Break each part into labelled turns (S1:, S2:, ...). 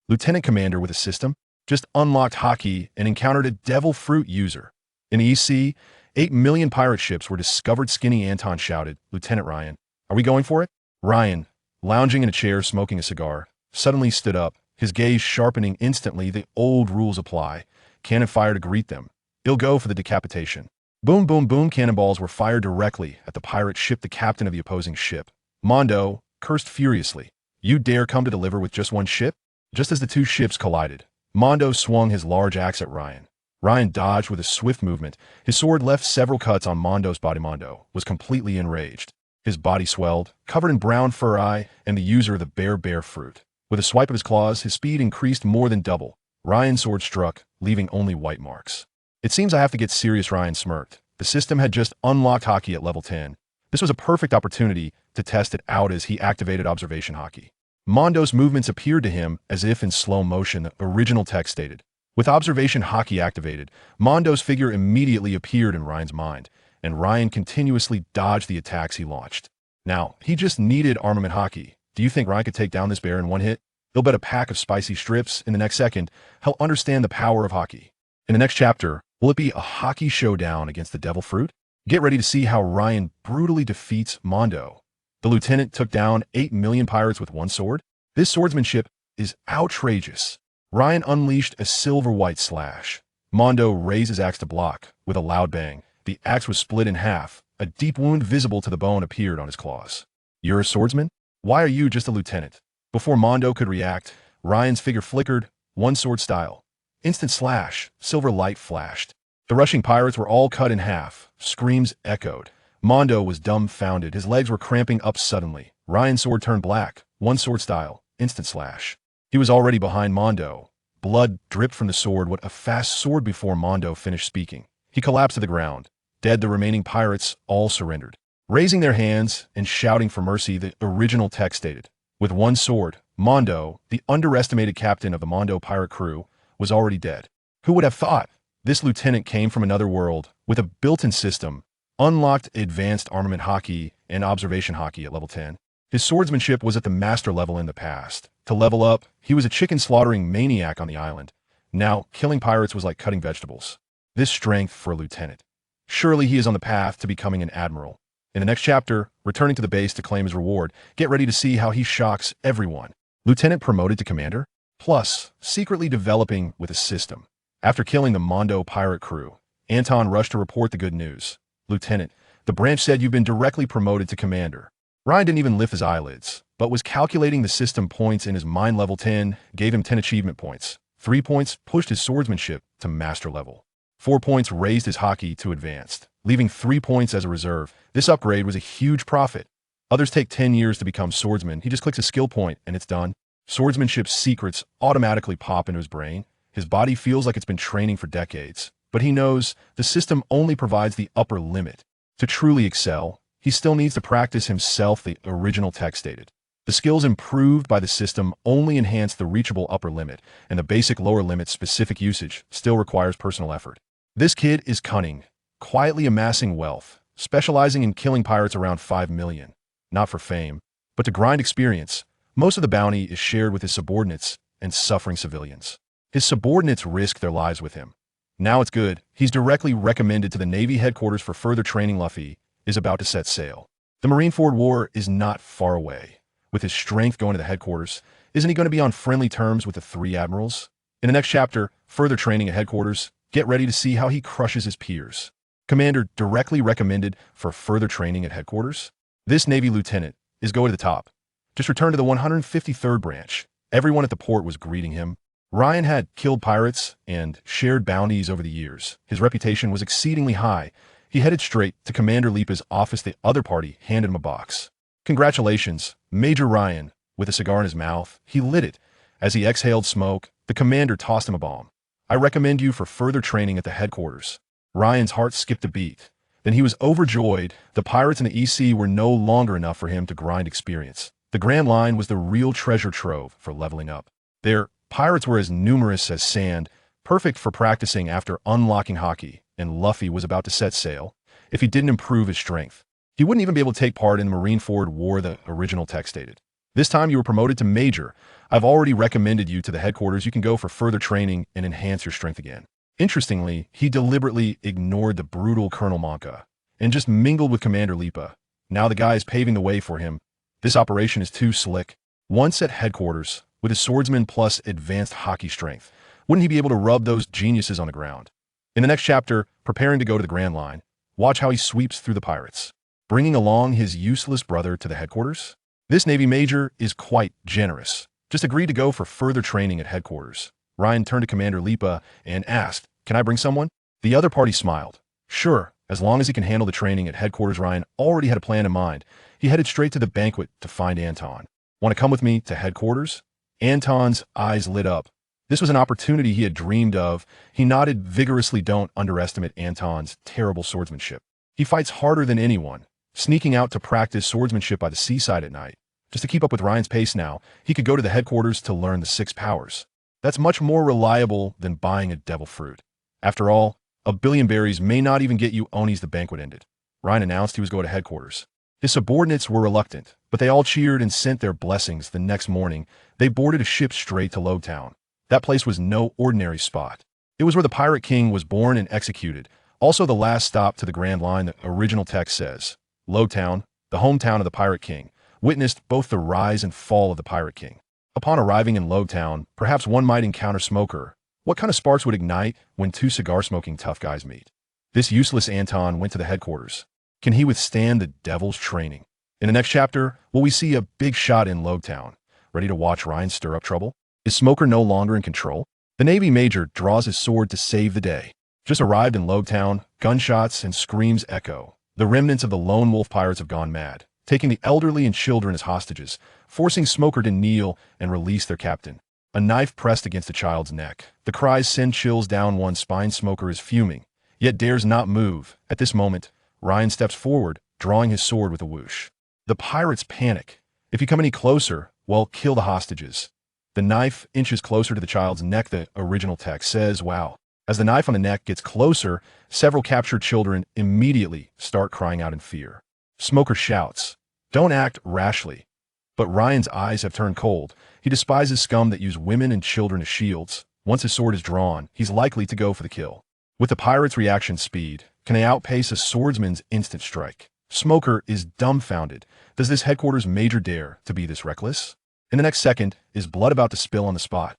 S1: Lieutenant Commander with a system, just unlocked Haki and encountered a devil fruit user. In the EC, 8 million pirate ships were discovered. Skinny Anton shouted, Lieutenant Ryan, are we going for it? Ryan, lounging in a chair smoking a cigar, suddenly stood up, his gaze sharpening instantly. The old rules apply. Cannon fire to greet them. He'll go for the decapitation. Boom, boom, boom. Cannonballs were fired directly at the pirate ship. The captain of the opposing ship, Mondo, cursed furiously. You dare come to deliver with just one ship? Just as the two ships collided, Mondo swung his large axe at Ryan. Ryan dodged with a swift movement. His sword left several cuts on Mondo's body. Mondo was completely enraged. His body swelled, covered in brown fur and the user of the bear fruit. With a swipe of his claws, his speed increased more than double. Ryan's sword struck, leaving only white marks. It seems I have to get serious, Ryan smirked. The system had just unlocked Haki at level 10. This was a perfect opportunity to test it out as he activated Observation Haki. Mondo's movements appeared to him as if in slow motion, the original text stated. With Observation Haki activated, Mondo's figure immediately appeared in Ryan's mind, and Ryan continuously dodged the attacks he launched. Now, he just needed Armament Haki. Do you think Ryan could take down this bear in one hit? He'll bet a pack of spicy strips. In the next second, he'll understand the power of Haki. In the next chapter, will it be a Haki showdown against the devil fruit? Get ready to see how Ryan brutally defeats Mondo. The lieutenant took down 8 million pirates with one sword. This swordsmanship is outrageous. Ryan unleashed a silver-white slash. Mondo raised his axe to block. With a loud bang, the axe was split in half. A deep wound visible to the bone appeared on his claws. You're a swordsman? Why are you just a lieutenant? Before Mondo could react, Ryan's figure flickered, one sword style. Instant slash, silver light flashed. The rushing pirates were all cut in half. Screams echoed. Mondo was dumbfounded. His legs were cramping up suddenly. Ryan's sword turned black, one sword style, instant slash. He was already behind Mondo. Blood dripped from the sword. What a fast sword! Before Mondo finished speaking, he collapsed to the ground. Dead, the remaining pirates all surrendered, raising their hands and shouting for mercy. The original text stated. With one sword, Mondo, the underestimated captain of the Mondo pirate crew, was already dead. Who would have thought? This lieutenant came from another world with a built-in system, unlocked advanced armament Haki and observation Haki at level 10. His swordsmanship was at the master level in the past. To level up, he was a chicken-slaughtering maniac on the island. Now, killing pirates was like cutting vegetables. This strength for a lieutenant. Surely he is on the path to becoming an admiral. In the next chapter, returning to the base to claim his reward, get ready to see how he shocks everyone. Lieutenant promoted to commander? Plus, secretly developing with a system. After killing the Mondo pirate crew, Anton rushed to report the good news. Lieutenant, the branch said you've been directly promoted to commander. Ryan didn't even lift his eyelids, but was calculating the system points in his mind. Level 10 gave him 10 achievement points. 3 points pushed his swordsmanship to master level. 4 points raised his Haki to advanced, leaving 3 points as a reserve. This upgrade was a huge profit. Others take 10 years to become swordsman. He just clicks a skill point and it's done. Swordsmanship's secrets automatically pop into his brain. His body feels like it's been training for decades, but he knows the system only provides the upper limit. To truly excel, he still needs to practice himself. The original text stated. The skills improved by the system only enhance the reachable upper limit, and the basic lower limit specific usage still requires personal effort. This kid is cunning, quietly amassing wealth, specializing in killing pirates around 5 million. Not for fame, but to grind experience. Most of the bounty is shared with his subordinates and suffering civilians. His subordinates risk their lives with him. Now it's good. He's directly recommended to the Navy headquarters for further training. Luffy is about to set sail. The Marineford war is not far away. With his strength going to the headquarters, isn't he going to be on friendly terms with the 3 admirals? In the next chapter, further training at headquarters, get ready to see how he crushes his peers. Commander directly recommended for further training at headquarters. This Navy lieutenant is going to the top. Just returned to the 153rd branch. Everyone at the port was greeting him. Ryan had killed pirates and shared bounties over the years. His reputation was exceedingly high. He headed straight to Commander Lipa's office. The other party handed him a box. Congratulations, Major Ryan. With a cigar in his mouth, he lit it. As he exhaled smoke, the commander tossed him a bomb. I recommend you for further training at the headquarters. Ryan's heart skipped a beat. Then he was overjoyed. The pirates in the EC were no longer enough for him to grind experience. The Grand Line was the real treasure trove for leveling up. Their pirates were as numerous as sand, perfect for practicing after unlocking Haki, and Luffy was about to set sail. If he didn't improve his strength, he wouldn't even be able to take part in the Marineford War, the original text stated. This time you were promoted to Major. I've already recommended you to the headquarters. You can go for further training and enhance your strength again. Interestingly, he deliberately ignored the brutal Colonel Monka and just mingled with Commander Lipa. Now the guy is paving the way for him. This operation is too slick. Once at headquarters, with his swordsman plus advanced hockey strength, wouldn't he be able to rub those geniuses on the ground? In the next chapter, preparing to go to the Grand Line, watch how he sweeps through the pirates, bringing along his useless brother to the headquarters. This Navy Major is quite generous. Just agreed to go for further training at headquarters. Ryan turned to Commander Lipa and asked, "Can I bring someone?" The other party smiled. Sure, as long as he can handle the training at headquarters. Ryan already had a plan in mind. He headed straight to the banquet to find Anton. "Want to come with me to headquarters?" Anton's eyes lit up. This was an opportunity he had dreamed of. He nodded vigorously. Don't underestimate Anton's terrible swordsmanship. He fights harder than anyone, sneaking out to practice swordsmanship by the seaside at night. Just to keep up with Ryan's pace now, he could go to the headquarters to learn the 6 powers. That's much more reliable than buying a devil fruit. After all, a billion berries may not even get you Oni's. The banquet ended. Ryan announced he was going to headquarters. His subordinates were reluctant, but they all cheered and sent their blessings. The next morning, they boarded a ship straight to Loguetown. That place was no ordinary spot. It was where the Pirate King was born and executed. Also the last stop to the Grand Line. The original text says, Loguetown, the hometown of the Pirate King, witnessed both the rise and fall of the Pirate King. Upon arriving in Loguetown, perhaps one might encounter Smoker. What kind of sparks would ignite when 2 cigar-smoking tough guys meet? This useless Anton went to the headquarters. Can he withstand the devil's training? In the next chapter, will we see a big shot in Loguetown? Ready to watch Ryan stir up trouble? Is Smoker no longer in control? The Navy Major draws his sword to save the day. Just arrived in Loguetown, gunshots and screams echo. The remnants of the lone wolf pirates have gone mad, taking the elderly and children as hostages, forcing Smoker to kneel and release their captain. A knife pressed against the child's neck. The cries send chills down one's spine. Smoker is fuming, yet dares not move. At this moment, Ryan steps forward, drawing his sword with a whoosh. The pirates panic. If you come any closer, well, kill the hostages. The knife inches closer to the child's neck. The original text says, wow. As the knife on the neck gets closer, several captured children immediately start crying out in fear. Smoker shouts, "Don't act rashly." But Ryan's eyes have turned cold. He despises scum that use women and children as shields. Once his sword is drawn, he's likely to go for the kill. With the pirates' reaction speed, can they outpace a swordsman's instant strike? Smoker is dumbfounded. Does this headquarters major dare to be this reckless? In the next second, is blood about to spill on the spot?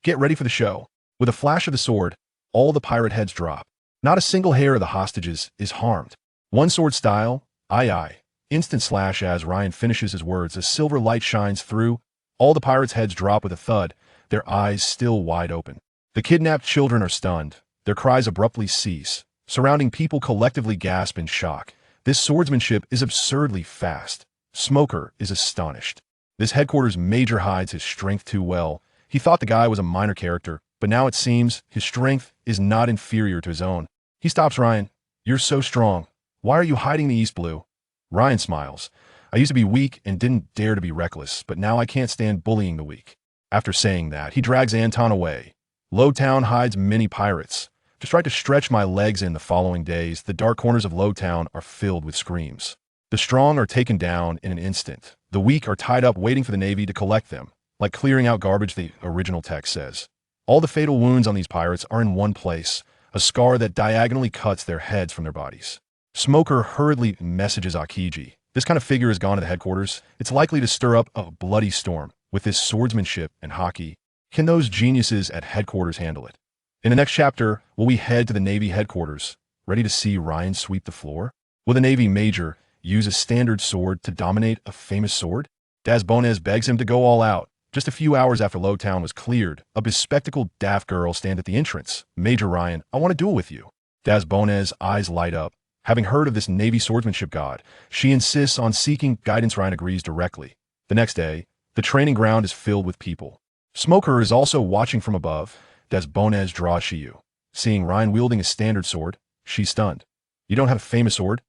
S1: Get ready for the show. With a flash of the sword, all the pirate heads drop. Not a single hair of the hostages is harmed. One sword style, aye aye. Instant slash. As Ryan finishes his words, a silver light shines through. All the pirates' heads drop with a thud, their eyes still wide open. The kidnapped children are stunned. Their cries abruptly cease. Surrounding people collectively gasp in shock. This swordsmanship is absurdly fast. Smoker is astonished. This headquarters major hides his strength too well. He thought the guy was a minor character, but now it seems his strength is not inferior to his own. He stops Ryan. "You're so strong. Why are you hiding the East Blue?" Ryan smiles. "I used to be weak and didn't dare to be reckless, but now I can't stand bullying the weak." After saying that, he drags Anton away. Loguetown hides many pirates. Just tried to stretch my legs in the following days. The dark corners of Loguetown are filled with screams. The strong are taken down in an instant. The weak are tied up waiting for the Navy to collect them. Like clearing out garbage, the original text says. All the fatal wounds on these pirates are in one place, a scar that diagonally cuts their heads from their bodies. Smoker hurriedly messages Akiji. This kind of figure has gone to the headquarters. It's likely to stir up a bloody storm. With this swordsmanship and hockey, can those geniuses at headquarters handle it? In the next chapter, will we head to the Navy headquarters, ready to see Ryan sweep the floor? Will the Navy Major use a standard sword to dominate a famous sword? Das Bones begs him to go all out. Just a few hours after Loguetown was cleared, a bespectacled daft girl stands at the entrance. "Major Ryan, I want to duel with you." Das Bones' eyes light up. Having heard of this Navy swordsmanship god, she insists on seeking guidance. Ryan agrees directly. The next day, the training ground is filled with people. Smoker is also watching from above. Das Bones draws Shiyu. Seeing Ryan wielding a standard sword, she's stunned. "You don't have a famous sword?"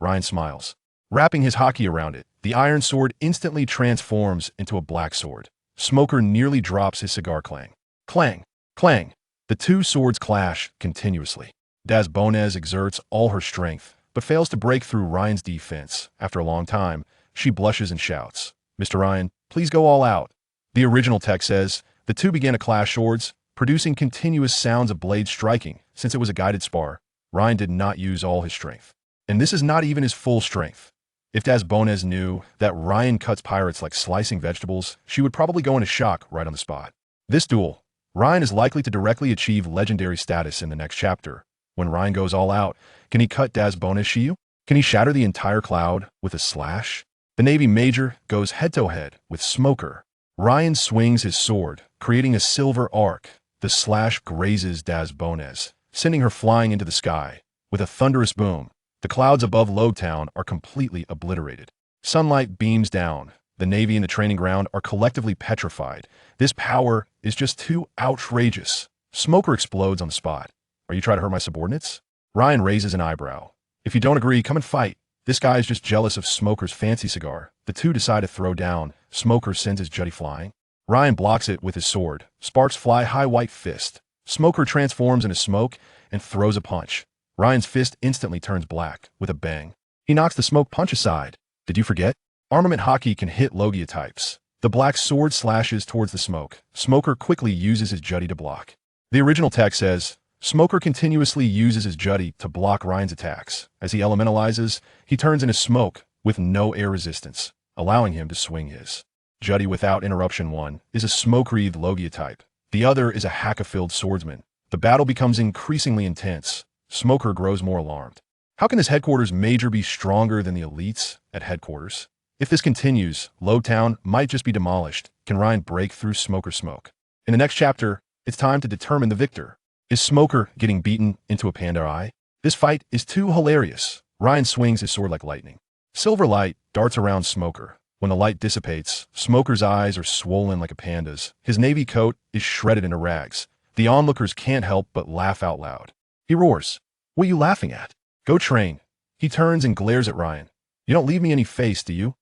S1: Ryan smiles. Wrapping his hockey around it, the iron sword instantly transforms into a black sword. Smoker nearly drops his cigar. Clang. Clang. Clang. The two swords clash continuously. Das Bones exerts all her strength, but fails to break through Ryan's defense. After a long time, she blushes and shouts, "Mr. Ryan, Please go all out. The original text says, the two began to clash swords, producing continuous sounds of blades striking. Since it was a guided spar, Ryan did not use all his strength. And this is not even his full strength. If Das Bones knew that Ryan cuts pirates like slicing vegetables, she would probably go into shock right on the spot. This duel, Ryan is likely to directly achieve legendary status in the next chapter. When Ryan goes all out, can he cut Das Bones Shiyu? Can he shatter the entire cloud with a slash? The Navy Major goes head-to-head with Smoker. Ryan swings his sword, creating a silver arc. The slash grazes Das Bones, sending her flying into the sky. With a thunderous boom, the clouds above Loguetown are completely obliterated. Sunlight beams down. The Navy and the training ground are collectively petrified. This power is just too outrageous. Smoker explodes on the spot. Are you trying to hurt my subordinates? Ryan raises an eyebrow. If you don't agree, come and fight. This guy is just jealous of Smoker's fancy cigar. The two decide to throw down. Smoker sends his jutty flying. Ryan blocks it with his sword. Sparks fly high white fist. Smoker transforms into smoke and throws a punch. Ryan's fist instantly turns black with a bang. He knocks the smoke punch aside. Did you forget? Armament Haki can hit Logia types. The black sword slashes towards the smoke. Smoker quickly uses his jutty to block. The original text says, Smoker continuously uses his jutty to block Ryan's attacks. As he elementalizes, he turns into smoke with no air resistance, allowing him to swing his jutty without interruption. One is a smoke-wreathed Logia type. The other is a Haka-filled swordsman. The battle becomes increasingly intense. Smoker grows more alarmed. How can this headquarters major be stronger than the elites at headquarters? If this continues, Loguetown might just be demolished. Can Ryan break through Smoker's smoke? In the next chapter, it's time to determine the victor. Is Smoker getting beaten into a panda eye? This fight is too hilarious. Ryan swings his sword like lightning. Silver light darts around Smoker. When the light dissipates, Smoker's eyes are swollen like a panda's. His navy coat is shredded into rags. The onlookers can't help but laugh out loud. He roars, "What are you laughing at? Go train." He turns and glares at Ryan. "You don't leave me any face, do you?"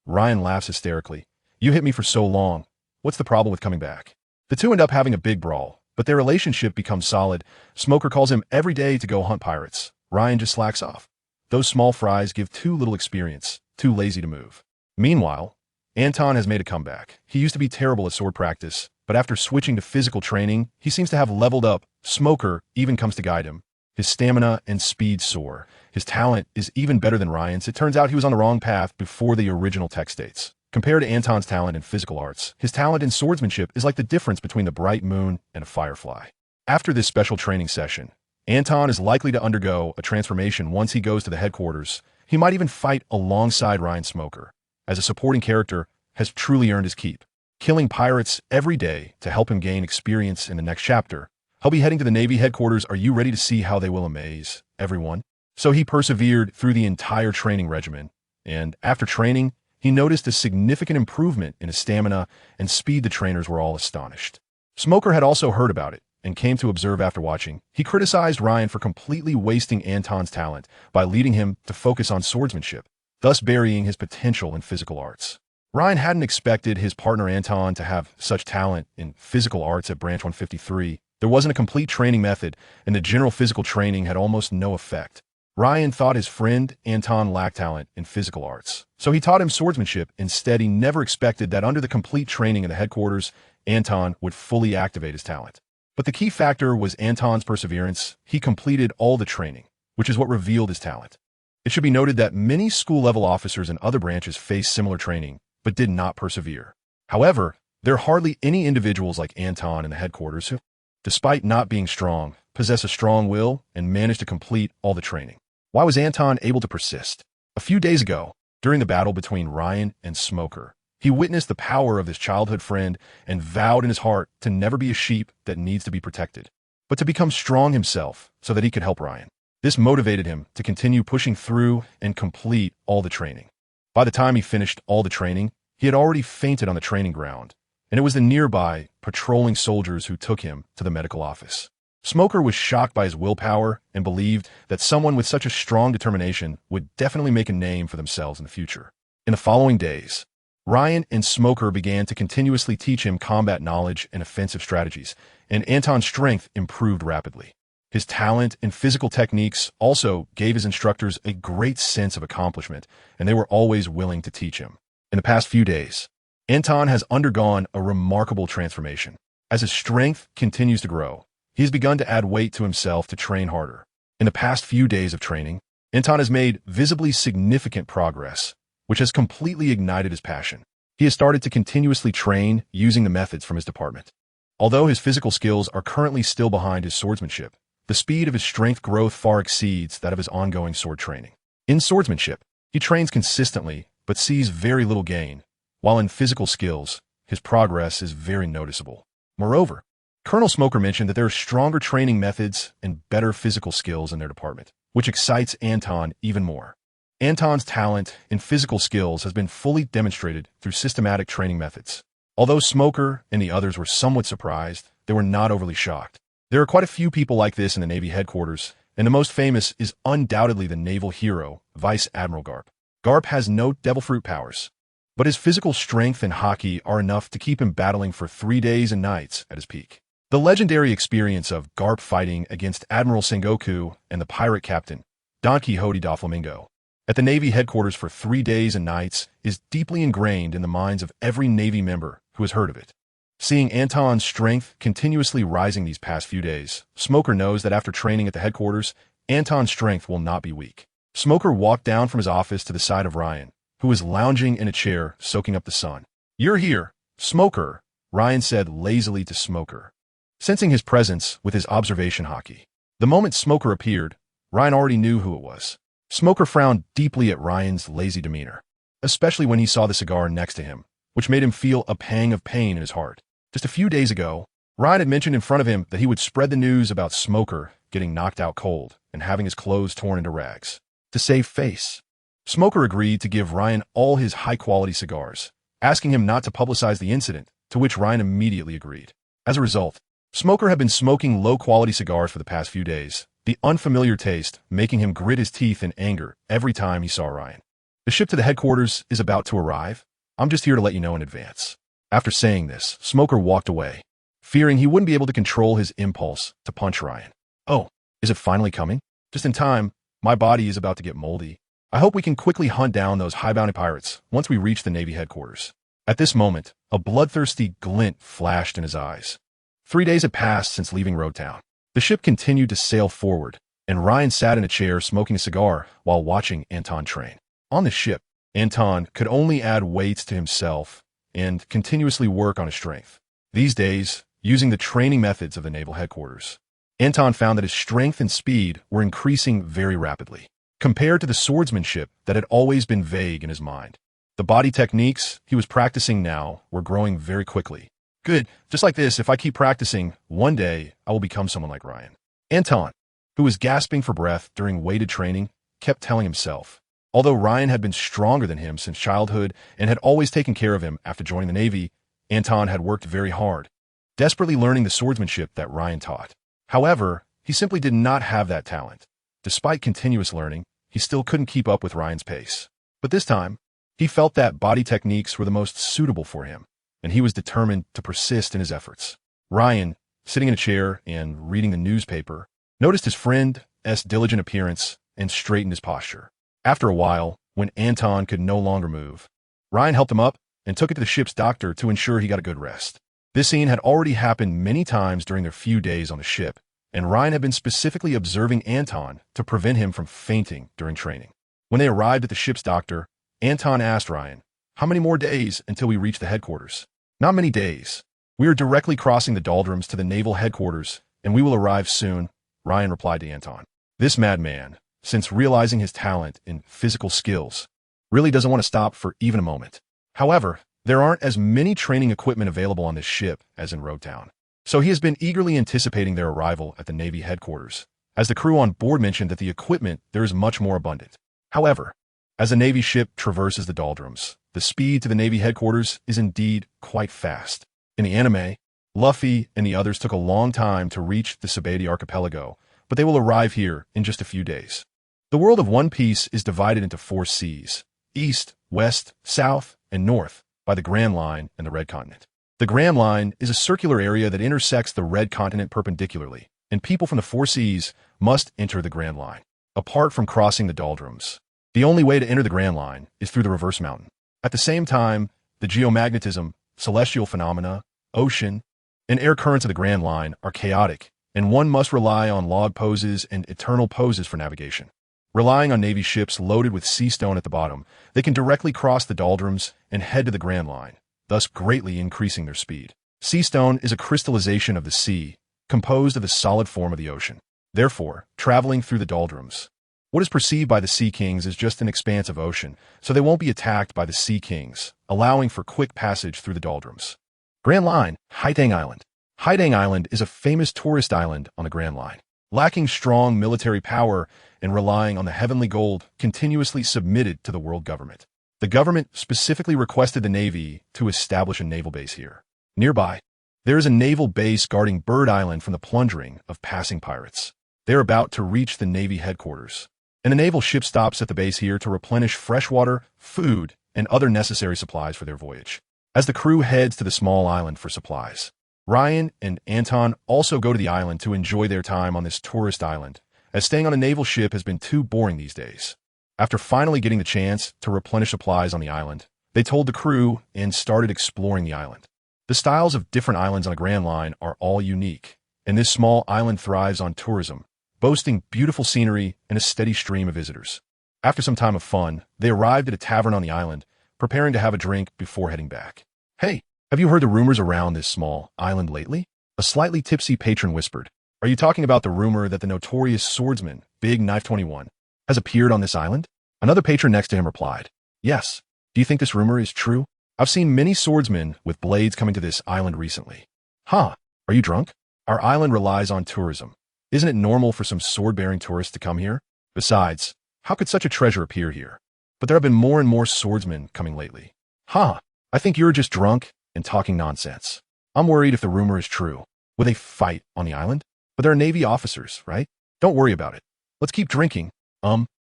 S1: Ryan laughs hysterically. "You hit me for so long. What's the problem with coming back?" The two end up having a big brawl, but their relationship becomes solid. Smoker calls him every day to go hunt pirates. Ryan just slacks off. Those small fries give too little experience, too lazy to move. Meanwhile, Anton has made a comeback. He used to be terrible at sword practice, but after switching to physical training, he seems to have leveled up. Smoker even comes to guide him. His stamina and speed soar. His talent is even better than Ryan's. It turns out he was on the wrong path before the original text states. Compared to Anton's talent in physical arts, his talent in swordsmanship is like the difference between the bright moon and a firefly. After this special training session, Anton is likely to undergo a transformation once he goes to the headquarters. He might even fight alongside Ryan. Smoker, as a supporting character, has truly earned his keep, killing pirates every day to help him gain experience in the next chapter. He'll be heading to the Navy headquarters. Are you ready to see how they will amaze everyone? So he persevered through the entire training regimen, and after training, he noticed a significant improvement in his stamina and speed. The trainers were all astonished. Smoker had also heard about it and came to observe after watching. He criticized Ryan for completely wasting Anton's talent by leading him to focus on swordsmanship, thus burying his potential in physical arts. Ryan hadn't expected his partner Anton to have such talent in physical arts at Branch 153. There wasn't a complete training method, and the general physical training had almost no effect. Ryan thought his friend Anton lacked talent in physical arts, so he taught him swordsmanship. Instead, he never expected that under the complete training in the headquarters, Anton would fully activate his talent. But the key factor was Anton's perseverance. He completed all the training, which is what revealed his talent. It should be noted that many school-level officers in other branches faced similar training, but did not persevere. However, there are hardly any individuals like Anton in the headquarters who, despite not being strong, possess a strong will and manage to complete all the training. Why was Anton able to persist? A few days ago, during the battle between Ryan and Smoker, he witnessed the power of his childhood friend and vowed in his heart to never be a sheep that needs to be protected, but to become strong himself so that he could help Ryan. This motivated him to continue pushing through and complete all the training. By the time he finished all the training, he had already fainted on the training ground, and it was the nearby patrolling soldiers who took him to the medical office. Smoker was shocked by his willpower and believed that someone with such a strong determination would definitely make a name for themselves in the future. In the following days, Ryan and Smoker began to continuously teach him combat knowledge and offensive strategies, and Anton's strength improved rapidly. His talent and physical techniques also gave his instructors a great sense of accomplishment, and they were always willing to teach him. In the past few days, Anton has undergone a remarkable transformation. As his strength continues to grow, he has begun to add weight to himself to train harder. In the past few days of training, Anton has made visibly significant progress, which has completely ignited his passion. He has started to continuously train using the methods from his department. Although his physical skills are currently still behind his swordsmanship, the speed of his strength growth far exceeds that of his ongoing sword training. In swordsmanship, he trains consistently but sees very little gain, while in physical skills, his progress is very noticeable. Moreover, Colonel Smoker mentioned that there are stronger training methods and better physical skills in their department, which excites Anton even more. Anton's talent in physical skills has been fully demonstrated through systematic training methods. Although Smoker and the others were somewhat surprised, they were not overly shocked. There are quite a few people like this in the Navy headquarters, and the most famous is undoubtedly the naval hero, Vice Admiral Garp. Garp has no devil fruit powers, but his physical strength and haki are enough to keep him battling for 3 days and nights at his peak. The legendary experience of Garp fighting against Admiral Sengoku and the pirate captain, Confronting Doflamingo, at the Navy headquarters for 3 days and nights is deeply ingrained in the minds of every Navy member who has heard of it. Seeing Anton's strength continuously rising these past few days, Smoker knows that after training at the headquarters, Anton's strength will not be weak. Smoker walked down from his office to the side of Ryan, who was lounging in a chair soaking up the sun. "You're here, Smoker," Ryan said lazily to Smoker, sensing his presence with his observation haki. The moment Smoker appeared, Ryan already knew who it was. Smoker frowned deeply at Ryan's lazy demeanor, especially when he saw the cigar next to him, which made him feel a pang of pain in his heart. Just a few days ago, Ryan had mentioned in front of him that he would spread the news about Smoker getting knocked out cold and having his clothes torn into rags to save face. Smoker agreed to give Ryan all his high-quality cigars, asking him not to publicize the incident, to which Ryan immediately agreed. As a result, Smoker had been smoking low-quality cigars for the past few days, the unfamiliar taste making him grit his teeth in anger every time he saw Ryan. "The ship to the headquarters is about to arrive. I'm just here to let you know in advance." After saying this, Smoker walked away, fearing he wouldn't be able to control his impulse to punch Ryan. "Oh, is it finally coming? Just in time. My body is about to get moldy. I hope we can quickly hunt down those high-bounty pirates once we reach the Navy headquarters." At this moment, a bloodthirsty glint flashed in his eyes. 3 days had passed since leaving Loguetown. The ship continued to sail forward, and Ryan sat in a chair smoking a cigar while watching Anton train. On the ship, Anton could only add weights to himself and continuously work on his strength. These days, using the training methods of the naval headquarters, Anton found that his strength and speed were increasing very rapidly, compared to the swordsmanship that had always been vague in his mind. The body techniques he was practicing now were growing very quickly. "Good, just like this, if I keep practicing, one day I will become someone like Ryan." Anton, who was gasping for breath during weighted training, kept telling himself. Although Ryan had been stronger than him since childhood and had always taken care of him after joining the Navy, Anton had worked very hard, desperately learning the swordsmanship that Ryan taught. However, he simply did not have that talent. Despite continuous learning, he still couldn't keep up with Ryan's pace. But this time, he felt that body techniques were the most suitable for him, and he was determined to persist in his efforts. Ryan, sitting in a chair and reading the newspaper, noticed his friend's diligent appearance and straightened his posture. After a while, when Anton could no longer move, Ryan helped him up and took it to the ship's doctor to ensure he got a good rest. This scene had already happened many times during their few days on the ship, and Ryan had been specifically observing Anton to prevent him from fainting during training. When they arrived at the ship's doctor, Anton asked Ryan, "How many more days until we reach the headquarters?" "Not many days. We are directly crossing the doldrums to the naval headquarters, and we will arrive soon," Ryan replied to Anton. This madman, since realizing his talent in physical skills, really doesn't want to stop for even a moment. However, there aren't as many training equipment available on this ship as in Loguetown, so he has been eagerly anticipating their arrival at the Navy headquarters, as the crew on board mentioned that the equipment there is much more abundant. However, as a Navy ship traverses the doldrums, the speed to the Navy headquarters is indeed quite fast. In the anime, Luffy and the others took a long time to reach the Sabaody archipelago, but they will arrive here in just a few days. The world of One Piece is divided into 4 seas: East, West, South, and North, by the Grand Line and the Red Continent. The Grand Line is a circular area that intersects the Red Continent perpendicularly, and people from the 4 seas must enter the Grand Line. Apart from crossing the doldrums, the only way to enter the Grand Line is through the Reverse Mountain. At the same time, The geomagnetism, celestial phenomena, ocean, and air currents of the Grand Line are chaotic, and one must rely on log poses and eternal poses for navigation. Relying on Navy ships loaded with sea stone at the bottom, they can directly cross the doldrums and head to the Grand Line, thus greatly increasing their speed. Sea stone is a crystallization of the sea, composed of the solid form of the ocean. Therefore, traveling through the doldrums, what is perceived by the Sea Kings is just an expanse of ocean, so they won't be attacked by the Sea Kings, allowing for quick passage through the doldrums. Grand Line, Haitang Island. Haitang Island is a famous tourist island on the Grand Line. Lacking strong military power and relying on the heavenly gold continuously submitted to the world government. The government specifically requested the Navy to establish a naval base here. Nearby, there is a naval base guarding Bird Island from the plundering of passing pirates. They are about to reach the Navy headquarters, and a naval ship stops at the base here to replenish fresh water, food, and other necessary supplies for their voyage. As the crew heads to the small island for supplies, Ryan and Anton also go to the island to enjoy their time on this tourist island, as staying on a naval ship has been too boring these days. After finally getting the chance to replenish supplies on the island, they told the crew and started exploring the island. The styles of different islands on the Grand Line are all unique, and this small island thrives on tourism, boasting beautiful scenery and a steady stream of visitors. After some time of fun, they arrived at a tavern on the island, preparing to have a drink before heading back. Hey, have you heard the rumors around this small island lately? A slightly tipsy patron whispered. Are you talking about the rumor that the notorious swordsman, Big Knife 21, has appeared on this island? Another patron next to him replied, yes. Do you think this rumor is true? I've seen many swordsmen with blades coming to this island recently. Huh, are you drunk? Our island relies on tourism. Isn't it normal for some sword-bearing tourists to come here? Besides, how could such a treasure appear here? But there have been more and more swordsmen coming lately. Huh, I think you're just drunk and talking nonsense. I'm worried if the rumor is true. Will they fight on the island? But they're Navy officers, right? Don't worry about it. Let's keep drinking.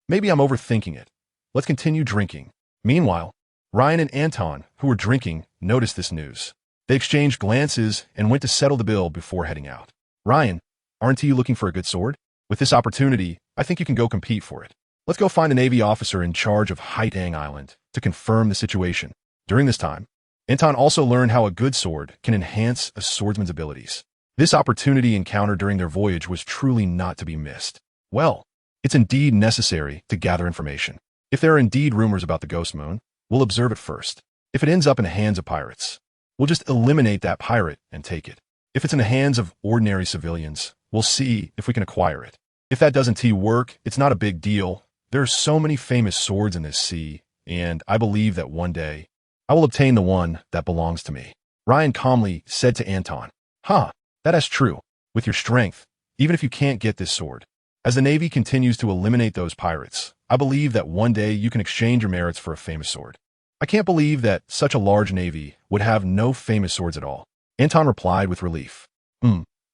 S1: Maybe I'm overthinking it. Let's continue drinking. Meanwhile, Ryan and Anton, who were drinking, noticed this news. They exchanged glances and went to settle the bill before heading out. Ryan, aren't you looking for a good sword? With this opportunity, I think you can go compete for it. Let's go find a Navy officer in charge of Haitang Island to confirm the situation. During this time, Anton also learned how a good sword can enhance a swordsman's abilities. This opportunity encountered during their voyage was truly not to be missed. Well, it's indeed necessary to gather information. If there are indeed rumors about the Ghost Moon, we'll observe it first. If it ends up in the hands of pirates, we'll just eliminate that pirate and take it. If it's in the hands of ordinary civilians, we'll see if we can acquire it. If that doesn't work, it's not a big deal. There are so many famous swords in this sea, and I believe that one day, I will obtain the one that belongs to me. Ryan calmly said to Anton, that is true. With your strength, even if you can't get this sword. As the Navy continues to eliminate those pirates, I believe that one day you can exchange your merits for a famous sword. I can't believe that such a large Navy would have no famous swords at all. Anton replied with relief.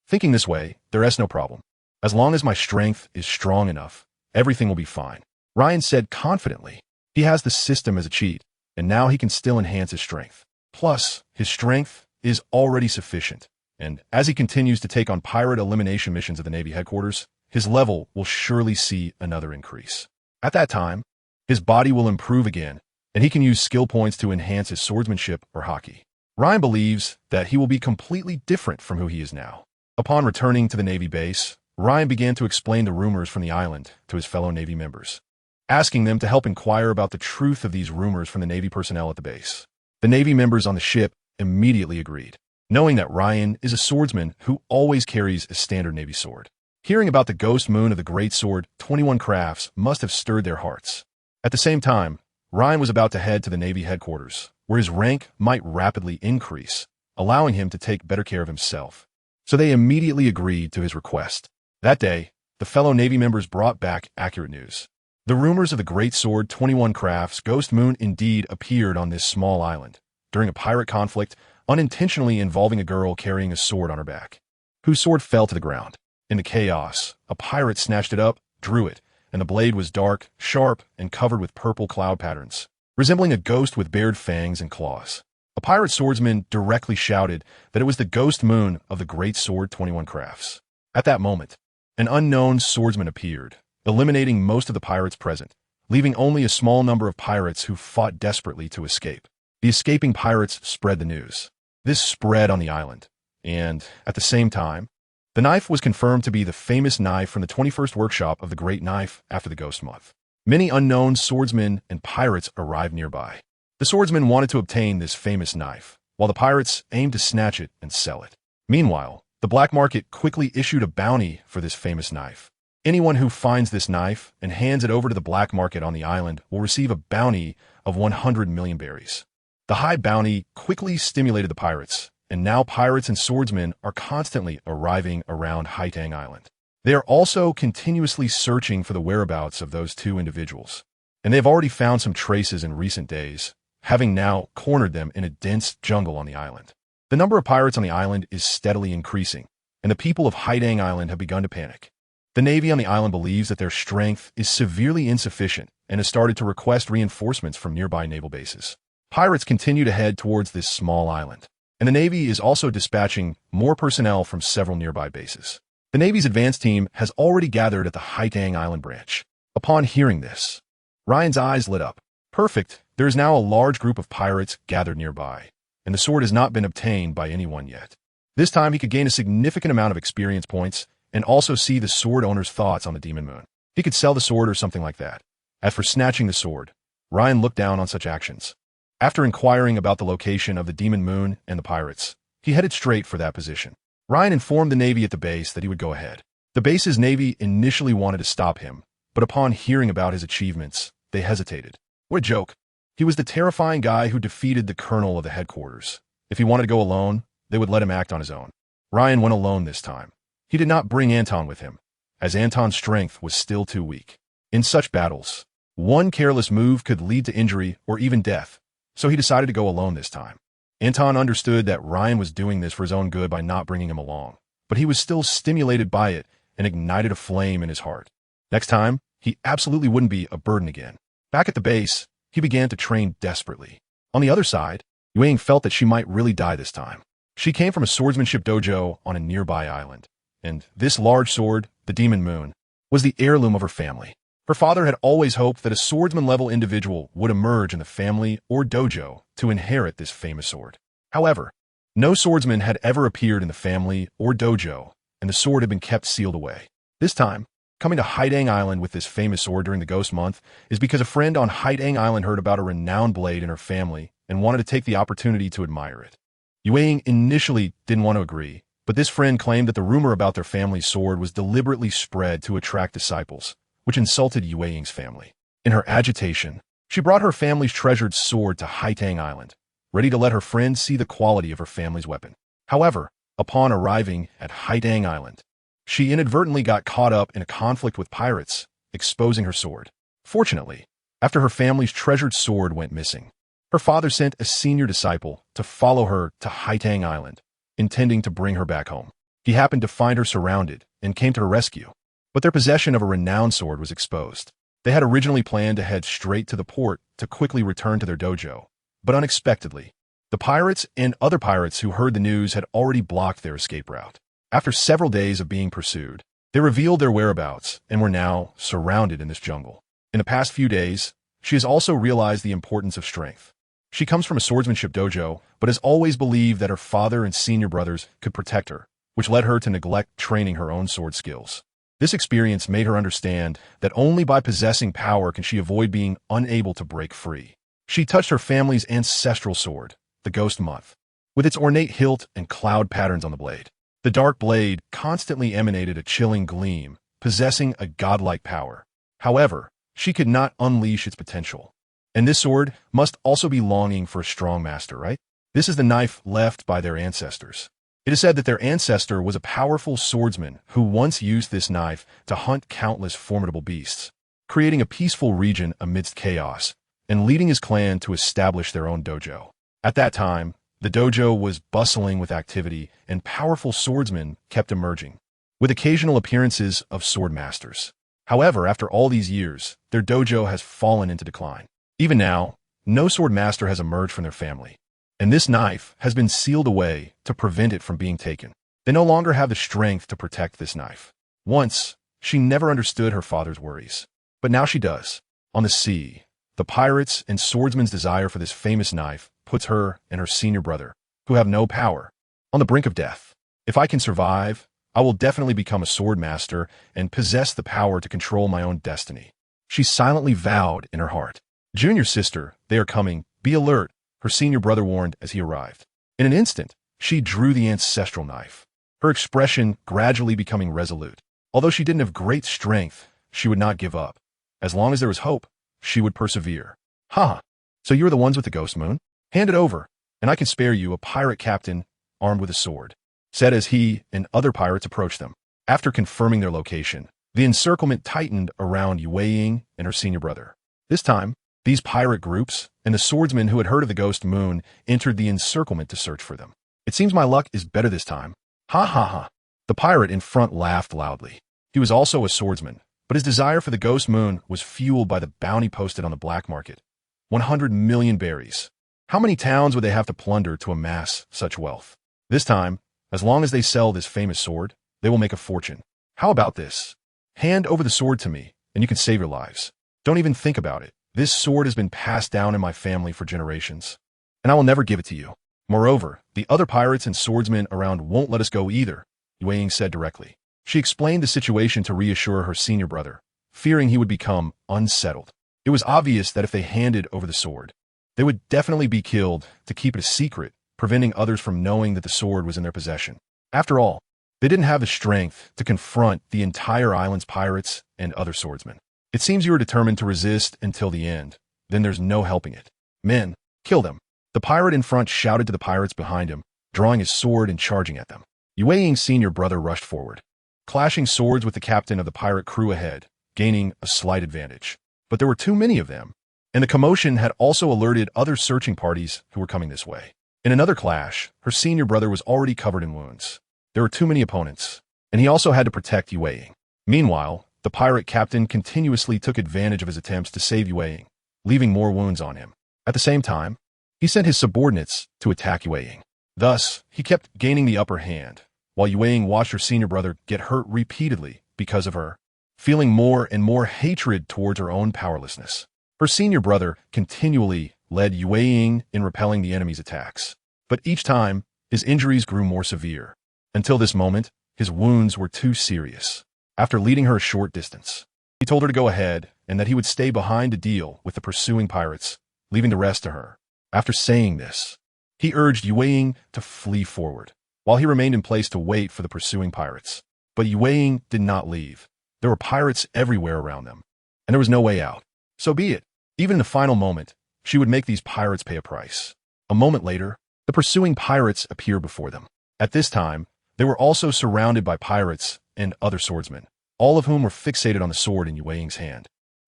S1: Thinking this way, there is no problem. As long as my strength is strong enough, everything will be fine. Ryan said confidently. He has the system as a cheat, and now he can still enhance his strength. Plus, his strength is already sufficient, and as he continues to take on pirate elimination missions at the Navy headquarters, his level will surely see another increase. At that time, his body will improve again, and he can use skill points to enhance his swordsmanship or haki. Ryan believes that he will be completely different from who he is now. Upon returning to the Navy base, Ryan began to explain the rumors from the island to his fellow Navy members, asking them to help inquire about the truth of these rumors from the Navy personnel at the base. The Navy members on the ship immediately agreed, knowing that Ryan is a swordsman who always carries a standard Navy sword. Hearing about the Ghost Moon of the Great Sword 21 Crafts must have stirred their hearts. At the same time, Ryan was about to head to the Navy headquarters, where his rank might rapidly increase, allowing him to take better care of himself. So they immediately agreed to his request. That day, the fellow Navy members brought back accurate news. The rumors of the Great Sword 21 Crafts Ghost Moon indeed appeared on this small island, during a pirate conflict unintentionally involving a girl carrying a sword on her back, whose sword fell to the ground. In the chaos, a pirate snatched it up, drew it, and the blade was dark, sharp, and covered with purple cloud patterns, resembling a ghost with bared fangs and claws. A pirate swordsman directly shouted that it was the Ghost Moon of the Great Sword 21 Crafts. At that moment, an unknown swordsman appeared, eliminating most of the pirates present, leaving only a small number of pirates who fought desperately to escape. The escaping pirates spread the news. This spread on the island, and, at the same time, the knife was confirmed to be the famous knife from the 21st workshop of the Great Knife after the Ghost Month. Many unknown swordsmen and pirates arrived nearby. The swordsmen wanted to obtain this famous knife, while the pirates aimed to snatch it and sell it. Meanwhile, the black market quickly issued a bounty for this famous knife. Anyone who finds this knife and hands it over to the black market on the island will receive a bounty of 100 million berries. The high bounty quickly stimulated the pirates, and now pirates and swordsmen are constantly arriving around Haitang Island. They are also continuously searching for the whereabouts of those two individuals, and they have already found some traces in recent days, having now cornered them in a dense jungle on the island. The number of pirates on the island is steadily increasing, and the people of Haitang Island have begun to panic. The Navy on the island believes that their strength is severely insufficient and has started to request reinforcements from nearby naval bases. Pirates continue to head towards this small island, and the Navy is also dispatching more personnel from several nearby bases. The Navy's advance team has already gathered at the Haitang Island branch. Upon hearing this, Ryan's eyes lit up. Perfect, there is now a large group of pirates gathered nearby, and the sword has not been obtained by anyone yet. This time he could gain a significant amount of experience points and also see the sword owner's thoughts on the Demon Moon. He could sell the sword or something like that. As for snatching the sword, Ryan looked down on such actions. After inquiring about the location of the Demon Moon and the pirates, he headed straight for that position. Ryan informed the Navy at the base that he would go ahead. The base's Navy initially wanted to stop him, but upon hearing about his achievements, they hesitated. What a joke. He was the terrifying guy who defeated the colonel of the headquarters. If he wanted to go alone, they would let him act on his own. Ryan went alone this time. He did not bring Anton with him, as Anton's strength was still too weak. In such battles, one careless move could lead to injury or even death, so he decided to go alone this time. Anton understood that Ryan was doing this for his own good by not bringing him along, but he was still stimulated by it and ignited a flame in his heart. Next time, he absolutely wouldn't be a burden again. Back at the base, he began to train desperately. On the other side, Yue felt that she might really die this time. She came from a swordsmanship dojo on a nearby island, and this large sword, the Demon Moon, was the heirloom of her family. Her father had always hoped that a swordsman-level individual would emerge in the family or dojo to inherit this famous sword. However, no swordsman had ever appeared in the family or dojo, and the sword had been kept sealed away. This time, coming to Haitang Island with this famous sword during the Ghost Month is because a friend on Haitang Island heard about a renowned blade in her family and wanted to take the opportunity to admire it. Yue initially didn't want to agree, but this friend claimed that the rumor about their family's sword was deliberately spread to attract disciples, which insulted Yue's family. In her agitation, she brought her family's treasured sword to Haitang Island, ready to let her friend see the quality of her family's weapon. However, upon arriving at Haitang Island, she inadvertently got caught up in a conflict with pirates, exposing her sword. Fortunately, after her family's treasured sword went missing, her father sent a senior disciple to follow her to Haitang Island, intending to bring her back home. He happened to find her surrounded and came to her rescue, but their possession of a renowned sword was exposed. They had originally planned to head straight to the port to quickly return to their dojo, but unexpectedly, the pirates and other pirates who heard the news had already blocked their escape route. After several days of being pursued, they revealed their whereabouts and were now surrounded in this jungle. In the past few days, she has also realized the importance of strength. She comes from a swordsmanship dojo, but has always believed that her father and senior brothers could protect her, which led her to neglect training her own sword skills. This experience made her understand that only by possessing power can she avoid being unable to break free. She touched her family's ancestral sword, the Ghost Month, with its ornate hilt and cloud patterns on the blade. The dark blade constantly emanated a chilling gleam, possessing a godlike power. However, she could not unleash its potential. And this sword must also be longing for a strong master, right? This is the knife left by their ancestors. It is said that their ancestor was a powerful swordsman who once used this knife to hunt countless formidable beasts, creating a peaceful region amidst chaos, and leading his clan to establish their own dojo. At that time, the dojo was bustling with activity, and powerful swordsmen kept emerging, with occasional appearances of sword masters. However, after all these years, their dojo has fallen into decline. Even now, no sword master has emerged from their family, and this knife has been sealed away to prevent it from being taken. They no longer have the strength to protect this knife. Once, she never understood her father's worries, but now she does. On the sea, the pirates and swordsmen's desire for this famous knife puts her and her senior brother, who have no power, on the brink of death. If I can survive, I will definitely become a sword master and possess the power to control my own destiny. She silently vowed in her heart. Junior sister, they are coming. Be alert, her senior brother warned as he arrived. In an instant, she drew the ancestral knife, her expression gradually becoming resolute. Although she didn't have great strength, she would not give up. As long as there was hope, she would persevere. Ha! So you are the ones with the ghost moon? Hand it over, and I can spare you a pirate captain armed with a sword, said as he and other pirates approached them. After confirming their location, the encirclement tightened around Yue and her senior brother. This time, these pirate groups and the swordsmen who had heard of the ghost moon entered the encirclement to search for them. It seems my luck is better this time. Ha ha ha. The pirate in front laughed loudly. He was also a swordsman, but his desire for the ghost moon was fueled by the bounty posted on the black market. 100 million berries. How many towns would they have to plunder to amass such wealth? This time, as long as they sell this famous sword, they will make a fortune. How about this? Hand over the sword to me, and you can save your lives. Don't even think about it. This sword has been passed down in my family for generations, and I will never give it to you. Moreover, the other pirates and swordsmen around won't let us go either, Yue said directly. She explained the situation to reassure her senior brother, fearing he would become unsettled. It was obvious that if they handed over the sword, they would definitely be killed to keep it a secret, preventing others from knowing that the sword was in their possession. After all, they didn't have the strength to confront the entire island's pirates and other swordsmen. It seems you are determined to resist until the end. Then there's no helping it. Men, kill them. The pirate in front shouted to the pirates behind him, drawing his sword and charging at them. Yue's senior brother rushed forward, clashing swords with the captain of the pirate crew ahead, gaining a slight advantage. But there were too many of them, and the commotion had also alerted other searching parties who were coming this way. In another clash, her senior brother was already covered in wounds. There were too many opponents, and he also had to protect Yue. Meanwhile, the pirate captain continuously took advantage of his attempts to save Yue, leaving more wounds on him. At the same time, he sent his subordinates to attack Yue. Thus, he kept gaining the upper hand, while Yue watched her senior brother get hurt repeatedly because of her, feeling more and more hatred towards her own powerlessness. Her senior brother continually led Yue in repelling the enemy's attacks, but each time, his injuries grew more severe. Until this moment, his wounds were too serious. After leading her a short distance, he told her to go ahead and that he would stay behind to deal with the pursuing pirates, leaving the rest to her. After saying this, he urged Yue to flee forward, while he remained in place to wait for the pursuing pirates. But Yue did not leave. There were pirates everywhere around them, and there was no way out. So be it. Even in the final moment, she would make these pirates pay a price. A moment later, the pursuing pirates appeared before them. At this time, they were also surrounded by pirates and other swordsmen, all of whom were fixated on the sword in Yue's hand,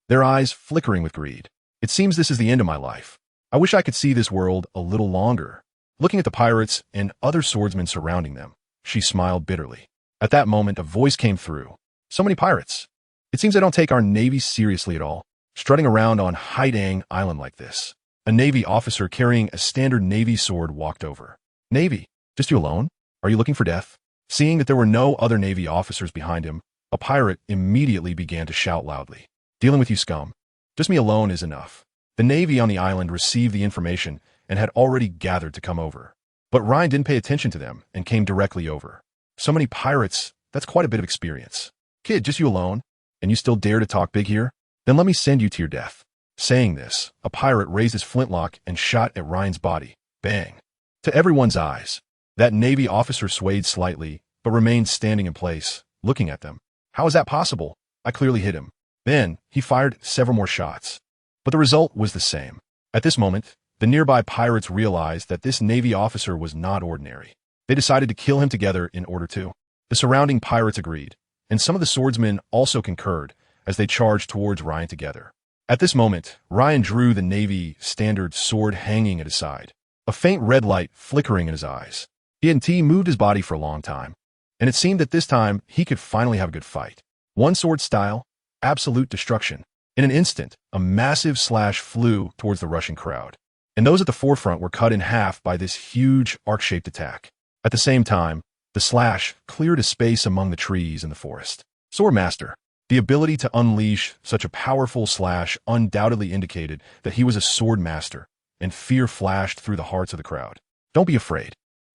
S1: their eyes flickering with greed. It seems this is the end of my life. I wish I could see this world a little longer. Looking at the pirates and other swordsmen surrounding them, she smiled bitterly. At that moment, a voice came through. So many pirates. It seems they don't take our navy seriously at all, strutting around on Haitang Island like this. A navy officer carrying a standard navy sword walked over. Navy, just you alone? Are you looking for death? Seeing that there were no other navy officers behind him, a pirate immediately began to shout loudly. Dealing with you, scum. Just me alone is enough. The navy on the island received the information and had already gathered to come over. But Ryan didn't pay attention to them and came directly over. So many pirates, that's quite a bit of experience. Kid, just you alone? And you still dare to talk big here? Then let me send you to your death. Saying this, a pirate raised his flintlock and shot at Ryan's body. Bang. To everyone's eyes, that navy officer swayed slightly, but remained standing in place, looking at them. How is that possible? I clearly hit him. Then, he fired several more shots. But the result was the same. At this moment, the nearby pirates realized that this navy officer was not ordinary. They decided to kill him together in order to. The surrounding pirates agreed, and some of the swordsmen also concurred as they charged towards Ryan together. At this moment, Ryan drew the navy standard sword hanging at his side, a faint red light flickering in his eyes. He moved his body for a long time, and it seemed that this time he could finally have a good fight. One sword style, absolute destruction. In an instant, a massive slash flew towards the rushing crowd, and those at the forefront were cut in half by this huge arc-shaped attack. At the same time, the slash cleared a space among the trees in the forest. Swordmaster. The ability to unleash such a powerful slash undoubtedly indicated that he was a sword master, and fear flashed through the hearts of the crowd. Don't be afraid.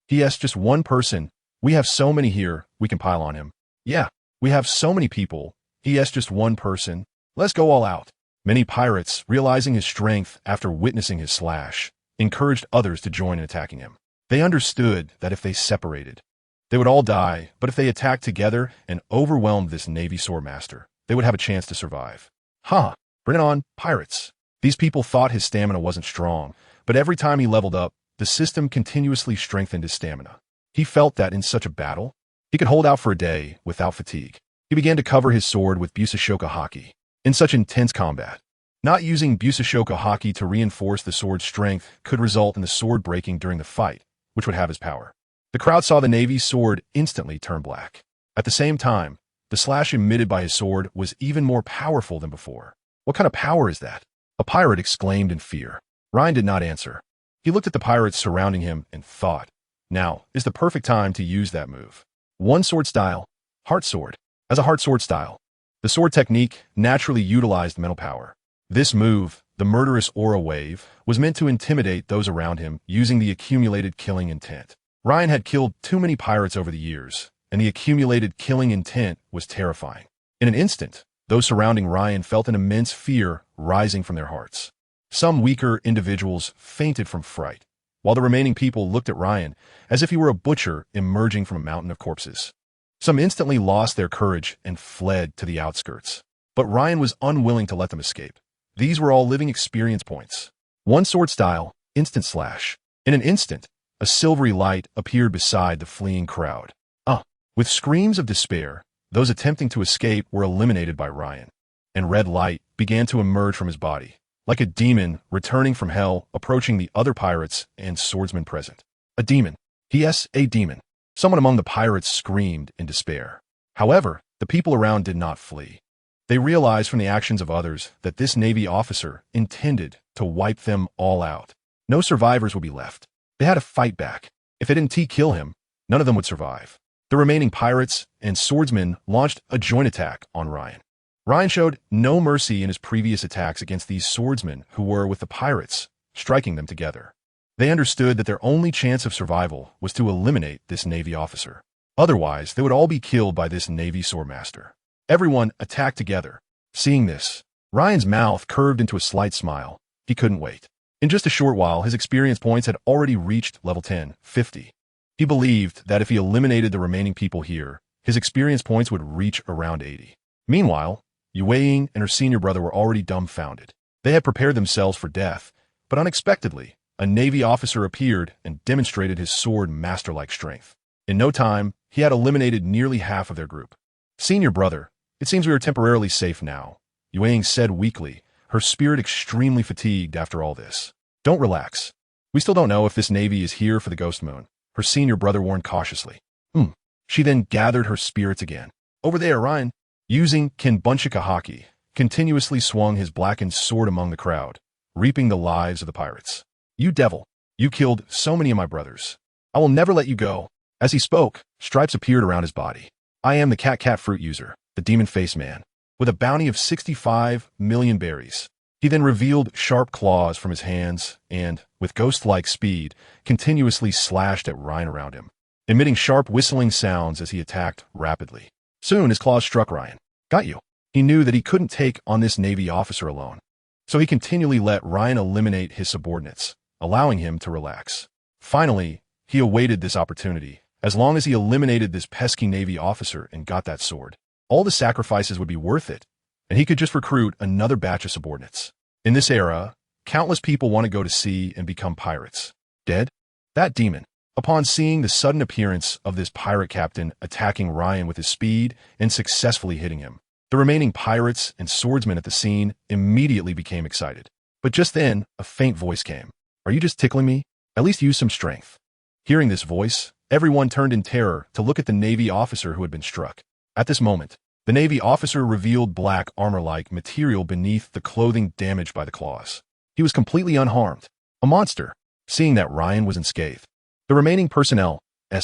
S1: P.S. Just one person. We have so many here, we can pile on him. Yeah, we have so many people. P.S. Just one person. Let's go all out. Many pirates, realizing his strength after witnessing his slash, encouraged others to join in attacking him. They understood that if they separated, they would all die, but if they attacked together and overwhelmed this Navy swordmaster, they would have a chance to survive. Bring it on, pirates. These people thought his stamina wasn't strong, but every time he leveled up, the system continuously strengthened his stamina. He felt that in such a battle, he could hold out for a day without fatigue. He began to cover his sword with UnlockingHaki. In such intense combat, not using UnlockingHaki to reinforce the sword's strength could result in the sword breaking during the fight, which would have his power. The crowd saw the Navy's sword instantly turn black. At the same time, the slash emitted by his sword was even more powerful than before. What kind of power is that? A pirate exclaimed in fear. Ryan did not answer. He looked at the pirates surrounding him and thought, now is the perfect time to use that move. One sword style, heart sword. As a heart sword style, the sword technique naturally utilized mental power. This move, the murderous aura wave, was meant to intimidate those around him using the accumulated killing intent. Ryan had killed too many pirates over the years, and the accumulated killing intent was terrifying. In an instant, those surrounding Ryan felt an immense fear rising from their hearts. Some weaker individuals fainted from fright, while the remaining people looked at Ryan as if he were a butcher emerging from a mountain of corpses. Some instantly lost their courage and fled to the outskirts. But Ryan was unwilling to let them escape. These were all living experience points. One sword style, instant slash. In an instant, a silvery light appeared beside the fleeing crowd. With screams of despair, those attempting to escape were eliminated by Ryan, and red light began to emerge from his body, like a demon returning from hell approaching the other pirates and swordsmen present. A demon. Yes, a demon. Someone among the pirates screamed in despair. However, the people around did not flee. They realized from the actions of others that this Navy officer intended to wipe them all out. No survivors would be left. They had to fight back. If they didn't kill him, none of them would survive. The remaining pirates and swordsmen launched a joint attack on Ryan. Ryan showed no mercy in his previous attacks against these swordsmen who were with the pirates, striking them together. They understood that their only chance of survival was to eliminate this Navy officer. Otherwise, they would all be killed by this Navy swordmaster. Everyone attacked together. Seeing this, Ryan's mouth curved into a slight smile. He couldn't wait. In just a short while, his experience points had already reached level 50. He believed that if he eliminated the remaining people here, his experience points would reach around 80. Meanwhile, Yue and her senior brother were already dumbfounded. They had prepared themselves for death, but unexpectedly, a Navy officer appeared and demonstrated his sword master-like strength. In no time, he had eliminated nearly half of their group. Senior brother, it seems we are temporarily safe now, Yue said weakly, her spirit extremely fatigued after all this. Don't relax. We still don't know if this Navy is here for the Ghost Moon, her senior brother warned cautiously. She then gathered her spirits again. Over there, Ryan, using Confronting, continuously swung his blackened sword among the crowd, reaping the lives of the pirates. You devil, you killed so many of my brothers. I will never let you go. As he spoke, stripes appeared around his body. I am the cat fruit user, the demon-faced man, with a bounty of 65 million berries. He then revealed sharp claws from his hands and, with ghost-like speed, continuously slashed at Ryan around him, emitting sharp whistling sounds as he attacked rapidly. Soon his claws struck Ryan. Got you. He knew that he couldn't take on this Navy officer alone, so he continually let Ryan eliminate his subordinates, allowing him to relax. Finally, he awaited this opportunity. As long as he eliminated this pesky Navy officer and got that sword, all the sacrifices would be worth it, and he could just recruit another batch of subordinates. In this era, countless people want to go to sea and become pirates. Dead? That demon. Upon seeing the sudden appearance of this pirate captain attacking Ryan with his speed and successfully hitting him, the remaining pirates and swordsmen at the scene immediately became excited. But just then, a faint voice came. Are you just tickling me? At least use some strength. Hearing this voice, everyone turned in terror to look at the Navy officer who had been struck. At this moment, the Navy officer revealed black armor-like material beneath the clothing damaged by the claws. He was completely unharmed. A monster. Seeing that Ryan was unscathed, the remaining personnel's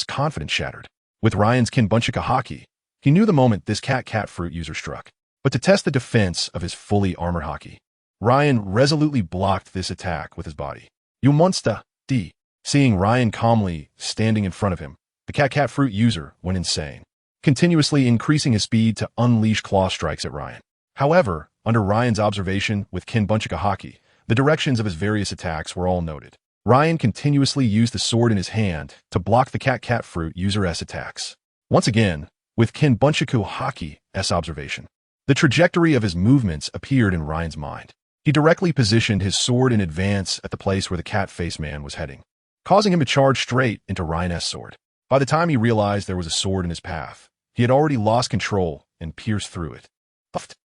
S1: confidence shattered. With Ryan's Confronting, he knew the moment this cat fruit user struck. But to test the defense of his fully armored Haki, Ryan resolutely blocked this attack with his body. You monster, D. Seeing Ryan calmly standing in front of him, the cat fruit user went insane, continuously increasing his speed to unleash claw strikes at Ryan. However, under Ryan's observation with Confronting, the directions of his various attacks were all noted. Ryan continuously used the sword in his hand to block the cat fruit user's attacks. Once again, with Confronting's observation, the trajectory of his movements appeared in Ryan's mind. He directly positioned his sword in advance at the place where the cat-faced man was heading, causing him to charge straight into Ryan's sword. By the time he realized there was a sword in his path, he had already lost control and pierced through it.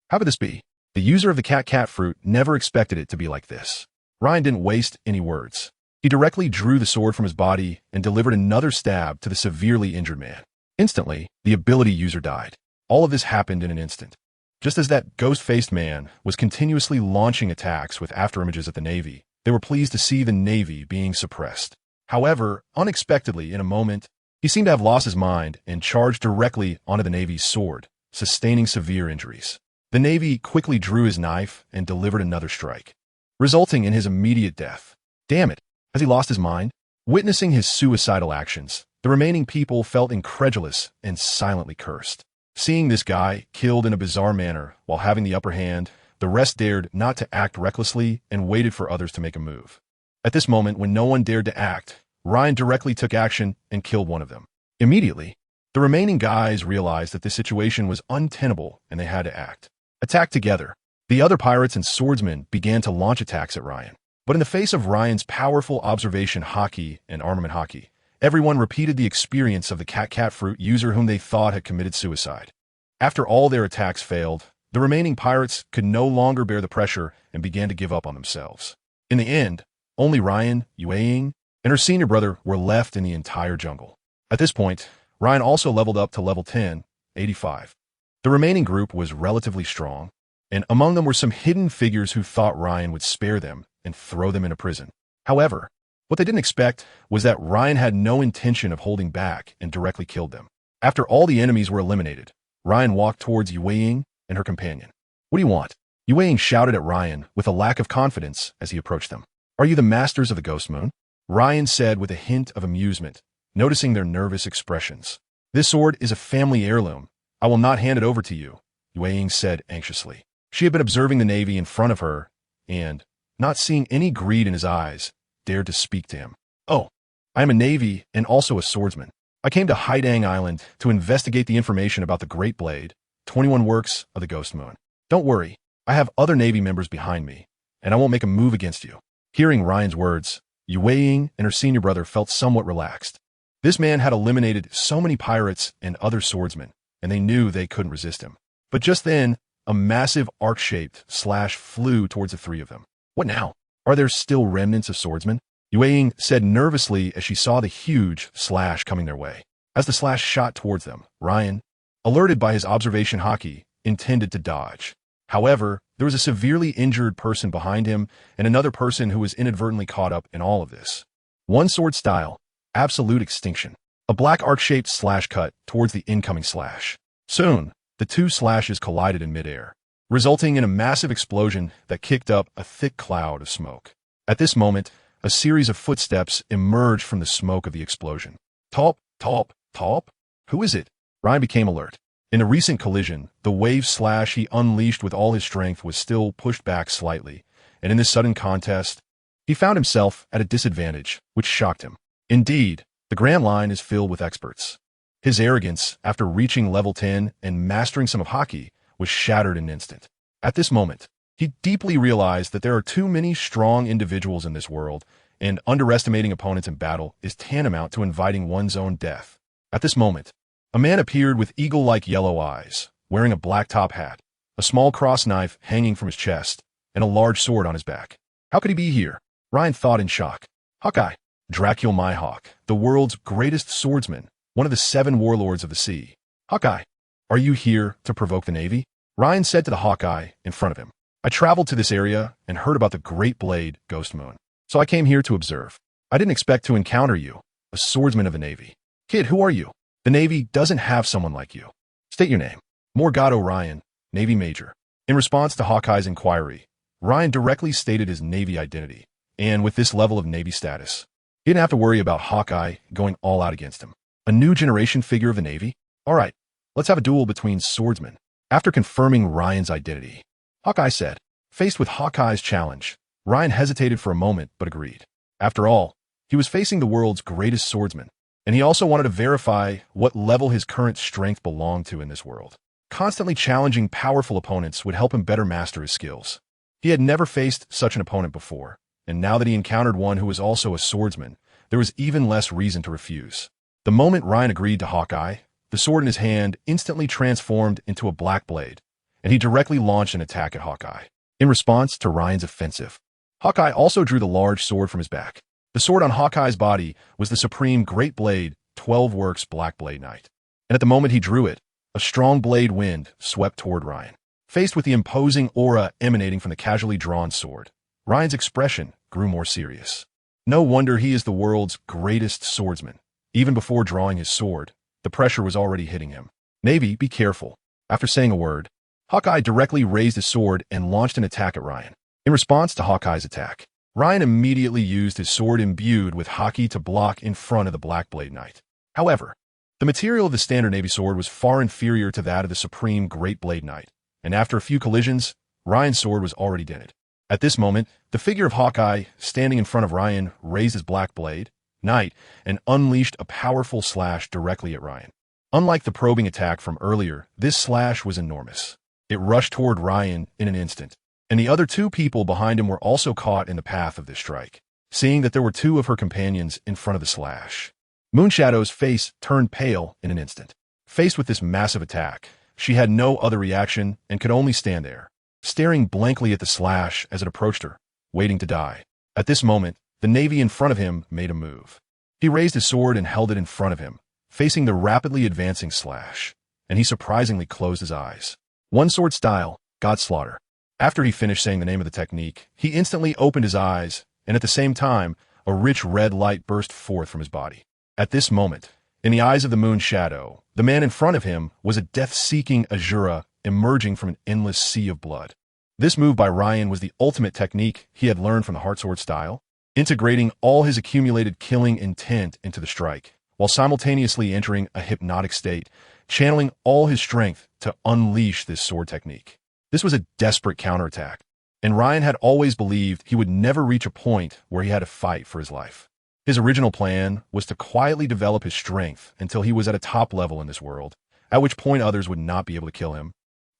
S1: How could this be? The user of the cat fruit never expected it to be like this. Ryan didn't waste any words. He directly drew the sword from his body and delivered another stab to the severely injured man. Instantly, the ability user died. All of this happened in an instant. Just as that ghost-faced man was continuously launching attacks with afterimages at the Navy, they were pleased to see the Navy being suppressed. However, unexpectedly, in a moment, he seemed to have lost his mind and charged directly onto the Navy's sword, sustaining severe injuries. The Navy quickly drew his knife and delivered another strike, resulting in his immediate death. Damn it, has he lost his mind? Witnessing his suicidal actions, the remaining people felt incredulous and silently cursed. Seeing this guy killed in a bizarre manner while having the upper hand, the rest dared not to act recklessly and waited for others to make a move. At this moment, when no one dared to act, Ryan directly took action and killed one of them. Immediately, the remaining guys realized that this situation was untenable and they had to act. Attack together. The other pirates and swordsmen began to launch attacks at Ryan. But in the face of Ryan's powerful observation haki and armament haki, everyone repeated the experience of the cat fruit user whom they thought had committed suicide. After all their attacks failed, the remaining pirates could no longer bear the pressure and began to give up on themselves. In the end, only Ryan, Yueying, and her senior brother were left in the entire jungle. At this point, Ryan also leveled up to level 10, 85. The remaining group was relatively strong, and among them were some hidden figures who thought Ryan would spare them and throw them into prison. However, what they didn't expect was that Ryan had no intention of holding back and directly killed them. After all the enemies were eliminated, Ryan walked towards Yueying and her companion. What do you want? Yueying shouted at Ryan with a lack of confidence as he approached them. Are you the masters of the Ghost Moon? Ryan said with a hint of amusement, noticing their nervous expressions. This sword is a family heirloom. I will not hand it over to you, Yueying said anxiously. She had been observing the Navy in front of her and, not seeing any greed in his eyes, dared to speak to him. Oh, I am a Navy and also a swordsman. I came to Haitang Island to investigate the information about the Great Blade, 21 works of the Ghost Moon. Don't worry, I have other Navy members behind me, and I won't make a move against you. Hearing Ryan's words, Yueying and her senior brother felt somewhat relaxed. This man had eliminated so many pirates and other swordsmen, and they knew they couldn't resist him. But just then, a massive arc-shaped slash flew towards the three of them. What now? Are there still remnants of swordsmen? Yueying said nervously as she saw the huge slash coming their way. As the slash shot towards them, Ryan, alerted by his observation haki, intended to dodge. However, there was a severely injured person behind him and another person who was inadvertently caught up in all of this. One sword style, absolute extinction. A black arc-shaped slash cut towards the incoming slash. Soon, the two slashes collided in midair, resulting in a massive explosion that kicked up a thick cloud of smoke. At this moment, a series of footsteps emerged from the smoke of the explosion. Top, top, top? Who is it? Ryan became alert. In a recent collision, the wave slash he unleashed with all his strength was still pushed back slightly, and in this sudden contest, he found himself at a disadvantage, which shocked him. Indeed, the Grand Line is filled with experts. His arrogance, after reaching level 10 and mastering some of Haki, was shattered in an instant. At this moment, he deeply realized that there are too many strong individuals in this world, and underestimating opponents in battle is tantamount to inviting one's own death. At this moment, a man appeared with eagle-like yellow eyes, wearing a black top hat, a small cross knife hanging from his chest, and a large sword on his back. How could he be here? Ryan thought in shock. Hawkeye, Dracul Myhawk, the world's greatest swordsman, one of the 7 warlords of the sea. Hawkeye, are you here to provoke the Navy? Ryan said to the Hawkeye in front of him. I traveled to this area and heard about the Great Blade, Ghost Moon. So I came here to observe. I didn't expect to encounter you, a swordsman of the Navy. Kid, who are you? The Navy doesn't have someone like you. State your name. Morgado Ryan, Navy Major. In response to Hawkeye's inquiry, Ryan directly stated his Navy identity, And with this level of Navy status, he didn't have to worry about Hawkeye going all out against him. A new generation figure of the Navy? All right, let's have a duel between swordsmen. After confirming Ryan's identity, Hawkeye said. Faced with Hawkeye's challenge, Ryan hesitated for a moment but agreed. After all, he was facing the world's greatest swordsman, and he also wanted to verify what level his current strength belonged to in this world. Constantly challenging powerful opponents would help him better master his skills. He had never faced such an opponent before, and now that he encountered one who was also a swordsman, there was even less reason to refuse. The moment Ryan agreed to Hawkeye, the sword in his hand instantly transformed into a black blade, and he directly launched an attack at Hawkeye. In response to Ryan's offensive, Hawkeye also drew the large sword from his back. The sword on Hawkeye's body was the supreme Great Blade 12 Works Black Blade Knight, and at the moment he drew it, a strong blade wind swept toward Ryan. Faced with the imposing aura emanating from the casually drawn sword, Ryan's expression grew more serious. No wonder he is the world's greatest swordsman. Even before drawing his sword, the pressure was already hitting him. Navy, be careful. After saying a word, Hawkeye directly raised his sword and launched an attack at Ryan. In response to Hawkeye's attack, Ryan immediately used his sword imbued with Haki to block in front of the Black Blade Knight. However, the material of the standard Navy sword was far inferior to that of the supreme Great Blade Knight, and after a few collisions, Ryan's sword was already dented. At this moment, the figure of Hawkeye, standing in front of Ryan, raised his Black Blade Knight and unleashed a powerful slash directly at Ryan. Unlike the probing attack from earlier, this slash was enormous. It rushed toward Ryan in an instant, and the other two people behind him were also caught in the path of this strike. Seeing that there were two of her companions in front of the slash, Moonshadow's face turned pale in an instant. Faced with this massive attack, she had no other reaction and could only stand there, staring blankly at the slash as it approached her, waiting to die. At this moment, the Navy in front of him made a move. He raised his sword and held it in front of him, facing the rapidly advancing slash, and he surprisingly closed his eyes. One sword style, God Slaughter. After he finished saying the name of the technique, he instantly opened his eyes, and at the same time, a rich red light burst forth from his body. At this moment, in the eyes of the Moon Shadow, the man in front of him was a death-seeking Azura emerging from an endless sea of blood. This move by Ryan was the ultimate technique he had learned from the Heartsword style, integrating all his accumulated killing intent into the strike, while simultaneously entering a hypnotic state, channeling all his strength to unleash this sword technique. This was a desperate counterattack, and Ryan had always believed he would never reach a point where he had to fight for his life. His original plan was to quietly develop his strength until he was at a top level in this world, at which point others would not be able to kill him,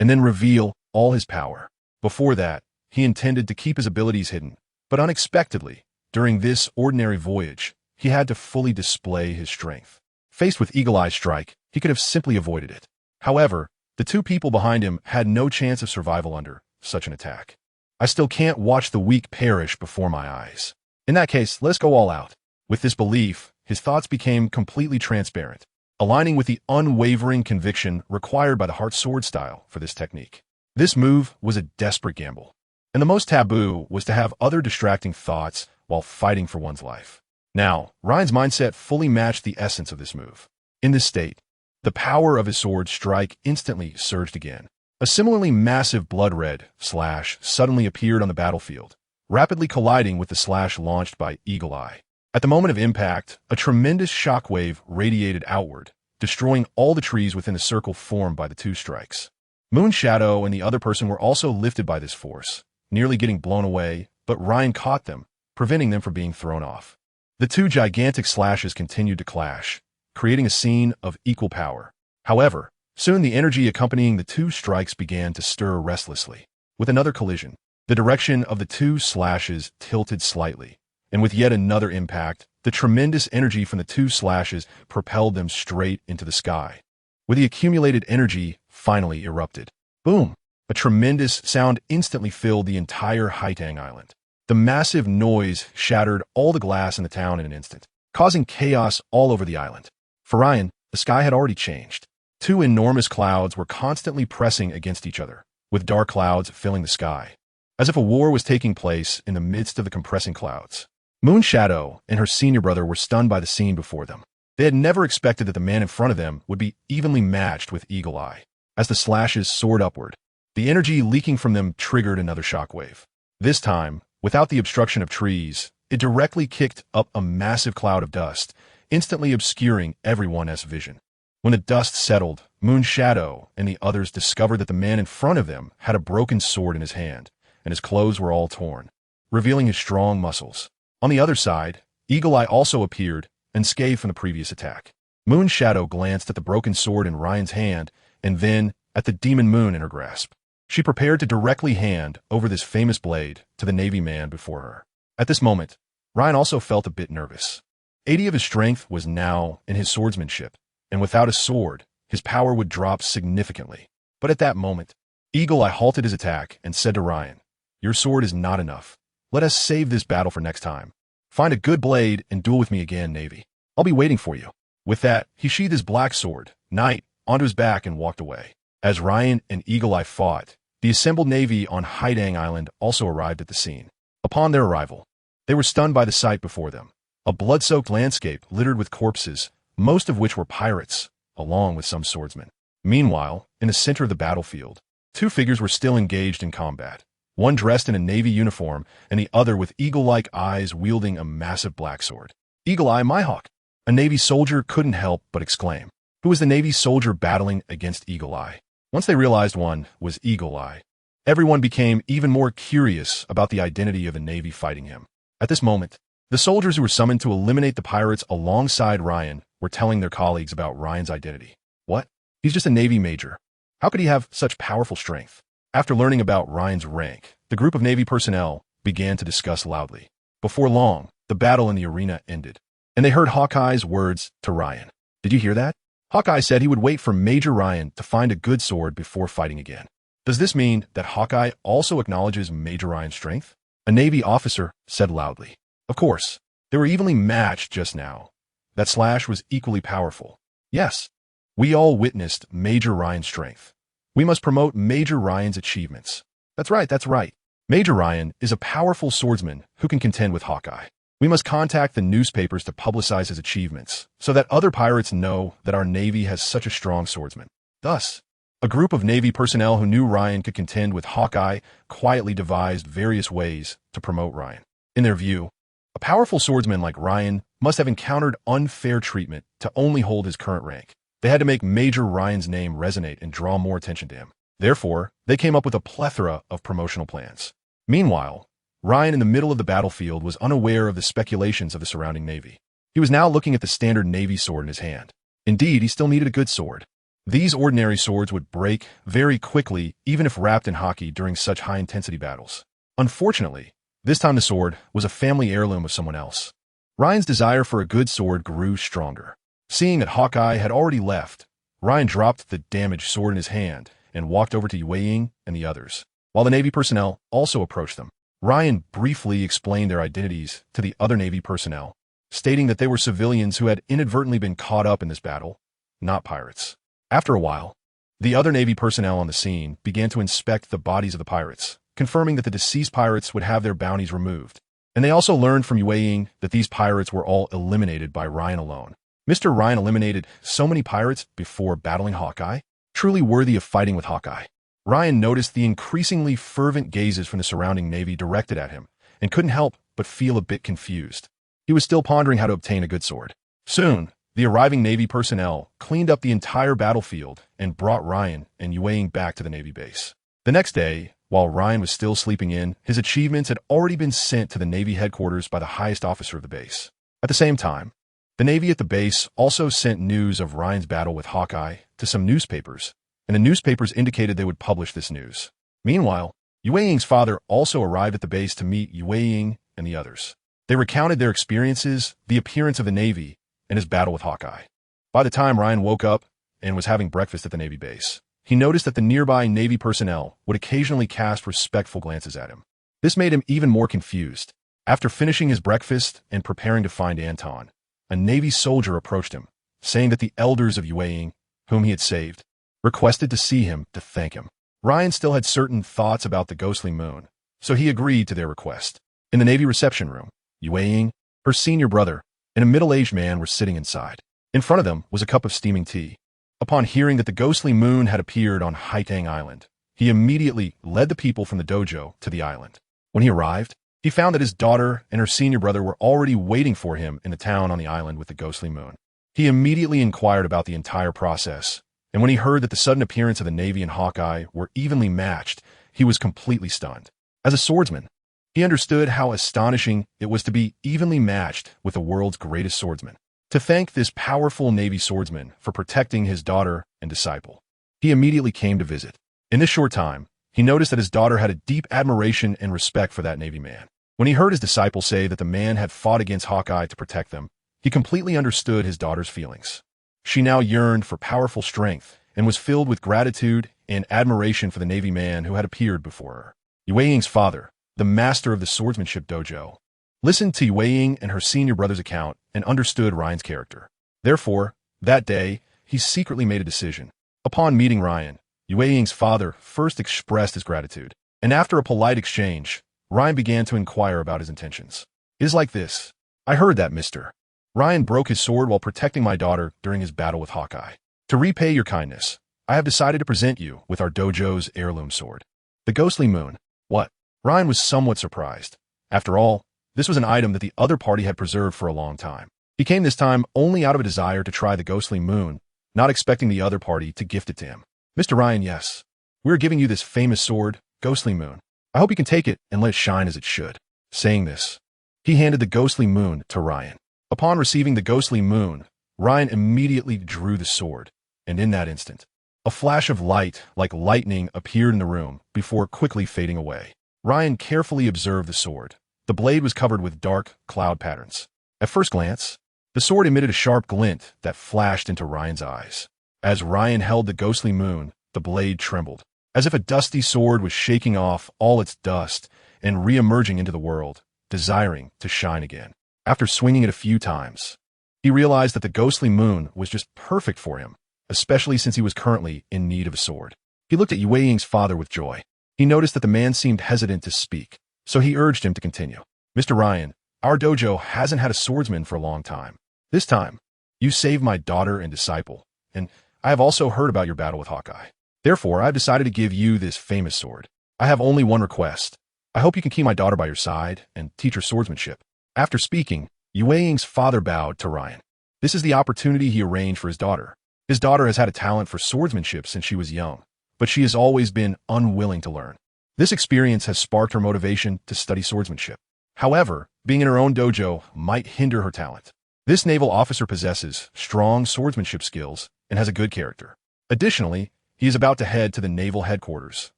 S1: and then reveal all his power. Before that, he intended to keep his abilities hidden, but unexpectedly, during this ordinary voyage, he had to fully display his strength. Faced with Eagle Eye Strike, he could have simply avoided it. However, the two people behind him had no chance of survival under such an attack. I still can't watch the weak perish before my eyes. In that case, let's go all out. With this belief, his thoughts became completely transparent, aligning with the unwavering conviction required by the Heart Sword style for this technique. This move was a desperate gamble, and the most taboo was to have other distracting thoughts while fighting for one's life. Now, Ryan's mindset fully matched the essence of this move. In this state, the power of his sword strike instantly surged again. A similarly massive blood-red slash suddenly appeared on the battlefield, rapidly colliding with the slash launched by Eagle Eye. At the moment of impact, a tremendous shockwave radiated outward, destroying all the trees within the circle formed by the two strikes. Moon Shadow and the other person were also lifted by this force, nearly getting blown away, but Ryan caught them, preventing them from being thrown off. The two gigantic slashes continued to clash, creating a scene of equal power. However, soon the energy accompanying the two strikes began to stir restlessly. With another collision, the direction of the two slashes tilted slightly, and with yet another impact, the tremendous energy from the two slashes propelled them straight into the sky, where the accumulated energy finally erupted. Boom! A tremendous sound instantly filled the entire Haitang island. The massive noise shattered all the glass in the town in an instant, causing chaos all over the island. For Ryan, the sky had already changed. Two enormous clouds were constantly pressing against each other, with dark clouds filling the sky, as if a war was taking place in the midst of the compressing clouds. Moon Shadow and her senior brother were stunned by the scene before them. They had never expected that the man in front of them would be evenly matched with Eagle Eye. As the slashes soared upward, the energy leaking from them triggered another shockwave. This time, Without the obstruction of trees, it directly kicked up a massive cloud of dust, instantly obscuring everyone's vision. When the dust settled, Moon Shadow and the others discovered that the man in front of them had a broken sword in his hand, and his clothes were all torn, revealing his strong muscles. On the other side, Eagle Eye also appeared, unscathed from the previous attack. Moon Shadow glanced at the broken sword in Ryan's hand, and then at the demon moon in her grasp. She prepared to directly hand over this famous blade to the Navy man before her. At this moment, Ryan also felt a bit nervous. 80 of his strength was now in his swordsmanship, and without a sword, his power would drop significantly. But at that moment, Eagle Eye halted his attack and said to Ryan, "Your sword is not enough. Let us save this battle for next time. Find a good blade and duel with me again, Navy. I'll be waiting for you." With that, he sheathed his black sword, Knight, onto his back and walked away. As Ryan and Eagle Eye fought, the assembled Navy on Haitang Island also arrived at the scene. Upon their arrival, they were stunned by the sight before them. A blood-soaked landscape littered with corpses, most of which were pirates, along with some swordsmen. Meanwhile, in the center of the battlefield, two figures were still engaged in combat, one dressed in a Navy uniform and the other with eagle-like eyes wielding a massive black sword. "Eagle Eye, my hawk!" A Navy soldier couldn't help but exclaim. Who was the Navy soldier battling against Eagle Eye? Once they realized one was Eagle Eye, everyone became even more curious about the identity of the Navy fighting him. At this moment, the soldiers who were summoned to eliminate the pirates alongside Ryan were telling their colleagues about Ryan's identity. What? He's just a Navy major. How could he have such powerful strength? After learning about Ryan's rank, the group of Navy personnel began to discuss loudly. Before long, the battle in the arena ended, and they heard Hawkeye's words to Ryan. "Did you hear that? Hawkeye said he would wait for Major Ryan to find a good sword before fighting again." Does this mean that Hawkeye also acknowledges Major Ryan's strength? A Navy officer said loudly. Of course, they were evenly matched just now. That slash was equally powerful. Yes, we all witnessed Major Ryan's strength. We must promote Major Ryan's achievements. That's right. Major Ryan is a powerful swordsman who can contend with Hawkeye. We must contact the newspapers to publicize his achievements so that other pirates know that our Navy has such a strong swordsman. Thus, a group of Navy personnel who knew Ryan could contend with Hawkeye quietly devised various ways to promote Ryan. In their view, a powerful swordsman like Ryan must have encountered unfair treatment to only hold his current rank. They had to make Major Ryan's name resonate and draw more attention to him. Therefore, they came up with a plethora of promotional plans. Meanwhile, Ryan in the middle of the battlefield was unaware of the speculations of the surrounding Navy. He was now looking at the standard Navy sword in his hand. Indeed, he still needed a good sword. These ordinary swords would break very quickly even if wrapped in haki during such high-intensity battles. Unfortunately, this time the sword was a family heirloom of someone else. Ryan's desire for a good sword grew stronger. Seeing that Hawkeye had already left, Ryan dropped the damaged sword in his hand and walked over to Yue and the others. While the Navy personnel also approached them, Ryan briefly explained their identities to the other Navy personnel, stating that they were civilians who had inadvertently been caught up in this battle, not pirates. After a while, the other Navy personnel on the scene began to inspect the bodies of the pirates, confirming that the deceased pirates would have their bounties removed. And they also learned from Yue that these pirates were all eliminated by Ryan alone. Mr. Ryan eliminated so many pirates before battling Hawkeye, truly worthy of fighting with Hawkeye. Ryan noticed the increasingly fervent gazes from the surrounding Navy directed at him and couldn't help but feel a bit confused. He was still pondering how to obtain a good sword. Soon, the arriving Navy personnel cleaned up the entire battlefield and brought Ryan and Yue back to the Navy base. The next day, while Ryan was still sleeping in, his achievements had already been sent to the Navy headquarters by the highest officer of the base. At the same time, the Navy at the base also sent news of Ryan's battle with Hawkeye to some newspapers, and the newspapers indicated they would publish this news. Meanwhile, Yue father also arrived at the base to meet Yue and the others. They recounted their experiences, the appearance of the Navy, and his battle with Hawkeye. By the time Ryan woke up and was having breakfast at the Navy base, he noticed that the nearby Navy personnel would occasionally cast respectful glances at him. This made him even more confused. After finishing his breakfast and preparing to find Anton, a Navy soldier approached him, saying that the elders of Yue, whom he had saved, requested to see him to thank him. Ryan still had certain thoughts about the ghostly moon, so he agreed to their request. In the Navy reception room, Yue, her senior brother, and a middle-aged man were sitting inside. In front of them was a cup of steaming tea. Upon hearing that the ghostly moon had appeared on Haitang Island, he immediately led the people from the dojo to the island. When he arrived, he found that his daughter and her senior brother were already waiting for him in the town on the island with the ghostly moon. He immediately inquired about the entire process, and when he heard that the sudden appearance of the Navy and Hawkeye were evenly matched, he was completely stunned. As a swordsman, he understood how astonishing it was to be evenly matched with the world's greatest swordsman. To thank this powerful Navy swordsman for protecting his daughter and disciple, he immediately came to visit. In this short time, he noticed that his daughter had a deep admiration and respect for that Navy man. When he heard his disciple say that the man had fought against Hawkeye to protect them, he completely understood his daughter's feelings. She now yearned for powerful strength and was filled with gratitude and admiration for the Navy man who had appeared before her. Yue-Ying's father, the master of the swordsmanship dojo, listened to Yue-Ying and her senior brother's account and understood Ryan's character. Therefore, that day, he secretly made a decision. Upon meeting Ryan, Yue-Ying's father first expressed his gratitude, and after a polite exchange, Ryan began to inquire about his intentions. "It is like this. I heard that, mister. Ryan broke his sword while protecting my daughter during his battle with Hawkeye. To repay your kindness, I have decided to present you with our dojo's heirloom sword, the Ghostly Moon." What? Ryan was somewhat surprised. After all, this was an item that the other party had preserved for a long time. He came this time only out of a desire to try the Ghostly Moon, not expecting the other party to gift it to him. "Mr. Ryan, yes. We're giving you this famous sword, Ghostly Moon. I hope you can take it and let it shine as it should." Saying this, he handed the Ghostly Moon to Ryan. Upon receiving the Ghostly Moon, Ryan immediately drew the sword, and in that instant, a flash of light like lightning appeared in the room before quickly fading away. Ryan carefully observed the sword. The blade was covered with dark cloud patterns. At first glance, the sword emitted a sharp glint that flashed into Ryan's eyes. As Ryan held the Ghostly Moon, the blade trembled, as if a dusty sword was shaking off all its dust and re-emerging into the world, desiring to shine again. After swinging it a few times, he realized that the Ghostly Moon was just perfect for him, especially since he was currently in need of a sword. He looked at Yue-Ying's father with joy. He noticed that the man seemed hesitant to speak, so he urged him to continue. "Mr. Ryan, our dojo hasn't had a swordsman for a long time. This time, you saved my daughter and disciple, and I have also heard about your battle with Hawkeye. Therefore, I have decided to give you this famous sword. I have only one request. I hope you can keep my daughter by your side and teach her swordsmanship." After speaking, Yue-Ying's father bowed to Ryan. This is the opportunity he arranged for his daughter. His daughter has had a talent for swordsmanship since she was young, but she has always been unwilling to learn. This experience has sparked her motivation to study swordsmanship. However, being in her own dojo might hinder her talent. This naval officer possesses strong swordsmanship skills and has a good character. Additionally, he is about to head to the naval headquarters,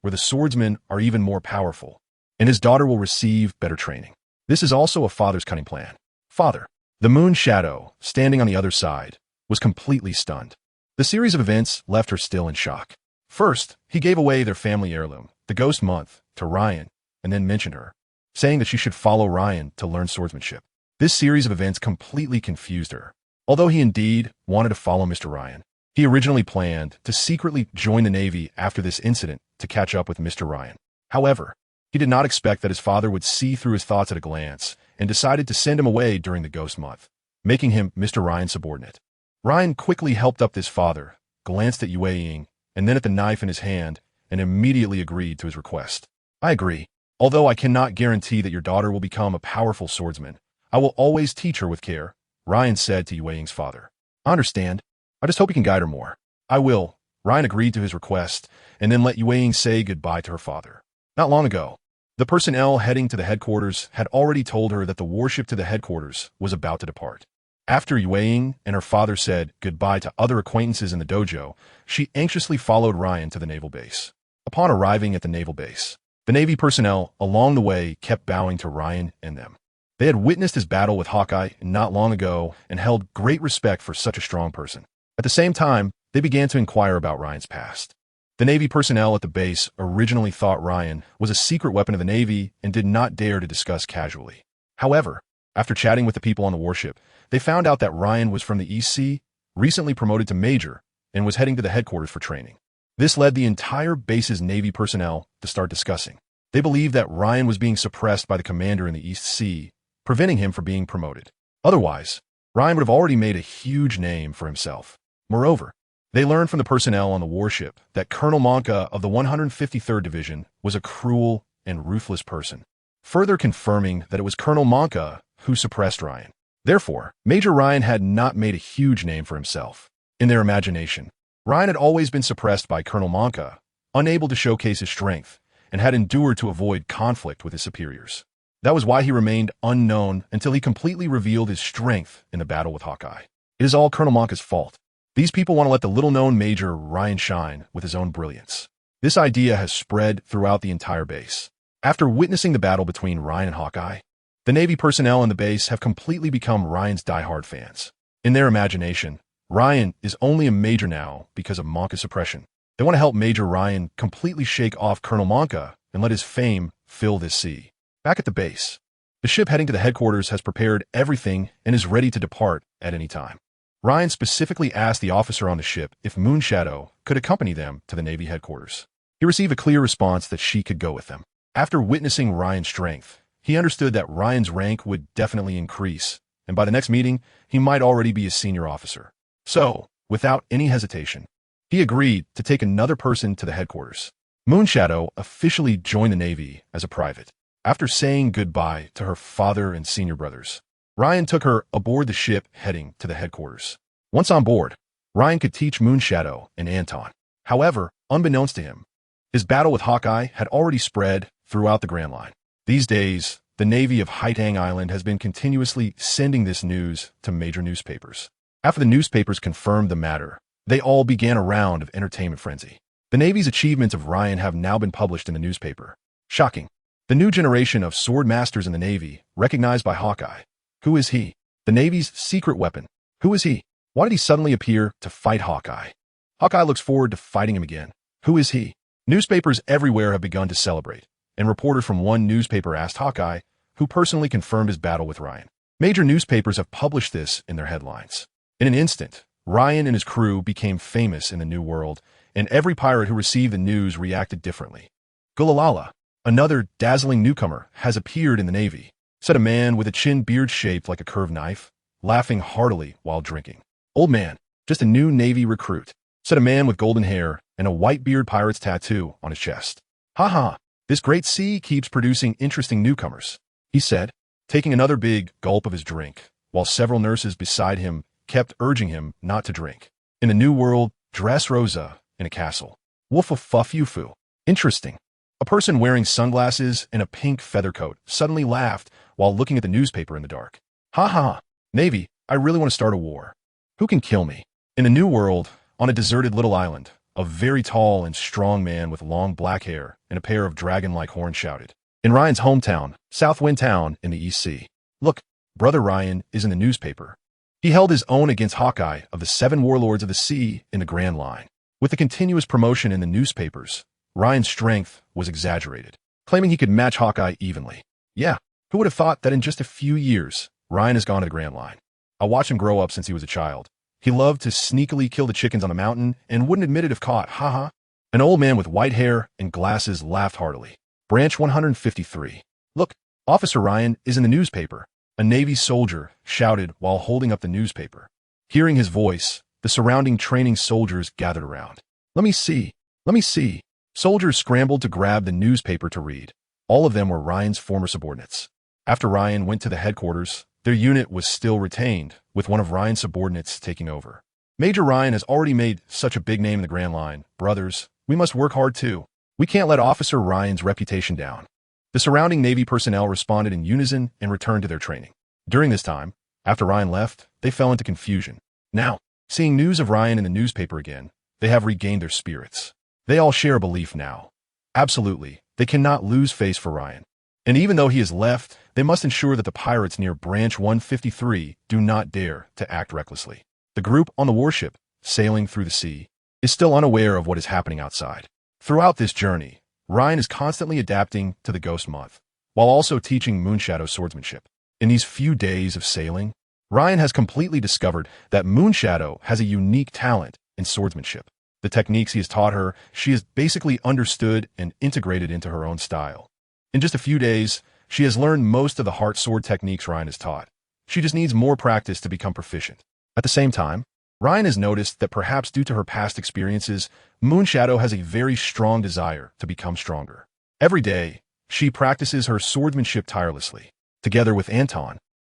S1: where the swordsmen are even more powerful, and his daughter will receive better training. This is also a father's cunning plan. Father. The moon shadow, standing on the other side, was completely stunned. The series of events left her still in shock. First, he gave away their family heirloom, the Ghost Month, to Ryan, and then mentioned her, saying that she should follow Ryan to learn swordsmanship. This series of events completely confused her. Although he indeed wanted to follow Mr. Ryan, he originally planned to secretly join the Navy after this incident to catch up with Mr. Ryan. However, he did not expect that his father would see through his thoughts at a glance and decided to send him away during the Ghost Month, making him Mr. Ryan's subordinate. Ryan quickly helped up his father, glanced at Yue-Ying, and then at the knife in his hand, and immediately agreed to his request. "I agree. Although I cannot guarantee that your daughter will become a powerful swordsman, I will always teach her with care," Ryan said to Yue-Ying's father. "I understand. I just hope you can guide her more." "I will." Ryan agreed to his request, and then let Yue-Ying say goodbye to her father. Not long ago, the personnel heading to the headquarters had already told her that the warship to the headquarters was about to depart. After Yue-Ying and her father said goodbye to other acquaintances in the dojo, she anxiously followed Ryan to the naval base. Upon arriving at the naval base, the Navy personnel along the way kept bowing to Ryan and them. They had witnessed his battle with Hawkeye not long ago and held great respect for such a strong person. At the same time, they began to inquire about Ryan's past. The Navy personnel at the base originally thought Ryan was a secret weapon of the Navy and did not dare to discuss casually. However, after chatting with the people on the warship, they found out that Ryan was from the East Sea, recently promoted to Major, and was heading to the headquarters for training. This led the entire base's Navy personnel to start discussing. They believed that Ryan was being suppressed by the commander in the East Sea, preventing him from being promoted. Otherwise, Ryan would have already made a huge name for himself. Moreover, they learned from the personnel on the warship that Colonel Monka of the 153rd Division was a cruel and ruthless person. further confirming that it was Colonel Monka who suppressed Ryan. Therefore, Major Ryan had not made a huge name for himself. In their imagination, Ryan had always been suppressed by Colonel Monka, unable to showcase his strength, and had endured to avoid conflict with his superiors. That was why he remained unknown until he completely revealed his strength in the battle with Hawkeye. It is all Colonel Monka's fault. These people want to let the little-known Major Ryan shine with his own brilliance. This idea has spread throughout the entire base. After witnessing the battle between Ryan and Hawkeye, the Navy personnel on the base have completely become Ryan's diehard fans. In their imagination, Ryan is only a Major now because of Monka's suppression. They want to help Major Ryan completely shake off Colonel Monka and let his fame fill this sea. Back at the base, the ship heading to the headquarters has prepared everything and is ready to depart at any time. Ryan specifically asked the officer on the ship if Moonshadow could accompany them to the Navy headquarters. He received a clear response that she could go with them. After witnessing Ryan's strength, he understood that Ryan's rank would definitely increase, and by the next meeting, he might already be a senior officer. So, without any hesitation, he agreed to take another person to the headquarters. Moonshadow officially joined the Navy as a private. After saying goodbye to her father and senior brothers, Ryan took her aboard the ship heading to the headquarters. Once on board, Ryan could teach Moonshadow and Anton. However, unbeknownst to him, his battle with Hawkeye had already spread throughout the Grand Line. These days, the Navy of Haitang Island has been continuously sending this news to major newspapers. After the newspapers confirmed the matter, they all began a round of entertainment frenzy. The Navy's achievements of Ryan have now been published in the newspaper. Shocking. The new generation of sword masters in the Navy, recognized by Hawkeye. Who is he? The Navy's secret weapon. Who is he? Why did he suddenly appear to fight Hawkeye? Hawkeye looks forward to fighting him again. Who is he? Newspapers everywhere have begun to celebrate, and reporters from one newspaper asked Hawkeye, who personally confirmed his battle with Ryan. Major newspapers have published this in their headlines. In an instant, Ryan and his crew became famous in the New World, and every pirate who received the news reacted differently. Gulalala, another dazzling newcomer, has appeared in the Navy, said a man with a chin beard shaped like a curved knife, laughing heartily while drinking. Old man, just a new Navy recruit, said a man with golden hair and a white beard pirate's tattoo on his chest. Ha ha, this great sea keeps producing interesting newcomers, he said, taking another big gulp of his drink, while several nurses beside him kept urging him not to drink. In the New World, Dressrosa in a castle. Woof-a-fuff-you-foo. Interesting. A person wearing sunglasses and a pink feather coat suddenly laughed while looking at the newspaper in the dark. Ha ha, Navy, I really want to start a war. Who can kill me? In the New World, on a deserted little island, a very tall and strong man with long black hair and a pair of dragon-like horns shouted. In Ryan's hometown, Southwind Town in the East Sea. Look, Brother Ryan is in the newspaper. He held his own against Hawkeye of the 7 warlords of the sea in the Grand Line. With the continuous promotion in the newspapers, Ryan's strength was exaggerated, claiming he could match Hawkeye evenly. Yeah, who would have thought that in just a few years, Ryan has gone to the Grand Line? I watched him grow up since he was a child. He loved to sneakily kill the chickens on the mountain and wouldn't admit it if caught, haha. An old man with white hair and glasses laughed heartily. Branch 153. Look, Officer Ryan is in the newspaper, a Navy soldier shouted while holding up the newspaper. Hearing his voice, the surrounding training soldiers gathered around. Let me see. Let me see. Soldiers scrambled to grab the newspaper to read. All of them were Ryan's former subordinates. After Ryan went to the headquarters, their unit was still retained, with one of Ryan's subordinates taking over. Major Ryan has already made such a big name in the Grand Line. Brothers, we must work hard too. We can't let Officer Ryan's reputation down. The surrounding Navy personnel responded in unison and returned to their training. During this time, after Ryan left, they fell into confusion. Now, seeing news of Ryan in the newspaper again, they have regained their spirits. They all share a belief now. Absolutely, they cannot lose face for Ryan. And even though he has left, they must ensure that the pirates near Branch 153 do not dare to act recklessly. The group on the warship, sailing through the sea, is still unaware of what is happening outside. Throughout this journey, Ryan is constantly adapting to the Ghost Month, while also teaching Moonshadow swordsmanship. In these few days of sailing, Ryan has completely discovered that Moonshadow has a unique talent in swordsmanship. The techniques he has taught her, she has basically understood and integrated into her own style. In just a few days, she has learned most of the heart sword techniques Ryan has taught. She just needs more practice to become proficient. At the same time, Ryan has noticed that perhaps due to her past experiences, Moonshadow has a very strong desire to become stronger. Every day, she practices her swordsmanship tirelessly. Together with Anton,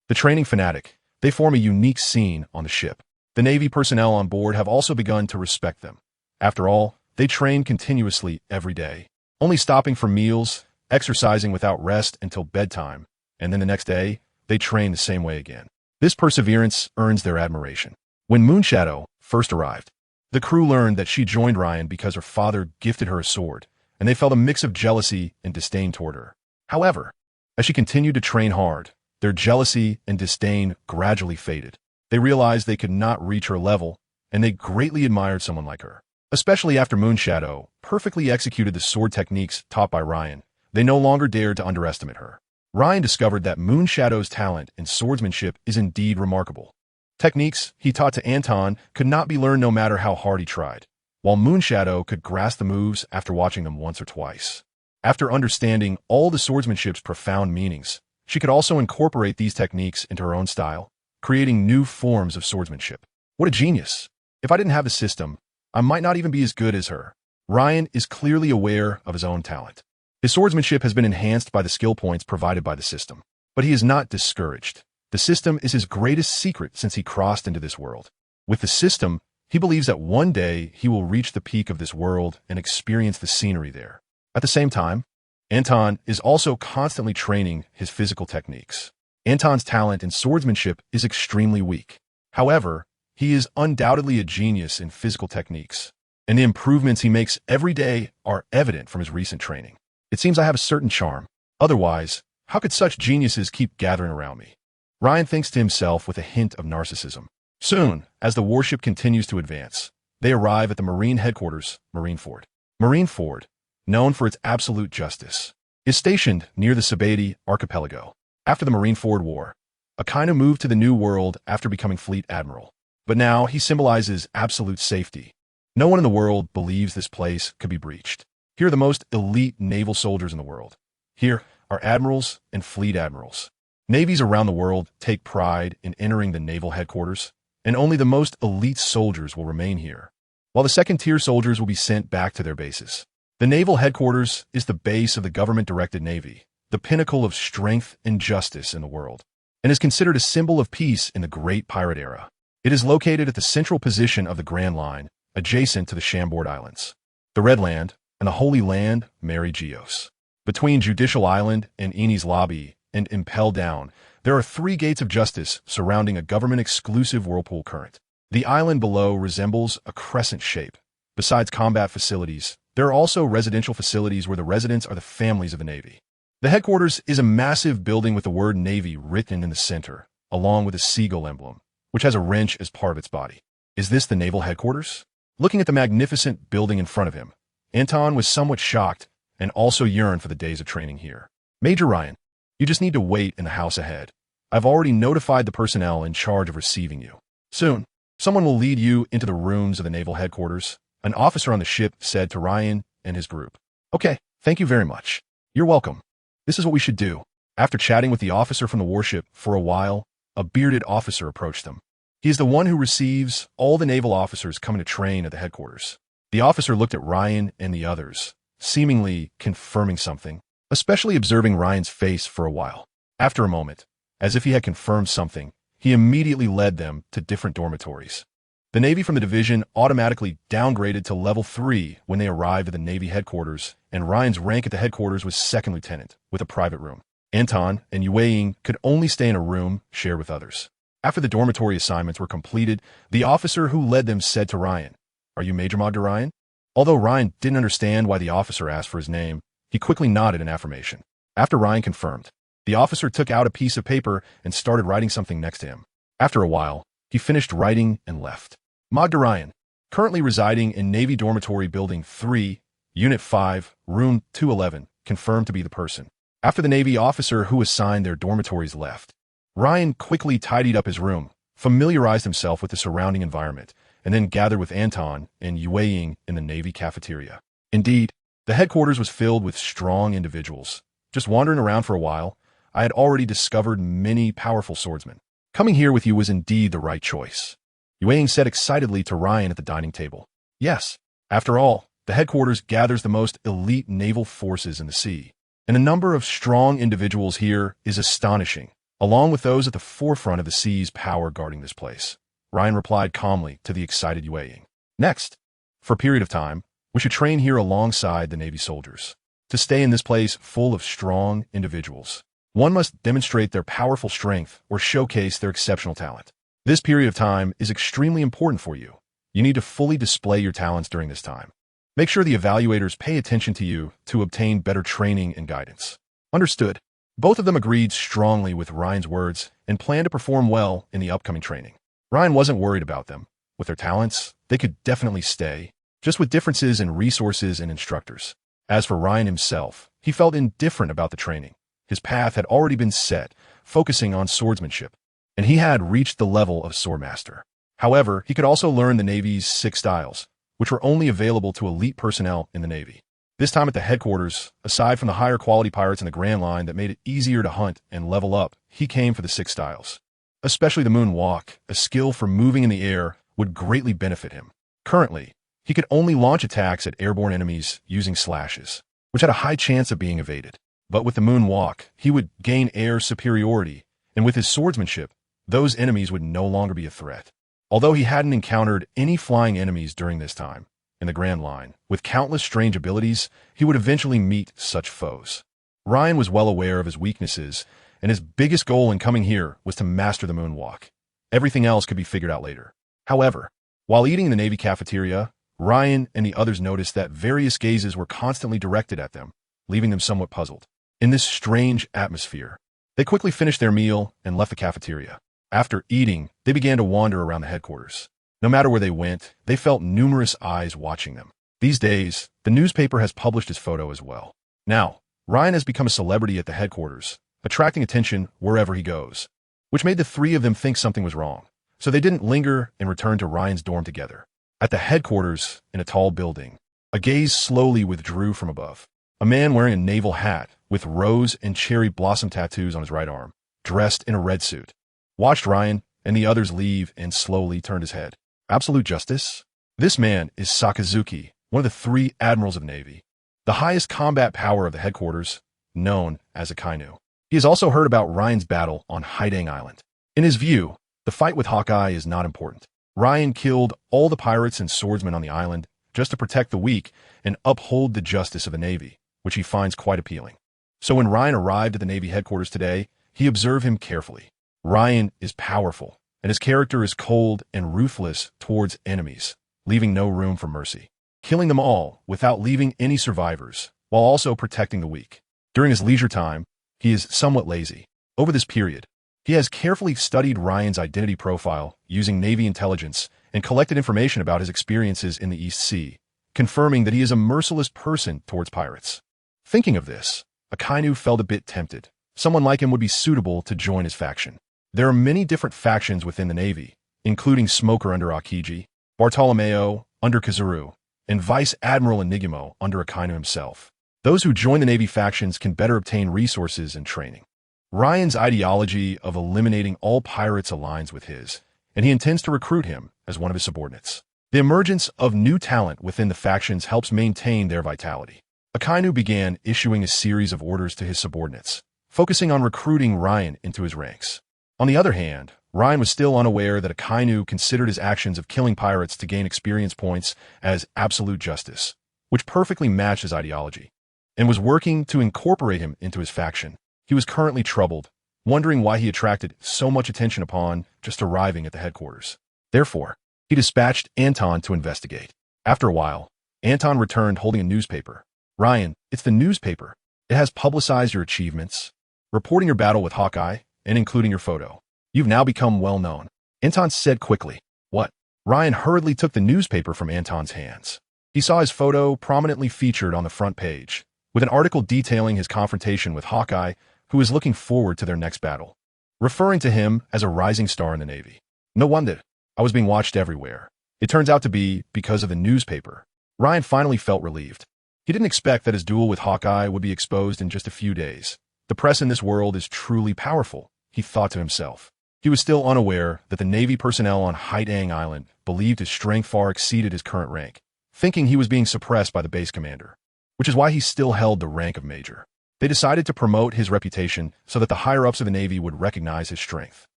S1: the training fanatic, they form a unique scene on the ship. The Navy personnel on board have also begun to respect them. After all, they train continuously every day, only stopping for meals, exercising without rest until bedtime, and then the next day, they train the same way again. This perseverance earns their admiration. When Moonshadow first arrived, the crew learned that she joined Ryan because her father gifted her a sword, and they felt a mix of jealousy and disdain toward her. However, as she continued to train hard, their jealousy and disdain gradually faded. They realized they could not reach her level, and they greatly admired someone like her. Especially after Moonshadow perfectly executed the sword techniques taught by Ryan, they no longer dared to underestimate her. Ryan discovered that Moonshadow's talent in swordsmanship is indeed remarkable. Techniques he taught to Anton could not be learned no matter how hard he tried, while Moonshadow could grasp the moves after watching them once or twice. After understanding all the swordsmanship's profound meanings, she could also incorporate these techniques into her own style, creating new forms of swordsmanship. What a genius! If I didn't have the system, I might not even be as good as her. Ryan is clearly aware of his own talent. His swordsmanship has been enhanced by the skill points provided by the system, but he is not discouraged. The system is his greatest secret since he crossed into this world. With the system, he believes that one day he will reach the peak of this world and experience the scenery there. At the same time, Anton is also constantly training his physical techniques. Anton's talent in swordsmanship is extremely weak. However, he is undoubtedly a genius in physical techniques, and the improvements he makes every day are evident from his recent training. It seems I have a certain charm. Otherwise, how could such geniuses keep gathering around me? Ryan thinks to himself with a hint of narcissism. Soon, as the warship continues to advance, they arrive at the Marine headquarters, Marineford. Marineford, known for its absolute justice, is stationed near the Sabati archipelago. After the Marineford War, Akainu moved to the New World after becoming Fleet Admiral. But now he symbolizes absolute safety. No one in the world believes this place could be breached. Here are the most elite naval soldiers in the world. Here are admirals and fleet admirals. Navies around the world take pride in entering the naval headquarters, and only the most elite soldiers will remain here, while the second-tier soldiers will be sent back to their bases. The naval headquarters is the base of the government-directed navy, the pinnacle of strength and justice in the world, and is considered a symbol of peace in the Great Pirate Era. It is located at the central position of the Grand Line, adjacent to the Chambord Islands, the Red Land, and the Holy Land, Mary Geos. Between Judicial Island and Eni's Lobby and Impel Down, there are 3 gates of justice surrounding a government-exclusive whirlpool current. The island below resembles a crescent shape. Besides combat facilities, there are also residential facilities where the residents are the families of the Navy. The headquarters is a massive building with the word Navy written in the center, along with a seagull emblem, which has a wrench as part of its body. Is this the naval headquarters? Looking at the magnificent building in front of him, Anton was somewhat shocked and also yearned for the days of training here. Major Ryan, you just need to wait in the house ahead. I've already notified the personnel in charge of receiving you. Soon, someone will lead you into the rooms of the naval headquarters, an officer on the ship said to Ryan and his group. Okay, thank you very much. You're welcome. This is what we should do. After chatting with the officer from the warship for a while, a bearded officer approached them. He is the one who receives all the naval officers coming to train at the headquarters. The officer looked at Ryan and the others, seemingly confirming something, especially observing Ryan's face for a while. After a moment, as if he had confirmed something, he immediately led them to different dormitories. The Navy from the division automatically downgraded to level 3 when they arrived at the Navy headquarters, and Ryan's rank at the headquarters was second lieutenant, with a private room. Anton and Yue could only stay in a room shared with others. After the dormitory assignments were completed, the officer who led them said to Ryan, "Are you Major Mogder Ryan?" Although Ryan didn't understand why the officer asked for his name, he quickly nodded in affirmation. After Ryan confirmed, the officer took out a piece of paper and started writing something next to him. After a while, he finished writing and left. Mogder Ryan, currently residing in Navy Dormitory Building 3, Unit 5, Room 211, confirmed to be the person. After the Navy officer who assigned their dormitories left, Ryan quickly tidied up his room, familiarized himself with the surrounding environment, and then gathered with Anton and Yue in the Navy cafeteria. Indeed, the headquarters was filled with strong individuals. Just wandering around for a while, I had already discovered many powerful swordsmen. Coming here with you was indeed the right choice. Yue said excitedly to Ryan at the dining table. Yes, after all, the headquarters gathers the most elite naval forces in the sea. and the number of strong individuals here is astonishing, along with those at the forefront of the sea's power guarding this place. Ryan replied calmly to the excited Yue. Next, for a period of time, we should train here alongside the Navy soldiers. To stay in this place full of strong individuals, one must demonstrate their powerful strength or showcase their exceptional talent. This period of time is extremely important for you. You need to fully display your talents during this time. Make sure the evaluators pay attention to you to obtain better training and guidance. Understood. Both of them agreed strongly with Ryan's words and planned to perform well in the upcoming training. Ryan wasn't worried about them. With their talents, they could definitely stay, just with differences in resources and instructors. As for Ryan himself, he felt indifferent about the training. His path had already been set, focusing on swordsmanship, and he had reached the level of swordmaster. However, he could also learn the Navy's 6 styles, which were only available to elite personnel in the Navy. This time at the headquarters, aside from the higher quality pirates in the Grand Line that made it easier to hunt and level up, he came for the 6 styles. Especially the moonwalk, a skill for moving in the air, would greatly benefit him. Currently, he could only launch attacks at airborne enemies using slashes, which had a high chance of being evaded. But with the moonwalk, he would gain air superiority, and with his swordsmanship, those enemies would no longer be a threat. Although he hadn't encountered any flying enemies during this time, in the Grand Line, with countless strange abilities, he would eventually meet such foes. Ryan was well aware of his weaknesses, and his biggest goal in coming here was to master the moonwalk. Everything else could be figured out later. However, while eating in the Navy cafeteria, Ryan and the others noticed that various gazes were constantly directed at them, leaving them somewhat puzzled. In this strange atmosphere, they quickly finished their meal and left the cafeteria. After eating, they began to wander around the headquarters. No matter where they went, they felt numerous eyes watching them. These days, the newspaper has published his photo as well. Now, Ryan has become a celebrity at the headquarters, attracting attention wherever he goes, which made the 3 of them think something was wrong. So they didn't linger and returned to Ryan's dorm together. At the headquarters, in a tall building, a gaze slowly withdrew from above. A man wearing a naval hat with rose and cherry blossom tattoos on his right arm, dressed in a red suit, watched Ryan and the others leave and slowly turned his head. Absolute justice? This man is Sakazuki, one of the 3 admirals of the Navy, the highest combat power of the headquarters, known as Akainu. He has also heard about Ryan's battle on Haitang Island. In his view, the fight with Hawkeye is not important. Ryan killed all the pirates and swordsmen on the island just to protect the weak and uphold the justice of the Navy, which he finds quite appealing. So when Ryan arrived at the Navy headquarters today, he observed him carefully. Ryan is powerful, and his character is cold and ruthless towards enemies, leaving no room for mercy, killing them all without leaving any survivors, while also protecting the weak. During his leisure time, he is somewhat lazy. Over this period, he has carefully studied Ryan's identity profile using Navy intelligence and collected information about his experiences in the East Sea, confirming that he is a merciless person towards pirates. Thinking of this, Akainu felt a bit tempted. Someone like him would be suitable to join his faction. There are many different factions within the Navy, including Smoker under Akiji, Bartolomeo under Kazuru, and Vice Admiral Enigmo under Akainu himself. Those who join the Navy factions can better obtain resources and training. Ryan's ideology of eliminating all pirates aligns with his, and he intends to recruit him as one of his subordinates. The emergence of new talent within the factions helps maintain their vitality. Akainu began issuing a series of orders to his subordinates, focusing on recruiting Ryan into his ranks. On the other hand, Ryan was still unaware that Akainu considered his actions of killing pirates to gain experience points as absolute justice, which perfectly matched his ideology, and was working to incorporate him into his faction. He was currently troubled, wondering why he attracted so much attention upon just arriving at the headquarters. Therefore, he dispatched Anton to investigate. After a while, Anton returned holding a newspaper. Ryan, it's the newspaper. It has publicized your achievements, reporting your battle with Hawkeye, and including your photo. You've now become well known. Anton said quickly. What? Ryan hurriedly took the newspaper from Anton's hands. He saw his photo prominently featured on the front page, with an article detailing his confrontation with Hawkeye, who is looking forward to their next battle, referring to him as a rising star in the Navy. No wonder. I was being watched everywhere. It turns out to be because of the newspaper. Ryan finally felt relieved. He didn't expect that his duel with Hawkeye would be exposed in just a few days. The press in this world is truly powerful, he thought to himself. He was still unaware that the Navy personnel on Haitang Island believed his strength far exceeded his current rank, thinking he was being suppressed by the base commander, which is why he still held the rank of major. They decided to promote his reputation so that the higher-ups of the Navy would recognize his strength.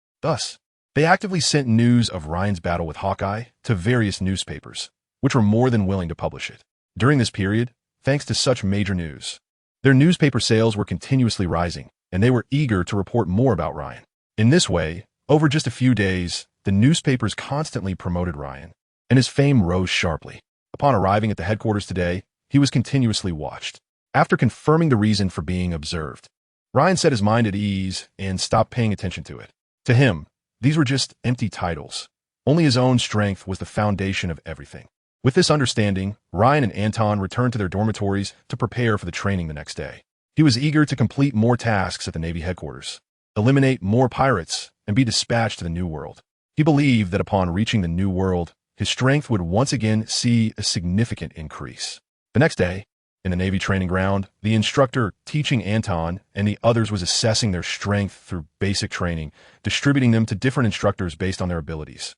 S1: Thus, they actively sent news of Ryan's battle with Hawkeye to various newspapers, which were more than willing to publish it. During this period, thanks to such major news, their newspaper sales were continuously rising, and they were eager to report more about Ryan. In this way, over just a few days, the newspapers constantly promoted Ryan, and his fame rose sharply. Upon arriving at the headquarters today, he was continuously watched. After confirming the reason for being observed, Ryan set his mind at ease and stopped paying attention to it. To him, these were just empty titles. Only his own strength was the foundation of everything. With this understanding, Ryan and Anton returned to their dormitories to prepare for the training the next day. He was eager to complete more tasks at the Navy headquarters, eliminate more pirates, and be dispatched to the New World. He believed that upon reaching the New World, his strength would once again see a significant increase. The next day, in the Navy training ground, the instructor teaching Anton and the others was assessing their strength through basic training, distributing them to different instructors based on their abilities.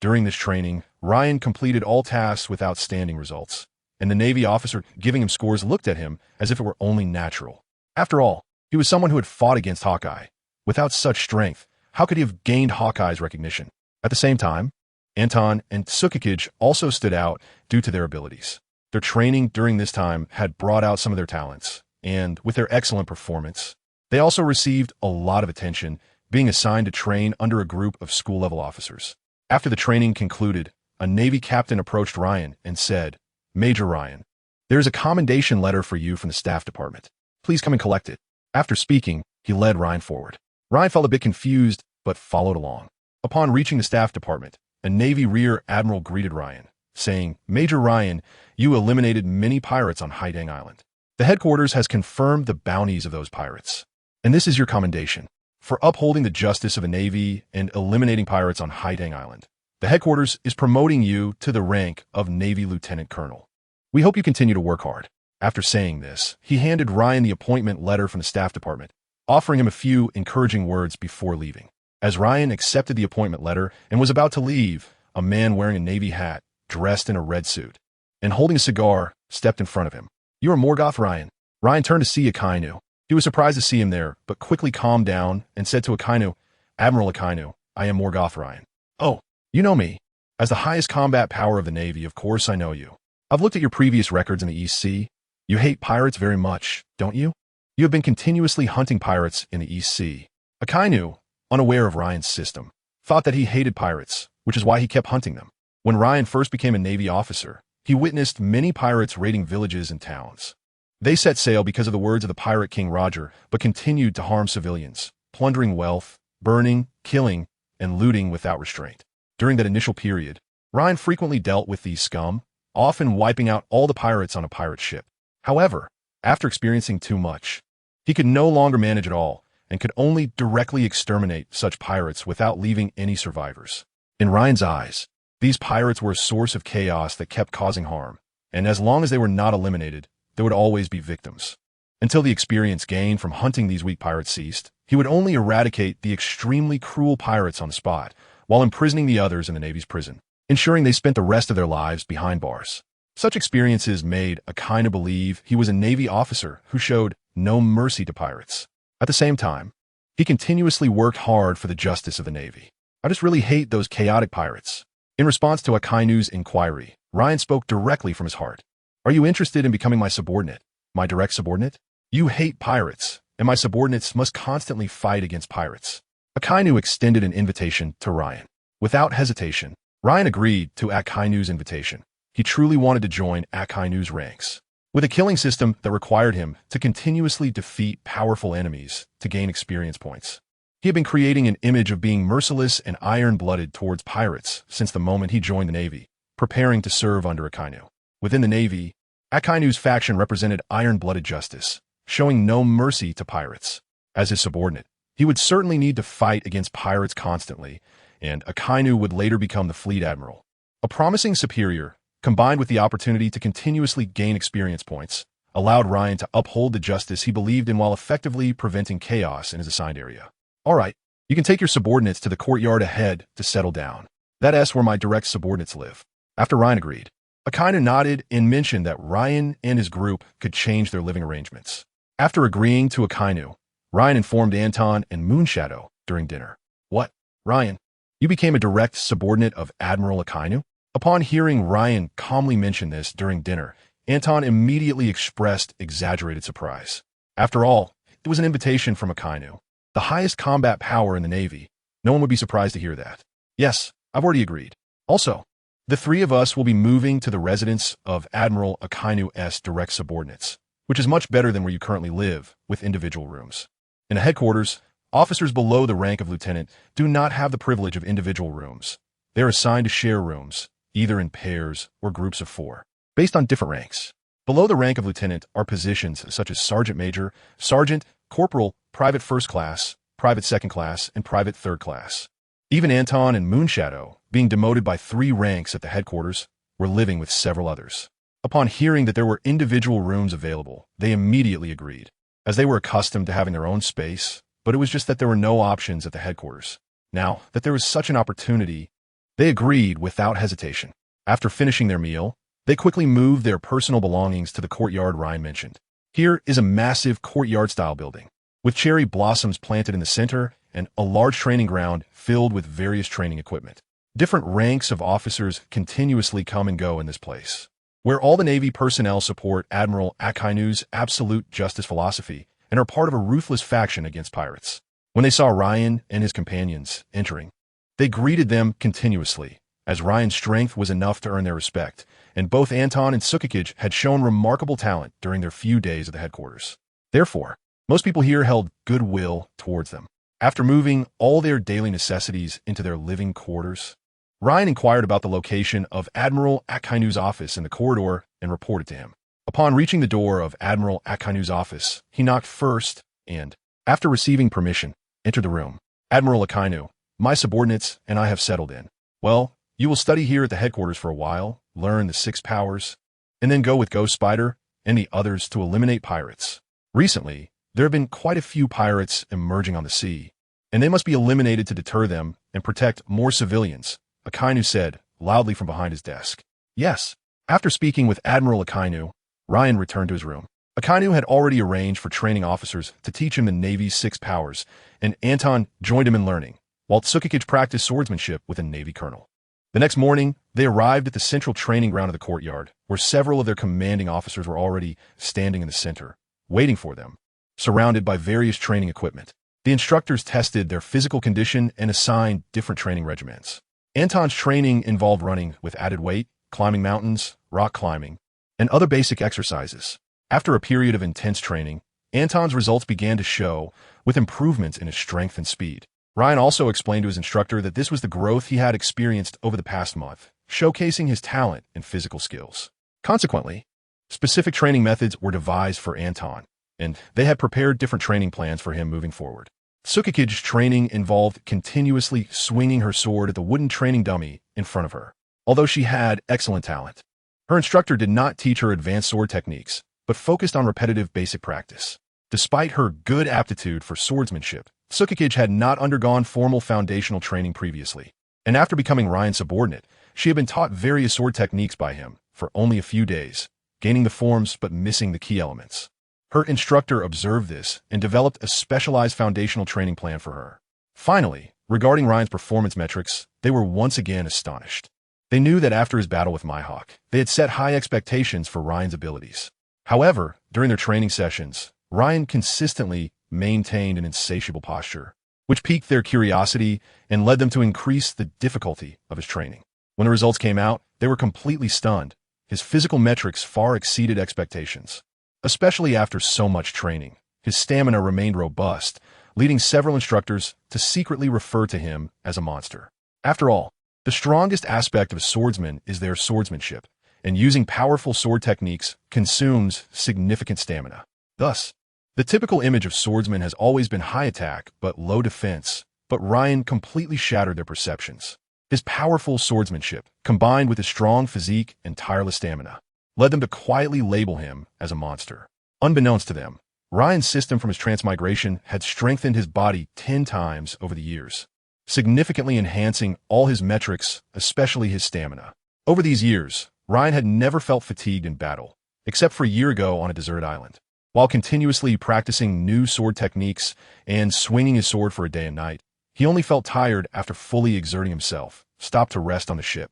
S1: During this training, Ryan completed all tasks with outstanding results, and the Navy officer giving him scores looked at him as if it were only natural. After all, he was someone who had fought against Hawkeye. Without such strength, how could he have gained Hawkeye's recognition? At the same time, Anton and Sukikij also stood out due to their abilities. Their training during this time had brought out some of their talents, and with their excellent performance, they also received a lot of attention, being assigned to train under a group of school-level officers. After the training concluded, a Navy captain approached Ryan and said, "Major Ryan, there is a commendation letter for you from the staff department. Please come and collect it." After speaking, he led Ryan forward. Ryan felt a bit confused, but followed along. Upon reaching the staff department, a Navy Rear Admiral greeted Ryan, saying, "Major Ryan, you eliminated many pirates on Haitang Island. The headquarters has confirmed the bounties of those pirates, and this is your commendation for upholding the justice of the Navy and eliminating pirates on Haitang Island. The headquarters is promoting you to the rank of Navy Lieutenant Colonel. We hope you continue to work hard." After saying this, he handed Ryan the appointment letter from the staff department, offering him a few encouraging words before leaving. As Ryan accepted the appointment letter and was about to leave, a man wearing a Navy hat, dressed in a red suit, and holding a cigar, stepped in front of him. "You are Morgoth, Ryan." Ryan turned to see Akainu. He was surprised to see him there, but quickly calmed down and said to Akainu, "Admiral Akainu, I am Morgoth Ryan." "Oh, you know me. As the highest combat power of the Navy, of course I know you. I've looked at your previous records in the East Sea. You hate pirates very much, don't you? You have been continuously hunting pirates in the East Sea." Akainu, unaware of Ryan's system, thought that he hated pirates, which is why he kept hunting them. When Ryan first became a Navy officer, he witnessed many pirates raiding villages and towns. They set sail because of the words of the pirate King Roger, but continued to harm civilians, plundering wealth, burning, killing, and looting without restraint. During that initial period, Ryan frequently dealt with these scum, often wiping out all the pirates on a pirate ship. However, after experiencing too much, he could no longer manage it all and could only directly exterminate such pirates without leaving any survivors. In Ryan's eyes, these pirates were a source of chaos that kept causing harm, and as long as they were not eliminated, there would always be victims. Until the experience gained from hunting these weak pirates ceased, he would only eradicate the extremely cruel pirates on the spot, while imprisoning the others in the Navy's prison, ensuring they spent the rest of their lives behind bars. Such experiences made Akainu believe he was a Navy officer who showed no mercy to pirates. At the same time, he continuously worked hard for the justice of the Navy. "I just really hate those chaotic pirates." In response to Akainu's inquiry, Ryan spoke directly from his heart. "Are you interested in becoming my subordinate, my direct subordinate? You hate pirates, and my subordinates must constantly fight against pirates." Akainu extended an invitation to Ryan. Without hesitation, Ryan agreed to Akainu's invitation. He truly wanted to join Akainu's ranks. With a killing system that required him to continuously defeat powerful enemies to gain experience points, he had been creating an image of being merciless and iron-blooded towards pirates since the moment he joined the Navy, preparing to serve under Akainu. Within the Navy, Akainu's faction represented iron-blooded justice, showing no mercy to pirates. As his subordinate, he would certainly need to fight against pirates constantly, and Akainu would later become the fleet admiral. A promising superior, combined with the opportunity to continuously gain experience points, allowed Ryan to uphold the justice he believed in while effectively preventing chaos in his assigned area. "All right, you can take your subordinates to the courtyard ahead to settle down. That's where my direct subordinates live." After Ryan agreed, Akainu nodded and mentioned that Ryan and his group could change their living arrangements. After agreeing to Akainu, Ryan informed Anton and Moonshadow during dinner. What, Ryan? You became a direct subordinate of Admiral Akainu? Upon hearing Ryan calmly mention this during dinner, Anton immediately expressed exaggerated surprise. After all, it was an invitation from Akainu, the highest combat power in the Navy. No one would be surprised to hear that. Yes, I've already agreed. Also, the three of us will be moving to the residence of Admiral Akainu's direct subordinates, which is much better than where you currently live, with individual rooms. In the headquarters, officers below the rank of lieutenant do not have the privilege of individual rooms. They are assigned to share rooms, either in pairs or groups of 4, based on different ranks. Below the rank of lieutenant are positions such as sergeant major, sergeant, corporal, private first class, private second class, and private third class. Even Anton and Moonshadow, being demoted by 3 ranks at the headquarters, were living with several others. Upon hearing that there were individual rooms available, they immediately agreed, as they were accustomed to having their own space, but it was just that there were no options at the headquarters. Now that there was such an opportunity, they agreed without hesitation. After finishing their meal, they quickly moved their personal belongings to the courtyard Ryan mentioned. Here is a massive courtyard-style building, with cherry blossoms planted in the center and a large training ground filled with various training equipment. Different ranks of officers continuously come and go in this place, where all the Navy personnel support Admiral Akainu's absolute justice philosophy and are part of a ruthless faction against pirates. When they saw Ryan and his companions entering, they greeted them continuously, as Ryan's strength was enough to earn their respect, and both Anton and Sukikij had shown remarkable talent during their few days at the headquarters. Therefore, most people here held goodwill towards them. After moving all their daily necessities into their living quarters, Ryan inquired about the location of Admiral Akainu's office in the corridor and reported to him. Upon reaching the door of Admiral Akainu's office, he knocked first and, after receiving permission, entered the room. Admiral Akainu, my subordinates and I have settled in. Well, you will study here at the headquarters for a while, learn the 6 powers, and then go with Ghost Spider and the others to eliminate pirates. Recently, there have been quite a few pirates emerging on the sea, and they must be eliminated to deter them and protect more civilians, Akainu said, loudly from behind his desk. Yes. After speaking with Admiral Akainu, Ryan returned to his room. Akainu had already arranged for training officers to teach him the Navy's 6 powers, and Anton joined him in learning, while Sukikij practiced swordsmanship with a Navy colonel. The next morning, they arrived at the central training ground of the courtyard, where several of their commanding officers were already standing in the center, waiting for them, surrounded by various training equipment. The instructors tested their physical condition and assigned different training regimens. Anton's training involved running with added weight, climbing mountains, rock climbing, and other basic exercises. After a period of intense training, Anton's results began to show, with improvements in his strength and speed. Ryan also explained to his instructor that this was the growth he had experienced over the past month, showcasing his talent and physical skills. Consequently, specific training methods were devised for Anton, and they had prepared different training plans for him moving forward. Sukikij's training involved continuously swinging her sword at the wooden training dummy in front of her. Although she had excellent talent, her instructor did not teach her advanced sword techniques, but focused on repetitive basic practice. Despite her good aptitude for swordsmanship, Sukikij had not undergone formal foundational training previously, and after becoming Ryan's subordinate, she had been taught various sword techniques by him for only a few days, gaining the forms but missing the key elements. Her instructor observed this and developed a specialized foundational training plan for her. Finally, regarding Ryan's performance metrics, they were once again astonished. They knew that after his battle with Mihawk, they had set high expectations for Ryan's abilities. However, during their training sessions, Ryan consistently maintained an insatiable posture, which piqued their curiosity and led them to increase the difficulty of his training. When the results came out, they were completely stunned. His physical metrics far exceeded expectations. Especially after so much training, his stamina remained robust, leading several instructors to secretly refer to him as a monster. After all, the strongest aspect of a swordsman is their swordsmanship, and using powerful sword techniques consumes significant stamina. Thus, the typical image of swordsmen has always been high attack but low defense, but Ryan completely shattered their perceptions. His powerful swordsmanship, combined with his strong physique and tireless stamina, led them to quietly label him as a monster. Unbeknownst to them, Ryan's system from his transmigration had strengthened his body 10 times over the years, significantly enhancing all his metrics, especially his stamina. Over these years, Ryan had never felt fatigued in battle, except for a year ago on a deserted island. While continuously practicing new sword techniques and swinging his sword for a day and night, he only felt tired after fully exerting himself, stopped to rest on the ship,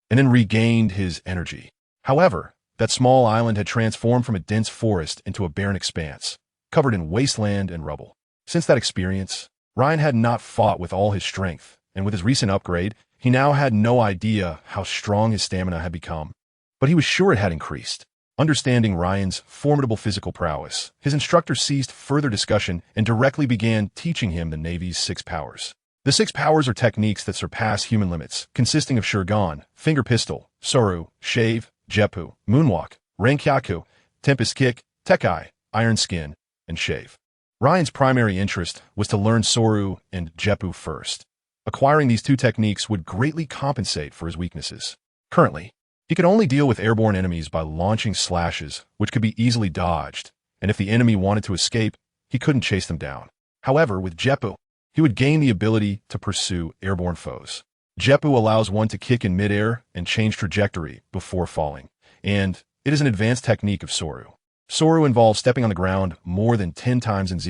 S1: and then regained his energy. However, that small island had transformed from a dense forest into a barren expanse, covered in wasteland and rubble. Since that experience, Ryan had not fought with all his strength, and with his recent upgrade, he now had no idea how strong his stamina had become. But he was sure it had increased. Understanding Ryan's formidable physical prowess, his instructor ceased further discussion and directly began teaching him the Navy's 6 powers. The 6 powers are techniques that surpass human limits, consisting of Shurgan, finger pistol, Soru, shave, Jeppu, moonwalk, Renkyaku, tempest kick, Tekai, iron skin, and shave. Ryan's primary interest was to learn Soru and Jeppu first. Acquiring these 2 techniques would greatly compensate for his weaknesses. Currently, he could only deal with airborne enemies by launching slashes, which could be easily dodged, and if the enemy wanted to escape, he couldn't chase them down. However, with Jeppu, he would gain the ability to pursue airborne foes. Jeppu allows one to kick in midair and change trajectory before falling, and it is an advanced technique of Soru. Soru involves stepping on the ground more than 10 times in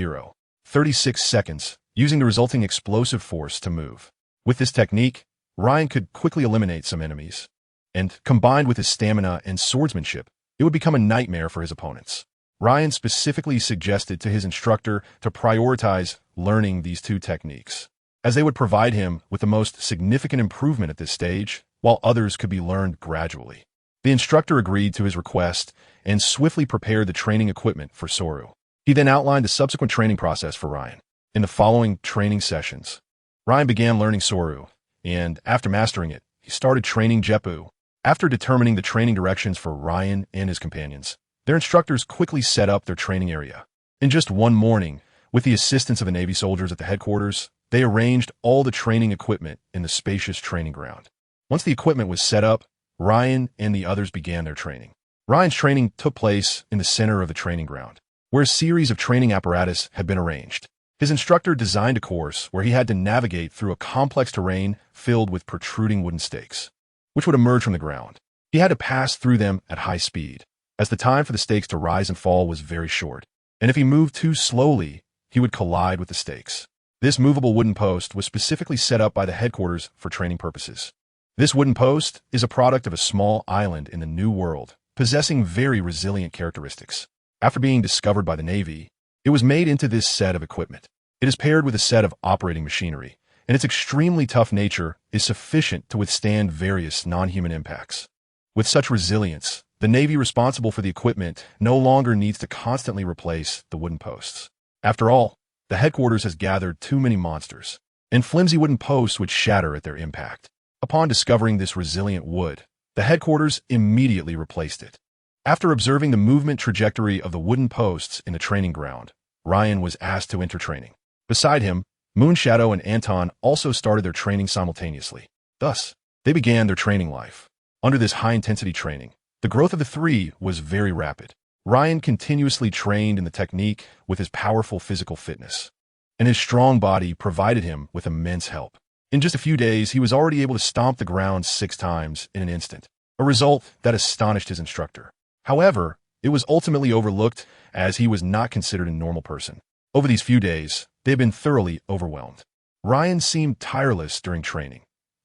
S1: 36 seconds, using the resulting explosive force to move. With this technique, Ryan could quickly eliminate some enemies, and combined with his stamina and swordsmanship, it would become a nightmare for his opponents. Ryan specifically suggested to his instructor to prioritize learning these 2 techniques, as they would provide him with the most significant improvement at this stage, while others could be learned gradually. The instructor agreed to his request and swiftly prepared the training equipment for Soru. He then outlined the subsequent training process for Ryan. In the following training sessions, Ryan began learning Soru, and after mastering it, he started training Jeppu. After determining the training directions for Ryan and his companions, their instructors quickly set up their training area. In just one morning, with the assistance of the Navy soldiers at the headquarters, they arranged all the training equipment in the spacious training ground. Once the equipment was set up, Ryan and the others began their training. Ryan's training took place in the center of the training ground, where a series of training apparatus had been arranged. His instructor designed a course where he had to navigate through a complex terrain filled with protruding wooden stakes, which would emerge from the ground. He had to pass through them at high speed, as the time for the stakes to rise and fall was very short, and if he moved too slowly, he would collide with the stakes. This movable wooden post was specifically set up by the headquarters for training purposes. This wooden post is a product of a small island in the New World, possessing very resilient characteristics. After being discovered by the Navy, it was made into this set of equipment. It is paired with a set of operating machinery, and its extremely tough nature is sufficient to withstand various non-human impacts. With such resilience, the Navy responsible for the equipment no longer needs to constantly replace the wooden posts. After all, the headquarters has gathered too many monsters, and flimsy wooden posts would shatter at their impact. Upon discovering this resilient wood, the headquarters immediately replaced it. After observing the movement trajectory of the wooden posts in the training ground, Ryan was asked to enter training. Beside him, Moonshadow and Anton also started their training simultaneously. Thus, they began their training life. Under this high-intensity training, the growth of the 3 was very rapid. Ryan continuously trained in the technique with his powerful physical fitness, and his strong body provided him with immense help. In just a few days, he was already able to stomp the ground 6 times in an instant, a result that astonished his instructor. However, it was ultimately overlooked as he was not considered a normal person. Over these few days, they had been thoroughly overwhelmed. Ryan seemed tireless during training.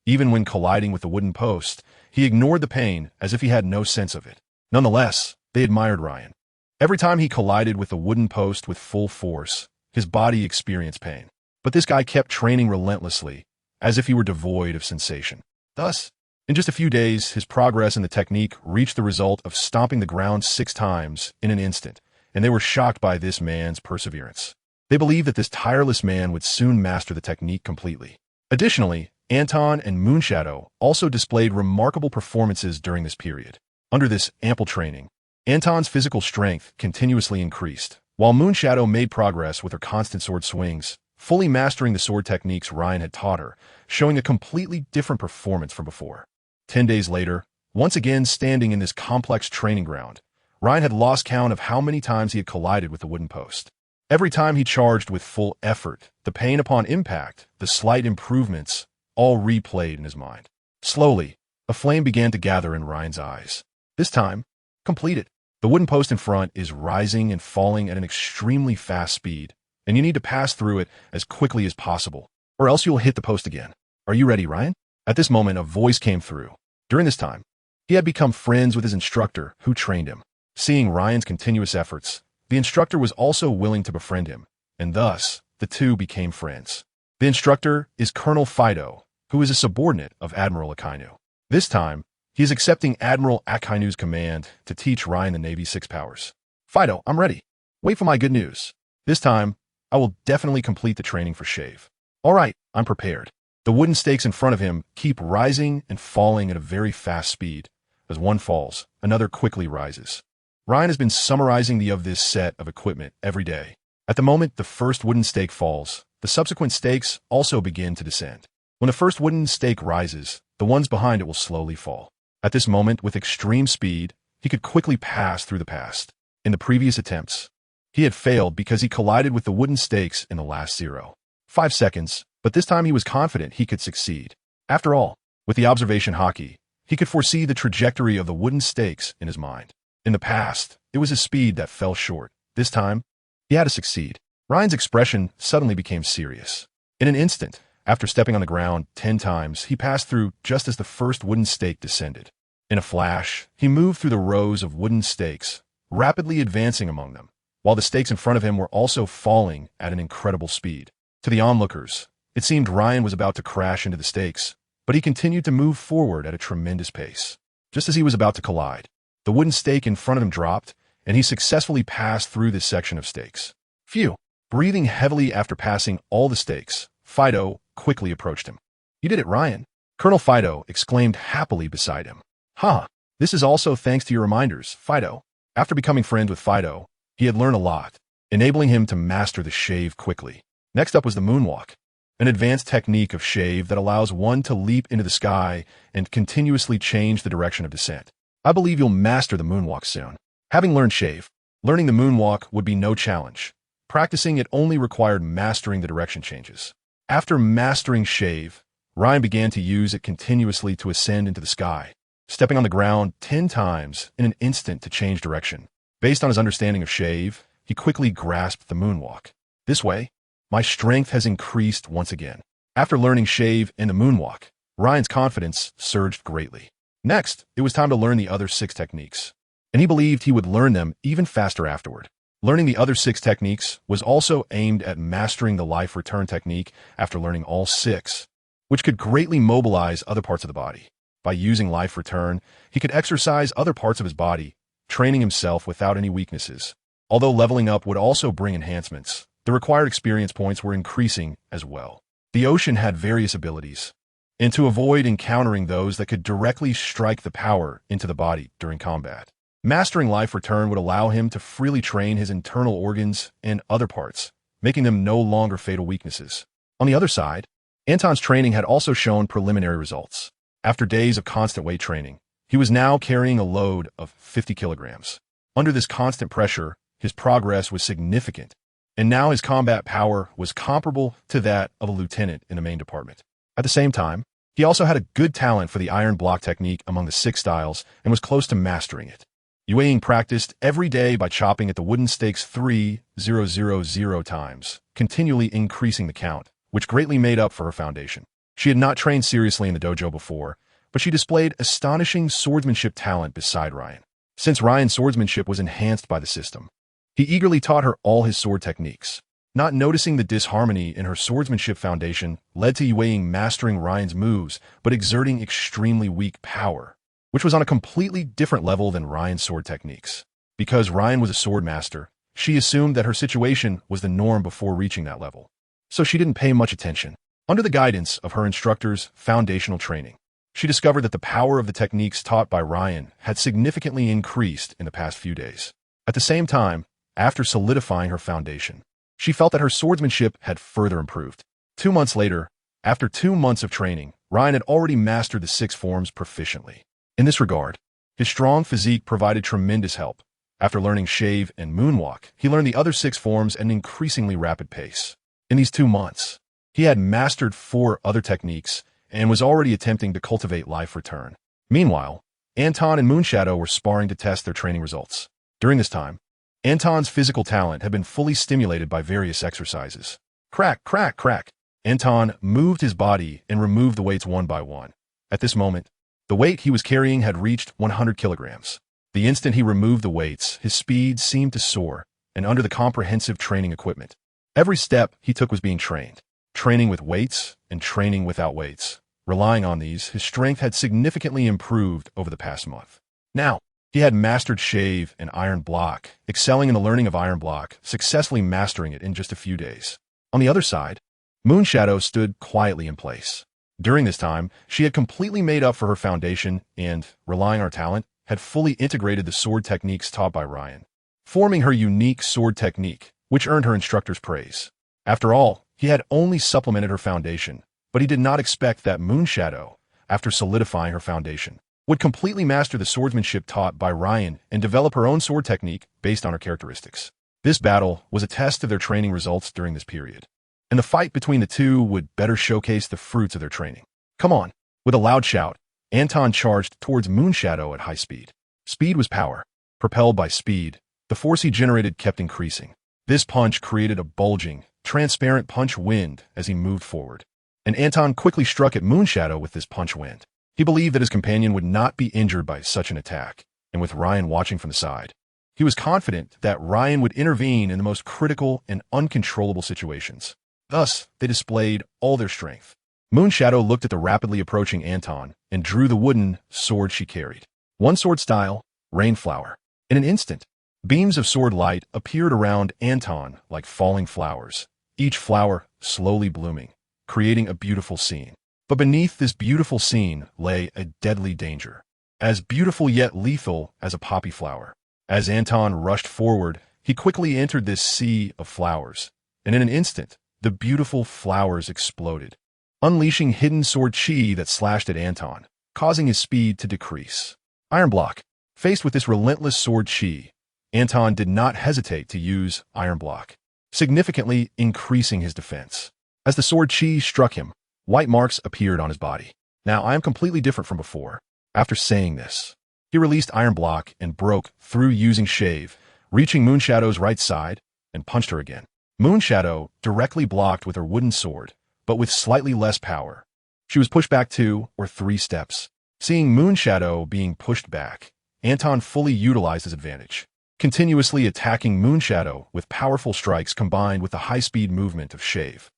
S1: Even when colliding with the wooden post, he ignored the pain as if he had no sense of it. Nonetheless, they admired Ryan. Every time he collided with the wooden post with full force, his body experienced pain. But this guy kept training relentlessly, as if he were devoid of sensation. Thus, in just a few days, his progress in the technique reached the result of stomping the ground 6 times in an instant, and they were shocked by this man's perseverance. They believed that this tireless man would soon master the technique completely. Additionally, Anton and Moonshadow also displayed remarkable performances during this period. Under this ample training, Anton's physical strength continuously increased, while Moonshadow made progress with her constant sword swings, fully mastering the sword techniques Ryan had taught her, showing a completely different performance from before. 10 days later, once again standing in this complex training ground, Ryan had lost count of how many times he had collided with the wooden post. Every time he charged with full effort, the pain upon impact, the slight improvements, all replayed in his mind. Slowly, a flame began to gather in Ryan's eyes. This time, completed. The wooden post in front is rising and falling at an extremely fast speed, and you need to pass through it as quickly as possible, or else you'll hit the post again. Are you ready, Ryan? At this moment, a voice came through. During this time, he had become friends with his instructor, who trained him. Seeing Ryan's continuous efforts, the instructor was also willing to befriend him, and thus, the two became friends. The instructor is Colonel Fido, who is a subordinate of Admiral Akainu. This time, he is accepting Admiral Akainu's command to teach Ryan the Navy's 6 powers. Fido, I'm ready. Wait for my good news. This time, I will definitely complete the training for Shave. All right, I'm prepared. The wooden stakes in front of him keep rising and falling at a very fast speed. As one falls, another quickly rises. Ryan has been summarizing this set of equipment every day. At the moment the first wooden stake falls, the subsequent stakes also begin to descend. When the first wooden stake rises, the ones behind it will slowly fall. At this moment, with extreme speed, he could quickly pass through the past. In the previous attempts, he had failed because he collided with the wooden stakes in the last 0.5 seconds, but this time he was confident he could succeed. After all, with the observation-Haki, he could foresee the trajectory of the wooden stakes in his mind. In the past, it was his speed that fell short. This time, he had to succeed. Ryan's expression suddenly became serious. In an instant, after stepping on the ground 10 times, he passed through just as the first wooden stake descended. In a flash, he moved through the rows of wooden stakes, rapidly advancing among them, while the stakes in front of him were also falling at an incredible speed. To the onlookers, it seemed Ryan was about to crash into the stakes, but he continued to move forward at a tremendous pace. Just as he was about to collide, the wooden stake in front of him dropped, and he successfully passed through this section of stakes. Phew! Breathing heavily after passing all the stakes, Fido quickly approached him. You did it, Ryan. Colonel Fido exclaimed happily beside him. Ha! This is also thanks to your reminders, Fido. After becoming friends with Fido, he had learned a lot, enabling him to master the Shave quickly. Next up was the moonwalk, an advanced technique of Shave that allows one to leap into the sky and continuously change the direction of descent. I believe you'll master the moonwalk soon. Having learned Shave, learning the moonwalk would be no challenge. Practicing it only required mastering the direction changes. After mastering Shave, Ryan began to use it continuously to ascend into the sky, stepping on the ground 10 times in an instant to change direction. Based on his understanding of Shave, he quickly grasped the moonwalk. This way, my strength has increased once again. After learning Shave and the moonwalk, Ryan's confidence surged greatly. Next, it was time to learn the other 6 techniques, and he believed he would learn them even faster afterward. Learning the other 6 techniques was also aimed at mastering the life return technique after learning all 6, which could greatly mobilize other parts of the body. By using life return, he could exercise other parts of his body, training himself without any weaknesses. Although leveling up would also bring enhancements, the required experience points were increasing as well. The ocean had various abilities, and to avoid encountering those that could directly strike the power into the body during combat, mastering life return would allow him to freely train his internal organs and other parts, making them no longer fatal weaknesses. On the other side, Anton's training had also shown preliminary results. After days of constant weight training, he was now carrying a load of 50 kilograms. Under this constant pressure, his progress was significant, and now his combat power was comparable to that of a lieutenant in the main department. At the same time, he also had a good talent for the iron block technique among the 6 styles and was close to mastering it. Yue practiced every day by chopping at the wooden stakes 3,000 times, continually increasing the count, which greatly made up for her foundation. She had not trained seriously in the dojo before, but she displayed astonishing swordsmanship talent beside Ryan. Since Ryan's swordsmanship was enhanced by the system, he eagerly taught her all his sword techniques. Not noticing the disharmony in her swordsmanship foundation led to Yue mastering Ryan's moves, but exerting extremely weak power, which was on a completely different level than Ryan's sword techniques. Because Ryan was a sword master, she assumed that her situation was the norm before reaching that level, so she didn't pay much attention. Under the guidance of her instructor's foundational training, she discovered that the power of the techniques taught by Ryan had significantly increased in the past few days. At the same time, after solidifying her foundation, she felt that her swordsmanship had further improved. 2 months later, after 2 months of training, Ryan had already mastered the 6 forms proficiently. In this regard, his strong physique provided tremendous help. After learning Shave and Moonwalk, he learned the other 6 forms at an increasingly rapid pace. In these 2 months, he had mastered 4 other techniques and was already attempting to cultivate life return. Meanwhile, Anton and Moonshadow were sparring to test their training results. During this time, Anton's physical talent had been fully stimulated by various exercises. Crack, crack, crack. Anton moved his body and removed the weights one by one. At this moment, the weight he was carrying had reached 100 kilograms. The instant he removed the weights, his speed seemed to soar, and under the comprehensive training equipment, every step he took was being trained. Training with weights and training without weights. Relying on these, his strength had significantly improved over the past month. Now, he had mastered shave and iron block, excelling in the learning of iron block, successfully mastering it in just a few days. On the other side, Moonshadow stood quietly in place. During this time, she had completely made up for her foundation and, relying on her talent, had fully integrated the sword techniques taught by Ryan, forming her unique sword technique, which earned her instructor's praise. After all, he had only supplemented her foundation, but he did not expect that Moonshadow, after solidifying her foundation, would completely master the swordsmanship taught by Ryan and develop her own sword technique based on her characteristics. This battle was a test of their training results during this period, and the fight between the two would better showcase the fruits of their training. Come on! With a loud shout, Anton charged towards Moonshadow at high speed. Speed was power. Propelled by speed, the force he generated kept increasing. This punch created a bulging, transparent punch wind as he moved forward, and Anton quickly struck at Moonshadow with this punch wind. He believed that his companion would not be injured by such an attack, and with Ryan watching from the side, he was confident that Ryan would intervene in the most critical and uncontrollable situations. Thus, they displayed all their strength. Moonshadow looked at the rapidly approaching Anton and drew the wooden sword she carried. One sword style, Rainflower. In an instant, beams of sword light appeared around Anton like falling flowers, each flower slowly blooming, creating a beautiful scene. But beneath this beautiful scene lay a deadly danger, as beautiful yet lethal as a poppy flower. As Anton rushed forward, he quickly entered this sea of flowers, and in an instant, the beautiful flowers exploded, unleashing hidden sword chi that slashed at Anton, causing his speed to decrease. Iron Block. Faced with this relentless sword chi, Anton did not hesitate to use Iron Block, significantly increasing his defense. As the sword chi struck him, white marks appeared on his body. Now, I am completely different from before. After saying this, he released Iron Block and broke through using shave, reaching Moonshadow's right side, and punched her again. Moonshadow directly blocked with her wooden sword, but with slightly less power. She was pushed back 2 or 3 steps. Seeing Moonshadow being pushed back, Anton fully utilized his advantage, continuously attacking Moonshadow with powerful strikes combined with the high-speed movement of shave.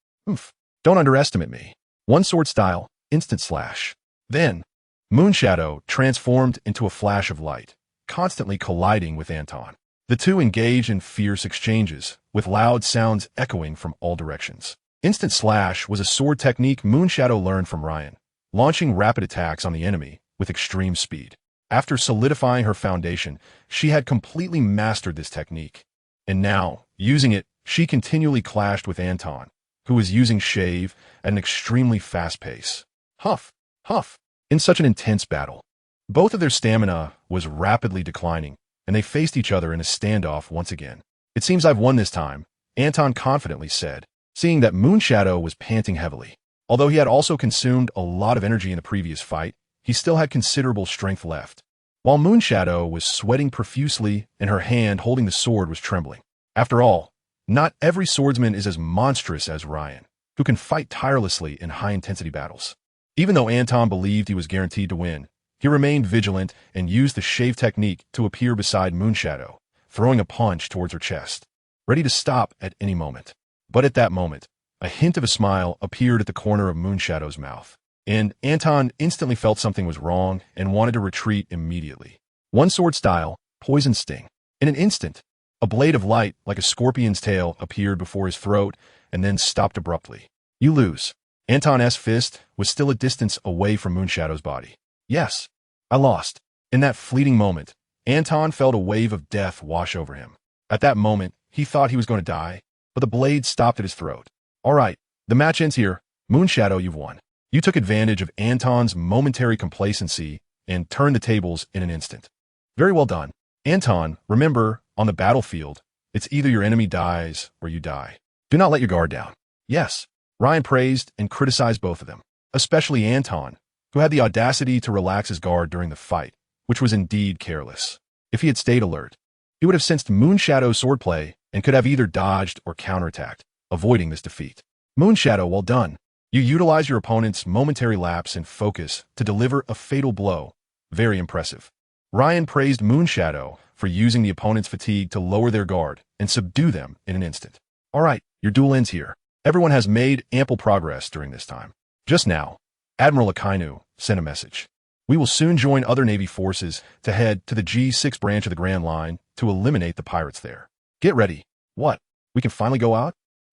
S1: Don't underestimate me. One sword style, instant slash. Then, Moonshadow transformed into a flash of light, constantly colliding with Anton. The two engaged in fierce exchanges, with loud sounds echoing from all directions. Instant slash was a sword technique Moonshadow learned from Ryan, launching rapid attacks on the enemy with extreme speed. After solidifying her foundation, she had completely mastered this technique. And now, using it, she continually clashed with Anton, who was using shave at an extremely fast pace. Huff, huff. In such an intense battle, both of their stamina was rapidly declining, and they faced each other in a standoff once again. It seems I've won this time, Anton confidently said, seeing that Moonshadow was panting heavily. Although he had also consumed a lot of energy in the previous fight, he still had considerable strength left. While Moonshadow was sweating profusely and her hand holding the sword was trembling. After all, not every swordsman is as monstrous as Ryan, who can fight tirelessly in high-intensity battles. Even though Anton believed he was guaranteed to win, he remained vigilant and used the shave technique to appear beside Moonshadow, throwing a punch towards her chest, ready to stop at any moment. But at that moment, a hint of a smile appeared at the corner of Moonshadow's mouth, and Anton instantly felt something was wrong and wanted to retreat immediately. One sword style, Poison Sting. In an instant, a blade of light like a scorpion's tail appeared before his throat and then stopped abruptly. You lose. Anton's fist was still a distance away from Moonshadow's body. Yes, I lost. In that fleeting moment, Anton felt a wave of death wash over him. At that moment, he thought he was going to die, but the blade stopped at his throat. All right, the match ends here. Moonshadow, you've won. You took advantage of Anton's momentary complacency and turned the tables in an instant. Very well done. Anton, remember, on the battlefield, it's either your enemy dies or you die. Do not let your guard down. Yes, Ryan praised and criticized both of them, especially Anton, who had the audacity to relax his guard during the fight, which was indeed careless. If he had stayed alert, He would have sensed Moonshadow's swordplay and could have either dodged or counterattacked, avoiding this defeat. Moonshadow, well done. You utilize your opponent's momentary lapse in focus to deliver a fatal blow. Very impressive. Ryan praised Moonshadow for using the opponent's fatigue to lower their guard and subdue them in an instant. All right, your duel ends here. Everyone has made ample progress during this time. Just now, Admiral Akainu sent a message. We will soon join other Navy forces to head to the G6 branch of the Grand Line to eliminate the pirates there. Get ready. What? We can finally go out?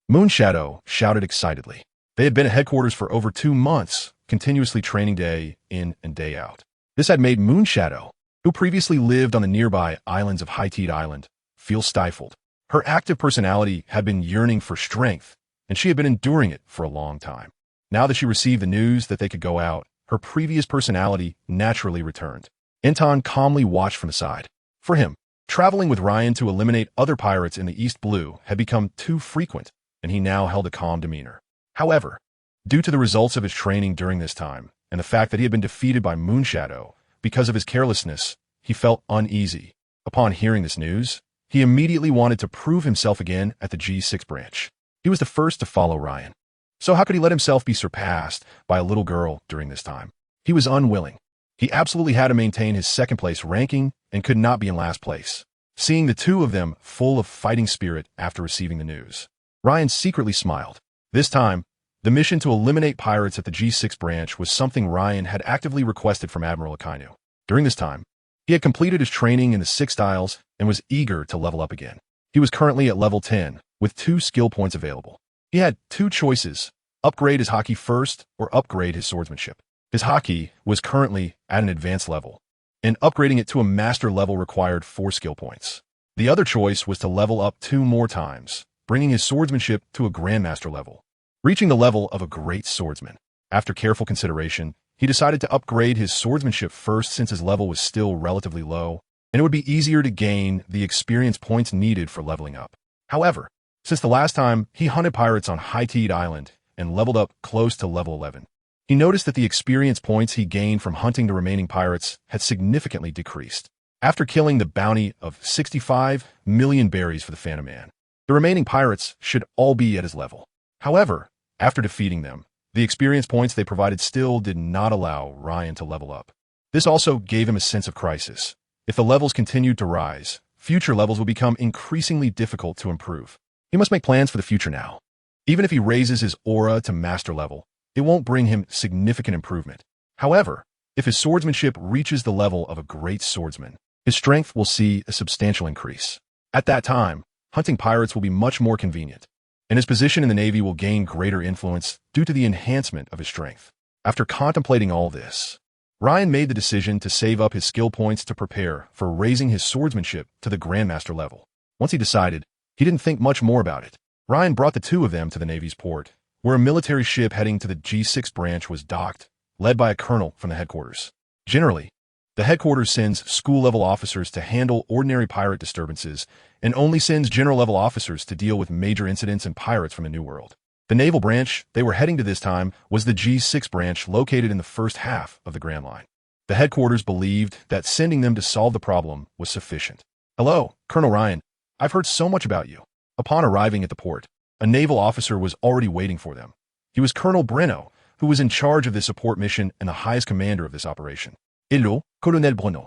S1: Moonshadow shouted excitedly. They had been at headquarters for over 2 months, continuously training day in and day out. This had made Moonshadow, who previously lived on the nearby islands of Haitang, feel stifled. Her active personality had been yearning for strength, and she had been enduring it for a long time. Now that she received the news that they could go out, her previous personality naturally returned. Anton calmly watched from the side. For him, traveling with Ryan to eliminate other pirates in the East Blue had become too frequent, and he now held a calm demeanor. However, due to the results of his training during this time, and the fact that he had been defeated by Moonshadow because of his carelessness, he felt uneasy. Upon hearing this news, he immediately wanted to prove himself again at the G6 branch. He was the first to follow Ryan. So how could he let himself be surpassed by a little girl during this time? He was unwilling. He absolutely had to maintain his second-place ranking and could not be in last place. Seeing the two of them full of fighting spirit after receiving the news, Ryan secretly smiled. This time, the mission to eliminate pirates at the G6 branch was something Ryan had actively requested from Admiral Akainu. During this time, he had completed his training in the 6 styles and was eager to level up again. He was currently at level 10, with 2 skill points available. He had 2 choices: upgrade his Haki first or upgrade his swordsmanship. His Haki was currently at an advanced level, and upgrading it to a master level required 4 skill points. The other choice was to level up 2 more times, bringing his swordsmanship to a grandmaster level, reaching the level of a great swordsman. After careful consideration, he decided to upgrade his swordsmanship first since his level was still relatively low, and it would be easier to gain the experience points needed for leveling up. However, since the last time he hunted pirates on Haitang Island and leveled up close to level 11, he noticed that the experience points he gained from hunting the remaining pirates had significantly decreased. After killing the bounty of 65 million berries for the Phantom Man, the remaining pirates should all be at his level. However, after defeating them, the experience points they provided still did not allow Ryan to level up. This also gave him a sense of crisis. If the levels continued to rise, future levels would become increasingly difficult to improve. He must make plans for the future now. Even if he raises his aura to master level, it won't bring him significant improvement. However, if his swordsmanship reaches the level of a great swordsman, his strength will see a substantial increase. At that time, hunting pirates will be much more convenient, and his position in the Navy will gain greater influence due to the enhancement of his strength. After contemplating all this, Ryan made the decision to save up his skill points to prepare for raising his swordsmanship to the Grandmaster level. Once he decided, he didn't think much more about it. Ryan brought the 2 of them to the Navy's port, where a military ship heading to the G6 branch was docked, led by a colonel from the headquarters. Generally, the headquarters sends school-level officers to handle ordinary pirate disturbances and only sends general-level officers to deal with major incidents and pirates from the New World. The naval branch they were heading to this time was the G6 branch located in the first half of the Grand Line. The headquarters believed that sending them to solve the problem was sufficient. Hello, Colonel Ryan. I've heard so much about you. Upon arriving at the port, a naval officer was already waiting for them. He was Colonel Breno, who was in charge of this support mission and the highest commander of this operation. Hello, Colonel Breno.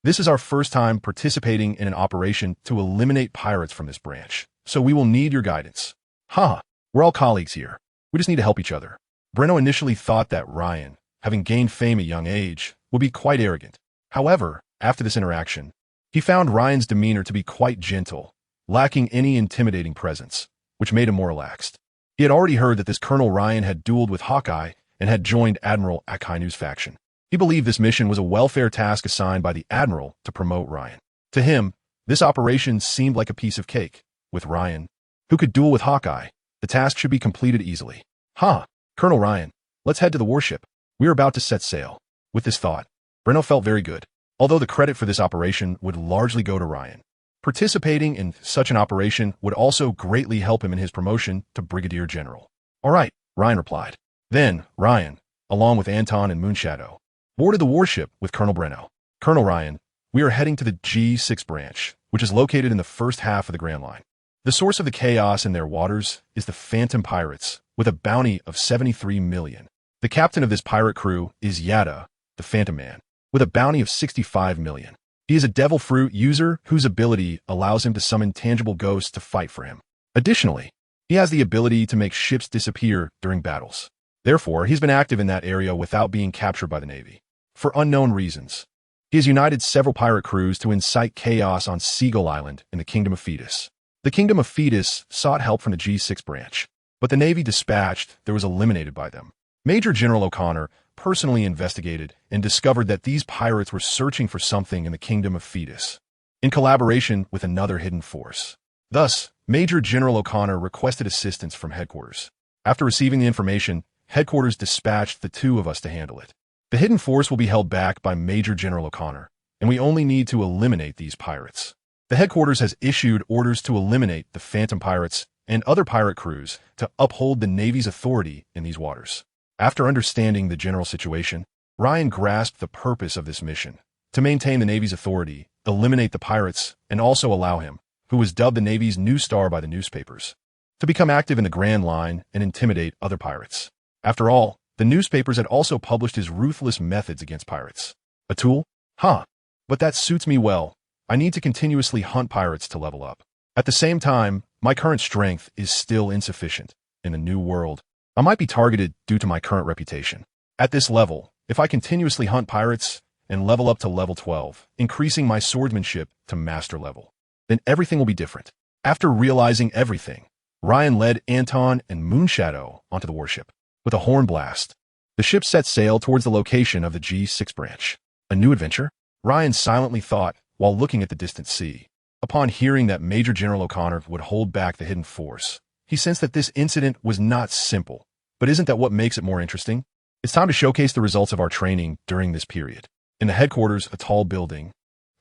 S1: This is our first time participating in an operation to eliminate pirates from this branch, so we will need your guidance. We're all colleagues here. We just need to help each other. Breno initially thought that Ryan, having gained fame at a young age, would be quite arrogant. However, after this interaction, he found Ryan's demeanor to be quite gentle, lacking any intimidating presence, which made him more relaxed. He had already heard that this Colonel Ryan had dueled with Hawkeye and had joined Admiral Akainu's faction. He believed this mission was a welfare task assigned by the Admiral to promote Ryan. To him, this operation seemed like a piece of cake. With Ryan, who could duel with Hawkeye, the task should be completed easily. Colonel Ryan, let's head to the warship. We're about to set sail. With this thought, Breno felt very good, although the credit for this operation would largely go to Ryan. Participating in such an operation would also greatly help him in his promotion to Brigadier General. All right, Ryan replied. Then, Ryan, along with Anton and Moonshadow, boarded the warship with Colonel Breno. Colonel Ryan, we are heading to the G6 branch which is located in the first half of the Grand Line. The source of the chaos in their waters is the Phantom Pirates, with a bounty of 73 million. The captain of this pirate crew is Yada, the Phantom Man, with a bounty of 65 million. He is a devil fruit user whose ability allows him to summon tangible ghosts to fight for him. Additionally, he has the ability to make ships disappear during battles. Therefore, he's been active in that area without being captured by the Navy. For unknown reasons, he has united several pirate crews to incite chaos on Seagull Island in the Kingdom of Fetus. The Kingdom of Fetus sought help from the G6 branch, but the Navy dispatched that was eliminated by them. Major General O'Connor personally investigated and discovered that these pirates were searching for something in the Kingdom of Fetus, in collaboration with another hidden force. Thus, Major General O'Connor requested assistance from headquarters. After receiving the information, headquarters dispatched the two of us to handle it. The hidden force will be held back by Major General O'Connor, and we only need to eliminate these pirates. The headquarters has issued orders to eliminate the Phantom Pirates and other pirate crews to uphold the Navy's authority in these waters. After understanding the general situation, Ryan grasped the purpose of this mission: to maintain the Navy's authority, eliminate the pirates, and also allow him, who was dubbed the Navy's new star by the newspapers, to become active in the Grand Line and intimidate other pirates. After all, the newspapers had also published his ruthless methods against pirates. A tool? Huh. But that suits me well. I need to continuously hunt pirates to level up. At the same time, my current strength is still insufficient. In the new world, I might be targeted due to my current reputation. At this level, if I continuously hunt pirates and level up to level 12, increasing my swordsmanship to master level, then everything will be different. After realizing everything, Ryan led Anton and Moonshadow onto the warship. With a horn blast, the ship set sail towards the location of the G6 branch. A new adventure? Ryan silently thought while looking at the distant sea. Upon hearing that Major General O'Connor would hold back the hidden force, he sensed that this incident was not simple. But isn't that what makes it more interesting? It's time to showcase the results of our training during this period. In the headquarters, a tall building,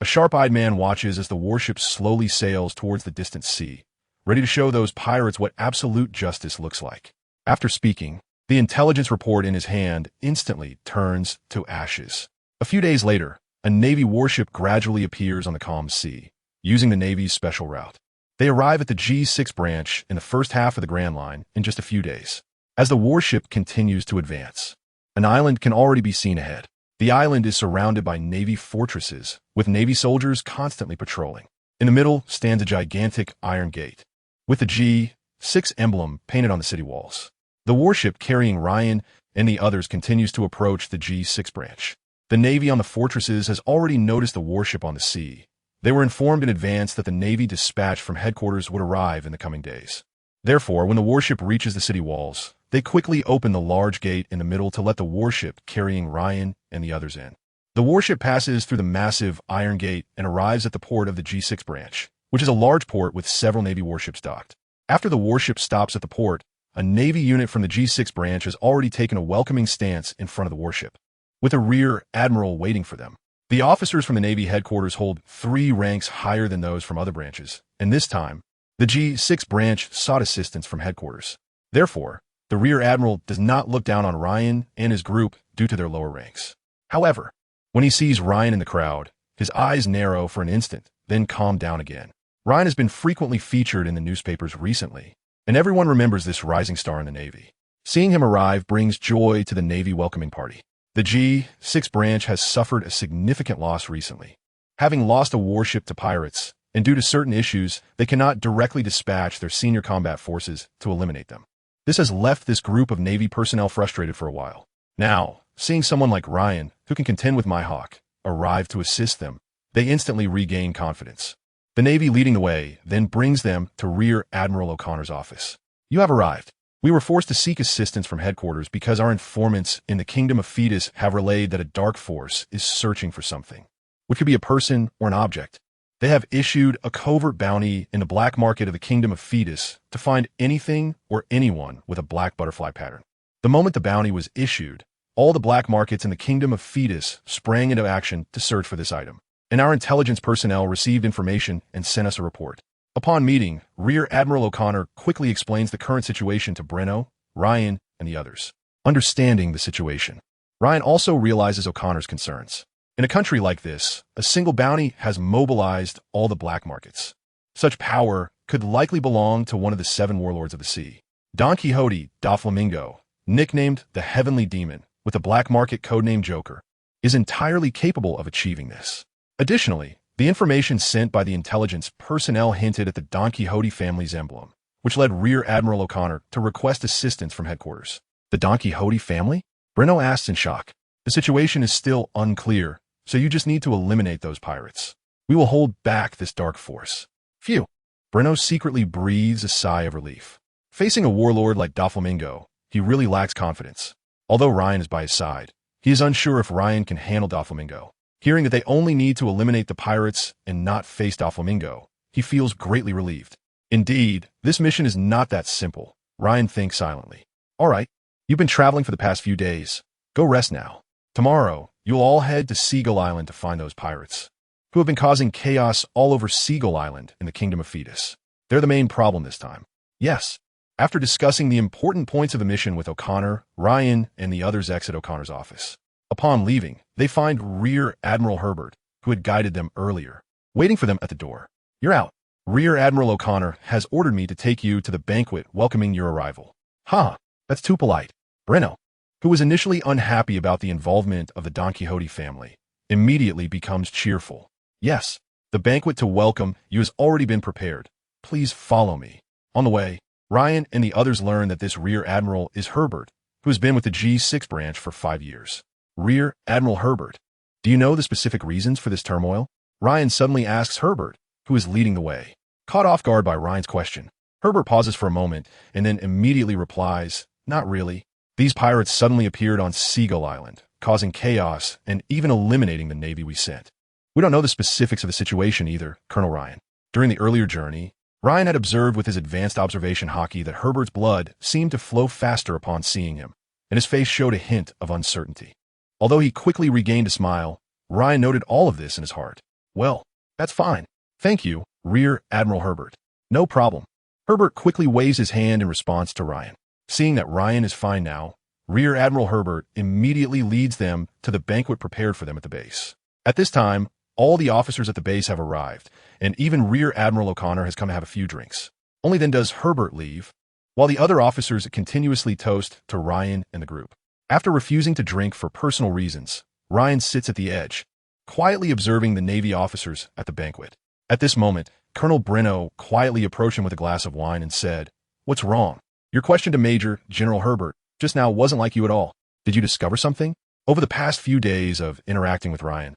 S1: a sharp-eyed man watches as the warship slowly sails towards the distant sea, ready to show those pirates what absolute justice looks like. After speaking, the intelligence report in his hand instantly turns to ashes. A few days later, a Navy warship gradually appears on the calm sea, using the Navy's special route. They arrive at the G6 branch in the first half of the Grand Line in just a few days. As the warship continues to advance, an island can already be seen ahead. The island is surrounded by Navy fortresses, with Navy soldiers constantly patrolling. In the middle stands a gigantic iron gate, with the G6 emblem painted on the city walls. The warship carrying Ryan and the others continues to approach the G6 branch. The Navy on the fortresses has already noticed the warship on the sea. They were informed in advance that the Navy dispatch from headquarters would arrive in the coming days. Therefore, when the warship reaches the city walls, they quickly open the large gate in the middle to let the warship carrying Ryan and the others in. The warship passes through the massive iron gate and arrives at the port of the G6 branch, which is a large port with several Navy warships docked. After the warship stops at the port, a Navy unit from the G6 branch has already taken a welcoming stance in front of the warship, with a rear admiral waiting for them. The officers from the Navy headquarters hold 3 ranks higher than those from other branches, and this time, the G6 branch sought assistance from headquarters. Therefore, the rear admiral does not look down on Ryan and his group due to their lower ranks. However, when he sees Ryan in the crowd, his eyes narrow for an instant, then calm down again. Ryan has been frequently featured in the newspapers recently, and everyone remembers this rising star in the Navy. Seeing him arrive brings joy to the Navy welcoming party. The G6 branch has suffered a significant loss recently, having lost a warship to pirates, and due to certain issues, they cannot directly dispatch their senior combat forces to eliminate them. This has left this group of Navy personnel frustrated for a while. Now, seeing someone like Ryan, who can contend with my Hawk, arrive to assist them, they instantly regain confidence. The Navy leading the way then brings them to Rear Admiral O'Connor's office. You have arrived. We were forced to seek assistance from headquarters because our informants in the Kingdom of Fetus have relayed that a dark force is searching for something, which could be a person or an object. They have issued a covert bounty in the black market of the Kingdom of Fetus to find anything or anyone with a black butterfly pattern. The moment the bounty was issued, all the black markets in the Kingdom of Fetus sprang into action to search for this item, and our intelligence personnel received information and sent us a report. Upon meeting, Rear Admiral O'Connor quickly explains the current situation to Breno, Ryan, and the others. Understanding the situation, Ryan also realizes O'Connor's concerns. In a country like this, a single bounty has mobilized all the black markets. Such power could likely belong to one of the 7 warlords of the sea. Don Quixote Doflamingo, nicknamed the Heavenly Demon, with a black market codename Joker, is entirely capable of achieving this. Additionally, the information sent by the intelligence personnel hinted at the Don Quixote family's emblem, which led Rear Admiral O'Connor to request assistance from headquarters. The Don Quixote family? Breno asks in shock. The situation is still unclear, so you just need to eliminate those pirates. We will hold back this dark force. Phew. Breno secretly breathes a sigh of relief. Facing a warlord like Doflamingo, he really lacks confidence. Although Ryan is by his side, he is unsure if Ryan can handle Doflamingo. Hearing that they only need to eliminate the pirates and not face Doflamingo, he feels greatly relieved. Indeed, this mission is not that simple. Ryan thinks silently. All right, you've been traveling for the past few days. Go rest now. Tomorrow, you'll all head to Seagull Island to find those pirates, who have been causing chaos all over Seagull Island in the Kingdom of Fetus. They're the main problem this time. Yes. After discussing the important points of the mission with O'Connor, Ryan, and the others exit O'Connor's office. Upon leaving, they find Rear Admiral Herbert, who had guided them earlier, waiting for them at the door. You're out. Rear Admiral O'Connor has ordered me to take you to the banquet welcoming your arrival. Huh, that's too polite. Breno, who was initially unhappy about the involvement of the Don Quixote family, immediately becomes cheerful. Yes, the banquet to welcome you has already been prepared. Please follow me. On the way, Ryan and the others learn that this Rear Admiral is Herbert, who has been with the G6 branch for 5 years. Rear Admiral Herbert, do you know the specific reasons for this turmoil? Ryan suddenly asks Herbert, who is leading the way. Caught off guard by Ryan's question, Herbert pauses for a moment and then immediately replies, not really. These pirates suddenly appeared on Seagull Island, causing chaos and even eliminating the navy we sent. We don't know the specifics of the situation either, Colonel Ryan. During the earlier journey, Ryan had observed with his advanced observation haki that Herbert's blood seemed to flow faster upon seeing him, and his face showed a hint of uncertainty. Although he quickly regained a smile, Ryan noted all of this in his heart. Well, that's fine. Thank you, Rear Admiral Herbert. No problem. Herbert quickly waves his hand in response to Ryan. Seeing that Ryan is fine now, Rear Admiral Herbert immediately leads them to the banquet prepared for them at the base. At this time, all the officers at the base have arrived, and even Rear Admiral O'Connor has come to have a few drinks. Only then does Herbert leave, while the other officers continuously toast to Ryan and the group. After refusing to drink for personal reasons, Ryan sits at the edge, quietly observing the Navy officers at the banquet. At this moment, Colonel Breno quietly approached him with a glass of wine and said, "What's wrong? Your question to Major General Herbert just now wasn't like you at all. Did you discover something?" Over the past few days of interacting with Ryan,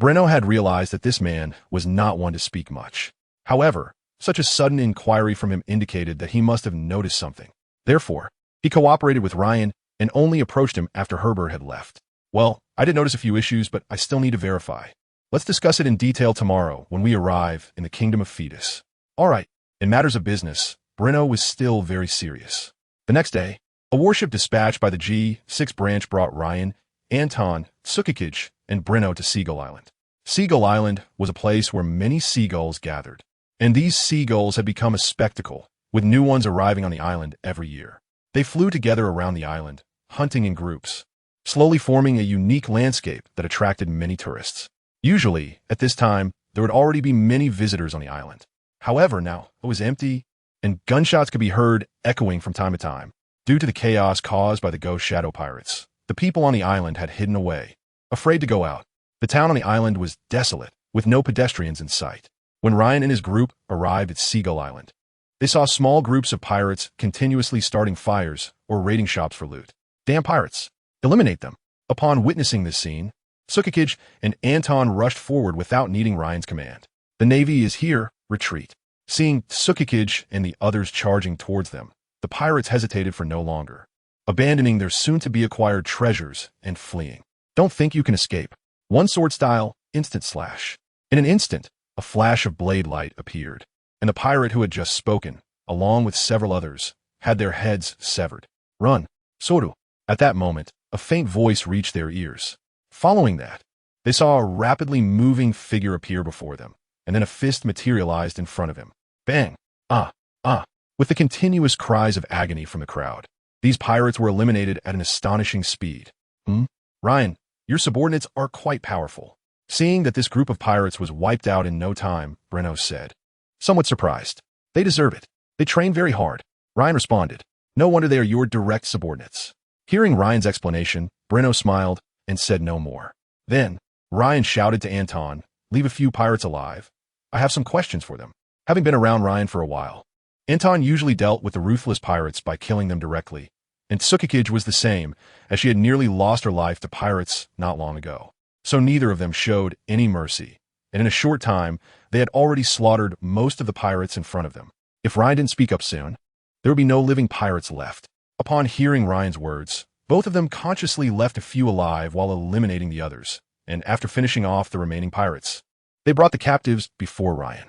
S1: Breno had realized that this man was not one to speak much. However, such a sudden inquiry from him indicated that he must have noticed something. Therefore, he cooperated with Ryan and only approached him after Herbert had left. Well, I did notice a few issues, but I still need to verify. Let's discuss it in detail tomorrow when we arrive in the Kingdom of Fetus. All right, in matters of business, Breno was still very serious. The next day, a warship dispatched by the G6 branch brought Ryan, Anton, Tsukikij, and Breno to Seagull Island. Seagull Island was a place where many seagulls gathered, and these seagulls had become a spectacle, with new ones arriving on the island every year. They flew together around the island, hunting in groups, slowly forming a unique landscape that attracted many tourists. Usually, at this time, there would already be many visitors on the island. However, now it was empty, and gunshots could be heard echoing from time to time. Due to the chaos caused by the ghost shadow pirates, the people on the island had hidden away, afraid to go out. The town on the island was desolate, with no pedestrians in sight. When Ryan and his group arrived at Seagull Island, they saw small groups of pirates continuously starting fires or raiding shops for loot. Damn pirates! Eliminate them! Upon witnessing this scene, Tsukikij and Anton rushed forward without needing Ryan's command. The Navy is here, retreat. Seeing Tsukikij and the others charging towards them, the pirates hesitated for no longer, abandoning their soon-to-be-acquired treasures and fleeing. Don't think you can escape. One sword style, instant slash. In an instant, a flash of blade light appeared, and the pirate who had just spoken, along with several others, had their heads severed. Run, Soru. At that moment, a faint voice reached their ears. Following that, they saw a rapidly moving figure appear before them, and then a fist materialized in front of him. Bang! Ah! Ah! With the continuous cries of agony from the crowd, these pirates were eliminated at an astonishing speed. Ryan, your subordinates are quite powerful. Seeing that this group of pirates was wiped out in no time, Breno said, somewhat surprised. They deserve it. They train very hard. Ryan responded, no wonder they are your direct subordinates. Hearing Ryan's explanation, Breno smiled and said no more. Then, Ryan shouted to Anton, leave a few pirates alive. I have some questions for them. Having been around Ryan for a while, Anton usually dealt with the ruthless pirates by killing them directly, and Tsukikage was the same, as she had nearly lost her life to pirates not long ago. So neither of them showed any mercy, and in a short time, they had already slaughtered most of the pirates in front of them. If Ryan didn't speak up soon, there would be no living pirates left. Upon hearing Ryan's words, both of them consciously left a few alive while eliminating the others, and after finishing off the remaining pirates, they brought the captives before Ryan.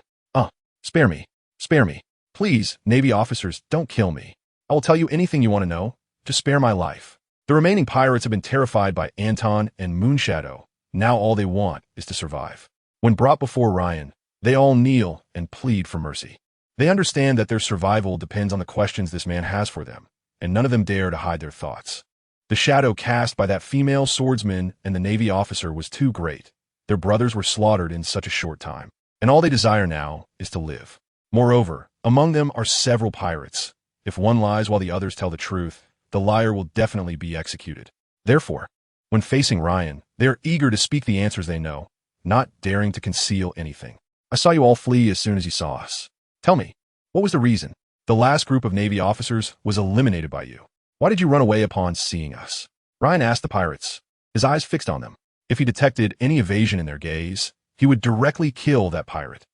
S1: Spare me. Spare me. Please, Navy officers, don't kill me. I will tell you anything you want to know. Just spare my life. The remaining pirates have been terrified by Anton and Moonshadow. Now all they want is to survive. When brought before Ryan, they all kneel and plead for mercy. They understand that their survival depends on the questions this man has for them, and none of them dare to hide their thoughts. The shadow cast by that female swordsman and the Navy officer was too great. Their brothers were slaughtered in such a short time, and all they desire now is to live. Moreover, among them are several pirates. If one lies while the others tell the truth, the liar will definitely be executed. Therefore, when facing Ryan, they are eager to speak the answers they know, not daring to conceal anything. I saw you all flee as soon as you saw us. Tell me, what was the reason? The last group of Navy officers was eliminated by you. Why did you run away upon seeing us? Ryan asked the pirates, his eyes fixed on them. If he detected any evasion in their gaze, he would directly kill that pirate.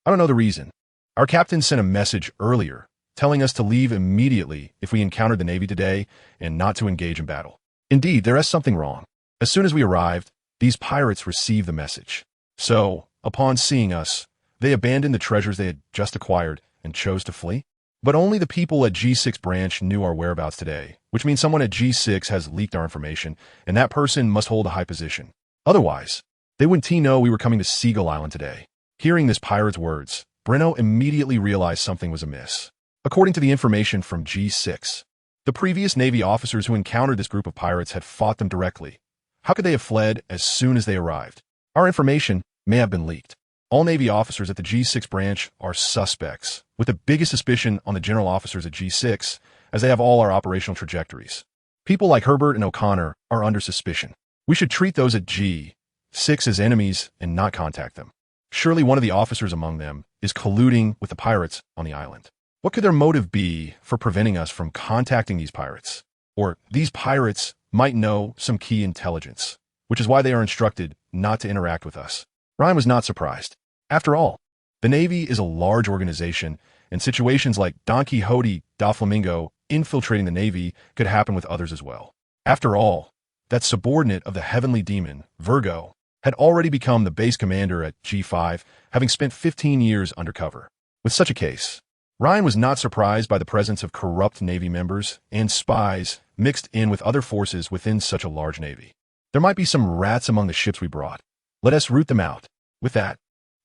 S1: I don't know the reason. Our captain sent a message earlier, telling us to leave immediately if we encountered the Navy today and not to engage in battle. Indeed, there is something wrong. As soon as we arrived, these pirates received the message. So, upon seeing us, they abandoned the treasures they had just acquired and chose to flee. But only the people at G6 branch knew our whereabouts today, which means someone at G6 has leaked our information, and that person must hold a high position. Otherwise, they wouldn't know we were coming to Seagull Island today. Hearing this pirate's words, Breno immediately realized something was amiss. According to the information from G6, the previous Navy officers who encountered this group of pirates had fought them directly. How could they have fled as soon as they arrived? Our information may have been leaked. All Navy officers at the G6 branch are suspects, with the biggest suspicion on the general officers at G6, as they have all our operational trajectories. People like Herbert and O'Connor are under suspicion. We should treat those at G6 as enemies and not contact them. Surely one of the officers among them is colluding with the pirates on the island. What could their motive be for preventing us from contacting these pirates? Or these pirates might know some key intelligence, which is why they are instructed not to interact with us. Ryan was not surprised. After all, the Navy is a large organization, and situations like Don Quixote, Doflamingo, infiltrating the Navy could happen with others as well. After all, that subordinate of the heavenly demon, Virgo, had already become the base commander at G5, having spent 15 years undercover. With such a case, Ryan was not surprised by the presence of corrupt Navy members and spies mixed in with other forces within such a large Navy. There might be some rats among the ships we brought. Let us root them out. With that,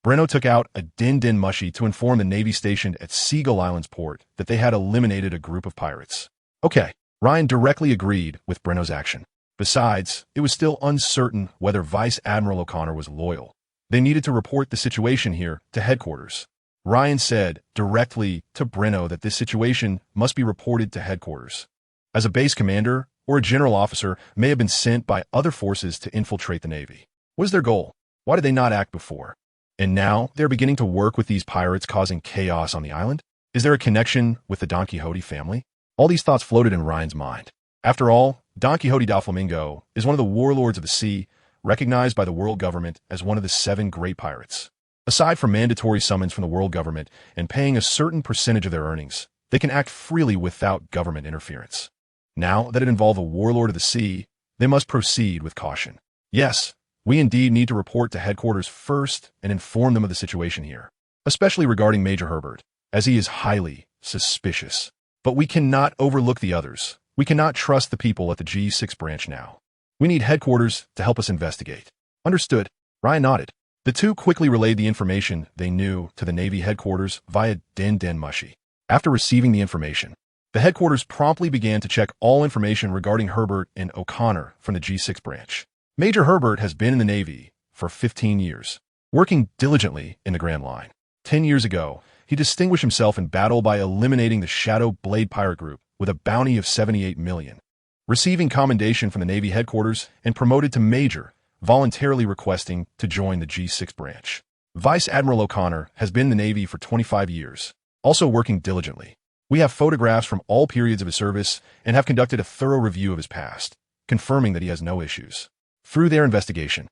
S1: Breno took out a din mushy to inform the Navy stationed at Seagull Island's port that they had eliminated a group of pirates. Okay, Ryan directly agreed with Breno's action. Besides, it was still uncertain whether Vice Admiral O'Connor was loyal. They needed to report the situation here to headquarters. Ryan said directly to Breno that this situation must be reported to headquarters, as a base commander or a general officer may have been sent by other forces to infiltrate the Navy. What is their goal? Why did they not act before? And now they're beginning to work with these pirates causing chaos on the island? Is there a connection with the Don Quixote family? All these thoughts floated in Ryan's mind. After all, Don Quixote Doflamingo is one of the warlords of the sea, recognized by the world government as one of the 7 great pirates. Aside from mandatory summons from the world government and paying a certain percentage of their earnings, they can act freely without government interference. Now that it involves a warlord of the sea, they must proceed with caution. Yes, we indeed need to report to headquarters first and inform them of the situation here, especially regarding Major Herbert, as he is highly suspicious. But we cannot overlook the others. We cannot trust the people at the G6 branch now. We need headquarters to help us investigate. Understood. Ryan nodded. The two quickly relayed the information they knew to the Navy headquarters via din mushy. After receiving the information, the headquarters promptly began to check all information regarding Herbert and O'Connor from the G6 branch. Major Herbert has been in the Navy for 15 years, working diligently in the Grand Line. 10 years ago, he distinguished himself in battle by eliminating the Shadow Blade Pirate Group with a bounty of 78 million. Receiving commendation from the Navy headquarters and promoted to Major, voluntarily requesting to join the G6 branch. Vice Admiral O'Connor has been in the Navy for 25 years, also working diligently. We have photographs from all periods of his service and have conducted a thorough review of his past, confirming that he has no issues. Through their investigation,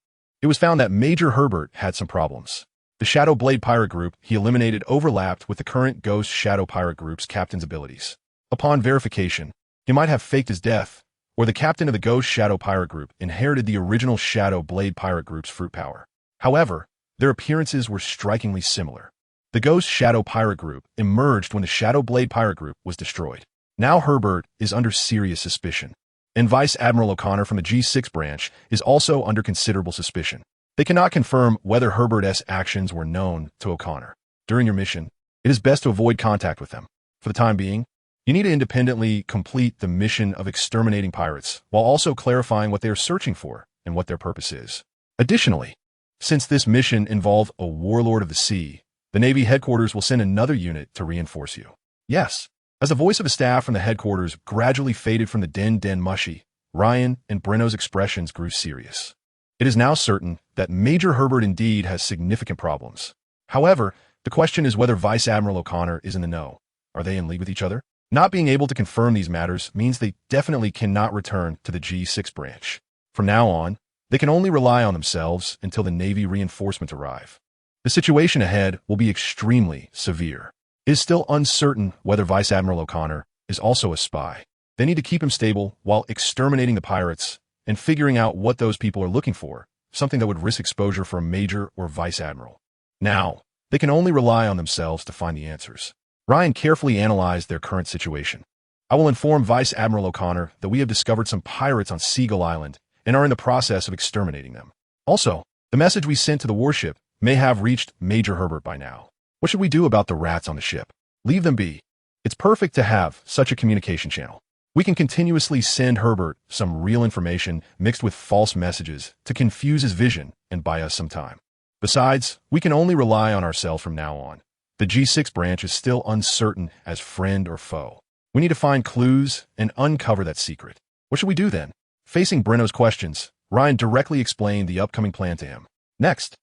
S1: it was found that Major Herbert had some problems. The Shadow Blade Pirate Group he eliminated overlapped with the current Ghost Shadow Pirate Group's captain's abilities. Upon verification, he might have faked his death, or the captain of the Ghost Shadow Pirate Group inherited the original Shadow Blade Pirate Group's fruit power. However, their appearances were strikingly similar. The Ghost Shadow Pirate Group emerged when the Shadow Blade Pirate Group was destroyed. Now Herbert is under serious suspicion, and Vice Admiral O'Connor from the G6 branch is also under considerable suspicion. They cannot confirm whether Herbert's actions were known to O'Connor. During your mission, it is best to avoid contact with them. For the time being, you need to independently complete the mission of exterminating pirates, while also clarifying what they are searching for and what their purpose is. Additionally, since this mission involved a warlord of the sea, the Navy headquarters will send another unit to reinforce you. Yes, as the voice of a staff from the headquarters gradually faded from the den mushy, Ryan and Breno's expressions grew serious. It is now certain that Major Herbert indeed has significant problems. However, the question is whether Vice Admiral O'Connor is in the know. Are they in league with each other? Not being able to confirm these matters means they definitely cannot return to the G6 branch. From now on, they can only rely on themselves until the Navy reinforcements arrive. The situation ahead will be extremely severe. It is still uncertain whether Vice Admiral O'Connor is also a spy. They need to keep him stable while exterminating the pirates and figuring out what those people are looking for, something that would risk exposure for a major or vice admiral. Now, they can only rely on themselves to find the answers. Ryan carefully analyzed their current situation. I will inform Vice Admiral O'Connor that we have discovered some pirates on Seagull Island and are in the process of exterminating them. Also, the message we sent to the warship may have reached Major Herbert by now. What should we do about the rats on the ship? Leave them be. It's perfect to have such a communication channel. We can continuously send Herbert some real information mixed with false messages to confuse his vision and buy us some time. Besides, we can only rely on ourselves from now on. The G6 branch is still uncertain as friend or foe. We need to find clues and uncover that secret. What should we do then? Facing Breno's questions, Ryan directly explained the upcoming plan to him. Next,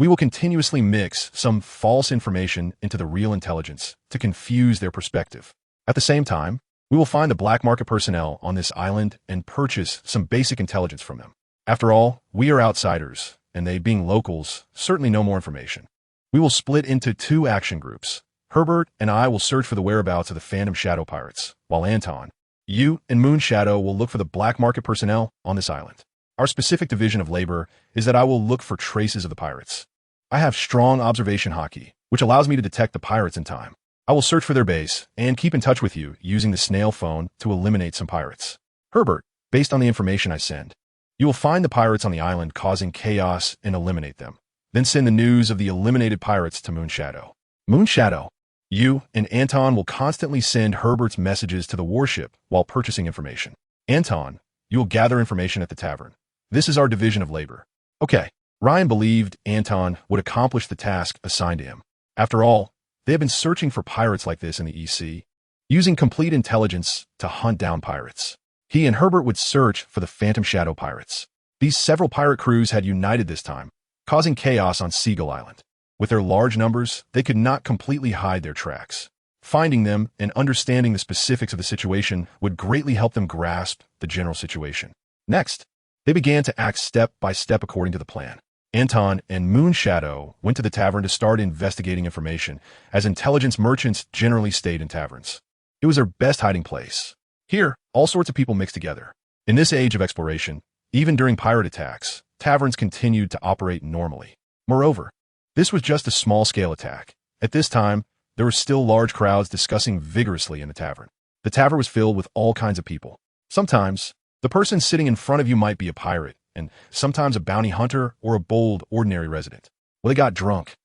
S1: we will continuously mix some false information into the real intelligence to confuse their perspective. At the same time, we will find the black market personnel on this island and purchase some basic intelligence from them. After all, we are outsiders, and they, being locals, certainly know more information. We will split into two action groups. Herbert and I will search for the whereabouts of the Phantom Shadow Pirates, while Anton, you, and Moon Shadow will look for the black market personnel on this island. Our specific division of labor is that I will look for traces of the pirates. I have strong observation haki, which allows me to detect the pirates in time. I will search for their base and keep in touch with you using the snail phone to eliminate some pirates. Herbert, based on the information I send, you will find the pirates on the island causing chaos and eliminate them. Then send the news of the eliminated pirates to Moon Shadow. Moon Shadow, you and Anton will constantly send Herbert's messages to the warship while purchasing information. Anton, you will gather information at the tavern. This is our division of labor. Okay, Ryan believed Anton would accomplish the task assigned to him. After all, they have been searching for pirates like this in the EC, using complete intelligence to hunt down pirates. He and Herbert would search for the Phantom Shadow Pirates. These several pirate crews had united this time, causing chaos on Seagull Island. With their large numbers, they could not completely hide their tracks. Finding them and understanding the specifics of the situation would greatly help them grasp the general situation. Next, they began to act step by step according to the plan. Anton and Moon Shadow went to the tavern to start investigating information, as intelligence merchants generally stayed in taverns. It was their best hiding place. Here, all sorts of people mixed together. In this age of exploration, even during pirate attacks, taverns continued to operate normally. Moreover, this was just a small-scale attack. At this time, there were still large crowds discussing vigorously in the tavern. The tavern was filled with all kinds of people. Sometimes, the person sitting in front of you might be a pirate, and sometimes a bounty hunter or a bold, ordinary resident. Well, they got drunk.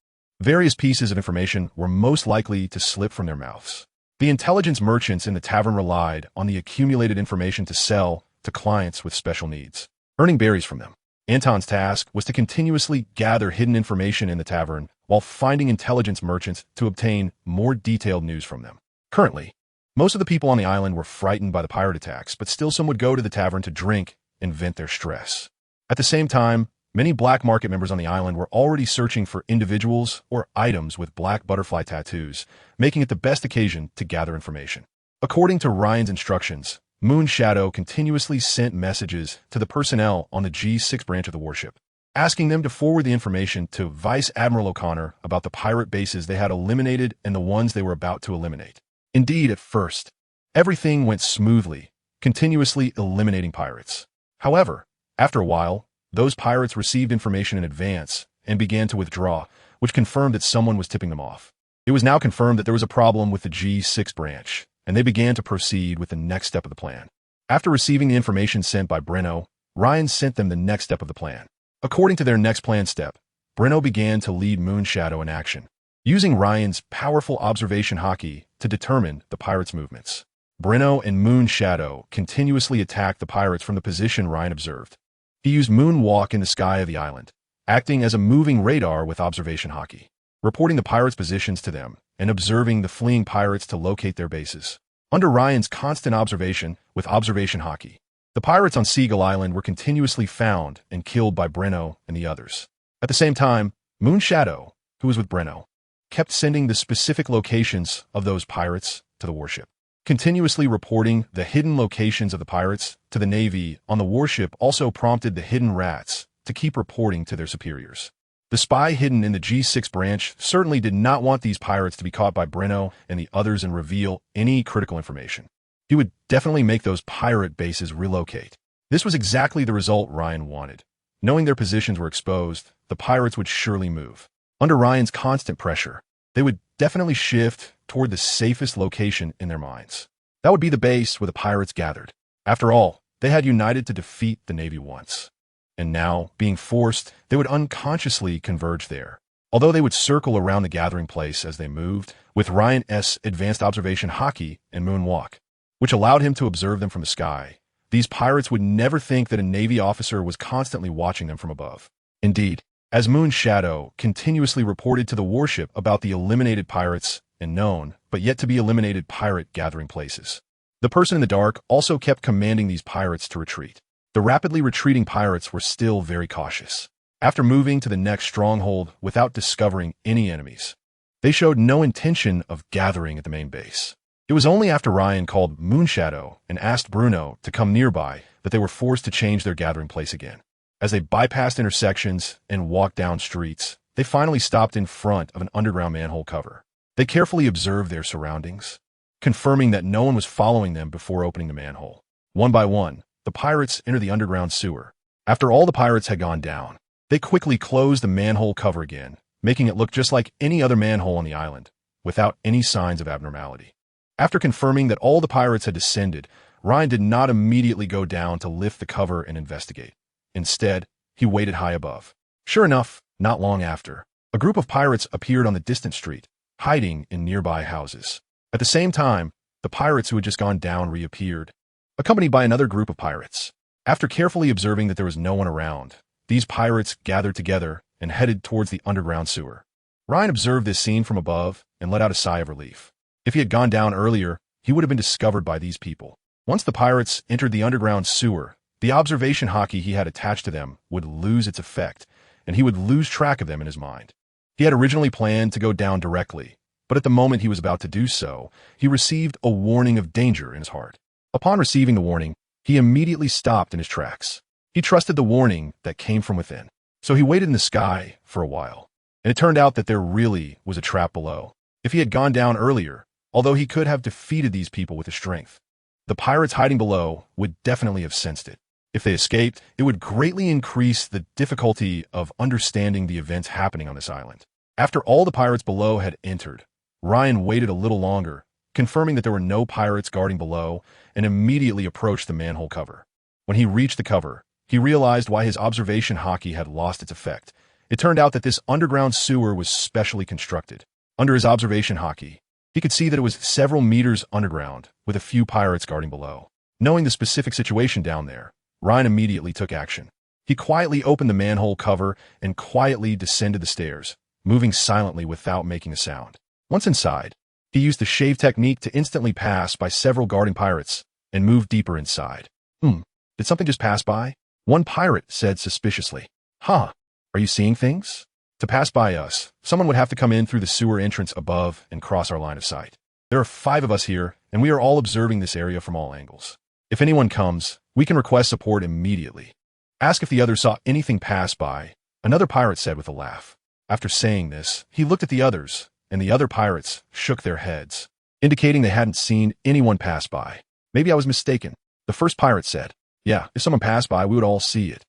S1: Various pieces of information were most likely to slip from their mouths. The intelligence merchants in the tavern relied on the accumulated information to sell to clients with special needs, earning berries from them. Anton's task was to continuously gather hidden information in the tavern while finding intelligence merchants to obtain more detailed news from them. Currently, most of the people on the island were frightened by the pirate attacks, but still some would go to the tavern to drink and vent their stress. At the same time, many black market members on the island were already searching for individuals or items with black butterfly tattoos, making it the best occasion to gather information. According to Ryan's instructions, Moon Shadow continuously sent messages to the personnel on the G6 branch of the warship, asking them to forward the information to Vice Admiral O'Connor about the pirate bases they had eliminated and the ones they were about to eliminate. Indeed, at first, everything went smoothly, continuously eliminating pirates. However, after a while, those pirates received information in advance and began to withdraw, which confirmed that someone was tipping them off. It was now confirmed that there was a problem with the G6 branch, and they began to proceed with the next step of the plan. After receiving the information sent by Breno, Ryan sent them the next step of the plan. According to their next plan step, Breno began to lead Moon Shadow in action, using Ryan's powerful observation-Haki to determine the pirates' movements. Breno and Moon Shadow continuously attacked the pirates from the position Ryan observed. He used moonwalk in the sky of the island, acting as a moving radar with observation-Haki, reporting the pirates' positions to them and observing the fleeing pirates to locate their bases. Under Ryan's constant observation with observation-Haki, the pirates on Seagull Island were continuously found and killed by Breno and the others. At the same time, Moon Shadow, who was with Breno, kept sending the specific locations of those pirates to the warship, continuously reporting the hidden locations of the pirates to the Navy on the warship. Also prompted the hidden rats to keep reporting to their superiors. The spy hidden in the G6 branch certainly did not want these pirates to be caught by Breno and the others and reveal any critical information. He would definitely make those pirate bases relocate. This was exactly the result Ryan wanted. Knowing their positions were exposed, the pirates would surely move. Under Ryan's constant pressure, they would definitely shift toward the safest location in their minds. That would be the base where the pirates gathered. After all, they had united to defeat the Navy once. And now, being forced, they would unconsciously converge there. Although they would circle around the gathering place as they moved, with Ryan's advanced observation-Haki and moonwalk, which allowed him to observe them from the sky, these pirates would never think that a Navy officer was constantly watching them from above. Indeed, as Moon Shadow continuously reported to the warship about the eliminated pirates and known, but yet to be eliminated pirate gathering places, the person in the dark also kept commanding these pirates to retreat. The rapidly retreating pirates were still very cautious. After moving to the next stronghold without discovering any enemies, they showed no intention of gathering at the main base. It was only after Ryan called Moon Shadow and asked Bruno to come nearby that they were forced to change their gathering place again. As they bypassed intersections and walked down streets, they finally stopped in front of an underground manhole cover. They carefully observed their surroundings, confirming that no one was following them before opening the manhole. One by one, the pirates entered the underground sewer. After all the pirates had gone down, they quickly closed the manhole cover again, making it look just like any other manhole on the island, without any signs of abnormality. After confirming that all the pirates had descended, Ryan did not immediately go down to lift the cover and investigate. Instead, he waited high above. Sure enough, not long after, a group of pirates appeared on the distant street, hiding in nearby houses. At the same time, the pirates who had just gone down reappeared, accompanied by another group of pirates. After carefully observing that there was no one around, these pirates gathered together and headed towards the underground sewer. Ryan observed this scene from above and let out a sigh of relief. If he had gone down earlier, he would have been discovered by these people. Once the pirates entered the underground sewer, the observation-Haki he had attached to them would lose its effect, and he would lose track of them in his mind. He had originally planned to go down directly, but at the moment he was about to do so, he received a warning of danger in his heart. Upon receiving the warning, he immediately stopped in his tracks. He trusted the warning that came from within, so he waited in the sky for a while, and it turned out that there really was a trap below. If he had gone down earlier, although he could have defeated these people with his strength, the pirates hiding below would definitely have sensed it. If they escaped, it would greatly increase the difficulty of understanding the events happening on this island. After all the pirates below had entered, Ryan waited a little longer, confirming that there were no pirates guarding below, and immediately approached the manhole cover. When he reached the cover, he realized why his observation-Haki had lost its effect. It turned out that this underground sewer was specially constructed. Under his observation-Haki, he could see that it was several meters underground, with a few pirates guarding below. Knowing the specific situation down there, Ryan immediately took action. He quietly opened the manhole cover and quietly descended the stairs, moving silently without making a sound. Once inside, he used the shave technique to instantly pass by several guarding pirates and move deeper inside. Did something just pass by? One pirate said suspiciously. Huh, are you seeing things? To pass by us, someone would have to come in through the sewer entrance above and cross our line of sight. There are 5 of us here, and we are all observing this area from all angles. If anyone comes, we can request support immediately. Ask if the others saw anything pass by, another pirate said with a laugh. After saying this, he looked at the others, and the other pirates shook their heads, indicating they hadn't seen anyone pass by. Maybe I was mistaken. The first pirate said, yeah, if someone passed by, we would all see it.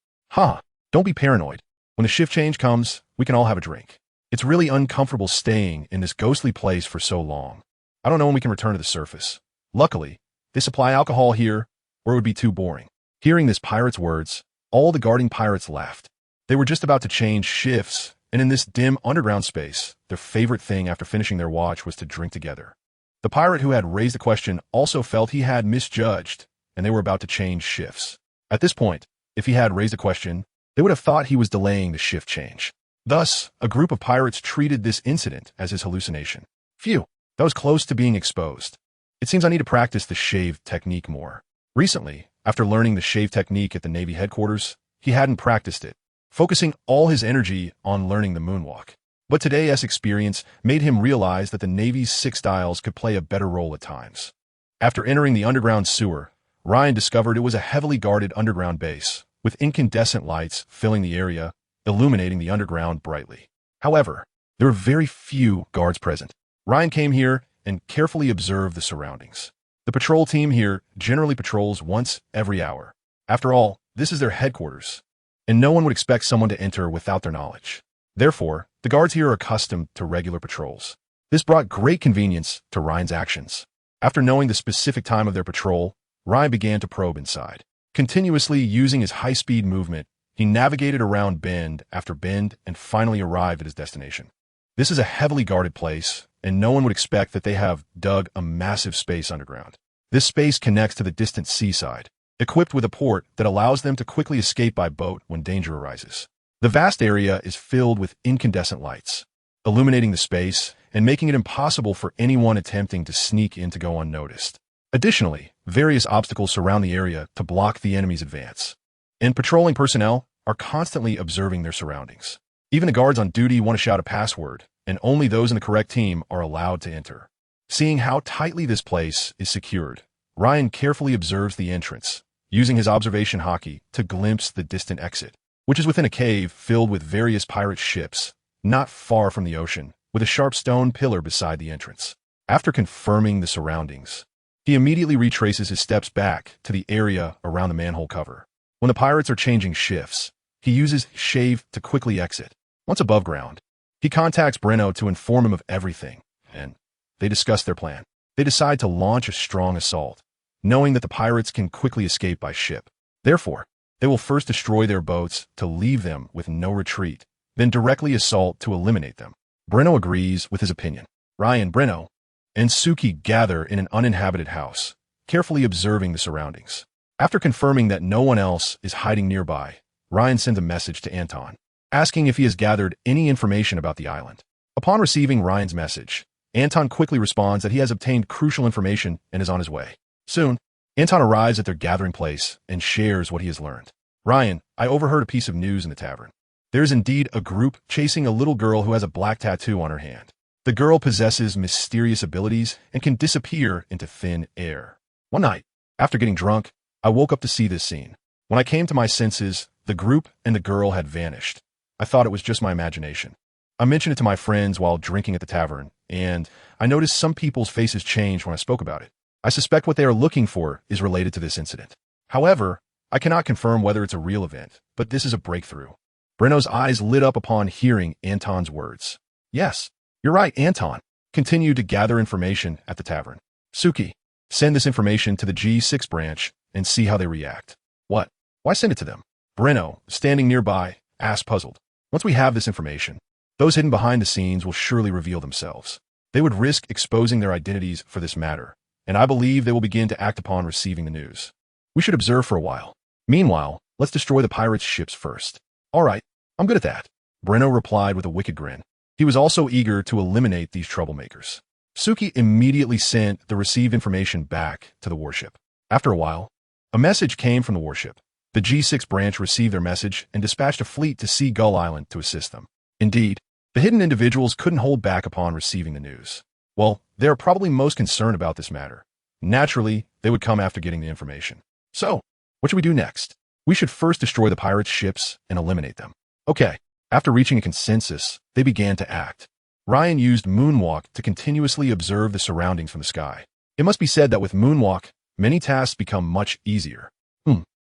S1: Don't be paranoid. When the shift change comes, we can all have a drink. It's really uncomfortable staying in this ghostly place for so long. I don't know when we can return to the surface. Luckily, they supply alcohol here, or it would be too boring. Hearing this pirate's words, all the guarding pirates laughed. They were just about to change shifts, and in this dim underground space, their favorite thing after finishing their watch was to drink together. The pirate who had raised the question also felt he had misjudged, and they were about to change shifts. At this point, if he had raised a question, they would have thought he was delaying the shift change. Thus, a group of pirates treated this incident as his hallucination. Phew, that was close to being exposed. It seems I need to practice the shave technique more. Recently, after learning the shave technique at the Navy headquarters, he hadn't practiced it, focusing all his energy on learning the moonwalk. But today's experience made him realize that the Navy's 6 styles could play a better role at times. After entering the underground sewer, Ryan discovered it was a heavily guarded underground base, with incandescent lights filling the area, illuminating the underground brightly. However, there were very few guards present. Ryan came here and carefully observed the surroundings. The patrol team here generally patrols once every hour. After all, this is their headquarters, and no one would expect someone to enter without their knowledge. Therefore, the guards here are accustomed to regular patrols. This brought great convenience to Ryan's actions. After knowing the specific time of their patrol, Ryan began to probe inside. Continuously using his high-speed movement, he navigated around bend after bend and finally arrived at his destination. This is a heavily guarded place, and no one would expect that they have dug a massive space underground. This space connects to the distant seaside, equipped with a port that allows them to quickly escape by boat when danger arises. The vast area is filled with incandescent lights, illuminating the space and making it impossible for anyone attempting to sneak in to go unnoticed. Additionally, various obstacles surround the area to block the enemy's advance, and patrolling personnel are constantly observing their surroundings. Even the guards on duty want to shout a password, and only those in the correct team are allowed to enter. Seeing how tightly this place is secured, Ryan carefully observes the entrance, using his observation haki to glimpse the distant exit, which is within a cave filled with various pirate ships, not far from the ocean, with a sharp stone pillar beside the entrance. After confirming the surroundings, he immediately retraces his steps back to the area around the manhole cover. When the pirates are changing shifts, he uses shave to quickly exit. Once above ground, he contacts Breno to inform him of everything, and they discuss their plan. They decide to launch a strong assault, knowing that the pirates can quickly escape by ship. Therefore, they will first destroy their boats to leave them with no retreat, then directly assault to eliminate them. Breno agrees with his opinion. Ryan, Breno, and Suki gather in an uninhabited house, carefully observing the surroundings. After confirming that no one else is hiding nearby, Ryan sends a message to Anton, asking if he has gathered any information about the island. Upon receiving Ryan's message, Anton quickly responds that he has obtained crucial information and is on his way. Soon, Anton arrives at their gathering place and shares what he has learned. Ryan, I overheard a piece of news in the tavern. There is indeed a group chasing a little girl who has a black tattoo on her hand. The girl possesses mysterious abilities and can disappear into thin air. One night, after getting drunk, I woke up to see this scene. When I came to my senses, the group and the girl had vanished. I thought it was just my imagination. I mentioned it to my friends while drinking at the tavern, and I noticed some people's faces changed when I spoke about it. I suspect what they are looking for is related to this incident. However, I cannot confirm whether it's a real event, but this is a breakthrough. Breno's eyes lit up upon hearing Anton's words. Yes, you're right, Anton. Continue to gather information at the tavern. Suki, send this information to the G6 branch and see how they react. What? Why send it to them? Breno, standing nearby, asked puzzled. Once we have this information, those hidden behind the scenes will surely reveal themselves. They would risk exposing their identities for this matter, and I believe they will begin to act upon receiving the news. We should observe for a while. Meanwhile, Let's destroy the pirates' ships first. All right, I'm good at that, Breno replied with a wicked grin. He was also eager to eliminate these troublemakers. Suki immediately sent the received information back to the warship. After a while, a message came from the warship. The G6 branch received their message and dispatched a fleet to Sea Gull Island to assist them. Indeed, the hidden individuals couldn't hold back upon receiving the news. Well, they are probably most concerned about this matter. Naturally, they would come after getting the information. So, what should we do next? We should first destroy the pirates' ships and eliminate them. Okay, after reaching a consensus, they began to act. Ryan used Moonwalk to continuously observe the surroundings from the sky. It must be said that with Moonwalk, many tasks become much easier.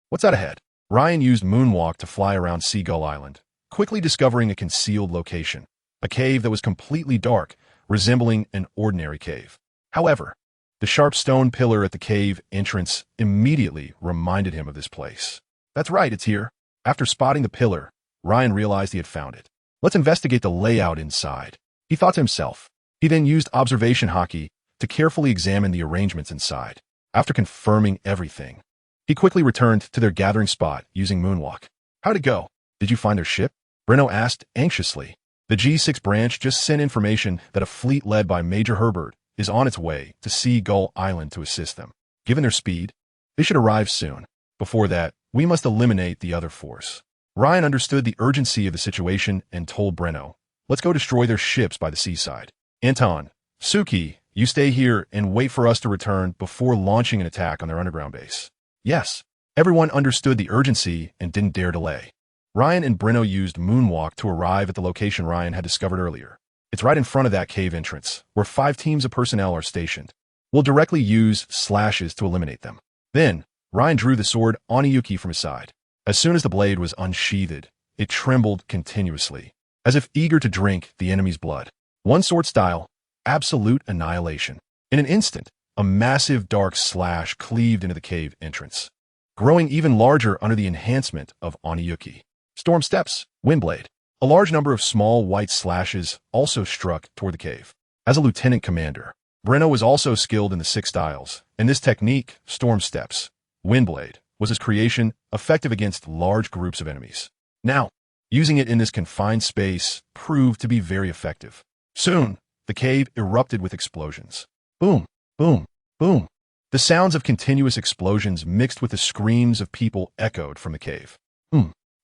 S1: What's that ahead? Ryan used Moonwalk to fly around Sea Gull Island, quickly discovering a concealed location, a cave that was completely dark, resembling an ordinary cave. However, the sharp stone pillar at the cave entrance immediately reminded him of this place. That's right, it's here. After spotting the pillar, Ryan realized he had found it. Let's investigate the layout inside, he thought to himself. He then used observation-Haki to carefully examine the arrangements inside. After confirming everything, he quickly returned to their gathering spot using Moonwalk. How'd it go? Did you find their ship? Breno asked anxiously. The G6 branch just sent information that a fleet led by Major Herbert is on its way to Sea Gull Island to assist them. Given their speed, they should arrive soon. Before that, we must eliminate the other force. Ryan understood the urgency of the situation and told Breno, let's go destroy their ships by the seaside. Anton, Suki, you stay here and wait for us to return before launching an attack on their underground base. Yes, everyone understood the urgency and didn't dare delay. Ryan and Breno used Moonwalk to arrive at the location Ryan had discovered earlier. It's right in front of that cave entrance, where 5 teams of personnel are stationed. We'll directly use slashes to eliminate them. Then, Ryan drew the sword Oniyuki from his side. As soon as the blade was unsheathed, it trembled continuously, as if eager to drink the enemy's blood. One sword style, absolute annihilation. In an instant, a massive dark slash cleaved into the cave entrance, growing even larger under the enhancement of Oniyuki. Storm steps, Windblade. A large number of small white slashes also struck toward the cave. As a lieutenant commander, Breno was also skilled in the 6 styles, and this technique, Storm Steps, Windblade, was his creation, effective against large groups of enemies. Now, using it in this confined space proved to be very effective. Soon, the cave erupted with explosions. Boom, boom, boom. The sounds of continuous explosions mixed with the screams of people echoed from the cave.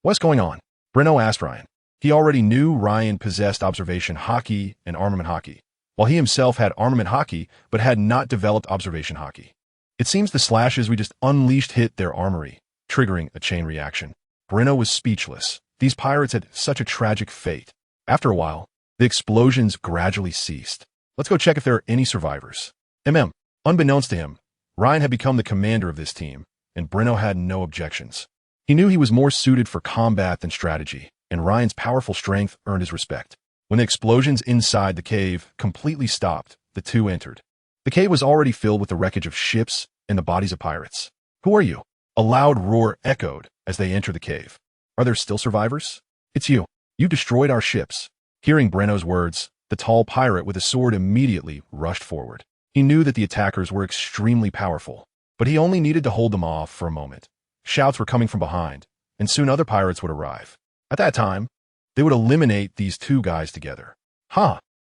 S1: What's going on? Breno asked Ryan. He already knew Ryan possessed observation-Haki and armament-Haki, while he himself had armament-Haki but had not developed observation-Haki. It seems the slashes we just unleashed hit their armory, triggering a chain reaction. Breno was speechless. These pirates had such a tragic fate. After a while, the explosions gradually ceased. Let's go check if there are any survivors. Unbeknownst to him, Ryan had become the commander of this team, and Breno had no objections. He knew he was more suited for combat than strategy, and Ryan's powerful strength earned his respect. When the explosions inside the cave completely stopped, the two entered. The cave was already filled with the wreckage of ships and the bodies of pirates. Who are you? A loud roar echoed as they entered the cave. Are there still survivors? It's you. You destroyed our ships. Hearing Breno's words, the tall pirate with a sword immediately rushed forward. He knew that the attackers were extremely powerful, but he only needed to hold them off for a moment. Shouts were coming from behind, and soon other pirates would arrive. At that time, they would eliminate these 2 guys together.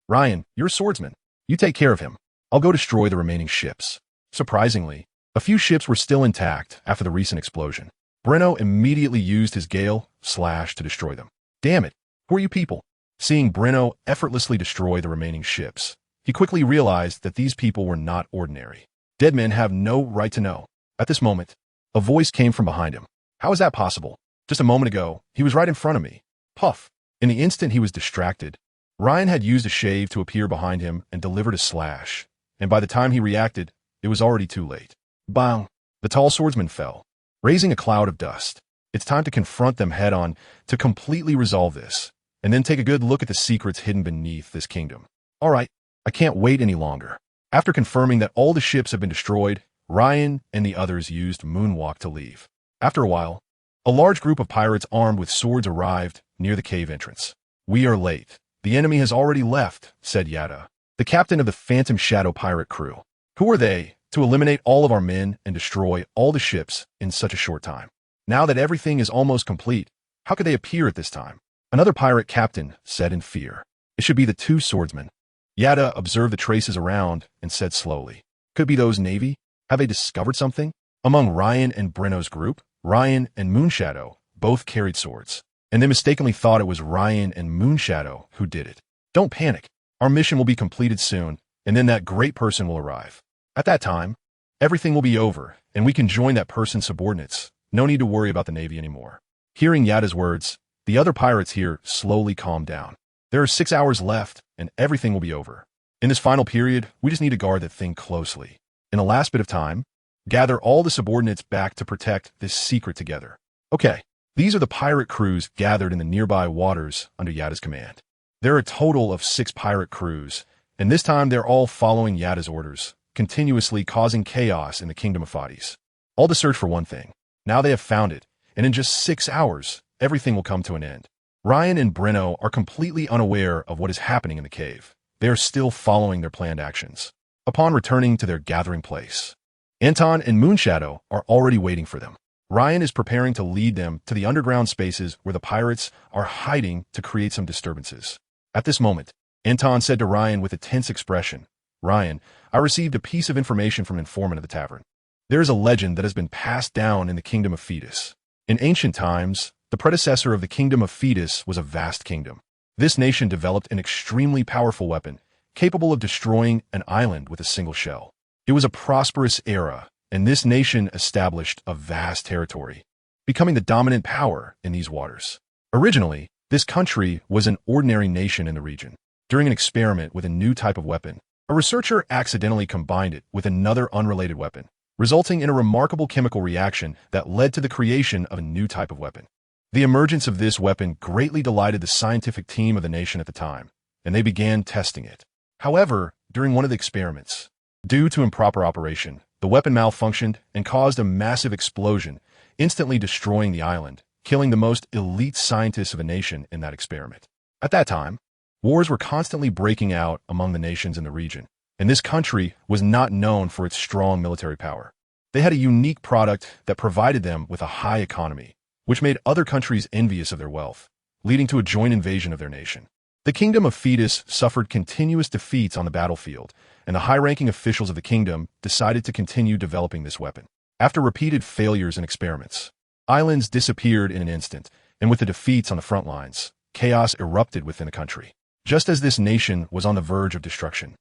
S1: Ryan, you're a swordsman. You take care of him. I'll go destroy the remaining ships. Surprisingly, a few ships were still intact after the recent explosion. Breno immediately used his Gale Slash to destroy them. Damn it, who are you people? Seeing Breno effortlessly destroy the remaining ships, he quickly realized that these people were not ordinary. Dead men have no right to know. At this moment, a voice came from behind him. How is that possible? Just a moment ago, he was right in front of me. Puff. In the instant he was distracted, Ryan had used a shave to appear behind him and delivered a slash, and by the time he reacted, it was already too late. Bang! The tall swordsman fell, raising a cloud of dust. It's time to confront them head-on to completely resolve this, and then take a good look at the secrets hidden beneath this kingdom. All right, I can't wait any longer. After confirming that all the ships have been destroyed, Ryan and the others used Moonwalk to leave. After a while, a large group of pirates armed with swords arrived near the cave entrance. We are late. The enemy has already left, said Yada, the captain of the Phantom Shadow pirate crew. Who are they to eliminate all of our men and destroy all the ships in such a short time? Now that everything is almost complete, how could they appear at this time? Another pirate captain said in fear. It should be the two swordsmen. Yada observed the traces around and said slowly. Could be those Navy? Have they discovered something? Among Ryan and Breno's group, Ryan and Moonshadow both carried swords, and they mistakenly thought it was Ryan and Moonshadow who did it. Don't panic. Our mission will be completed soon, and then that great person will arrive. At that time, everything will be over, and we can join that person's subordinates. No need to worry about the Navy anymore. Hearing Yada's words, the other pirates here slowly calmed down. There are 6 hours left, and everything will be over. In this final period, we just need to guard that thing closely. In the last bit of time, gather all the subordinates back to protect this secret together. Okay, these are the pirate crews gathered in the nearby waters under Yada's command. There are a total of 6 pirate crews, and this time they're all following Yada's orders, continuously causing chaos in the Kingdom of Hades. All to search for one thing. Now they have found it, and in just 6 hours, everything will come to an end. Ryan and Breno are completely unaware of what is happening in the cave. They are still following their planned actions. Upon returning to their gathering place, Anton and Moonshadow are already waiting for them. Ryan is preparing to lead them to the underground spaces where the pirates are hiding to create some disturbances. At this moment, Anton said to Ryan with a tense expression, Ryan, I received a piece of information from an informant at the tavern. There is a legend that has been passed down in the Kingdom of Hades. In ancient times, the predecessor of the Kingdom of Hades was a vast kingdom. This nation developed an extremely powerful weapon, capable of destroying an island with a single shell. It was a prosperous era, and this nation established a vast territory, becoming the dominant power in these waters. Originally, this country was an ordinary nation in the region. During an experiment with a new type of weapon, a researcher accidentally combined it with another unrelated weapon, resulting in a remarkable chemical reaction that led to the creation of a new type of weapon. The emergence of this weapon greatly delighted the scientific team of the nation at the time, and they began testing it. However, during one of the experiments, due to improper operation, the weapon malfunctioned and caused a massive explosion, instantly destroying the island, killing the most elite scientists of the nation in that experiment. At that time, wars were constantly breaking out among the nations in the region, and this country was not known for its strong military power. They had a unique product that provided them with a high economy, which made other countries envious of their wealth, leading to a joint invasion of their nation. The Kingdom of Hades suffered continuous defeats on the battlefield, and the high-ranking officials of the kingdom decided to continue developing this weapon. After repeated failures and experiments, islands disappeared in an instant, and with the defeats on the front lines, chaos erupted within the country. Just as this nation was on the verge of destruction,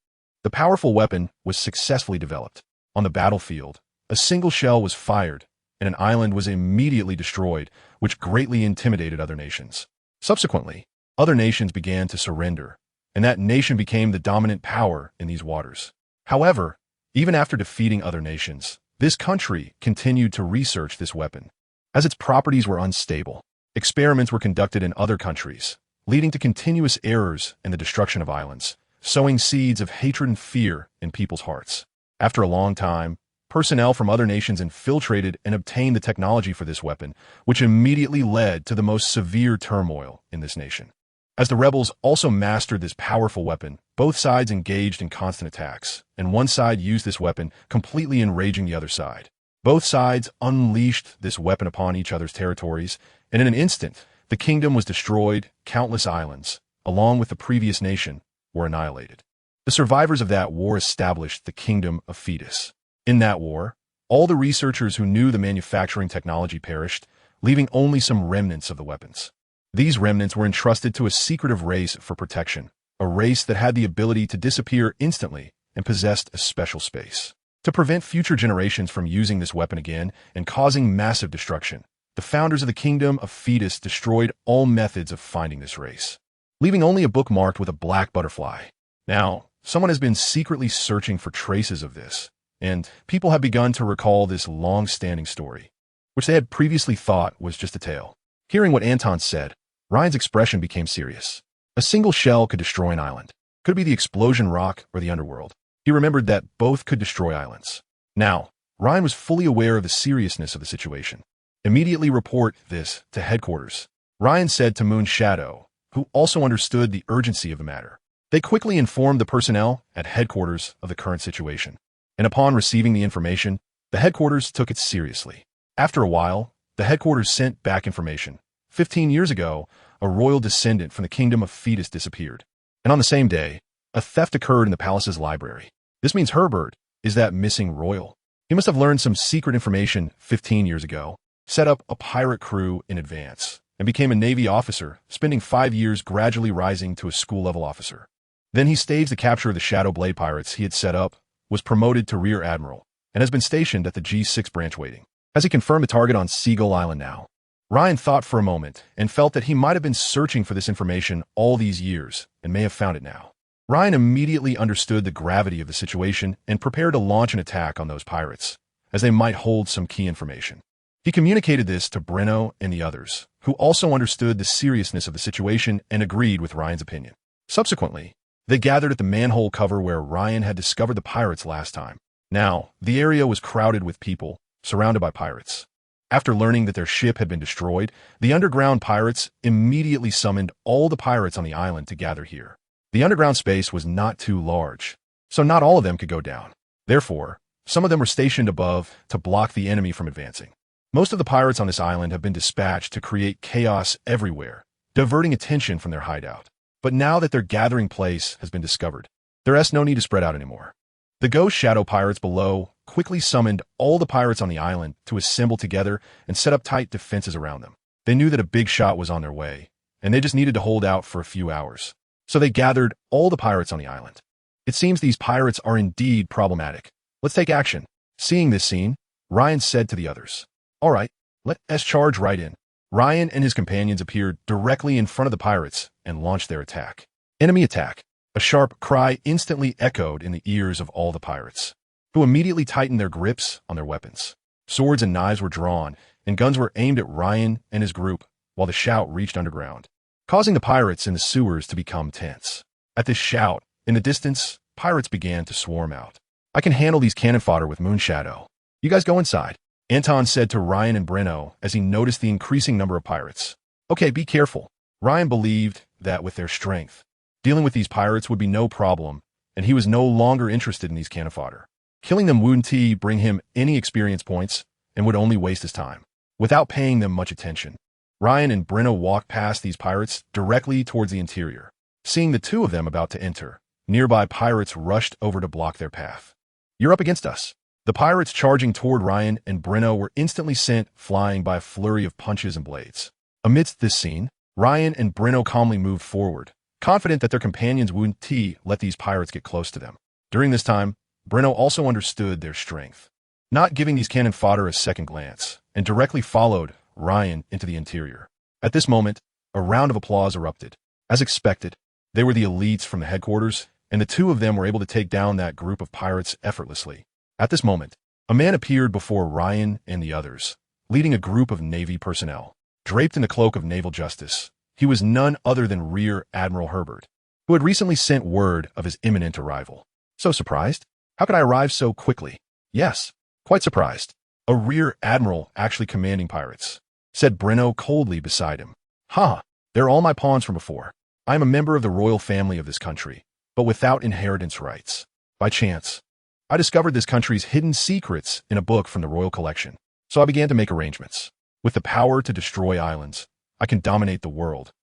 S1: the powerful weapon was successfully developed. On the battlefield, a single shell was fired, and an island was immediately destroyed, which greatly intimidated other nations. Subsequently, other nations began to surrender, and that nation became the dominant power in these waters. However, even after defeating other nations, this country continued to research this weapon. As its properties were unstable, experiments were conducted in other countries, leading to continuous errors and the destruction of islands, sowing seeds of hatred and fear in people's hearts. After a long time, personnel from other nations infiltrated and obtained the technology for this weapon, which immediately led to the most severe turmoil in this nation. As the rebels also mastered this powerful weapon, both sides engaged in constant attacks, and one side used this weapon, completely enraging the other side. Both sides unleashed this weapon upon each other's territories, and in an instant, the kingdom was destroyed, countless islands, along with the previous nation, were annihilated. The survivors of that war established the Kingdom of Hades. In that war, all the researchers who knew the manufacturing technology perished, leaving only some remnants of the weapons. These remnants were entrusted to a secretive race for protection, a race that had the ability to disappear instantly and possessed a special space. To prevent future generations from using this weapon again and causing massive destruction, the founders of the Kingdom of Hades destroyed all methods of finding this race, leaving only a book marked with a black butterfly. Now, someone has been secretly searching for traces of this, and people have begun to recall this long-standing story, which they had previously thought was just a tale. Hearing what Anton said, Ryan's expression became serious. A single shell could destroy an island. Could it be the explosion rock or the underworld? He remembered that both could destroy islands. Now, Ryan was fully aware of the seriousness of the situation. Immediately report this to headquarters, Ryan said to Moonshadow, who also understood the urgency of the matter. They quickly informed the personnel at headquarters of the current situation, and upon receiving the information, the headquarters took it seriously. After a while, The headquarters sent back information. 15 years ago, a royal descendant from the kingdom of Fetus disappeared. And on the same day, a theft occurred in the palace's library. This means Herbert is that missing royal. He must have learned some secret information 15 years ago, set up a pirate crew in advance, and became a Navy officer, spending 5 years gradually rising to a school-level officer. Then he staged the capture of the Shadow Blade pirates he had set up, was promoted to Rear Admiral, and has been stationed at the G6 branch waiting. Has he confirmed the target on Seagull Island now? Ryan thought for a moment and felt that he might have been searching for this information all these years and may have found it now. Ryan immediately understood the gravity of the situation and prepared to launch an attack on those pirates, as they might hold some key information. He communicated this to Breno and the others, who also understood the seriousness of the situation and agreed with Ryan's opinion. Subsequently, they gathered at the manhole cover where Ryan had discovered the pirates last time. Now, the area was crowded with people, surrounded by pirates. After learning that their ship had been destroyed, the underground pirates immediately summoned all the pirates on the island to gather here. The underground space was not too large, so not all of them could go down. Therefore, some of them were stationed above to block the enemy from advancing. Most of the pirates on this island have been dispatched to create chaos everywhere, diverting attention from their hideout. But now that their gathering place has been discovered, there is no need to spread out anymore. The ghost shadow pirates below quickly summoned all the pirates on the island to assemble together and set up tight defenses around them. They knew that a big shot was on their way, and they just needed to hold out for a few hours. So they gathered all the pirates on the island. It seems these pirates are indeed problematic. Let's take action. Seeing this scene, Ryan said to the others, "All right, let's charge right in." Ryan and his companions appeared directly in front of the pirates and launched their attack. Enemy attack. A sharp cry instantly echoed in the ears of all the pirates, who immediately tightened their grips on their weapons. Swords and knives were drawn, and guns were aimed at Ryan and his group, while the shout reached underground, causing the pirates in the sewers to become tense. At this shout, in the distance, pirates began to swarm out. "I can handle these cannon fodder with Moonshadow. You guys go inside," Anton said to Ryan and Breno as he noticed the increasing number of pirates. "Okay, be careful." Ryan believed that with their strength, dealing with these pirates would be no problem, and he was no longer interested in these cannon fodder. Killing them wouldn't bring him any experience points and would only waste his time. Without paying them much attention, Ryan and Breno walked past these pirates directly towards the interior. Seeing the two of them about to enter, nearby pirates rushed over to block their path. "You're up against us." The pirates charging toward Ryan and Breno were instantly sent flying by a flurry of punches and blades. Amidst this scene, Ryan and Breno calmly moved forward, confident that their companions wouldn't let these pirates get close to them. During this time, Breno also understood their strength, not giving these cannon fodder a second glance, and directly followed Ryan into the interior. At this moment, a round of applause erupted. As expected, they were the elites from the headquarters, and the two of them were able to take down that group of pirates effortlessly. At this moment, a man appeared before Ryan and the others, leading a group of Navy personnel. Draped in the cloak of naval justice, he was none other than Rear Admiral Herbert, who had recently sent word of his imminent arrival. "So surprised? How could I arrive so quickly?" "Yes, quite surprised. A Rear Admiral actually commanding pirates," said Breno coldly beside him. "Ha, they're all my pawns from before. I am a member of the royal family of this country, but without inheritance rights. By chance, I discovered this country's hidden secrets in a book from the royal collection, so I began to make arrangements. With the power to destroy islands, I can dominate the world.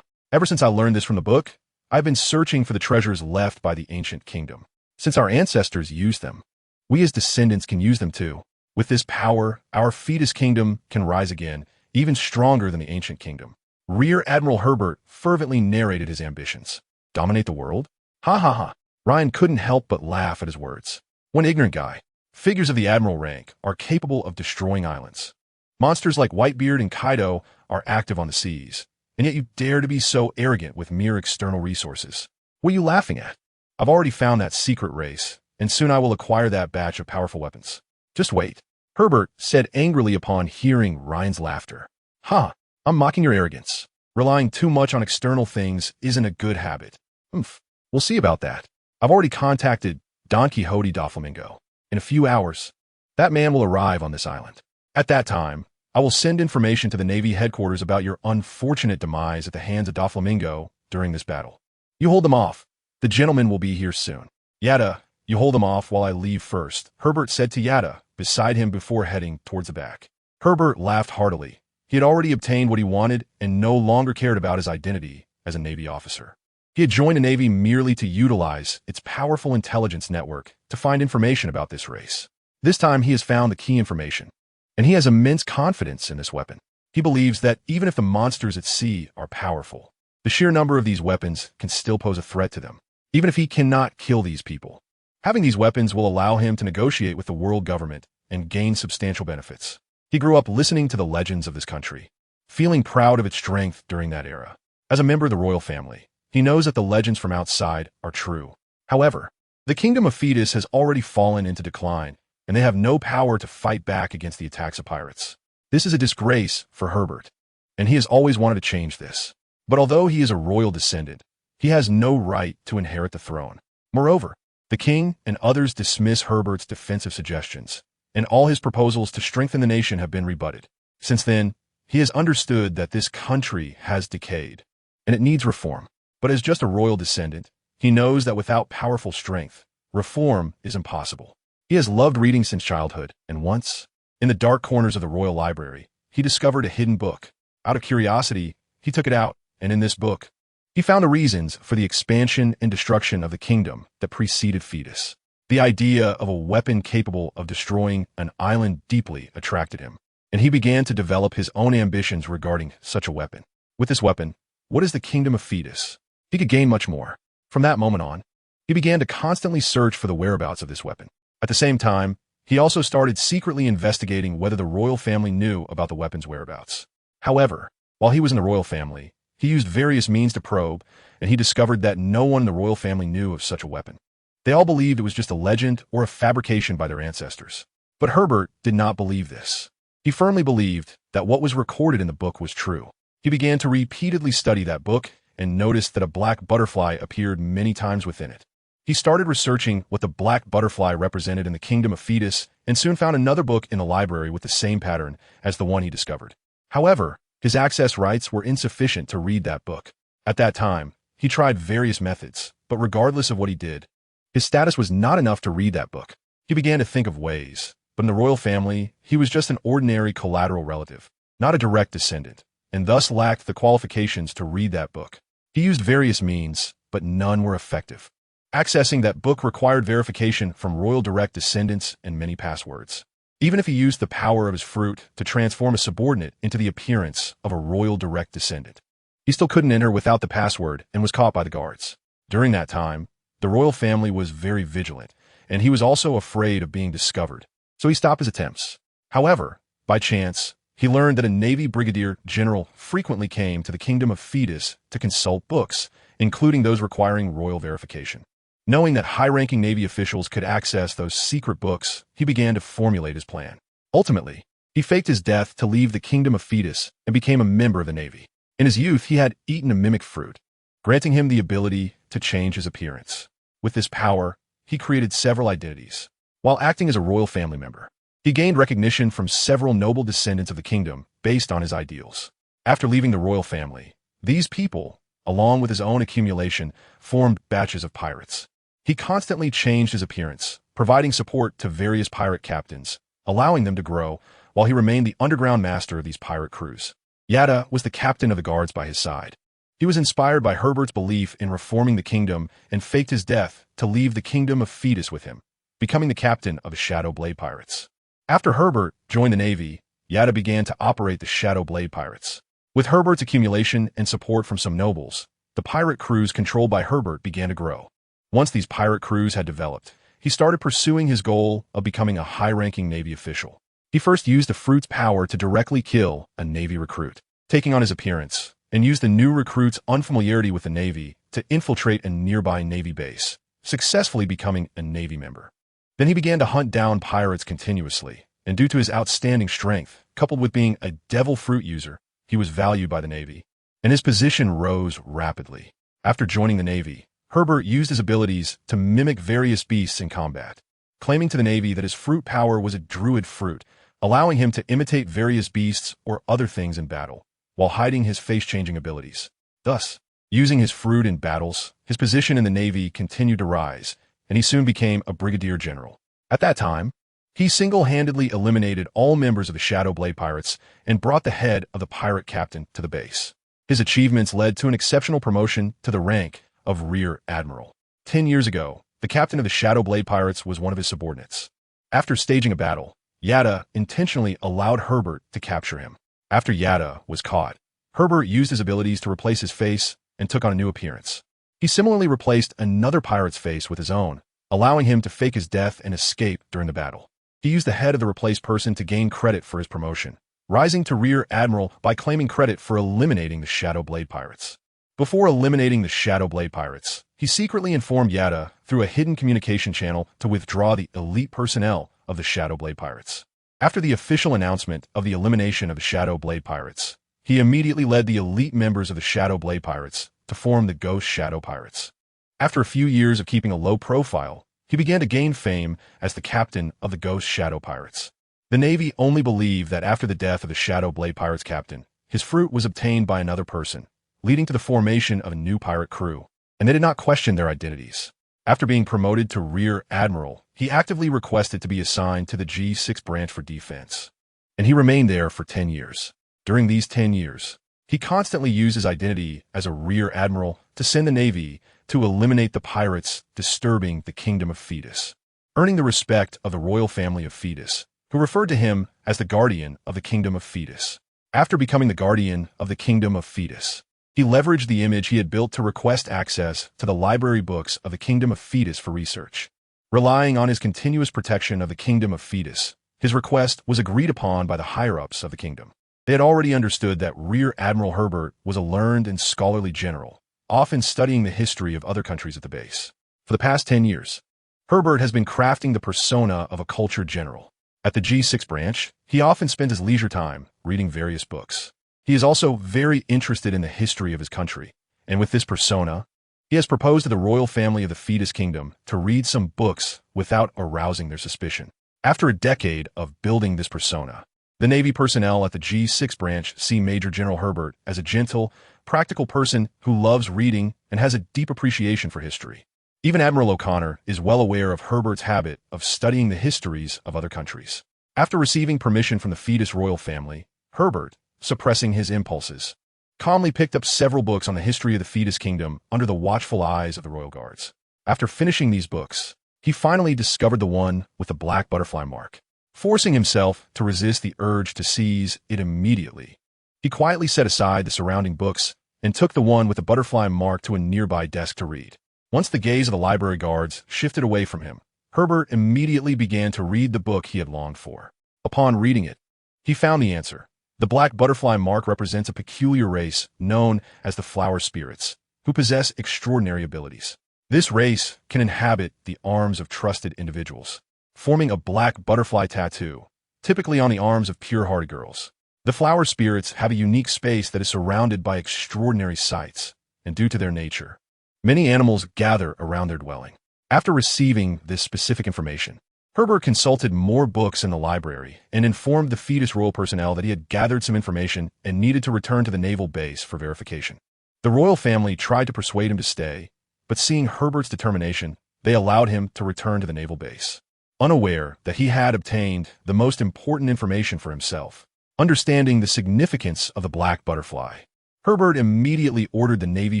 S1: Ever since I learned this from the book, I've been searching for the treasures left by the ancient kingdom. Since our ancestors used them, we as descendants can use them too. With this power, our fetus kingdom can rise again, even stronger than the ancient kingdom." Rear Admiral Herbert fervently narrated his ambitions. Dominate the world? Ha ha ha. Ryan couldn't help but laugh at his words. One ignorant guy. Figures of the Admiral rank are capable of destroying islands. Monsters like Whitebeard and Kaido are active on the seas, and yet you dare to be so arrogant with mere external resources. What are you laughing at? I've already found that secret race, and soon I will acquire that batch of powerful weapons. Just wait. Herbert said angrily upon hearing Ryan's laughter. I'm mocking your arrogance. Relying too much on external things isn't a good habit. We'll see about that. I've already contacted Don Quixote Doflamingo. In a few hours, that man will arrive on this island. At that time, I will send information to the Navy headquarters about your unfortunate demise at the hands of Doflamingo during this battle. You hold them off. The gentleman will be here soon. Yada, you hold them off while I leave first, Herbert said to Yada, beside him before heading towards the back. Herbert laughed heartily. He had already obtained what he wanted and no longer cared about his identity as a Navy officer. He had joined the Navy merely to utilize its powerful intelligence network to find information about this race. This time he has found the key information, and he has immense confidence in this weapon. He believes that even if the monsters at sea are powerful, the sheer number of these weapons can still pose a threat to them, even if he cannot kill these people. Having these weapons will allow him to negotiate with the world government and gain substantial benefits. He grew up listening to the legends of this country, feeling proud of its strength during that era. As a member of the royal family, he knows that the legends from outside are true. However, the kingdom of Thetis has already fallen into decline, and they have no power to fight back against the attacks of pirates. This is a disgrace for Herbert, and he has always wanted to change this. But although he is a royal descendant, he has no right to inherit the throne. Moreover, the king and others dismiss Herbert's defensive suggestions, and all his proposals to strengthen the nation have been rebutted. Since then, he has understood that this country has decayed, and it needs reform. But as just a royal descendant, he knows that without powerful strength, reform is impossible. He has loved reading since childhood, and once, in the dark corners of the royal library, he discovered a hidden book. Out of curiosity, he took it out, and in this book, he found the reasons for the expansion and destruction of the kingdom that preceded Thetis. The idea of a weapon capable of destroying an island deeply attracted him, and he began to develop his own ambitions regarding such a weapon. With this weapon, what is the kingdom of Thetis? He could gain much more. From that moment on, he began to constantly search for the whereabouts of this weapon. At the same time, he also started secretly investigating whether the royal family knew about the weapon's whereabouts. However, while he was in the royal family, he used various means to probe, and he discovered that no one in the royal family knew of such a weapon. They all believed it was just a legend or a fabrication by their ancestors. But Herbert did not believe this. He firmly believed that what was recorded in the book was true. He began to repeatedly study that book and noticed that a black butterfly appeared many times within it. He started researching what the black butterfly represented in the kingdom of Thetis and soon found another book in the library with the same pattern as the one he discovered. However, his access rights were insufficient to read that book. At that time, he tried various methods, but regardless of what he did, his status was not enough to read that book. He began to think of ways, but in the royal family, he was just an ordinary collateral relative, not a direct descendant, and thus lacked the qualifications to read that book. He used various means, but none were effective. Accessing that book required verification from royal direct descendants and many passwords. Even if he used the power of his fruit to transform a subordinate into the appearance of a royal direct descendant, he still couldn't enter without the password and was caught by the guards. During that time, the royal family was very vigilant, and he was also afraid of being discovered, so he stopped his attempts. However, by chance, he learned that a Navy brigadier general frequently came to the kingdom of Thetis to consult books, including those requiring royal verification. Knowing that high-ranking Navy officials could access those secret books, he began to formulate his plan. Ultimately, he faked his death to leave the kingdom of Thetis and became a member of the Navy. In his youth, he had eaten a mimic fruit, granting him the ability to change his appearance. With this power, he created several identities. While acting as a royal family member, he gained recognition from several noble descendants of the kingdom based on his ideals. After leaving the royal family, these people, along with his own accumulation, formed batches of pirates. He constantly changed his appearance, providing support to various pirate captains, allowing them to grow, while he remained the underground master of these pirate crews. Yada was the captain of the guards by his side. He was inspired by Herbert's belief in reforming the kingdom and faked his death to leave the kingdom of Thetis with him, becoming the captain of the Shadow Blade Pirates. After Herbert joined the Navy, Yada began to operate the Shadow Blade Pirates. With Herbert's accumulation and support from some nobles, the pirate crews controlled by Herbert began to grow. Once these pirate crews had developed, he started pursuing his goal of becoming a high-ranking Navy official. He first used the fruit's power to directly kill a Navy recruit, taking on his appearance, and used the new recruit's unfamiliarity with the Navy to infiltrate a nearby Navy base, successfully becoming a Navy member. Then he began to hunt down pirates continuously, and due to his outstanding strength, coupled with being a devil fruit user, he was valued by the Navy, and his position rose rapidly. After joining the Navy, Herbert used his abilities to mimic various beasts in combat, claiming to the Navy that his fruit power was a druid fruit, allowing him to imitate various beasts or other things in battle, while hiding his face-changing abilities. Thus, using his fruit in battles, his position in the Navy continued to rise, and he soon became a brigadier general. At that time, He single-handedly eliminated all members of the Shadow Blade Pirates and brought the head of the pirate captain to the base. His achievements led to an exceptional promotion to the rank of Rear Admiral. 10 years ago, the captain of the Shadow Blade Pirates was one of his subordinates. After staging a battle, Yada intentionally allowed Herbert to capture him. After Yada was caught, Herbert used his abilities to replace his face and took on a new appearance. He similarly replaced another pirate's face with his own, allowing him to fake his death and escape during the battle. He used the head of the replaced person to gain credit for his promotion, rising to Rear Admiral by claiming credit for eliminating the Shadow Blade Pirates. Before eliminating the Shadow Blade Pirates, he secretly informed Yada through a hidden communication channel to withdraw the elite personnel of the Shadow Blade Pirates. After the official announcement of the elimination of the Shadow Blade Pirates, he immediately led the elite members of the Shadow Blade Pirates to form the Ghost Shadow Pirates. After a few years of keeping a low profile, he began to gain fame as the captain of the Ghost Shadow Pirates. The Navy only believed that after the death of the Shadow Blade Pirates captain, his fruit was obtained by another person, leading to the formation of a new pirate crew, and they did not question their identities. After being promoted to Rear Admiral, he actively requested to be assigned to the G6 branch for defense, and he remained there for 10 years. During these 10 years, he constantly used his identity as a Rear Admiral to send the Navy to eliminate the pirates disturbing the Kingdom of Thetis, earning the respect of the royal family of Thetis, who referred to him as the Guardian of the Kingdom of Thetis. After becoming the Guardian of the Kingdom of Thetis, he leveraged the image he had built to request access to the library books of the Kingdom of Thetis for research. Relying on his continuous protection of the Kingdom of Thetis, his request was agreed upon by the higher-ups of the kingdom. They had already understood that Rear Admiral Herbert was a learned and scholarly general, often studying the history of other countries at the base. For the past 10 years, Herbert has been crafting the persona of a cultured general. At the G6 branch, he often spent his leisure time reading various books. He is also very interested in the history of his country, and with this persona, he has proposed to the royal family of the Thetis Kingdom to read some books without arousing their suspicion. After a decade of building this persona, the Navy personnel at the G6 branch see Major General Herbert as a gentle, practical person who loves reading and has a deep appreciation for history. Even Admiral O'Connor is well aware of Herbert's habit of studying the histories of other countries. After receiving permission from the Thetis royal family, Herbert, suppressing his impulses, calmly picked up several books on the history of the Thetis Kingdom under the watchful eyes of the royal guards. After finishing these books, he finally discovered the one with the black butterfly mark. Forcing himself to resist the urge to seize it immediately, he quietly set aside the surrounding books and took the one with the butterfly mark to a nearby desk to read. Once the gaze of the library guards shifted away from him, Herbert immediately began to read the book he had longed for. Upon reading it, he found the answer. The black butterfly mark represents a peculiar race known as the Flower Spirits, who possess extraordinary abilities. This race can inhabit the arms of trusted individuals, forming a black butterfly tattoo, typically on the arms of pure-hearted girls. The Flower Spirits have a unique space that is surrounded by extraordinary sights, and due to their nature, many animals gather around their dwelling. After receiving this specific information, Herbert consulted more books in the library and informed the Thetis royal personnel that he had gathered some information and needed to return to the naval base for verification. The royal family tried to persuade him to stay, but seeing Herbert's determination, they allowed him to return to the naval base. Unaware that he had obtained the most important information for himself, understanding the significance of the black butterfly, Herbert immediately ordered the Navy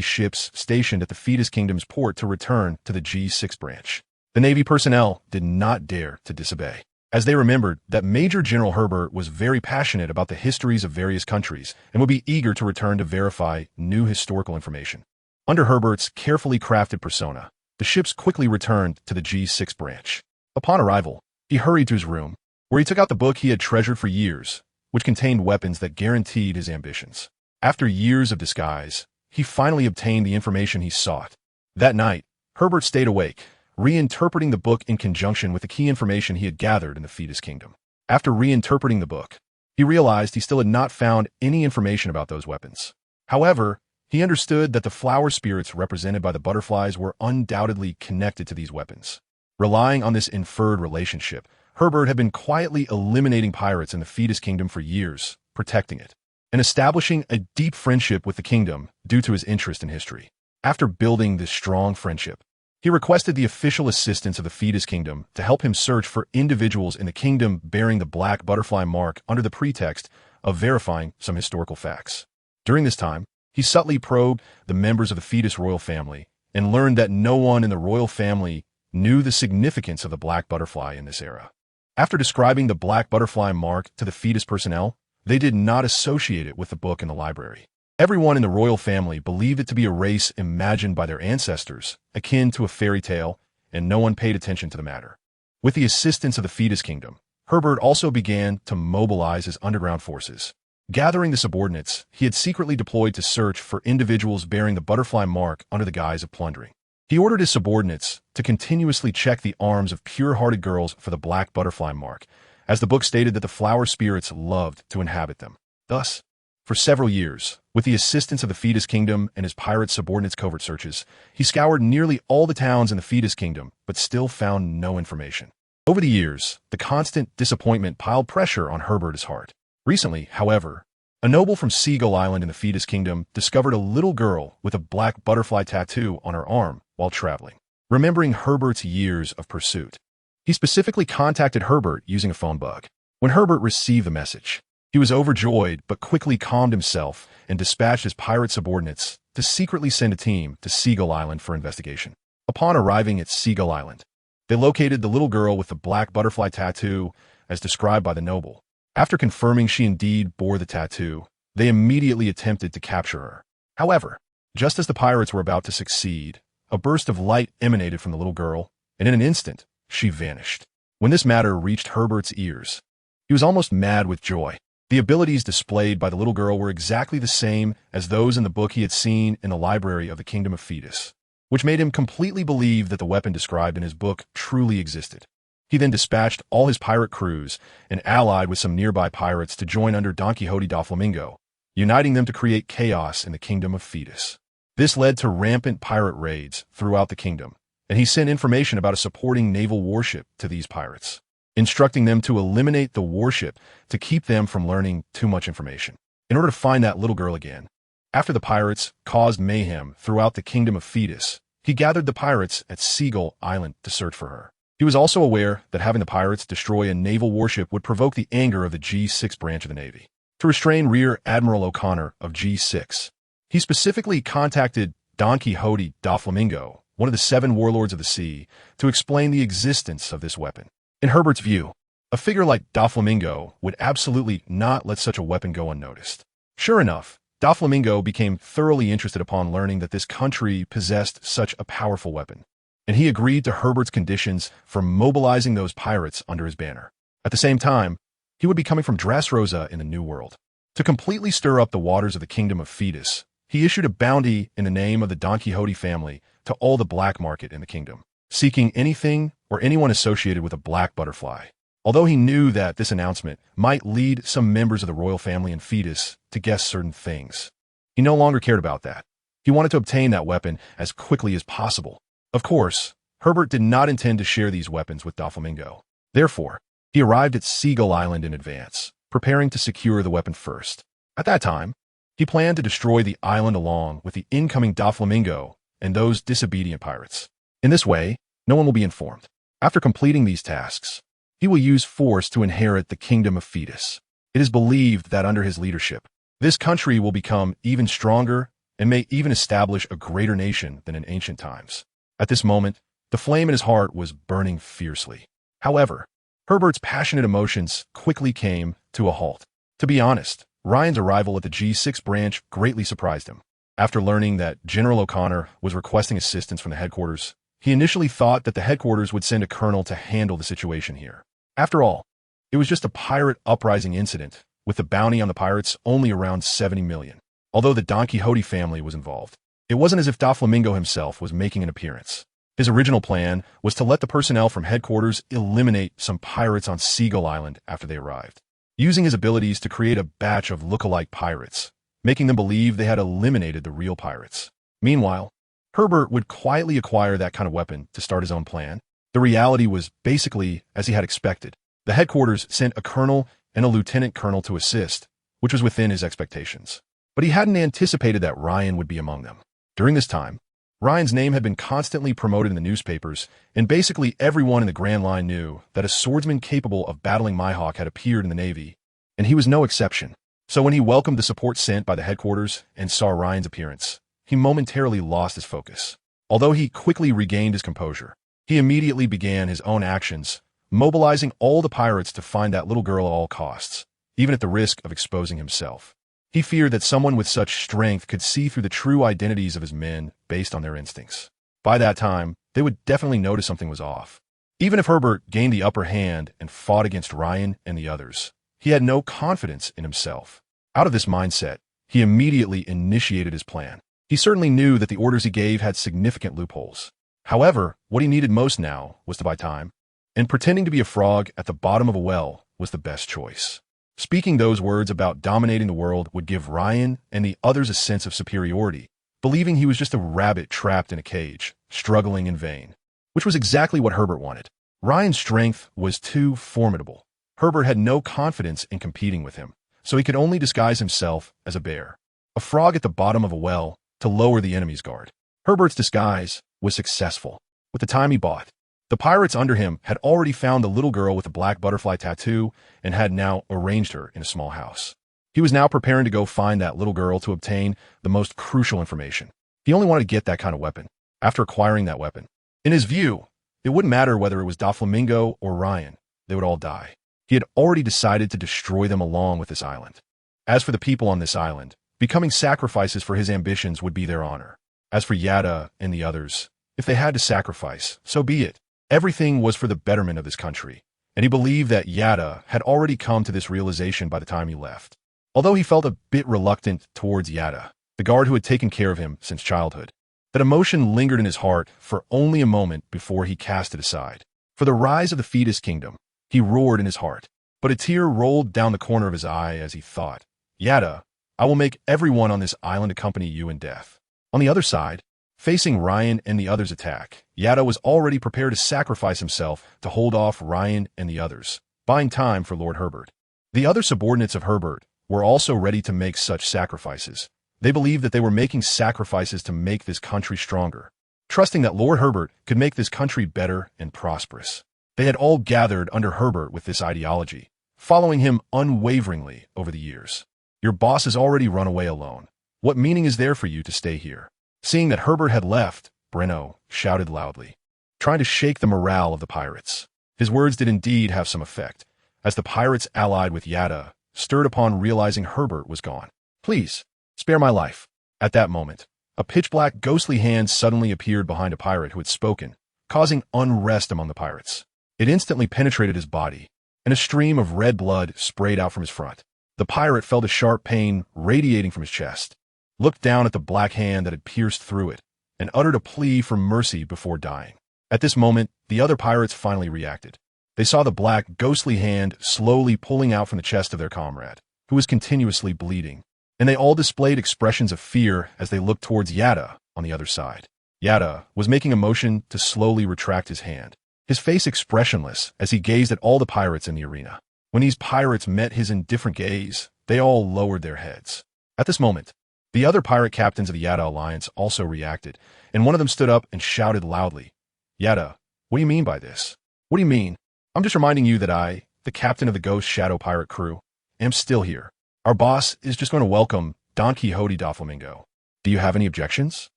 S1: ships stationed at the Thetis Kingdom's port to return to the G6 branch. The Navy personnel did not dare to disobey, as they remembered that Major General Herbert was very passionate about the histories of various countries and would be eager to return to verify new historical information. Under Herbert's carefully crafted persona, the ships quickly returned to the G6 branch. Upon arrival, he hurried to his room, where he took out the book he had treasured for years, which contained weapons that guaranteed his ambitions. After years of disguise, he finally obtained the information he sought. That night, Herbert stayed awake, reinterpreting the book in conjunction with the key information he had gathered in the Thetis Kingdom. After reinterpreting the book, he realized he still had not found any information about those weapons. However, he understood that the flower spirits represented by the butterflies were undoubtedly connected to these weapons. Relying on this inferred relationship, Herbert had been quietly eliminating pirates in the Thetis Kingdom for years, protecting it, and establishing a deep friendship with the kingdom due to his interest in history. After building this strong friendship, He requested the official assistance of the Fetus Kingdom to help him search for individuals in the kingdom bearing the black butterfly mark under the pretext of verifying some historical facts. During this time, he subtly probed the members of the Fetus royal family and learned that no one in the royal family knew the significance of the black butterfly in this era. After describing the black butterfly mark to the Fetus personnel, they did not associate it with the book in the library. Everyone in the royal family believed it to be a race imagined by their ancestors, akin to a fairy tale, and no one paid attention to the matter. With the assistance of the Fetus Kingdom, Herbert also began to mobilize his underground forces. Gathering the subordinates, he had secretly deployed to search for individuals bearing the butterfly mark under the guise of plundering. He ordered his subordinates to continuously check the arms of pure-hearted girls for the black butterfly mark, as the book stated that the flower spirits loved to inhabit them. Thus, for several years, with the assistance of the Fetus Kingdom and his pirate subordinates' covert searches, he scoured nearly all the towns in the Fetus Kingdom, but still found no information. Over the years, the constant disappointment piled pressure on Herbert's heart. Recently, however, a noble from Seagull Island in the Fetus Kingdom discovered a little girl with a black butterfly tattoo on her arm while traveling. Remembering Herbert's years of pursuit, he specifically contacted Herbert using a phone bug. When Herbert received the message, he was overjoyed but quickly calmed himself and dispatched his pirate subordinates to secretly send a team to Seagull Island for investigation. Upon arriving at Seagull Island, they located the little girl with the black butterfly tattoo as described by the noble. After confirming she indeed bore the tattoo, they immediately attempted to capture her. However, just as the pirates were about to succeed, a burst of light emanated from the little girl, and in an instant, she vanished. When this matter reached Herbert's ears, he was almost mad with joy. The abilities displayed by the little girl were exactly the same as those in the book he had seen in the library of the Kingdom of Fetus, which made him completely believe that the weapon described in his book truly existed. He then dispatched all his pirate crews and allied with some nearby pirates to join under Don Quixote Doflamingo, uniting them to create chaos in the Kingdom of Fetus. This led to rampant pirate raids throughout the kingdom, and he sent information about a supporting naval warship to these pirates, instructing them to eliminate the warship to keep them from learning too much information. In order to find that little girl again, after the pirates caused mayhem throughout the Kingdom of Fetus, he gathered the pirates at Seagull Island to search for her. He was also aware that having the pirates destroy a naval warship would provoke the anger of the G6 branch of the Navy. To restrain Rear Admiral O'Connor of G6, he specifically contacted Don Quixote Doflamingo, one of the 7 warlords of the sea, to explain the existence of this weapon. In Herbert's view, a figure like Doflamingo would absolutely not let such a weapon go unnoticed. Sure enough, Doflamingo became thoroughly interested upon learning that this country possessed such a powerful weapon, and he agreed to Herbert's conditions for mobilizing those pirates under his banner. At the same time, he would be coming from Dressrosa in the New World. To completely stir up the waters of the Kingdom of Fetus, he issued a bounty in the name of the Don Quixote family to all the black market in the kingdom, seeking anything or anyone associated with a black butterfly. Although he knew that this announcement might lead some members of the royal family in Fetus to guess certain things, he no longer cared about that. He wanted to obtain that weapon as quickly as possible. Of course, Herbert did not intend to share these weapons with Doflamingo. Therefore, he arrived at Seagull Island in advance, preparing to secure the weapon first. At that time, he planned to destroy the island along with the incoming Doflamingo and those disobedient pirates. In this way, no one will be informed. After completing these tasks, he will use force to inherit the Kingdom of Fetus. It is believed that under his leadership, this country will become even stronger and may even establish a greater nation than in ancient times. At this moment, the flame in his heart was burning fiercely. However, Herbert's passionate emotions quickly came to a halt. To be honest, Ryan's arrival at the G6 branch greatly surprised him. After learning that General O'Connor was requesting assistance from the headquarters, he initially thought that the headquarters would send a colonel to handle the situation here. After all, it was just a pirate uprising incident, with the bounty on the pirates only around 70 million. Although the Don Quixote family was involved, it wasn't as if Doflamingo himself was making an appearance. His original plan was to let the personnel from headquarters eliminate some pirates on Seagull Island after they arrived, using his abilities to create a batch of look-alike pirates, making them believe they had eliminated the real pirates. Meanwhile, Herbert would quietly acquire that kind of weapon to start his own plan. The reality was basically as he had expected. The headquarters sent a colonel and a lieutenant colonel to assist, which was within his expectations. But he hadn't anticipated that Ryan would be among them. During this time, Ryan's name had been constantly promoted in the newspapers, and basically everyone in the Grand Line knew that a swordsman capable of battling Mihawk had appeared in the Navy, and he was no exception. So when he welcomed the support sent by the headquarters and saw Ryan's appearance, he momentarily lost his focus. Although he quickly regained his composure, he immediately began his own actions, mobilizing all the pirates to find that little girl at all costs, even at the risk of exposing himself. He feared that someone with such strength could see through the true identities of his men based on their instincts. By that time, they would definitely notice something was off. Even if Herbert gained the upper hand and fought against Ryan and the others, he had no confidence in himself. Out of this mindset, he immediately initiated his plan. He certainly knew that the orders he gave had significant loopholes. However, what he needed most now was to buy time, and pretending to be a frog at the bottom of a well was the best choice. Speaking those words about dominating the world would give Ryan and the others a sense of superiority, believing he was just a rabbit trapped in a cage, struggling in vain, which was exactly what Herbert wanted. Ryan's strength was too formidable. Herbert had no confidence in competing with him, so he could only disguise himself as a bear, a frog at the bottom of a well, to lower the enemy's guard. Herbert's disguise was successful. With the time he bought, the pirates under him had already found the little girl with the black butterfly tattoo and had now arranged her in a small house. He was now preparing to go find that little girl to obtain the most crucial information. He only wanted to get that kind of weapon. After acquiring that weapon, in his view, it wouldn't matter whether it was Doflamingo or Ryan. They would all die. He had already decided to destroy them along with this island. As for the people on this island, becoming sacrifices for his ambitions would be their honor. As for Yada and the others, if they had to sacrifice, so be it. Everything was for the betterment of this country, and he believed that Yada had already come to this realization by the time he left. Although he felt a bit reluctant towards Yada, the guard who had taken care of him since childhood, that emotion lingered in his heart for only a moment before he cast it aside. For the rise of the fetus kingdom, he roared in his heart, but a tear rolled down the corner of his eye as he thought, Yada, I will make everyone on this island accompany you in death. On the other side, facing Ryan and the others' attack, Yada was already prepared to sacrifice himself to hold off Ryan and the others, buying time for Lord Herbert. The other subordinates of Herbert were also ready to make such sacrifices. They believed that they were making sacrifices to make this country stronger, trusting that Lord Herbert could make this country better and prosperous. They had all gathered under Herbert with this ideology, following him unwaveringly over the years. Your boss has already run away alone. What meaning is there for you to stay here? Seeing that Herbert had left, Breno shouted loudly, trying to shake the morale of the pirates. His words did indeed have some effect, as the pirates allied with Yada stirred upon realizing Herbert was gone. Please, spare my life. At that moment, a pitch-black ghostly hand suddenly appeared behind a pirate who had spoken, causing unrest among the pirates. It instantly penetrated his body, and a stream of red blood sprayed out from his front. The pirate felt a sharp pain radiating from his chest, looked down at the black hand that had pierced through it, and uttered a plea for mercy before dying. At this moment, the other pirates finally reacted. They saw the black, ghostly hand slowly pulling out from the chest of their comrade, who was continuously bleeding, and they all displayed expressions of fear as they looked towards Yada on the other side. Yada was making a motion to slowly retract his hand, his face expressionless as he gazed at all the pirates in the arena. When these pirates met his indifferent gaze, they all lowered their heads. At this moment, the other pirate captains of the Yada Alliance also reacted, and one of them stood up and shouted loudly, Yada, what do you mean by this? What do you mean? I'm just reminding you that I, the captain of the Ghost Shadow Pirate crew, am still here. Our boss is just going to welcome Don Quixote Doflamingo. Do you have any objections?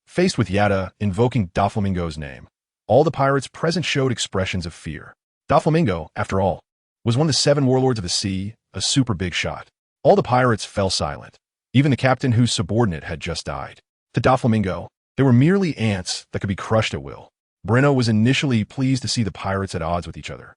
S1: Faced with Yada invoking Doflamingo's name, all the pirates present showed expressions of fear. Doflamingo, after all, was one of the 7 warlords of the sea, a super big shot. All the pirates fell silent, even the captain whose subordinate had just died. To Doflamingo, they were merely ants that could be crushed at will. Breno was initially pleased to see the pirates at odds with each other,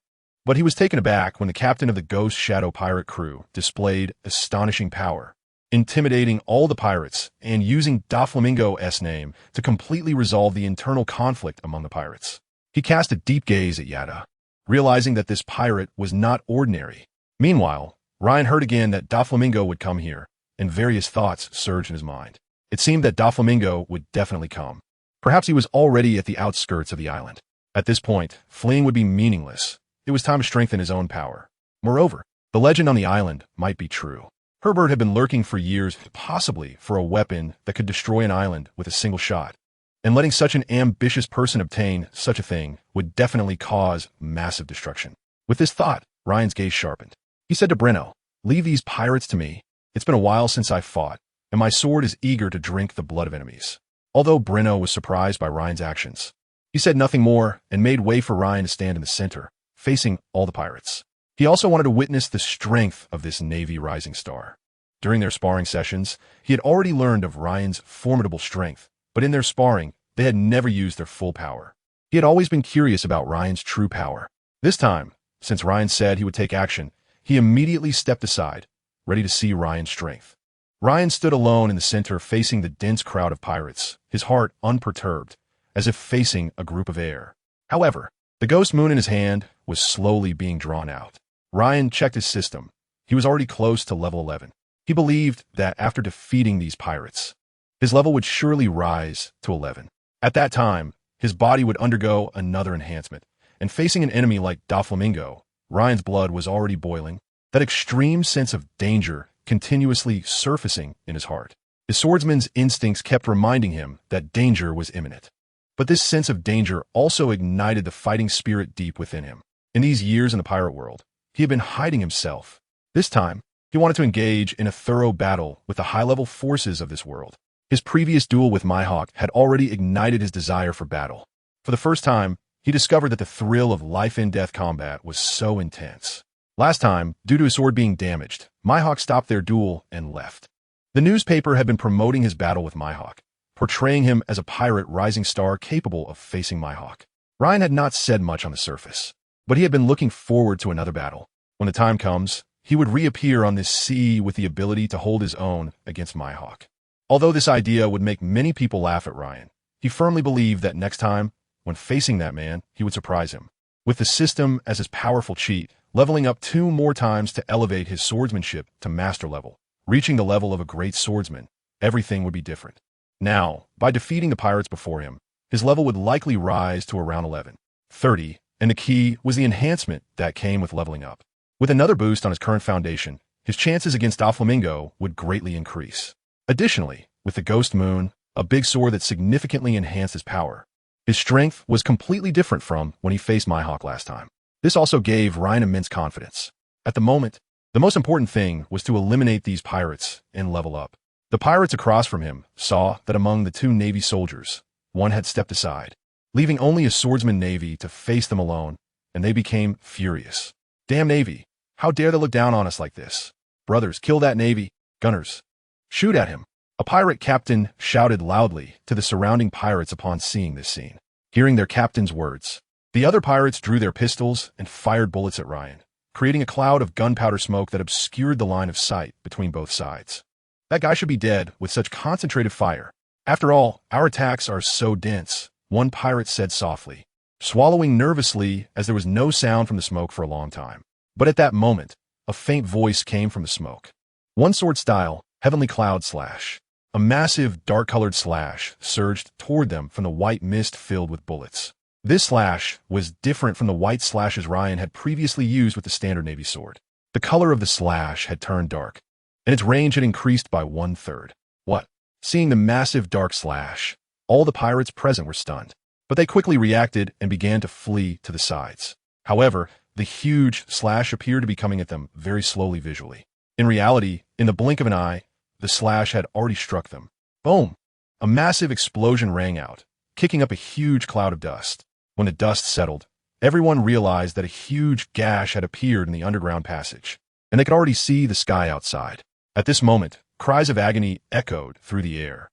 S1: but he was taken aback when the captain of the Ghost Shadow Pirate crew displayed astonishing power, intimidating all the pirates and using Doflamingo's name to completely resolve the internal conflict among the pirates. He cast a deep gaze at Yada, realizing that this pirate was not ordinary. Meanwhile, Ryan heard again that Doflamingo would come here, and various thoughts surged in his mind. It seemed that Doflamingo would definitely come. Perhaps he was already at the outskirts of the island. At this point, fleeing would be meaningless. It was time to strengthen his own power. Moreover, the legend on the island might be true. Herbert had been lurking for years, possibly for a weapon that could destroy an island with a single shot. and letting such an ambitious person obtain such a thing would definitely cause massive destruction. With this thought, Ryan's gaze sharpened. He said to Breno, "Leave these pirates to me. It's been a while since I fought, and my sword is eager to drink the blood of enemies." Although Breno was surprised by Ryan's actions, he said nothing more and made way for Ryan to stand in the center, facing all the pirates. He also wanted to witness the strength of this Navy rising star. During their sparring sessions, he had already learned of Ryan's formidable strength, but in their sparring, they had never used their full power. He had always been curious about Ryan's true power. This time, since Ryan said he would take action, he immediately stepped aside, ready to see Ryan's strength. Ryan stood alone in the center facing the dense crowd of pirates, his heart unperturbed, as if facing a group of air. However, the ghost moon in his hand was slowly being drawn out. Ryan checked his system. He was already close to level 11. He believed that after defeating these pirates, his level would surely rise to 11. At that time, his body would undergo another enhancement, and facing an enemy like Doflamingo, Ryan's blood was already boiling, that extreme sense of danger continuously surfacing in his heart. His swordsman's instincts kept reminding him that danger was imminent. But this sense of danger also ignited the fighting spirit deep within him. In these years in the pirate world, he had been hiding himself. This time, he wanted to engage in a thorough battle with the high-level forces of this world. His previous duel with Mihawk had already ignited his desire for battle. For the first time, he discovered that the thrill of life-and-death combat was so intense. Last time, due to his sword being damaged, Mihawk stopped their duel and left. The newspaper had been promoting his battle with Mihawk, portraying him as a pirate rising star capable of facing Mihawk. Ryan had not said much on the surface, but he had been looking forward to another battle. When the time comes, he would reappear on this sea with the ability to hold his own against Mihawk. Although this idea would make many people laugh at Ryan, he firmly believed that next time, when facing that man, he would surprise him. With the system as his powerful cheat, leveling up 2 more times to elevate his swordsmanship to master level, reaching the level of a great swordsman, everything would be different. Now, by defeating the pirates before him, his level would likely rise to around 11, 30, and the key was the enhancement that came with leveling up. With another boost on his current foundation, his chances against Doflamingo would greatly increase. Additionally, with the Ghost Moon, a big sword that significantly enhanced his power, his strength was completely different from when he faced Mihawk last time. This also gave Ryan immense confidence. At the moment, the most important thing was to eliminate these pirates and level up. The pirates across from him saw that among the 2 Navy soldiers, one had stepped aside, leaving only a swordsman Navy to face them alone, and they became furious. "Damn Navy! How dare they look down on us like this? Brothers, kill that Navy! Gunners, shoot at him!" A pirate captain shouted loudly to the surrounding pirates upon seeing this scene. Hearing their captain's words, the other pirates drew their pistols and fired bullets at Ryan, creating a cloud of gunpowder smoke that obscured the line of sight between both sides. "That guy should be dead with such concentrated fire. After all, our attacks are so dense," one pirate said softly, swallowing nervously as there was no sound from the smoke for a long time. But at that moment, a faint voice came from the smoke. One sword style, Heavenly Cloud Slash. A massive, dark-colored slash surged toward them from the white mist filled with bullets. This slash was different from the white slashes Ryan had previously used with the standard Navy sword. The color of the slash had turned dark, and its range had increased by 1/3. What? Seeing the massive dark slash, all the pirates present were stunned, but they quickly reacted and began to flee to the sides. However, the huge slash appeared to be coming at them very slowly visually. In reality, in the blink of an eye, the slash had already struck them. Boom! A massive explosion rang out, kicking up a huge cloud of dust. When the dust settled, everyone realized that a huge gash had appeared in the underground passage, and they could already see the sky outside. At this moment, cries of agony echoed through the air.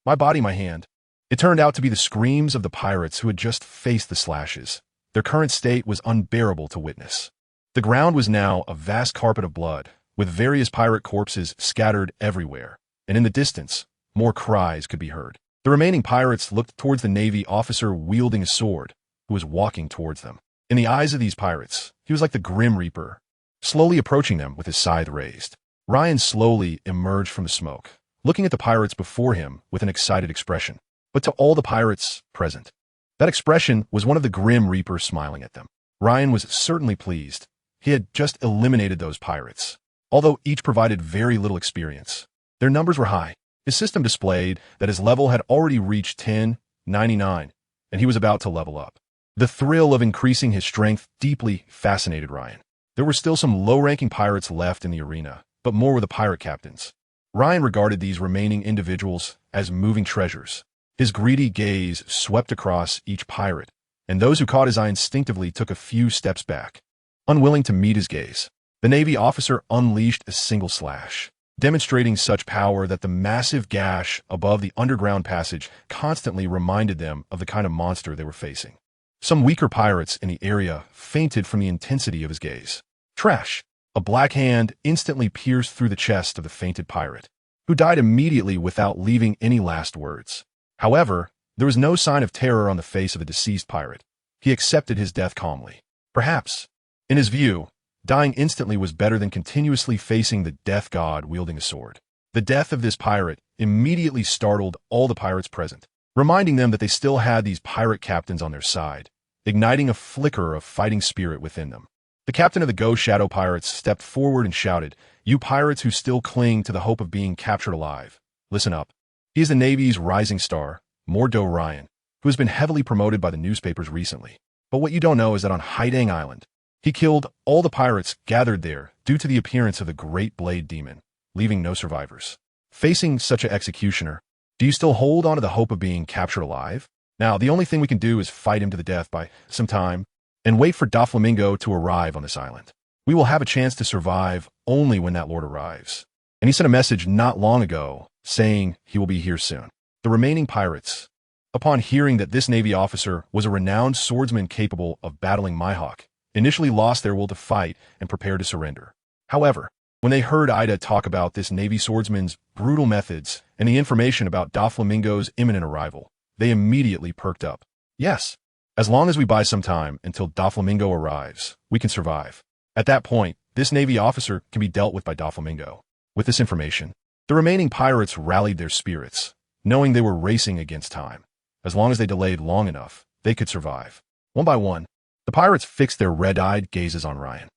S1: My body, my hand." It turned out to be the screams of the pirates who had just faced the slashes. Their current state was unbearable to witness. The ground was now a vast carpet of blood, with various pirate corpses scattered everywhere, and in the distance, more cries could be heard. The remaining pirates looked towards the Navy officer wielding a sword, who was walking towards them. In the eyes of these pirates, he was like the Grim Reaper, slowly approaching them with his scythe raised. Ryan slowly emerged from the smoke, looking at the pirates before him with an excited expression. But to all the pirates present, that expression was one of the Grim Reapers smiling at them. Ryan was certainly pleased. He had just eliminated those pirates. Although each provided very little experience, their numbers were high. His system displayed that his level had already reached 10 99, and he was about to level up. The thrill of increasing his strength deeply fascinated Ryan. There were still some low-ranking pirates left in the arena, but more were the pirate captains. Ryan regarded these remaining individuals as moving treasures. His greedy gaze swept across each pirate, and those who caught his eye instinctively took a few steps back. Unwilling to meet his gaze, the Navy officer unleashed a single slash, demonstrating such power that the massive gash above the underground passage constantly reminded them of the kind of monster they were facing. Some weaker pirates in the area fainted from the intensity of his gaze. Trash! A black hand instantly pierced through the chest of the fainted pirate, who died immediately without leaving any last words. However, there was no sign of terror on the face of the deceased pirate. He accepted his death calmly. Perhaps, in his view, dying instantly was better than continuously facing the death god wielding a sword. The death of this pirate immediately startled all the pirates present, reminding them that they still had these pirate captains on their side, igniting a flicker of fighting spirit within them. The captain of the Ghost Shadow Pirates stepped forward and shouted, "You pirates who still cling to the hope of being captured alive, listen up. He is the Navy's rising star, Mondo Ryan, who has been heavily promoted by the newspapers recently. But what you don't know is that on Haitang Island, he killed all the pirates gathered there due to the appearance of the Great Blade Demon, leaving no survivors. Facing such an executioner, do you still hold on to the hope of being captured alive? Now, the only thing we can do is fight him to the death by some time, and wait for Doflamingo to arrive on this island. We will have a chance to survive only when that lord arrives." And he sent a message not long ago, saying he will be here soon. The remaining pirates, upon hearing that this Navy officer was a renowned swordsman capable of battling Mihawk, initially lost their will to fight and prepared to surrender. However, when they heard Ida talk about this Navy swordsman's brutal methods and the information about Doflamingo's imminent arrival, they immediately perked up. Yes, as long as we buy some time until Doflamingo arrives, we can survive. At that point, this Navy officer can be dealt with by Doflamingo. With this information, the remaining pirates rallied their spirits, knowing they were racing against time. As long as they delayed long enough, they could survive. One by one, the pirates fixed their red-eyed gazes on Ryan.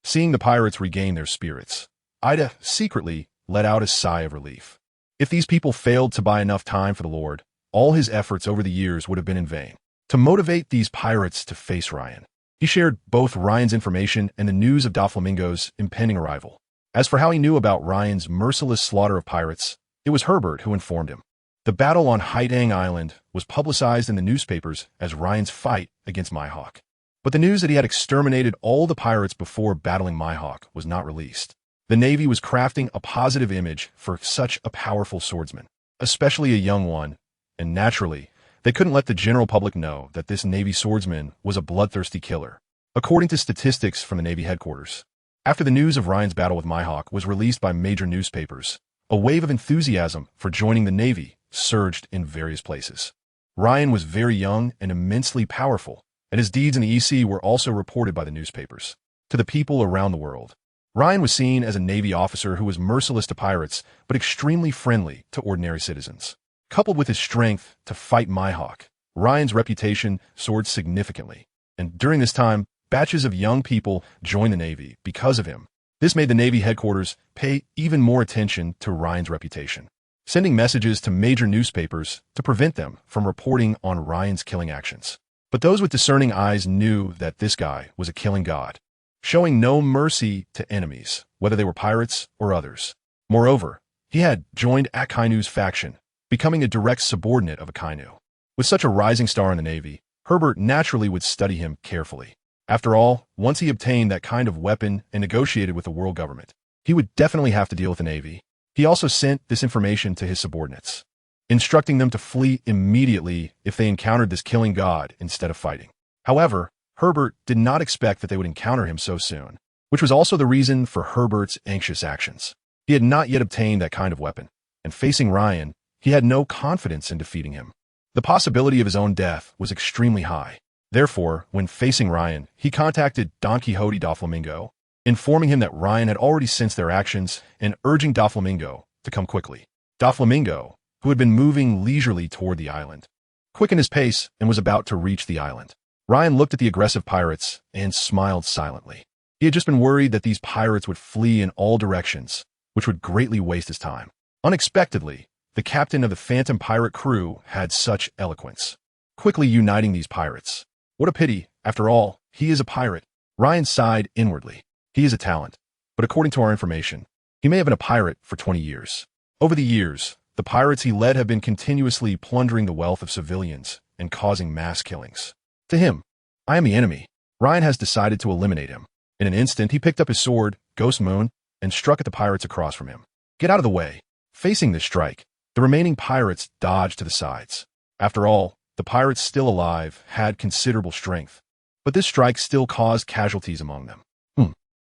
S1: Seeing the pirates regain their spirits, Ida secretly let out a sigh of relief. If these people failed to buy enough time for the Lord, all his efforts over the years would have been in vain. To motivate these pirates to face Ryan, he shared both Ryan's information and the news of Doflamingo's impending arrival. As for how he knew about Ryan's merciless slaughter of pirates, it was Herbert who informed him. The battle on Haitang Island was publicized in the newspapers as Ryan's fight against Mihawk. But the news that he had exterminated all the pirates before battling Mihawk was not released. The Navy was crafting a positive image for such a powerful swordsman, especially a young one, and naturally, they couldn't let the general public know that this Navy swordsman was a bloodthirsty killer. According to statistics from the Navy headquarters, after the news of Ryan's battle with Mihawk was released by major newspapers, a wave of enthusiasm for joining the Navy surged in various places. Ryan was very young and immensely powerful, and his deeds in the EC were also reported by the newspapers. To the people around the world, Ryan was seen as a Navy officer who was merciless to pirates, but extremely friendly to ordinary citizens. Coupled with his strength to fight Mihawk, Ryan's reputation soared significantly, and during this time, batches of young people joined the Navy because of him. This made the Navy headquarters pay even more attention to Ryan's reputation, sending messages to major newspapers to prevent them from reporting on Ryan's killing actions. But those with discerning eyes knew that this guy was a killing god, showing no mercy to enemies, whether they were pirates or others. Moreover, he had joined Akainu's faction, becoming a direct subordinate of Akainu. With such a rising star in the Navy, Herbert naturally would study him carefully. After all, once he obtained that kind of weapon and negotiated with the world government, he would definitely have to deal with the Navy. He also sent this information to his subordinates, instructing them to flee immediately if they encountered this killing god instead of fighting. However, Herbert did not expect that they would encounter him so soon, which was also the reason for Herbert's anxious actions. He had not yet obtained that kind of weapon, and facing Ryan, he had no confidence in defeating him. The possibility of his own death was extremely high. Therefore, when facing Ryan, he contacted Don Quixote Doflamingo, informing him that Ryan had already sensed their actions and urging Doflamingo to come quickly. Doflamingo, who had been moving leisurely toward the island, quickened his pace and was about to reach the island. Ryan looked at the aggressive pirates and smiled silently. He had just been worried that these pirates would flee in all directions, which would greatly waste his time. Unexpectedly, the captain of the Phantom pirate crew had such eloquence, quickly uniting these pirates. What a pity, after all, he is a pirate. Ryan sighed inwardly. He is a talent, but according to our information, he may have been a pirate for 20 years. Over the years, the pirates he led have been continuously plundering the wealth of civilians and causing mass killings. To him, I am the enemy. Ryan has decided to eliminate him. In an instant, he picked up his sword, Ghost Moon, and struck at the pirates across from him. Get out of the way. Facing this strike, the remaining pirates dodged to the sides. After all, the pirates still alive had considerable strength, but this strike still caused casualties among them.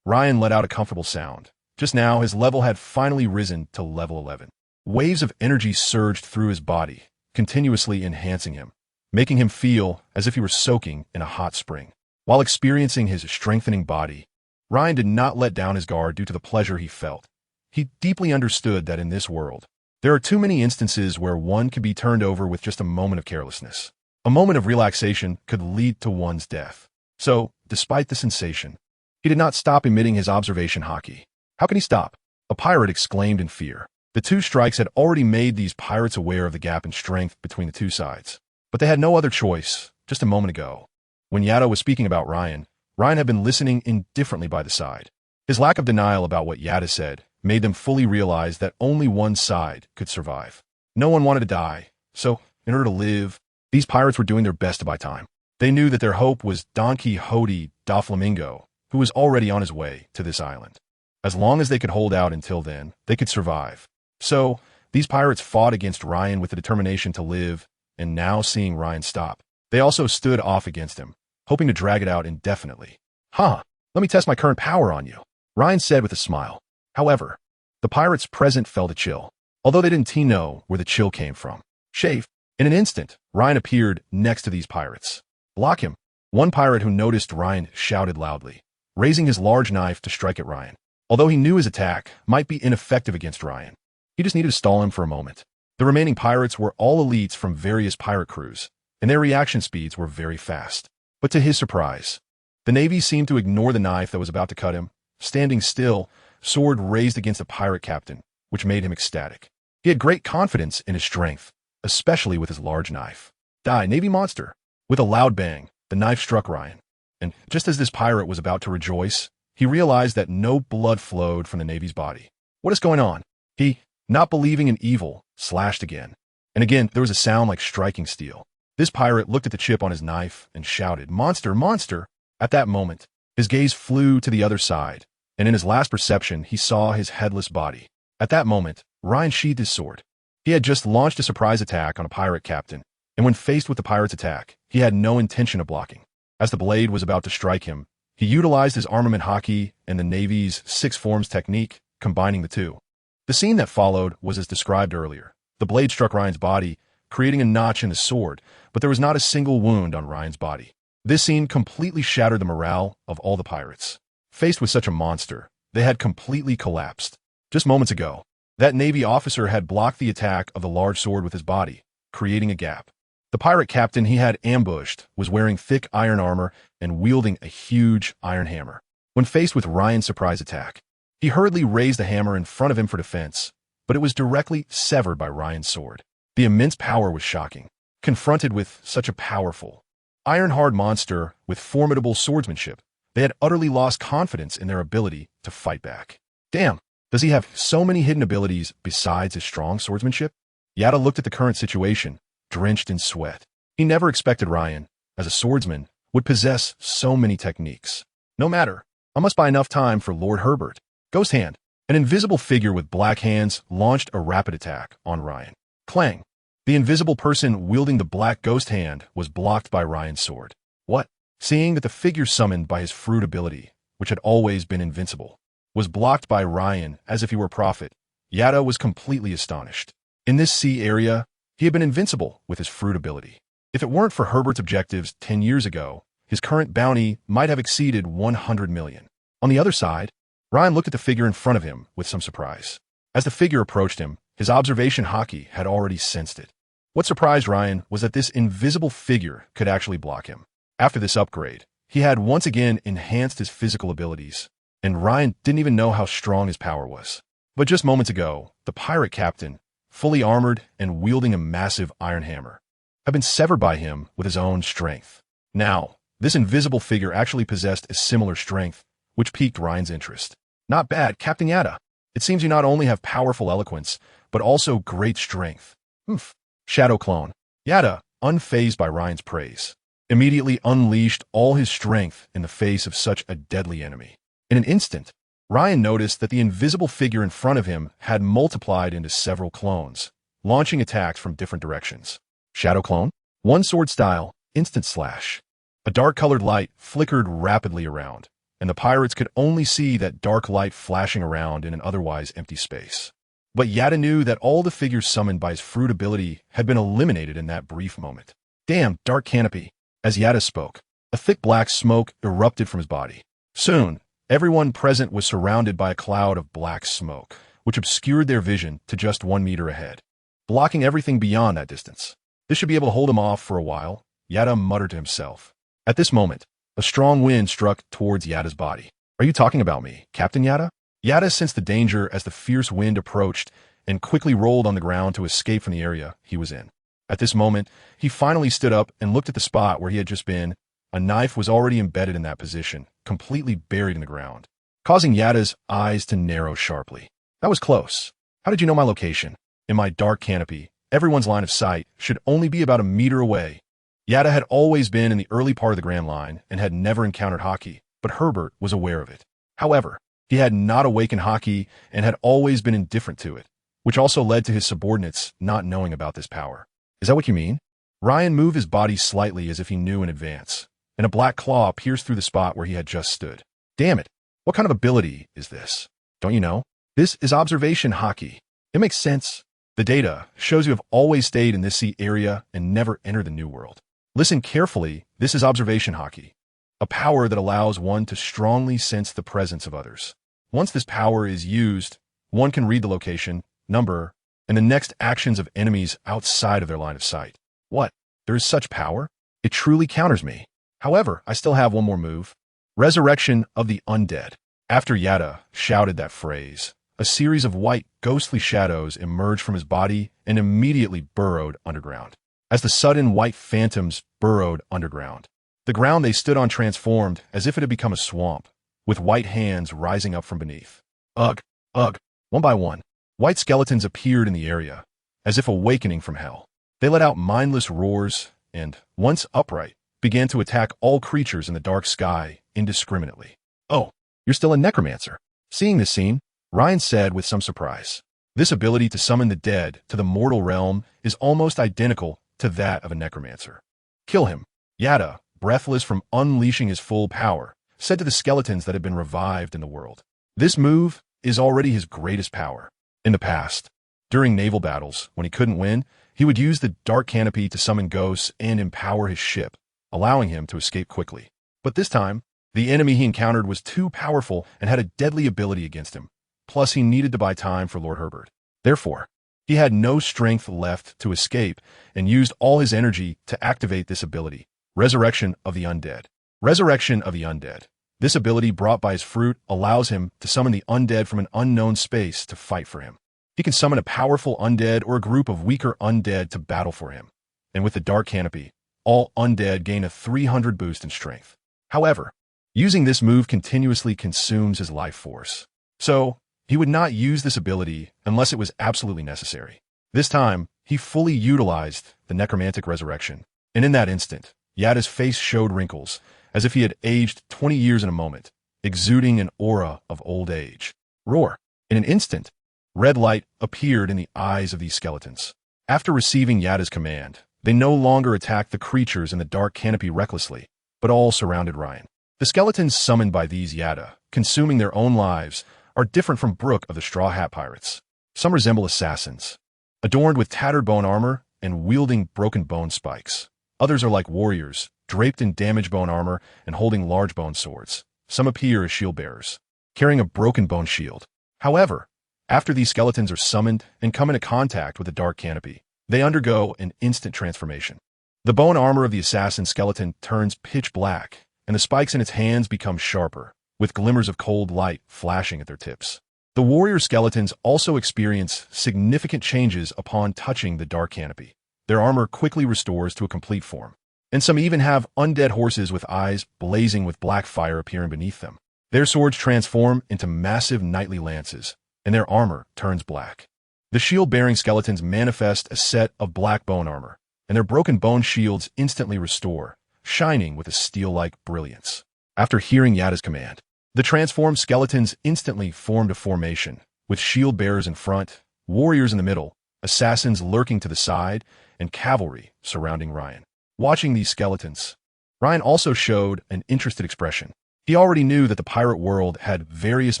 S1: Ryan let out a comfortable sound. Just now, his level had finally risen to level 11. Waves of energy surged through his body, continuously enhancing him, making him feel as if he were soaking in a hot spring. While experiencing his strengthening body, Ryan did not let down his guard due to the pleasure he felt. He deeply understood that in this world, there are too many instances where one could be turned over with just a moment of carelessness. A moment of relaxation could lead to one's death. So, despite the sensation, he did not stop emitting his observation haki. How can he stop? A pirate exclaimed in fear. The two strikes had already made these pirates aware of the gap in strength between the two sides. But they had no other choice, just a moment ago. When Yato was speaking about Ryan had been listening indifferently by the side. His lack of denial about what Yato said made them fully realize that only one side could survive. No one wanted to die, so, in order to live, these pirates were doing their best to buy time. They knew that their hope was Don Quixote Doflamingo, who was already on his way to this island. As long as they could hold out until then, they could survive. So, these pirates fought against Ryan with the determination to live, and now seeing Ryan stop, they also stood off against him, hoping to drag it out indefinitely. Let me test my current power on you, Ryan said with a smile. However, the pirates present felt a chill, although they didn't know where the chill came from. Chafe. In an instant, Ryan appeared next to these pirates. Block him. One pirate who noticed Ryan shouted loudly, raising his large knife to strike at Ryan. Although he knew his attack might be ineffective against Ryan, he just needed to stall him for a moment. The remaining pirates were all elites from various pirate crews, and their reaction speeds were very fast. But to his surprise, the Navy seemed to ignore the knife that was about to cut him, standing still, sword raised against the pirate captain, which made him ecstatic. He had great confidence in his strength, especially with his large knife. Die, Navy monster! With a loud bang, the knife struck Ryan, and just as this pirate was about to rejoice, he realized that no blood flowed from the Navy's body. What is going on? He, not believing in evil, slashed again. And again, there was a sound like striking steel. This pirate looked at the chip on his knife and shouted, "Monster, monster!" At that moment, his gaze flew to the other side, and in his last perception, he saw his headless body. At that moment, Ryan sheathed his sword. He had just launched a surprise attack on a pirate captain, and when faced with the pirate's attack, he had no intention of blocking. As the blade was about to strike him, he utilized his armament haki and the Navy's 6 forms technique, combining the two. The scene that followed was as described earlier. The blade struck Ryan's body, creating a notch in his sword, but there was not a single wound on Ryan's body. This scene completely shattered the morale of all the pirates. Faced with such a monster, they had completely collapsed. Just moments ago, that Navy officer had blocked the attack of the large sword with his body, creating a gap. The pirate captain he had ambushed was wearing thick iron armor and wielding a huge iron hammer. When faced with Ryan's surprise attack, he hurriedly raised the hammer in front of him for defense, but it was directly severed by Ryan's sword. The immense power was shocking. Confronted with such a powerful, iron-hard monster with formidable swordsmanship, they had utterly lost confidence in their ability to fight back. Damn, does he have so many hidden abilities besides his strong swordsmanship? Yato looked at the current situation, drenched in sweat. He never expected Ryan, as a swordsman, would possess so many techniques. No matter, I must buy enough time for Lord Herbert. Ghost Hand, an invisible figure with black hands, launched a rapid attack on Ryan. Clang! The invisible person wielding the black ghost hand was blocked by Ryan's sword. What? Seeing that the figure summoned by his fruit ability, which had always been invincible, was blocked by Ryan as if he were a prophet, Yato was completely astonished. In this sea area, he had been invincible with his fruit ability. If it weren't for Herbert's objectives 10 years ago, his current bounty might have exceeded 100 million. On the other side, Ryan looked at the figure in front of him with some surprise. As the figure approached him, his observation haki had already sensed it. What surprised Ryan was that this invisible figure could actually block him. After this upgrade, he had once again enhanced his physical abilities, and Ryan didn't even know how strong his power was. But just moments ago, the pirate captain, fully armored and wielding a massive iron hammer, had been severed by him with his own strength. Now, this invisible figure actually possessed a similar strength, which piqued Ryan's interest. Not bad, Captain Yada. It seems you not only have powerful eloquence, but also great strength. Oof. Shadow clone. Yada, unfazed by Ryan's praise, immediately unleashed all his strength in the face of such a deadly enemy. In an instant, Ryan noticed that the invisible figure in front of him had multiplied into several clones, launching attacks from different directions. Shadow clone. One sword style, instant slash. A dark-colored light flickered rapidly around, and the pirates could only see that dark light flashing around in an otherwise empty space. But Yada knew that all the figures summoned by his fruit ability had been eliminated in that brief moment. Damn, dark canopy. As Yada spoke, a thick black smoke erupted from his body. Soon, everyone present was surrounded by a cloud of black smoke, which obscured their vision to just 1 meter ahead, blocking everything beyond that distance. This should be able to hold him off for a while, Yada muttered to himself. At this moment, a strong wind struck towards Yada's body. Are you talking about me, Captain Yada? Yada sensed the danger as the fierce wind approached and quickly rolled on the ground to escape from the area he was in. At this moment, he finally stood up and looked at the spot where he had just been. A knife was already embedded in that position, completely buried in the ground, causing Yada's eyes to narrow sharply. That was close. How did you know my location? In my dark canopy, everyone's line of sight should only be about 1 meter away. Yada had always been in the early part of the Grand Line and had never encountered Haki, but Herbert was aware of it. However, he had not awakened Haki and had always been indifferent to it, which also led to his subordinates not knowing about this power. Is that what you mean? Ryan moved his body slightly as if he knew in advance, and a black claw pierced through the spot where he had just stood. Damn it, what kind of ability is this? Don't you know? This is observation Haki. It makes sense. The data shows you have always stayed in this sea area and never entered the New World. Listen carefully, this is observation Haki, a power that allows one to strongly sense the presence of others. Once this power is used, one can read the location, number, and the next actions of enemies outside of their line of sight. What? There is such power? It truly counters me. However, I still have one more move. Resurrection of the Undead. After Yada shouted that phrase, a series of white, ghostly shadows emerged from his body and immediately burrowed underground. As the sudden white phantoms burrowed underground, the ground they stood on transformed as if it had become a swamp, with white hands rising up from beneath. Ugh, ugh. One by one, white skeletons appeared in the area, as if awakening from hell. They let out mindless roars and, once upright, began to attack all creatures in the dark sky indiscriminately. Oh, you're still a necromancer. Seeing this scene, Ryan said with some surprise. This ability to summon the dead to the mortal realm is almost identical to that of a necromancer. Kill him. Yada, breathless from unleashing his full power, said to the skeletons that had been revived in the world. This move is already his greatest power. In the past, during naval battles, when he couldn't win, he would use the dark canopy to summon ghosts and empower his ship, allowing him to escape quickly. But this time, the enemy he encountered was too powerful and had a deadly ability against him. Plus, he needed to buy time for Lord Herbert. Therefore, he had no strength left to escape and used all his energy to activate this ability, Resurrection of the Undead. Resurrection of the Undead. This ability brought by his fruit allows him to summon the undead from an unknown space to fight for him. He can summon a powerful undead or a group of weaker undead to battle for him. And with the dark canopy, all undead gain a 300 boost in strength. However, using this move continuously consumes his life force. So, he would not use this ability unless it was absolutely necessary. This time, he fully utilized the necromantic resurrection, and in that instant, Yada's face showed wrinkles, as if he had aged 20 years in a moment, exuding an aura of old age. Roar! In an instant, red light appeared in the eyes of these skeletons. After receiving Yada's command, they no longer attacked the creatures in the dark canopy recklessly, but all surrounded Ryan. The skeletons summoned by these Yada, consuming their own lives, are different from Brooke of the Straw Hat Pirates. Some resemble assassins, adorned with tattered bone armor and wielding broken bone spikes. Others are like warriors, draped in damaged bone armor and holding large bone swords. Some appear as shield bearers, carrying a broken bone shield. However, after these skeletons are summoned and come into contact with the dark canopy, they undergo an instant transformation. The bone armor of the assassin skeleton turns pitch black, and the spikes in its hands become sharper, with glimmers of cold light flashing at their tips. The warrior skeletons also experience significant changes upon touching the dark canopy. Their armor quickly restores to a complete form, and some even have undead horses with eyes blazing with black fire appearing beneath them. Their swords transform into massive knightly lances, and their armor turns black. The shield-bearing skeletons manifest a set of black bone armor, and their broken bone shields instantly restore, shining with a steel-like brilliance. After hearing Yada's command, the transformed skeletons instantly formed a formation, with shield-bearers in front, warriors in the middle, assassins lurking to the side, and cavalry surrounding Ryan. Watching these skeletons, Ryan also showed an interested expression. He already knew that the pirate world had various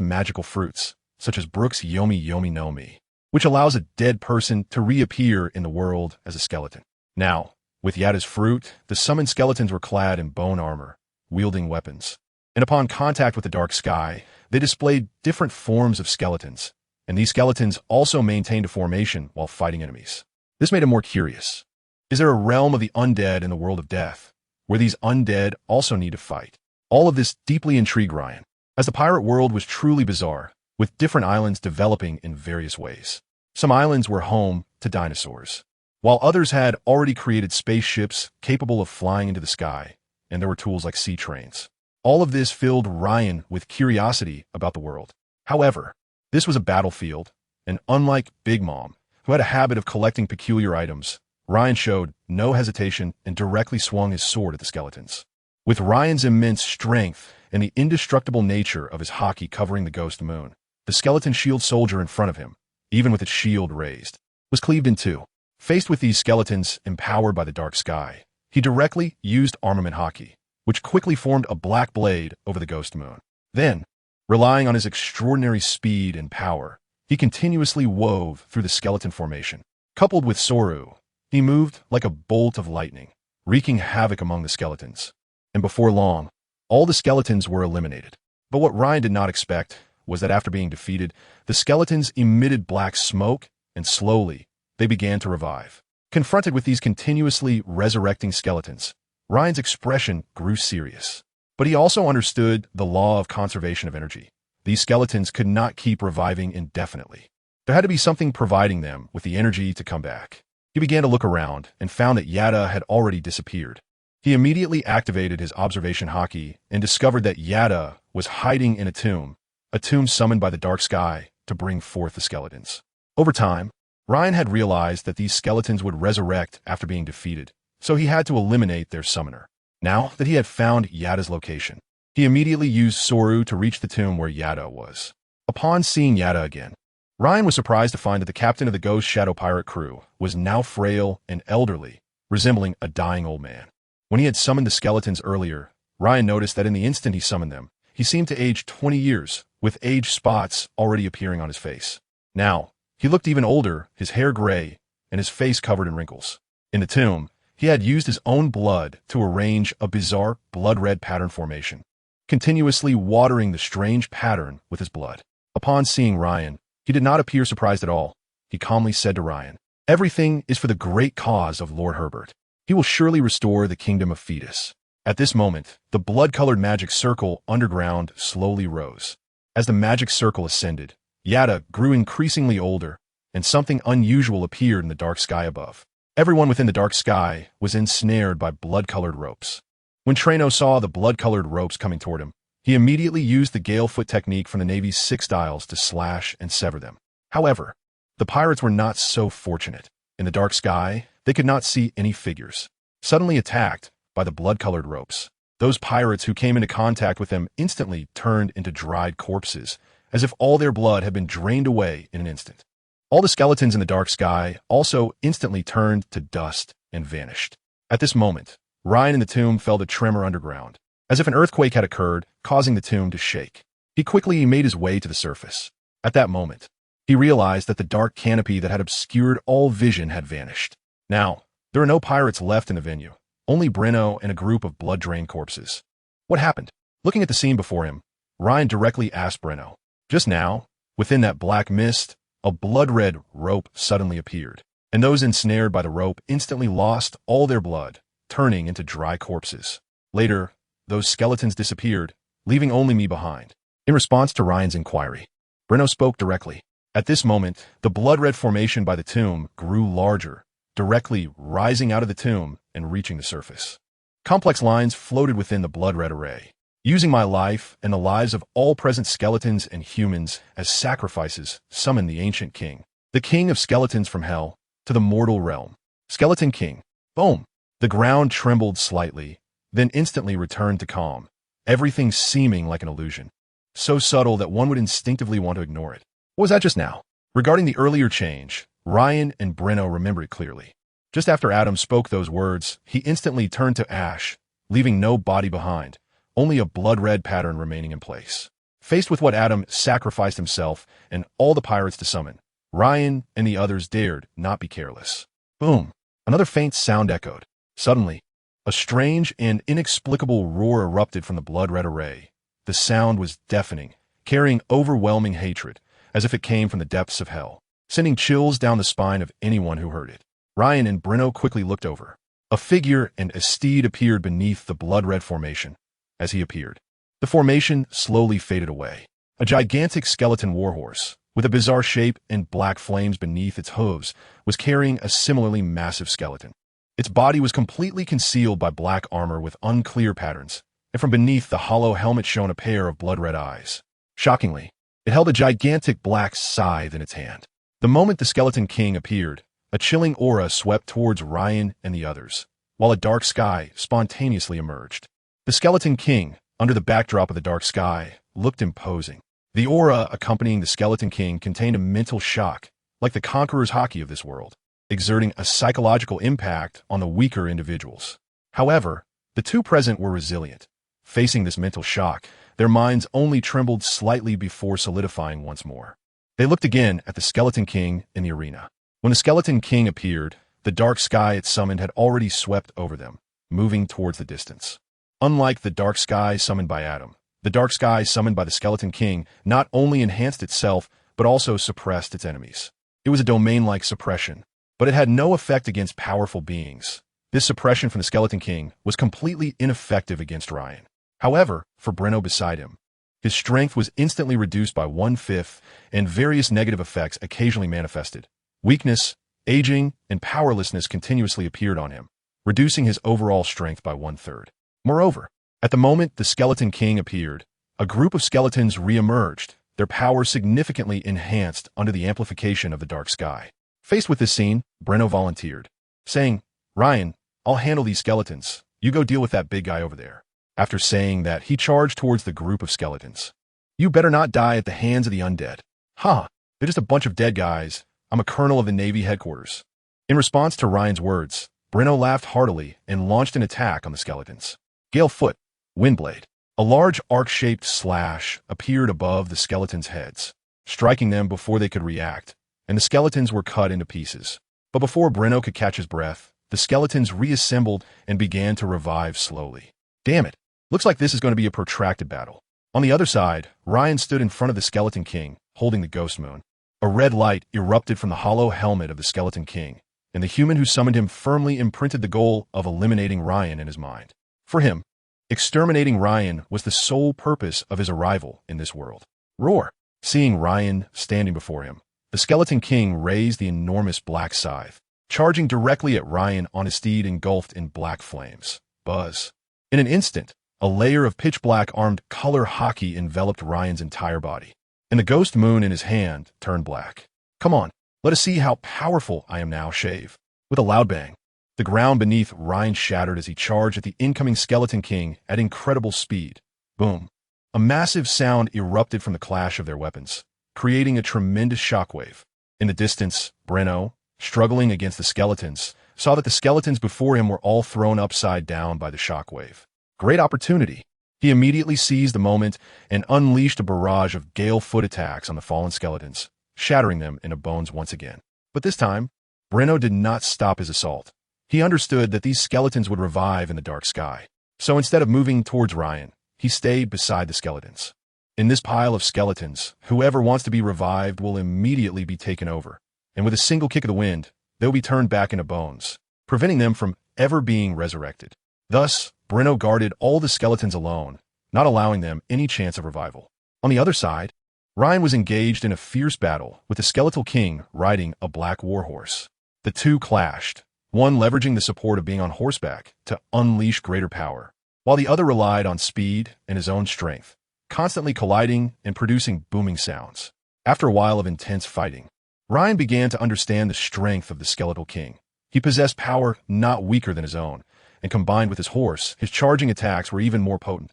S1: magical fruits, such as Brooks Yomi Yomi no Mi, which allows a dead person to reappear in the world as a skeleton. Now, with Yada's fruit, the summoned skeletons were clad in bone armor, wielding weapons. And upon contact with the dark sky, they displayed different forms of skeletons, and these skeletons also maintained a formation while fighting enemies. This made him more curious. Is there a realm of the undead in the world of death, where these undead also need to fight? All of this deeply intrigued Ryan, as the pirate world was truly bizarre, with different islands developing in various ways. Some islands were home to dinosaurs, while others had already created spaceships capable of flying into the sky, and there were tools like sea trains. All of this filled Ryan with curiosity about the world. However, this was a battlefield, and unlike Big Mom, who had a habit of collecting peculiar items, Ryan showed no hesitation and directly swung his sword at the skeletons. With Ryan's immense strength and the indestructible nature of his haki covering the ghost moon, the skeleton shield soldier in front of him, even with its shield raised, was cleaved in two. Faced with these skeletons empowered by the dark sky, he directly used armament haki, which quickly formed a black blade over the ghost moon. Then, relying on his extraordinary speed and power, he continuously wove through the skeleton formation. Coupled with Soru, he moved like a bolt of lightning, wreaking havoc among the skeletons. And before long, all the skeletons were eliminated. But what Ryan did not expect was that after being defeated, the skeletons emitted black smoke, and slowly, they began to revive. Confronted with these continuously resurrecting skeletons, Ryan's expression grew serious. But he also understood the law of conservation of energy. These skeletons could not keep reviving indefinitely. There had to be something providing them with the energy to come back. He began to look around and found that Yada had already disappeared. He immediately activated his observation haki and discovered that Yada was hiding in a tomb summoned by the dark sky to bring forth the skeletons. Over time, Ryan had realized that these skeletons would resurrect after being defeated, so he had to eliminate their summoner. Now that he had found Yada's location, he immediately used Soru to reach the tomb where Yada was. Upon seeing Yada again, Ryan was surprised to find that the captain of the Ghost Shadow Pirate crew was now frail and elderly, resembling a dying old man. When he had summoned the skeletons earlier, Ryan noticed that in the instant he summoned them, he seemed to age 20 years, with age spots already appearing on his face. Now, he looked even older, his hair gray, and his face covered in wrinkles. In the tomb, he had used his own blood to arrange a bizarre blood-red pattern formation, continuously watering the strange pattern with his blood. Upon seeing Ryan, he did not appear surprised at all. He calmly said to Ryan, "Everything is for the great cause of Lord Herbert. He will surely restore the kingdom of Fetus." At this moment, the blood-colored magic circle underground slowly rose. As the magic circle ascended, Yada grew increasingly older, and something unusual appeared in the dark sky above. Everyone within the dark sky was ensnared by blood-colored ropes. When Traino saw the blood-colored ropes coming toward him, he immediately used the Galefoot technique from the Navy's 6 dials to slash and sever them. However, the pirates were not so fortunate. In the dark sky, they could not see any figures. Suddenly attacked by the blood-colored ropes, those pirates who came into contact with them instantly turned into dried corpses, as if all their blood had been drained away in an instant. All the skeletons in the dark sky also instantly turned to dust and vanished. At this moment, Ryan in the tomb felt a tremor underground, as if an earthquake had occurred, causing the tomb to shake. He quickly made his way to the surface. At that moment, he realized that the dark canopy that had obscured all vision had vanished. Now, there are no pirates left in the venue, only Breno and a group of blood-drained corpses. What happened? Looking at the scene before him, Ryan directly asked Breno. Just now, within that black mist, a blood-red rope suddenly appeared, and those ensnared by the rope instantly lost all their blood, turning into dry corpses. Later, those skeletons disappeared, leaving only me behind. In response to Ryan's inquiry, Breno spoke directly. At this moment, the blood-red formation by the tomb grew larger, directly rising out of the tomb and reaching the surface. Complex lines floated within the blood-red array. Using my life and the lives of all present skeletons and humans as sacrifices, summon the ancient king, the king of skeletons from hell, to the mortal realm. Skeleton King. Boom! The ground trembled slightly, then instantly returned to calm, everything seeming like an illusion. So subtle that one would instinctively want to ignore it. What was that just now? Regarding the earlier change, Ryan and Breno remembered it clearly. Just after Adam spoke those words, he instantly turned to ash, leaving no body behind, only a blood-red pattern remaining in place. Faced with what Adam sacrificed himself and all the pirates to summon, Ryan and the others dared not be careless. Boom! Another faint sound echoed. Suddenly, a strange and inexplicable roar erupted from the blood-red array. The sound was deafening, carrying overwhelming hatred, as if it came from the depths of hell, sending chills down the spine of anyone who heard it. Ryan and Breno quickly looked over. A figure and a steed appeared beneath the blood-red formation. As he appeared, the formation slowly faded away. A gigantic skeleton warhorse, with a bizarre shape and black flames beneath its hooves, was carrying a similarly massive skeleton. Its body was completely concealed by black armor with unclear patterns, and from beneath the hollow helmet shone a pair of blood-red eyes. Shockingly, it held a gigantic black scythe in its hand. The moment the Skeleton King appeared, a chilling aura swept towards Ryan and the others, while a dark sky spontaneously emerged. The Skeleton King, under the backdrop of the dark sky, looked imposing. The aura accompanying the Skeleton King contained a mental shock, like the Conqueror's Haki of this world, exerting a psychological impact on the weaker individuals. However, the two present were resilient. Facing this mental shock, their minds only trembled slightly before solidifying once more. They looked again at the Skeleton King in the arena. When the Skeleton King appeared, the dark sky it summoned had already swept over them, moving towards the distance. Unlike the dark sky summoned by Adam, the dark sky summoned by the Skeleton King not only enhanced itself, but also suppressed its enemies. It was a domain-like suppression, but it had no effect against powerful beings. This suppression from the Skeleton King was completely ineffective against Ryan. However, for Breno beside him, his strength was instantly reduced by 1/5, and various negative effects occasionally manifested. Weakness, aging, and powerlessness continuously appeared on him, reducing his overall strength by 1/3. Moreover, at the moment the Skeleton King appeared, a group of skeletons re-emerged, their power significantly enhanced under the amplification of the dark sky. Faced with this scene, Breno volunteered, saying, "Ryan, I'll handle these skeletons. You go deal with that big guy over there." After saying that, he charged towards the group of skeletons. "You better not die at the hands of the undead." "Ha! They're just a bunch of dead guys. I'm a colonel of the Navy headquarters." In response to Ryan's words, Breno laughed heartily and launched an attack on the skeletons. Gale Foot, Windblade. A large arc-shaped slash appeared above the skeletons' heads, striking them before they could react, and the skeletons were cut into pieces. But before Breno could catch his breath, the skeletons reassembled and began to revive slowly. Damn it. Looks like this is going to be a protracted battle. On the other side, Ryan stood in front of the Skeleton King, holding the Ghost Moon. A red light erupted from the hollow helmet of the Skeleton King, and the human who summoned him firmly imprinted the goal of eliminating Ryan in his mind. For him, exterminating Ryan was the sole purpose of his arrival in this world. Roar! Seeing Ryan standing before him, the Skeleton King raised the enormous black scythe, charging directly at Ryan on his steed engulfed in black flames. Buzz! In an instant, a layer of pitch-black armed color Haki enveloped Ryan's entire body, and the ghost moon in his hand turned black. "Come on, let us see how powerful I am now, Shave." With a loud bang, the ground beneath Ryan shattered as he charged at the incoming Skeleton King at incredible speed. Boom! A massive sound erupted from the clash of their weapons, creating a tremendous shockwave. In the distance, Breno, struggling against the skeletons, saw that the skeletons before him were all thrown upside down by the shockwave. Great opportunity. He immediately seized the moment and unleashed a barrage of gale foot attacks on the fallen skeletons, shattering them into bones once again. But this time, Breno did not stop his assault. He understood that these skeletons would revive in the dark sky. So instead of moving towards Ryan, he stayed beside the skeletons. In this pile of skeletons, whoever wants to be revived will immediately be taken over, and with a single kick of the wind, they'll be turned back into bones, preventing them from ever being resurrected. Thus, Breno guarded all the skeletons alone, not allowing them any chance of revival. On the other side, Ryan was engaged in a fierce battle with the Skeletal King riding a black warhorse. The two clashed, one leveraging the support of being on horseback to unleash greater power, while the other relied on speed and his own strength, constantly colliding and producing booming sounds. After a while of intense fighting, Ryan began to understand the strength of the Skeletal King. He possessed power not weaker than his own, and combined with his horse, his charging attacks were even more potent.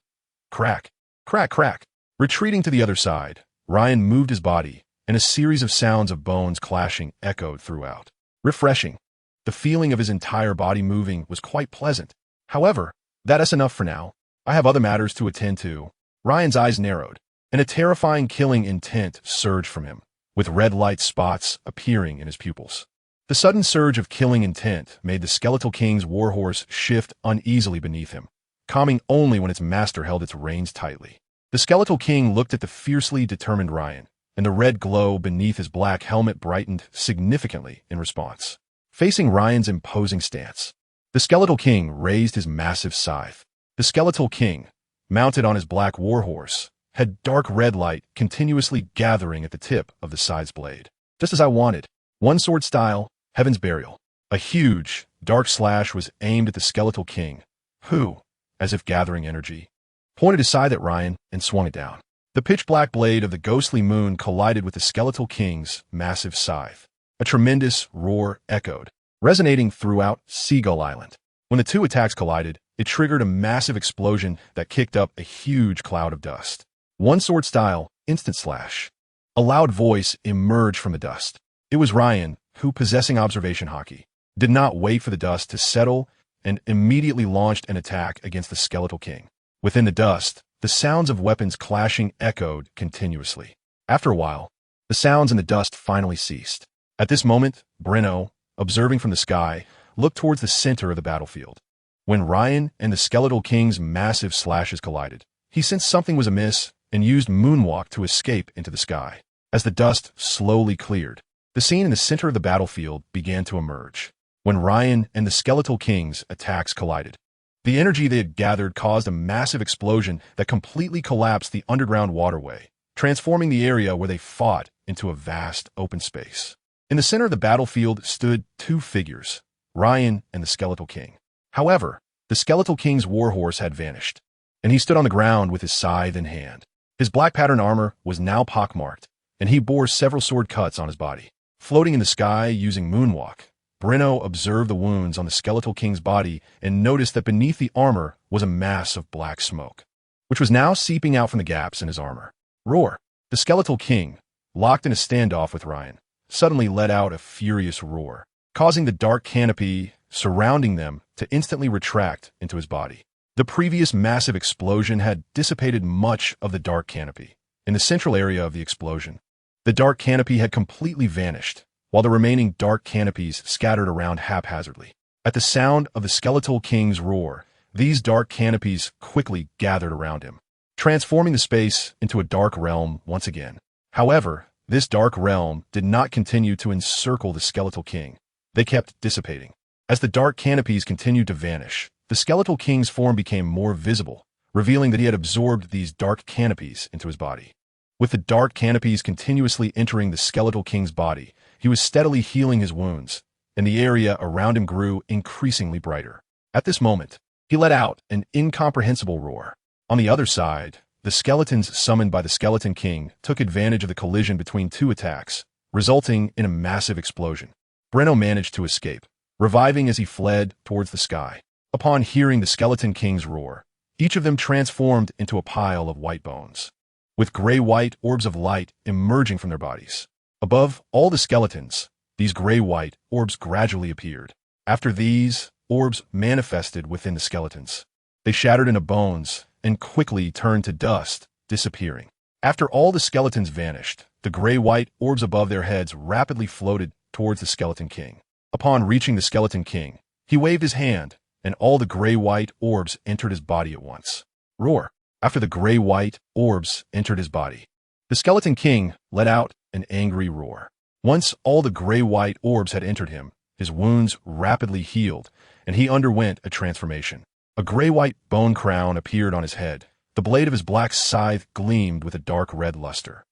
S1: Crack, crack, crack. Retreating to the other side, Ryan moved his body, and a series of sounds of bones clashing echoed throughout. Refreshing. The feeling of his entire body moving was quite pleasant. However, that is enough for now. I have other matters to attend to. Ryan's eyes narrowed, and a terrifying killing intent surged from him, with red light spots appearing in his pupils. The sudden surge of killing intent made the Skeletal King's warhorse shift uneasily beneath him, calming only when its master held its reins tightly. The Skeletal King looked at the fiercely determined Ryan, and the red glow beneath his black helmet brightened significantly in response. Facing Ryan's imposing stance, the Skeletal King raised his massive scythe. The Skeletal King, mounted on his black warhorse, had dark red light continuously gathering at the tip of the scythe's blade. Just as I wanted. One sword style, Heaven's Burial. A huge, dark slash was aimed at the Skeletal King, who, as if gathering energy, pointed his scythe at Ryan and swung it down. The pitch-black blade of the ghostly moon collided with the Skeletal King's massive scythe. A tremendous roar echoed, resonating throughout Seagull Island. When the two attacks collided, it triggered a massive explosion that kicked up a huge cloud of dust. One sword style, Instant Slash. A loud voice emerged from the dust. It was Ryan, who, possessing observation haki, did not wait for the dust to settle and immediately launched an attack against the Skeletal King. Within the dust, the sounds of weapons clashing echoed continuously. After a while, the sounds in the dust finally ceased. At this moment, Breno, observing from the sky, looked towards the center of the battlefield. When Ryan and the Skeletal King's massive slashes collided, he sensed something was amiss and used Moonwalk to escape into the sky. As the dust slowly cleared, the scene in the center of the battlefield began to emerge. When Ryan and the Skeletal King's attacks collided, the energy they had gathered caused a massive explosion that completely collapsed the underground waterway, transforming the area where they fought into a vast open space. In the center of the battlefield stood two figures, Ryan and the Skeletal King. However, the Skeletal King's warhorse had vanished, and he stood on the ground with his scythe in hand. His black pattern armor was now pockmarked, and he bore several sword cuts on his body. Floating in the sky using Moonwalk, Breno observed the wounds on the Skeletal King's body and noticed that beneath the armor was a mass of black smoke, which was now seeping out from the gaps in his armor. Roar! The Skeletal King, locked in a standoff with Ryan, suddenly let out a furious roar, causing the dark canopy surrounding them to instantly retract into his body. The previous massive explosion had dissipated much of the dark canopy. In the central area of the explosion, the dark canopy had completely vanished, while the remaining dark canopies scattered around haphazardly. At the sound of the Skeletal King's roar, these dark canopies quickly gathered around him, transforming the space into a dark realm once again. However, this dark realm did not continue to encircle the Skeletal King. They kept dissipating. As the dark canopies continued to vanish, the Skeletal King's form became more visible, revealing that he had absorbed these dark canopies into his body. With the dark canopies continuously entering the Skeletal King's body, he was steadily healing his wounds, and the area around him grew increasingly brighter. At this moment, he let out an incomprehensible roar. On the other side, the skeletons summoned by the Skeleton King took advantage of the collision between two attacks, resulting in a massive explosion. Breno managed to escape, reviving as he fled towards the sky. Upon hearing the Skeleton King's roar, each of them transformed into a pile of white bones, with gray-white orbs of light emerging from their bodies. Above all the skeletons, these gray-white orbs gradually appeared. After these, orbs manifested within the skeletons. They shattered into bones and quickly turned to dust, disappearing. After all the skeletons vanished, the gray-white orbs above their heads rapidly floated towards the Skeleton King. Upon reaching the Skeleton King, he waved his hand, and all the gray-white orbs entered his body at once. Roar! After the gray-white orbs entered his body, the Skeleton King let out an angry roar. Once all the gray-white orbs had entered him, his wounds rapidly healed, and he underwent a transformation. A gray-white bone crown appeared on his head. The blade of his black scythe gleamed with a dark red luster.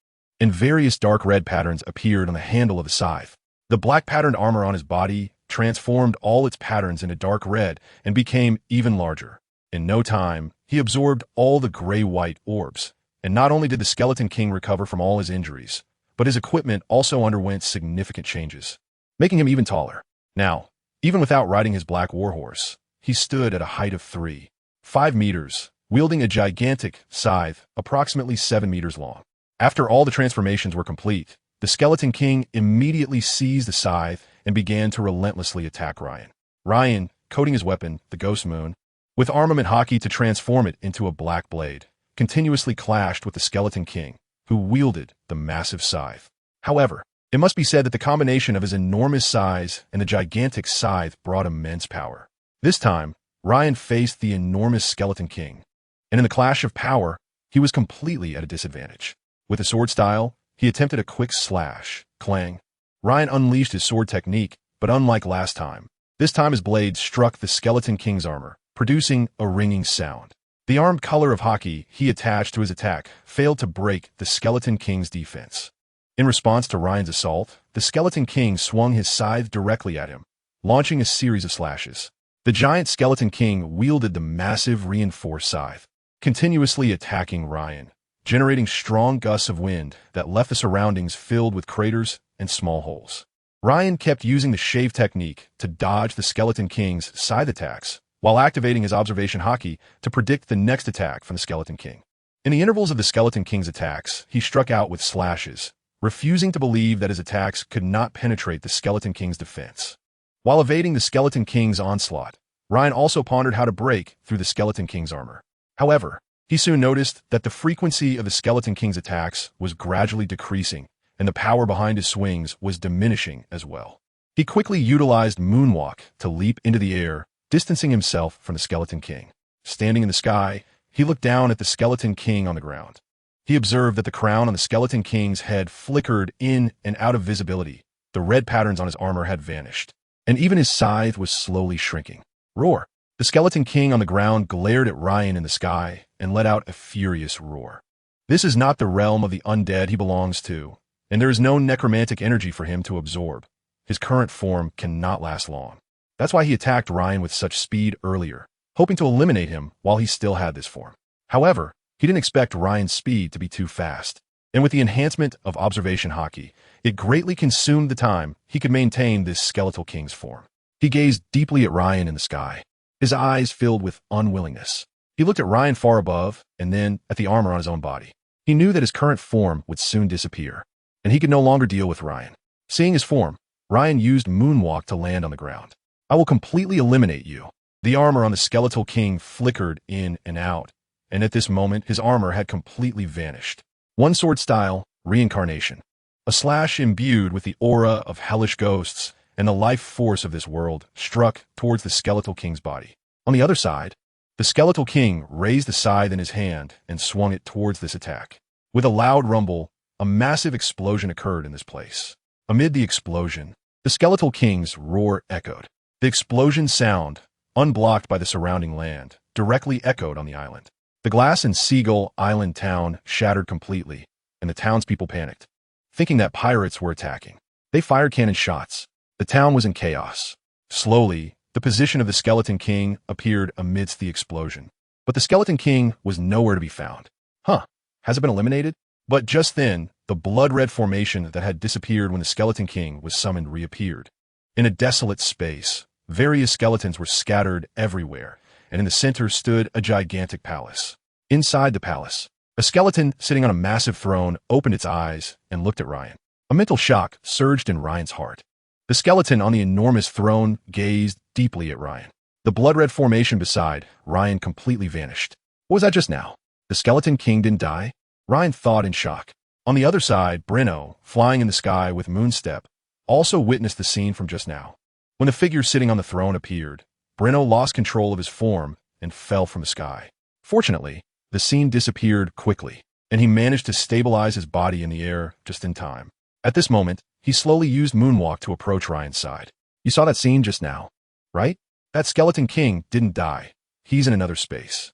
S1: and various dark red patterns appeared on the handle of the scythe. The black patterned armor on his body transformed all its patterns into dark red and became even larger. In no time, he absorbed all the gray-white orbs, and not only did the Skeleton King recover from all his injuries, but his equipment also underwent significant changes, making him even taller. Now, even without riding his black warhorse, he stood at a height of 5 meters, wielding a gigantic scythe approximately 7 meters long. After all the transformations were complete, the Skeleton King immediately seized the scythe and began to relentlessly attack Ryan. Ryan, coating his weapon, the Ghost Moon, with armament Haki to transform it into a black blade, continuously clashed with the Skeleton King, who wielded the massive scythe. However, it must be said that the combination of his enormous size and the gigantic scythe brought immense power. This time, Ryan faced the enormous Skeleton King, and in the clash of power, he was completely at a disadvantage. With a sword style, he attempted a quick slash. Clang. Ryan unleashed his sword technique, but unlike last time, this time his blade struck the Skeleton King's armor, producing a ringing sound. The armed color of Haki he attached to his attack failed to break the Skeleton King's defense. In response to Ryan's assault, the Skeleton King swung his scythe directly at him, launching a series of slashes. The giant Skeleton King wielded the massive reinforced scythe, continuously attacking Ryan, generating strong gusts of wind that left the surroundings filled with craters and small holes. Ryan kept using the shave technique to dodge the Skeleton King's scythe attacks, while activating his observation Haki to predict the next attack from the Skeleton King. In the intervals of the Skeleton King's attacks, he struck out with slashes, refusing to believe that his attacks could not penetrate the Skeleton King's defense. While evading the Skeleton King's onslaught, Ryan also pondered how to break through the Skeleton King's armor. However, he soon noticed that the frequency of the Skeleton King's attacks was gradually decreasing, and the power behind his swings was diminishing as well. He quickly utilized Moonwalk to leap into the air, distancing himself from the Skeleton King. Standing in the sky, he looked down at the Skeleton King on the ground. He observed that the crown on the Skeleton King's head flickered in and out of visibility. The red patterns on his armor had vanished, and even his scythe was slowly shrinking. Roar! The Skeleton King on the ground glared at Ryan in the sky and let out a furious roar. This is not the realm of the undead he belongs to, and there is no necromantic energy for him to absorb. His current form cannot last long. That's why he attacked Ryan with such speed earlier, hoping to eliminate him while he still had this form. However, he didn't expect Ryan's speed to be too fast, and with the enhancement of observation Haki, it greatly consumed the time he could maintain this Skeletal King's form. He gazed deeply at Ryan in the sky, his eyes filled with unwillingness. He looked at Ryan far above, and then at the armor on his own body. He knew that his current form would soon disappear, and he could no longer deal with Ryan. Seeing his form, Ryan used Moonwalk to land on the ground. I will completely eliminate you. The armor on the Skeletal King flickered in and out, and at this moment his armor had completely vanished. One sword style, Reincarnation. A slash imbued with the aura of hellish ghosts and the life force of this world struck towards the Skeletal King's body. On the other side, the Skeletal King raised the scythe in his hand and swung it towards this attack. With a loud rumble, a massive explosion occurred in this place. Amid the explosion, the Skeletal King's roar echoed. The explosion sound, unblocked by the surrounding land, directly echoed on the island. The Glass and Seagull Island town shattered completely, and the townspeople panicked, thinking that pirates were attacking. They fired cannon shots. The town was in chaos. Slowly, the position of the Skeleton King appeared amidst the explosion. But the Skeleton King was nowhere to be found. Has it been eliminated? But just then, the blood-red formation that had disappeared when the Skeleton King was summoned reappeared. In a desolate space, various skeletons were scattered everywhere, and in the center stood a gigantic palace. Inside the palace, a skeleton sitting on a massive throne opened its eyes and looked at Ryan. A mental shock surged in Ryan's heart. The skeleton on the enormous throne gazed deeply at Ryan. The blood-red formation beside Ryan completely vanished. What was that just now? The Skeleton King didn't die? Ryan thought in shock. On the other side, Breno, flying in the sky with Moonstep, also witnessed the scene from just now. When the figure sitting on the throne appeared, Breno lost control of his form and fell from the sky. Fortunately, the scene disappeared quickly, and he managed to stabilize his body in the air just in time. At this moment, he slowly used Moonwalk to approach Ryan's side. You saw that scene just now, right? That Skeleton King didn't die. He's in another space.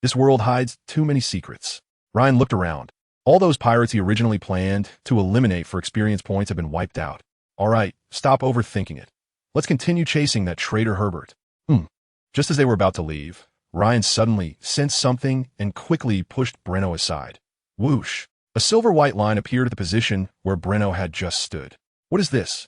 S1: This world hides too many secrets. Ryan looked around. All those pirates he originally planned to eliminate for experience points have been wiped out. All right, stop overthinking it. Let's continue chasing that traitor Herbert. Just as they were about to leave, Ryan suddenly sensed something and quickly pushed Breno aside. Whoosh! A silver-white line appeared at the position where Breno had just stood. What is this?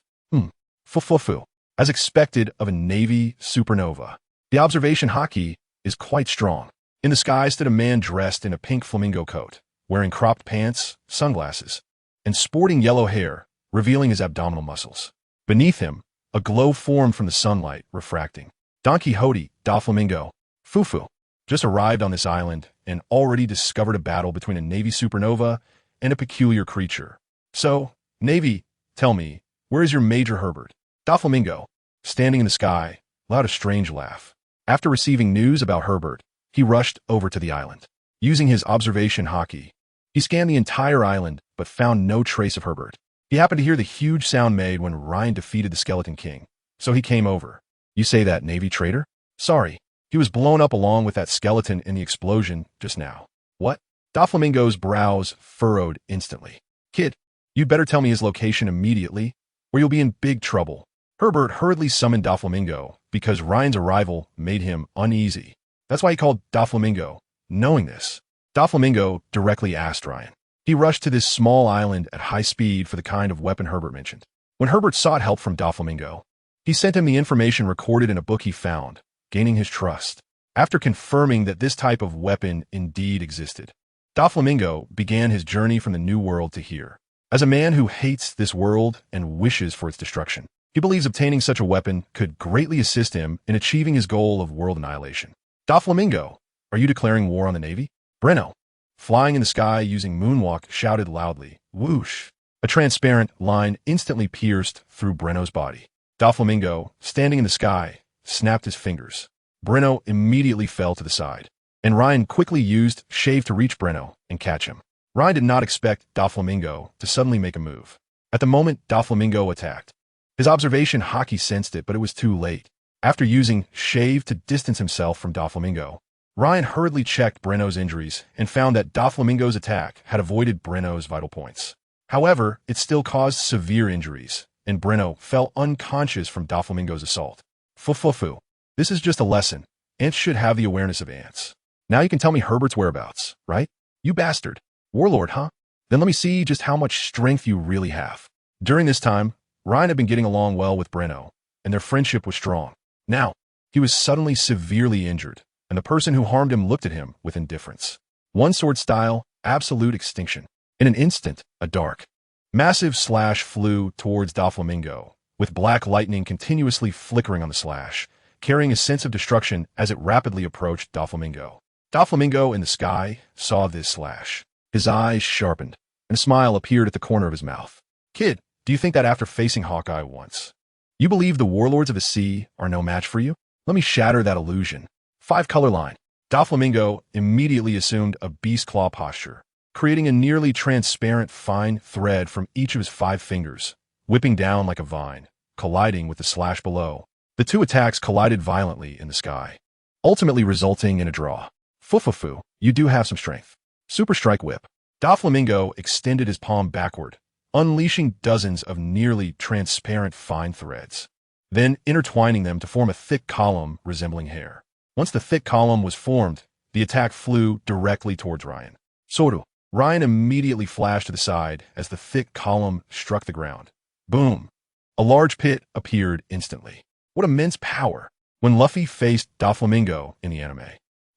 S1: Fufufu. As expected of a Navy supernova. The observation Haki is quite strong. In the sky stood a man dressed in a pink flamingo coat, wearing cropped pants, sunglasses, and sporting yellow hair, revealing his abdominal muscles. Beneath him, a glow formed from the sunlight, refracting. Don Quixote, Doflamingo, Fufu, just arrived on this island and already discovered a battle between a Navy supernova and a peculiar creature. So, Navy, tell me, where is your Major Herbert? Doflamingo, standing in the sky, let out a strange laugh. After receiving news about Herbert, he rushed over to the island. Using his observation Haki, he scanned the entire island but found no trace of Herbert. He happened to hear the huge sound made when Ryan defeated the Skeleton King, so he came over. You say that Navy traitor? Sorry, he was blown up along with that skeleton in the explosion just now. What? Doflamingo's brows furrowed instantly. Kid, you'd better tell me his location immediately, or you'll be in big trouble. Herbert hurriedly summoned Doflamingo because Ryan's arrival made him uneasy. That's why he called Doflamingo. Knowing this, Doflamingo directly asked Ryan. He rushed to this small island at high speed for the kind of weapon Herbert mentioned. When Herbert sought help from Doflamingo, he sent him the information recorded in a book he found, gaining his trust. After confirming that this type of weapon indeed existed, Doflamingo began his journey from the New World to here. As a man who hates this world and wishes for its destruction, he believes obtaining such a weapon could greatly assist him in achieving his goal of world annihilation. Doflamingo, are you declaring war on the Navy? Breno, flying in the sky using moonwalk, shouted loudly. Whoosh! A transparent line instantly pierced through Breno's body. Doflamingo, standing in the sky, snapped his fingers. Breno immediately fell to the side, and Ryan quickly used Shave to reach Breno and catch him. Ryan did not expect Doflamingo to suddenly make a move. At the moment Doflamingo attacked, his observation Haki sensed it, but it was too late. After using Shave to distance himself from Doflamingo, Ryan hurriedly checked Breno's injuries and found that Doflamingo's attack had avoided Breno's vital points. However, it still caused severe injuries, and Breno fell unconscious from Doflamingo's assault. Fufufu. This is just a lesson. Ants should have the awareness of ants. Now you can tell me Herbert's whereabouts, right? You bastard. Warlord, huh? Then let me see just how much strength you really have. During this time, Ryan had been getting along well with Breno, and their friendship was strong. Now, he was suddenly severely injured, and the person who harmed him looked at him with indifference. One sword style, absolute extinction. In an instant, a dark, massive slash flew towards Doflamingo, with black lightning continuously flickering on the slash, carrying a sense of destruction as it rapidly approached Doflamingo. Doflamingo in the sky saw this slash. His eyes sharpened, and a smile appeared at the corner of his mouth. Kid, do you think that after facing Hawkeye once, you believe the warlords of the sea are no match for you? Let me shatter that illusion. 5-color line. Doflamingo immediately assumed a beast claw posture, creating a nearly transparent fine thread from each of his 5 fingers, whipping down like a vine, colliding with the slash below. The two attacks collided violently in the sky, ultimately resulting in a draw. Fufufu, you do have some strength. Super Strike Whip. Doflamingo extended his palm backward, unleashing dozens of nearly transparent fine threads, then intertwining them to form a thick column resembling hair. Once the thick column was formed, the attack flew directly towards Ryan. Soru. Ryan immediately flashed to the side as the thick column struck the ground. Boom! A large pit appeared instantly. What immense power! When Luffy faced Doflamingo in the anime,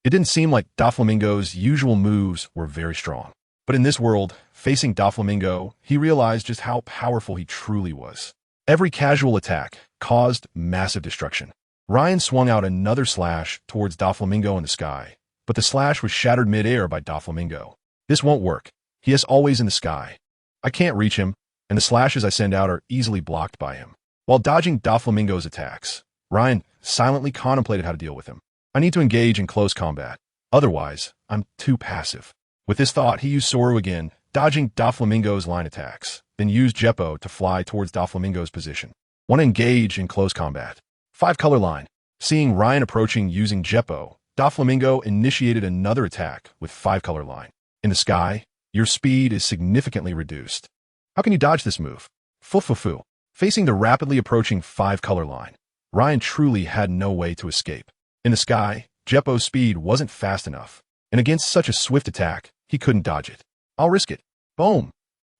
S1: it didn't seem like Doflamingo's usual moves were very strong. But in this world, facing Doflamingo, he realized just how powerful he truly was. Every casual attack caused massive destruction. Ryan swung out another slash towards Doflamingo in the sky, but the slash was shattered mid-air by Doflamingo. This won't work. He is always in the sky. I can't reach him, and the slashes I send out are easily blocked by him. While dodging Doflamingo's attacks, Ryan silently contemplated how to deal with him. I need to engage in close combat. Otherwise, I'm too passive. With this thought, he used Soru again, dodging Doflamingo's line attacks, then used Jeppo to fly towards Doflamingo's position. Want to engage in close combat. 5-color line. Seeing Ryan approaching using Jeppo, Doflamingo initiated another attack with 5-color line. In the sky, Your speed is significantly reduced. How can you dodge this move? Fu. Facing the rapidly approaching 5-color line, Ryan truly had no way to escape. In the sky, Jeppo's speed wasn't fast enough, and against such a swift attack, he couldn't dodge it. I'll risk it. Boom!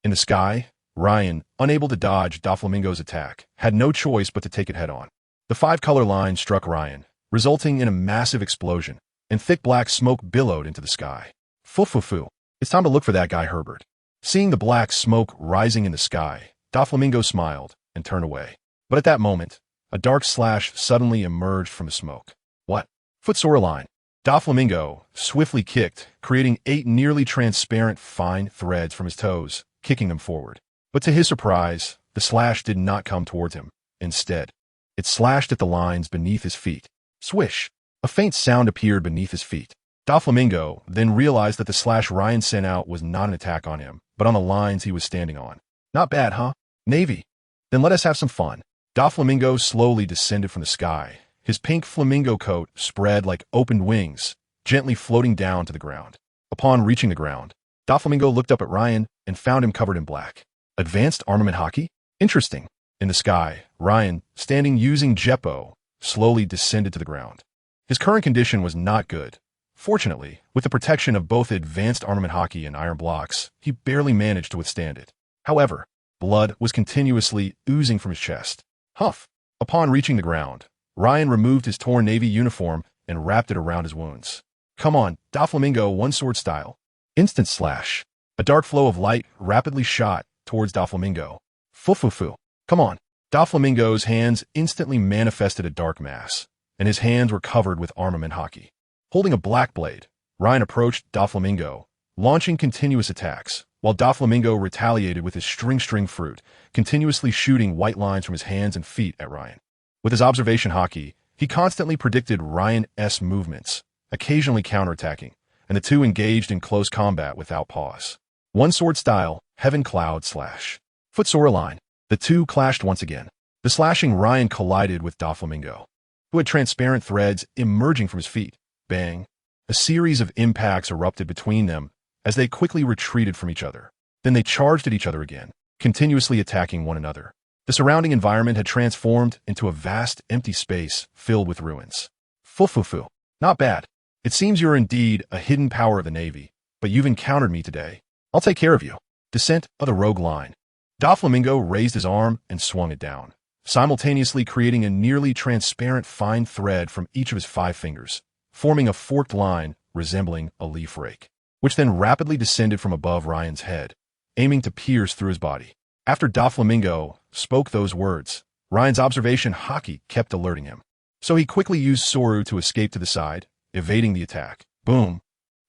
S1: In the sky, Ryan, unable to dodge Doflamingo's attack, had no choice but to take it head-on. The 5-color line struck Ryan, resulting in a massive explosion, and thick black smoke billowed into the sky. Fu. It's time to look for that guy Herbert. Seeing the black smoke rising in the sky, Doflamingo smiled and turned away. But at that moment, a dark slash suddenly emerged from the smoke. What? Footsore line. Doflamingo swiftly kicked, creating 8 nearly transparent fine threads from his toes, kicking them forward. But to his surprise, the slash did not come towards him. Instead, it slashed at the lines beneath his feet. Swish! A faint sound appeared beneath his feet. Doflamingo then realized that the slash Ryan sent out was not an attack on him, but on the lines he was standing on. Not bad, huh? Navy. Then let us have some fun. Doflamingo slowly descended from the sky. His pink flamingo coat spread like opened wings, gently floating down to the ground. Upon reaching the ground, Doflamingo looked up at Ryan and found him covered in black. Advanced armament haki? Interesting. In the sky, Ryan, standing using Jeppo, slowly descended to the ground. His current condition was not good. Fortunately, with the protection of both advanced armament haki and iron blocks, he barely managed to withstand it. However, blood was continuously oozing from his chest. Huff! Upon reaching the ground, Ryan removed his torn Navy uniform and wrapped it around his wounds. Come on, Doflamingo, one sword style. Instant slash. A dark flow of light rapidly shot towards Doflamingo. Fu. Come on. Doflamingo's hands instantly manifested a dark mass, and his hands were covered with armament haki. Holding a black blade, Ryan approached Doflamingo, launching continuous attacks, while Doflamingo retaliated with his string fruit, continuously shooting white lines from his hands and feet at Ryan. With his observation haki, he constantly predicted Ryan's movements, occasionally counterattacking, and the two engaged in close combat without pause. One sword style, Heaven Cloud slash. Footsore line. The two clashed once again. The slashing Ryan collided with Doflamingo, who had transparent threads emerging from his feet. Bang. A series of impacts erupted between them as they quickly retreated from each other. Then they charged at each other again, continuously attacking one another. The surrounding environment had transformed into a vast, empty space filled with ruins. Fu. Not bad. It seems you're indeed a hidden power of the Navy, but you've encountered me today. I'll take care of you. Descent of the Rogue Line. Doflamingo raised his arm and swung it down, simultaneously creating a nearly transparent fine thread from each of his 5 fingers, forming a forked line resembling a leaf rake, which then rapidly descended from above Ryan's head, aiming to pierce through his body. After Doflamingo spoke those words, Ryan's observation haki kept alerting him. So he quickly used Soru to escape to the side, evading the attack. Boom!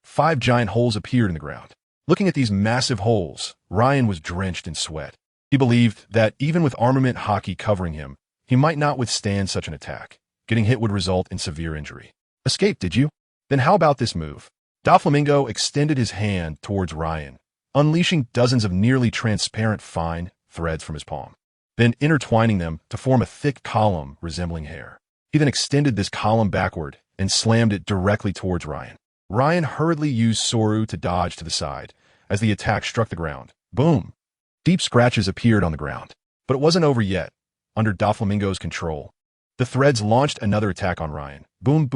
S1: 5 giant holes appeared in the ground. Looking at these massive holes, Ryan was drenched in sweat. He believed that even with armament haki covering him, he might not withstand such an attack. Getting hit would result in severe injury. Escape, did you? Then how about this move? Doflamingo extended his hand towards Ryan, unleashing dozens of nearly transparent fine threads from his palm, then intertwining them to form a thick column resembling hair. He then extended this column backward and slammed it directly towards Ryan. Ryan hurriedly used Soru to dodge to the side as the attack struck the ground. Boom! Deep scratches appeared on the ground. But it wasn't over yet. Under Doflamingo's control, the threads launched another attack on Ryan. Boom.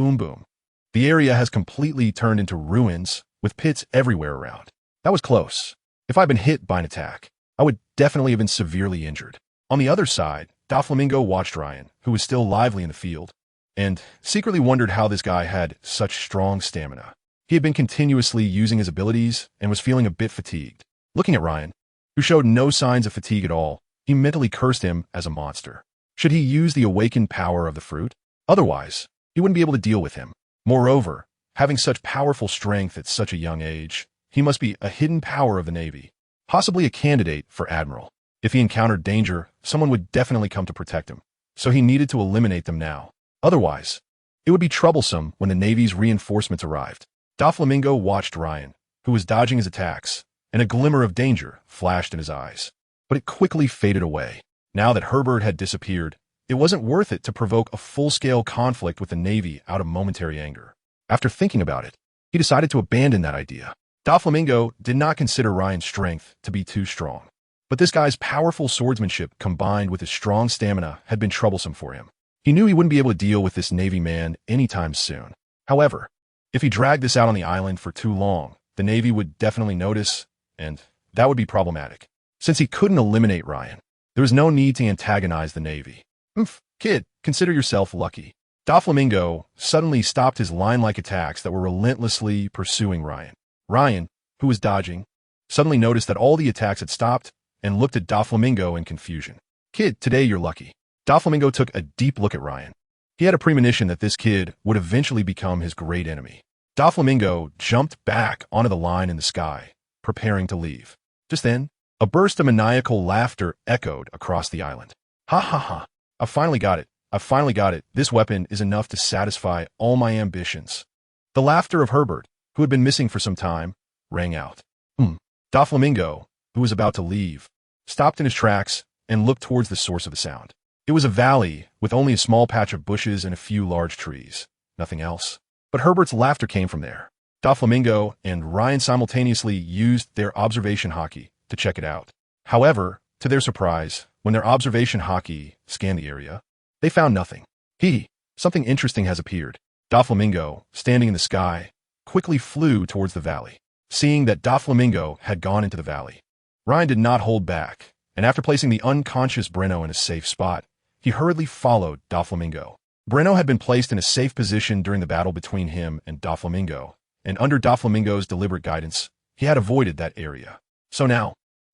S1: The area has completely turned into ruins, with pits everywhere around. That was close. If I'd been hit by an attack, I would definitely have been severely injured. On the other side, Doflamingo watched Ryan, who was still lively in the field, and secretly wondered how this guy had such strong stamina. He had been continuously using his abilities and was feeling a bit fatigued. Looking at Ryan, who showed no signs of fatigue at all, he mentally cursed him as a monster. Should he use the awakened power of the fruit? Otherwise, he wouldn't be able to deal with him. Moreover, having such powerful strength at such a young age, he must be a hidden power of the Navy, possibly a candidate for Admiral. If he encountered danger, someone would definitely come to protect him, so he needed to eliminate them now. Otherwise, it would be troublesome when the Navy's reinforcements arrived. Doflamingo watched Ryan, who was dodging his attacks, and a glimmer of danger flashed in his eyes. But it quickly faded away. Now that Herbert had disappeared, it wasn't worth it to provoke a full-scale conflict with the Navy out of momentary anger. After thinking about it, he decided to abandon that idea. Doflamingo did not consider Ryan's strength to be too strong. But this guy's powerful swordsmanship combined with his strong stamina had been troublesome for him. He knew he wouldn't be able to deal with this Navy man anytime soon. However, if he dragged this out on the island for too long, the Navy would definitely notice, and that would be problematic. Since he couldn't eliminate Ryan, there was no need to antagonize the Navy. Kid, consider yourself lucky. Doflamingo suddenly stopped his line-like attacks that were relentlessly pursuing Ryan. Ryan, who was dodging, suddenly noticed that all the attacks had stopped and looked at Doflamingo in confusion. Kid, today you're lucky. Doflamingo took a deep look at Ryan. He had a premonition that this kid would eventually become his great enemy. Doflamingo jumped back onto the line in the sky, preparing to leave. Just then, a burst of maniacal laughter echoed across the island. Ha ha ha. I finally got it. I finally got it. This weapon is enough to satisfy all my ambitions. The laughter of Herbert, who had been missing for some time, rang out. Doflamingo, who was about to leave, stopped in his tracks and looked towards the source of the sound. It was a valley with only a small patch of bushes and a few large trees. Nothing else. But Herbert's laughter came from there. Doflamingo and Ryan simultaneously used their observation-Haki to check it out. However, to their surprise, when their observation-Haki scanned the area, they found nothing. Something interesting has appeared. Doflamingo, standing in the sky, quickly flew towards the valley. Seeing that Doflamingo had gone into the valley, Ryan did not hold back, and after placing the unconscious Breno in a safe spot, he hurriedly followed Doflamingo. Breno had been placed in a safe position during the battle between him and Doflamingo, and under Doflamingo's deliberate guidance, he had avoided that area. So now,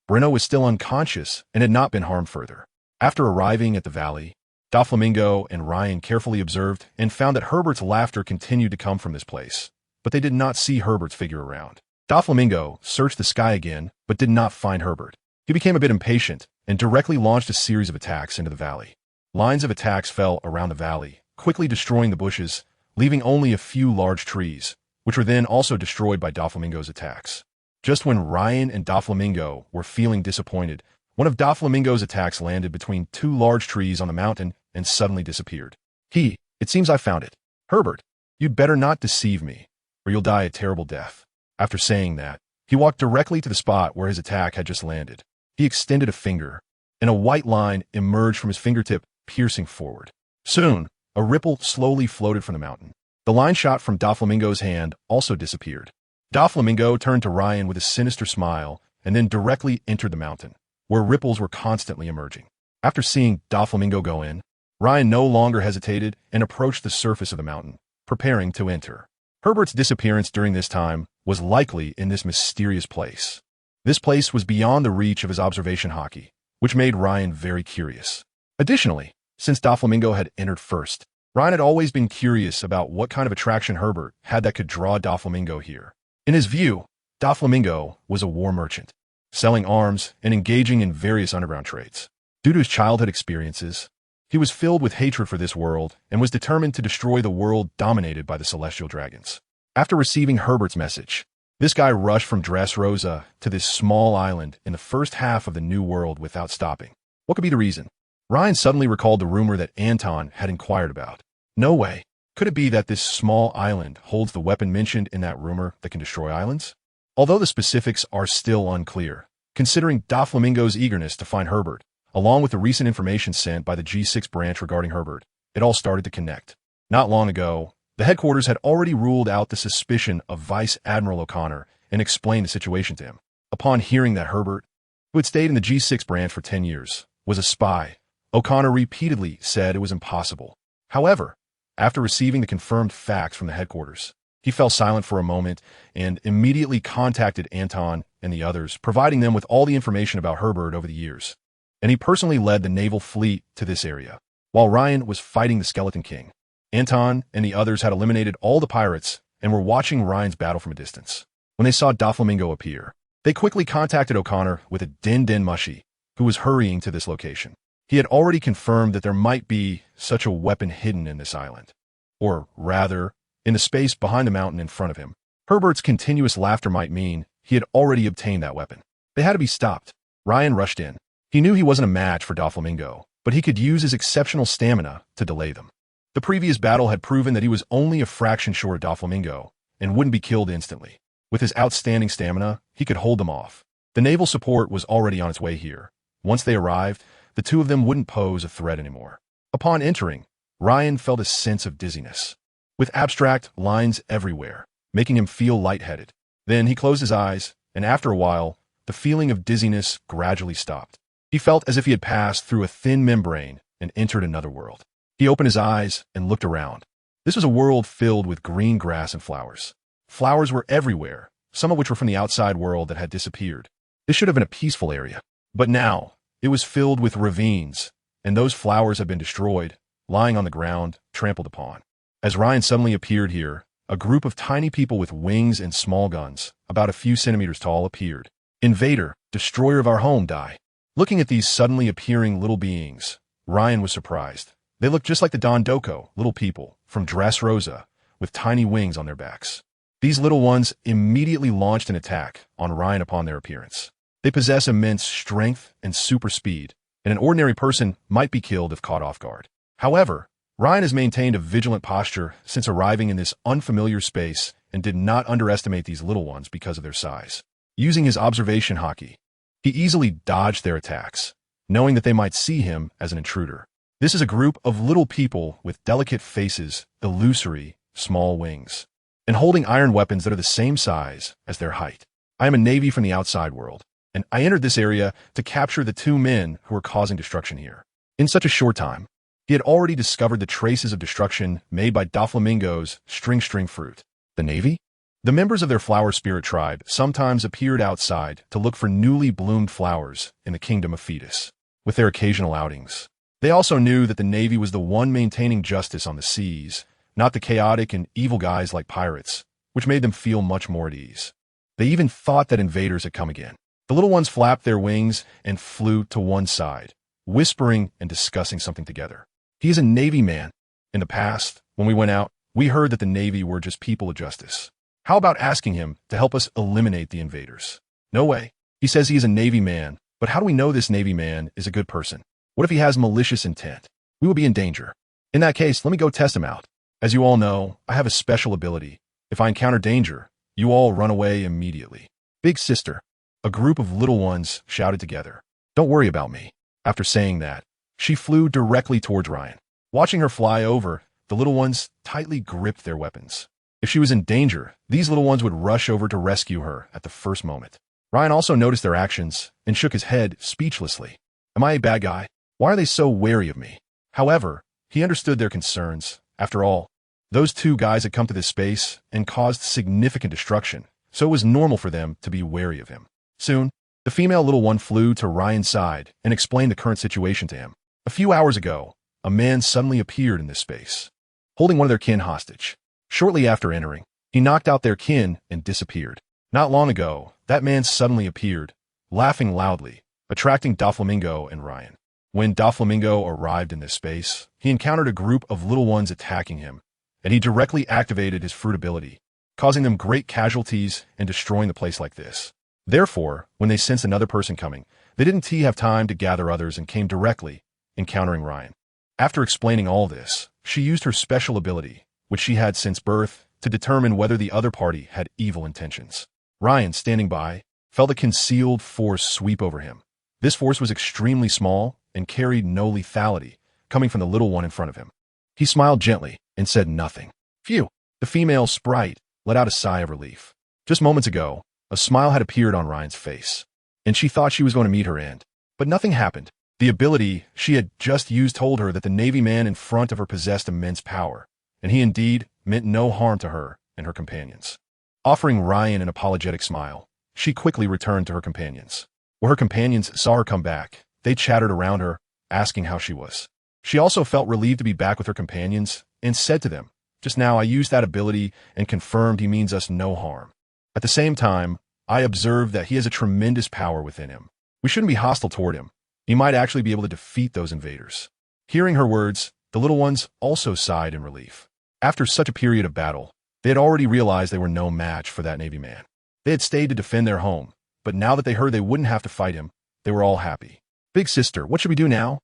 S1: Breno was still unconscious and had not been harmed further. After arriving at the valley, Doflamingo and Ryan carefully observed and found that Herbert's laughter continued to come from this place, but they did not see Herbert's figure around. Doflamingo searched the sky again, but did not find Herbert. He became a bit impatient and directly launched a series of attacks into the valley. Lines of attacks fell around the valley, quickly destroying the bushes, leaving only a few large trees, which were then also destroyed by Doflamingo's attacks. Just when Ryan and Doflamingo were feeling disappointed, one of Doflamingo's attacks landed between two large trees on the mountain and suddenly disappeared. It seems I found it. Herbert, you'd better not deceive me, or you'll die a terrible death. After saying that, he walked directly to the spot where his attack had just landed. He extended a finger, and a white line emerged from his fingertip, piercing forward. Soon, a ripple slowly floated from the mountain. The line shot from Doflamingo's hand also disappeared. Doflamingo turned to Ryan with a sinister smile and then directly entered the mountain, where ripples were constantly emerging. After seeing Doflamingo go in, Ryan no longer hesitated and approached the surface of the mountain, preparing to enter. Herbert's disappearance during this time was likely in this mysterious place. This place was beyond the reach of his observation-Haki, which made Ryan very curious. Additionally, since Doflamingo had entered first, Ryan had always been curious about what kind of attraction Herbert had that could draw Doflamingo here. In his view, Doflamingo was a war merchant, selling arms and engaging in various underground trades. Due to his childhood experiences, he was filled with hatred for this world and was determined to destroy the world dominated by the celestial dragons. After receiving Herbert's message, this guy rushed from Dressrosa to this small island in the first half of the New World without stopping. What could be the reason? Ryan suddenly recalled the rumor that Anton had inquired about. No way. Could it be that this small island holds the weapon mentioned in that rumor that can destroy islands? Although the specifics are still unclear, considering Doflamingo's eagerness to find Herbert, along with the recent information sent by the G6 branch regarding Herbert, it all started to connect. Not long ago, the headquarters had already ruled out the suspicion of Vice Admiral O'Connor and explained the situation to him. Upon hearing that Herbert, who had stayed in the G6 branch for 10 years, was a spy, O'Connor repeatedly said it was impossible. However, after receiving the confirmed facts from the headquarters, he fell silent for a moment and immediately contacted Anton and the others, providing them with all the information about Herbert over the years. And he personally led the naval fleet to this area. While Ryan was fighting the Skeleton King, Anton and the others had eliminated all the pirates and were watching Ryan's battle from a distance. When they saw Doflamingo appear, they quickly contacted O'Connor with a Din Mushi, who was hurrying to this location. He had already confirmed that there might be such a weapon hidden in this island, or rather, in the space behind the mountain in front of him. Herbert's continuous laughter might mean he had already obtained that weapon. They had to be stopped. Ryan rushed in. He knew he wasn't a match for Doflamingo, but he could use his exceptional stamina to delay them. The previous battle had proven that he was only a fraction short of Doflamingo and wouldn't be killed instantly. With his outstanding stamina, he could hold them off. The naval support was already on its way here. Once they arrived, the two of them wouldn't pose a threat anymore. Upon entering, Ryan felt a sense of dizziness, with abstract lines everywhere, making him feel lightheaded. Then he closed his eyes, and after a while, the feeling of dizziness gradually stopped. He felt as if he had passed through a thin membrane and entered another world. He opened his eyes and looked around. This was a world filled with green grass and flowers. Flowers were everywhere, some of which were from the outside world that had disappeared. This should have been a peaceful area. But now, it was filled with ravines, and those flowers had been destroyed, lying on the ground, trampled upon. As Ryan suddenly appeared here, a group of tiny people with wings and small guns, about a few centimeters tall, appeared. Invader, destroyer of our home, die. Looking at these suddenly appearing little beings, Ryan was surprised. They looked just like the Don Doko, little people, from Dressrosa, with tiny wings on their backs. These little ones immediately launched an attack on Ryan upon their appearance. They possess immense strength and super speed, and an ordinary person might be killed if caught off guard. However, Ryan has maintained a vigilant posture since arriving in this unfamiliar space and did not underestimate these little ones because of their size. Using his observation haki, he easily dodged their attacks, knowing that they might see him as an intruder. This is a group of little people with delicate faces, illusory, small wings, and holding iron weapons that are the same size as their height. I am a Navy from the outside world, and I entered this area to capture the two men who were causing destruction here. In such a short time, he had already discovered the traces of destruction made by Doflamingo's string fruit. The Navy? The members of their flower spirit tribe sometimes appeared outside to look for newly bloomed flowers in the kingdom of Fetus, with their occasional outings. They also knew that the Navy was the one maintaining justice on the seas, not the chaotic and evil guys like pirates, which made them feel much more at ease. They even thought that invaders had come again. The little ones flapped their wings and flew to one side, whispering and discussing something together. He is a Navy man. In the past, when we went out, we heard that the Navy were just people of justice. How about asking him to help us eliminate the invaders? No way. He says he is a Navy man, but how do we know this Navy man is a good person? What if he has malicious intent? We will be in danger. In that case, let me go test him out. As you all know, I have a special ability. If I encounter danger, you all run away immediately. Big sister. A group of little ones shouted together. Don't worry about me. After saying that, she flew directly towards Ryan. Watching her fly over, the little ones tightly gripped their weapons. If she was in danger, these little ones would rush over to rescue her at the first moment. Ryan also noticed their actions and shook his head speechlessly. Am I a bad guy? Why are they so wary of me? However, he understood their concerns. After all, those two guys had come to this space and caused significant destruction, so it was normal for them to be wary of him. Soon, the female little one flew to Ryan's side and explained the current situation to him. A few hours ago, a man suddenly appeared in this space, holding one of their kin hostage. Shortly after entering, he knocked out their kin and disappeared. Not long ago, that man suddenly appeared, laughing loudly, attracting Doflamingo and Ryan. When Doflamingo arrived in this space, he encountered a group of little ones attacking him, and he directly activated his fruit ability, causing them great casualties and destroying the place like this. Therefore, when they sensed another person coming, they didn't have time to gather others and came directly, encountering Ryan. After explaining all this, she used her special ability, which she had since birth, to determine whether the other party had evil intentions. Ryan, standing by, felt a concealed force sweep over him. This force was extremely small and carried no lethality, coming from the little one in front of him. He smiled gently and said nothing. Phew! The female sprite let out a sigh of relief. Just moments ago, a smile had appeared on Ryan's face, and she thought she was going to meet her end. But nothing happened. The ability she had just used told her that the Navy man in front of her possessed immense power, and he indeed meant no harm to her and her companions. Offering Ryan an apologetic smile, she quickly returned to her companions. When her companions saw her come back, they chattered around her, asking how she was. She also felt relieved to be back with her companions and said to them, "Just now I used that ability and confirmed he means us no harm. At the same time, I observed that he has a tremendous power within him. We shouldn't be hostile toward him. He might actually be able to defeat those invaders." Hearing her words, the little ones also sighed in relief. After such a period of battle, they had already realized they were no match for that Navy man. They had stayed to defend their home, but now that they heard they wouldn't have to fight him, they were all happy. "Big sister, what should we do now?"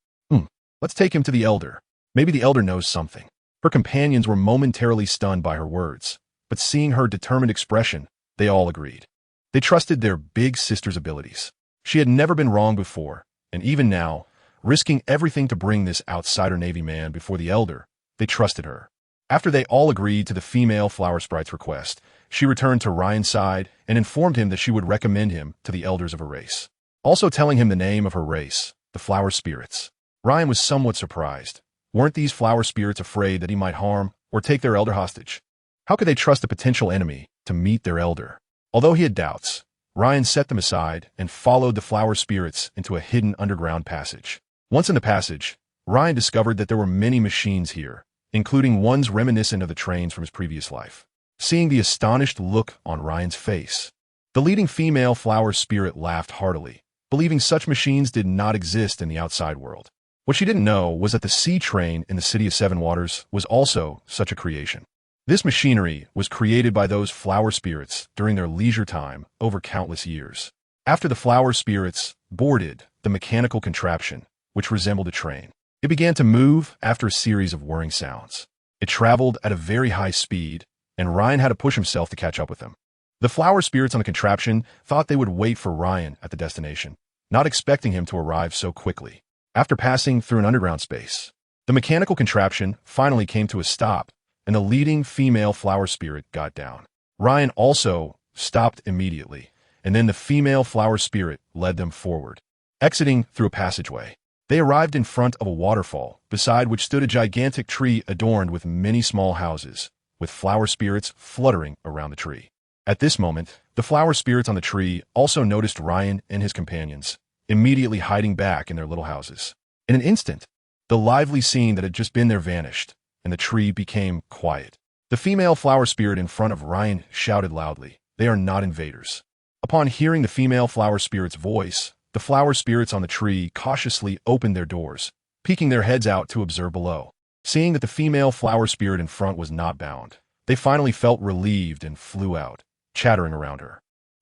S1: Let's take him to the elder. Maybe the elder knows something." Her companions were momentarily stunned by her words, but seeing her determined expression, They all agreed. They trusted their big sister's abilities. She had never been wrong before, and even now, risking everything to bring this outsider Navy man before the Elder, they trusted her. After they all agreed to the female Flower Sprite's request, she returned to Ryan's side and informed him that she would recommend him to the elders of her race, also telling him the name of her race, the Flower Spirits. Ryan was somewhat surprised. Weren't these Flower Spirits afraid that he might harm or take their elder hostage? How could they trust a potential enemy to meet their elder? Although he had doubts, Ryan set them aside and followed the Flower Spirits into a hidden underground passage. Once in the passage, Ryan discovered that there were many machines here, including ones reminiscent of the trains from his previous life. Seeing the astonished look on Ryan's face, the leading female Flower Spirit laughed heartily, believing such machines did not exist in the outside world. What she didn't know was that the sea train in the City of Seven Waters was also such a creation. This machinery was created by those Flower Spirits during their leisure time over countless years. After the Flower Spirits boarded the mechanical contraption, which resembled a train, it began to move after a series of whirring sounds. It traveled at a very high speed, and Ryan had to push himself to catch up with them. The Flower Spirits on the contraption thought they would wait for Ryan at the destination, not expecting him to arrive so quickly. After passing through an underground space, the mechanical contraption finally came to a stop, and the leading female Flower Spirit got down. Ryan also stopped immediately, and then the female Flower Spirit led them forward. Exiting through a passageway, they arrived in front of a waterfall, beside which stood a gigantic tree adorned with many small houses, with Flower Spirits fluttering around the tree. At this moment, the Flower Spirits on the tree also noticed Ryan and his companions, immediately hiding back in their little houses. In an instant, the lively scene that had just been there vanished, and the tree became quiet. The female Flower Spirit in front of Ryan shouted loudly, "They are not invaders." Upon hearing the female Flower Spirit's voice, the Flower Spirits on the tree cautiously opened their doors, peeking their heads out to observe below. Seeing that the female Flower Spirit in front was not bound, they finally felt relieved and flew out, chattering around her.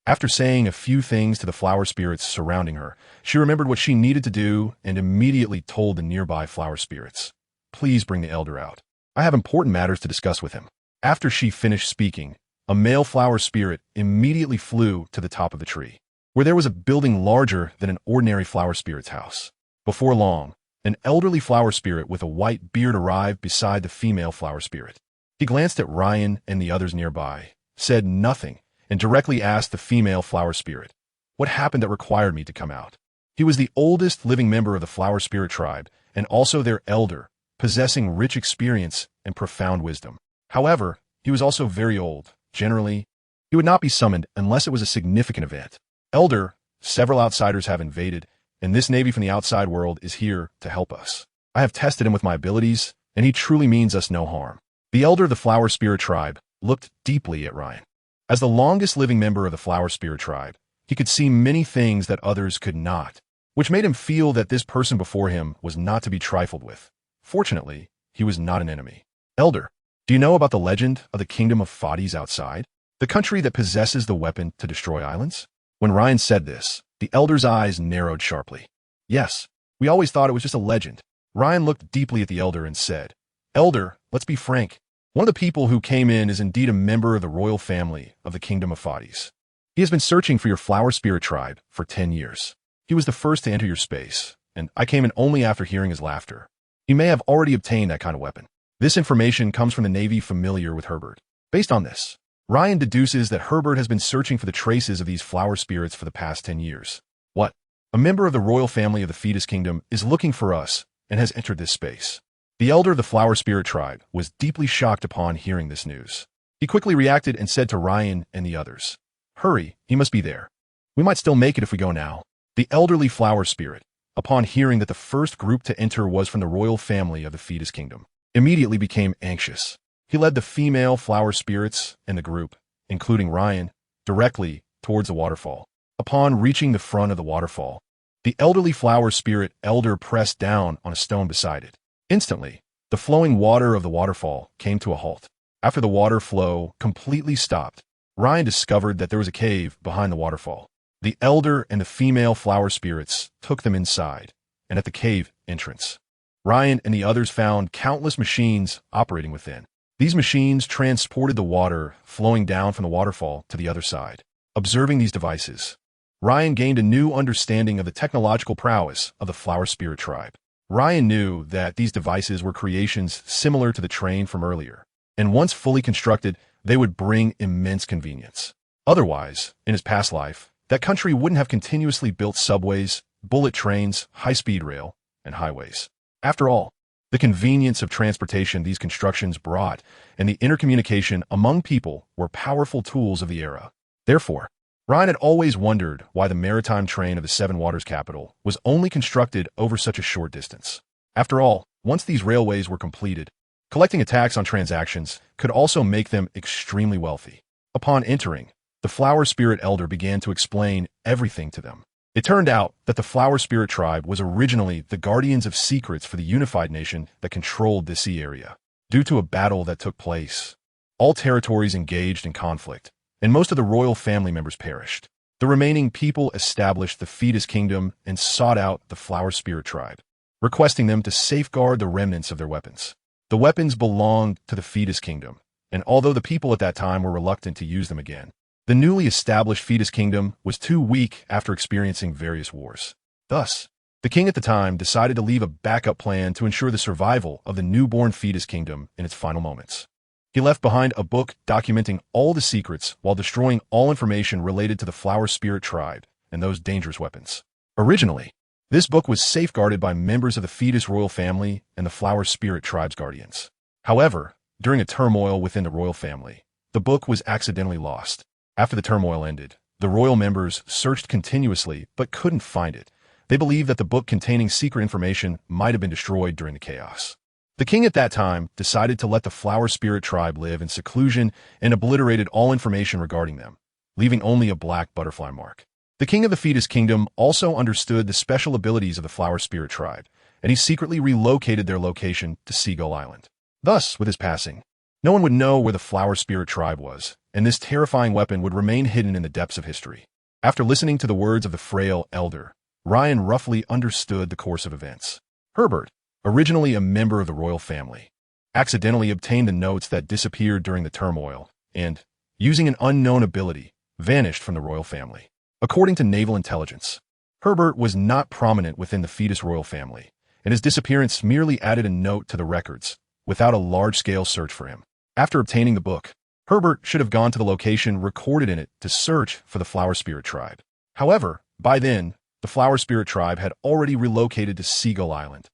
S1: After saying a few things to the Flower Spirits surrounding her, she remembered what she needed to do and immediately told the nearby Flower Spirits, "Please bring the Elder out. I have important matters to discuss with him." After she finished speaking, a male Flower Spirit immediately flew to the top of the tree, where there was a building larger than an ordinary Flower Spirit's house. Before long, an elderly Flower Spirit with a white beard arrived beside the female Flower Spirit. He glanced at Ryan and the others nearby, said nothing, and directly asked the female Flower Spirit, "What happened that required me to come out?" He was the oldest living member of the Flower Spirit tribe, and also their elder, possessing rich experience and profound wisdom. However, he was also very old. Generally, he would not be summoned unless it was a significant event. "Elder, several outsiders have invaded, and this Navy from the outside world is here to help us. I have tested him with my abilities, and he truly means us no harm." The elder of the Flower Spirit tribe looked deeply at Ryan. As the longest living member of the Flower Spirit tribe, he could see many things that others could not, which made him feel that this person before him was not to be trifled with. Fortunately, he was not an enemy. "Elder, do you know about the legend of the Kingdom of Fades outside? The country that possesses the weapon to destroy islands?" When Ryan said this, the elder's eyes narrowed sharply. "Yes, we always thought it was just a legend." Ryan looked deeply at the elder and said, "Elder, let's be frank. One of the people who came in is indeed a member of the royal family of the Kingdom of Fades. He has been searching for your Flower Spirit tribe for 10 years. He was the first to enter your space, and I came in only after hearing his laughter. He may have already obtained that kind of weapon. This information comes from the Navy familiar with Herbert. Based on this, Ryan deduces that Herbert has been searching for the traces of these Flower Spirits for the past 10 years. What? A member of the royal family of the Fetus Kingdom is looking for us and has entered this space." The elder of the Flower Spirit tribe was deeply shocked upon hearing this news. He quickly reacted and said to Ryan and the others, "Hurry, he must be there. We might still make it if we go now." The elderly Flower Spirit, upon hearing that the first group to enter was from the royal family of the Fetus Kingdom, immediately became anxious. He led the female Flower Spirits and the group, including Ryan, directly towards the waterfall. Upon reaching the front of the waterfall, the elderly Flower Spirit elder pressed down on a stone beside it. Instantly, the flowing water of the waterfall came to a halt. After the water flow completely stopped, Ryan discovered that there was a cave behind the waterfall. The elder and the female Flower Spirits took them inside, and at the cave entrance, Ryan and the others found countless machines operating within. These machines transported the water flowing down from the waterfall to the other side. Observing these devices, Ryan gained a new understanding of the technological prowess of the Flower Spirit tribe. Ryan knew that these devices were creations similar to the train from earlier, and once fully constructed, they would bring immense convenience. Otherwise, in his past life, that country wouldn't have continuously built subways, bullet trains, high-speed rail, and highways. After all, the convenience of transportation these constructions brought and the intercommunication among people were powerful tools of the era. Therefore, Ryan had always wondered why the maritime train of the Seven Waters capital was only constructed over such a short distance. After all, once these railways were completed, collecting a tax on transactions could also make them extremely wealthy. Upon entering, the Flower Spirit Elder began to explain everything to them. It turned out that the Flower Spirit tribe was originally the guardians of secrets for the unified nation that controlled the sea area. Due to a battle that took place, all territories engaged in conflict, and most of the royal family members perished. The remaining people established the Fetus Kingdom and sought out the Flower Spirit tribe, requesting them to safeguard the remnants of their weapons. The weapons belonged to the Fetus Kingdom, and although the people at that time were reluctant to use them again, the newly established Fetus Kingdom was too weak after experiencing various wars. Thus, the king at the time decided to leave a backup plan to ensure the survival of the newborn Fetus Kingdom in its final moments. He left behind a book documenting all the secrets while destroying all information related to the Flower Spirit tribe and those dangerous weapons. Originally, this book was safeguarded by members of the Fetus royal family and the Flower Spirit tribe's guardians. However, during a turmoil within the royal family, the book was accidentally lost. After the turmoil ended, the royal members searched continuously but couldn't find it. They believed that the book containing secret information might have been destroyed during the chaos. The king at that time decided to let the Flower Spirit tribe live in seclusion and obliterated all information regarding them, leaving only a black butterfly mark. The king of the Fetus Kingdom also understood the special abilities of the Flower Spirit tribe, and he secretly relocated their location to Seagull Island. Thus, with his passing, no one would know where the Flower Spirit tribe was, and this terrifying weapon would remain hidden in the depths of history. After listening to the words of the frail elder, Ryan roughly understood the course of events. Herbert, originally a member of the royal family, accidentally obtained the notes that disappeared during the turmoil and, using an unknown ability, vanished from the royal family. According to naval intelligence, Herbert was not prominent within the Fetus royal family, and his disappearance merely added a note to the records, without a large-scale search for him. After obtaining the book, Herbert should have gone to the location recorded in it to search for the Flower Spirit tribe. However, by then, the Flower Spirit tribe had already relocated to Seagull Island,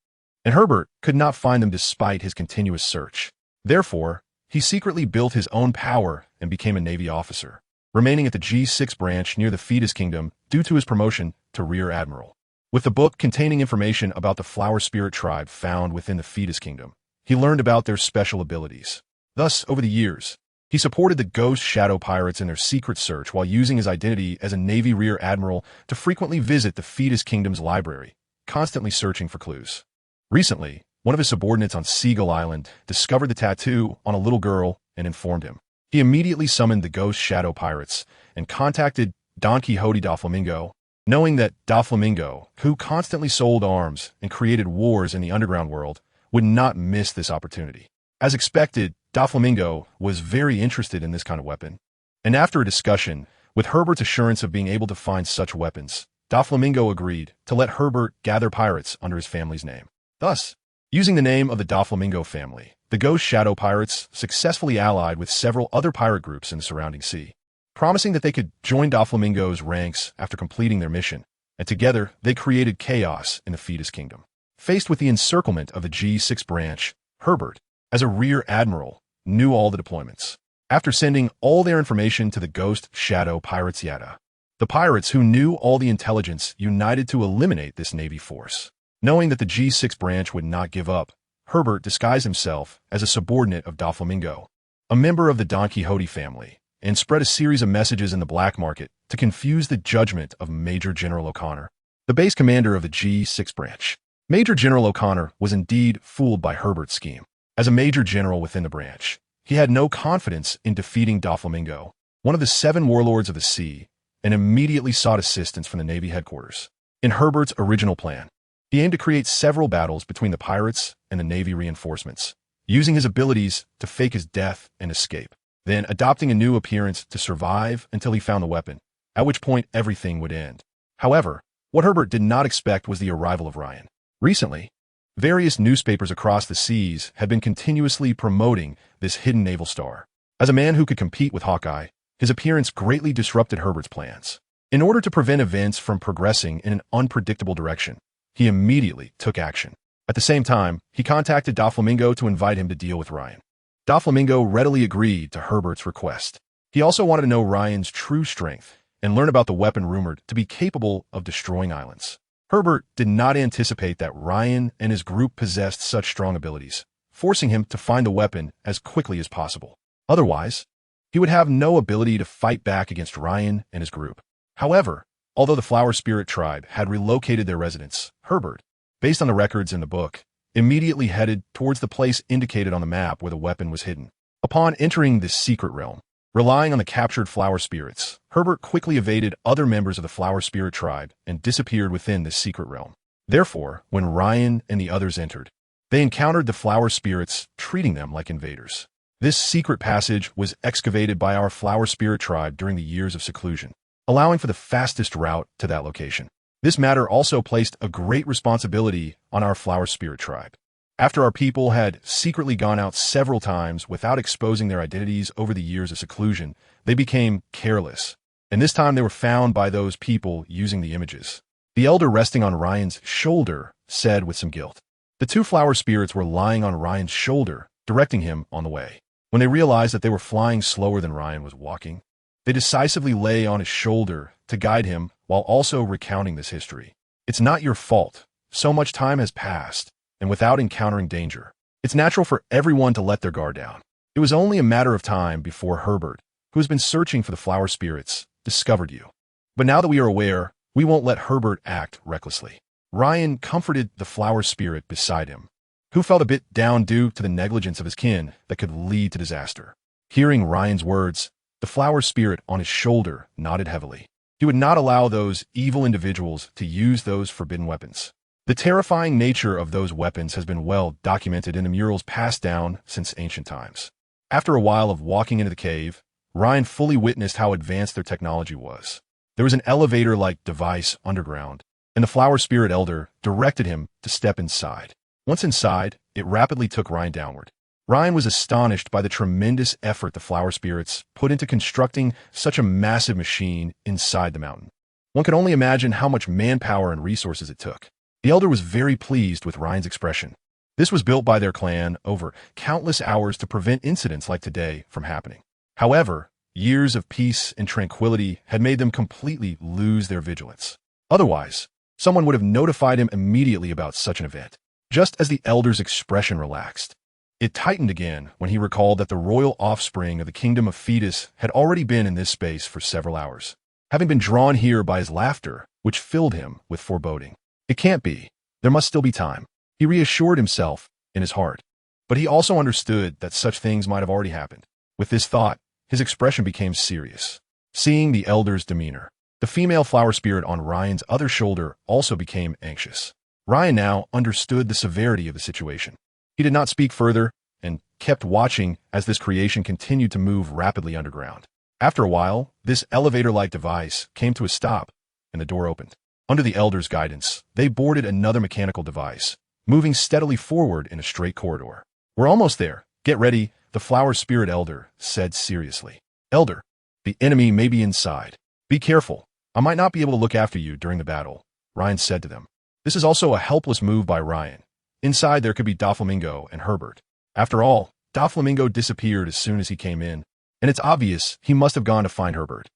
S1: and Herbert could not find them despite his continuous search. Therefore, he secretly built his own power and became a Navy officer, remaining at the G6 branch near the Fetus Kingdom due to his promotion to Rear Admiral. With the book containing information about the Flower Spirit tribe found within the Fetus Kingdom, he learned about their special abilities. Thus, over the years, he supported the Ghost Shadow Pirates in their secret search while using his identity as a Navy Rear Admiral to frequently visit the Fetus Kingdom's library, constantly searching for clues. Recently, one of his subordinates on Seagull Island discovered the tattoo on a little girl and informed him. He immediately summoned the Ghost Shadow Pirates and contacted Don Quixote Doflamingo, knowing that Doflamingo, who constantly sold arms and created wars in the underground world, would not miss this opportunity. As expected, Doflamingo was very interested in this kind of weapon, and after a discussion, with Herbert's assurance of being able to find such weapons, Doflamingo agreed to let Herbert gather pirates under his family's name. Thus, using the name of the Doflamingo family, the Ghost Shadow Pirates successfully allied with several other pirate groups in the surrounding sea, promising that they could join Doflamingo's ranks after completing their mission, and together they created chaos in the Fetus Kingdom. Faced with the encirclement of the G6 branch, Herbert, as a Rear Admiral, knew all the deployments. After sending all their information to the Ghost Shadow Pirates Yada, the pirates who knew all the intelligence united to eliminate this Navy force. Knowing that the G6 branch would not give up, Herbert disguised himself as a subordinate of Doflamingo, a member of the Don Quixote family, and spread a series of messages in the black market to confuse the judgment of Major General O'Connor, the base commander of the G6 branch. Major General O'Connor was indeed fooled by Herbert's scheme. As a major general within the branch, he had no confidence in defeating Doflamingo, one of the 7 warlords of the sea, and immediately sought assistance from the Navy headquarters. In Herbert's original plan, he aimed to create several battles between the pirates and the Navy reinforcements, using his abilities to fake his death and escape, then adopting a new appearance to survive until he found the weapon, at which point everything would end. However, what Herbert did not expect was the arrival of Ryan. Recently, various newspapers across the seas had been continuously promoting this hidden naval star. As a man who could compete with Hawkeye, his appearance greatly disrupted Herbert's plans. In order to prevent events from progressing in an unpredictable direction, he immediately took action. At the same time, he contacted Doflamingo to invite him to deal with Ryan. Doflamingo readily agreed to Herbert's request. He also wanted to know Ryan's true strength and learn about the weapon rumored to be capable of destroying islands. Herbert did not anticipate that Ryan and his group possessed such strong abilities, forcing him to find the weapon as quickly as possible. Otherwise, he would have no ability to fight back against Ryan and his group. However, although the Flower Spirit tribe had relocated their residence, Herbert, based on the records in the book, immediately headed towards the place indicated on the map where the weapon was hidden. Upon entering this secret realm, relying on the captured Flower Spirits, Herbert quickly evaded other members of the Flower Spirit tribe and disappeared within this secret realm. Therefore, when Ryan and the others entered, they encountered the Flower Spirits, treating them like invaders. This secret passage was excavated by our Flower Spirit tribe during the years of seclusion, allowing for the fastest route to that location. This matter also placed a great responsibility on our Flower Spirit tribe. After our people had secretly gone out several times without exposing their identities over the years of seclusion, they became careless, and this time they were found by those people using the images. The elder resting on Ryan's shoulder said with some guilt. The two Flower Spirits were lying on Ryan's shoulder, directing him on the way. When they realized that they were flying slower than Ryan was walking, they decisively lay on his shoulder to guide him while also recounting this history. It's not your fault. So much time has passed, and without encountering danger, it's natural for everyone to let their guard down. It was only a matter of time before Herbert, who has been searching for the Flower Spirits, discovered you. But now that we are aware, we won't let Herbert act recklessly. Ryan comforted the Flower Spirit beside him, who felt a bit down due to the negligence of his kin that could lead to disaster. Hearing Ryan's words, the Flower Spirit on his shoulder nodded heavily. He would not allow those evil individuals to use those forbidden weapons. The terrifying nature of those weapons has been well documented in the murals passed down since ancient times. After a while of walking into the cave, Ryan fully witnessed how advanced their technology was. There was an elevator-like device underground, and the Flower Spirit Elder directed him to step inside. Once inside, it rapidly took Ryan downward. Ryan was astonished by the tremendous effort the Flower Spirits put into constructing such a massive machine inside the mountain. One could only imagine how much manpower and resources it took. The Elder was very pleased with Ryan's expression. This was built by their clan over countless hours to prevent incidents like today from happening. However, years of peace and tranquility had made them completely lose their vigilance. Otherwise, someone would have notified him immediately about such an event. Just as the Elder's expression relaxed, it tightened again when he recalled that the royal offspring of the kingdom of Fetus had already been in this space for several hours, having been drawn here by his laughter, which filled him with foreboding. It can't be. There must still be time. He reassured himself in his heart, but he also understood that such things might have already happened. With this thought, his expression became serious. Seeing the Elder's demeanor, the female Flower Spirit on Ryan's other shoulder also became anxious. Ryan now understood the severity of the situation. He did not speak further and kept watching as this creation continued to move rapidly underground. After a while, this elevator-like device came to a stop, and the door opened. Under the Elder's guidance, they boarded another mechanical device, moving steadily forward in a straight corridor. We're almost there. Get ready, the Flower Spirit Elder said seriously. Elder, the enemy may be inside. Be careful. I might not be able to look after you during the battle, Ryan said to them. This is also a helpless move by Ryan. Inside there could be Doflamingo and Herbert. After all, Doflamingo disappeared as soon as he came in, and it's obvious he must have gone to find Herbert.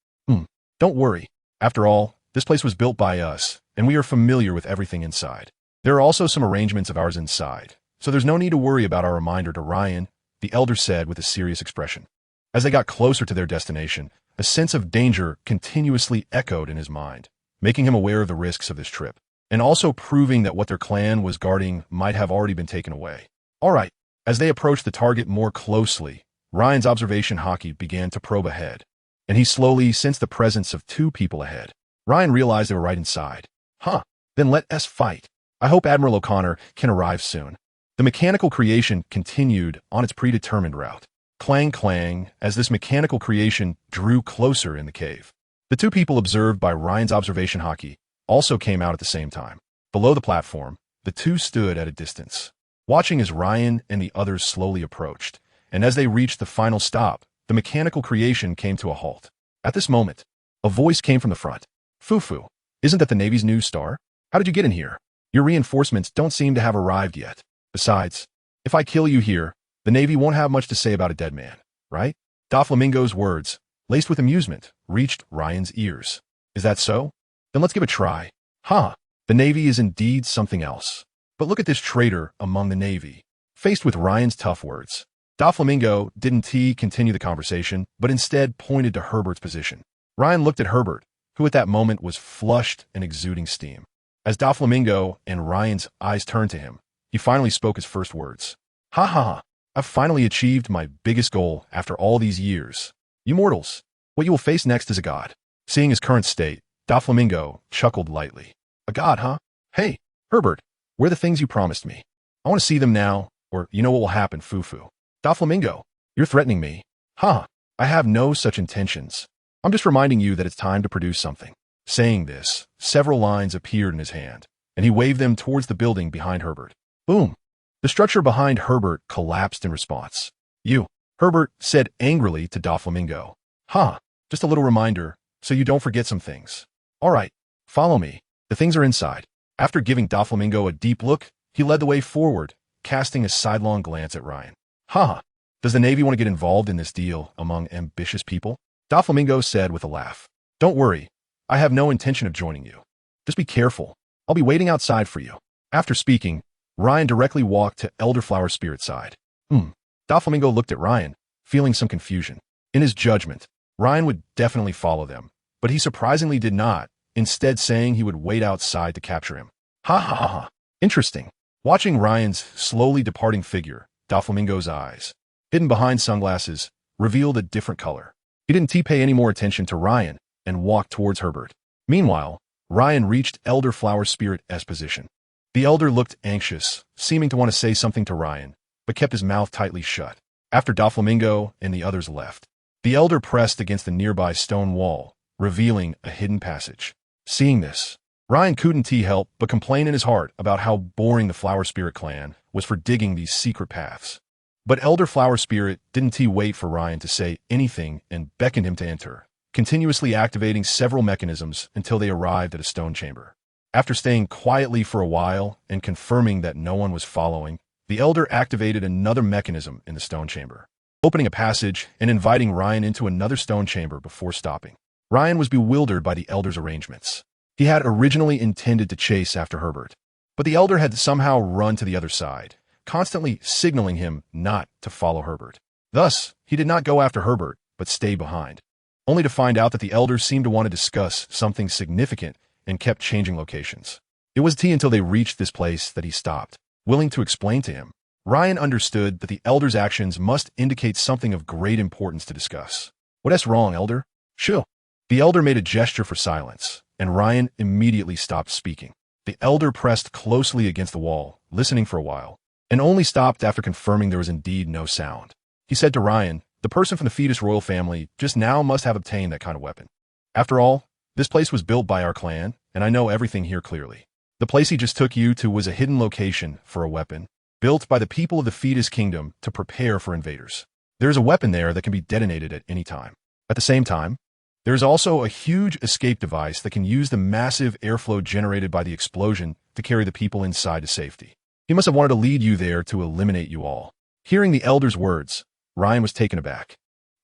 S1: Don't worry. After all, this place was built by us, and we are familiar with everything inside. There are also some arrangements of ours inside, so there's no need to worry about our reminder to Ryan, the Elder said with a serious expression. As they got closer to their destination, a sense of danger continuously echoed in his mind, making him aware of the risks of this trip, and also proving that what their clan was guarding might have already been taken away. All right, as they approached the target more closely, Ryan's observation Haki began to probe ahead, and he slowly sensed the presence of two people ahead. Ryan realized they were right inside. Then let us fight. I hope Admiral O'Connor can arrive soon. The mechanical creation continued on its predetermined route. Clang clang as this mechanical creation drew closer in the cave. The two people observed by Ryan's observation Haki also came out at the same time. Below the platform, the two stood at a distance, watching as Ryan and the others slowly approached, and as they reached the final stop, the mechanical creation came to a halt. At this moment, a voice came from the front. Fufu, isn't that the Navy's new star? How did you get in here? Your reinforcements don't seem to have arrived yet. Besides, if I kill you here, the Navy won't have much to say about a dead man, right? Doflamingo's words, laced with amusement, reached Ryan's ears. Is that so? Then let's give it a try. Huh, the Navy is indeed something else. But look at this traitor among the Navy. Faced with Ryan's tough words, Doflamingo didn't continue the conversation, but instead pointed to Herbert's position. Ryan looked at Herbert, who at that moment was flushed and exuding steam. As Doflamingo and Ryan's eyes turned to him, he finally spoke his first words. Ha ha ha, I've finally achieved my biggest goal after all these years. You mortals, what you will face next is a god. Seeing his current state, Doflamingo chuckled lightly. A god, huh? Hey, Herbert, where are the things you promised me? I want to see them now, or you know what will happen, Fufu. Doflamingo, you're threatening me. Huh, I have no such intentions. I'm just reminding you that it's time to produce something. Saying this, several lines appeared in his hand, and he waved them towards the building behind Herbert. Boom! The structure behind Herbert collapsed in response. You, Herbert said angrily to Doflamingo. Huh, just a little reminder, so you don't forget some things. All right, follow me. The things are inside. After giving Doflamingo a deep look, he led the way forward, casting a sidelong glance at Ryan. Huh, does the Navy want to get involved in this deal among ambitious people? Doflamingo said with a laugh. Don't worry, I have no intention of joining you. Just be careful. I'll be waiting outside for you. After speaking, Ryan directly walked to Elderflower Spirit's side. Doflamingo looked at Ryan, feeling some confusion. In his judgment, Ryan would definitely follow them, but he surprisingly did not, instead saying he would wait outside to capture him. Ha ha ha ha. Interesting. Watching Ryan's slowly departing figure, Doflamingo's eyes, hidden behind sunglasses, revealed a different color. He didn't pay any more attention to Ryan and walked towards Herbert. Meanwhile, Ryan reached Elderflower Spirit's position. The elder looked anxious, seeming to want to say something to Ryan, but kept his mouth tightly shut. After Doflamingo and the others left, the elder pressed against the nearby stone wall, revealing a hidden passage. Seeing this, Ryan couldn't help but complain in his heart about how boring the Flower Spirit clan was for digging these secret paths. But Elderflower Spirit didn't wait for Ryan to say anything and beckoned him to enter, continuously activating several mechanisms until they arrived at a stone chamber. After staying quietly for a while and confirming that no one was following, the elder activated another mechanism in the stone chamber, opening a passage and inviting Ryan into another stone chamber before stopping. Ryan was bewildered by the elder's arrangements. He had originally intended to chase after Herbert, but the elder had somehow run to the other side, constantly signaling him not to follow Herbert. Thus, he did not go after Herbert, but stayed behind, only to find out that the elder seemed to want to discuss something significant and kept changing locations. It was until they reached this place that he stopped, willing to explain to him. Ryan understood that the elder's actions must indicate something of great importance to discuss. What's wrong, elder? Shoo. The elder made a gesture for silence, and Ryan immediately stopped speaking. The elder pressed closely against the wall, listening for a while, and only stopped after confirming there was indeed no sound. He said to Ryan, the person from the Fetus royal family just now must have obtained that kind of weapon. After all, this place was built by our clan, and I know everything here clearly. The place he just took you to was a hidden location for a weapon, built by the people of the Fetus Kingdom to prepare for invaders. There is a weapon there that can be detonated at any time. At the same time, there is also a huge escape device that can use the massive airflow generated by the explosion to carry the people inside to safety. He must have wanted to lead you there to eliminate you all. Hearing the elder's words, Ryan was taken aback.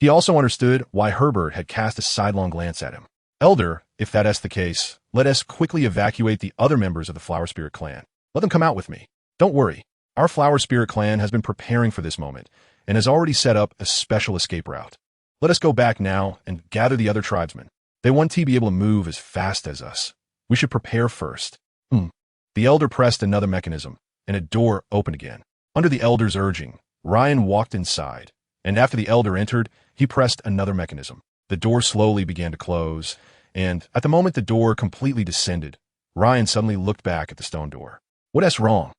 S1: He also understood why Herbert had cast a sidelong glance at him. Elder, if that is the case, let us quickly evacuate the other members of the Flower Spirit clan. Let them come out with me. Don't worry. Our Flower Spirit clan has been preparing for this moment and has already set up a special escape route. Let us go back now and gather the other tribesmen. They want to be able to move as fast as us. We should prepare first. The elder pressed another mechanism, and a door opened again. Under the elder's urging, Ryan walked inside, and after the elder entered, he pressed another mechanism. The door slowly began to close, and at the moment the door completely descended, Ryan suddenly looked back at the stone door. What's wrong?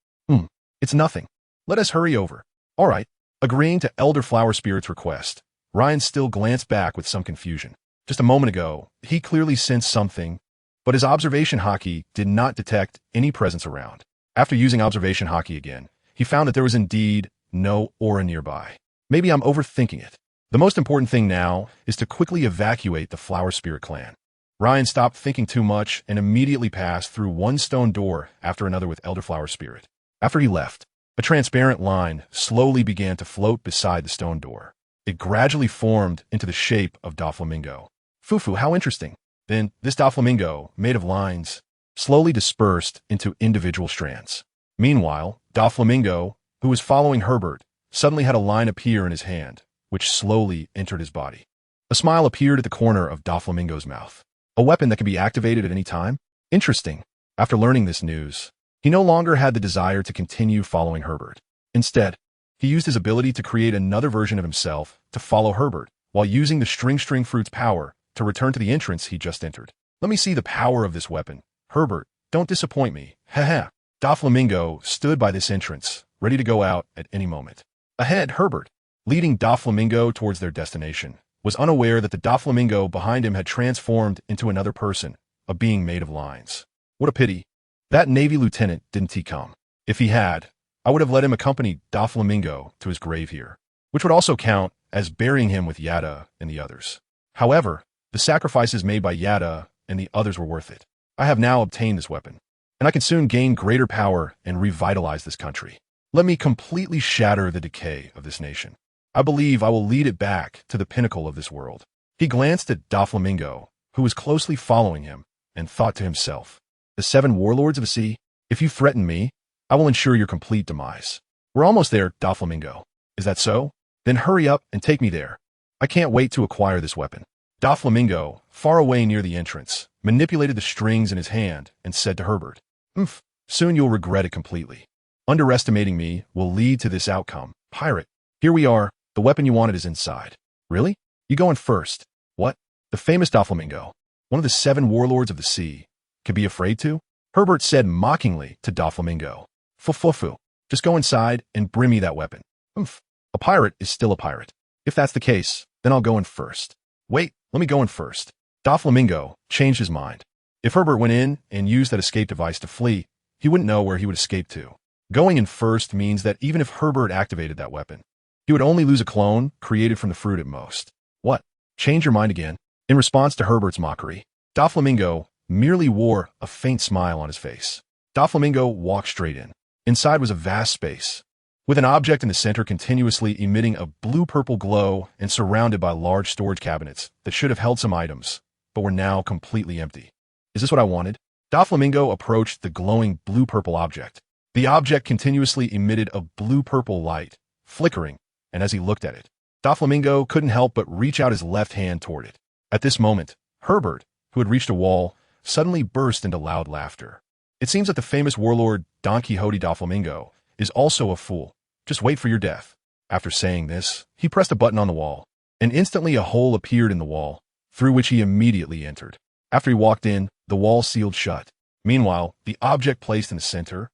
S1: It's nothing. Let us hurry over. All right. Agreeing to Elder Flower Spirit's request, Ryan still glanced back with some confusion. Just a moment ago, he clearly sensed something, but his observation-Haki did not detect any presence around. After using observation-Haki again, he found that there was indeed no aura nearby. Maybe I'm overthinking it. The most important thing now is to quickly evacuate the Flower Spirit clan. Ryan stopped thinking too much and immediately passed through one stone door after another with Elderflower Spirit. After he left, a transparent line slowly began to float beside the stone door. It gradually formed into the shape of Doflamingo. Fufu, how interesting. Then, this Doflamingo, made of lines, slowly dispersed into individual strands. Meanwhile, Doflamingo, who was following Herbert, suddenly had a line appear in his hand, which slowly entered his body. A smile appeared at the corner of Doflamingo's mouth. A weapon that can be activated at any time? Interesting. After learning this news, he no longer had the desire to continue following Herbert. Instead, he used his ability to create another version of himself to follow Herbert, while using the string fruit's power to return to the entrance he just entered. Let me see the power of this weapon. Herbert, don't disappoint me. Haha. Doflamingo stood by this entrance, ready to go out at any moment. Ahead, Herbert, leading Doflamingo towards their destination, was unaware that the Doflamingo behind him had transformed into another person, a being made of lines. What a pity. That Navy lieutenant didn't he come. If he had, I would have let him accompany Doflamingo to his grave here, which would also count as burying him with Yada and the others. However, the sacrifices made by Yada and the others were worth it. I have now obtained this weapon, and I can soon gain greater power and revitalize this country. Let me completely shatter the decay of this nation. I believe I will lead it back to the pinnacle of this world. He glanced at Doflamingo, who was closely following him, and thought to himself, the 7 warlords of the sea, if you threaten me, I will ensure your complete demise. We're almost there, Doflamingo. Is that so? Then hurry up and take me there. I can't wait to acquire this weapon. Doflamingo, far away near the entrance, manipulated the strings in his hand and said to Herbert, soon you'll regret it completely. Underestimating me will lead to this outcome. Pirate, here we are. The weapon you wanted is inside. Really? You going first. What? The famous Doflamingo, one of the 7 warlords of the sea, could be afraid to? Herbert said mockingly to Doflamingo. Fufu. Just go inside and bring me that weapon. A pirate is still a pirate. If that's the case, then I'll go in first. Wait, let me go in first. Doflamingo changed his mind. If Herbert went in and used that escape device to flee, he wouldn't know where he would escape to. Going in first means that even if Herbert activated that weapon, he would only lose a clone created from the fruit at most. What? Change your mind again? In response to Herbert's mockery, Doflamingo merely wore a faint smile on his face. Doflamingo walked straight in. Inside was a vast space, with an object in the center continuously emitting a blue-purple glow and surrounded by large storage cabinets that should have held some items, but were now completely empty. Is this what I wanted? Doflamingo approached the glowing blue-purple object. The object continuously emitted a blue-purple light, flickering, and as he looked at it, Doflamingo couldn't help but reach out his left hand toward it. At this moment, Herbert, who had reached a wall, suddenly burst into loud laughter. It seems that the famous warlord Don Quixote Doflamingo is also a fool. Just wait for your death. After saying this, he pressed a button on the wall, and instantly a hole appeared in the wall, through which he immediately entered. After he walked in, the wall sealed shut. Meanwhile, the object placed in the center,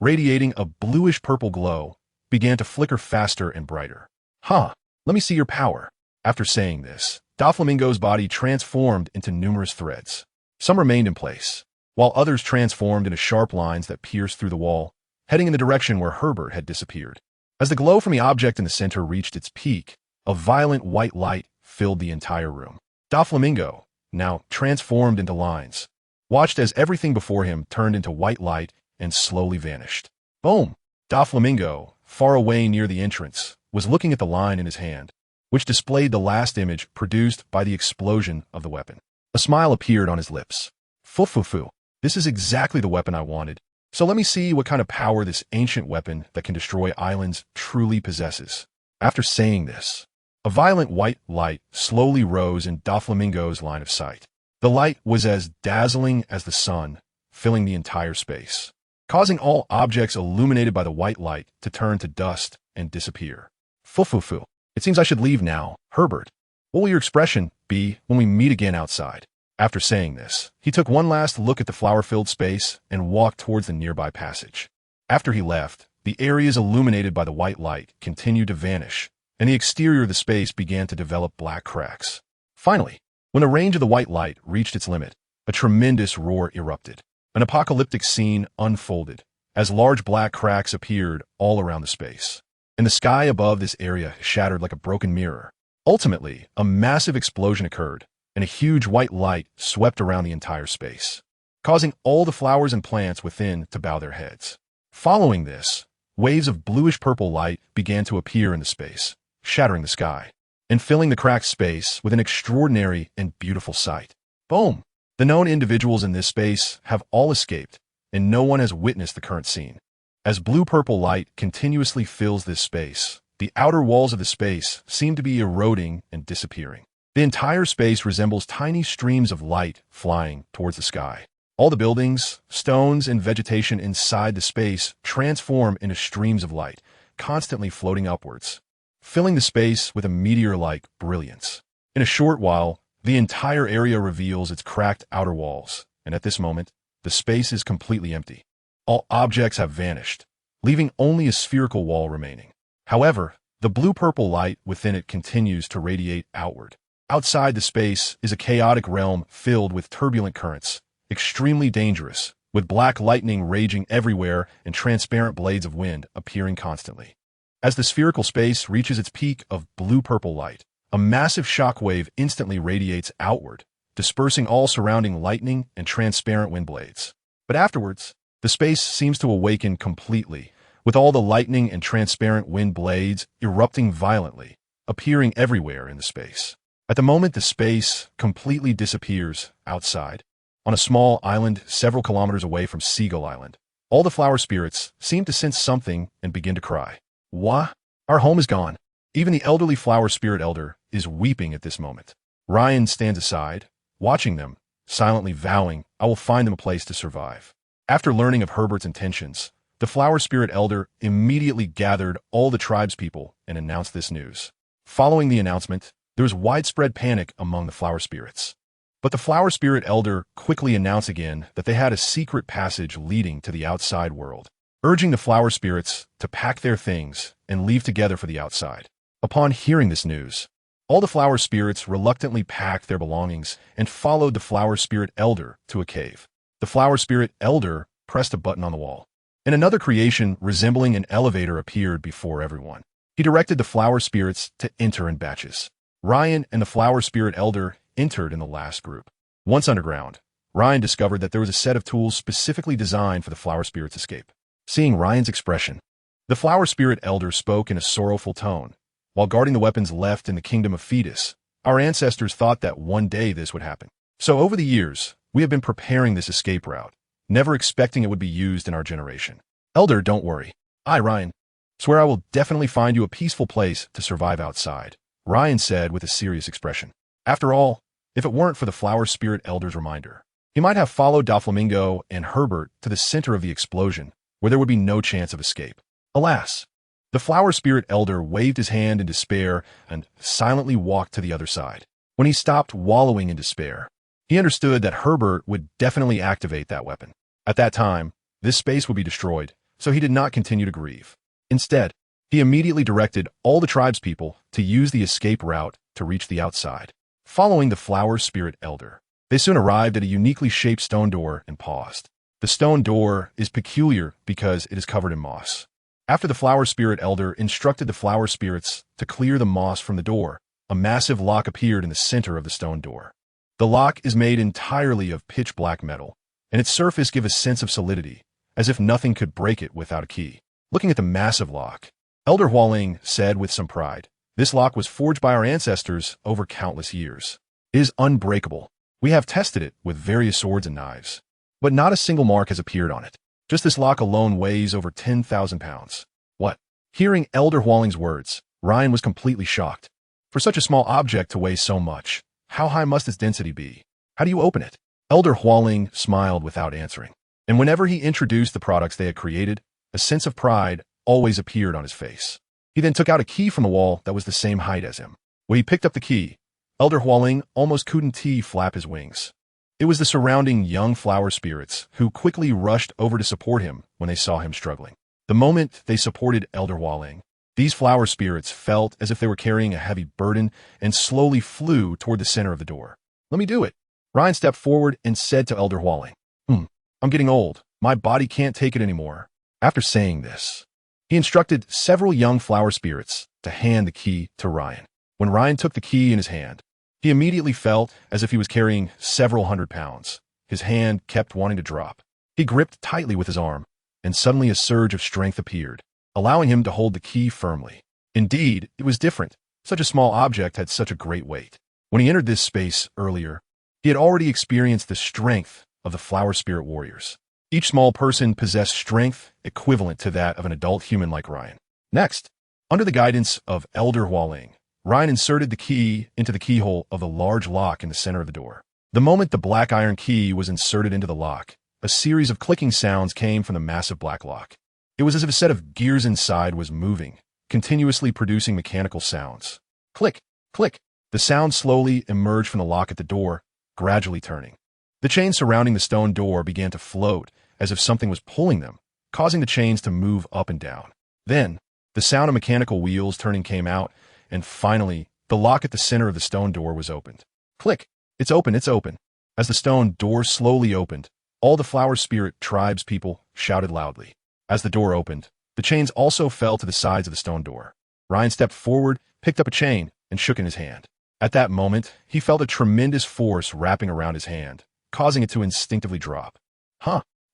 S1: radiating a bluish-purple glow, began to flicker faster and brighter. Let me see your power. After saying this, Doflamingo's body transformed into numerous threads. Some remained in place, while others transformed into sharp lines that pierced through the wall, heading in the direction where Herbert had disappeared. As the glow from the object in the center reached its peak, a violent white light filled the entire room. Doflamingo, now transformed into lines, watched as everything before him turned into white light and slowly vanished. Boom! Doflamingo, far away near the entrance, was looking at the line in his hand, which displayed the last image produced by the explosion of the weapon. A smile appeared on his lips. Fufu. This is exactly the weapon I wanted. So let me see what kind of power this ancient weapon that can destroy islands truly possesses. After saying this, a violent white light slowly rose in Doflamingo's line of sight. The light was as dazzling as the sun, filling the entire space, causing all objects illuminated by the white light to turn to dust and disappear. Fufu. It seems I should leave now, Herbert. What will your expression be when we meet again outside? After saying this, he took one last look at the flower-filled space and walked towards the nearby passage. After he left, the areas illuminated by the white light continued to vanish, and the exterior of the space began to develop black cracks. Finally, when the range of the white light reached its limit, a tremendous roar erupted. An apocalyptic scene unfolded, as large black cracks appeared all around the space. And the sky above this area shattered like a broken mirror. Ultimately, a massive explosion occurred, and a huge white light swept around the entire space, causing all the flowers and plants within to bow their heads. Following this, waves of bluish-purple light began to appear in the space, shattering the sky, and filling the cracked space with an extraordinary and beautiful sight. Boom! The known individuals in this space have all escaped, and no one has witnessed the current scene. As blue-purple light continuously fills this space, the outer walls of the space seem to be eroding and disappearing. The entire space resembles tiny streams of light flying towards the sky. All the buildings, stones, and vegetation inside the space transform into streams of light, constantly floating upwards, filling the space with a meteor-like brilliance. In a short while, the entire area reveals its cracked outer walls, and at this moment, the space is completely empty. All objects have vanished, leaving only a spherical wall remaining. However, the blue-purple light within it continues to radiate outward. Outside the space is a chaotic realm filled with turbulent currents, extremely dangerous, with black lightning raging everywhere and transparent blades of wind appearing constantly. As the spherical space reaches its peak of blue-purple light, a massive shockwave instantly radiates outward, dispersing all surrounding lightning and transparent wind blades. But afterwards, the space seems to awaken completely, with all the lightning and transparent wind blades erupting violently, appearing everywhere in the space. At the moment, the space completely disappears outside. On a small island several kilometers away from Seagull Island, all the flower spirits seem to sense something and begin to cry. Wah! Our home is gone. Even the elderly flower spirit elder is weeping at this moment. Ryan stands aside, watching them, silently vowing, I will find them a place to survive. After learning of Herbert's intentions, the flower spirit elder immediately gathered all the tribespeople and announced this news. Following the announcement, there was widespread panic among the flower spirits. But the flower spirit elder quickly announced again that they had a secret passage leading to the outside world, urging the flower spirits to pack their things and leave together for the outside. Upon hearing this news, all the flower spirits reluctantly packed their belongings and followed the flower spirit elder to a cave. The flower spirit elder pressed a button on the wall, and another creation resembling an elevator appeared before everyone. He directed the flower spirits to enter in batches. Ryan and the flower spirit elder entered in the last group. Once underground, Ryan discovered that there was a set of tools specifically designed for the flower spirit's escape. Seeing Ryan's expression, the flower spirit elder spoke in a sorrowful tone. While guarding the weapons left in the kingdom of Fetus, our ancestors thought that one day this would happen. So over the years, we have been preparing this escape route, never expecting it would be used in our generation. Elder, don't worry. I, Ryan, swear I will definitely find you a peaceful place to survive outside, Ryan said with a serious expression. After all, if it weren't for the flower spirit elder's reminder, he might have followed Doflamingo and Herbert to the center of the explosion, where there would be no chance of escape. Alas! The flower spirit elder waved his hand in despair and silently walked to the other side. When he stopped wallowing in despair, he understood that Herbert would definitely activate that weapon. At that time, this space would be destroyed, so he did not continue to grieve. Instead, he immediately directed all the tribespeople to use the escape route to reach the outside. Following the flower spirit elder, they soon arrived at a uniquely shaped stone door and paused. The stone door is peculiar because it is covered in moss. After the flower spirit elder instructed the flower spirits to clear the moss from the door, a massive lock appeared in the center of the stone door. The lock is made entirely of pitch black metal, and its surface gives a sense of solidity, as if nothing could break it without a key. Looking at the massive lock, Elder Hualing said with some pride, "This lock was forged by our ancestors over countless years. It is unbreakable. We have tested it with various swords and knives, but not a single mark has appeared on it. Just this lock alone weighs over 10,000 pounds. What?" Hearing Elder Hualing's words, Ryan was completely shocked. For such a small object to weigh so much, how high must its density be? How do you open it? Elder Hualing smiled without answering, and whenever he introduced the products they had created, a sense of pride always appeared on his face. He then took out a key from the wall that was the same height as him. When he picked up the key, Elder Hualing almost couldn't flap his wings. It was the surrounding young flower spirits who quickly rushed over to support him when they saw him struggling. The moment they supported Elder Hualing, these flower spirits felt as if they were carrying a heavy burden and slowly flew toward the center of the door. Let me do it. Ryan stepped forward and said to Elder Hualing, I'm getting old. My body can't take it anymore. After saying this, he instructed several young flower spirits to hand the key to Ryan. When Ryan took the key in his hand, he immediately felt as if he was carrying several hundred pounds. His hand kept wanting to drop. He gripped tightly with his arm, and suddenly a surge of strength appeared, allowing him to hold the key firmly. Indeed, it was different. Such a small object had such a great weight. When he entered this space earlier, he had already experienced the strength of the flower spirit warriors. Each small person possessed strength equivalent to that of an adult human like Ryan. Next, under the guidance of Elder Hualing, Ryan inserted the key into the keyhole of the large lock in the center of the door. The moment the black iron key was inserted into the lock, a series of clicking sounds came from the massive black lock. It was as if a set of gears inside was moving, continuously producing mechanical sounds. Click, click. The sound slowly emerged from the lock at the door, gradually turning. The chains surrounding the stone door began to float, as if something was pulling them, causing the chains to move up and down. Then, the sound of mechanical wheels turning came out, and finally, the lock at the center of the stone door was opened. Click! It's open, it's open. As the stone door slowly opened, all the flower spirit tribes people shouted loudly. As the door opened, the chains also fell to the sides of the stone door. Ryan stepped forward, picked up a chain, and shook in his hand. At that moment, he felt a tremendous force wrapping around his hand, causing it to instinctively drop.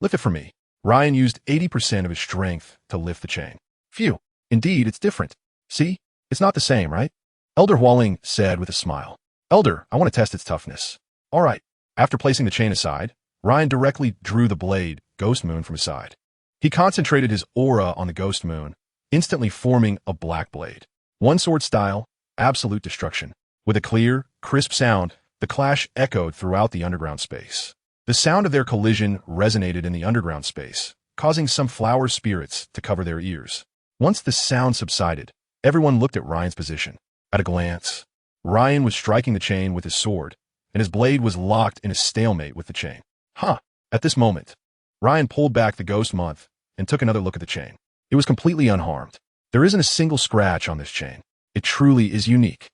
S1: Lift it for me. Ryan used 80% of his strength to lift the chain. Phew, indeed, it's different. See? It's not the same, right? Elder Hualing said with a smile. Elder, I want to test its toughness. All right. After placing the chain aside, Ryan directly drew the blade, Ghost Moon, from his side. He concentrated his aura on the Ghost Moon, instantly forming a black blade. One sword style, absolute destruction. With a clear, crisp sound, the clash echoed throughout the underground space. The sound of their collision resonated in the underground space, causing some flower spirits to cover their ears. Once the sound subsided, everyone looked at Ryan's position. At a glance, Ryan was striking the chain with his sword, and his blade was locked in a stalemate with the chain. At this moment, Ryan pulled back the ghost month and took another look at the chain. It was completely unharmed. There isn't a single scratch on this chain. It truly is unique.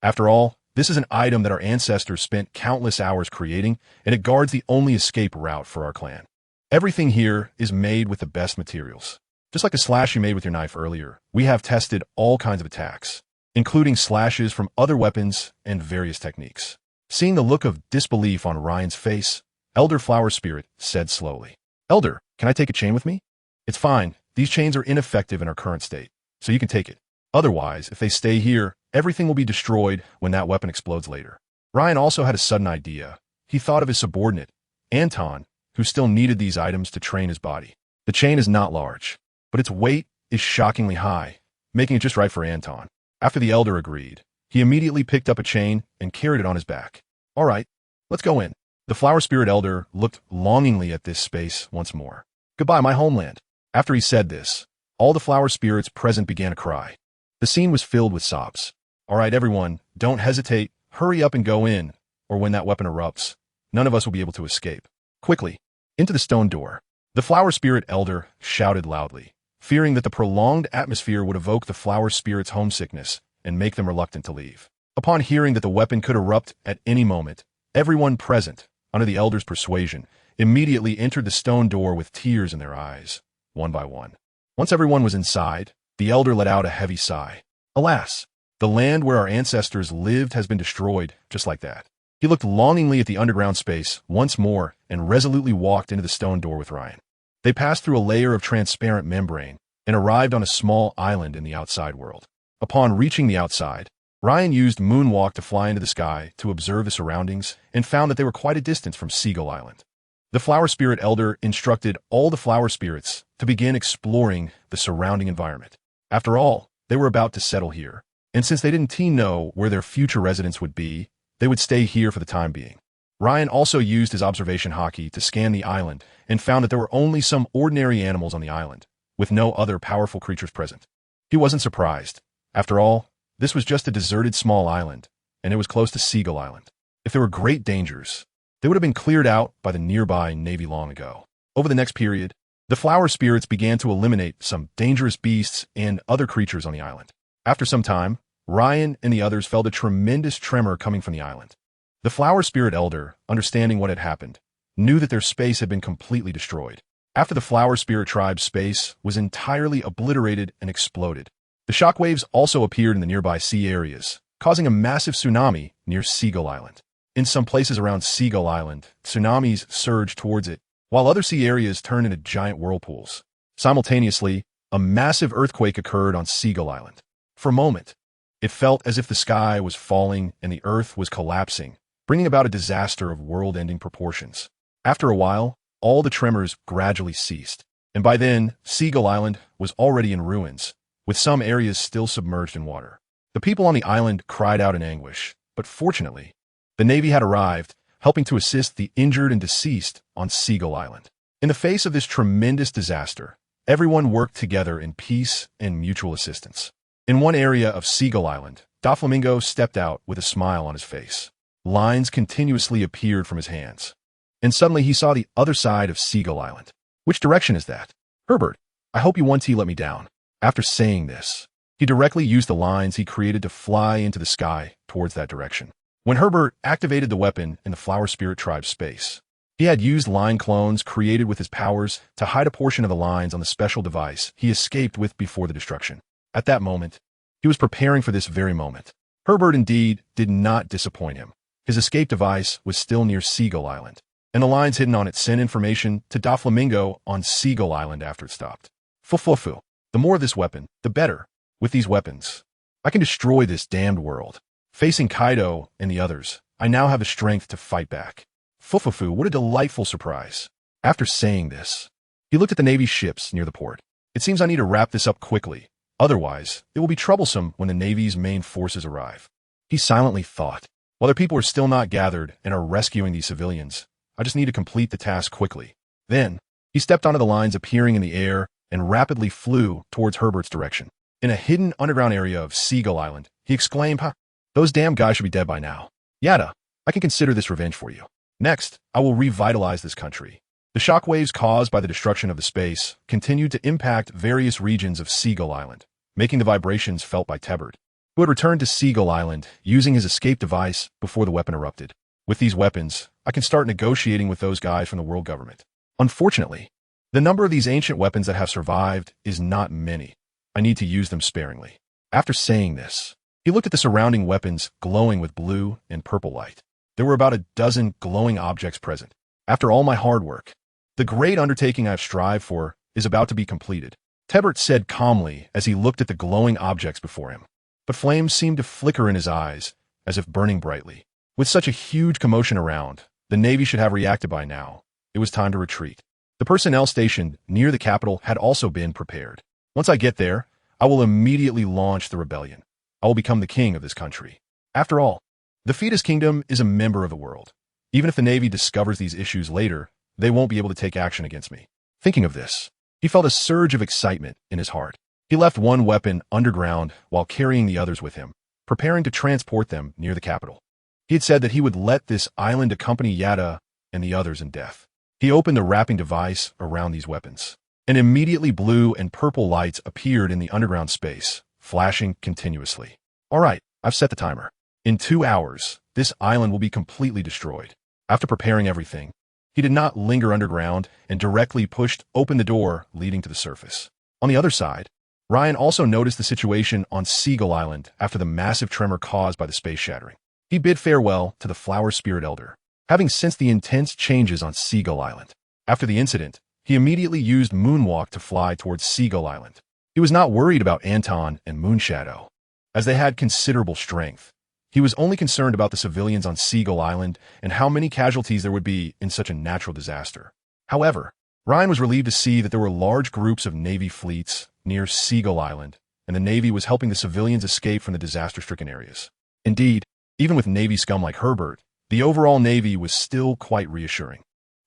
S1: After all, this is an item that our ancestors spent countless hours creating, and it guards the only escape route for our clan. Everything here is made with the best materials. Just like the slash you made with your knife earlier, we have tested all kinds of attacks, including slashes from other weapons and various techniques. Seeing the look of disbelief on Ryan's face, Elder Flower Spirit said slowly, Elder, can I take a chain with me? It's fine. These chains are ineffective in our current state, so you can take it. Otherwise, if they stay here, everything will be destroyed when that weapon explodes later. Ryan also had a sudden idea. He thought of his subordinate, Anton, who still needed these items to train his body. The chain is not large, but its weight is shockingly high, making it just right for Anton. After the elder agreed, he immediately picked up a chain and carried it on his back. All right, let's go in. The Flower Spirit Elder looked longingly at this space once more. Goodbye, my homeland. After he said this, all the flower spirits present began to cry. The scene was filled with sobs. All right, everyone, don't hesitate. Hurry up and go in, or when that weapon erupts, none of us will be able to escape. Quickly, into the stone door. The Flower Spirit Elder shouted loudly, fearing that the prolonged atmosphere would evoke the flower spirit's homesickness and make them reluctant to leave. Upon hearing that the weapon could erupt at any moment, everyone present, under the Elder's persuasion, immediately entered the stone door with tears in their eyes, one by one. Once everyone was inside, the Elder let out a heavy sigh. Alas, the land where our ancestors lived has been destroyed just like that. He looked longingly at the underground space once more and resolutely walked into the stone door with Ryan. They passed through a layer of transparent membrane and arrived on a small island in the outside world. Upon reaching the outside, Ryan used Moonwalk to fly into the sky to observe the surroundings and found that they were quite a distance from Seagull Island. The Flower Spirit Elder instructed all the flower spirits to begin exploring the surrounding environment. After all, they were about to settle here, and since they didn't know where their future residence would be, they would stay here for the time being. Ryan also used his observation haki to scan the island and found that there were only some ordinary animals on the island, with no other powerful creatures present. He wasn't surprised. After all, this was just a deserted small island, and it was close to Seagull Island. If there were great dangers, they would have been cleared out by the nearby Navy long ago. Over the next period, The flower spirits began to eliminate some dangerous beasts and other creatures on the island. After some time, Ryan and the others felt a tremendous tremor coming from the island. The flower spirit elder, understanding what had happened, knew that their space had been completely destroyed. After the flower spirit tribe's space was entirely obliterated and exploded. The shockwaves also appeared in the nearby sea areas, causing a massive tsunami near Seagull Island. In some places around Seagull Island, tsunamis surged towards it, while other sea areas turned into giant whirlpools. Simultaneously, a massive earthquake occurred on Seagull Island. For a moment, it felt as if the sky was falling and the earth was collapsing, bringing about a disaster of world-ending proportions. After a while, all the tremors gradually ceased, and by then, Seagull Island was already in ruins, with some areas still submerged in water. The people on the island cried out in anguish, but fortunately, the Navy had arrived, helping to assist the injured and deceased on Seagull Island. In the face of this tremendous disaster, everyone worked together in peace and mutual assistance. In one area of Seagull Island, Doflamingo stepped out with a smile on his face. Lines continuously appeared from his hands. And suddenly he saw the other side of Seagull Island. Which direction is that? Herbert, I hope you 1T let me down. After saying this, he directly used the lines he created to fly into the sky towards that direction. When Herbert activated the weapon in the Flower Spirit Tribe's space, he had used line clones created with his powers to hide a portion of the lines on the special device he escaped with before the destruction. At that moment, he was preparing for this very moment. Herbert indeed did not disappoint him. His escape device was still near Seagull Island, and the lines hidden on it sent information to Doflamingo on Seagull Island after it stopped. Fufufu. The more of this weapon, the better. With these weapons, I can destroy this damned world. Facing Kaido and the others, I now have the strength to fight back. Fufufu, what a delightful surprise. After saying this, he looked at the Navy's ships near the port. It seems I need to wrap this up quickly. Otherwise, it will be troublesome when the Navy's main forces arrive. He silently thought. While their people are still not gathered and are rescuing these civilians, I just need to complete the task quickly. Then, he stepped onto the lines appearing in the air and rapidly flew towards Herbert's direction. In a hidden underground area of Seagull Island, he exclaimed, "Ha! Those damn guys should be dead by now. Yada, I can consider this revenge for you. Next, I will revitalize this country." The shockwaves caused by the destruction of the space continued to impact various regions of Seagull Island, making the vibrations felt by Tebert, who had returned to Seagull Island using his escape device before the weapon erupted. With these weapons, I can start negotiating with those guys from the world government. Unfortunately, the number of these ancient weapons that have survived is not many. I need to use them sparingly. After saying this, he looked at the surrounding weapons glowing with blue and purple light. There were about a dozen glowing objects present. After all my hard work, the great undertaking I have strived for is about to be completed, Tebert said calmly as he looked at the glowing objects before him. But flames seemed to flicker in his eyes, as if burning brightly. With such a huge commotion around, the Navy should have reacted by now. It was time to retreat. The personnel stationed near the capital had also been prepared. Once I get there, I will immediately launch the rebellion. I will become the king of this country. After all, the Fetus Kingdom is a member of the world. Even if the Navy discovers these issues later, they won't be able to take action against me. Thinking of this, he felt a surge of excitement in his heart. He left one weapon underground while carrying the others with him, preparing to transport them near the capital. He had said that he would let this island accompany Yada and the others in death. He opened the wrapping device around these weapons, and immediately blue and purple lights appeared in the underground space, flashing continuously. All right, I've set the timer. In 2 hours, this island will be completely destroyed. After preparing everything, he did not linger underground and directly pushed open the door leading to the surface. On the other side, Ryan also noticed the situation on Seagull Island after the massive tremor caused by the space shattering. He bid farewell to the Flower Spirit Elder, having sensed the intense changes on Seagull Island. After the incident, he immediately used Moonwalk to fly towards Seagull Island. He was not worried about Anton and Moonshadow, as they had considerable strength. He was only concerned about the civilians on Seagull Island and how many casualties there would be in such a natural disaster. However, Ryan was relieved to see that there were large groups of Navy fleets near Seagull Island, and the Navy was helping the civilians escape from the disaster-stricken areas. Indeed, even with Navy scum like Herbert, the overall Navy was still quite reassuring.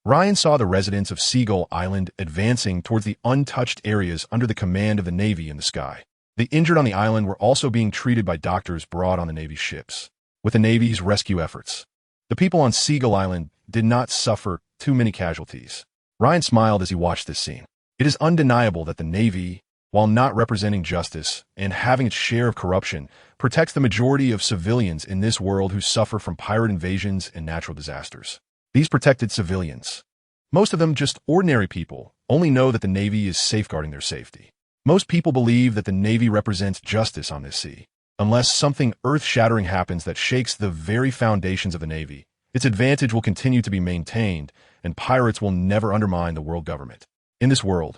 S1: Ryan saw the residents of Seagull Island advancing towards the untouched areas under the command of the Navy in the sky. The injured on the island were also being treated by doctors brought on the Navy's ships. With the Navy's rescue efforts, the people on Seagull Island did not suffer too many casualties. Ryan smiled as he watched this scene. It is undeniable that the Navy, while not representing justice and having its share of corruption, protects the majority of civilians in this world who suffer from pirate invasions and natural disasters. These protected civilians, most of them just ordinary people, only know that the Navy is safeguarding their safety. Most people believe that the Navy represents justice on this sea. Unless something earth-shattering happens that shakes the very foundations of the Navy, its advantage will continue to be maintained, and pirates will never undermine the world government. In this world,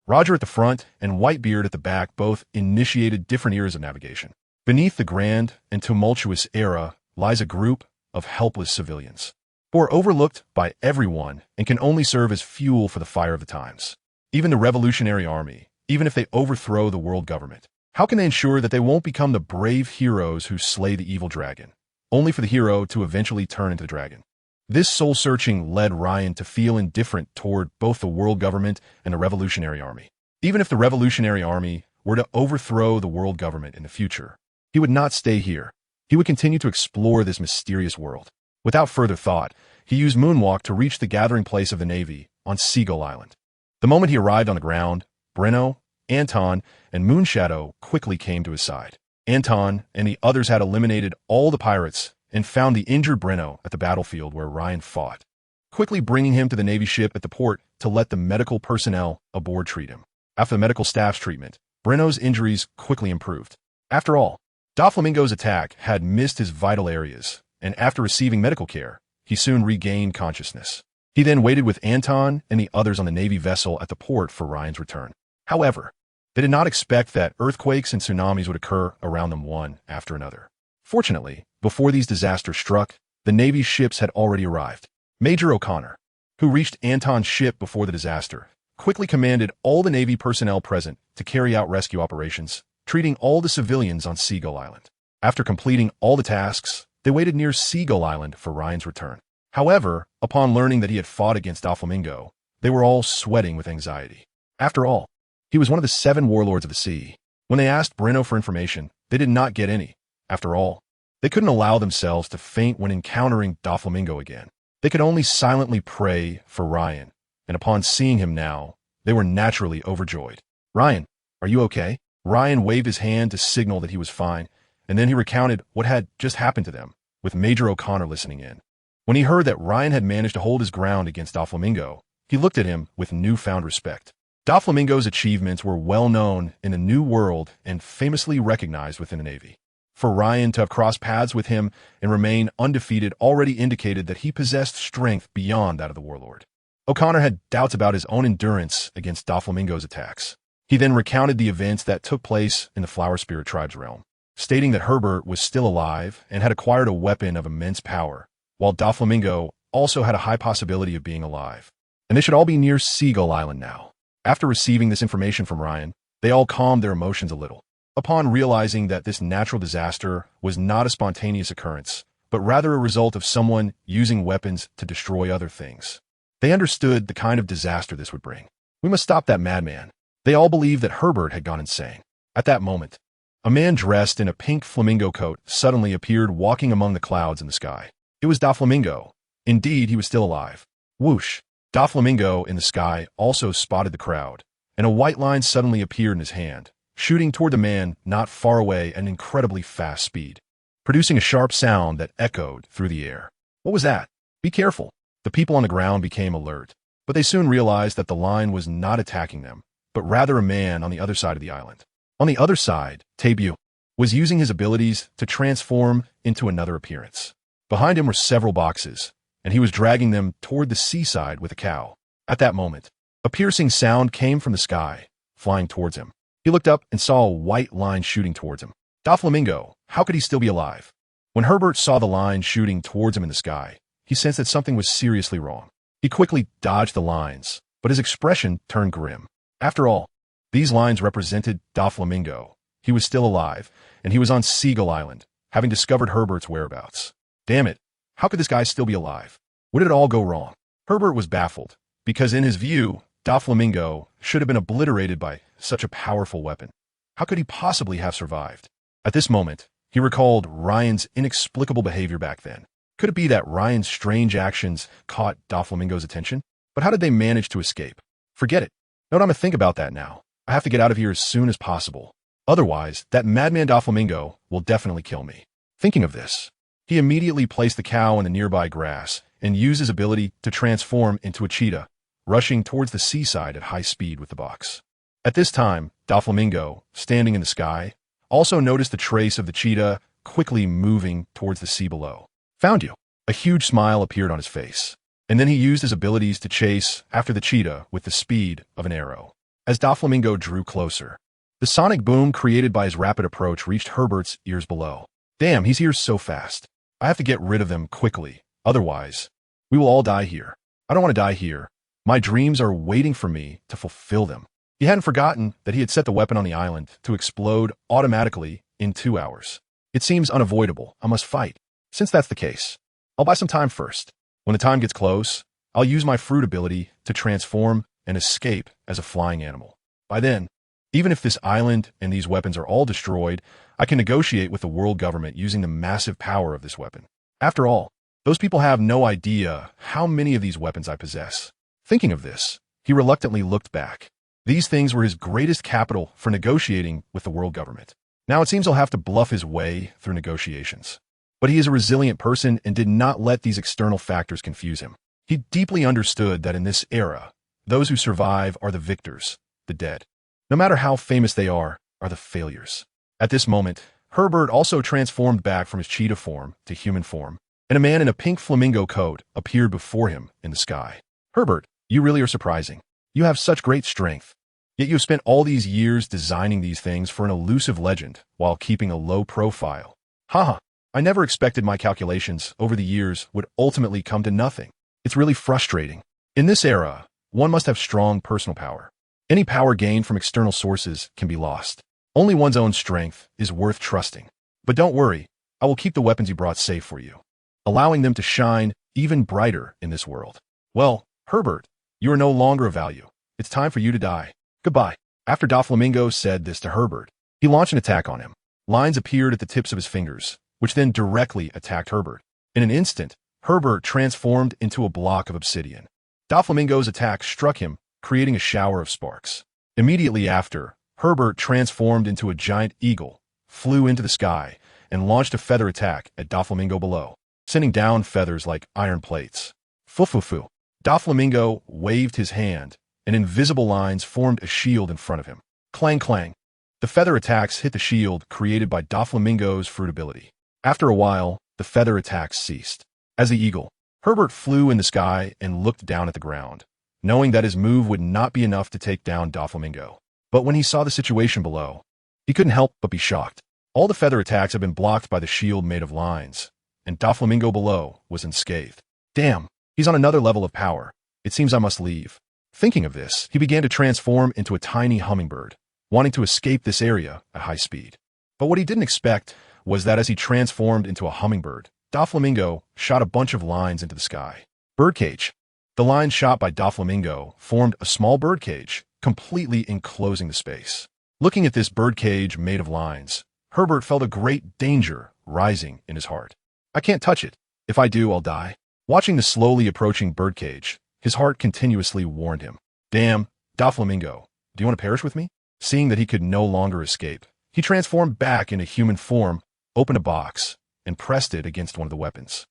S1: Roger at the front and Whitebeard at the back both initiated different eras of navigation. Beneath the grand and tumultuous era lies a group of helpless civilians, who are overlooked by everyone and can only serve as fuel for the fire of the times. Even the Revolutionary Army, even if they overthrow the world government, how can they ensure that they won't become the brave heroes who slay the evil dragon, only for the hero to eventually turn into the dragon? This soul-searching led Ryan to feel indifferent toward both the world government and the Revolutionary Army. Even if the Revolutionary Army were to overthrow the world government in the future, he would not stay here. He would continue to explore this mysterious world. Without further thought, he used Moonwalk to reach the gathering place of the Navy on Seagull Island. The moment he arrived on the ground, Breno, Anton, and Moonshadow quickly came to his side. Anton and the others had eliminated all the pirates and found the injured Breno at the battlefield where Ryan fought, quickly bringing him to the Navy ship at the port to let the medical personnel aboard treat him. After the medical staff's treatment, Breno's injuries quickly improved. After all, Doflamingo's attack had missed his vital areas, and after receiving medical care, he soon regained consciousness. He then waited with Anton and the others on the Navy vessel at the port for Ryan's return. However, they did not expect that earthquakes and tsunamis would occur around them one after another. Fortunately, before these disasters struck, the Navy's ships had already arrived. Major O'Connor, who reached Anton's ship before the disaster, quickly commanded all the Navy personnel present to carry out rescue operations, treating all the civilians on Seagull Island. After completing all the tasks, they waited near Seagull Island for Ryan's return. However, upon learning that he had fought against Doflamingo, they were all sweating with anxiety. After all, he was one of the 7 warlords of the sea. When they asked Breno for information, they did not get any. After all, they couldn't allow themselves to faint when encountering Doflamingo again. They could only silently pray for Ryan, and upon seeing him now, they were naturally overjoyed. "Ryan, are you okay?" Ryan waved his hand to signal that he was fine, and then he recounted what had just happened to them, with Major O'Connor listening in. When he heard that Ryan had managed to hold his ground against Doflamingo, he looked at him with newfound respect. Doflamingo's achievements were well known in the New World and famously recognized within the Navy. For Ryan to have crossed paths with him and remain undefeated already indicated that he possessed strength beyond that of the warlord. O'Connor had doubts about his own endurance against Doflamingo's attacks. He then recounted the events that took place in the Flower Spirit Tribe's realm, stating that Herbert was still alive and had acquired a weapon of immense power, while Doflamingo also had a high possibility of being alive. And they should all be near Seagull Island now. After receiving this information from Ryan, they all calmed their emotions a little. Upon realizing that this natural disaster was not a spontaneous occurrence, but rather a result of someone using weapons to destroy other things, they understood the kind of disaster this would bring. We must stop that madman. They all believed that Herbert had gone insane. At that moment, a man dressed in a pink flamingo coat suddenly appeared walking among the clouds in the sky. It was Doflamingo. Indeed, he was still alive. Whoosh! Doflamingo in the sky also spotted the crowd, and a white line suddenly appeared in his hand, shooting toward the man not far away at an incredibly fast speed, producing a sharp sound that echoed through the air. What was that? Be careful. The people on the ground became alert, but they soon realized that the line was not attacking them, but rather a man on the other side of the island. On the other side, Tebu was using his abilities to transform into another appearance. Behind him were several boxes, and he was dragging them toward the seaside with a cow. At that moment, a piercing sound came from the sky, flying towards him. He looked up and saw a white line shooting towards him. Doflamingo, how could he still be alive? When Herbert saw the line shooting towards him in the sky, he sensed that something was seriously wrong. He quickly dodged the lines, but his expression turned grim. After all, these lines represented Doflamingo. He was still alive, and he was on Seagull Island, having discovered Herbert's whereabouts. Damn it, how could this guy still be alive? Where did it all go wrong? Herbert was baffled, because in his view, Doflamingo should have been obliterated by such a powerful weapon. How could he possibly have survived? At this moment, he recalled Ryan's inexplicable behavior back then. Could it be that Ryan's strange actions caught Doflamingo's attention? But how did they manage to escape? Forget it. Know what I'm gonna think about that now. I have to get out of here as soon as possible. Otherwise, that madman Doflamingo will definitely kill me. Thinking of this, he immediately placed the cow in the nearby grass and used his ability to transform into a cheetah, rushing towards the seaside at high speed with the box. At this time, Doflamingo, standing in the sky, also noticed the trace of the cheetah quickly moving towards the sea below. Found you. A huge smile appeared on his face, and then he used his abilities to chase after the cheetah with the speed of an arrow. As Doflamingo drew closer, the sonic boom created by his rapid approach reached Herbert's ears below. Damn, he's here so fast. I have to get rid of them quickly, otherwise, we will all die here. I don't want to die here. My dreams are waiting for me to fulfill them. He hadn't forgotten that he had set the weapon on the island to explode automatically in 2 hours. It seems unavoidable. I must fight. Since that's the case, I'll buy some time first. When the time gets close, I'll use my fruit ability to transform and escape as a flying animal. By then, even if this island and these weapons are all destroyed, I can negotiate with the world government using the massive power of this weapon. After all, those people have no idea how many of these weapons I possess. Thinking of this, he reluctantly looked back. These things were his greatest capital for negotiating with the world government. Now it seems he'll have to bluff his way through negotiations. But he is a resilient person and did not let these external factors confuse him. He deeply understood that in this era, those who survive are the victors, the dead. No matter how famous they are the failures. At this moment, Herbert also transformed back from his cheetah form to human form, and a man in a pink flamingo coat appeared before him in the sky. Herbert, you really are surprising. You have such great strength. Yet you have spent all these years designing these things for an elusive legend while keeping a low profile. Haha, I never expected my calculations over the years would ultimately come to nothing. It's really frustrating. In this era, one must have strong personal power. Any power gained from external sources can be lost. Only one's own strength is worth trusting. But don't worry, I will keep the weapons you brought safe for you, allowing them to shine even brighter in this world. Well, Herbert, you are no longer of value. It's time for you to die. Goodbye. After Doflamingo said this to Herbert, he launched an attack on him. Lines appeared at the tips of his fingers, which then directly attacked Herbert. In an instant, Herbert transformed into a block of obsidian. Doflamingo's attack struck him, creating a shower of sparks. Immediately after, Herbert transformed into a giant eagle, flew into the sky, and launched a feather attack at Doflamingo below, sending down feathers like iron plates. Fufufu. Doflamingo waved his hand, and invisible lines formed a shield in front of him. Clang clang. The feather attacks hit the shield created by Doflamingo's fruit ability. After a while, the feather attacks ceased. As the eagle, Herbert flew in the sky and looked down at the ground, knowing that his move would not be enough to take down Doflamingo. But when he saw the situation below, he couldn't help but be shocked. All the feather attacks had been blocked by the shield made of lines, and Doflamingo below was unscathed. Damn, he's on another level of power. It seems I must leave. Thinking of this, he began to transform into a tiny hummingbird, wanting to escape this area at high speed. But what he didn't expect was that as he transformed into a hummingbird, Doflamingo shot a bunch of lines into the sky. Birdcage. The lines shot by Doflamingo formed a small birdcage, completely enclosing the space. Looking at this birdcage made of lines, Herbert felt a great danger rising in his heart. I can't touch it. If I do, I'll die. Watching the slowly approaching birdcage, his heart continuously warned him. Damn, Doflamingo, do you want to perish with me? Seeing that he could no longer escape, he transformed back into human form, opened a box, and pressed it against one of the weapons.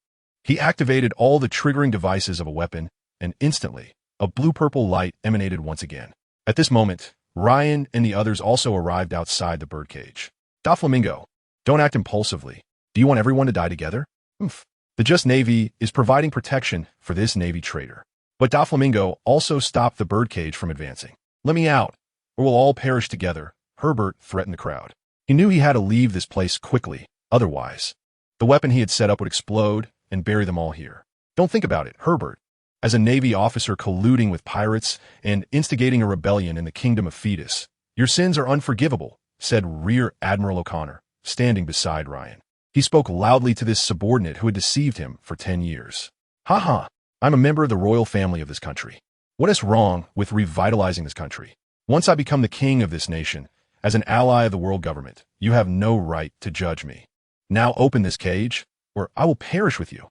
S1: He activated all the triggering devices of a weapon, and instantly, a blue-purple light emanated once again. At this moment, Ryan and the others also arrived outside the birdcage. Doflamingo, don't act impulsively. Do you want everyone to die together? The Just Navy is providing protection for this Navy traitor. But Doflamingo also stopped the birdcage from advancing. Let me out, or we'll all perish together, Herbert threatened the crowd. He knew he had to leave this place quickly, otherwise, the weapon he had set up would explode and bury them all here. Don't think about it, Herbert. As a Navy officer colluding with pirates and instigating a rebellion in the Kingdom of Fetus, your sins are unforgivable, said Rear Admiral O'Connor, standing beside Ryan. He spoke loudly to this subordinate who had deceived him for 10 years. Haha, I'm a member of the royal family of this country. What is wrong with revitalizing this country? Once I become the king of this nation, as an ally of the world government, you have no right to judge me. Now open this cage, or I will perish with you.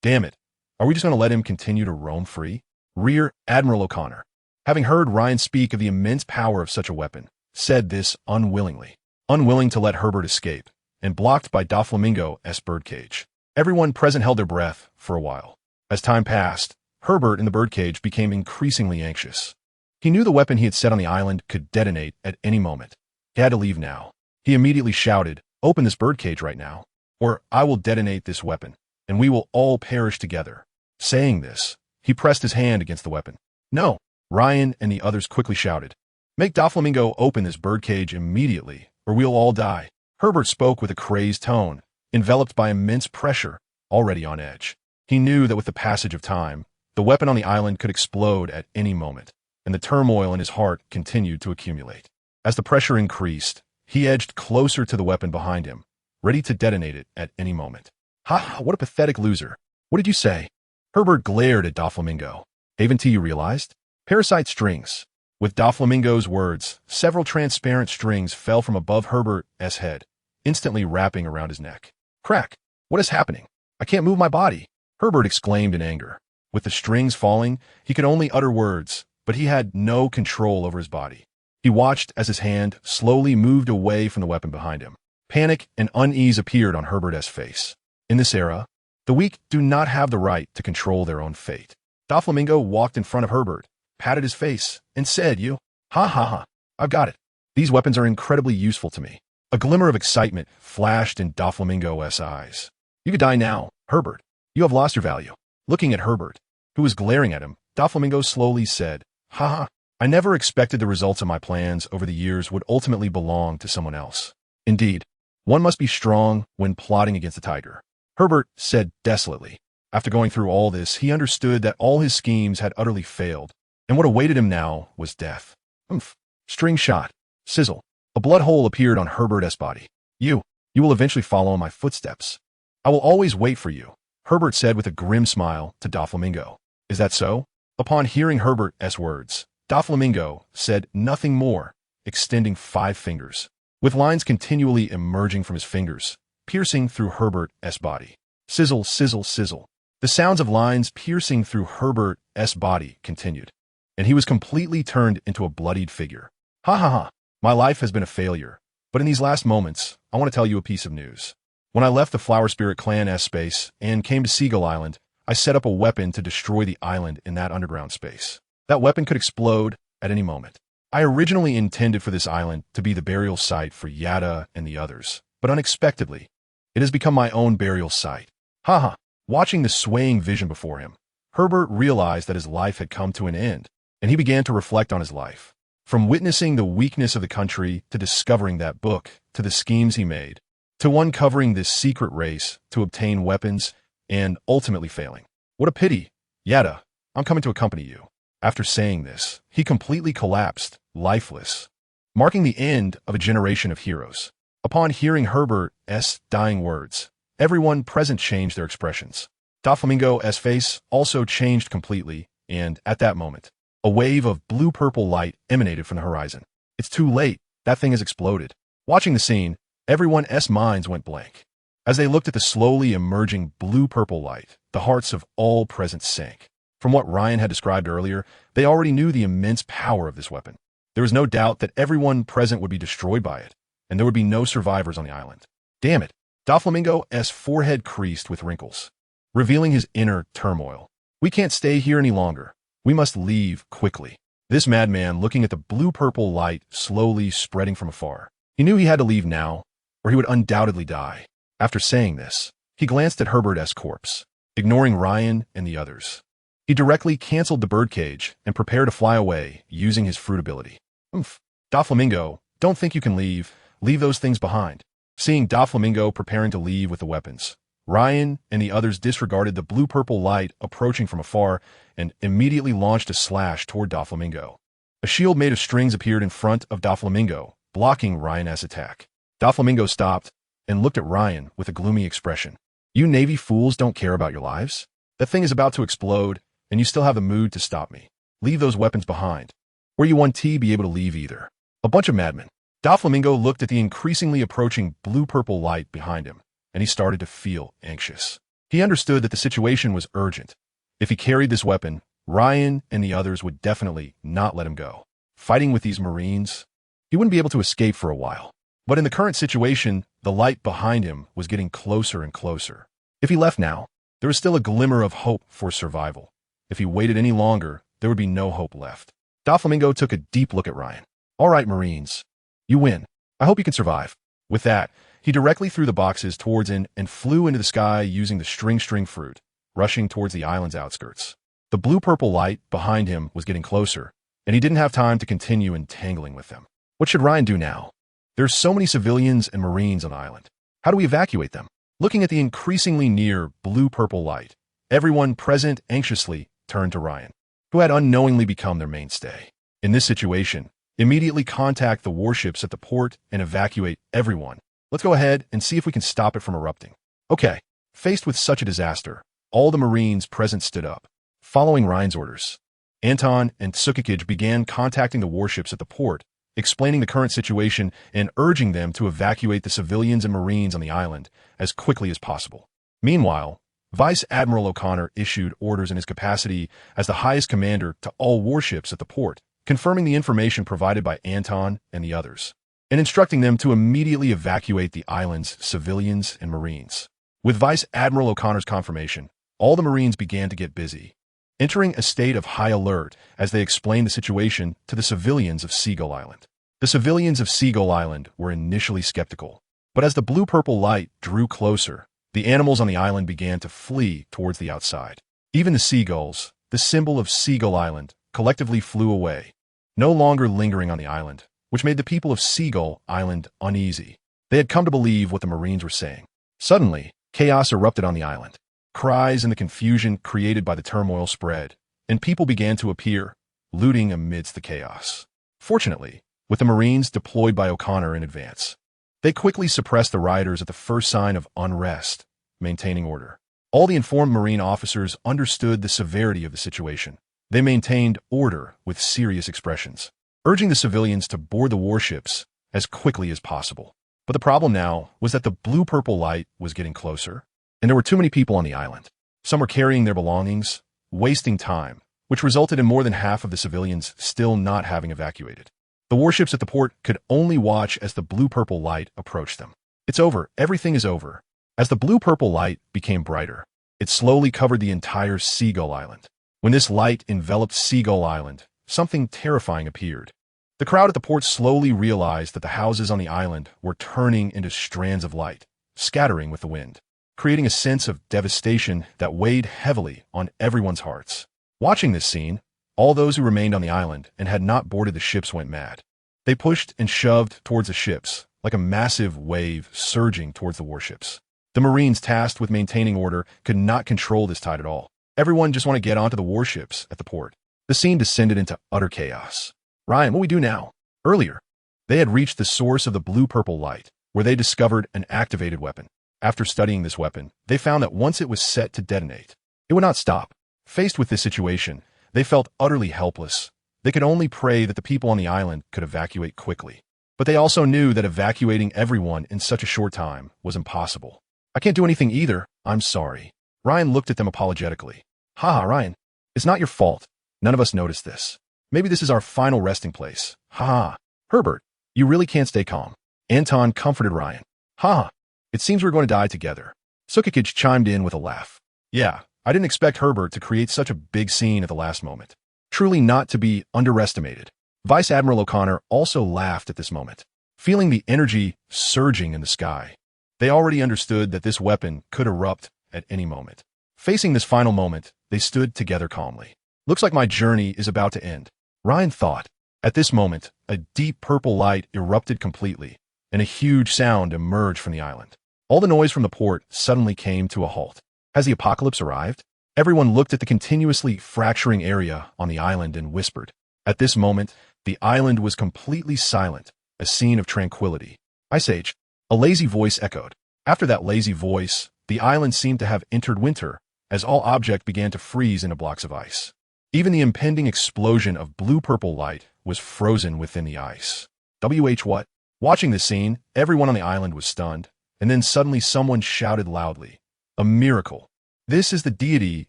S1: Damn it. Are we just going to let him continue to roam free? Rear Admiral O'Connor. having heard Ryan speak of the immense power of such a weapon, said this unwillingly, unwilling to let Herbert escape, and blocked by Doflamingo's birdcage. Everyone present held their breath for a while. As time passed, Herbert in the birdcage became increasingly anxious. He knew the weapon he had set on the island could detonate at any moment. He had to leave now. He immediately shouted, "Open this birdcage right now, or I will detonate this weapon, and we will all perish together." Saying this, he pressed his hand against the weapon. "No!" Ryan and the others quickly shouted. "Make Doflamingo open this birdcage immediately, or we'll all die." Herbert spoke with a crazed tone, enveloped by immense pressure, already on edge. He knew that with the passage of time, the weapon on the island could explode at any moment, and the turmoil in his heart continued to accumulate. As the pressure increased, he edged closer to the weapon behind him, ready to detonate it at any moment. "Ha, what a pathetic loser. What did you say?" Herbert glared at Doflamingo. "Haven't you realized? Parasite strings." With Doflamingo's words, several transparent strings fell from above Herbert's head, instantly wrapping around his neck. "Crack! What is happening? I can't move my body!" Herbert exclaimed in anger. With the strings falling, he could only utter words, but he had no control over his body. He watched as his hand slowly moved away from the weapon behind him. Panic and unease appeared on Herbert's face. In this era, the weak do not have the right to control their own fate. Doflamingo walked in front of Herbert, patted his face, and said, "You, ha, I've got it. These weapons are incredibly useful to me." A glimmer of excitement flashed in Doflamingo's eyes. "You could die now, Herbert. You have lost your value." Looking at Herbert, who was glaring at him, Doflamingo slowly said, "Ha, I never expected the results of my plans over the years would ultimately belong to someone else. Indeed, one must be strong when plotting against a tiger." Herbert said desolately. After going through all this, he understood that all his schemes had utterly failed, and what awaited him now was death. Oomph. String shot. Sizzle. A blood hole appeared on Herbert's body. You will eventually follow in my footsteps. I will always wait for you," Herbert said with a grim smile to Doflamingo. "Is that so?" Upon hearing Herbert's words, Doflamingo said nothing more, extending 5 fingers, with lines continually emerging from his fingers, piercing through Herbert's body. Sizzle, sizzle, sizzle. The sounds of lines piercing through Herbert's body continued, and he was completely turned into a bloodied figure. Ha. My life has been a failure, but in these last moments, I want to tell you a piece of news. When I left the Flower Spirit Clan's space and came to Seagull Island, I set up a weapon to destroy the island in that underground space. That weapon could explode at any moment. I originally intended for this island to be the burial site for Yada and the others, but unexpectedly, it has become my own burial site. Ha. Watching the swaying vision before him, Herbert realized that his life had come to an end, and he began to reflect on his life. From witnessing the weakness of the country to discovering that book, to the schemes he made, to uncovering this secret race to obtain weapons, and ultimately failing. What a pity. Yada, I'm coming to accompany you. After saying this, he completely collapsed, lifeless, marking the end of a generation of heroes. Upon hearing Herbert's dying words, everyone present changed their expressions. Doflamingo's face also changed completely, and at that moment, a wave of blue-purple light emanated from the horizon. It's too late. That thing has exploded. Watching the scene, everyone's minds went blank. As they looked at the slowly emerging blue-purple light, the hearts of all present sank. From what Ryan had described earlier, they already knew the immense power of this weapon. There was no doubt that everyone present would be destroyed by it, and there would be no survivors on the island. Damn it. Doflamingo's forehead creased with wrinkles, revealing his inner turmoil. We can't stay here any longer. We must leave quickly. This madman looking at the blue-purple light slowly spreading from afar. He knew he had to leave now, or he would undoubtedly die. After saying this, he glanced at Herbert's corpse, ignoring Ryan and the others. He directly canceled the birdcage and prepared to fly away using his fruit ability. Oomph. Doflamingo, don't think you can leave. Leave those things behind. Seeing Doflamingo preparing to leave with the weapons, Ryan and the others disregarded the blue-purple light approaching from afar and immediately launched a slash toward Doflamingo. A shield made of strings appeared in front of Doflamingo, blocking Ryan's attack. Doflamingo stopped and looked at Ryan with a gloomy expression. You Navy fools don't care about your lives? That thing is about to explode, and you still have the mood to stop me. Leave those weapons behind. Or you won't be able to leave either. A bunch of madmen. Doflamingo looked at the increasingly approaching blue-purple light behind him, and he started to feel anxious. He understood that the situation was urgent. If he carried this weapon, Ryan and the others would definitely not let him go. Fighting with these Marines, he wouldn't be able to escape for a while. But in the current situation, the light behind him was getting closer and closer. If he left now, there was still a glimmer of hope for survival. If he waited any longer, there would be no hope left. Doflamingo took a deep look at Ryan. All right, Marines. You win. I hope you can survive. With that, he directly threw the boxes towards him and flew into the sky using the string fruit, rushing towards the island's outskirts. The blue-purple light behind him was getting closer, and he didn't have time to continue entangling with them. What should Ryan do now? There's so many civilians and Marines on the island. How do we evacuate them? Looking at the increasingly near blue-purple light, everyone present anxiously turned to Ryan, who had unknowingly become their mainstay. In this situation, immediately contact the warships at the port and evacuate everyone. Let's go ahead and see if we can stop it from erupting. Okay, faced with such a disaster, all the Marines present stood up. Following Ryan's orders, Anton and Sukikij began contacting the warships at the port, explaining the current situation and urging them to evacuate the civilians and Marines on the island as quickly as possible. Meanwhile, Vice Admiral O'Connor issued orders in his capacity as the highest commander to all warships at the port, confirming the information provided by Anton and the others, and instructing them to immediately evacuate the island's civilians and Marines. With Vice Admiral O'Connor's confirmation, all the Marines began to get busy, entering a state of high alert as they explained the situation to the civilians of Seagull Island. The civilians of Seagull Island were initially skeptical, but as the blue-purple light drew closer, the animals on the island began to flee towards the outside. Even the seagulls, the symbol of Seagull Island, collectively flew away, no longer lingering on the island, which made the people of Seagull Island uneasy. They had come to believe what the Marines were saying. Suddenly, chaos erupted on the island. Cries and the confusion created by the turmoil spread, and people began to appear, looting amidst the chaos. Fortunately, with the Marines deployed by O'Connor in advance, they quickly suppressed the rioters at the first sign of unrest, maintaining order. All the informed Marine officers understood the severity of the situation. They maintained order with serious expressions, urging the civilians to board the warships as quickly as possible. But the problem now was that the blue-purple light was getting closer, and there were too many people on the island. Some were carrying their belongings, wasting time, which resulted in more than half of the civilians still not having evacuated. The warships at the port could only watch as the blue-purple light approached them. It's over. Everything is over. As the blue-purple light became brighter, it slowly covered the entire Seagull Island. When this light enveloped Seagull Island, something terrifying appeared. The crowd at the port slowly realized that the houses on the island were turning into strands of light, scattering with the wind, creating a sense of devastation that weighed heavily on everyone's hearts. Watching this scene, all those who remained on the island and had not boarded the ships went mad. They pushed and shoved towards the ships, like a massive wave surging towards the warships. The Marines tasked with maintaining order could not control this tide at all. Everyone just wanted to get onto the warships at the port. The scene descended into utter chaos. Ryan, what do we do now? Earlier, they had reached the source of the blue-purple light, where they discovered an activated weapon. After studying this weapon, they found that once it was set to detonate, it would not stop. Faced with this situation, they felt utterly helpless. They could only pray that the people on the island could evacuate quickly. But they also knew that evacuating everyone in such a short time was impossible. I can't do anything either. I'm sorry. Ryan looked at them apologetically. Haha, Ryan. It's not your fault. None of us noticed this. Maybe this is our final resting place. Haha. Herbert, you really can't stay calm. Anton comforted Ryan. Haha. It seems we're going to die together. Sukikij chimed in with a laugh. Yeah, I didn't expect Herbert to create such a big scene at the last moment. Truly not to be underestimated. Vice Admiral O'Connor also laughed at this moment, feeling the energy surging in the sky. They already understood that this weapon could erupt at any moment. Facing this final moment, they stood together calmly. Looks like my journey is about to end, Ryan thought. At this moment, a deep purple light erupted completely, and a huge sound emerged from the island. All the noise from the port suddenly came to a halt. Has the apocalypse arrived? Everyone looked at the continuously fracturing area on the island and whispered. At this moment, the island was completely silent, a scene of tranquility. Ice Age, a lazy voice echoed. After that lazy voice, the island seemed to have entered winter, as all objects began to freeze into blocks of ice. Even the impending explosion of blue-purple light was frozen within the ice. What? Watching this scene, everyone on the island was stunned, and then suddenly someone shouted loudly, "A miracle! This is the deity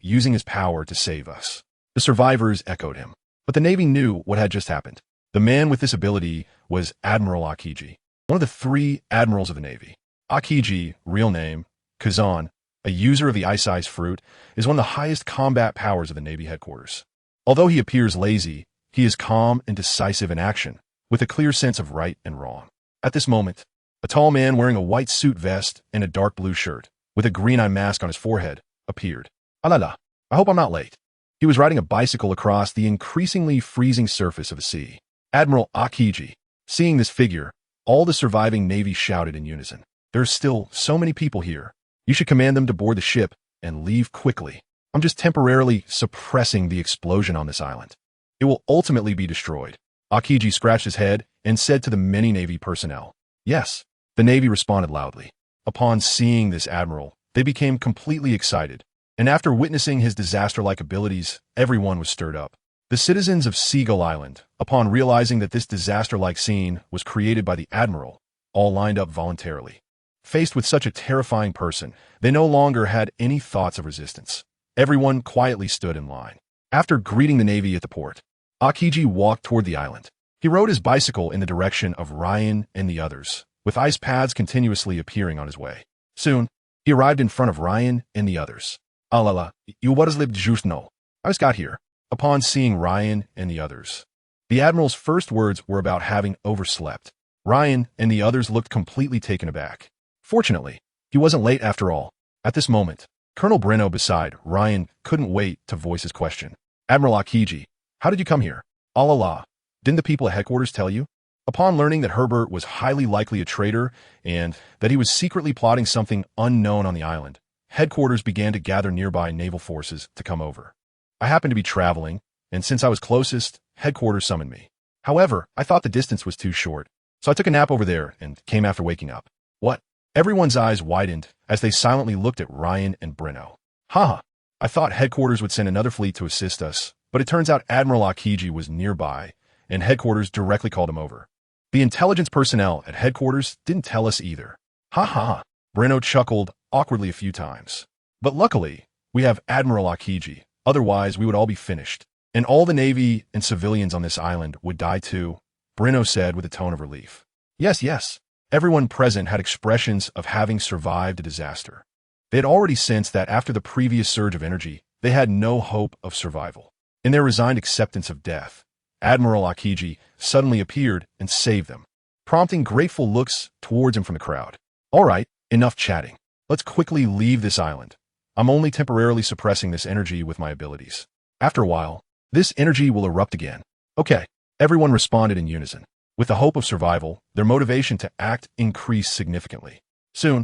S1: using his power to save us." The survivors echoed him. But the Navy knew what had just happened. The man with this ability was Admiral Akiji, one of the 3 admirals of the Navy. Akiji, real name, Kazan, a user of the ice fruit, is one of the highest combat powers of the Navy headquarters. Although he appears lazy, he is calm and decisive in action, with a clear sense of right and wrong. At this moment, a tall man wearing a white suit vest and a dark blue shirt, with a green eye mask on his forehead, appeared. Alala, I hope I'm not late. He was riding a bicycle across the increasingly freezing surface of the sea. Admiral Akiji. Seeing this figure, all the surviving Navy shouted in unison. There are still so many people here. You should command them to board the ship and leave quickly. I'm just temporarily suppressing the explosion on this island. It will ultimately be destroyed. Akiji scratched his head and said to the many Navy personnel. Yes, the Navy responded loudly. Upon seeing this admiral, they became completely excited. And after witnessing his disaster-like abilities, everyone was stirred up. The citizens of Seagull Island, upon realizing that this disaster-like scene was created by the Admiral, all lined up voluntarily. Faced with such a terrifying person, they no longer had any thoughts of resistance. Everyone quietly stood in line. After greeting the Navy at the port, Akiji walked toward the island. He rode his bicycle in the direction of Ryan and the others, with ice pads continuously appearing on his way. Soon, he arrived in front of Ryan and the others. Alala, you what has lived just now? I just got here. Upon seeing Ryan and the others, the Admiral's first words were about having overslept. Ryan and the others looked completely taken aback. Fortunately, he wasn't late after all. At this moment, Colonel Breno beside Ryan couldn't wait to voice his question. Admiral Akiji, how did you come here? Alala, didn't the people at headquarters tell you? Upon learning that Herbert was highly likely a traitor and that he was secretly plotting something unknown on the island, headquarters began to gather nearby naval forces to come over. I happened to be traveling, and since I was closest, headquarters summoned me. However, I thought the distance was too short, so I took a nap over there and came after waking up. What? Everyone's eyes widened as they silently looked at Ryan and Breno. Haha, I thought headquarters would send another fleet to assist us, but it turns out Admiral Akiji was nearby, and headquarters directly called him over. The intelligence personnel at headquarters didn't tell us either. Ha ha. Breno chuckled awkwardly a few times. But luckily, we have Admiral Akiji, otherwise we would all be finished. And all the Navy and civilians on this island would die too, Breno said with a tone of relief. Yes, yes. Everyone present had expressions of having survived a disaster. They had already sensed that after the previous surge of energy, they had no hope of survival. In their resigned acceptance of death, Admiral Akiji suddenly appeared and saved them, prompting grateful looks towards him from the crowd. All right, enough chatting. Let's quickly leave this island. I'm only temporarily suppressing this energy with my abilities. After a while, this energy will erupt again. Okay, everyone responded in unison. With the hope of survival, their motivation to act increased significantly. Soon,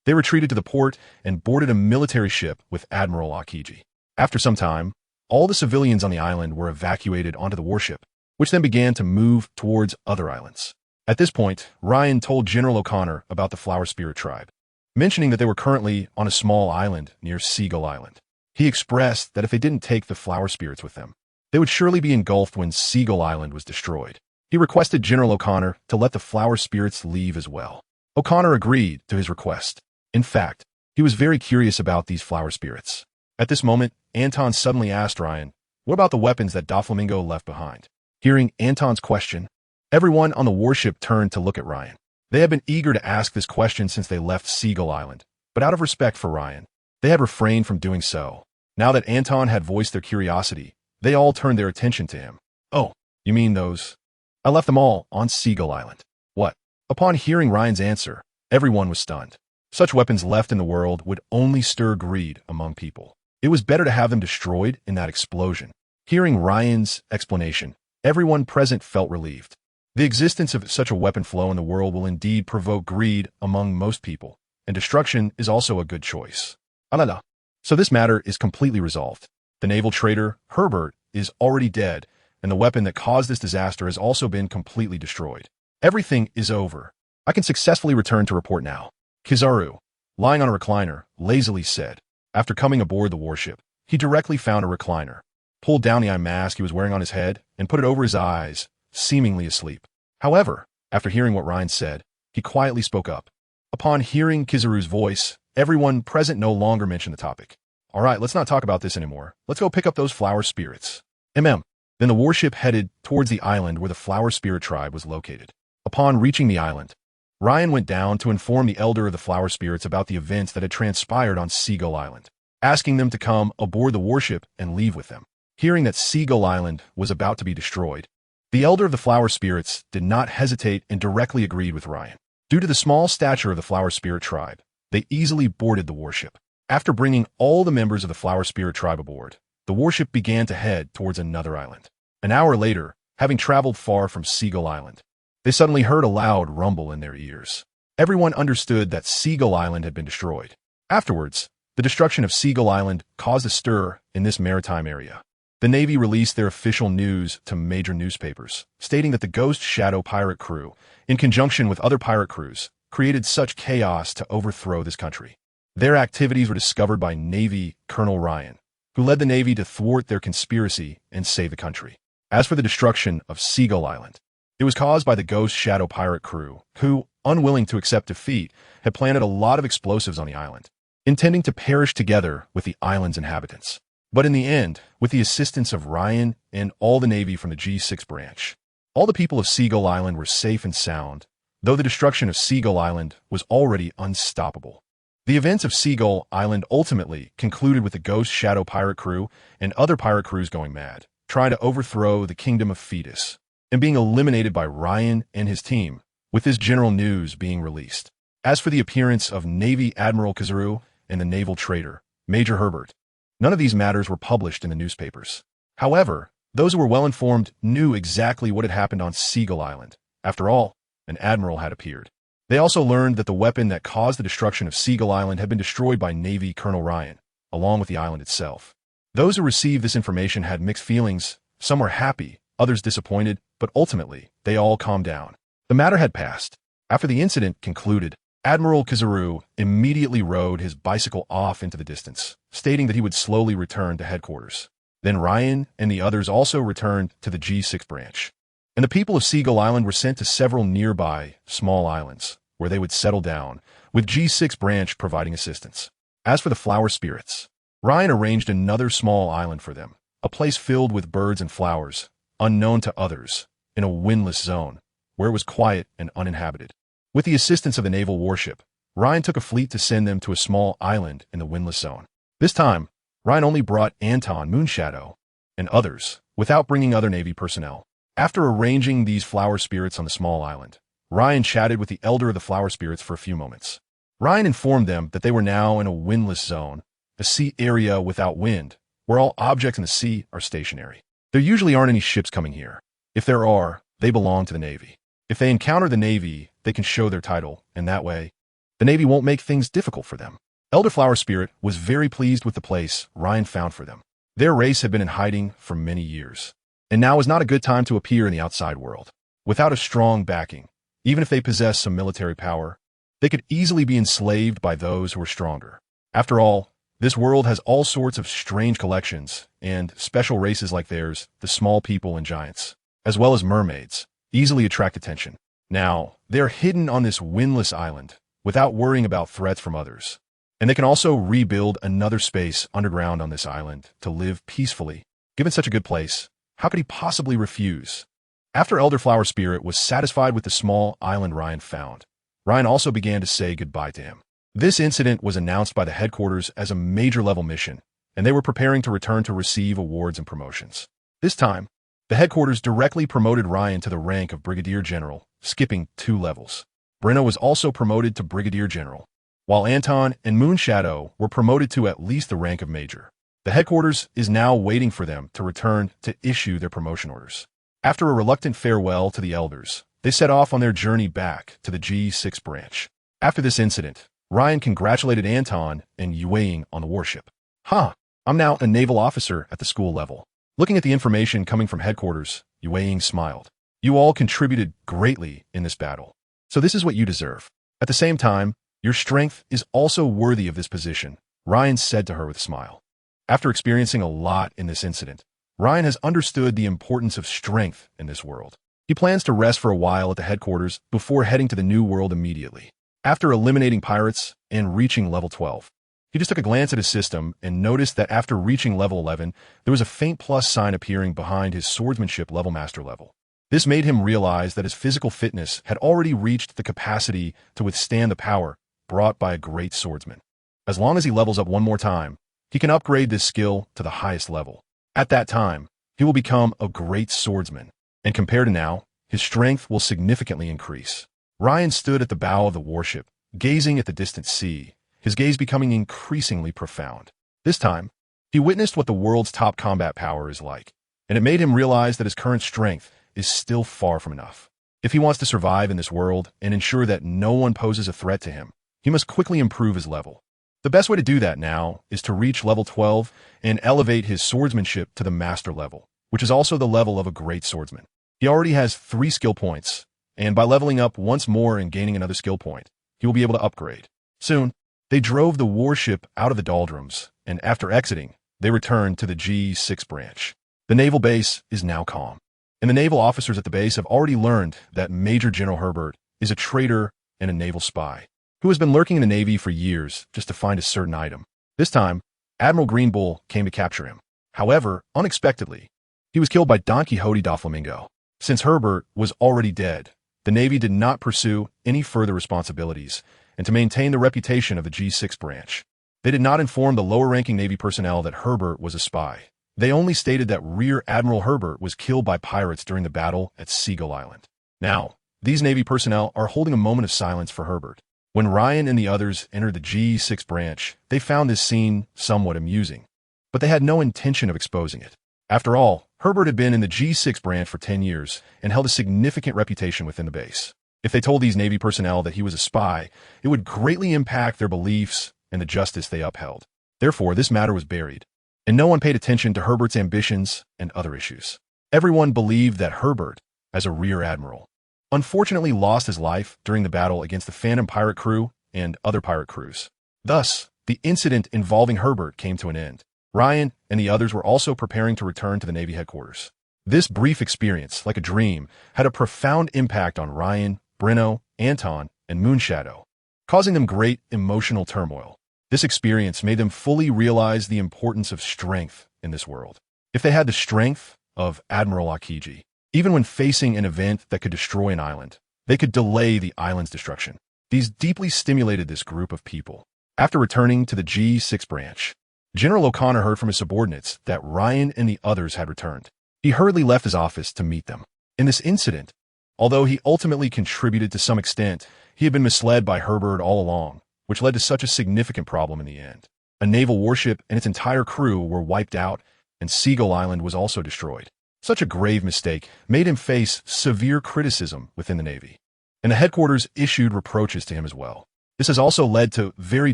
S1: they retreated to the port and boarded a military ship with Admiral Akiji. After some time, all the civilians on the island were evacuated onto the warship, which then began to move towards other islands. At this point, Ryan told General O'Connor about the Flower Spirit tribe, mentioning that they were currently on a small island near Seagull Island. He expressed that if they didn't take the Flower Spirits with them, they would surely be engulfed when Seagull Island was destroyed. He requested General O'Connor to let the Flower Spirits leave as well. O'Connor agreed to his request. In fact, he was very curious about these Flower Spirits. At this moment, Anton suddenly asked Ryan, what about the weapons that Doflamingo left behind? Hearing Anton's question, everyone on the warship turned to look at Ryan. They had been eager to ask this question since they left Seagull Island, but out of respect for Ryan, they had refrained from doing so. Now that Anton had voiced their curiosity, they all turned their attention to him. Oh, you mean those? I left them all on Seagull Island. What? Upon hearing Ryan's answer, everyone was stunned. Such weapons left in the world would only stir greed among people. It was better to have them destroyed in that explosion. Hearing Ryan's explanation, everyone present felt relieved. The existence of such a weapon flow in the world will indeed provoke greed among most people, and destruction is also a good choice. Alala. So this matter is completely resolved. The naval traitor, Herbert, is already dead, and the weapon that caused this disaster has also been completely destroyed. Everything is over. I can successfully return to report now. Kizaru, lying on a recliner, lazily said. After coming aboard the warship, he directly found a recliner, pulled down the eye mask he was wearing on his head, and put it over his eyes, seemingly asleep. However, after hearing what Ryan said, he quietly spoke up. Upon hearing Kizaru's voice, everyone present no longer mentioned the topic. All right, let's not talk about this anymore. Let's go pick up those flower spirits. Then the warship headed towards the island where the flower spirit tribe was located. Upon reaching the island, Ryan went down to inform the elder of the flower spirits about the events that had transpired on Seagull Island, asking them to come aboard the warship and leave with them. Hearing that Seagull Island was about to be destroyed, the elder of the flower spirits did not hesitate and directly agreed with Ryan. Due to the small stature of the flower spirit tribe, they easily boarded the warship. After bringing all the members of the flower spirit tribe aboard, the warship began to head towards another island. An hour later, having traveled far from Seagull Island, they suddenly heard a loud rumble in their ears. Everyone understood that Seagull Island had been destroyed. Afterwards, the destruction of Seagull Island caused a stir in this maritime area. The Navy released their official news to major newspapers, stating that the Ghost Shadow pirate crew, in conjunction with other pirate crews, created such chaos to overthrow this country. Their activities were discovered by Navy Colonel Ryan, who led the Navy to thwart their conspiracy and save the country. As for the destruction of Seagull Island, it was caused by the Ghost Shadow pirate crew, who, unwilling to accept defeat, had planted a lot of explosives on the island, intending to perish together with the island's inhabitants. But in the end, with the assistance of Ryan and all the Navy from the G6 branch, all the people of Seagull Island were safe and sound, though the destruction of Seagull Island was already unstoppable. The events of Seagull Island ultimately concluded with the Ghost Shadow pirate crew and other pirate crews going mad, trying to overthrow the Kingdom of Fetus, and being eliminated by Ryan and his team, with this general news being released. As for the appearance of Navy Admiral Kizaru and the naval traitor, Major Herbert, none of these matters were published in the newspapers. However, those who were well-informed knew exactly what had happened on Seagull Island. After all, an admiral had appeared. They also learned that the weapon that caused the destruction of Seagull Island had been destroyed by Navy Colonel Ryan, along with the island itself. Those who received this information had mixed feelings. Some were happy, others disappointed, but ultimately, they all calmed down. The matter had passed. After the incident concluded, Admiral Kizaru immediately rode his bicycle off into the distance, stating that he would slowly return to headquarters. Then Ryan and the others also returned to the G6 branch, and the people of Seagull Island were sent to several nearby small islands, where they would settle down, with G6 branch providing assistance. As for the flower spirits, Ryan arranged another small island for them, a place filled with birds and flowers, unknown to others, in a windless zone, where it was quiet and uninhabited. With the assistance of the naval warship, Ryan took a fleet to send them to a small island in the windless zone. This time, Ryan only brought Anton, Moonshadow, and others, without bringing other Navy personnel. After arranging these flower spirits on the small island, Ryan chatted with the elder of the flower spirits for a few moments. Ryan informed them that they were now in a windless zone, a sea area without wind, where all objects in the sea are stationary. There usually aren't any ships coming here. If there are, they belong to the Navy. If they encounter the Navy, they can show their title, and that way, the Navy won't make things difficult for them. Elder Flower Spirit was very pleased with the place Ryan found for them. Their race had been in hiding for many years, and now was not a good time to appear in the outside world. Without a strong backing, even if they possess some military power, they could easily be enslaved by those who are stronger. After all, this world has all sorts of strange collections, and special races like theirs, the small people and giants, as well as mermaids, easily attract attention. Now, they are hidden on this windless island, without worrying about threats from others. And they can also rebuild another space underground on this island to live peacefully. Given such a good place, how could he possibly refuse? After Elder Flower Spirit was satisfied with the small island Ryan found, Ryan also began to say goodbye to him. This incident was announced by the headquarters as a major-level mission, and they were preparing to return to receive awards and promotions. This time, the headquarters directly promoted Ryan to the rank of Brigadier General, skipping 2 levels. Brenna was also promoted to Brigadier General, while Anton and Moonshadow were promoted to at least the rank of Major. The headquarters is now waiting for them to return to issue their promotion orders. After a reluctant farewell to the elders, they set off on their journey back to the G6 branch. After this incident, Ryan congratulated Anton and Yueying on the warship. I'm now a naval officer at the school level. Looking at the information coming from headquarters, Yueying smiled. You all contributed greatly in this battle, so this is what you deserve. At the same time, your strength is also worthy of this position, Ryan said to her with a smile. After experiencing a lot in this incident, Ryan has understood the importance of strength in this world. He plans to rest for a while at the headquarters before heading to the new world immediately. After eliminating pirates and reaching level 12, He just took a glance at his system and noticed that after reaching level 11, there was a faint plus sign appearing behind his swordsmanship level master level. This made him realize that his physical fitness had already reached the capacity to withstand the power brought by a great swordsman. As long as he levels up one more time, he can upgrade this skill to the highest level. At that time, he will become a great swordsman, and compared to now, his strength will significantly increase. Ryan stood at the bow of the warship, gazing at the distant sea, his gaze becoming increasingly profound. This time, he witnessed what the world's top combat power is like, and it made him realize that his current strength is still far from enough. If he wants to survive in this world and ensure that no one poses a threat to him, he must quickly improve his level. The best way to do that now is to reach level 12 and elevate his swordsmanship to the master level, which is also the level of a great swordsman. He already has 3 skill points, and by leveling up once more and gaining another skill point, he will be able to upgrade. Soon, they drove the warship out of the doldrums, and after exiting, they returned to the G6 branch. The naval base is now calm, and the naval officers at the base have already learned that Major General Herbert is a traitor and a naval spy, who has been lurking in the Navy for years just to find a certain item. This time, Admiral Greenbull came to capture him. However, unexpectedly, he was killed by Don Quixote Doflamingo. Since Herbert was already dead, the Navy did not pursue any further responsibilities, and to maintain the reputation of the G6 branch, they did not inform the lower-ranking Navy personnel that Herbert was a spy. They only stated that Rear Admiral Herbert was killed by pirates during the battle at Seagull Island. Now, these Navy personnel are holding a moment of silence for Herbert. When Ryan and the others entered the G6 branch, they found this scene somewhat amusing, but they had no intention of exposing it. After all, Herbert had been in the G6 branch for 10 years and held a significant reputation within the base. If they told these Navy personnel that he was a spy, it would greatly impact their beliefs and the justice they upheld. Therefore, this matter was buried, and no one paid attention to Herbert's ambitions and other issues. Everyone believed that Herbert, as a rear admiral, unfortunately lost his life during the battle against the Phantom pirate crew and other pirate crews. Thus, the incident involving Herbert came to an end. Ryan and the others were also preparing to return to the Navy headquarters. This brief experience, like a dream, had a profound impact on Ryan, Breno, Anton, and Moonshadow, causing them great emotional turmoil. This experience made them fully realize the importance of strength in this world. If they had the strength of Admiral Akiji, even when facing an event that could destroy an island, they could delay the island's destruction. These deeply stimulated this group of people. After returning to the G6 branch, General O'Connor heard from his subordinates that Ryan and the others had returned. He hurriedly left his office to meet them. In this incident, although he ultimately contributed to some extent, he had been misled by Herbert all along, which led to such a significant problem in the end. A naval warship and its entire crew were wiped out, and Seagull Island was also destroyed. Such a grave mistake made him face severe criticism within the Navy, and the headquarters issued reproaches to him as well. This has also led to very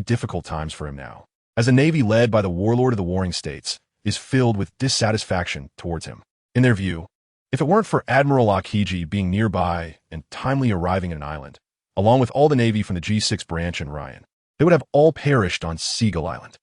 S1: difficult times for him now, as a Navy led by the warlord of the Warring States is filled with dissatisfaction towards him. In their view, if it weren't for Admiral Akiji being nearby and timely arriving at an island, along with all the Navy from the G6 branch and Ryan, they would have all perished on Seagull Island.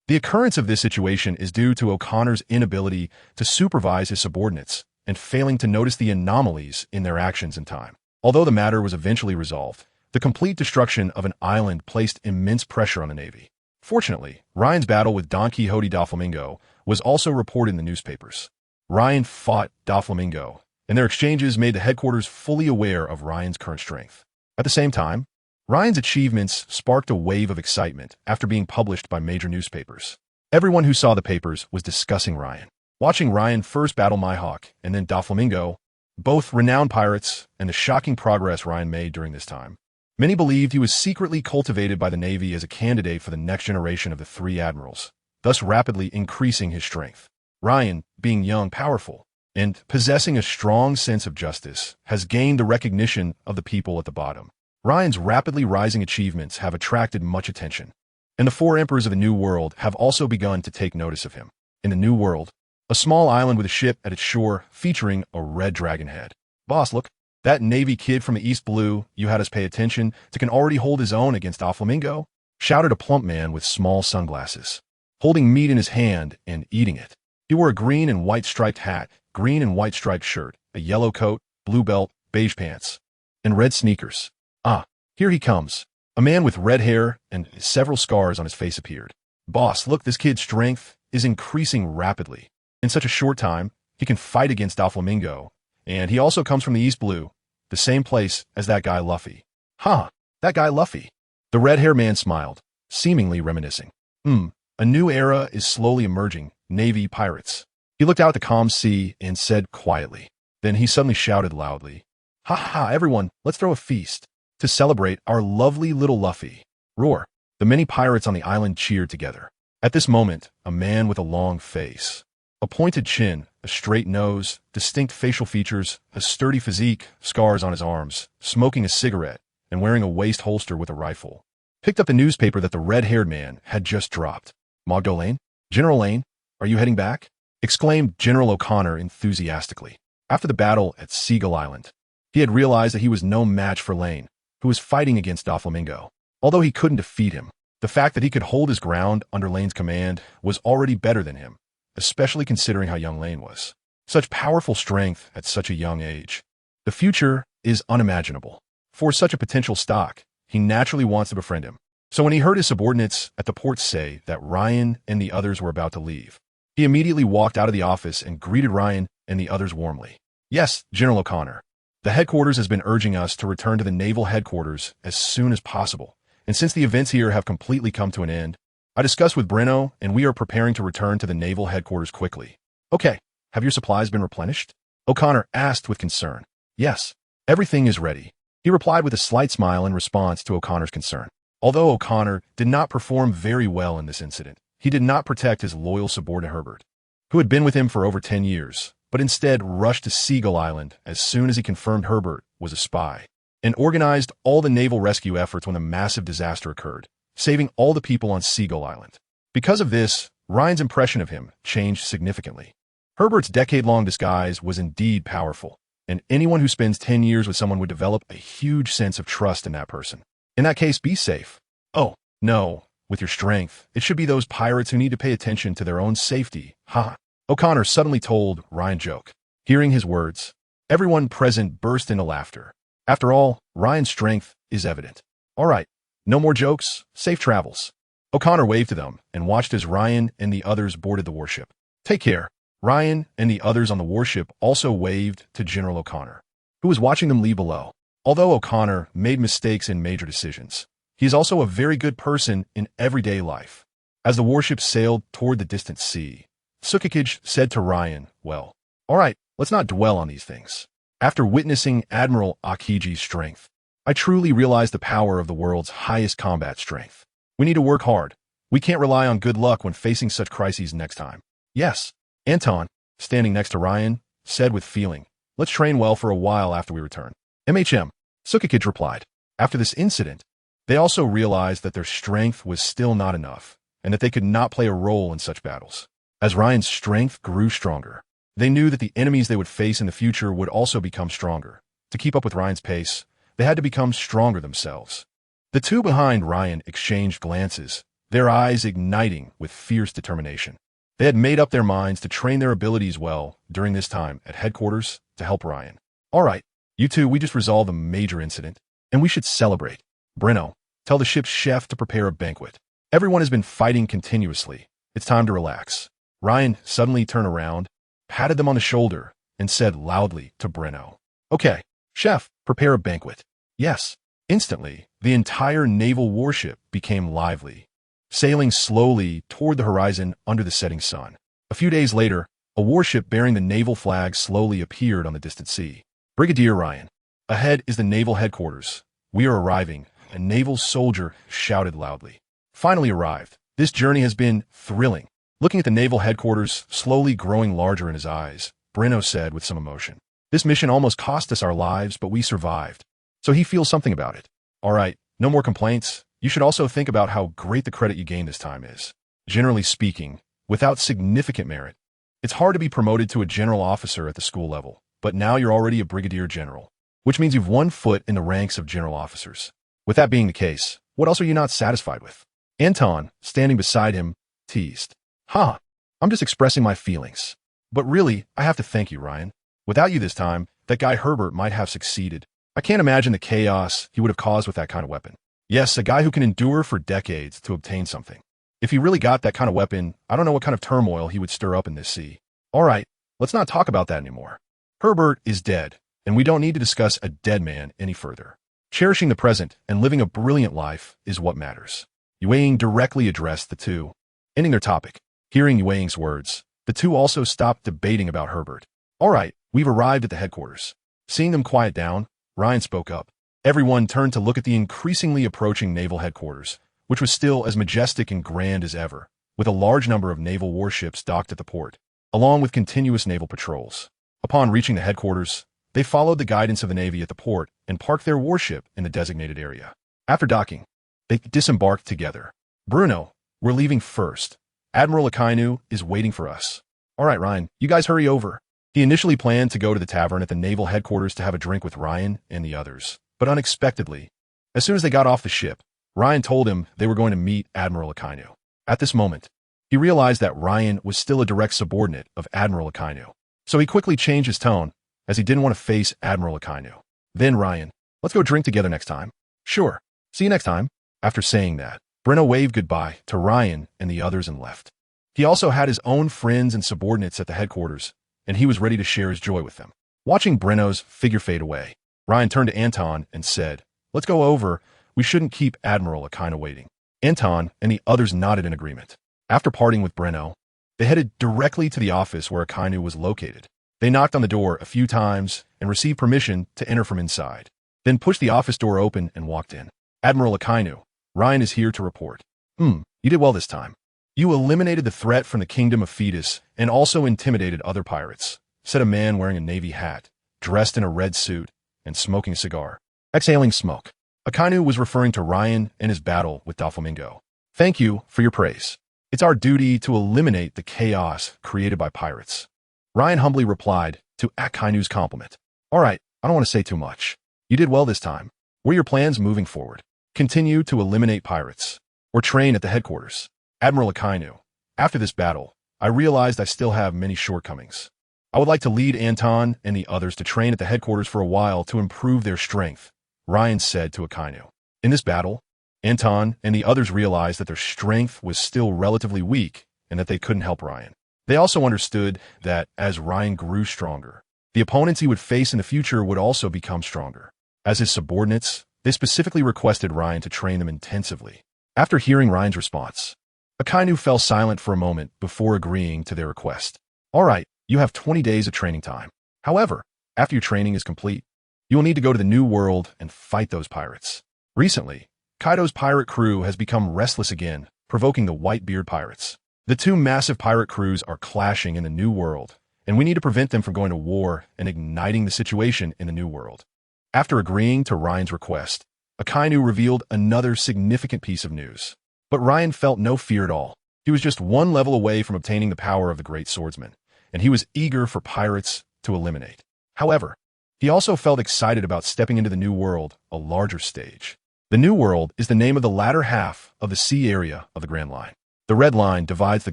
S1: The occurrence of this situation is due to O'Connor's inability to supervise his subordinates and failing to notice the anomalies in their actions in time. Although the matter was eventually resolved, the complete destruction of an island placed immense pressure on the Navy. Fortunately, Ryan's battle with Don Quixote Doflamingo was also reported in the newspapers. Ryan fought Doflamingo, and their exchanges made the headquarters fully aware of Ryan's current strength. At the same time, Ryan's achievements sparked a wave of excitement after being published by major newspapers. Everyone who saw the papers was discussing Ryan. Watching Ryan first battle Mihawk and then Doflamingo, both renowned pirates, and the shocking progress Ryan made during this time, many believed he was secretly cultivated by the Navy as a candidate for the next generation of the 3 admirals, thus rapidly increasing his strength. Ryan, being young, powerful, and possessing a strong sense of justice, has gained the recognition of the people at the bottom. Ryan's rapidly rising achievements have attracted much attention, and the 4 emperors of the New World have also begun to take notice of him. In the New World, a small island with a ship at its shore featuring a red dragon head. "Boss, look, that Navy kid from the East Blue you had us pay attention to can already hold his own against Doflamingo," shouted a plump man with small sunglasses, holding meat in his hand and eating it. He wore a green and white striped hat, green and white striped shirt, a yellow coat, blue belt, beige pants, and red sneakers. "Ah, here he comes." A man with red hair and several scars on his face appeared. Boss, look, this kid's strength is increasing rapidly. In such a short time, he can fight against Doflamingo, and he also comes from the East Blue, the same place as that guy Luffy. Huh, that guy Luffy. The red-haired man smiled, seemingly reminiscing. A new era is slowly emerging, Navy pirates. He looked out at the calm sea and said quietly. Then he suddenly shouted loudly, "Ha ha, everyone, let's throw a feast to celebrate our lovely little Luffy." Roar. The many pirates on the island cheered together. At this moment, a man with a long face, a pointed chin, a straight nose, distinct facial features, a sturdy physique, scars on his arms, smoking a cigarette, and wearing a waist holster with a rifle, picked up the newspaper that the red-haired man had just dropped. "Mondo Lane? General Lane, are you heading back?" exclaimed General O'Connor enthusiastically. After the battle at Seagull Island, he had realized that he was no match for Lane, who was fighting against Doflamingo. Although he couldn't defeat him, the fact that he could hold his ground under Lane's command was already better than him, especially considering how young Lane was. Such powerful strength at such a young age. The future is unimaginable. For such a potential stock, he naturally wants to befriend him. So when he heard his subordinates at the port say that Ryan and the others were about to leave, he immediately walked out of the office and greeted Ryan and the others warmly. "Yes, General O'Connor. The headquarters has been urging us to return to the naval headquarters as soon as possible. And since the events here have completely come to an end, I discussed with Breno and we are preparing to return to the naval headquarters quickly." "Okay, have your supplies been replenished?" O'Connor asked with concern. "Yes, everything is ready," he replied with a slight smile in response to O'Connor's concern. Although O'Connor did not perform very well in this incident, he did not protect his loyal subordinate Herbert, who had been with him for over 10 years, but instead rushed to Seagull Island as soon as he confirmed Herbert was a spy, and organized all the naval rescue efforts when a massive disaster occurred, saving all the people on Seagull Island. Because of this, Ryan's impression of him changed significantly. Herbert's decade-long disguise was indeed powerful, and anyone who spends 10 years with someone would develop a huge sense of trust in that person. In that case, be safe. Oh, no, with your strength, it should be those pirates who need to pay attention to their own safety. Ha! O'Connor suddenly told Ryan joke. Hearing his words, everyone present burst into laughter. After all, Ryan's strength is evident. All right, no more jokes, safe travels. O'Connor waved to them and watched as Ryan and the others boarded the warship. Take care. Ryan and the others on the warship also waved to General O'Connor, who was watching them leave below. Although O'Connor made mistakes in major decisions, he is also a very good person in everyday life. As the warship sailed toward the distant sea, Tsukikage said to Ryan, "Well, all right, let's not dwell on these things. After witnessing Admiral Akiji's strength, I truly realize the power of the world's highest combat strength. We need to work hard. We can't rely on good luck when facing such crises next time." "Yes," Anton, standing next to Ryan, said with feeling. "Let's train well for a while after we return." "MHM," Tsukikage replied. After this incident, they also realized that their strength was still not enough, and that they could not play a role in such battles. As Ryan's strength grew stronger, they knew that the enemies they would face in the future would also become stronger. To keep up with Ryan's pace, they had to become stronger themselves. The two behind Ryan exchanged glances, their eyes igniting with fierce determination. They had made up their minds to train their abilities well during this time at headquarters to help Ryan. "All right, you two, we just resolved a major incident, and we should celebrate. Breno, tell the ship's chef to prepare a banquet. Everyone has been fighting continuously. It's time to relax." Ryan suddenly turned around, patted them on the shoulder, and said loudly to Breno, "Okay, chef, prepare a banquet." Yes. Instantly, the entire naval warship became lively, sailing slowly toward the horizon under the setting sun. A few days later, a warship bearing the naval flag slowly appeared on the distant sea. "Brigadier Ryan, ahead is the naval headquarters. We are arriving," a naval soldier shouted loudly. Finally arrived. This journey has been thrilling. Looking at the naval headquarters slowly growing larger in his eyes, Breno said with some emotion, "This mission almost cost us our lives, but we survived." So he feels something about it. "All right, no more complaints. You should also think about how great the credit you gained this time is. Generally speaking, without significant merit, it's hard to be promoted to a general officer at the school level, but now you're already a brigadier general, which means you've 1 foot in the ranks of general officers. With that being the case, what else are you not satisfied with?" Anton, standing beside him, teased. "Huh, I'm just expressing my feelings. But really, I have to thank you, Ryan. Without you this time, that guy Herbert might have succeeded. I can't imagine the chaos he would have caused with that kind of weapon. Yes, a guy who can endure for decades to obtain something. If he really got that kind of weapon, I don't know what kind of turmoil he would stir up in this sea. All right, let's not talk about that anymore. Herbert is dead, and we don't need to discuss a dead man any further. Cherishing the present and living a brilliant life is what matters. Yue directly addressed the two. Ending their topic, hearing Yue's words, the two also stopped debating about Herbert. All right, we've arrived at the headquarters. Seeing them quiet down, Ryan spoke up. Everyone turned to look at the increasingly approaching naval headquarters, which was still as majestic and grand as ever, with a large number of naval warships docked at the port, along with continuous naval patrols. Upon reaching the headquarters, they followed the guidance of the Navy at the port and parked their warship in the designated area. After docking, they disembarked together. Bruno, we're leaving first. Admiral Akainu is waiting for us. All right, Ryan, you guys hurry over. He initially planned to go to the tavern at the naval headquarters to have a drink with Ryan and the others, but unexpectedly, as soon as they got off the ship, Ryan told him they were going to meet Admiral Akainu. At this moment, he realized that Ryan was still a direct subordinate of Admiral Akainu, so he quickly changed his tone as he didn't want to face Admiral Akainu. Then Ryan, let's go drink together next time. Sure. See you next time. After saying that, Bruno waved goodbye to Ryan and the others and left. He also had his own friends and subordinates at the headquarters, and he was ready to share his joy with them. Watching Bruno's figure fade away, Ryan turned to Anton and said, let's go over. We shouldn't keep Admiral Akainu waiting. Anton and the others nodded in agreement. After parting with Bruno, they headed directly to the office where Akainu was located. They knocked on the door a few times and received permission to enter from inside, then pushed the office door open and walked in. Admiral Akainu, Ryan is here to report. You did well this time. You eliminated the threat from the kingdom of Fetus and also intimidated other pirates, said a man wearing a navy hat, dressed in a red suit, and smoking a cigar. Exhaling smoke. Akainu was referring to Ryan and his battle with Doflamingo. Thank you for your praise. It's our duty to eliminate the chaos created by pirates. Ryan humbly replied to Akainu's compliment. All right, I don't want to say too much. You did well this time. What are your plans moving forward? Continue to eliminate pirates, or train at the headquarters. Admiral Akainu, after this battle, I realized I still have many shortcomings. I would like to lead Anton and the others to train at the headquarters for a while to improve their strength, Ryan said to Akainu. In this battle, Anton and the others realized that their strength was still relatively weak and that they couldn't help Ryan. They also understood that as Ryan grew stronger, the opponents he would face in the future would also become stronger. As his subordinates, they specifically requested Ryan to train them intensively. After hearing Ryan's response, Akainu fell silent for a moment before agreeing to their request. All right, you have 20 days of training time. However, after your training is complete, you will need to go to the New World and fight those pirates. Recently, Kaido's pirate crew has become restless again, provoking the Whitebeard pirates. The two massive pirate crews are clashing in the New World, and we need to prevent them from going to war and igniting the situation in the New World. After agreeing to Ryan's request, Akainu revealed another significant piece of news. But Ryan felt no fear at all. He was just one level away from obtaining the power of the great swordsman, and he was eager for pirates to eliminate. However, he also felt excited about stepping into the New World, a larger stage. The New World is the name of the latter half of the sea area of the Grand Line. The Red Line divides the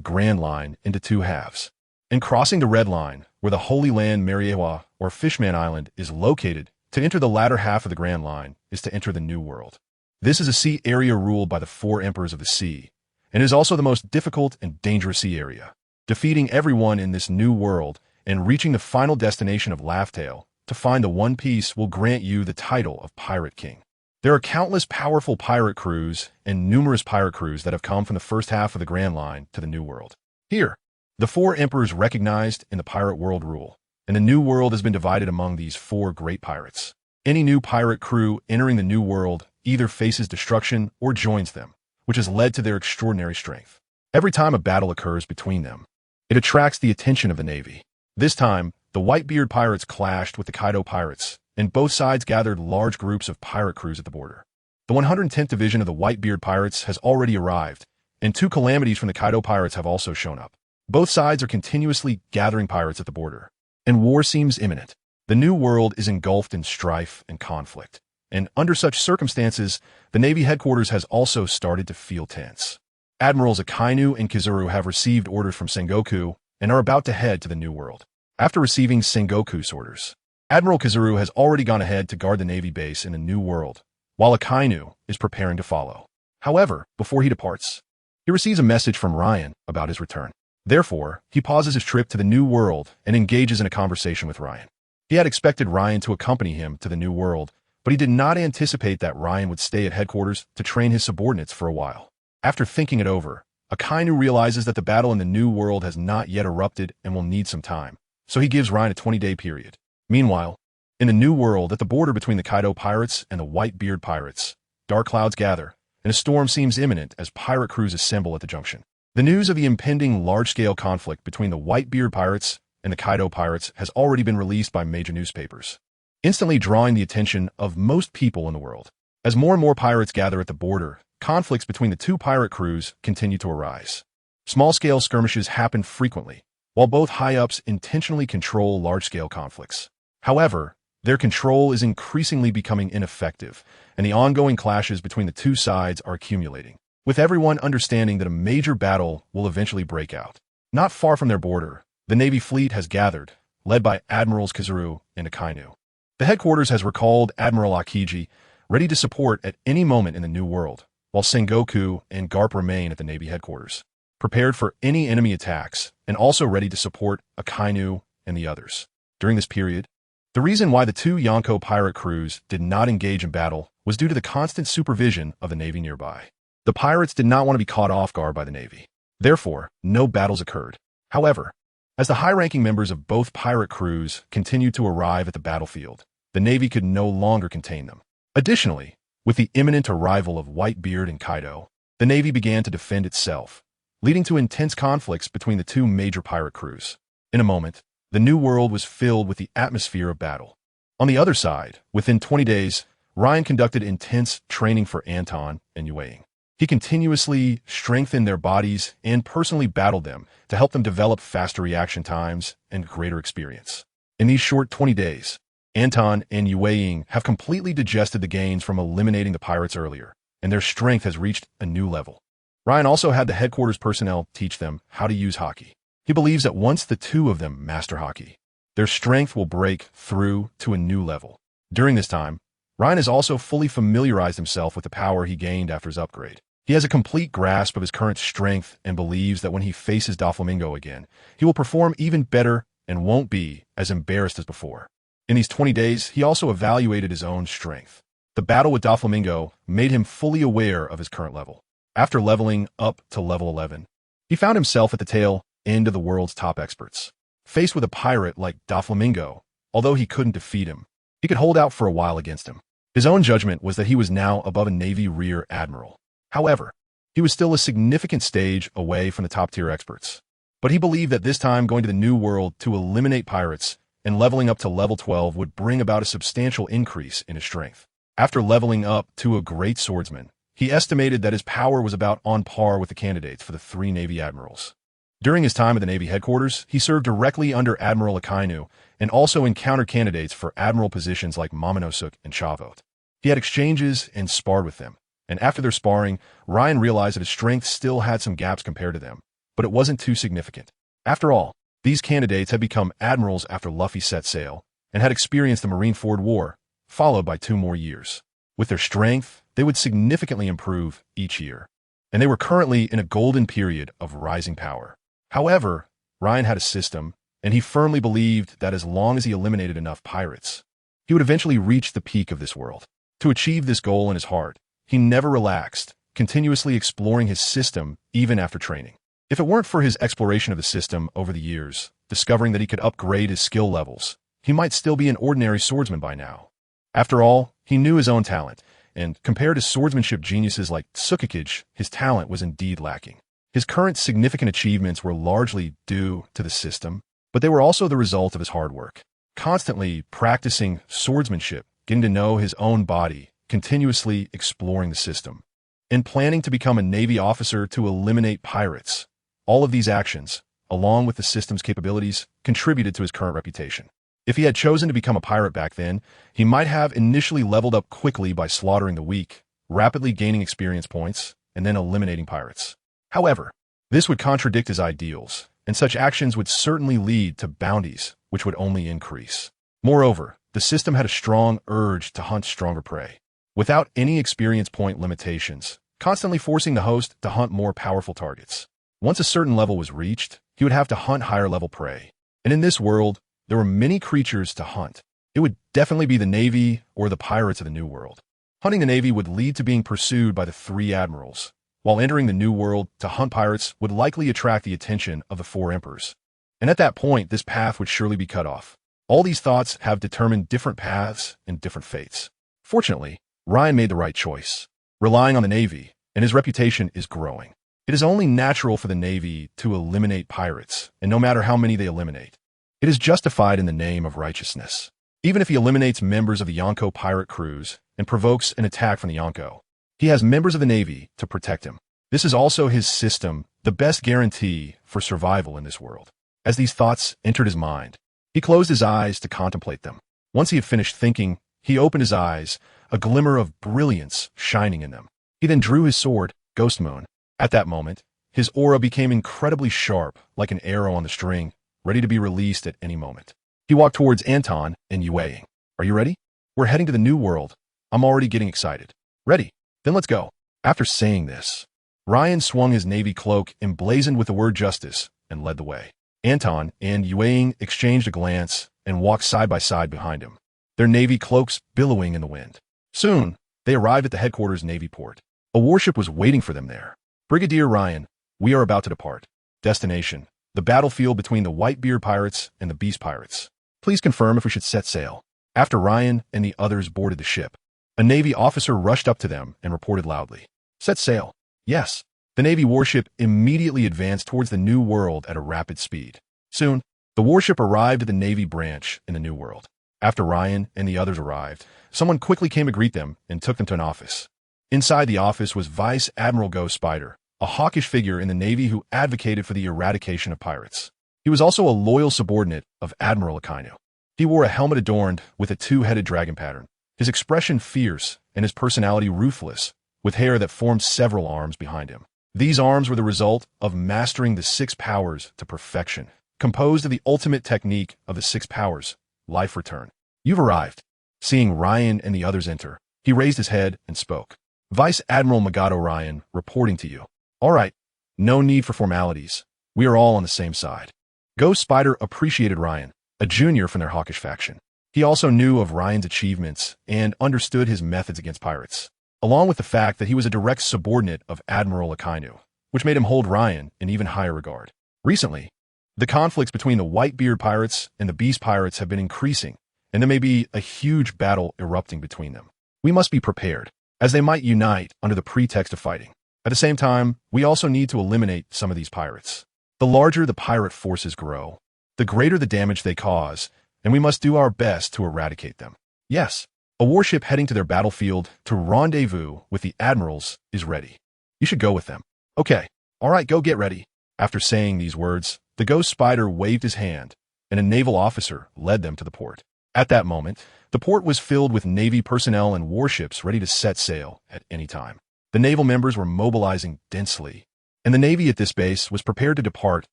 S1: Grand Line into two halves. In crossing the Red Line, where the Holy Land Mariewa, or Fishman Island, is located, to enter the latter half of the Grand Line is to enter the New World. This is a sea area ruled by the four emperors of the sea, and is also the most difficult and dangerous sea area. Defeating everyone in this New World and reaching the final destination of Laugh-Tale to find the One Piece will grant you the title of Pirate King. There are countless powerful pirate crews and numerous pirate crews that have come from the first half of the Grand Line to the New World. Here, the four emperors recognized in the pirate world rule, and the New World has been divided among these four great pirates. Any new pirate crew entering the New World either faces destruction or joins them, which has led to their extraordinary strength. Every time a battle occurs between them, it attracts the attention of the Navy. This time, the Whitebeard pirates clashed with the Kaido pirates, and both sides gathered large groups of pirate crews at the border. The 110th Division of the Whitebeard pirates has already arrived, and two calamities from the Kaido pirates have also shown up. Both sides are continuously gathering pirates at the border, and war seems imminent. The New World is engulfed in strife and conflict, and under such circumstances, the Navy headquarters has also started to feel tense. Admirals Akainu and Kizuru have received orders from Sengoku and are about to head to the New World. After receiving Sengoku's orders, Admiral Kizuru has already gone ahead to guard the Navy base in the New World, while Akainu is preparing to follow. However, before he departs, He receives a message from Ryan about his return. Therefore, he pauses his trip to the New World and engages in a conversation with Ryan. He had expected Ryan to accompany him to the New World, but he did not anticipate that Ryan would stay at headquarters to train his subordinates for a while. After thinking it over, Akainu realizes that the battle in the New World has not yet erupted and will need some time, so he gives Ryan a 20-day period. Meanwhile, in the New World, at the border between the Kaido pirates and the Whitebeard pirates, dark clouds gather, and a storm seems imminent as pirate crews assemble at the junction. The news of the impending large-scale conflict between the Whitebeard pirates and the Kaido pirates has already been released by major newspapers, instantly drawing the attention of most people in the world. As more and more pirates gather at the border, conflicts between the two pirate crews continue to arise. Small-scale skirmishes happen frequently, while both high-ups intentionally control large-scale conflicts. However, their control is increasingly becoming ineffective, and the ongoing clashes between the two sides are accumulating, with everyone understanding that a major battle will eventually break out. Not far from their border, the Navy fleet has gathered, led by Admirals Kizuru and Akainu. The headquarters has recalled Admiral Akiji, ready to support at any moment in the New World, while Sengoku and Garp remain at the Navy headquarters, prepared for any enemy attacks and also ready to support Akainu and the others. During this period, the reason why the two Yonko pirate crews did not engage in battle was due to the constant supervision of the Navy nearby. The pirates did not want to be caught off guard by the Navy. Therefore, no battles occurred. However, as the high-ranking members of both pirate crews continued to arrive at the battlefield, the Navy could no longer contain them. Additionally, with the imminent arrival of Whitebeard and Kaido, the Navy began to defend itself, leading to intense conflicts between the two major pirate crews. In a moment, the New World was filled with the atmosphere of battle. On the other side, within 20 days, Ryan conducted intense training for Anton and Yueying. He continuously strengthened their bodies and personally battled them to help them develop faster reaction times and greater experience. In these short 20 days, Anton and Yueying have completely digested the gains from eliminating the pirates earlier, and their strength has reached a new level. Ryan also had the headquarters personnel teach them how to use Haki. He believes that once the two of them master Haki, their strength will break through to a new level. During this time, Ryan has also fully familiarized himself with the power he gained after his upgrade. He has a complete grasp of his current strength and believes that when he faces Doflamingo again, he will perform even better and won't be as embarrassed as before. In these 20 days, he also evaluated his own strength. The battle with Doflamingo made him fully aware of his current level. After leveling up to level 11, he found himself at the tail end of the world's top experts. Faced with a pirate like Doflamingo, although he couldn't defeat him, he could hold out for a while against him. His own judgment was that he was now above a Navy rear admiral. However, he was still a significant stage away from the top-tier experts. But he believed that this time going to the New World to eliminate pirates and leveling up to level 12 would bring about a substantial increase in his strength. After leveling up to a great swordsman, he estimated that his power was about on par with the candidates for the 3 Navy admirals. During his time at the Navy headquarters, he served directly under Admiral Akainu and also encountered candidates for admiral positions like Momonosuke and Chavot. He had exchanges and sparred with them, and after their sparring, Ryan realized that his strength still had some gaps compared to them, but it wasn't too significant. After all, these candidates had become admirals after Luffy set sail and had experienced the Marineford War, followed by 2 more years. With their strength, they would significantly improve each year, and they were currently in a golden period of rising power. However, Ryan had a system, and he firmly believed that as long as he eliminated enough pirates, he would eventually reach the peak of this world. To achieve this goal in his heart, he never relaxed, continuously exploring his system even after training. If it weren't for his exploration of the system over the years, discovering that he could upgrade his skill levels, he might still be an ordinary swordsman by now. After all, he knew his own talent, and compared to swordsmanship geniuses like Tsukikage, his talent was indeed lacking. His current significant achievements were largely due to the system, but they were also the result of his hard work. Constantly practicing swordsmanship, getting to know his own body, continuously exploring the system, and planning to become a Navy officer to eliminate pirates. All of these actions, along with the system's capabilities, contributed to his current reputation. If he had chosen to become a pirate back then, he might have initially leveled up quickly by slaughtering the weak, rapidly gaining experience points, and then eliminating pirates. However, this would contradict his ideals, and such actions would certainly lead to bounties, which would only increase. Moreover, the system had a strong urge to hunt stronger prey. Without any experience point limitations, constantly forcing the host to hunt more powerful targets. Once a certain level was reached, he would have to hunt higher-level prey. And in this world, there were many creatures to hunt. It would definitely be the Navy or the pirates of the New World. Hunting the Navy would lead to being pursued by the 3 Admirals, while entering the New World to hunt pirates would likely attract the attention of the 4 Emperors. And at that point, this path would surely be cut off. All these thoughts have determined different paths and different fates. Fortunately, Ryan made the right choice, relying on the Navy, and his reputation is growing. It is only natural for the Navy to eliminate pirates, and no matter how many they eliminate, it is justified in the name of righteousness. Even if he eliminates members of the Yonko pirate crews and provokes an attack from the Yonko, he has members of the Navy to protect him. This is also his system, the best guarantee for survival in this world. As these thoughts entered his mind, he closed his eyes to contemplate them. Once he had finished thinking, he opened his eyes, a glimmer of brilliance shining in them. He then drew his sword, Ghost Moon. At that moment, his aura became incredibly sharp, like an arrow on the string, ready to be released at any moment. He walked towards Anton and Yueying. Are you ready? We're heading to the New World. I'm already getting excited. Ready? Then let's go. After saying this, Ryan swung his Navy cloak emblazoned with the word justice and led the way. Anton and Yueying exchanged a glance and walked side by side behind him, their Navy cloaks billowing in the wind. Soon, they arrived at the headquarters Navy port. A warship was waiting for them there. Brigadier Ryan, we are about to depart. Destination: the battlefield between the Whitebeard pirates and the Beast pirates. Please confirm if we should set sail. After Ryan and the others boarded the ship, a Navy officer rushed up to them and reported loudly. Set sail. Yes. The Navy warship immediately advanced towards the New World at a rapid speed. Soon, the warship arrived at the Navy branch in the New World. After Ryan and the others arrived, someone quickly came to greet them and took them to an office. Inside the office was Vice Admiral Ghost Spider, a hawkish figure in the Navy who advocated for the eradication of pirates. He was also a loyal subordinate of Admiral Akainu. He wore a helmet adorned with a 2-headed dragon pattern, his expression fierce and his personality ruthless, with hair that formed several arms behind him. These arms were the result of mastering the 6 powers to perfection, composed of the ultimate technique of the 6 powers, life return. You've arrived. Seeing Ryan and the others enter, he raised his head and spoke. Vice Admiral Magato Ryan, reporting to you. All right, no need for formalities. We are all on the same side. Ghost Spider appreciated Ryan, a junior from their hawkish faction. He also knew of Ryan's achievements and understood his methods against pirates, along with the fact that he was a direct subordinate of Admiral Akainu, which made him hold Ryan in even higher regard. Recently, the conflicts between the Whitebeard pirates and the Beast pirates have been increasing, and there may be a huge battle erupting between them. We must be prepared, as they might unite under the pretext of fighting. At the same time, we also need to eliminate some of these pirates. The larger the pirate forces grow, the greater the damage they cause, and we must do our best to eradicate them. Yes, a warship heading to their battlefield to rendezvous with the Admirals is ready. You should go with them. Okay, all right, go get ready. After saying these words, the Ghost Spider waved his hand, and a naval officer led them to the port. At that moment, the port was filled with Navy personnel and warships ready to set sail at any time. The naval members were mobilizing densely, and the Navy at this base was prepared to depart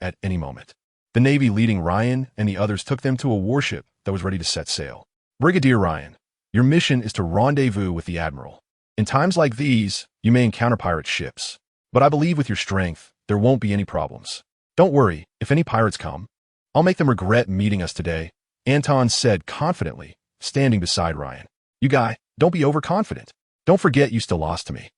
S1: at any moment. The Navy leading Ryan and the others took them to a warship that was ready to set sail. Brigadier Ryan, your mission is to rendezvous with the Admiral. In times like these, you may encounter pirate ships, but I believe with your strength, there won't be any problems. Don't worry, if any pirates come, I'll make them regret meeting us today, Anton said confidently, standing beside Ryan. You guy, don't be overconfident. Don't forget you still lost to me.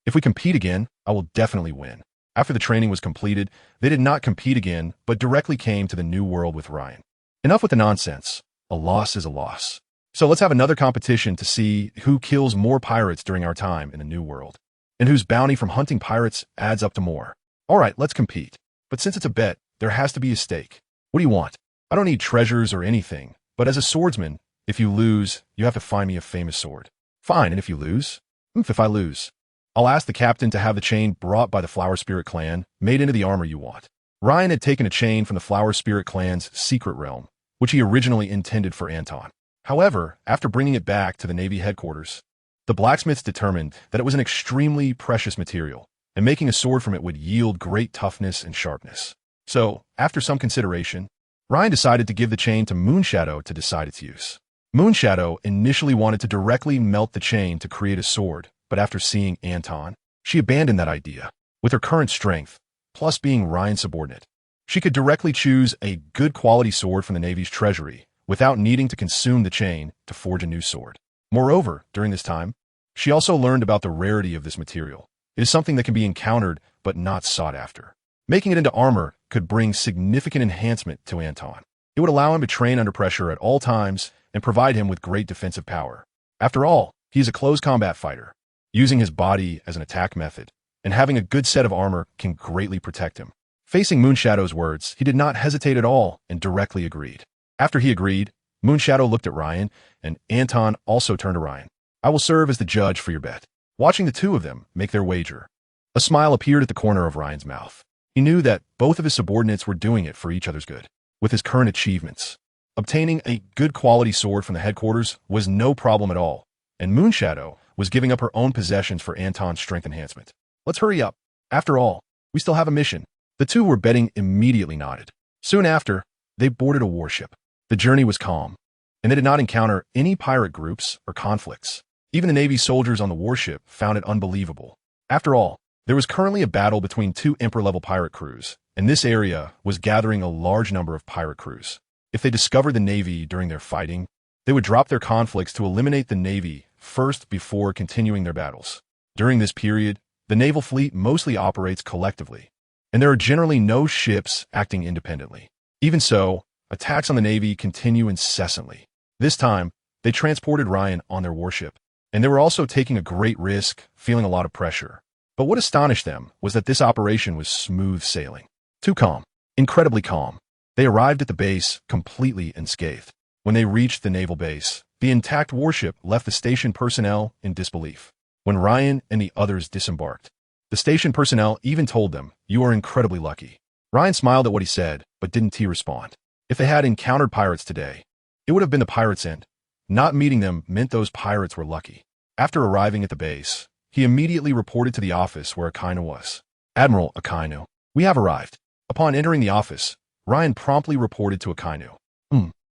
S1: If we compete again, I will definitely win. After the training was completed, they did not compete again, but directly came to the New World with Ryan. Enough with the nonsense. A loss is a loss. So let's have another competition to see who kills more pirates during our time in the New World, and whose bounty from hunting pirates adds up to more. All right, let's compete. But since it's a bet, there has to be a stake. What do you want? I don't need treasures or anything, but as a swordsman, if you lose, you have to find me a famous sword. Fine, and if you lose? If I lose, I'll ask the captain to have the chain brought by the Flower Spirit clan made into the armor you want. Ryan had taken a chain from the Flower Spirit clan's secret realm, which he originally intended for Anton. However, after bringing it back to the Navy headquarters, the blacksmiths determined that it was an extremely precious material, and making a sword from it would yield great toughness and sharpness. So, after some consideration, Ryan decided to give the chain to Moonshadow to decide its use. Moonshadow initially wanted to directly melt the chain to create a sword, but after seeing Anton, she abandoned that idea. With her current strength, plus being Ryan's subordinate, she could directly choose a good quality sword from the Navy's treasury without needing to consume the chain to forge a new sword. Moreover, during this time, she also learned about the rarity of this material. It is something that can be encountered but not sought after. Making it into armor could bring significant enhancement to Anton. It would allow him to train under pressure at all times and provide him with great defensive power. After all, he is a close combat fighter. Using his body as an attack method and having a good set of armor can greatly protect him. Facing Moonshadow's words, he did not hesitate at all and directly agreed. After he agreed, Moonshadow looked at Ryan, and Anton also turned to Ryan. I will serve as the judge for your bet. Watching the two of them make their wager, a smile appeared at the corner of Ryan's mouth. He knew that both of his subordinates were doing it for each other's good. With his current achievements, obtaining a good quality sword from the headquarters was no problem at all, and Moonshadow was giving up her own possessions for Anton's strength enhancement. Let's hurry up. After all, we still have a mission. The two who were betting immediately nodded. Soon after, they boarded a warship. The journey was calm, and they did not encounter any pirate groups or conflicts. Even the Navy soldiers on the warship found it unbelievable. After all, there was currently a battle between two Emperor-level pirate crews, and this area was gathering a large number of pirate crews. If they discovered the Navy during their fighting, they would drop their conflicts to eliminate the Navy first before continuing their battles. During this period, the naval fleet mostly operates collectively, and there are generally no ships acting independently. Even so, attacks on the Navy continue incessantly. This time, they transported Ryan on their warship, and they were also taking a great risk, feeling a lot of pressure. But what astonished them was that this operation was smooth sailing. Too calm. Incredibly calm. They arrived at the base completely unscathed. When they reached the naval base, the intact warship left the station personnel in disbelief. When Ryan and the others disembarked, the station personnel even told them, "You are incredibly lucky." Ryan smiled at what he said, but didn't respond. If they had encountered pirates today, it would have been the pirates' end. Not meeting them meant those pirates were lucky. After arriving at the base, he immediately reported to the office where Akainu was. "Admiral Akainu, we have arrived." Upon entering the office, Ryan promptly reported to Akainu.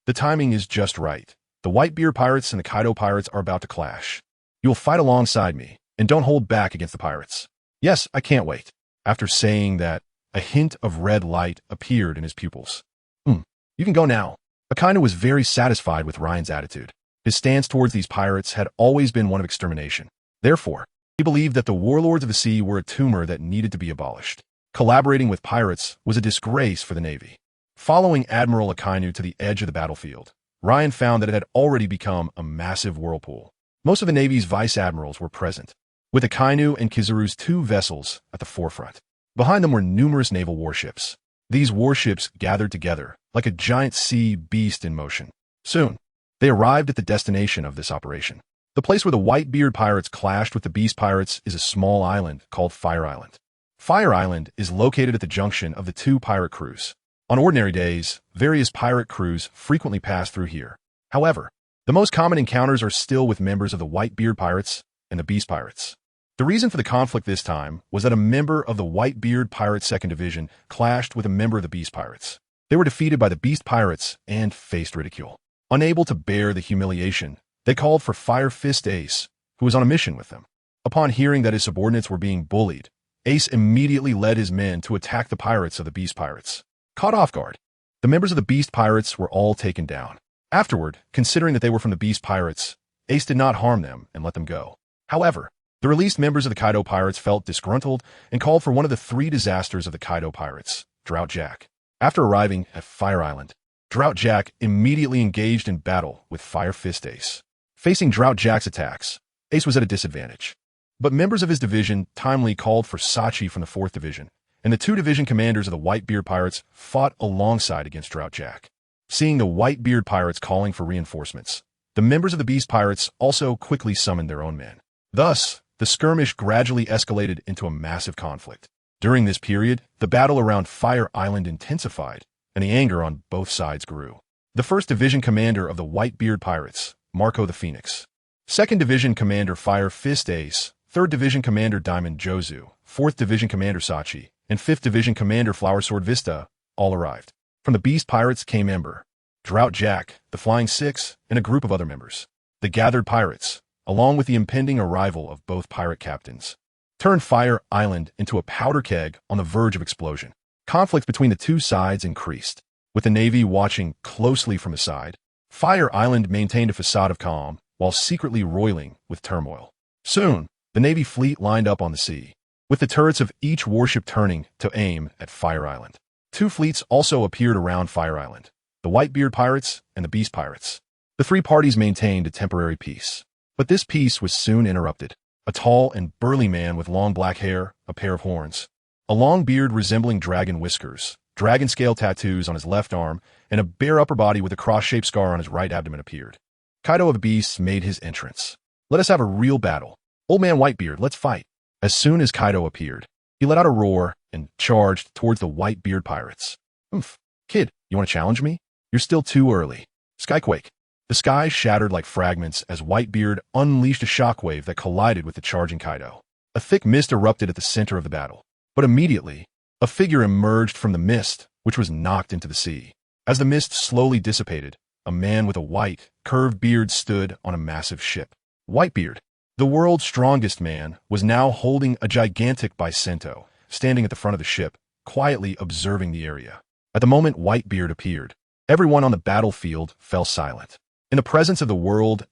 S1: The timing is just right. The Whitebeard pirates and the Kaido pirates are about to clash. You will fight alongside me, and don't hold back against the pirates. Yes, I can't wait. After saying that, a hint of red light appeared in his pupils. You can go now. Akainu was very satisfied with Ryan's attitude. His stance towards these pirates had always been one of extermination. Therefore, he believed that the warlords of the sea were a tumor that needed to be abolished. Collaborating with pirates was a disgrace for the Navy. Following Admiral Akainu to the edge of the battlefield, Ryan found that it had already become a massive whirlpool. Most of the Navy's vice admirals were present, with Akainu and Kizaru's two vessels at the forefront. Behind them were numerous naval warships. These warships gathered together like a giant sea beast in motion. Soon, they arrived at the destination of this operation. The place where the Whitebeard pirates clashed with the Beast pirates is a small island called Fire Island. Fire Island is located at the junction of the two pirate crews. On ordinary days, various pirate crews frequently pass through here. However, the most common encounters are still with members of the Whitebeard pirates and the Beast pirates. The reason for the conflict this time was that a member of the Whitebeard Pirates 2nd Division clashed with a member of the Beast Pirates. They were defeated by the Beast Pirates and faced ridicule. Unable to bear the humiliation, they called for Fire Fist Ace, who was on a mission with them. Upon hearing that his subordinates were being bullied, Ace immediately led his men to attack the pirates of the Beast Pirates. Caught off guard, the members of the Beast Pirates were all taken down. Afterward, considering that they were from the Beast Pirates, Ace did not harm them and let them go. However, the released members of the Kaido Pirates felt disgruntled and called for one of the three disasters of the Kaido Pirates, Drought Jack. After arriving at Fire Island, Drought Jack immediately engaged in battle with Fire Fist Ace. Facing Drought Jack's attacks, Ace was at a disadvantage. But members of his division timely called for Sachi from the 4th Division, and the two division commanders of the Whitebeard Pirates fought alongside against Drought Jack. Seeing the Whitebeard Pirates calling for reinforcements, the members of the Beast Pirates also quickly summoned their own men. Thus, the skirmish gradually escalated into a massive conflict. During this period, the battle around Fire Island intensified, and the anger on both sides grew. The 1st Division commander of the Whitebeard Pirates, Marco the Phoenix, 2nd Division commander Fire Fist Ace, 3rd Division commander Diamond Jozu, 4th Division commander Sachi, and 5th Division commander Flower Sword Vista all arrived. From the Beast Pirates came Ember, Drought Jack, the Flying Six, and a group of other members. The gathered pirates, along with the impending arrival of both pirate captains, turned Fire Island into a powder keg on the verge of explosion. Conflict between the two sides increased. With the Navy watching closely from the side, Fire Island maintained a facade of calm while secretly roiling with turmoil. Soon, the Navy fleet lined up on the sea, with the turrets of each warship turning to aim at Fire Island. Two fleets also appeared around Fire Island, the Whitebeard pirates and the Beast pirates. The three parties maintained a temporary peace, but this peace was soon interrupted. A tall and burly man with long black hair, a pair of horns, a long beard resembling dragon whiskers, dragon scale tattoos on his left arm, and a bare upper body with a cross-shaped scar on his right abdomen appeared. Kaido of the Beasts made his entrance. "Let us have a real battle. Old man Whitebeard, let's fight." As soon as Kaido appeared, he let out a roar and charged towards the Whitebeard pirates. "Oomph, kid, you want to challenge me? You're still too early." Skyquake. The sky shattered like fragments as Whitebeard unleashed a shockwave that collided with the charging Kaido. A thick mist erupted at the center of the battle, but immediately, a figure emerged from the mist, which was knocked into the sea. As the mist slowly dissipated, a man with a white, curved beard stood on a massive ship. Whitebeard, the world's strongest man, was now holding a gigantic Bicento, standing at the front of the ship, quietly observing the area. At the moment Whitebeard appeared, everyone on the battlefield fell silent. In the presence of the world's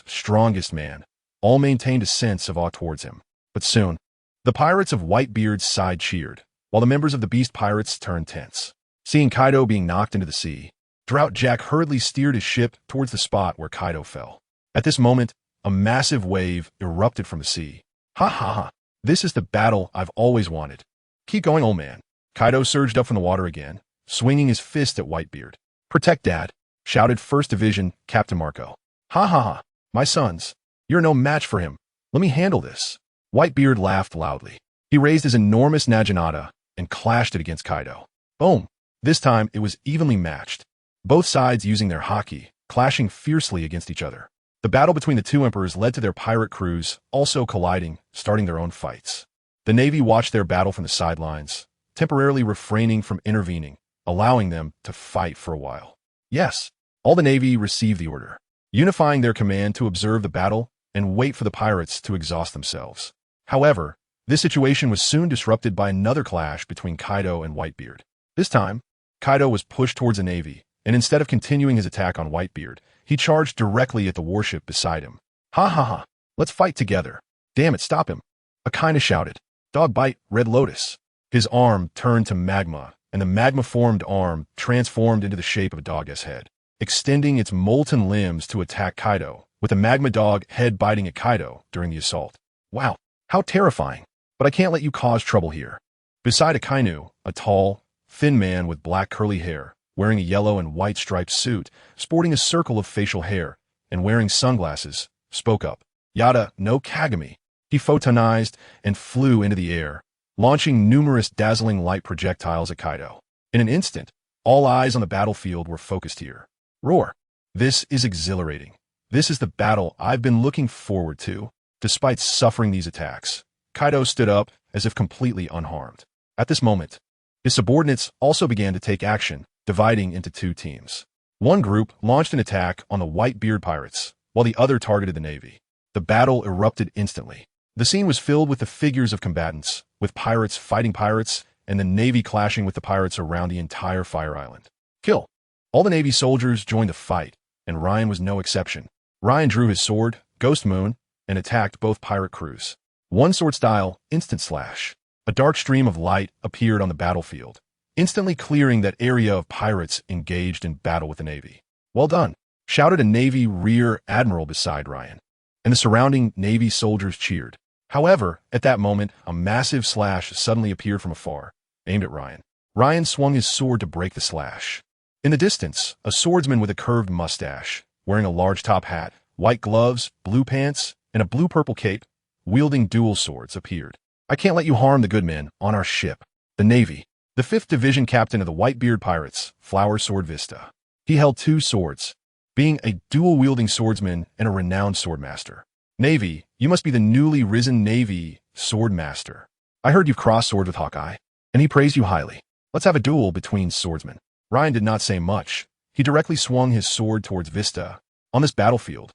S1: strongest man, all maintained a sense of awe towards him. But soon, the pirates of Whitebeard's side cheered, while the members of the Beast pirates turned tense. Seeing Kaido being knocked into the sea, Drought Jack hurriedly steered his ship towards the spot where Kaido fell. At this moment, a massive wave erupted from the sea. "Ha ha ha, this is the battle I've always wanted. Keep going, old man." Kaido surged up from the water again, swinging his fist at Whitebeard. "Protect Dad," shouted 1st Division Captain Marco. "Ha ha ha, my sons, you're no match for him. Let me handle this." Whitebeard laughed loudly. He raised his enormous Naginata and clashed it against Kaido. Boom! This time it was evenly matched, both sides using their haki, clashing fiercely against each other. The battle between the two emperors led to their pirate crews also colliding, starting their own fights. The Navy watched their battle from the sidelines, temporarily refraining from intervening, allowing them to fight for a while. Yes, all the Navy received the order, unifying their command to observe the battle and wait for the pirates to exhaust themselves. However, this situation was soon disrupted by another clash between Kaido and Whitebeard. This time, Kaido was pushed towards the Navy, and instead of continuing his attack on Whitebeard, he charged directly at the warship beside him. "Ha ha ha, let's fight together." "Damn it, stop him," Akainu shouted. "Dog bite, Red Lotus." His arm turned to magma, and the magma-formed arm transformed into the shape of a dog's head, extending its molten limbs to attack Kaido, with the magma dog head biting at Kaido during the assault. Wow, how terrifying. But I can't let you cause trouble here. Beside Akainu, a tall, thin man with black curly hair, wearing a yellow and white striped suit, sporting a circle of facial hair, and wearing sunglasses, spoke up. "Yada no Kagami." He photonized and flew into the air, launching numerous dazzling light projectiles at Kaido. In an instant, all eyes on the battlefield were focused here. Roar. This is exhilarating. This is the battle I've been looking forward to. Despite suffering these attacks, Kaido stood up as if completely unharmed. At this moment, his subordinates also began to take action, dividing into two teams. One group launched an attack on the Whitebeard pirates, while the other targeted the Navy. The battle erupted instantly. The scene was filled with the figures of combatants, with pirates fighting pirates, and the Navy clashing with the pirates around the entire Fire Island. Kill. All the Navy soldiers joined the fight, and Ryan was no exception. Ryan drew his sword, Ghost Moon, and attacked both pirate crews. One sword style, instant slash. A dark stream of light appeared on the battlefield, instantly clearing that area of pirates engaged in battle with the Navy. "Well done," shouted a Navy Rear Admiral beside Ryan, and the surrounding Navy soldiers cheered. However, at that moment, a massive slash suddenly appeared from afar, aimed at Ryan. Ryan swung his sword to break the slash. In the distance, a swordsman with a curved mustache, wearing a large top hat, white gloves, blue pants, and a blue-purple cape, wielding dual swords, appeared. "I can't let you harm the good men on our ship." The Navy. The 5th Division captain of the Whitebeard pirates, Flower Sword Vista. He held two swords, being a dual-wielding swordsman and a renowned swordmaster. "Navy, you must be the newly risen Navy swordmaster. I heard you've crossed swords with Hawkeye, and he praised you highly. Let's have a duel between swordsmen." Ryan did not say much. He directly swung his sword towards Vista. On this battlefield,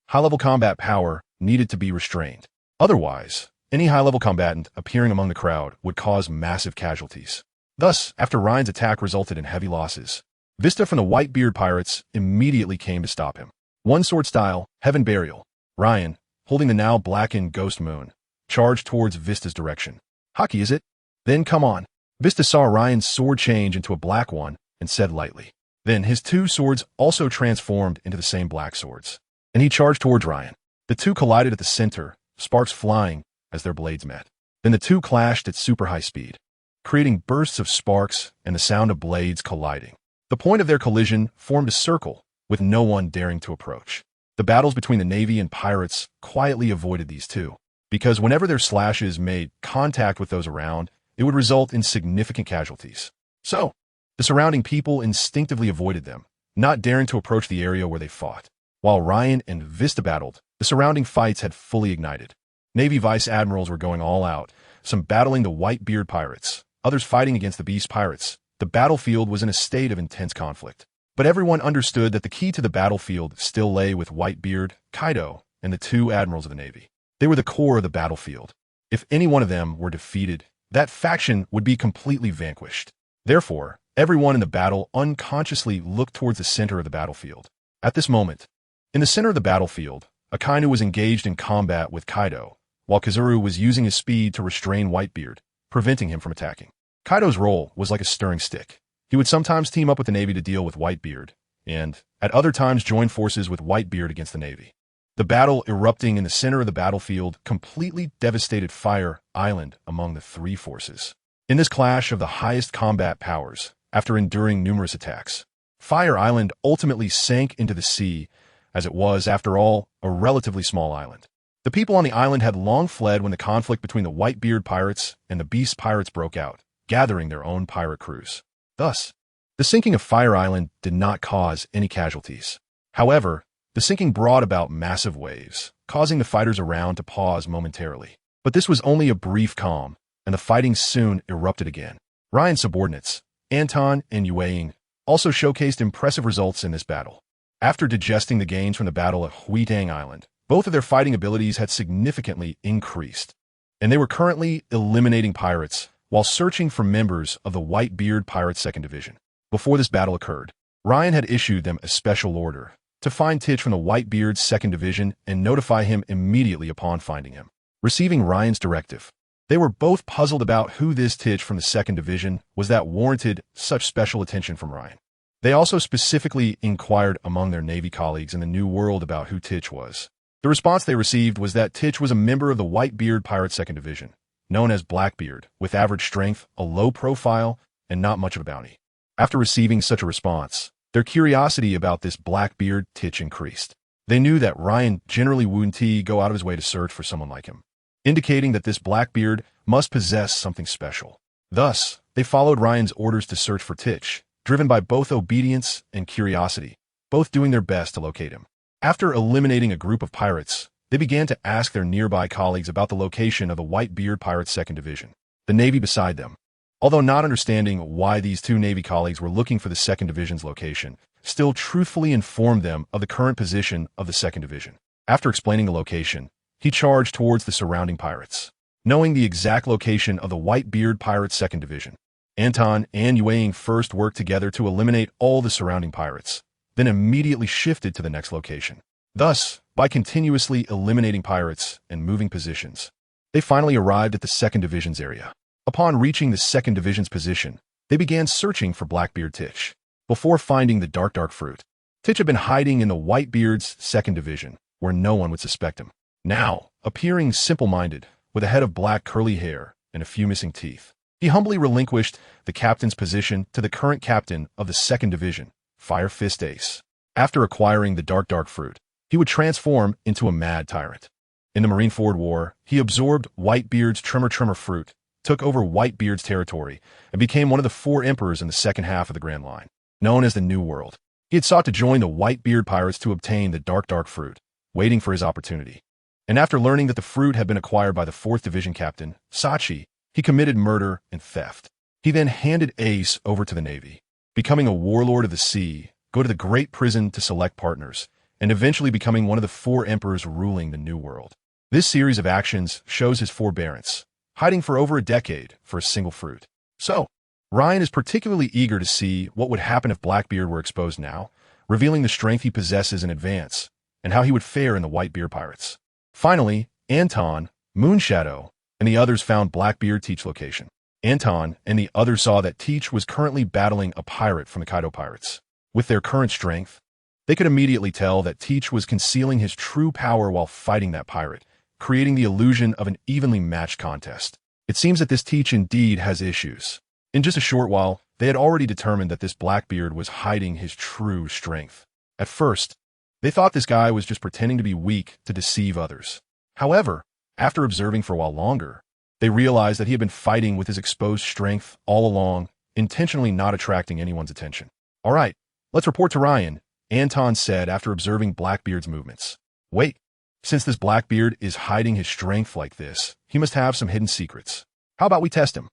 S1: high-level combat power needed to be restrained. Otherwise, any high-level combatant appearing among the crowd would cause massive casualties. Thus, after Ryan's attack resulted in heavy losses, Vista from the Whitebeard pirates immediately came to stop him. One sword style, Heaven Burial. Ryan, holding the now blackened Ghost Moon, charged towards Vista's direction. Haki, is it? Then come on. Vista saw Ryan's sword change into a black one and said lightly. Then his two swords also transformed into the same black swords, and he charged towards Ryan. The two collided at the center, sparks flying as their blades met. Then the two clashed at super high speed, creating bursts of sparks and the sound of blades colliding. The point of their collision formed a circle, with no one daring to approach. The battles between the Navy and pirates quietly avoided these two, because whenever their slashes made contact with those around, it would result in significant casualties. So, the surrounding people instinctively avoided them, not daring to approach the area where they fought. While Ryan and Vista battled, the surrounding fights had fully ignited. Navy vice admirals were going all out, some battling the Whitebeard pirates, others fighting against the Beast pirates. The battlefield was in a state of intense conflict. But everyone understood that the key to the battlefield still lay with Whitebeard, Kaido, and the two admirals of the Navy. They were the core of the battlefield. If any one of them were defeated, that faction would be completely vanquished. Therefore, everyone in the battle unconsciously looked towards the center of the battlefield. At this moment, in the center of the battlefield, Akainu was engaged in combat with Kaido, while Kazuru was using his speed to restrain Whitebeard, preventing him from attacking. Kaido's role was like a stirring stick. He would sometimes team up with the Navy to deal with Whitebeard, and, at other times, join forces with Whitebeard against the Navy. The battle erupting in the center of the battlefield completely devastated Fire Island among the three forces. In this clash of the highest combat powers, after enduring numerous attacks, Fire Island ultimately sank into the sea, as it was, after all, a relatively small island. The people on the island had long fled when the conflict between the Whitebeard pirates and the Beast pirates broke out, gathering their own pirate crews. Thus, the sinking of Fire Island did not cause any casualties. However, the sinking brought about massive waves, causing the fighters around to pause momentarily. But this was only a brief calm, and the fighting soon erupted again. Ryan's subordinates, Anton and Yueying, also showcased impressive results in this battle. After digesting the gains from the battle at Haitang Island, both of their fighting abilities had significantly increased, and they were currently eliminating pirates while searching for members of the Whitebeard Pirates 2nd Division. Before this battle occurred, Ryan had issued them a special order to find Titch from the Whitebeard's 2nd Division and notify him immediately upon finding him. Receiving Ryan's directive, they were both puzzled about who this Titch from the 2nd Division was that warranted such special attention from Ryan. They also specifically inquired among their Navy colleagues in the New World about who Titch was. The response they received was that Titch was a member of the Whitebeard Pirates 2nd Division, known as Blackbeard, with average strength, a low profile, and not much of a bounty. After receiving such a response, their curiosity about this Blackbeard Titch increased. They knew that Ryan generally wouldn't go out of his way to search for someone like him, indicating that this Blackbeard must possess something special. Thus, they followed Ryan's orders to search for Titch, driven by both obedience and curiosity, both doing their best to locate him. After eliminating a group of pirates, they began to ask their nearby colleagues about the location of the Whitebeard Pirates 2nd Division, the Navy beside them. Although not understanding why these two Navy colleagues were looking for the 2nd Division's location, still truthfully informed them of the current position of the 2nd Division. After explaining the location, he charged towards the surrounding pirates. Knowing the exact location of the Whitebeard Pirates 2nd Division, Anton and Yueying first worked together to eliminate all the surrounding pirates, then immediately shifted to the next location. Thus, by continuously eliminating pirates and moving positions, they finally arrived at the 2nd Division's area. Upon reaching the 2nd Division's position, they began searching for Blackbeard Titch. Before finding the dark fruit, Titch had been hiding in the Whitebeard's 2nd Division, where no one would suspect him. Now, appearing simple-minded, with a head of black curly hair and a few missing teeth, he humbly relinquished the captain's position to the current captain of the 2nd Division, Fire Fist Ace. After acquiring the dark fruit, he would transform into a mad tyrant. In the Marineford War, he absorbed Whitebeard's Tremor fruit, took over Whitebeard's territory, and became one of the 4 emperors in the second half of the Grand Line, known as the New World. He had sought to join the Whitebeard pirates to obtain the dark fruit, waiting for his opportunity. And after learning that the fruit had been acquired by the 4th Division captain, Sachi, he committed murder and theft. He then handed Ace over to the Navy, becoming a warlord of the sea, go to the Great Prison to select partners, and eventually becoming one of the 4 emperors ruling the New World. This series of actions shows his forbearance, hiding for over a decade for a single fruit. So, Ryan is particularly eager to see what would happen if Blackbeard were exposed now, revealing the strength he possesses in advance, and how he would fare in the Whitebeard pirates. Finally, Anton, Moonshadow, and the others found Blackbeard Teach location. Anton and the others saw that Teach was currently battling a pirate from the Kaido pirates. With their current strength, they could immediately tell that Teach was concealing his true power while fighting that pirate, creating the illusion of an evenly matched contest. It seems that this Teach indeed has issues. In just a short while, they had already determined that this Blackbeard was hiding his true strength. At first, they thought this guy was just pretending to be weak to deceive others. However, after observing for a while longer, they realized that he had been fighting with his exposed strength all along, intentionally not attracting anyone's attention. All right, let's report to Ryan, Anton said after observing Blackbeard's movements. Wait, since this Blackbeard is hiding his strength like this, he must have some hidden secrets. How about we test him?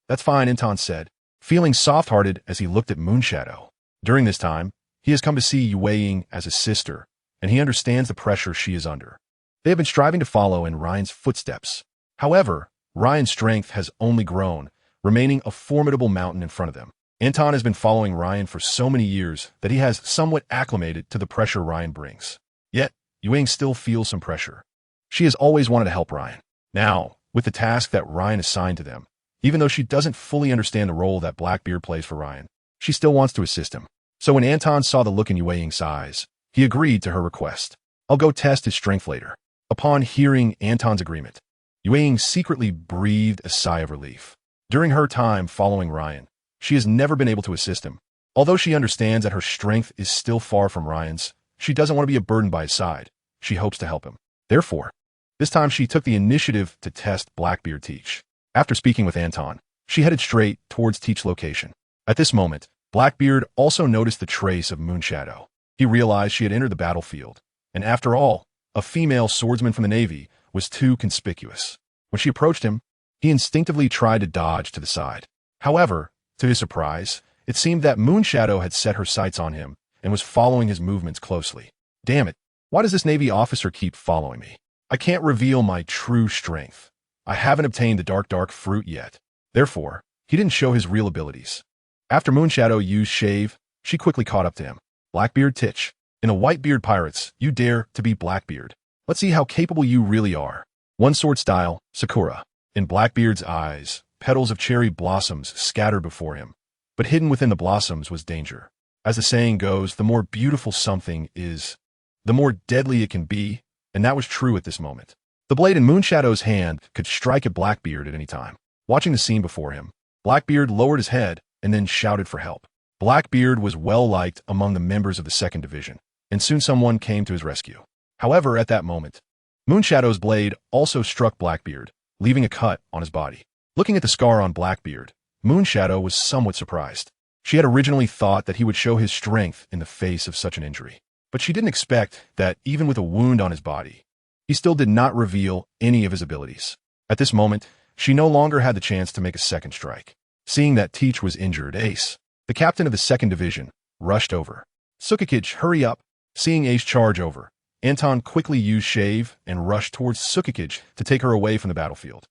S1: That's fine, Anton said, feeling soft-hearted as he looked at Moonshadow. During this time, he has come to see Yue as his sister, and he understands the pressure she is under. They have been striving to follow in Ryan's footsteps. However, Ryan's strength has only grown, remaining a formidable mountain in front of them. Anton has been following Ryan for so many years that he has somewhat acclimated to the pressure Ryan brings. Yet, Yue still feels some pressure. She has always wanted to help Ryan. Now, with the task that Ryan assigned to them, even though she doesn't fully understand the role that Blackbeard plays for Ryan, she still wants to assist him. So when Anton saw the look in Yue's eyes, he agreed to her request. I'll go test his strength later. Upon hearing Anton's agreement, Yue secretly breathed a sigh of relief. During her time following Ryan, she has never been able to assist him. Although she understands that her strength is still far from Ryan's, she doesn't want to be a burden by his side. She hopes to help him. Therefore, this time she took the initiative to test Blackbeard Teach. After speaking with Anton, she headed straight towards Teach location. At this moment, Blackbeard also noticed the trace of Moonshadow. He realized she had entered the battlefield, and after all, a female swordsman from the Navy was too conspicuous. When she approached him, he instinctively tried to dodge to the side. However, to his surprise, it seemed that Moonshadow had set her sights on him and was following his movements closely. Damn it, why does this Navy officer keep following me? I can't reveal my true strength. I haven't obtained the dark fruit yet. Therefore, he didn't show his real abilities. After Moonshadow used Shave, she quickly caught up to him. Blackbeard Teach. In the Whitebeard Pirates, you dare to be Blackbeard. Let's see how capable you really are. One sword style, Sakura. In Blackbeard's eyes, petals of cherry blossoms scattered before him, but hidden within the blossoms was danger. As the saying goes, the more beautiful something is, the more deadly it can be, and that was true at this moment. The blade in Moonshadow's hand could strike at Blackbeard at any time. Watching the scene before him, Blackbeard lowered his head and then shouted for help. Blackbeard was well liked among the members of the 2nd Division, and soon someone came to his rescue. However, at that moment, Moonshadow's blade also struck Blackbeard, leaving a cut on his body. Looking at the scar on Blackbeard, Moonshadow was somewhat surprised. She had originally thought that he would show his strength in the face of such an injury, but she didn't expect that even with a wound on his body, he still did not reveal any of his abilities. At this moment, she no longer had the chance to make a second strike. Seeing that Teach was injured, Ace, the captain of the 2nd Division, rushed over. Sukikage, hurry up! Seeing Ace charge over, Anton quickly used Shave and rushed towards Sukikage to take her away from the battlefield.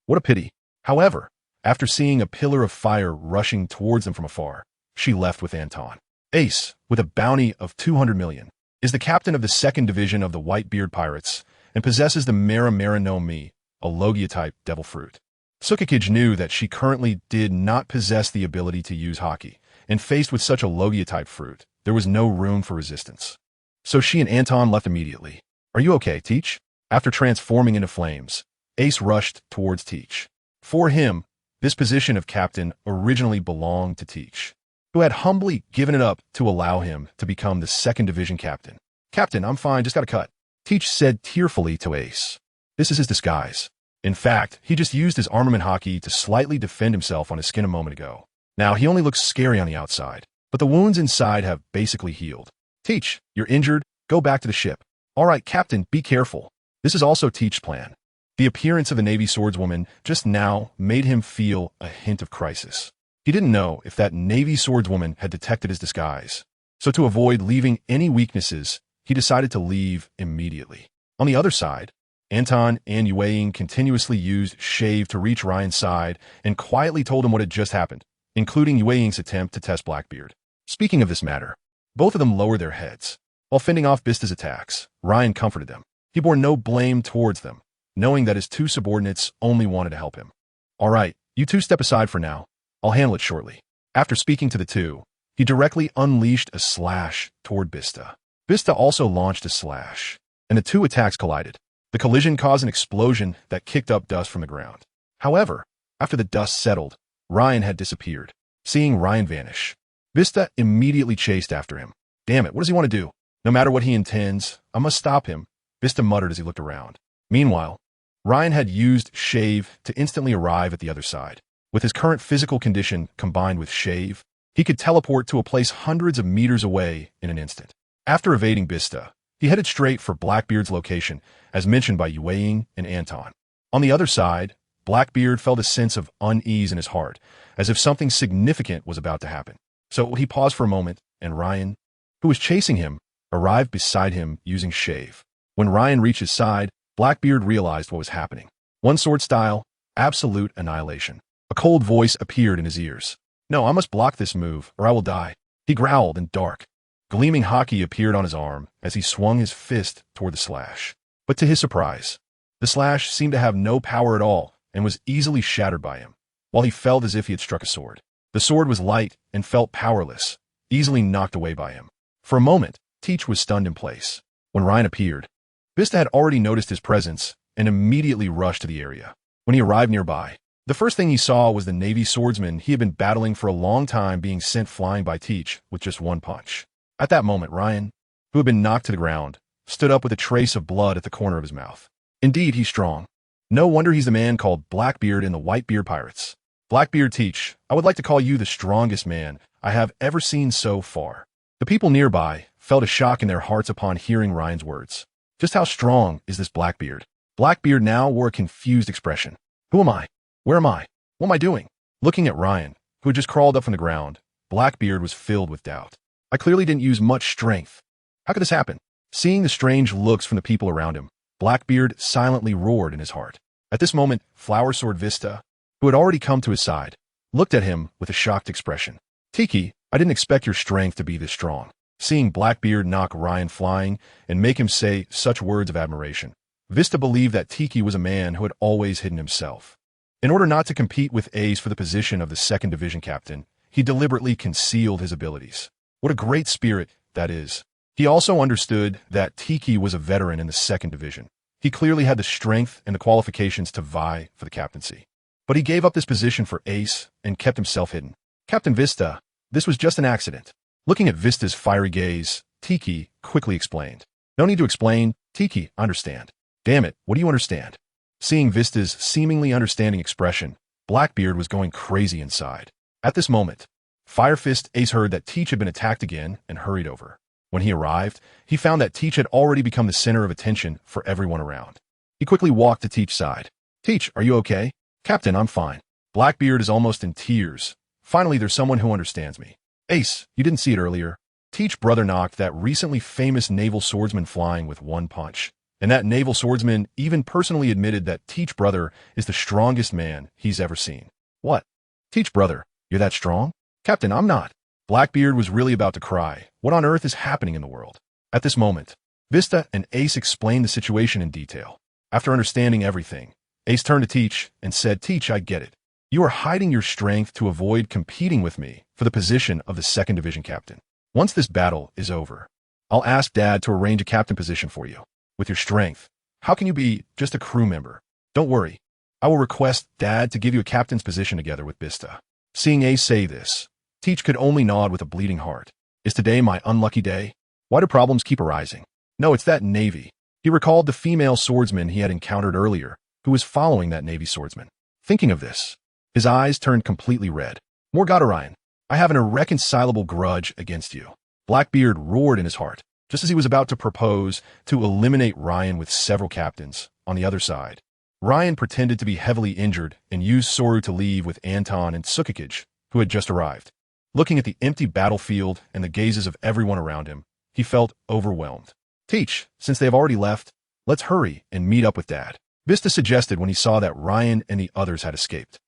S1: What a pity. However, after seeing a pillar of fire rushing towards them from afar, she left with Anton. Ace, with a bounty of 200 million, is the captain of the 2nd Division of the Whitebeard Pirates and possesses the Mara no Mi, a Logia-type devil fruit. Sukikage knew that she currently did not possess the ability to use Haki, and faced with such a Logia-type fruit, there was no room for resistance. So she and Anton left immediately. Are you okay, Teach? After transforming into flames, Ace rushed towards Teach. For him, this position of captain originally belonged to Teach, who had humbly given it up to allow him to become the 2nd Division captain. Captain, I'm fine, just got a cut. Teach said tearfully to Ace. This is his disguise. In fact, he just used his armament Haki to slightly defend himself on his skin a moment ago. Now, he only looks scary on the outside, but the wounds inside have basically healed. Teach, you're injured, go back to the ship. All right, Captain, be careful. This is also Teach's plan. The appearance of the Navy swordswoman just now made him feel a hint of crisis. He didn't know if that Navy swordswoman had detected his disguise. So to avoid leaving any weaknesses, he decided to leave immediately. On the other side, Anton and Yue continuously used Shave to reach Ryan's side and quietly told him what had just happened, including Yue's attempt to test Blackbeard. Speaking of this matter, both of them lowered their heads. While fending off Bista's attacks, Ryan comforted them. He bore no blame towards them, knowing that his two subordinates only wanted to help him. All right, you two step aside for now. I'll handle it shortly. After speaking to the two, he directly unleashed a slash toward Bista. Bista also launched a slash, and the two attacks collided. The collision caused an explosion that kicked up dust from the ground. However, after the dust settled, Ryan had disappeared. Seeing Ryan vanish, Bista immediately chased after him. Damn it, what does he want to do? No matter what he intends, I must stop him, Bista muttered as he looked around. Meanwhile, Ryan had used Shave to instantly arrive at the other side. With his current physical condition combined with Shave, he could teleport to a place hundreds of meters away in an instant. After evading Bista, he headed straight for Blackbeard's location, as mentioned by Yue and Anton. On the other side, Blackbeard felt a sense of unease in his heart, as if something significant was about to happen. So he paused for a moment, and Ryan, who was chasing him, arrived beside him using Shave. When Ryan reached his side, Blackbeard realized what was happening. One sword style, absolute annihilation. A cold voice appeared in his ears. No, I must block this move, or I will die. He growled in dark. Gleaming Haki appeared on his arm as he swung his fist toward the slash. But to his surprise, the slash seemed to have no power at all and was easily shattered by him, while he felt as if he had struck a sword. The sword was light and felt powerless, easily knocked away by him. For a moment, Teach was stunned in place. When Ryan appeared, Bista had already noticed his presence and immediately rushed to the area. When he arrived nearby, the first thing he saw was the Navy swordsman he had been battling for a long time being sent flying by Teach with just one punch. At that moment, Ryan, who had been knocked to the ground, stood up with a trace of blood at the corner of his mouth. Indeed, he's strong. No wonder he's the man called Blackbeard in the Whitebeard Pirates. Blackbeard Teach, I would like to call you the strongest man I have ever seen so far. The people nearby felt a shock in their hearts upon hearing Ryan's words. Just how strong is this Blackbeard? Blackbeard now wore a confused expression. Who am I? Where am I? What am I doing? Looking at Ryan, who had just crawled up from the ground, Blackbeard was filled with doubt. I clearly didn't use much strength. How could this happen? Seeing the strange looks from the people around him, Blackbeard silently roared in his heart. At this moment, Flower Sword Vista, who had already come to his side, looked at him with a shocked expression. Tiki, I didn't expect your strength to be this strong. Seeing Blackbeard knock Ryan flying and make him say such words of admiration, Vista believed that Tiki was a man who had always hidden himself. In order not to compete with Ace for the position of the 2nd Division captain, he deliberately concealed his abilities. What a great spirit that is. He also understood that Tiki was a veteran in the 2nd Division. He clearly had the strength and the qualifications to vie for the captaincy. But he gave up this position for Ace and kept himself hidden. Captain Vista, this was just an accident. Looking at Vista's fiery gaze, Tiki quickly explained. No need to explain, Tiki, understand. Damn it, what do you understand? Seeing Vista's seemingly understanding expression, Blackbeard was going crazy inside. At this moment, Fire Fist Ace heard that Teach had been attacked again and hurried over. When he arrived, he found that Teach had already become the center of attention for everyone around. He quickly walked to Teach's side. Teach, are you okay? Captain, I'm fine. Blackbeard is almost in tears. Finally, there's someone who understands me. Ace, you didn't see it earlier. Teach brother knocked that recently famous naval swordsman flying with one punch. And that naval swordsman even personally admitted that Teach brother is the strongest man he's ever seen. What? Teach brother, you're that strong? Captain, I'm not. Blackbeard was really about to cry. What on earth is happening in the world? At this moment, Vista and Ace explained the situation in detail. After understanding everything, Ace turned to Teach and said, Teach, I get it. You are hiding your strength to avoid competing with me for the position of the 2nd Division captain. Once this battle is over, I'll ask Dad to arrange a captain position for you. With your strength, how can you be just a crew member? Don't worry. I will request Dad to give you a captain's position together with Vista. Seeing Ace say this, Teach could only nod with a bleeding heart. Is today my unlucky day? Why do problems keep arising? No, it's that Navy. He recalled the female swordsman he had encountered earlier, who was following that Navy swordsman. Thinking of this, his eyes turned completely red. Morgana Ryan, I have an irreconcilable grudge against you. Blackbeard roared in his heart, just as he was about to propose to eliminate Ryan with several captains. On the other side, Ryan pretended to be heavily injured and used Soru to leave with Anton and Sukikage, who had just arrived. Looking at the empty battlefield and the gazes of everyone around him, he felt overwhelmed. Teach, since they have already left, let's hurry and meet up with Dad, Vista suggested when he saw that Ryan and the others had escaped.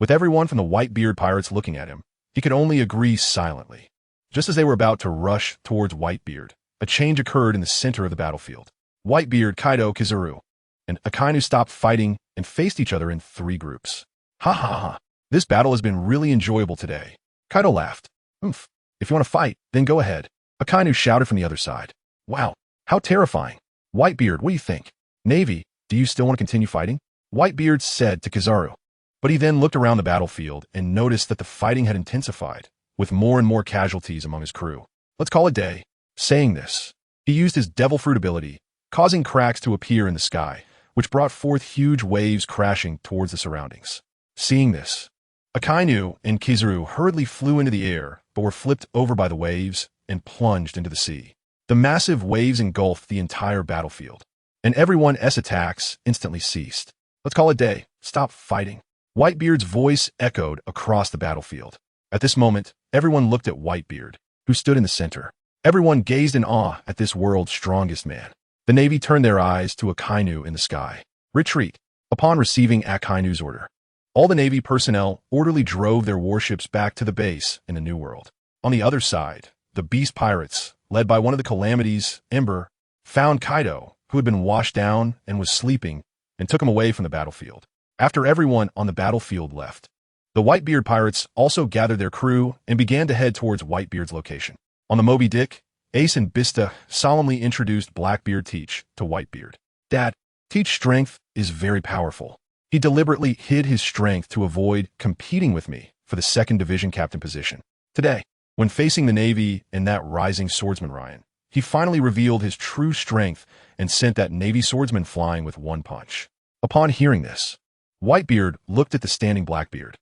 S1: With everyone from the Whitebeard pirates looking at him, he could only agree silently. Just as they were about to rush towards Whitebeard, a change occurred in the center of the battlefield. Whitebeard, Kaido, Kizaru, and Akainu stopped fighting and faced each other in 3 groups. Ha ha ha. This battle has been really enjoyable today. Kaido laughed. If you want to fight, then go ahead. Akainu shouted from the other side. Wow, how terrifying. Whitebeard, what do you think? Navy, do you still want to continue fighting? Whitebeard said to Kizaru. But he then looked around the battlefield and noticed that the fighting had intensified, with more and more casualties among his crew. Let's call it day. Saying this, he used his devil fruit ability, causing cracks to appear in the sky, which brought forth huge waves crashing towards the surroundings. Seeing this, Akainu and Kizaru hurriedly flew into the air, but were flipped over by the waves and plunged into the sea. The massive waves engulfed the entire battlefield, and everyone's attacks instantly ceased. Let's call it day. Stop fighting. Whitebeard's voice echoed across the battlefield. At this moment, everyone looked at Whitebeard, who stood in the center. Everyone gazed in awe at this world's strongest man. The Navy turned their eyes to Akainu in the sky. Retreat. Upon receiving Akainu's order, all the Navy personnel orderly drove their warships back to the base in the New World. On the other side, the Beast Pirates, led by one of the Calamities, Ember, found Kaido, who had been washed down and was sleeping, and took him away from the battlefield. After everyone on the battlefield left, the Whitebeard pirates also gathered their crew and began to head towards Whitebeard's location. On the Moby Dick, Ace and Bista solemnly introduced Blackbeard Teach to Whitebeard. Dad, Teach's strength is very powerful. He deliberately hid his strength to avoid competing with me for the 2nd Division captain position. Today, when facing the Navy and that rising swordsman Ryan, he finally revealed his true strength and sent that Navy swordsman flying with 1 punch. Upon hearing this, Whitebeard looked at the standing Blackbeard.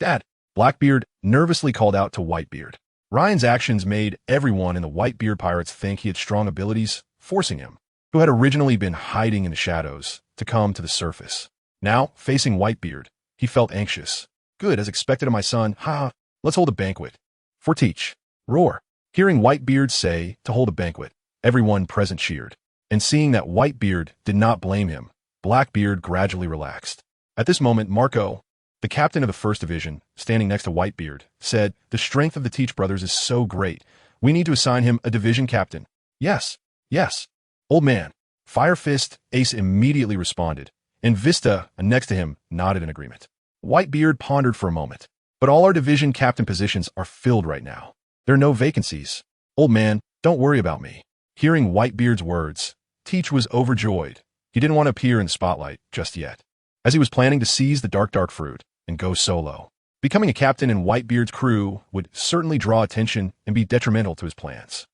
S1: Dad, Blackbeard nervously called out to Whitebeard. Ryan's actions made everyone in the Whitebeard pirates think he had strong abilities, forcing him, who had originally been hiding in the shadows, to come to the surface. Now, facing Whitebeard, he felt anxious. Good, as expected of my son. Let's hold a banquet. For Teach. Roar. Hearing Whitebeard say to hold a banquet, everyone present cheered. And seeing that Whitebeard did not blame him, Blackbeard gradually relaxed. At this moment, Marco, the captain of the 1st Division, standing next to Whitebeard, said, the strength of the Teach brothers is so great, we need to assign him a division captain. Yes. Old man. Fire Fist Ace immediately responded, and Vista, next to him, nodded in agreement. Whitebeard pondered for a moment. But all our division captain positions are filled right now. There are no vacancies. Old man, don't worry about me. Hearing Whitebeard's words, Teach was overjoyed. He didn't want to appear in the spotlight just yet, as he was planning to seize the dark fruit and go solo. Becoming a captain in Whitebeard's crew would certainly draw attention and be detrimental to his plans.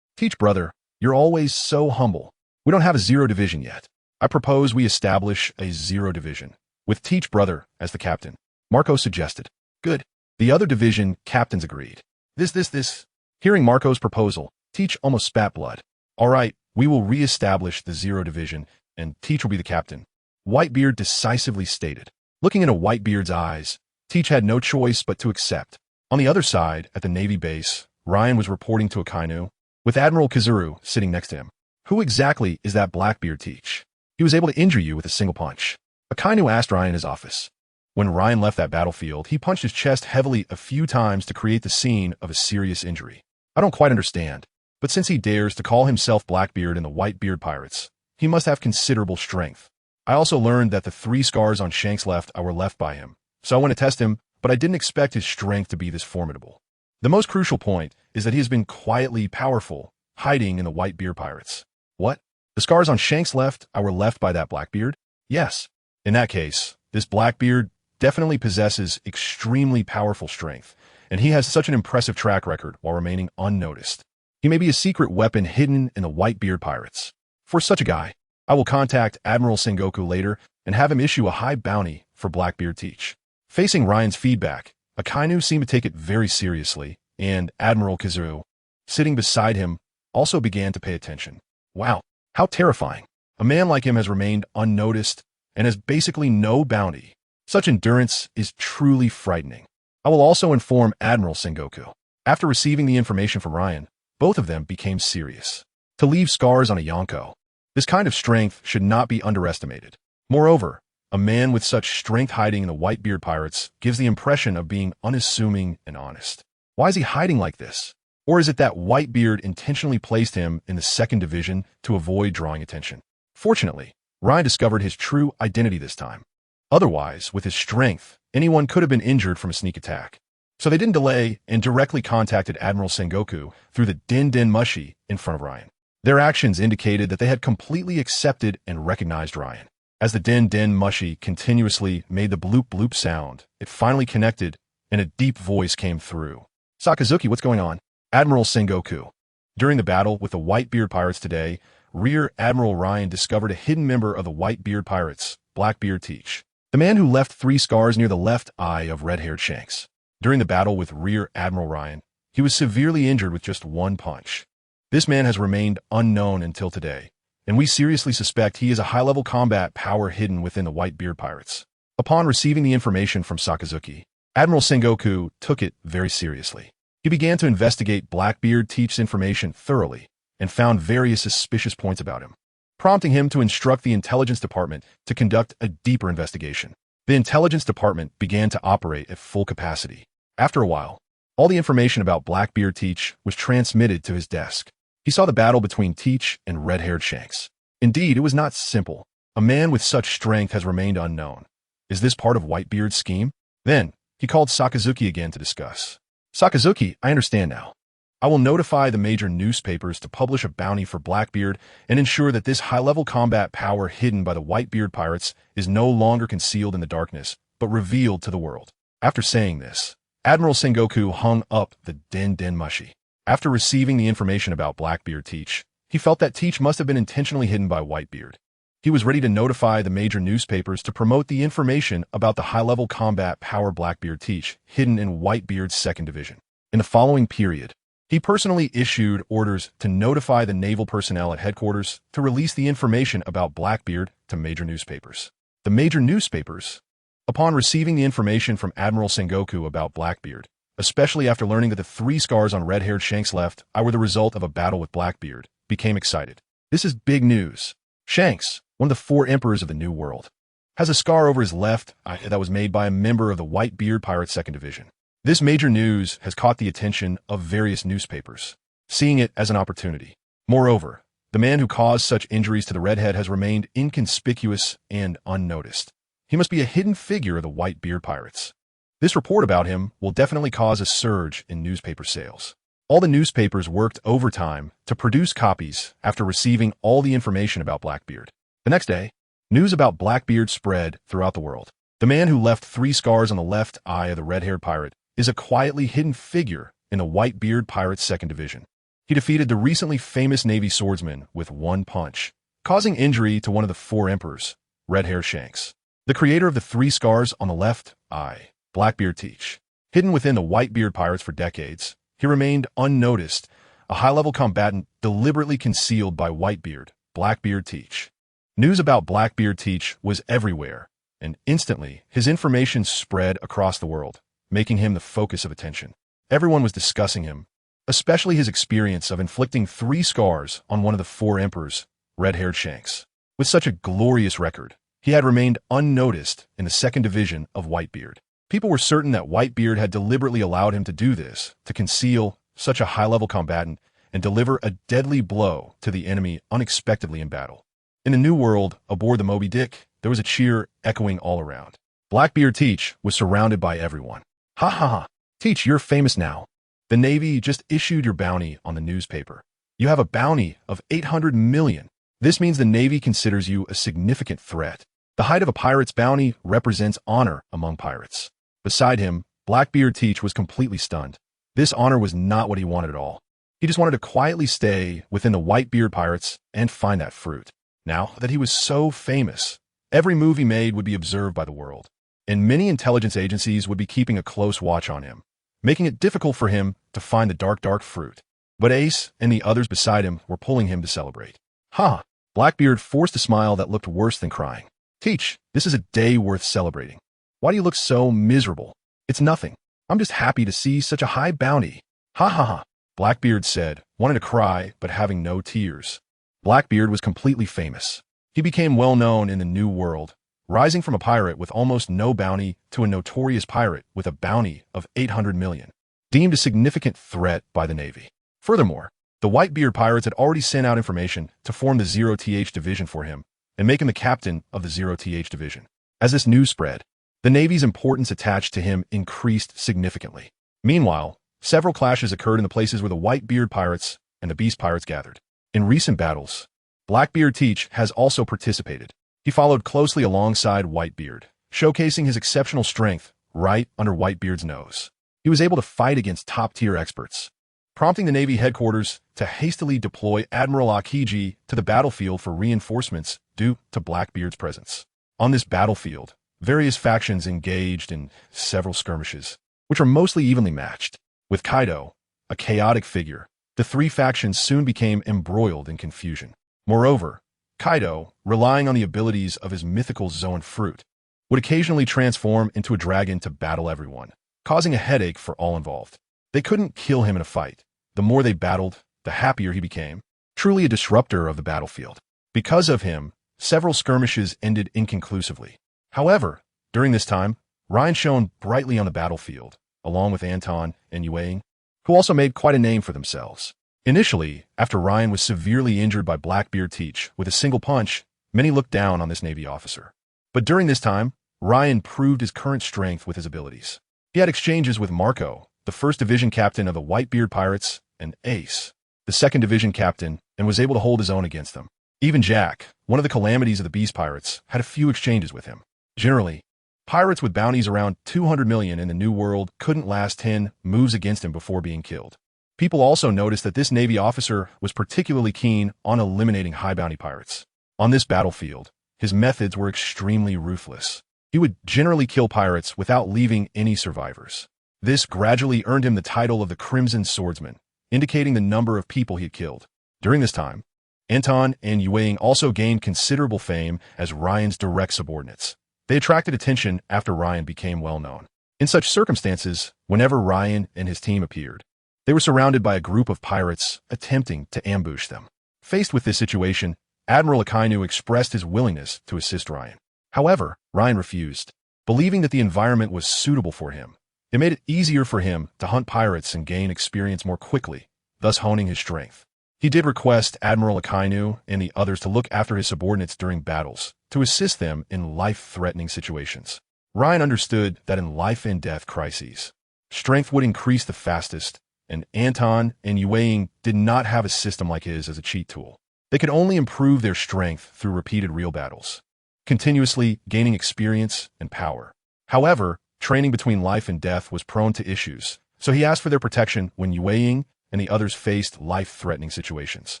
S1: Teach brother, you're always so humble. We don't have a 0 division yet. I propose we establish a 0 division, with Teach brother as the captain. Marco suggested. Good. The other division captains agreed. This. Hearing Marco's proposal, Teach almost spat blood. All right, we will re-establish the 0 division, and Teach will be the captain. Whitebeard decisively stated. Looking into Whitebeard's eyes, Teach had no choice but to accept. On the other side, at the Navy base, Ryan was reporting to Akainu, with Admiral Kizaru sitting next to him. Who exactly is that Blackbeard Teach? He was able to injure you with a single punch. Akainu asked Ryan in his office. When Ryan left that battlefield, he punched his chest heavily a few times to create the scene of a serious injury. I don't quite understand, but since he dares to call himself Blackbeard in the Whitebeard pirates, he must have considerable strength. I also learned that the 3 scars on Shanks' left were left by him, so I went to test him, but I didn't expect his strength to be this formidable. The most crucial point is that he has been quietly powerful, hiding in the Whitebeard pirates. What? The scars on Shanks' left were left by that Blackbeard? Yes. In that case, this Blackbeard definitely possesses extremely powerful strength, and he has such an impressive track record while remaining unnoticed. He may be a secret weapon hidden in the Whitebeard pirates. For such a guy, I will contact Admiral Sengoku later and have him issue a high bounty for Blackbeard Teach. Facing Ryan's feedback, Akainu seemed to take it very seriously, and Admiral Kizaru, sitting beside him, also began to pay attention. Wow, how terrifying. A man like him has remained unnoticed and has basically no bounty. Such endurance is truly frightening. I will also inform Admiral Sengoku. After receiving the information from Ryan, both of them became serious. to leave scars on a Yonko. This kind of strength should not be underestimated. Moreover, a man with such strength hiding in the Whitebeard pirates gives the impression of being unassuming and honest. Why is he hiding like this? Or is it that Whitebeard intentionally placed him in the 2nd Division to avoid drawing attention? Fortunately, Ryan discovered his true identity this time. Otherwise, with his strength, anyone could have been injured from a sneak attack. So they didn't delay and directly contacted Admiral Sengoku through the Den Mushi in front of Ryan. Their actions indicated that they had completely accepted and recognized Ryan. As the Den Mushi continuously made the bloop bloop sound, it finally connected and a deep voice came through. Sakazuki, what's going on? Admiral Sengoku. During the battle with the Whitebeard pirates today, Rear Admiral Ryan discovered a hidden member of the Whitebeard pirates, Blackbeard Teach, the man who left 3 scars near the left eye of red-haired Shanks. During the battle with Rear Admiral Ryan, he was severely injured with just 1 punch. This man has remained unknown until today, and we seriously suspect he is a high-level combat power hidden within the Whitebeard pirates. Upon receiving the information from Sakazuki, Admiral Sengoku took it very seriously. He began to investigate Blackbeard Teach's information thoroughly and found various suspicious points about him, prompting him to instruct the intelligence department to conduct a deeper investigation. The intelligence department began to operate at full capacity. After a while, all the information about Blackbeard Teach was transmitted to his desk. He saw the battle between Teach and red-haired Shanks. Indeed, it was not simple. A man with such strength has remained unknown. Is this part of Whitebeard's scheme? Then, he called Sakazuki again to discuss. Sakazuki, I understand now. I will notify the major newspapers to publish a bounty for Blackbeard and ensure that this high-level combat power hidden by the Whitebeard pirates is no longer concealed in the darkness, but revealed to the world. After saying this, Admiral Sengoku hung up the Den Mushi. After receiving the information about Blackbeard Teach, he felt that Teach must have been intentionally hidden by Whitebeard. He was ready to notify the major newspapers to promote the information about the high-level combat power Blackbeard Teach hidden in Whitebeard's 2nd Division. In the following period, he personally issued orders to notify the naval personnel at headquarters to release the information about Blackbeard to major newspapers. The major newspapers, upon receiving the information from Admiral Sengoku about Blackbeard, especially after learning that the 3 scars on red-haired Shanks left eye were the result of a battle with Blackbeard, became excited. This is big news. Shanks, one of the 4 emperors of the New World, has a scar over his left eye that was made by a member of the Whitebeard Pirates 2nd Division. This major news has caught the attention of various newspapers, seeing it as an opportunity. Moreover, the man who caused such injuries to the redhead has remained inconspicuous and unnoticed. He must be a hidden figure of the Whitebeard pirates. This report about him will definitely cause a surge in newspaper sales. All the newspapers worked overtime to produce copies after receiving all the information about Blackbeard. The next day, news about Blackbeard spread throughout the world. The man who left 3 scars on the left eye of the red-haired pirate is a quietly hidden figure in the Whitebeard Pirates 2nd Division. He defeated the recently famous Navy swordsman with 1 punch, causing injury to one of the 4 emperors, red-haired Shanks. The creator of the 3 scars on the left eye, Blackbeard Teach. Hidden within the Whitebeard pirates for decades, he remained unnoticed, a high-level combatant deliberately concealed by Whitebeard, Blackbeard Teach. News about Blackbeard Teach was everywhere, and instantly his information spread across the world, making him the focus of attention. Everyone was discussing him, especially his experience of inflicting 3 scars on one of the 4 emperors, red-haired Shanks. With such a glorious record, he had remained unnoticed in the 2nd Division of Whitebeard. People were certain that Whitebeard had deliberately allowed him to do this, to conceal such a high-level combatant and deliver a deadly blow to the enemy unexpectedly in battle. In the New World, aboard the Moby Dick, there was a cheer echoing all around. Blackbeard Teach was surrounded by everyone. Ha ha ha, Teach, you're famous now. The Navy just issued your bounty on the newspaper. You have a bounty of 800 million. This means the Navy considers you a significant threat. The height of a pirate's bounty represents honor among pirates. Beside him, Blackbeard Teach was completely stunned. This honor was not what he wanted at all. He just wanted to quietly stay within the Whitebeard pirates and find that fruit. Now that he was so famous, every move he made would be observed by the world, and many intelligence agencies would be keeping a close watch on him, making it difficult for him to find the dark fruit. But Ace and the others beside him were pulling him to celebrate. Ha! Blackbeard forced a smile that looked worse than crying. Teach, this is a day worth celebrating. Why do you look so miserable? It's nothing. I'm just happy to see such a high bounty. Ha ha ha, Blackbeard said wanting to cry but having no tears. Blackbeard was completely famous. He became well known in the New World, rising from a pirate with almost no bounty to a notorious pirate with a bounty of 800 million, deemed a significant threat by the Navy. Furthermore, the Whitebeard pirates had already sent out information to form the 0th division for him and make him the captain of the 0th division. As this news spread, the Navy's importance attached to him increased significantly. Meanwhile, several clashes occurred in the places where the Whitebeard pirates and the Beast pirates gathered. In recent battles, Blackbeard Teach has also participated. He followed closely alongside Whitebeard, showcasing his exceptional strength right under Whitebeard's nose. He was able to fight against top-tier experts, prompting the Navy headquarters to hastily deploy Admiral Akiji to the battlefield for reinforcements due to Blackbeard's presence. On this battlefield, various factions engaged in several skirmishes, which are mostly evenly matched. With Kaido, a chaotic figure, the three factions soon became embroiled in confusion. Moreover, Kaido, relying on the abilities of his mythical Zoan fruit, would occasionally transform into a dragon to battle everyone, causing a headache for all involved. They couldn't kill him in a fight. The more they battled, the happier he became, truly a disruptor of the battlefield. Because of him, several skirmishes ended inconclusively. However, during this time, Ryan shone brightly on the battlefield, along with Anton and Yuang, who also made quite a name for themselves. Initially, after Ryan was severely injured by Blackbeard Teach with a single punch, many looked down on this Navy officer. But during this time, Ryan proved his current strength with his abilities. He had exchanges with Marco, the 1st Division captain of the Whitebeard Pirates, and Ace, the 2nd Division captain, and was able to hold his own against them. Even Jack, one of the calamities of the Beast Pirates, had a few exchanges with him. Generally, pirates with bounties around 200 million in the New World couldn't last 10 moves against him before being killed. People also noticed that this Navy officer was particularly keen on eliminating high bounty pirates. On this battlefield, his methods were extremely ruthless. He would generally kill pirates without leaving any survivors. This gradually earned him the title of the Crimson Swordsman, indicating the number of people he had killed. During this time, Anton and Yuang also gained considerable fame as Ryan's direct subordinates. They attracted attention after Ryan became well known. In such circumstances, whenever Ryan and his team appeared, they were surrounded by a group of pirates attempting to ambush them. Faced with this situation, Admiral Akainu expressed his willingness to assist Ryan. However, Ryan refused, believing that the environment was suitable for him. It made it easier for him to hunt pirates and gain experience more quickly, thus honing his strength. He did request Admiral Akainu and the others to look after his subordinates during battles, to assist them in life-threatening situations. Ryan understood that in life-and-death crises, strength would increase the fastest, and Anton and Yuang did not have a system like his as a cheat tool. They could only improve their strength through repeated real battles, continuously gaining experience and power. However, training between life and death was prone to issues, so he asked for their protection when Yuang and the others faced life-threatening situations.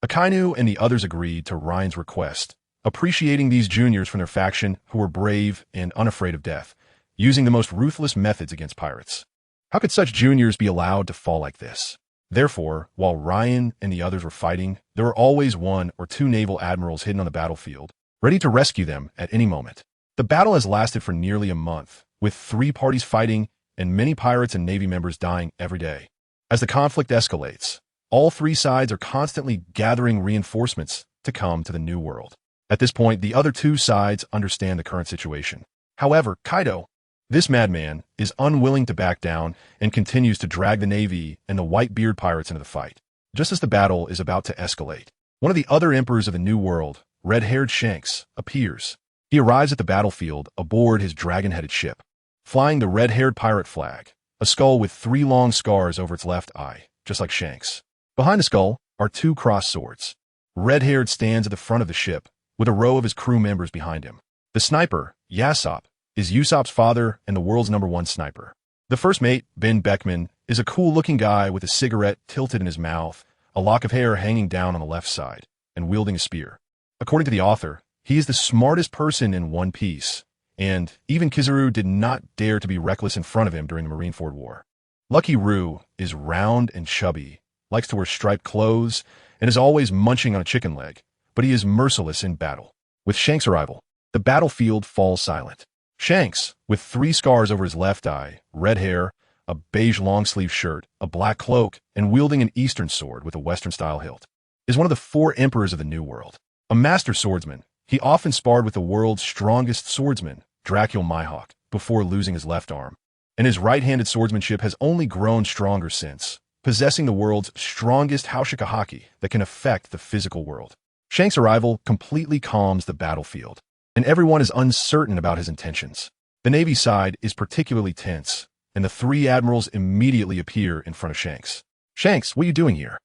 S1: Akainu and the others agreed to Ryan's request, appreciating these juniors from their faction who were brave and unafraid of death, using the most ruthless methods against pirates. How could such juniors be allowed to fall like this? Therefore, while Ryan and the others were fighting, there were always 1 or 2 naval admirals hidden on the battlefield, ready to rescue them at any moment. The battle has lasted for nearly a month, with 3 parties fighting and many pirates and Navy members dying every day. As the conflict escalates, all 3 sides are constantly gathering reinforcements to come to the New World. At this point, the other 2 sides understand the current situation. However, Kaido, this madman, is unwilling to back down and continues to drag the Navy and the Whitebeard pirates into the fight. Just as the battle is about to escalate, one of the other emperors of the New World, red-haired Shanks, appears. He arrives at the battlefield aboard his dragon-headed ship, flying the red-haired pirate flag, a skull with 3 long scars over its left eye, just like Shanks. Behind the skull are 2 crossed swords. Red-haired stands at the front of the ship, with a row of his crew members behind him. The sniper, Yasop, is Usopp's father and the world's #1 sniper. The first mate, Ben Beckman, is a cool-looking guy with a cigarette tilted in his mouth, a lock of hair hanging down on the left side, and wielding a spear. According to the author, he is the smartest person in One Piece, and even Kizaru did not dare to be reckless in front of him during the Marineford War. Lucky Roo is round and chubby, likes to wear striped clothes, and is always munching on a chicken leg, but he is merciless in battle. With Shanks' arrival, the battlefield falls silent. Shanks, with 3 scars over his left eye, red hair, a beige long-sleeve shirt, a black cloak, and wielding an Eastern sword with a Western-style hilt, is one of the 4 emperors of the New World. A master swordsman, he often sparred with the world's strongest swordsman, Dracul Mihawk, before losing his left arm. And his right-handed swordsmanship has only grown stronger since, possessing the world's strongest Haki that can affect the physical world. Shanks' arrival completely calms the battlefield, and everyone is uncertain about his intentions. The Navy side is particularly tense, and the 3 admirals immediately appear in front of Shanks. "Shanks, what are you doing here?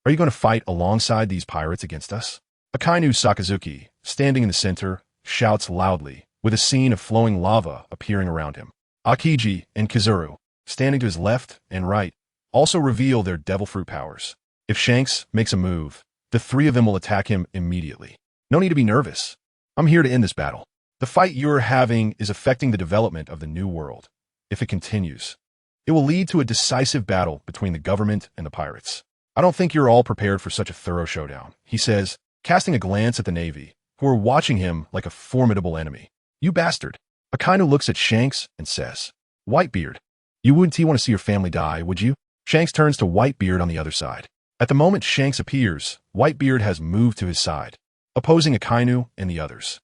S1: Are you going to fight alongside these pirates against us?" Akainu Sakazuki, standing in the center, shouts loudly, with a scene of flowing lava appearing around him. Akiji and Kizuru, standing to his left and right, also reveal their devil fruit powers. If Shanks makes a move, the 3 of them will attack him immediately. No need to be nervous. I'm here to end this battle. The fight you're having is affecting the development of the New World. If it continues, it will lead to a decisive battle between the government and the pirates. I don't think you're all prepared for such a thorough showdown, he says, casting a glance at the Navy, who are watching him like a formidable enemy. "You bastard." Akainu looks at Shanks and says, "Whitebeard, you wouldn't want to see your family die, would you?" Shanks turns to Whitebeard on the other side. At the moment Shanks appears, Whitebeard has moved to his side, opposing Akainu and the others.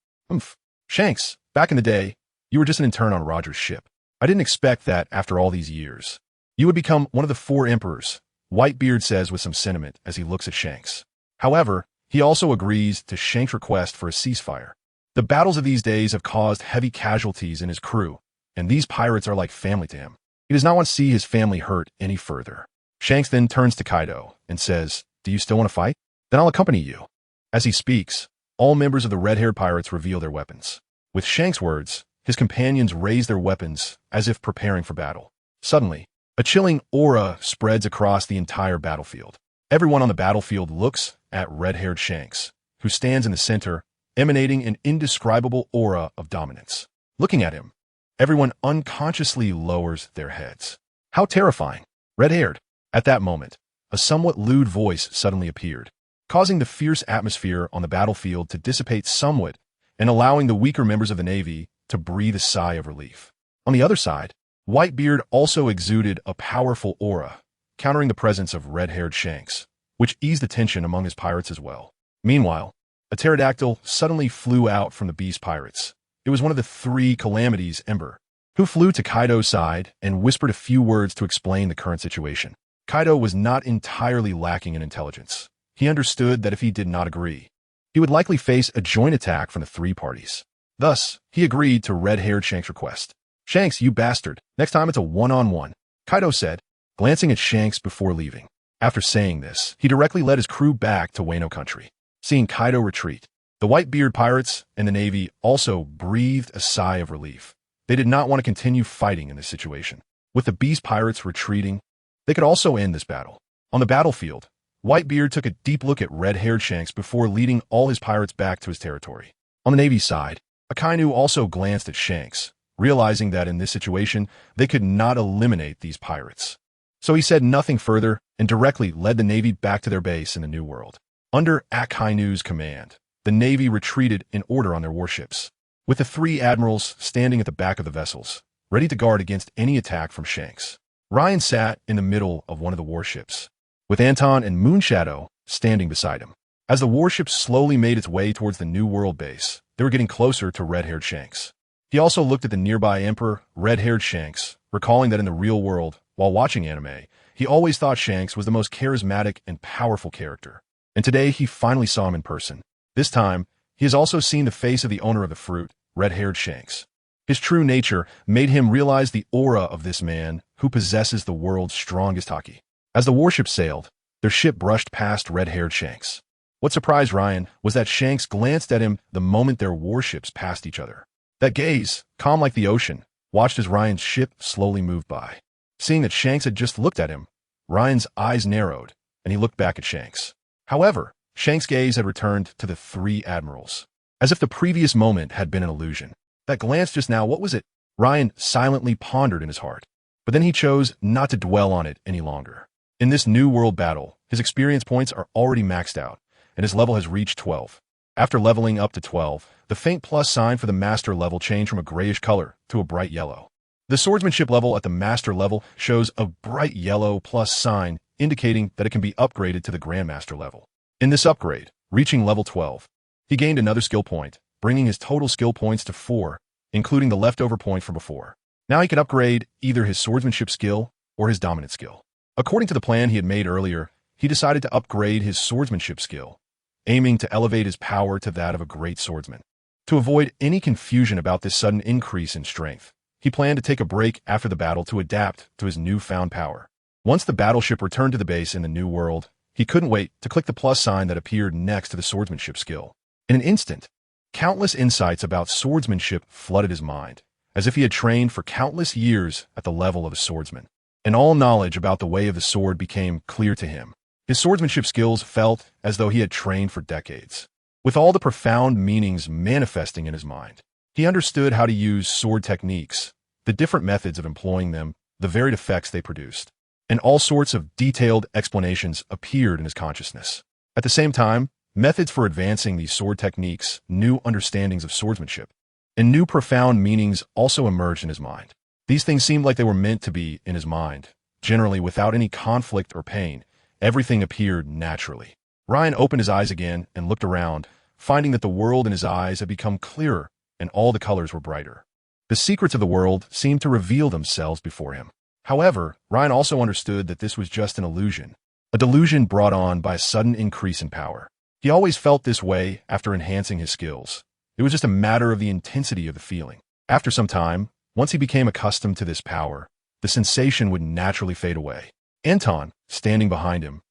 S1: Shanks, back in the day, you were just an intern on Roger's ship. I didn't expect that after all these years. You would become one of the 4 emperors, Whitebeard says with some sentiment as he looks at Shanks. However, he also agrees to Shanks' request for a ceasefire. The battles of these days have caused heavy casualties in his crew, and these pirates are like family to him. He does not want to see his family hurt any further. Shanks then turns to Kaido and says, "Do you still want to fight? Then I'll accompany you." As he speaks, all members of the red-haired pirates reveal their weapons. With Shanks' words, his companions raise their weapons as if preparing for battle. Suddenly, a chilling aura spreads across the entire battlefield. Everyone on the battlefield looks at red-haired Shanks, who stands in the center, emanating an indescribable aura of dominance. Looking at him, everyone unconsciously lowers their heads. How terrifying! Red-haired. At that moment, a somewhat lewd voice suddenly appeared, causing the fierce atmosphere on the battlefield to dissipate somewhat and allowing the weaker members of the Navy to breathe a sigh of relief. On the other side, Whitebeard also exuded a powerful aura, countering the presence of red-haired Shanks, which eased the tension among his pirates as well. Meanwhile, a pterodactyl suddenly flew out from the beast pirates. It was one of the 3 calamities Ember, who flew to Kaido's side and whispered a few words to explain the current situation. Kaido was not entirely lacking in intelligence. He understood that if he did not agree, he would likely face a joint attack from the 3 parties. Thus, he agreed to red-haired Shanks' request. "Shanks, you bastard. Next time it's a one-on-one," Kaido said, glancing at Shanks before leaving. After saying this, he directly led his crew back to Wano country. Seeing Kaido retreat, the Whitebeard pirates and the Navy also breathed a sigh of relief. They did not want to continue fighting in this situation. With the beast pirates retreating, they could also end this battle. On the battlefield, Whitebeard took a deep look at red-haired Shanks before leading all his pirates back to his territory. On the Navy side, Akainu also glanced at Shanks, realizing that in this situation, they could not eliminate these pirates. So he said nothing further and directly led the Navy back to their base in the New World. Under Akainu's command, the Navy retreated in order on their warships, with the 3 admirals standing at the back of the vessels, ready to guard against any attack from Shanks. Ryan sat in the middle of one of the warships, with Anton and Moonshadow standing beside him. As the warship slowly made its way towards the New World base, they were getting closer to red-haired Shanks. He also looked at the nearby Emperor, red-haired Shanks, recalling that in the real world, while watching anime, he always thought Shanks was the most charismatic and powerful character. And today he finally saw him in person. This time, he has also seen the face of the owner of the fruit, red-haired Shanks. His true nature made him realize the aura of this man who possesses the world's strongest haki. As the warship sailed, their ship brushed past red-haired Shanks. What surprised Ryan was that Shanks glanced at him the moment their warships passed each other. That gaze, calm like the ocean, watched as Ryan's ship slowly moved by. Seeing that Shanks had just looked at him, Ryan's eyes narrowed, and he looked back at Shanks. However, Shanks' gaze had returned to the 3 admirals, as if the previous moment had been an illusion. That glance just now, what was it? Ryan silently pondered in his heart, but then he chose not to dwell on it any longer. In this New World battle, his experience points are already maxed out, and his level has reached 12. After leveling up to 12, the faint plus sign for the master level changed from a grayish color to a bright yellow. The swordsmanship level at the master level shows a bright yellow plus sign indicating that it can be upgraded to the grandmaster level. In this upgrade, reaching level 12, he gained another skill point, bringing his total skill points to 4, including the leftover point from before. Now he could upgrade either his swordsmanship skill or his dominant skill. According to the plan he had made earlier, he decided to upgrade his swordsmanship skill, aiming to elevate his power to that of a great swordsman. To avoid any confusion about this sudden increase in strength, he planned to take a break after the battle to adapt to his newfound power. Once the battleship returned to the base in the new world, he couldn't wait to click the plus sign that appeared next to the swordsmanship skill. In an instant, countless insights about swordsmanship flooded his mind, as if he had trained for countless years at the level of a swordsman. And all knowledge about the way of the sword became clear to him. His swordsmanship skills felt as though he had trained for decades. With all the profound meanings manifesting in his mind, he understood how to use sword techniques, the different methods of employing them, the varied effects they produced, and all sorts of detailed explanations appeared in his consciousness. At the same time, methods for advancing these sword techniques, new understandings of swordsmanship, and new profound meanings also emerged in his mind. These things seemed like they were meant to be in his mind. Generally, without any conflict or pain, everything appeared naturally. Ryan opened his eyes again and looked around, finding that the world in his eyes had become clearer and all the colors were brighter. The secrets of the world seemed to reveal themselves before him. However, Ryan also understood that this was just an illusion, a delusion brought on by a sudden increase in power. He always felt this way after enhancing his skills. It was just a matter of the intensity of the feeling. After some time, once he became accustomed to this power, the sensation would naturally fade away. Anton, standing behind him,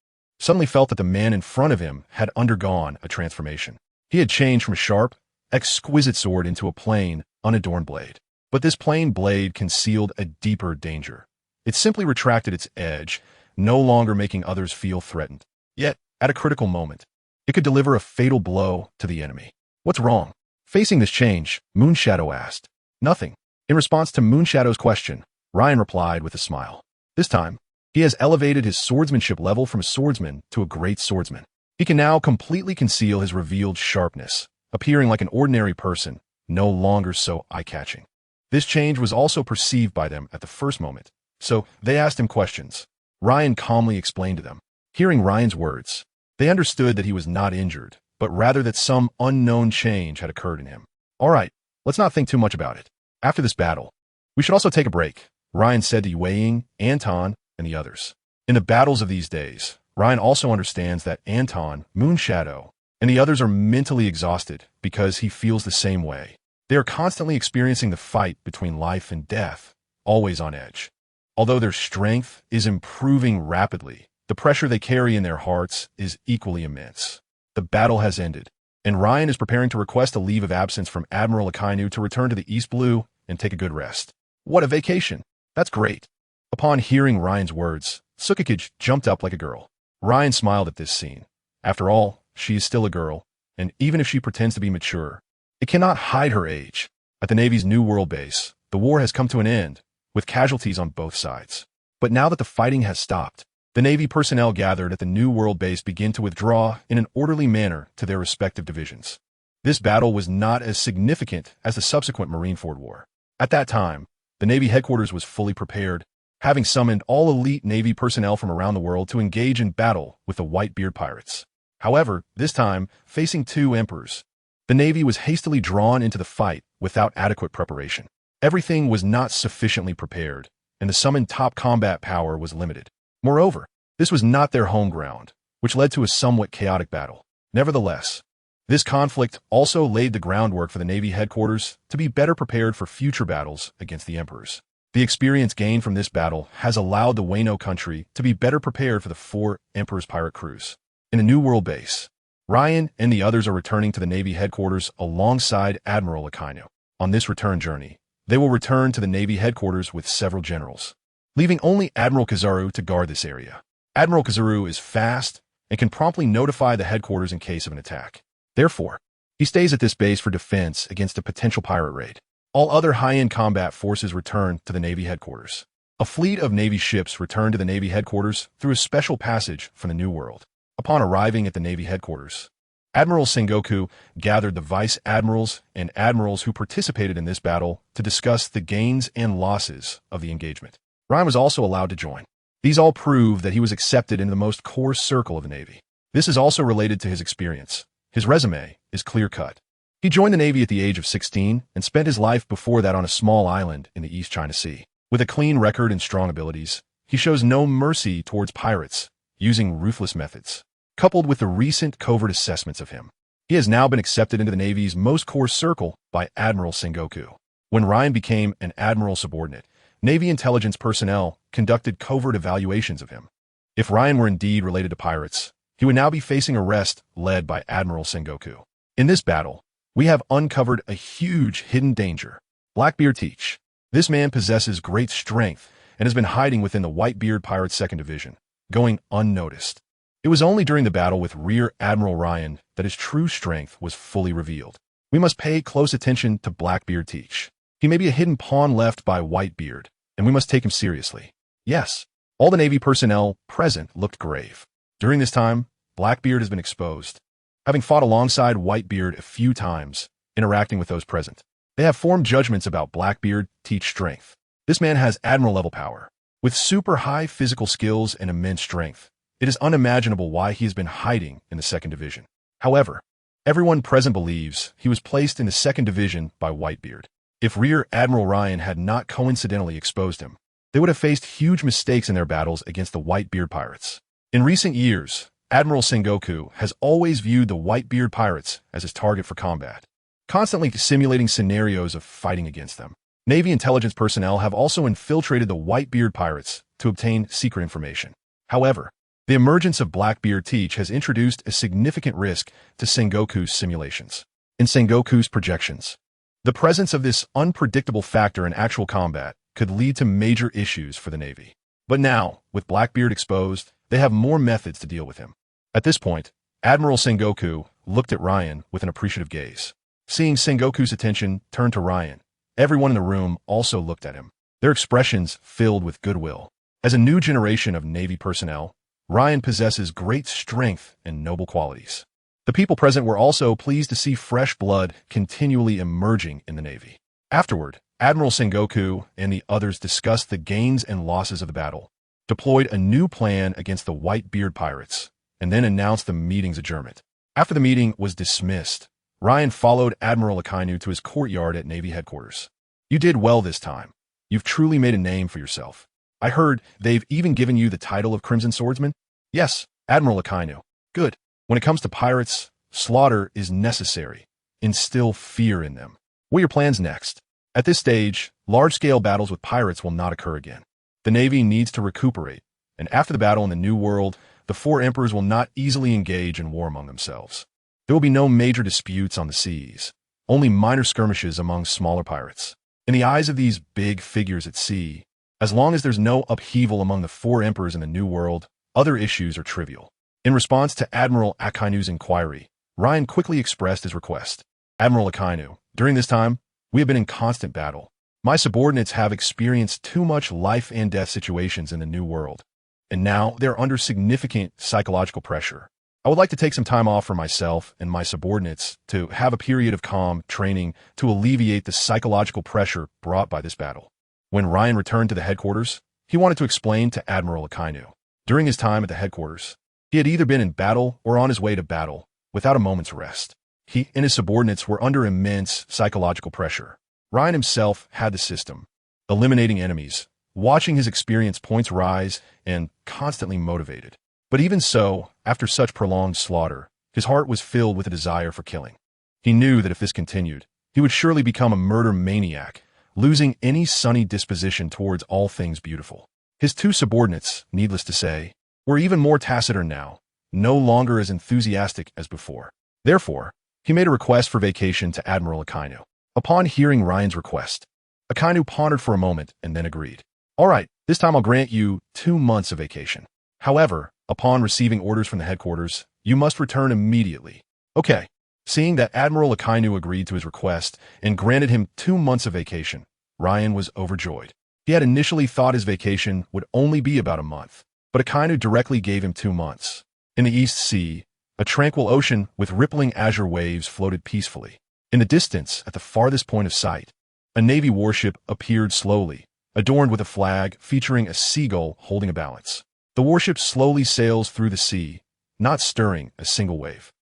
S1: suddenly felt that the man in front of him had undergone a transformation. He had changed from a sharp, exquisite sword into a plain, unadorned blade. But this plain blade concealed a deeper danger. It simply retracted its edge, no longer making others feel threatened. Yet, at a critical moment, it could deliver a fatal blow to the enemy. What's wrong? Facing this change, Moonshadow asked. Nothing. In response to Moonshadow's question, Ryan replied with a smile. This time, he has elevated his swordsmanship level from a swordsman to a great swordsman. He can now completely conceal his revealed sharpness, appearing like an ordinary person, no longer so eye-catching. This change was also perceived by them at the first moment, so they asked him questions. Ryan calmly explained to them. Hearing Ryan's words, they understood that he was not injured, but rather that some unknown change had occurred in him. All right, let's not think too much about it. After this battle, we should also take a break, Ryan said to Yue, Anton, and the others. In the battles of these days, Ryan also understands that Anton, Moonshadow, and the others are mentally exhausted because he feels the same way. They are constantly experiencing the fight between life and death, always on edge. Although their strength is improving rapidly, the pressure they carry in their hearts is equally immense. The battle has ended, and Ryan is preparing to request a leave of absence from Admiral Akainu to return to the East Blue and take a good rest. What a vacation! That's great! Upon hearing Ryan's words, Tsukikage jumped up like a girl. Ryan smiled at this scene. After all, she is still a girl, and even if she pretends to be mature, it cannot hide her age. At the Navy's New World base, the war has come to an end, with casualties on both sides. But now that the fighting has stopped, the Navy personnel gathered at the New World base begin to withdraw in an orderly manner to their respective divisions. This battle was not as significant as the subsequent Marineford War. At that time, the Navy headquarters was fully prepared, having summoned all elite Navy personnel from around the world to engage in battle with the Whitebeard pirates. However, this time, facing two emperors, the Navy was hastily drawn into the fight without adequate preparation. Everything was not sufficiently prepared, and the summoned top combat power was limited. Moreover, this was not their home ground, which led to a somewhat chaotic battle. Nevertheless, this conflict also laid the groundwork for the Navy headquarters to be better prepared for future battles against the emperors. The experience gained from this battle has allowed the Wano country to be better prepared for the 4 Emperor's pirate crews. In the New World base, Ryan and the others are returning to the Navy headquarters alongside Admiral Akainu. On this return journey, they will return to the Navy headquarters with several generals, leaving only Admiral Kizaru to guard this area. Admiral Kizaru is fast and can promptly notify the headquarters in case of an attack. Therefore, he stays at this base for defense against a potential pirate raid. All other high-end combat forces return to the Navy headquarters. A fleet of Navy ships returned to the Navy headquarters through a special passage from the New World. Upon arriving at the Navy headquarters, Admiral Sengoku gathered the vice admirals and admirals who participated in this battle to discuss the gains and losses of the engagement. Ryan was also allowed to join. These all prove that he was accepted into the most core circle of the Navy. This is also related to his experience. His resume is clear-cut. He joined the Navy at the age of 16 and spent his life before that on a small island in the East China Sea. With a clean record and strong abilities, he shows no mercy towards pirates, using ruthless methods. Coupled with the recent covert assessments of him, he has now been accepted into the Navy's most core circle by Admiral Sengoku. When Ryan became an Admiral subordinate, Navy intelligence personnel conducted covert evaluations of him. If Ryan were indeed related to pirates, he would now be facing arrest led by Admiral Sengoku. In this battle, we have uncovered a huge hidden danger. Blackbeard Teach. This man possesses great strength and has been hiding within the Whitebeard Pirates 2nd Division, going unnoticed. It was only during the battle with Rear Admiral Ryan that his true strength was fully revealed. We must pay close attention to Blackbeard Teach. He may be a hidden pawn left by Whitebeard, and we must take him seriously. Yes, all the Navy personnel present looked grave. During this time, Blackbeard has been exposed, having fought alongside Whitebeard a few times, interacting with those present. They have formed judgments about Blackbeard Teach strength. This man has admiral-level power. With super high physical skills and immense strength, it is unimaginable why he has been hiding in the 2nd Division. However, everyone present believes he was placed in the 2nd Division by Whitebeard. If Rear Admiral Ryan had not coincidentally exposed him, they would have faced huge mistakes in their battles against the Whitebeard Pirates. In recent years, Admiral Sengoku has always viewed the Whitebeard Pirates as his target for combat, constantly simulating scenarios of fighting against them. Navy intelligence personnel have also infiltrated the Whitebeard Pirates to obtain secret information. However, the emergence of Blackbeard Teach has introduced a significant risk to Sengoku's simulations. In Sengoku's projections, the presence of this unpredictable factor in actual combat could lead to major issues for the Navy. But now, with Blackbeard exposed, they have more methods to deal with him. At this point, Admiral Sengoku looked at Ryan with an appreciative gaze. Seeing Sengoku's attention turn to Ryan, everyone in the room also looked at him, their expressions filled with goodwill. As a new generation of Navy personnel, Ryan possesses great strength and noble qualities. The people present were also pleased to see fresh blood continually emerging in the Navy. Afterward, Admiral Sengoku and the others discussed the gains and losses of the battle, deployed a new plan against the Whitebeard Pirates, and then announced the meeting's adjournment. After the meeting was dismissed, Ryan followed Admiral Akainu to his courtyard at Navy headquarters. You did well this time. You've truly made a name for yourself. I heard they've even given you the title of Crimson Swordsman? Yes, Admiral Akainu. Good. When it comes to pirates, slaughter is necessary. Instill fear in them. What are your plans next? At this stage, large-scale battles with pirates will not occur again. The Navy needs to recuperate, and after the battle in the New World, the 4 emperors will not easily engage in war among themselves. There will be no major disputes on the seas, only minor skirmishes among smaller pirates. In the eyes of these big figures at sea, as long as there's no upheaval among the 4 emperors in the New World, other issues are trivial. In response to Admiral Akainu's inquiry, Ryan quickly expressed his request. Admiral Akainu, during this time, we have been in constant battle. My subordinates have experienced too much life and death situations in the New World, and now they're under significant psychological pressure. I would like to take some time off for myself and my subordinates to have a period of calm training to alleviate the psychological pressure brought by this battle. When Ryan returned to the headquarters, he wanted to explain to Admiral Akainu. During his time at the headquarters, he had either been in battle or on his way to battle, without a moment's rest. He and his subordinates were under immense psychological pressure. Ryan himself had the system, eliminating enemies, watching his experience points rise, and constantly motivated. But even so, after such prolonged slaughter, his heart was filled with a desire for killing. He knew that if this continued, he would surely become a murder maniac, losing any sunny disposition towards all things beautiful. His 2 subordinates, needless to say, were even more taciturn now, no longer as enthusiastic as before. Therefore, he made a request for vacation to Admiral Akainu. Upon hearing Ryan's request, Akainu pondered for a moment and then agreed. All right, this time I'll grant you 2 months of vacation. However, upon receiving orders from the headquarters, you must return immediately. Okay. Seeing that Admiral Akainu agreed to his request and granted him 2 months of vacation, Ryan was overjoyed. He had initially thought his vacation would only be about a month, but Akainu directly gave him 2 months. In the East Sea, A tranquil ocean with rippling azure waves floated peacefully. In the distance, at the farthest point of sight, a Navy warship appeared slowly, adorned with a flag featuring a seagull holding a balance. The warship slowly sails through the sea, not stirring a single wave.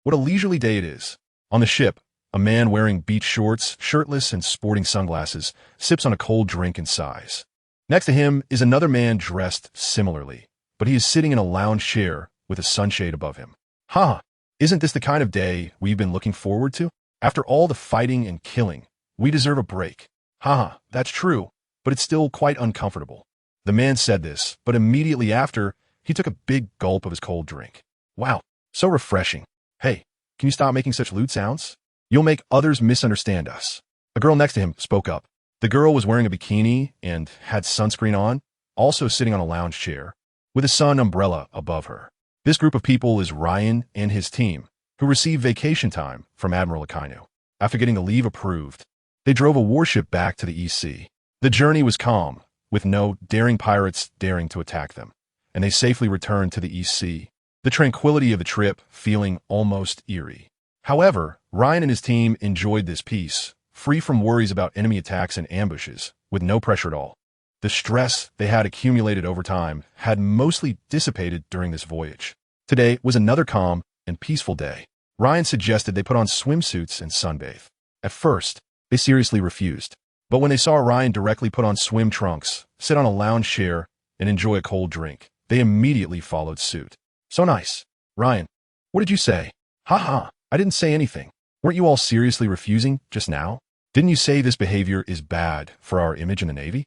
S1: What a leisurely day it is. On the ship, a man wearing beach shorts, shirtless and sporting sunglasses, sips on a cold drink and sighs. Next to him is another man dressed similarly, but he is sitting in a lounge chair with a sunshade above him. Isn't this the kind of day we've been looking forward to? After all the fighting and killing, we deserve a break. That's true, but it's still quite uncomfortable. The man said this, but immediately after, he took a big gulp of his cold drink. Wow, so refreshing. Hey, can you stop making such lewd sounds? You'll make others misunderstand us. A girl next to him spoke up. The girl was wearing a bikini and had sunscreen on, also sitting on a lounge chair, with a sun umbrella above her. This group of people is Ryan and his team, who received vacation time from Admiral Akainu. After getting the leave approved, they drove a warship back to the EC. The journey was calm, with no daring pirates daring to attack them, and they safely returned to the EC. The tranquility of the trip feeling almost eerie. However, Ryan and his team enjoyed this peace, free from worries about enemy attacks and ambushes, with no pressure at all. The stress they had accumulated over time had mostly dissipated during this voyage. Today was another calm and peaceful day. Ryan suggested they put on swimsuits and sunbathe. At first, they seriously refused, but when they saw Ryan directly put on swim trunks, sit on a lounge chair, and enjoy a cold drink, they immediately followed suit. So nice. Ryan, what did you say? I didn't say anything. Weren't you all seriously refusing just now? Didn't you say this behavior is bad for our image in the Navy?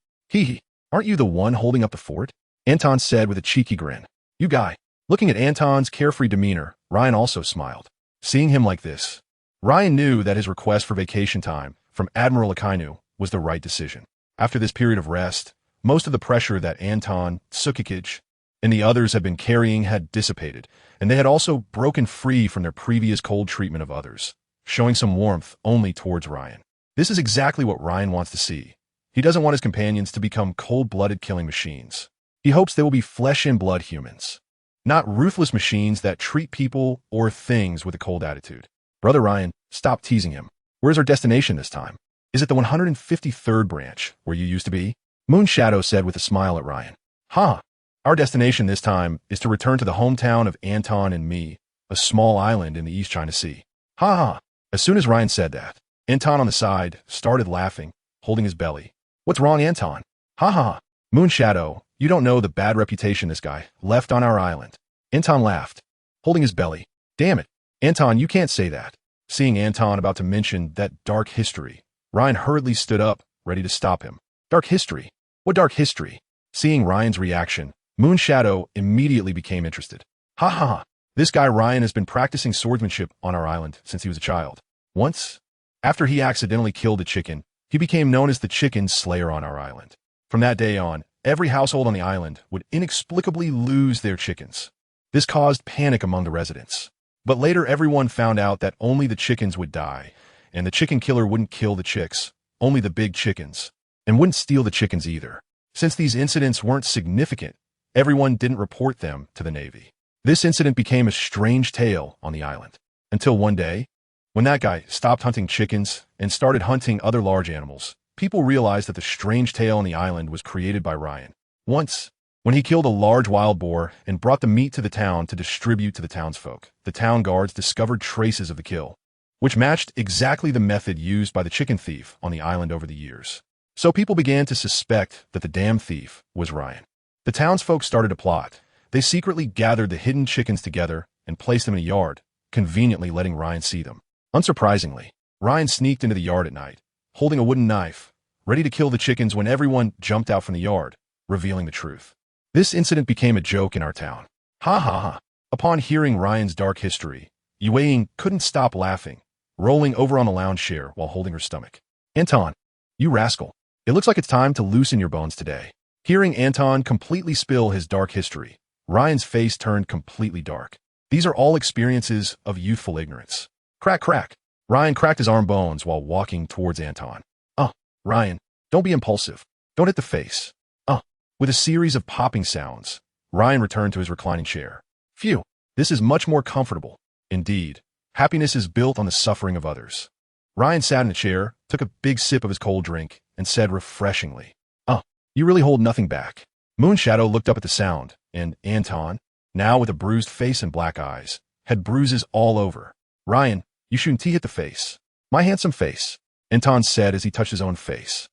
S1: Aren't you the one holding up the fort? Anton said with a cheeky grin. You guy. Looking at Anton's carefree demeanor, Ryan also smiled. Seeing him like this, Ryan knew that his request for vacation time from Admiral Akainu was the right decision. After this period of rest, most of the pressure that Anton, Sukikij, and the others had been carrying had dissipated, and they had also broken free from their previous cold treatment of others, showing some warmth only towards Ryan. This is exactly what Ryan wants to see. He doesn't want his companions to become cold-blooded killing machines. He hopes they will be flesh-and-blood humans, not ruthless machines that treat people or things with a cold attitude. Brother Ryan, stop teasing him. Where's our destination this time? Is it the 153rd branch, where you used to be? Moonshadow said with a smile at Ryan. Our destination this time is to return to the hometown of Anton and me, a small island in the East China Sea. As soon as Ryan said that, Anton on the side started laughing, holding his belly. What's wrong, Anton? Moonshadow, you don't know the bad reputation this guy left on our island. Anton laughed, holding his belly. Damn it, Anton, you can't say that. Seeing Anton about to mention that dark history, Ryan hurriedly stood up, ready to stop him. Dark history? What dark history? Seeing Ryan's reaction, Moonshadow immediately became interested. This guy Ryan has been practicing swordsmanship on our island since he was a child. Once, after he accidentally killed a chicken, he became known as the Chicken Slayer on our island. From that day on, every household on the island would inexplicably lose their chickens. This caused panic among the residents. But later everyone found out that only the chickens would die, and the chicken killer wouldn't kill the chicks, only the big chickens, and wouldn't steal the chickens either. Since these incidents weren't significant, everyone didn't report them to the Navy. This incident became a strange tale on the island, until one day, when that guy stopped hunting chickens and started hunting other large animals, people realized that the strange tale on the island was created by Ryan. Once, when he killed a large wild boar and brought the meat to the town to distribute to the townsfolk, the town guards discovered traces of the kill, which matched exactly the method used by the chicken thief on the island over the years. So people began to suspect that the damn thief was Ryan. The townsfolk started a plot. They secretly gathered the hidden chickens together and placed them in a yard, conveniently letting Ryan see them. Unsurprisingly, Ryan sneaked into the yard at night, holding a wooden knife, ready to kill the chickens when everyone jumped out from the yard, revealing the truth. This incident became a joke in our town. Upon hearing Ryan's dark history, Yueying couldn't stop laughing, rolling over on the lounge chair while holding her stomach. Anton, you rascal. It looks like it's time to loosen your bones today. Hearing Anton completely spill his dark history, Ryan's face turned completely dark. These are all experiences of youthful ignorance. Crack, crack. Ryan cracked his arm bones while walking towards Anton. Ryan, don't be impulsive. Don't hit the face. With a series of popping sounds, Ryan returned to his reclining chair. Phew, This is much more comfortable. Indeed, happiness is built on the suffering of others. Ryan sat in a chair, took a big sip of his cold drink, and said refreshingly, "Oh, you really hold nothing back." Moonshadow looked up at the sound, and Anton, now with a bruised face and black eyes, had bruises all over. "Ryan, you shouldn't hit the face." "My handsome face," Anton said as he touched his own face.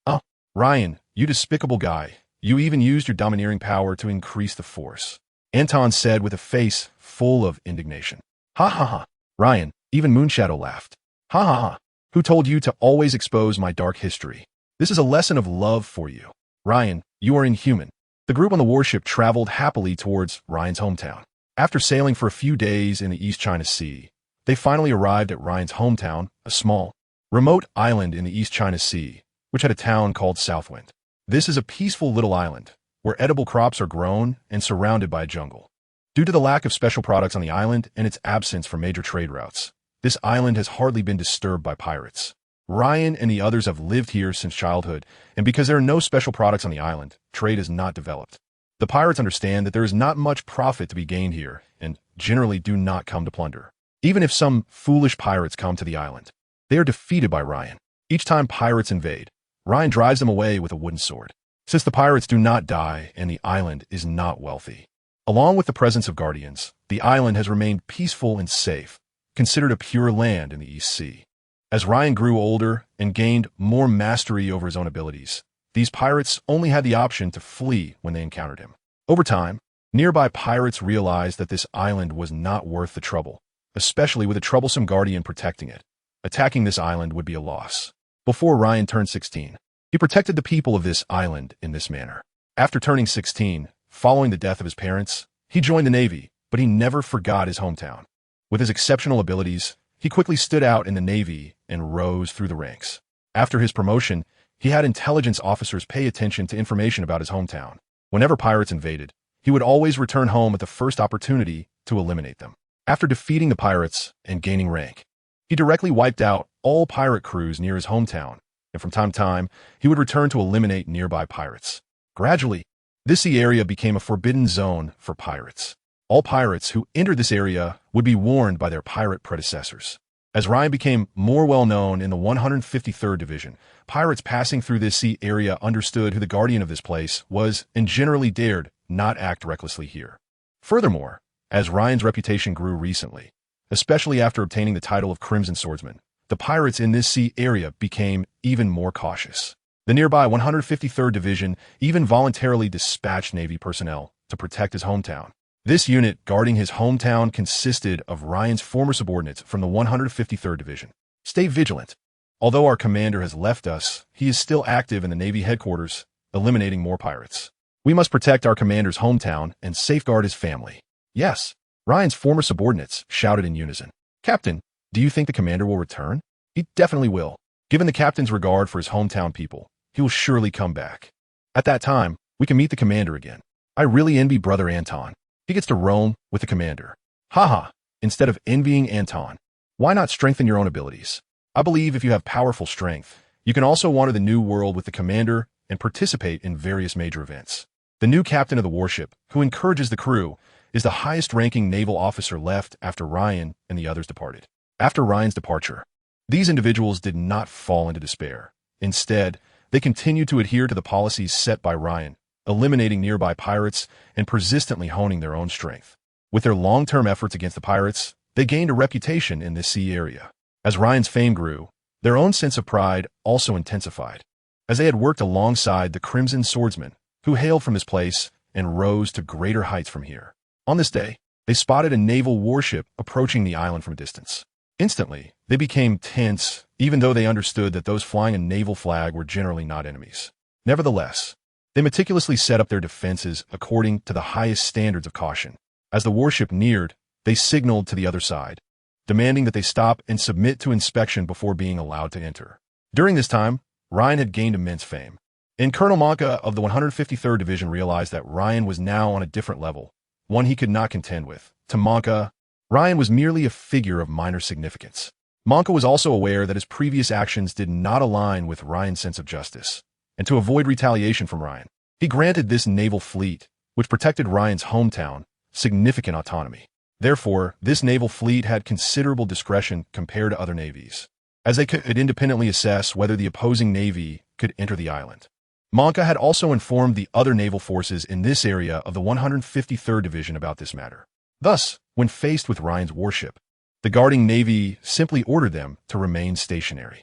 S1: "Oh, Ryan, you despicable guy. You even used your domineering power to increase the force," Anton said with a face full of indignation. "Ha ha ha." Ryan, even Moonshadow laughed. "Ha ha ha. Who told you to always expose my dark history? This is a lesson of love for you. Ryan, you are inhuman." The group on the warship traveled happily towards Ryan's hometown. After sailing for a few days in the East China Sea, they finally arrived at Ryan's hometown, a small, remote island in the East China Sea, which had a town called Southwind. This is a peaceful little island, where edible crops are grown and surrounded by a jungle. Due to the lack of special products on the island and its absence from major trade routes, this island has hardly been disturbed by pirates. Ryan and the others have lived here since childhood, and because there are no special products on the island, trade is not developed. The pirates understand that there is not much profit to be gained here, and generally do not come to plunder. Even if some foolish pirates come to the island, they are defeated by Ryan. Each time pirates invade, Ryan drives them away with a wooden sword. Since the pirates do not die and the island is not wealthy, along with the presence of guardians, the island has remained peaceful and safe, considered a pure land in the East Sea. As Ryan grew older and gained more mastery over his own abilities, these pirates only had the option to flee when they encountered him. Over time, nearby pirates realized that this island was not worth the trouble, especially with a troublesome guardian protecting it. Attacking this island would be a loss. Before Ryan turned 16, he protected the people of this island in this manner. After turning 16, following the death of his parents, he joined the Navy, but he never forgot his hometown. With his exceptional abilities, he quickly stood out in the Navy and rose through the ranks. After his promotion, he had intelligence officers pay attention to information about his hometown. Whenever pirates invaded, he would always return home at the first opportunity to eliminate them. After defeating the pirates and gaining rank, he directly wiped out all pirate crews near his hometown, and from time to time, he would return to eliminate nearby pirates. Gradually, this sea area became a forbidden zone for pirates. All pirates who entered this area would be warned by their pirate predecessors. As Ryan became more well-known in the 153rd Division, pirates passing through this sea area understood who the guardian of this place was and generally dared not act recklessly here. Furthermore, as Ryan's reputation grew recently, especially after obtaining the title of Crimson Swordsman, the pirates in this sea area became even more cautious. The nearby 153rd Division even voluntarily dispatched Navy personnel to protect his hometown. This unit guarding his hometown consisted of Ryan's former subordinates from the 153rd Division. Stay vigilant. Although our commander has left us, he is still active in the Navy headquarters, eliminating more pirates. We must protect our commander's hometown and safeguard his family. Yes, Ryan's former subordinates shouted in unison. "Captain, do you think the commander will return?" "He definitely will. Given the captain's regard for his hometown people, he will surely come back. At that time, we can meet the commander again. I really envy brother Anton. He gets to roam with the commander." Haha, instead of envying Anton, why not strengthen your own abilities? I believe if you have powerful strength, you can also wander the new world with the commander and participate in various major events. The new captain of the warship, who encourages the crew, is the highest-ranking naval officer left after Ryan and the others departed. After Ryan's departure, these individuals did not fall into despair. Instead, they continued to adhere to the policies set by Ryan, eliminating nearby pirates and persistently honing their own strength. With their long-term efforts against the pirates, they gained a reputation in this sea area. As Ryan's fame grew, their own sense of pride also intensified, as they had worked alongside the Crimson Swordsman, who hailed from this place and rose to greater heights from here. On this day, they spotted a naval warship approaching the island from a distance. Instantly, they became tense, even though they understood that those flying a naval flag were generally not enemies. Nevertheless, they meticulously set up their defenses according to the highest standards of caution. As the warship neared, they signaled to the other side, demanding that they stop and submit to inspection before being allowed to enter. During this time, Ryan had gained immense fame, and Colonel Monka of the 153rd Division realized that Ryan was now on a different level, one he could not contend with. To Monka, Ryan was merely a figure of minor significance. Monka was also aware that his previous actions did not align with Ryan's sense of justice, and to avoid retaliation from Ryan, he granted this naval fleet, which protected Ryan's hometown, significant autonomy. Therefore, this naval fleet had considerable discretion compared to other navies, as they could independently assess whether the opposing navy could enter the island. Monka had also informed the other naval forces in this area of the 153rd Division about this matter. Thus, when faced with Ryan's warship, the guarding navy simply ordered them to remain stationary.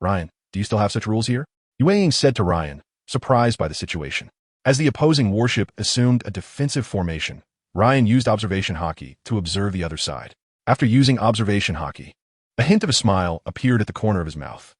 S1: Ryan, do you still have such rules here? Yue said to Ryan, surprised by the situation. As the opposing warship assumed a defensive formation, Ryan used ObservationHaki to observe the other side. After using ObservationHaki, a hint of a smile appeared at the corner of his mouth.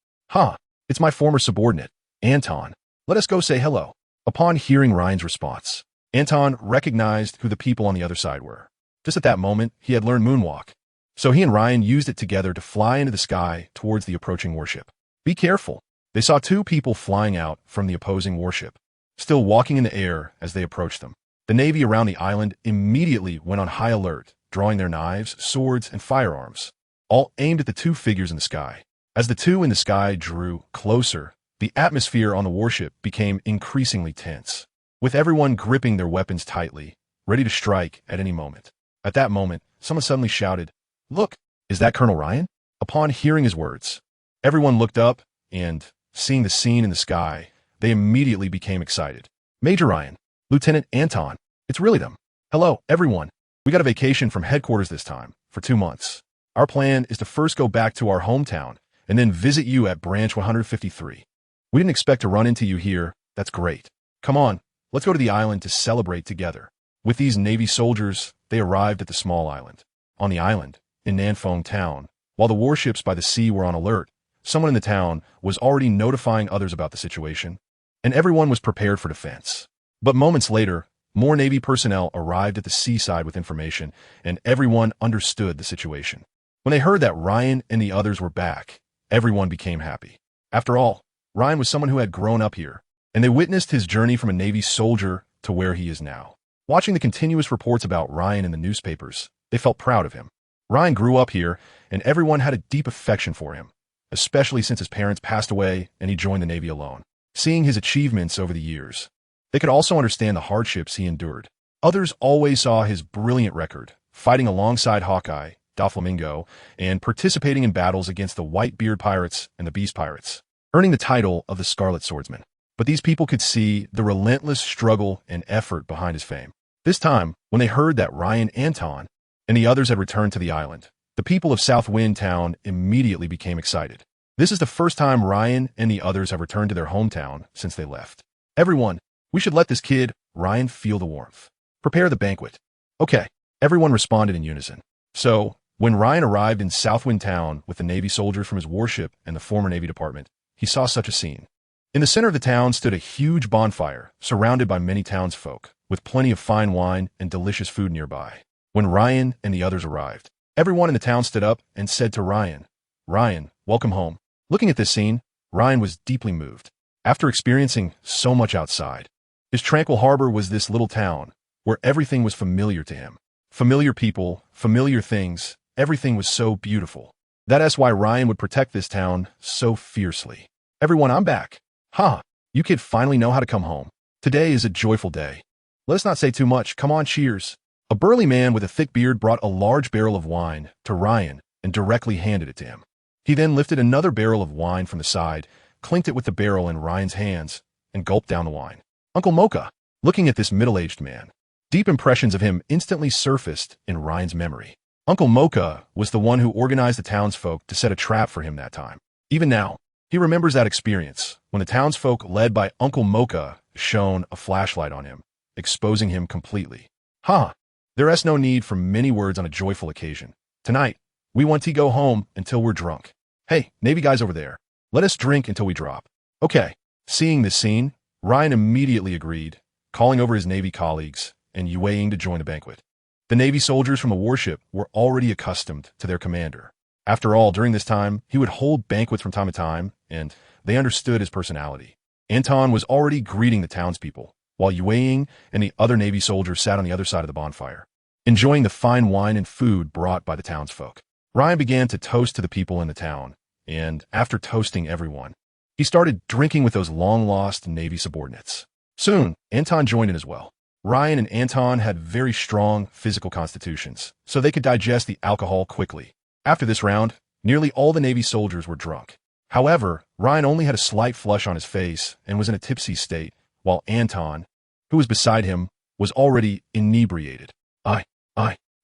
S1: It's my former subordinate, Anton. Let us go say hello. Upon hearing Ryan's response, Anton recognized who the people on the other side were. Just at that moment, he had learned moonwalk, so he and Ryan used it together to fly into the sky towards the approaching warship. Be careful. They saw two people flying out from the opposing warship, still walking in the air as they approached them. The navy around the island immediately went on high alert, drawing their knives, swords, and firearms, all aimed at the two figures in the sky. As the two in the sky drew closer, the atmosphere on the warship became increasingly tense, with everyone gripping their weapons tightly, ready to strike at any moment. At that moment, someone suddenly shouted, "Look, is that Colonel Ryan?" Upon hearing his words, everyone looked up, and, seeing the scene in the sky, they immediately became excited. "Major Ryan, Lieutenant Anton, it's really them. Hello, everyone. We got a vacation from headquarters this time, for 2 months. Our plan is to first go back to our hometown, and then visit you at Branch 153. We didn't expect to run into you here. That's great. Come on, let's go to the island to celebrate together." With these Navy soldiers, they arrived at the small island. On the island, in Nanfeng town, while the warships by the sea were on alert, someone in the town was already notifying others about the situation, and everyone was prepared for defense. But moments later, more Navy personnel arrived at the seaside with information, and everyone understood the situation. When they heard that Ryan and the others were back, everyone became happy. After all, Ryan was someone who had grown up here, and they witnessed his journey from a Navy soldier to where he is now. Watching the continuous reports about Ryan in the newspapers, they felt proud of him. Ryan grew up here, and everyone had a deep affection for him, especially since his parents passed away and he joined the Navy alone. Seeing his achievements over the years, they could also understand the hardships he endured. Others always saw his brilliant record, fighting alongside Hawkeye, Doflamingo, and participating in battles against the Whitebeard pirates and the Beast pirates, earning the title of the Scarlet Swordsman. But these people could see the relentless struggle and effort behind his fame. This time, when they heard that Ryan, Anton, and the others had returned to the island, the people of Southwind Town immediately became excited. This is the first time Ryan and the others have returned to their hometown since they left. "Everyone, we should let this kid, Ryan, feel the warmth. Prepare the banquet." "Okay," everyone responded in unison. So, when Ryan arrived in Southwind Town with the Navy soldiers from his warship and the former Navy department, he saw such a scene. In the center of the town stood a huge bonfire, surrounded by many townsfolk, with plenty of fine wine and delicious food nearby. When Ryan and the others arrived, everyone in the town stood up and said to Ryan, "Ryan, welcome home." Looking at this scene, Ryan was deeply moved. After experiencing so much outside, his tranquil harbor was this little town, where everything was familiar to him. Familiar people, familiar things, everything was so beautiful. That is why Ryan would protect this town so fiercely. "Everyone, I'm back. You kid finally know how to come home. Today is a joyful day. Let us not say too much. Come on, cheers." A burly man with a thick beard brought a large barrel of wine to Ryan and directly handed it to him. He then lifted another barrel of wine from the side, clinked it with the barrel in Ryan's hands, and gulped down the wine. Uncle Mocha, looking at this middle-aged man, deep impressions of him instantly surfaced in Ryan's memory. Uncle Mocha was the one who organized the townsfolk to set a trap for him that time. Even now, he remembers that experience, when the townsfolk led by Uncle Mocha shone a flashlight on him, exposing him completely. There is no need for many words on a joyful occasion. Tonight, we want to go home until we're drunk. Hey, Navy guys over there, let us drink until we drop. Okay. Seeing this scene, Ryan immediately agreed, calling over his Navy colleagues and Yue to join the banquet. The Navy soldiers from the warship were already accustomed to their commander. After all, during this time, he would hold banquets from time to time, and they understood his personality. Anton was already greeting the townspeople, while Yue and the other Navy soldiers sat on the other side of the bonfire, enjoying the fine wine and food brought by the townsfolk. Ryan began to toast to the people in the town, and after toasting everyone, he started drinking with those long-lost Navy subordinates. Soon, Anton joined in as well. Ryan and Anton had very strong physical constitutions, so they could digest the alcohol quickly. After this round, nearly all the Navy soldiers were drunk. However, Ryan only had a slight flush on his face and was in a tipsy state, while Anton, who was beside him, was already inebriated.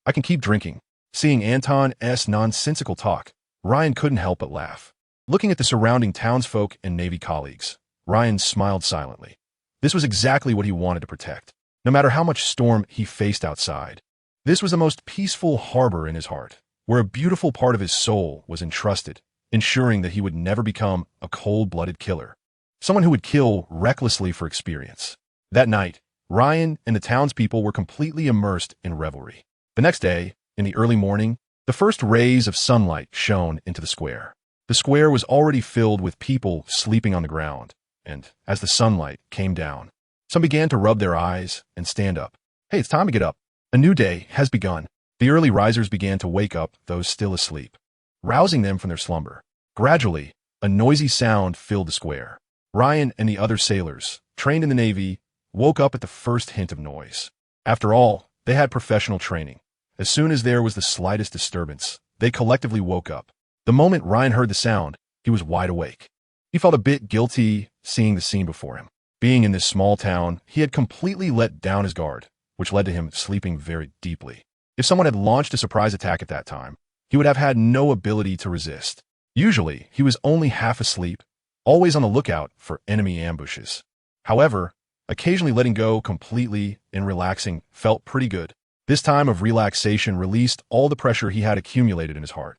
S1: I can keep drinking. Seeing Anton's nonsensical talk, Ryan couldn't help but laugh. Looking at the surrounding townsfolk and Navy colleagues, Ryan smiled silently. This was exactly what he wanted to protect, no matter how much storm he faced outside. This was the most peaceful harbor in his heart, where a beautiful part of his soul was entrusted, ensuring that he would never become a cold-blooded killer, someone who would kill recklessly for experience. That night, Ryan and the townspeople were completely immersed in revelry. The next day, in the early morning, the first rays of sunlight shone into the square. The square was already filled with people sleeping on the ground, and as the sunlight came down, some began to rub their eyes and stand up. Hey, it's time to get up. A new day has begun. The early risers began to wake up those still asleep, rousing them from their slumber. Gradually, a noisy sound filled the square. Ryan and the other sailors, trained in the Navy, woke up at the first hint of noise. After all, they had professional training. As soon as there was the slightest disturbance, they collectively woke up. The moment Ryan heard the sound, he was wide awake. He felt a bit guilty seeing the scene before him. Being in this small town, he had completely let down his guard, which led to him sleeping very deeply. If someone had launched a surprise attack at that time, he would have had no ability to resist. Usually, he was only half asleep, always on the lookout for enemy ambushes. However, occasionally letting go completely and relaxing felt pretty good. This time of relaxation released all the pressure he had accumulated in his heart.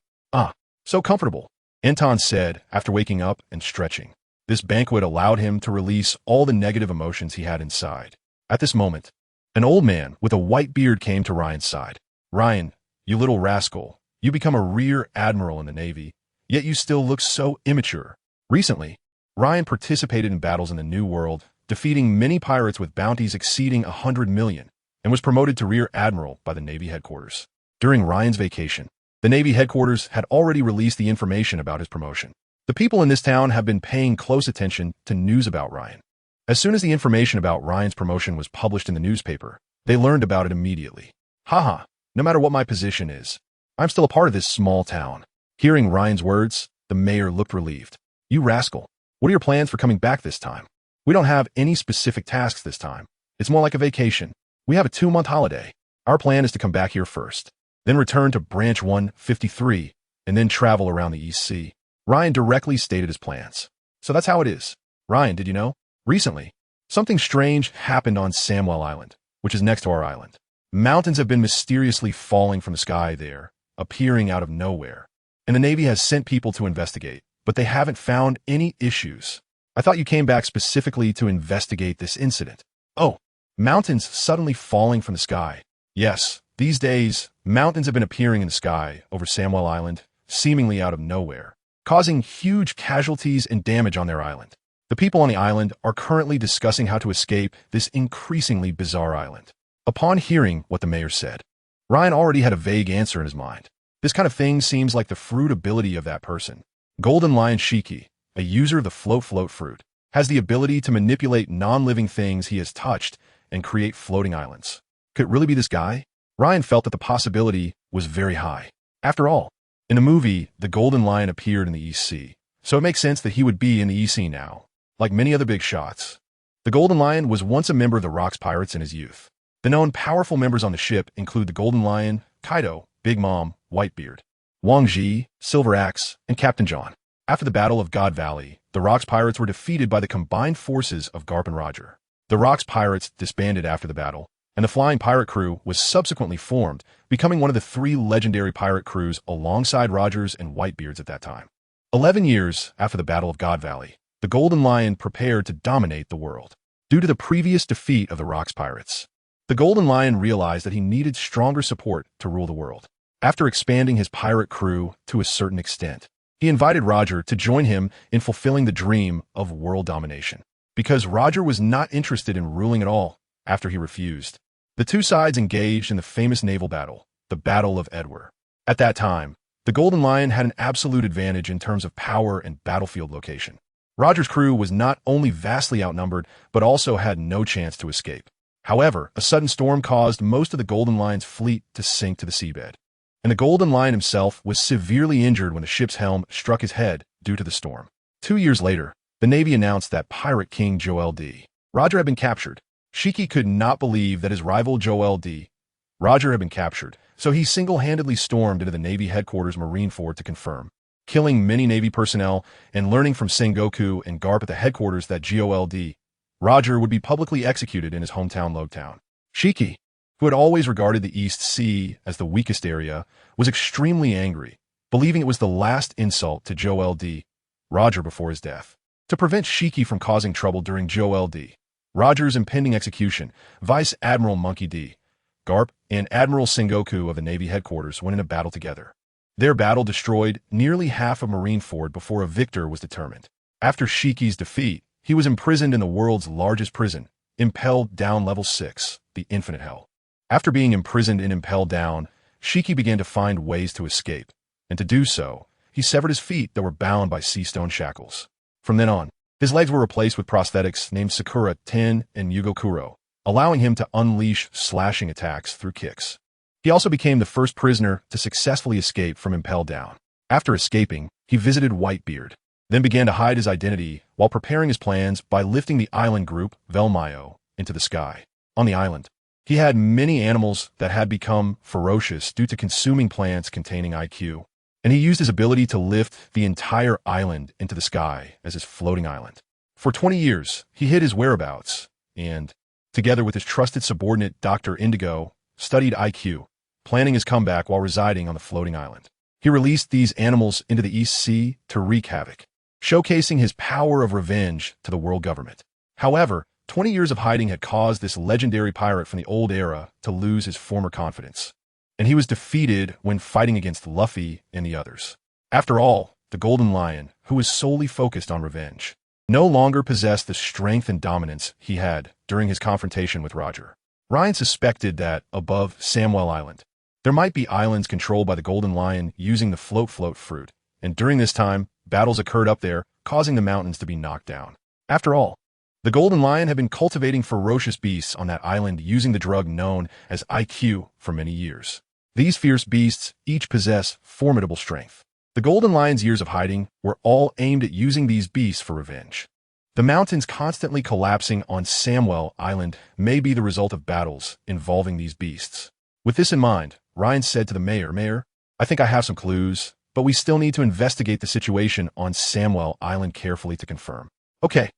S1: So comfortable, Anton said after waking up and stretching. This banquet allowed him to release all the negative emotions he had inside. At this moment, an old man with a white beard came to Ryan's side. Ryan, you little rascal, you become a rear admiral in the Navy, yet you still look so immature. Recently, Ryan participated in battles in the New World, defeating many pirates with bounties exceeding 100 million, and was promoted to rear admiral by the Navy headquarters. During Ryan's vacation, the Navy headquarters had already released the information about his promotion. The people in this town have been paying close attention to news about Ryan. As soon as the information about Ryan's promotion was published in the newspaper, they learned about it immediately. No matter what my position is, I'm still a part of this small town. Hearing Ryan's words, the mayor looked relieved. You rascal, what are your plans for coming back this time? We don't have any specific tasks this time. It's more like a vacation. We have a 2-month holiday. Our plan is to come back here first, then return to Branch 153, and then travel around the East Sea. Ryan directly stated his plans. So that's how it is. Ryan, did you know? Recently, something strange happened on Samwell Island, which is next to our island. Mountains have been mysteriously falling from the sky there, appearing out of nowhere. And the Navy has sent people to investigate, but they haven't found any issues. I thought you came back specifically to investigate this incident. Mountains suddenly falling from the sky. Yes, these days, mountains have been appearing in the sky over Samwell Island, seemingly out of nowhere, causing huge casualties and damage on their island. The people on the island are currently discussing how to escape this increasingly bizarre island. Upon hearing what the mayor said, Ryan already had a vague answer in his mind. This kind of thing seems like the fruit ability of that person. Golden Lion Shiki, a user of the float fruit, has the ability to manipulate non-living things he has touched and create floating islands. Could it really be this guy? Ryan felt that the possibility was very high. After all, in the movie, the Golden Lion appeared in the East Sea, so it makes sense that he would be in the East Sea now. Like many other big shots, the Golden Lion was once a member of the Rocks Pirates in his youth. The known powerful members on the ship include the Golden Lion, Kaido, Big Mom, Whitebeard, Wang Ji, Silver Axe, and Captain John. After the Battle of God Valley, the Rocks Pirates were defeated by the combined forces of Garp and Roger. The Rocks Pirates disbanded after the battle, and the Flying Pirate Crew was subsequently formed, becoming one of the 3 legendary pirate crews alongside Rogers and Whitebeards at that time. 11 years after the Battle of God Valley, the Golden Lion prepared to dominate the world. Due to the previous defeat of the Rocks Pirates, the Golden Lion realized that he needed stronger support to rule the world. After expanding his pirate crew to a certain extent, he invited Roger to join him in fulfilling the dream of world domination. Because Roger was not interested in ruling at all after he refused, the two sides engaged in the famous naval battle, the Battle of Edward. At that time, the Golden Lion had an absolute advantage in terms of power and battlefield location. Roger's crew was not only vastly outnumbered, but also had no chance to escape. However, a sudden storm caused most of the Golden Lion's fleet to sink to the seabed, and the Golden Lion himself was severely injured when the ship's helm struck his head due to the storm. 2 years later, the Navy announced that pirate king Joel D. Roger had been captured. Shiki could not believe that his rival Joel D. Roger had been captured, so he single-handedly stormed into the Navy headquarters Marineford to confirm, killing many Navy personnel and learning from Sengoku and Garp at the headquarters that Joel D. Roger would be publicly executed in his hometown Loguetown. Shiki, who had always regarded the East Sea as the weakest area, was extremely angry, believing it was the last insult to Joel D. Roger before his death. To prevent Shiki from causing trouble during Joel D. Roger's impending execution, Vice Admiral Monkey D. Garp and Admiral Sengoku of the Navy headquarters went in a battle together. Their battle destroyed nearly half of Marineford before a victor was determined. After Shiki's defeat, he was imprisoned in the world's largest prison, Impel Down Level 6, the Infinite Hell. After being imprisoned in Impel Down, Shiki began to find ways to escape, and to do so, he severed his feet that were bound by sea stone shackles. From then on, his legs were replaced with prosthetics named Sakura, Ten, and Yugokuro, allowing him to unleash slashing attacks through kicks. He also became the first prisoner to successfully escape from Impel Down. After escaping, he visited Whitebeard, then began to hide his identity while preparing his plans by lifting the island group, Velmayo, into the sky. On the island, he had many animals that had become ferocious due to consuming plants containing IQ, and he used his ability to lift the entire island into the sky as his floating island. For 20 years, he hid his whereabouts and, together with his trusted subordinate Dr. Indigo, studied IQ, planning his comeback while residing on the floating island. He released these animals into the East Sea to wreak havoc, showcasing his power of revenge to the world government. However, 20 years of hiding had caused this legendary pirate from the old era to lose his former confidence, and he was defeated when fighting against Luffy and the others. After all, the Golden Lion, who was solely focused on revenge, no longer possessed the strength and dominance he had during his confrontation with Roger. Ryan suspected that, above Samwell Island, there might be islands controlled by the Golden Lion using the float fruit, and during this time, battles occurred up there, causing the mountains to be knocked down. After all, the Golden Lion had been cultivating ferocious beasts on that island using the drug known as IQ for many years. These fierce beasts each possess formidable strength. The Golden Lion's years of hiding were all aimed at using these beasts for revenge. The mountains constantly collapsing on Samwell Island may be the result of battles involving these beasts. With this in mind, Ryan said to the mayor, I think I have some clues, but we still need to investigate the situation on Samwell Island carefully to confirm. Okay,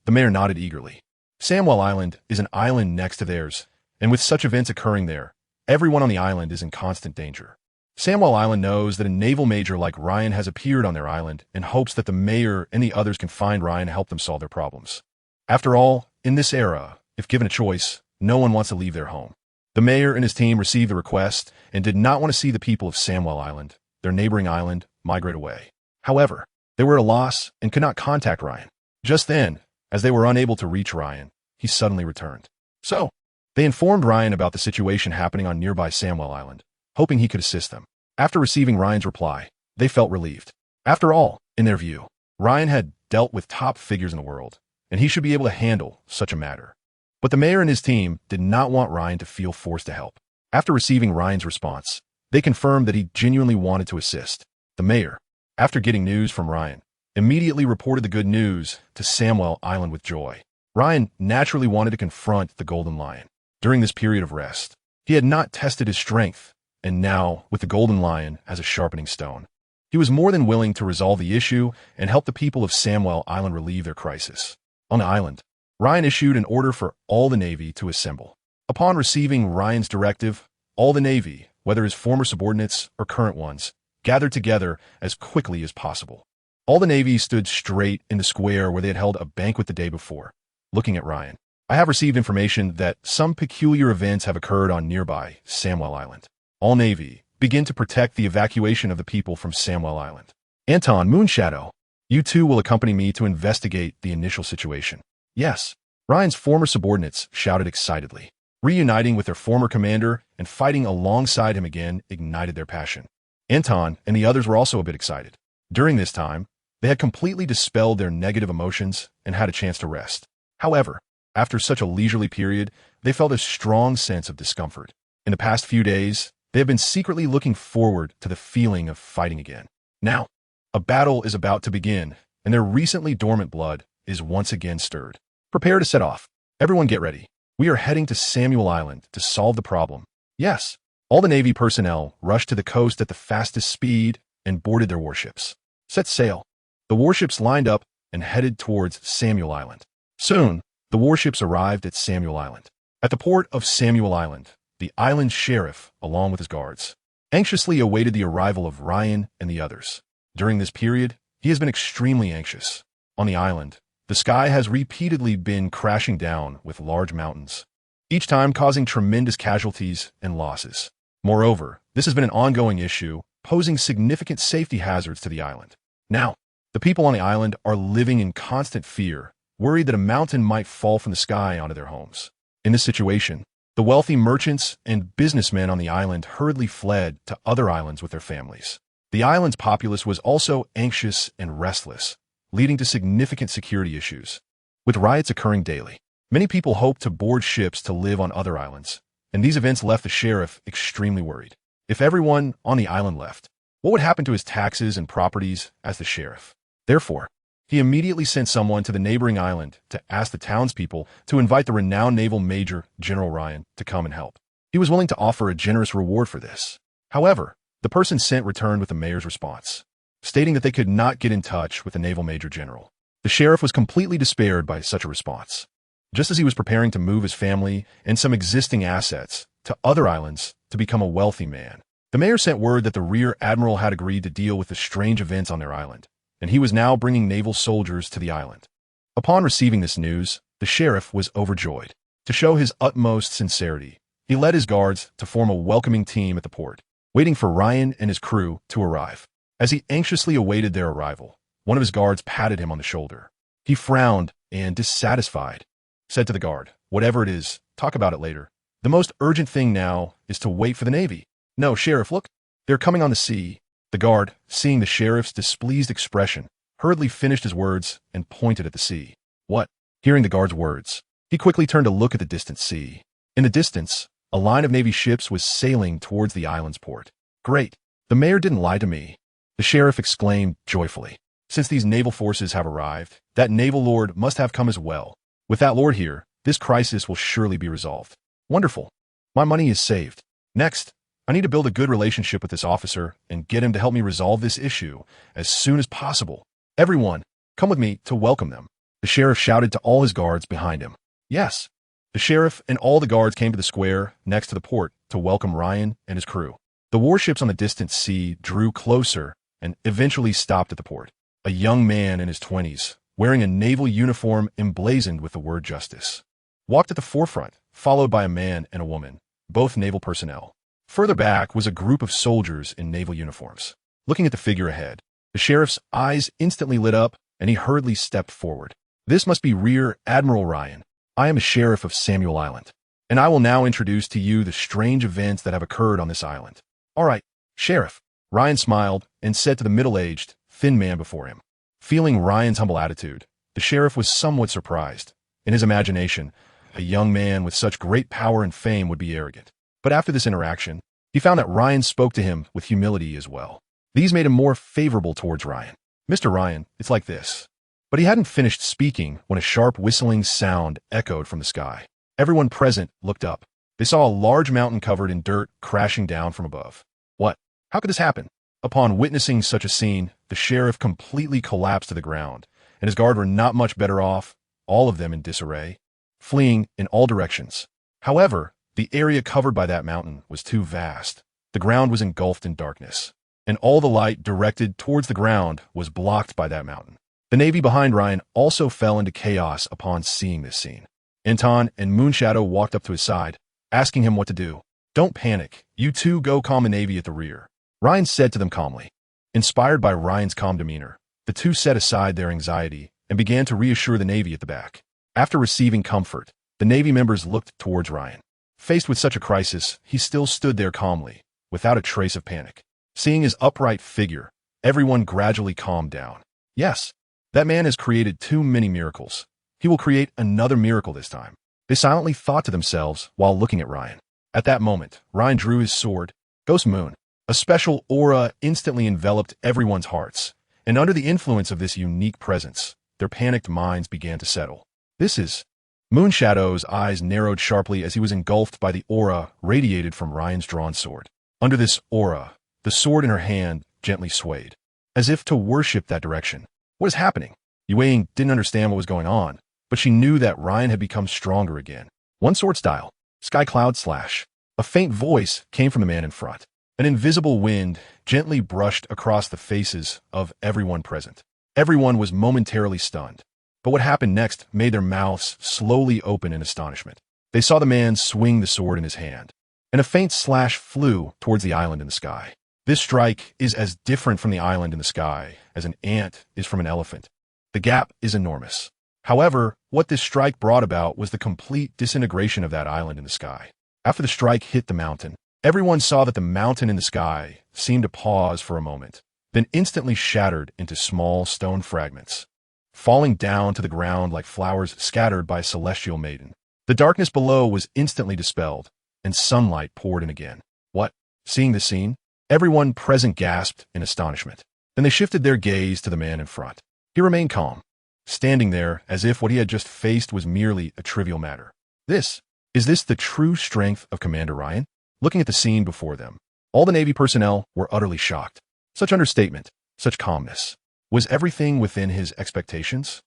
S1: the mayor nodded eagerly. Samwell Island is an island next to theirs, and with such events occurring there, everyone on the island is in constant danger. Samwell Island knows that a naval major like Ryan has appeared on their island and hopes that the mayor and the others can find Ryan and help them solve their problems. After all, in this era, if given a choice, no one wants to leave their home. The mayor and his team received the request and did not want to see the people of Samwell Island, their neighboring island, migrate away. However, they were at a loss and could not contact Ryan. Just then, as they were unable to reach Ryan, he suddenly returned. So, they informed Ryan about the situation happening on nearby Samwell Island, hoping he could assist them. After receiving Ryan's reply, they felt relieved. After all, in their view, Ryan had dealt with top figures in the world, and he should be able to handle such a matter. But the mayor and his team did not want Ryan to feel forced to help. After receiving Ryan's response, they confirmed that he genuinely wanted to assist. The mayor, after getting news from Ryan, immediately reported the good news to Samwell Island with joy. Ryan naturally wanted to confront the Golden Lion. During this period of rest, he had not tested his strength, and now, with the Golden Lion as a sharpening stone, he was more than willing to resolve the issue and help the people of Samwell Island relieve their crisis. On the island, Ryan issued an order for all the Navy to assemble. Upon receiving Ryan's directive, all the Navy, whether his former subordinates or current ones, gathered together as quickly as possible. All the Navy stood straight in the square where they had held a banquet the day before, looking at Ryan. I have received information that some peculiar events have occurred on nearby Samwell Island. All Navy, begin to protect the evacuation of the people from Samwell Island. Anton, Moonshadow, you two will accompany me to investigate the initial situation. Yes, Ryan's former subordinates shouted excitedly. Reuniting with their former commander and fighting alongside him again ignited their passion. Anton and the others were also a bit excited. During this time, they had completely dispelled their negative emotions and had a chance to rest. However, After such a leisurely period, they felt a strong sense of discomfort. In the past few days, they have been secretly looking forward to the feeling of fighting again. Now, a battle is about to begin, and their recently dormant blood is once again stirred. Prepare to set off. Everyone get ready. We are heading to Samuel Island to solve the problem. Yes, all the Navy personnel rushed to the coast at the fastest speed and boarded their warships. Set sail. The warships lined up and headed towards Samuel Island. Soon, the warships arrived at Samuel Island. At the port of Samuel Island, the island sheriff, along with his guards, anxiously awaited the arrival of Ryan and the others. During this period, he has been extremely anxious. On the island, the sky has repeatedly been crashing down with large mountains, each time causing tremendous casualties and losses. Moreover, this has been an ongoing issue, posing significant safety hazards to the island. Now, the people on the island are living in constant fear, worried that a mountain might fall from the sky onto their homes. In this situation, the wealthy merchants and businessmen on the island hurriedly fled to other islands with their families. The island's populace was also anxious and restless, leading to significant security issues. With riots occurring daily, many people hoped to board ships to live on other islands, and these events left the sheriff extremely worried. If everyone on the island left, what would happen to his taxes and properties as the sheriff? Therefore, he immediately sent someone to the neighboring island to ask the townspeople to invite the renowned naval major, General Ryan, to come and help. He was willing to offer a generous reward for this. However, the person sent returned with the mayor's response, stating that they could not get in touch with the naval major general. The sheriff was completely despaired by such a response. Just as he was preparing to move his family and some existing assets to other islands to become a wealthy man, the mayor sent word that the rear admiral had agreed to deal with the strange events on their island, and he was now bringing naval soldiers to the island. Upon receiving this news, the sheriff was overjoyed. To show his utmost sincerity, he led his guards to form a welcoming team at the port, waiting for Ryan and his crew to arrive. As he anxiously awaited their arrival, one of his guards patted him on the shoulder. He frowned and, dissatisfied, said to the guard, "Whatever it is, talk about it later. The most urgent thing now is to wait for the Navy." "No, Sheriff, look. They're coming on the sea." The guard, seeing the sheriff's displeased expression, hurriedly finished his words and pointed at the sea. "What?" Hearing the guard's words, he quickly turned to look at the distant sea. In the distance, a line of Navy ships was sailing towards the island's port. "Great. The mayor didn't lie to me," the sheriff exclaimed joyfully. "Since these naval forces have arrived, that naval lord must have come as well. With that lord here, this crisis will surely be resolved. Wonderful. My money is saved. Next, I need to build a good relationship with this officer and get him to help me resolve this issue as soon as possible. Everyone, come with me to welcome them." The sheriff shouted to all his guards behind him. Yes. The sheriff and all the guards came to the square next to the port to welcome Ryan and his crew. The warships on the distant sea drew closer and eventually stopped at the port. A young man in his 20s, wearing a naval uniform emblazoned with the word justice, walked at the forefront, followed by a man and a woman, both naval personnel. Further back was a group of soldiers in naval uniforms. Looking at the figure ahead, the sheriff's eyes instantly lit up, and he hurriedly stepped forward. "This must be Rear Admiral Ryan. I am a sheriff of Samuel Island, and I will now introduce to you the strange events that have occurred on this island." "All right, Sheriff." Ryan smiled and said to the middle-aged, thin man before him. Feeling Ryan's humble attitude, the sheriff was somewhat surprised. In his imagination, a young man with such great power and fame would be arrogant. But after this interaction, he found that Ryan spoke to him with humility as well. These made him more favorable towards Ryan. "Mr. Ryan, it's like this." But he hadn't finished speaking when a sharp whistling sound echoed from the sky. Everyone present looked up. They saw a large mountain covered in dirt crashing down from above. What? How could this happen? Upon witnessing such a scene, the sheriff completely collapsed to the ground, and his guard were not much better off, all of them in disarray, fleeing in all directions. However, the area covered by that mountain was too vast. The ground was engulfed in darkness, and all the light directed towards the ground was blocked by that mountain. The Navy behind Ryan also fell into chaos upon seeing this scene. Anton and Moonshadow walked up to his side, asking him what to do. "Don't panic. You two go calm the Navy at the rear," Ryan said to them calmly. Inspired by Ryan's calm demeanor, the two set aside their anxiety and began to reassure the Navy at the back. After receiving comfort, the Navy members looked towards Ryan. Faced with such a crisis, he still stood there calmly, without a trace of panic. Seeing his upright figure, everyone gradually calmed down. Yes, that man has created too many miracles. He will create another miracle this time. They silently thought to themselves while looking at Ryan. At that moment, Ryan drew his sword, Ghost Moon. A special aura instantly enveloped everyone's hearts, and under the influence of this unique presence, their panicked minds began to settle. This is... Moonshadow's eyes narrowed sharply as he was engulfed by the aura radiated from Ryan's drawn sword. Under this aura, the sword in her hand gently swayed, as if to worship that direction. What is happening? Yue didn't understand what was going on, but she knew that Ryan had become stronger again. One sword style. Sky Cloud Slash. A faint voice came from the man in front. An invisible wind gently brushed across the faces of everyone present. Everyone was momentarily stunned. But what happened next made their mouths slowly open in astonishment. They saw the man swing the sword in his hand, and a faint slash flew towards the island in the sky. This strike is as different from the island in the sky as an ant is from an elephant. The gap is enormous. However, what this strike brought about was the complete disintegration of that island in the sky. After the strike hit the mountain, everyone saw that the mountain in the sky seemed to pause for a moment, then instantly shattered into small stone fragments, falling down to the ground like flowers scattered by a celestial maiden. The darkness below was instantly dispelled, and sunlight poured in again. What? Seeing this scene, everyone present gasped in astonishment. Then they shifted their gaze to the man in front. He remained calm, standing there as if what he had just faced was merely a trivial matter. Is this the true strength of Commander Ryan? Looking at the scene before them, all the Navy personnel were utterly shocked. Such understatement, such calmness. Was everything within his expectations?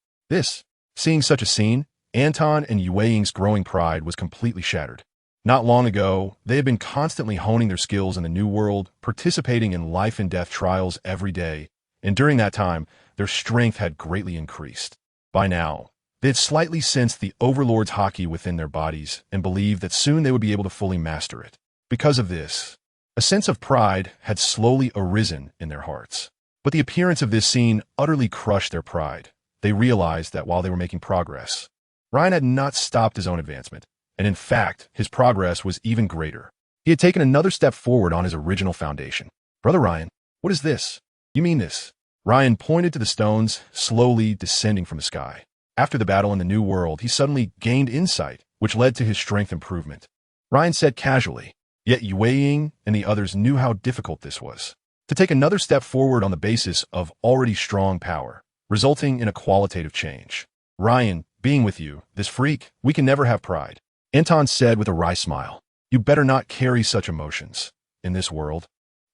S1: Seeing such a scene, Anton and Yue's growing pride was completely shattered. Not long ago, they had been constantly honing their skills in the new world, participating in life and death trials every day, and during that time, their strength had greatly increased. By now, they had slightly sensed the Overlord's haki within their bodies and believed that soon they would be able to fully master it. Because of this, a sense of pride had slowly arisen in their hearts. But the appearance of this scene utterly crushed their pride. They realized that while they were making progress, Ryan had not stopped his own advancement, and in fact, his progress was even greater. He had taken another step forward on his original foundation. Brother Ryan, what is this? You mean this? Ryan pointed to the stones slowly descending from the sky. After the battle in the New World, he suddenly gained insight, which led to his strength improvement. Ryan said casually, yet Yue and the others knew how difficult this was. To take another step forward on the basis of already strong power, resulting in a qualitative change. Ryan, being with you, this freak, we can never have pride. Anton said with a wry smile, you better not carry such emotions. In this world,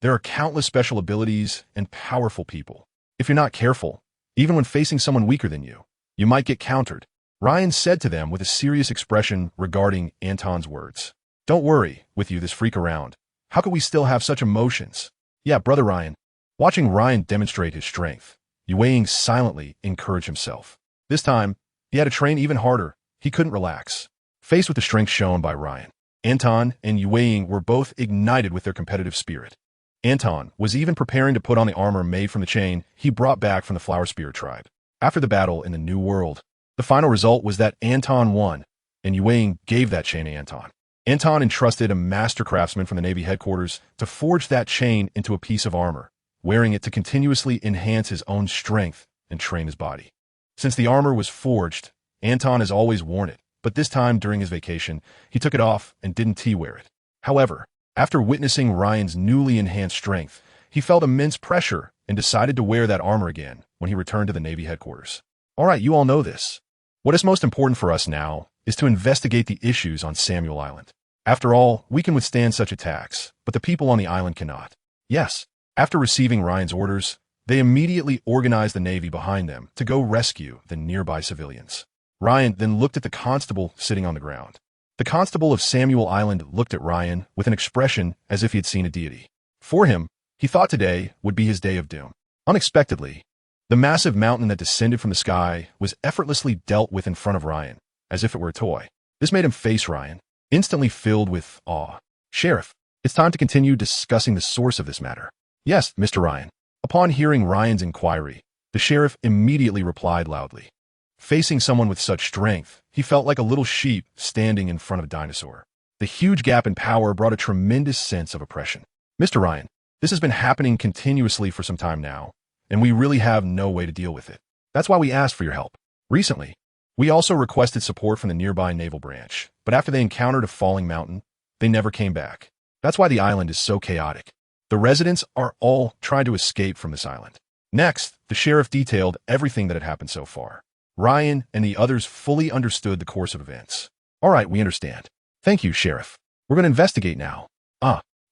S1: there are countless special abilities and powerful people. If you're not careful, even when facing someone weaker than you might get countered. Ryan said to them with a serious expression regarding Anton's words. Don't worry, with you this freak around. How could we still have such emotions? Yeah, Brother Ryan. Watching Ryan demonstrate his strength, Yue silently encouraged himself. This time, he had to train even harder. He couldn't relax. Faced with the strength shown by Ryan, Anton and Yue were both ignited with their competitive spirit. Anton was even preparing to put on the armor made from the chain he brought back from the Flower Spear tribe. After the battle in the New World, the final result was that Anton won, and Yue gave that chain to Anton. Anton entrusted a master craftsman from the Navy headquarters to forge that chain into a piece of armor, wearing it to continuously enhance his own strength and train his body. Since the armor was forged, Anton has always worn it, but this time during his vacation, he took it off and didn't wear it. However, after witnessing Ryan's newly enhanced strength, he felt immense pressure and decided to wear that armor again when he returned to the Navy headquarters. All right, you all know this. What is most important for us now is to investigate the issues on Samuel Island. After all, we can withstand such attacks, but the people on the island cannot. Yes, after receiving Ryan's orders, they immediately organized the Navy behind them to go rescue the nearby civilians. Ryan then looked at the constable sitting on the ground. The constable of Samuel Island looked at Ryan with an expression as if he had seen a deity. For him, he thought today would be his day of doom. Unexpectedly, the massive mountain that descended from the sky was effortlessly dealt with in front of Ryan, as if it were a toy. This made him face Ryan, instantly filled with awe. Sheriff, it's time to continue discussing the source of this matter. Yes, Mr. Ryan. Upon hearing Ryan's inquiry, the sheriff immediately replied loudly. Facing someone with such strength, he felt like a little sheep standing in front of a dinosaur. The huge gap in power brought a tremendous sense of oppression. Mr. Ryan, this has been happening continuously for some time now, and we really have no way to deal with it. That's why we asked for your help. Recently, We also requested support from the nearby naval branch, but after they encountered a falling mountain, they never came back. That's why the island is so chaotic. The residents are all trying to escape from this island. Next, the sheriff detailed everything that had happened so far. Ryan and the others fully understood the course of events. All right, we understand. Thank you, Sheriff. We're going to investigate now.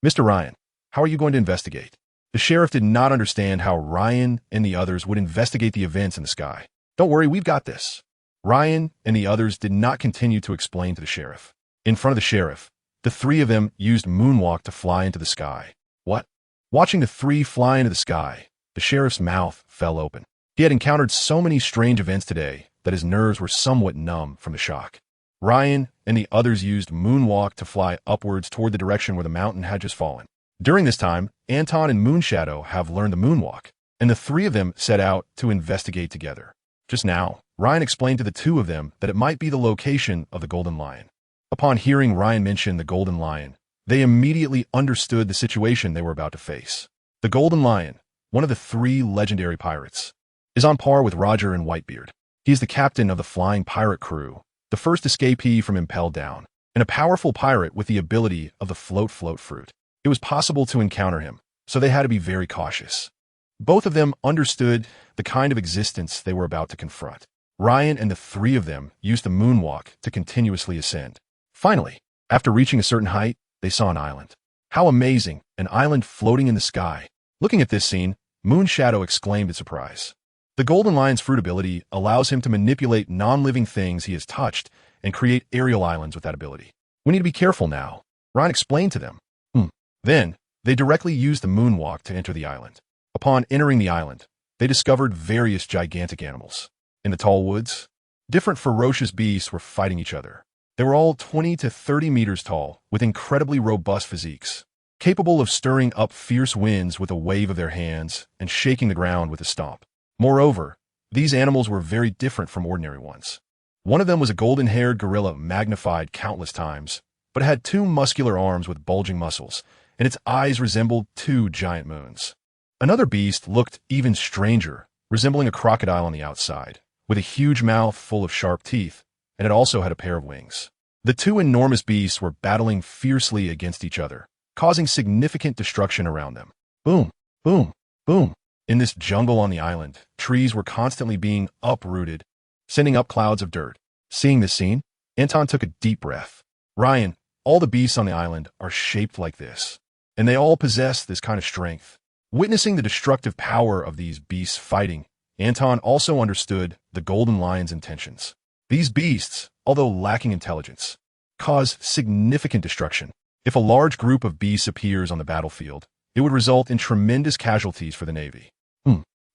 S1: Mr. Ryan, how are you going to investigate? The sheriff did not understand how Ryan and the others would investigate the events in the sky. Don't worry, we've got this. Ryan and the others did not continue to explain to the sheriff. In front of the sheriff, the three of them used moonwalk to fly into the sky. What? Watching the three fly into the sky, the sheriff's mouth fell open. He had encountered so many strange events today that his nerves were somewhat numb from the shock. Ryan and the others used moonwalk to fly upwards toward the direction where the mountain had just fallen. During this time, Anton and Moonshadow have learned the moonwalk, and the three of them set out to investigate together. Just now, Ryan explained to the two of them that it might be the location of the Golden Lion. Upon hearing Ryan mention the Golden Lion, they immediately understood the situation they were about to face. The Golden Lion, one of the three legendary pirates, is on par with Roger and Whitebeard. He is the captain of the flying pirate crew, the first escapee from Impelled Down, and a powerful pirate with the ability of the float fruit. It was possible to encounter him, so they had to be very cautious. Both of them understood the kind of existence they were about to confront. Ryan and the three of them used the moonwalk to continuously ascend. Finally, after reaching a certain height, they saw an island. How amazing, an island floating in the sky. Looking at this scene, Moonshadow exclaimed in surprise. The Golden Lion's fruit ability allows him to manipulate non-living things he has touched and create aerial islands with that ability. We need to be careful now, Ryan explained to them. Then, they directly used the moonwalk to enter the island. Upon entering the island, they discovered various gigantic animals. In the tall woods, different ferocious beasts were fighting each other. They were all 20 to 30 meters tall, with incredibly robust physiques, capable of stirring up fierce winds with a wave of their hands and shaking the ground with a stomp. Moreover, these animals were very different from ordinary ones. One of them was a golden-haired gorilla magnified countless times, but had two muscular arms with bulging muscles, and its eyes resembled two giant moons. Another beast looked even stranger, resembling a crocodile on the outside, with a huge mouth full of sharp teeth, and it also had a pair of wings. The two enormous beasts were battling fiercely against each other, causing significant destruction around them. Boom, boom, boom. In this jungle on the island, trees were constantly being uprooted, sending up clouds of dirt. Seeing this scene, Anton took a deep breath. Ryan, all the beasts on the island are shaped like this, and they all possess this kind of strength. Witnessing the destructive power of these beasts fighting, Anton also understood the Golden Lion's intentions. These beasts, although lacking intelligence, cause significant destruction. If a large group of beasts appears on the battlefield, it would result in tremendous casualties for the Navy.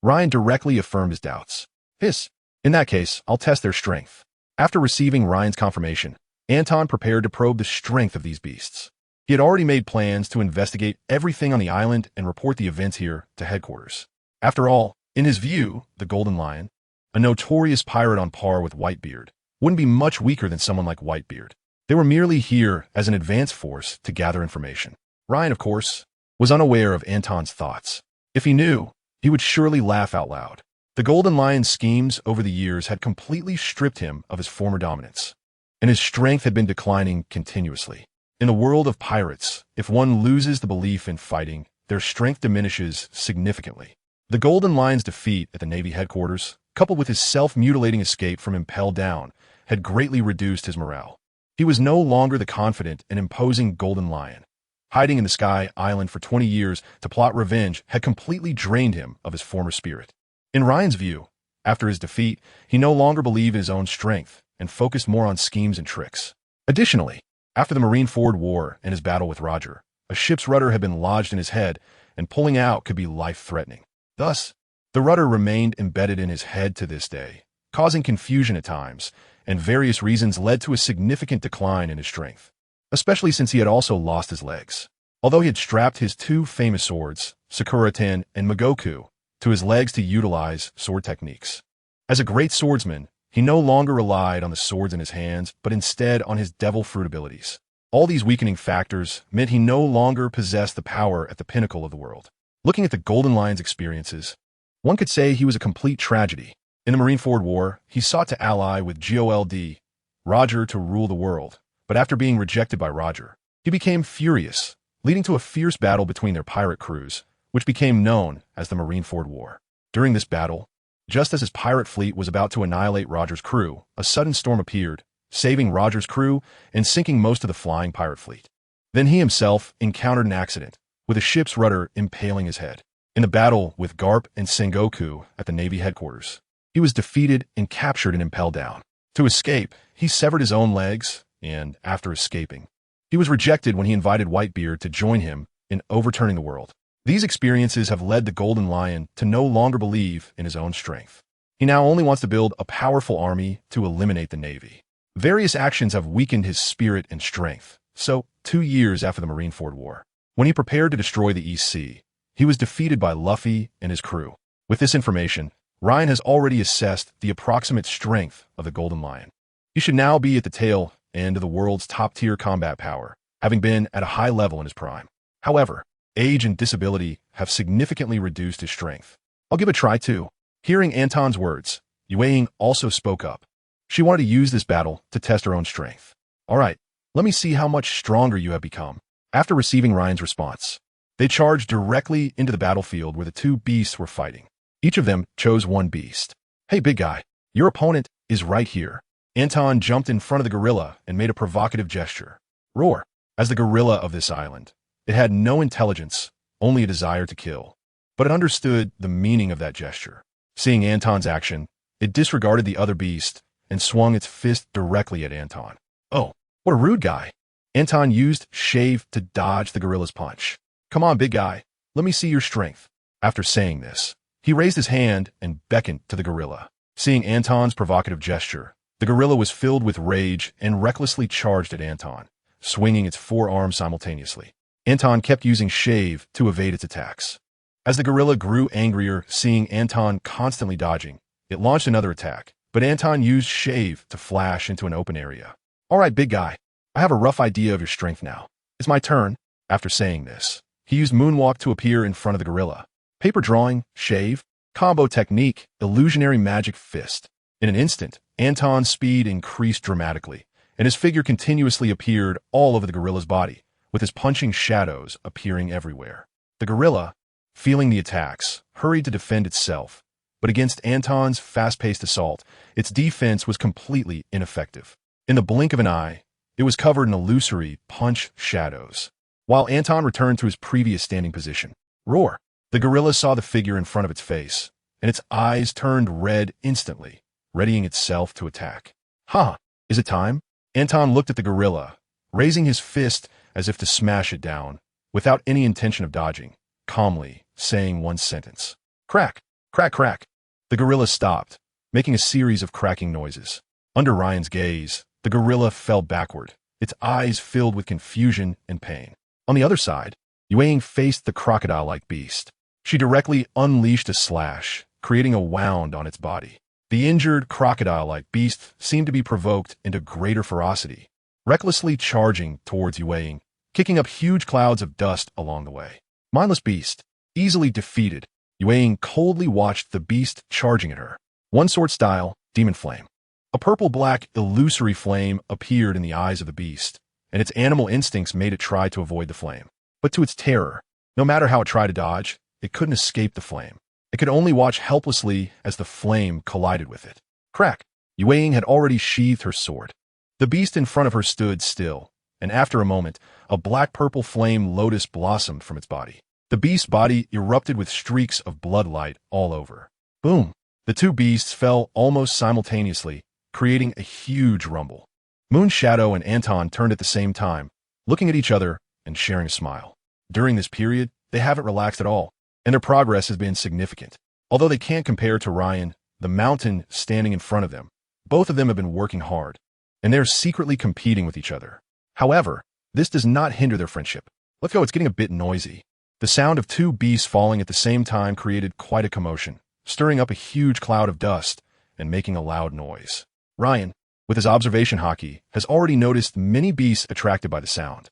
S1: Ryan directly affirmed his doubts. In that case, I'll test their strength. After receiving Ryan's confirmation, Anton prepared to probe the strength of these beasts. He had already made plans to investigate everything on the island and report the events here to headquarters. After all, in his view, the Golden Lion, a notorious pirate on par with Whitebeard, wouldn't be much weaker than someone like Whitebeard. They were merely here as an advance force to gather information. Ryan, of course, was unaware of Anton's thoughts. If he knew, he would surely laugh out loud. The Golden Lion's schemes over the years had completely stripped him of his former dominance, and his strength had been declining continuously. In the world of pirates, if one loses the belief in fighting, their strength diminishes significantly. The Golden Lion's defeat at the Navy headquarters, coupled with his self-mutilating escape from Impelled Down, had greatly reduced his morale. He was no longer the confident and imposing Golden Lion. Hiding in the Sky Island for 20 years to plot revenge had completely drained him of his former spirit. In Ryan's view, after his defeat, he no longer believed in his own strength and focused more on schemes and tricks. Additionally, after the Marineford War and his battle with Roger, a ship's rudder had been lodged in his head, and pulling out could be life-threatening. Thus, the rudder remained embedded in his head to this day, causing confusion at times, and various reasons led to a significant decline in his strength, especially since he had also lost his legs. Although he had strapped his two famous swords, Sakura-ten and Magoku, to his legs to utilize sword techniques. As a great swordsman, he no longer relied on the swords in his hands, but instead on his devil fruit abilities. All these weakening factors meant he no longer possessed the power at the pinnacle of the world. Looking at the Golden Lion's experiences, one could say he was a complete tragedy. In the Marineford War, he sought to ally with GOLD, Roger, to rule the world, but after being rejected by Roger, he became furious, leading to a fierce battle between their pirate crews, which became known as the Marineford War. During this battle, just as his pirate fleet was about to annihilate Roger's crew, a sudden storm appeared, saving Roger's crew and sinking most of the flying pirate fleet. Then he himself encountered an accident, with a ship's rudder impaling his head. In the battle with Garp and Sengoku at the Navy headquarters, he was defeated and captured and impelled down. To escape, he severed his own legs, and after escaping, he was rejected when he invited Whitebeard to join him in overturning the world. These experiences have led the Golden Lion to no longer believe in his own strength. He now only wants to build a powerful army to eliminate the Navy. Various actions have weakened his spirit and strength, so 2 years after the Marineford War, when he prepared to destroy the East Sea, he was defeated by Luffy and his crew. With this information, Ryan has already assessed the approximate strength of the Golden Lion. He should now be at the tail end of the world's top-tier combat power, having been at a high level in his prime. However, age and disability have significantly reduced his strength. I'll give it a try too. Hearing Anton's words, Yue also spoke up. She wanted to use this battle to test her own strength. All right, let me see how much stronger you have become. After receiving Ryan's response, they charged directly into the battlefield where the two beasts were fighting. Each of them chose one beast. Hey, big guy, your opponent is right here. Anton jumped in front of the gorilla and made a provocative gesture. Roar. As the gorilla of this island, it had no intelligence, only a desire to kill. But it understood the meaning of that gesture. Seeing Anton's action, it disregarded the other beast and swung its fist directly at Anton. Oh, what a rude guy. Anton used Shave to dodge the gorilla's punch. Come on, big guy, let me see your strength. After saying this, he raised his hand and beckoned to the gorilla. Seeing Anton's provocative gesture, the gorilla was filled with rage and recklessly charged at Anton, swinging its forearms simultaneously. Anton kept using Shave to evade its attacks. As the gorilla grew angrier seeing Anton constantly dodging, it launched another attack, but Anton used Shave to flash into an open area. All right, big guy, I have a rough idea of your strength now. It's my turn. After saying this, he used Moonwalk to appear in front of the gorilla. Paper drawing, Shave, combo technique, illusionary magic fist. In an instant, Anton's speed increased dramatically, and his figure continuously appeared all over the gorilla's body, with his punching shadows appearing everywhere. The gorilla, feeling the attacks, hurried to defend itself, but against Anton's fast-paced assault, its defense was completely ineffective. In the blink of an eye, it was covered in illusory punch shadows. While Anton returned to his previous standing position, roar, the gorilla saw the figure in front of its face, and its eyes turned red instantly, readying itself to attack. Ha! Is it time? Anton looked at the gorilla, raising his fist as if to smash it down, without any intention of dodging, calmly saying one sentence. Crack! Crack, crack! The gorilla stopped, making a series of cracking noises. Under Ryan's gaze, the gorilla fell backward, its eyes filled with confusion and pain. On the other side, Yue faced the crocodile-like beast. She directly unleashed a slash, creating a wound on its body. The injured crocodile-like beast seemed to be provoked into greater ferocity, recklessly charging towards Yue, kicking up huge clouds of dust along the way. Mindless beast, easily defeated, Yue coldly watched the beast charging at her. One sword style, demon flame. A purple-black illusory flame appeared in the eyes of the beast, and its animal instincts made it try to avoid the flame. But to its terror, no matter how it tried to dodge, it couldn't escape the flame. It could only watch helplessly as the flame collided with it. Crack! Yue had already sheathed her sword. The beast in front of her stood still, and after a moment, a black-purple flame lotus blossomed from its body. The beast's body erupted with streaks of bloodlight all over. Boom! The two beasts fell almost simultaneously, creating a huge rumble. Moonshadow and Anton turned at the same time, looking at each other and sharing a smile. During this period, they haven't relaxed at all, and their progress has been significant. Although they can't compare to Ryan, the mountain standing in front of them, both of them have been working hard, and they're secretly competing with each other. However, this does not hinder their friendship. Let's go, it's getting a bit noisy. The sound of two beasts falling at the same time created quite a commotion, stirring up a huge cloud of dust and making a loud noise. Ryan, with his observation haki, has already noticed many beasts attracted by the sound.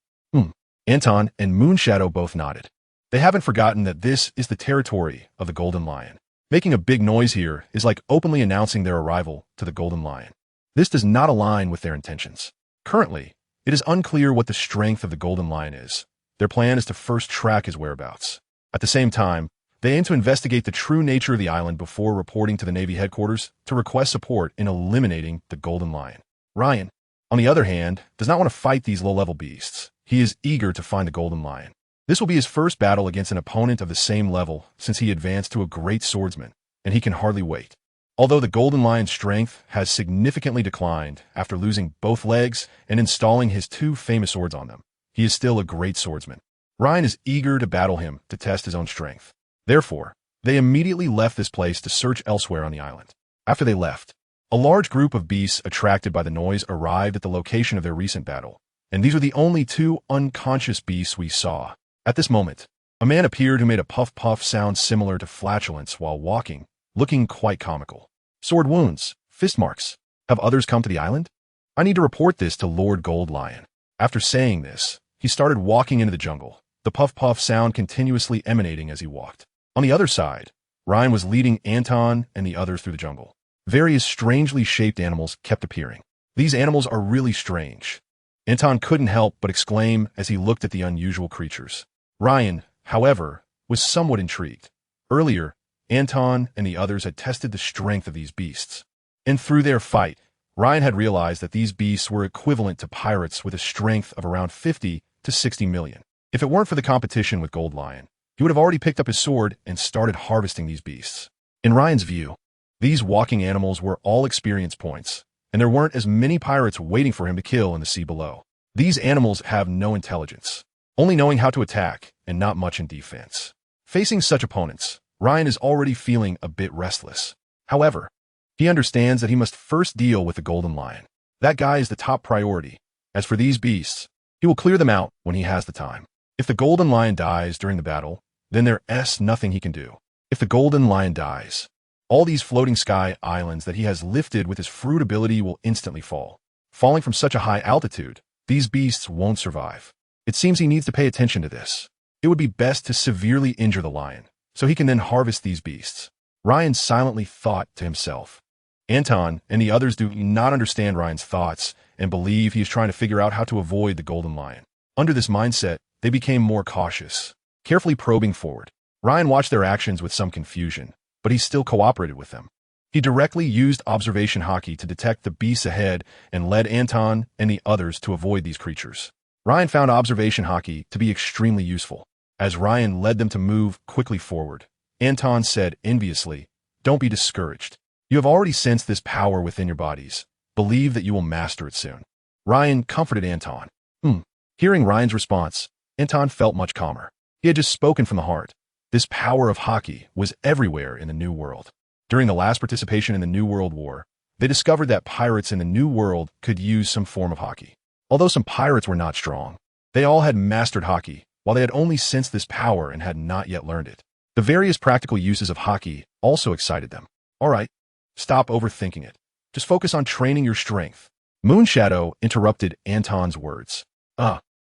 S1: Anton and Moonshadow both nodded. They haven't forgotten that this is the territory of the Golden Lion. Making a big noise here is like openly announcing their arrival to the Golden Lion. This does not align with their intentions. Currently, it is unclear what the strength of the Golden Lion is. Their plan is to first track his whereabouts. At the same time, they aim to investigate the true nature of the island before reporting to the Navy headquarters to request support in eliminating the Golden Lion. Ryan, on the other hand, does not want to fight these low-level beasts. He is eager to find the Golden Lion. This will be his first battle against an opponent of the same level since he advanced to a great swordsman, and he can hardly wait. Although the Golden Lion's strength has significantly declined after losing both legs and installing his 2 famous swords on them, he is still a great swordsman. Ryan is eager to battle him to test his own strength. Therefore, they immediately left this place to search elsewhere on the island. After they left, a large group of beasts attracted by the noise arrived at the location of their recent battle, and these were the only 2 unconscious beasts we saw. At this moment, a man appeared who made a puff-puff sound similar to flatulence while walking, looking quite comical. Sword wounds, fist marks. Have others come to the island? I need to report this to Lord Gold Lion. After saying this, he started walking into the jungle, the puff-puff sound continuously emanating as he walked. On the other side, Ryan was leading Anton and the others through the jungle. Various strangely shaped animals kept appearing. These animals are really strange. Anton couldn't help but exclaim as he looked at the unusual creatures. Ryan, however, was somewhat intrigued. Earlier, Anton and the others had tested the strength of these beasts. And through their fight, Ryan had realized that these beasts were equivalent to pirates with a strength of around 50 to 60 million. If it weren't for the competition with Gold Lion, he would have already picked up his sword and started harvesting these beasts. In Ryan's view, these walking animals were all experience points, and there weren't as many pirates waiting for him to kill in the sea below. These animals have no intelligence, only knowing how to attack and not much in defense. Facing such opponents, Ryan is already feeling a bit restless. However, he understands that he must first deal with the Golden Lion. That guy is the top priority. As for these beasts, he will clear them out when he has the time. If the Golden Lion dies during the battle, then there's nothing he can do. If the Golden Lion dies, all these floating sky islands that he has lifted with his fruit ability will instantly fall. Falling from such a high altitude, these beasts won't survive. It seems he needs to pay attention to this. It would be best to severely injure the lion, so he can then harvest these beasts. Ryan silently thought to himself. Anton and the others do not understand Ryan's thoughts and believe he is trying to figure out how to avoid the Golden Lion. Under this mindset, they became more cautious, carefully probing forward. Ryan watched their actions with some confusion, but he still cooperated with them. He directly used observation-Haki to detect the beasts ahead and led Anton and the others to avoid these creatures. Ryan found observation-Haki to be extremely useful. As Ryan led them to move quickly forward, Anton said enviously, "Don't be discouraged. You have already sensed this power within your bodies. Believe that you will master it soon." Ryan comforted Anton. Hearing Ryan's response, Anton felt much calmer. He had just spoken from the heart. This power of Haki was everywhere in the New World. During the last participation in the New World War, they discovered that pirates in the New World could use some form of Haki. Although some pirates were not strong, they all had mastered Haki, while they had only sensed this power and had not yet learned it. The various practical uses of Haki also excited them. All right, stop overthinking it. Just focus on training your strength. Moonshadow interrupted Anton's words.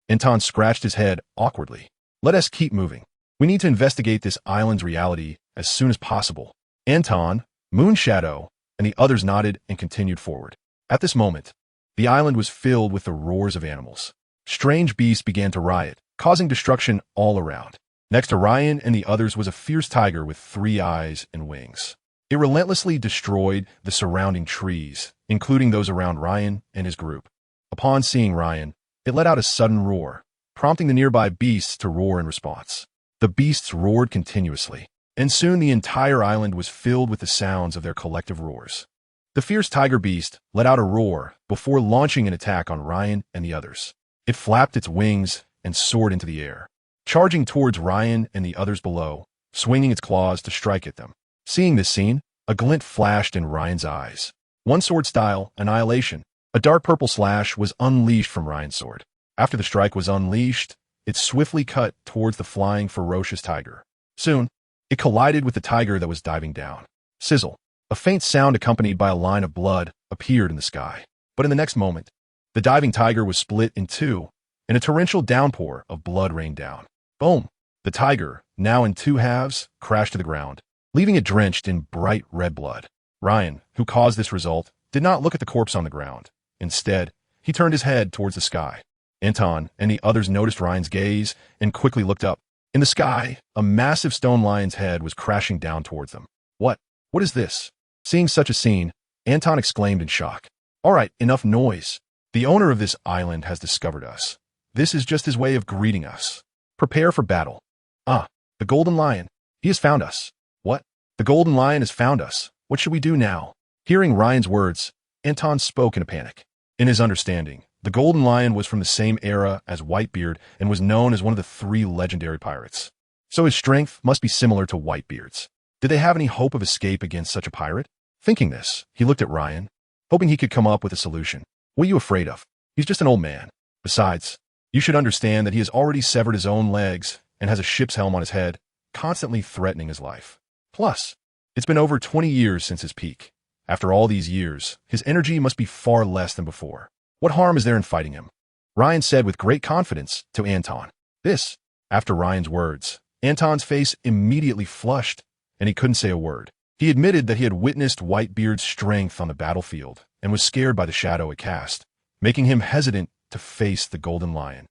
S1: Anton scratched his head awkwardly. Let us keep moving. We need to investigate this island's reality as soon as possible. Anton, Moonshadow, and the others nodded and continued forward. At this moment, the island was filled with the roars of animals. Strange beasts began to riot, causing destruction all around. Next to Ryan and the others was a fierce tiger with 3 eyes and wings. It relentlessly destroyed the surrounding trees, including those around Ryan and his group. Upon seeing Ryan, it let out a sudden roar, prompting the nearby beasts to roar in response. The beasts roared continuously, and soon the entire island was filled with the sounds of their collective roars. The fierce tiger beast let out a roar before launching an attack on Ryan and the others. It flapped its wings and soared into the air, charging towards Ryan and the others below, swinging its claws to strike at them. Seeing this scene, a glint flashed in Ryan's eyes. One sword style, Annihilation. A dark purple slash was unleashed from Ryan's sword. After the strike was unleashed, it swiftly cut towards the flying, ferocious tiger. Soon, it collided with the tiger that was diving down. Sizzle. A faint sound accompanied by a line of blood appeared in the sky. But in the next moment, the diving tiger was split in 2, and a torrential downpour of blood rained down. Boom! The tiger, now in 2 halves, crashed to the ground. leaving it drenched in bright red blood. Ryan, who caused this result, did not look at the corpse on the ground. Instead, he turned his head towards the sky. Anton and the others noticed Ryan's gaze and quickly looked up. In the sky, a massive stone lion's head was crashing down towards them. What? What is this? Seeing such a scene, Anton exclaimed in shock. All right, enough noise. The owner of this island has discovered us. This is just his way of greeting us. Prepare for battle. Ah, the Golden Lion. He has found us. What? The Golden Lion has found us. What should we do now? Hearing Ryan's words, Anton spoke in a panic. In his understanding, the Golden Lion was from the same era as Whitebeard and was known as one of the 3 legendary pirates. So his strength must be similar to Whitebeard's. Did they have any hope of escape against such a pirate? Thinking this, he looked at Ryan, hoping he could come up with a solution. What are you afraid of? He's just an old man. Besides, you should understand that he has already severed his own legs and has a ship's helm on his head, constantly threatening his life. Plus, it's been over 20 years since his peak. After all these years, his energy must be far less than before. What harm is there in fighting him? Ryan said with great confidence to Anton. This, after Ryan's words, Anton's face immediately flushed, and he couldn't say a word. He admitted that he had witnessed Whitebeard's strength on the battlefield and was scared by the shadow it cast, making him hesitant to face the Golden Lion,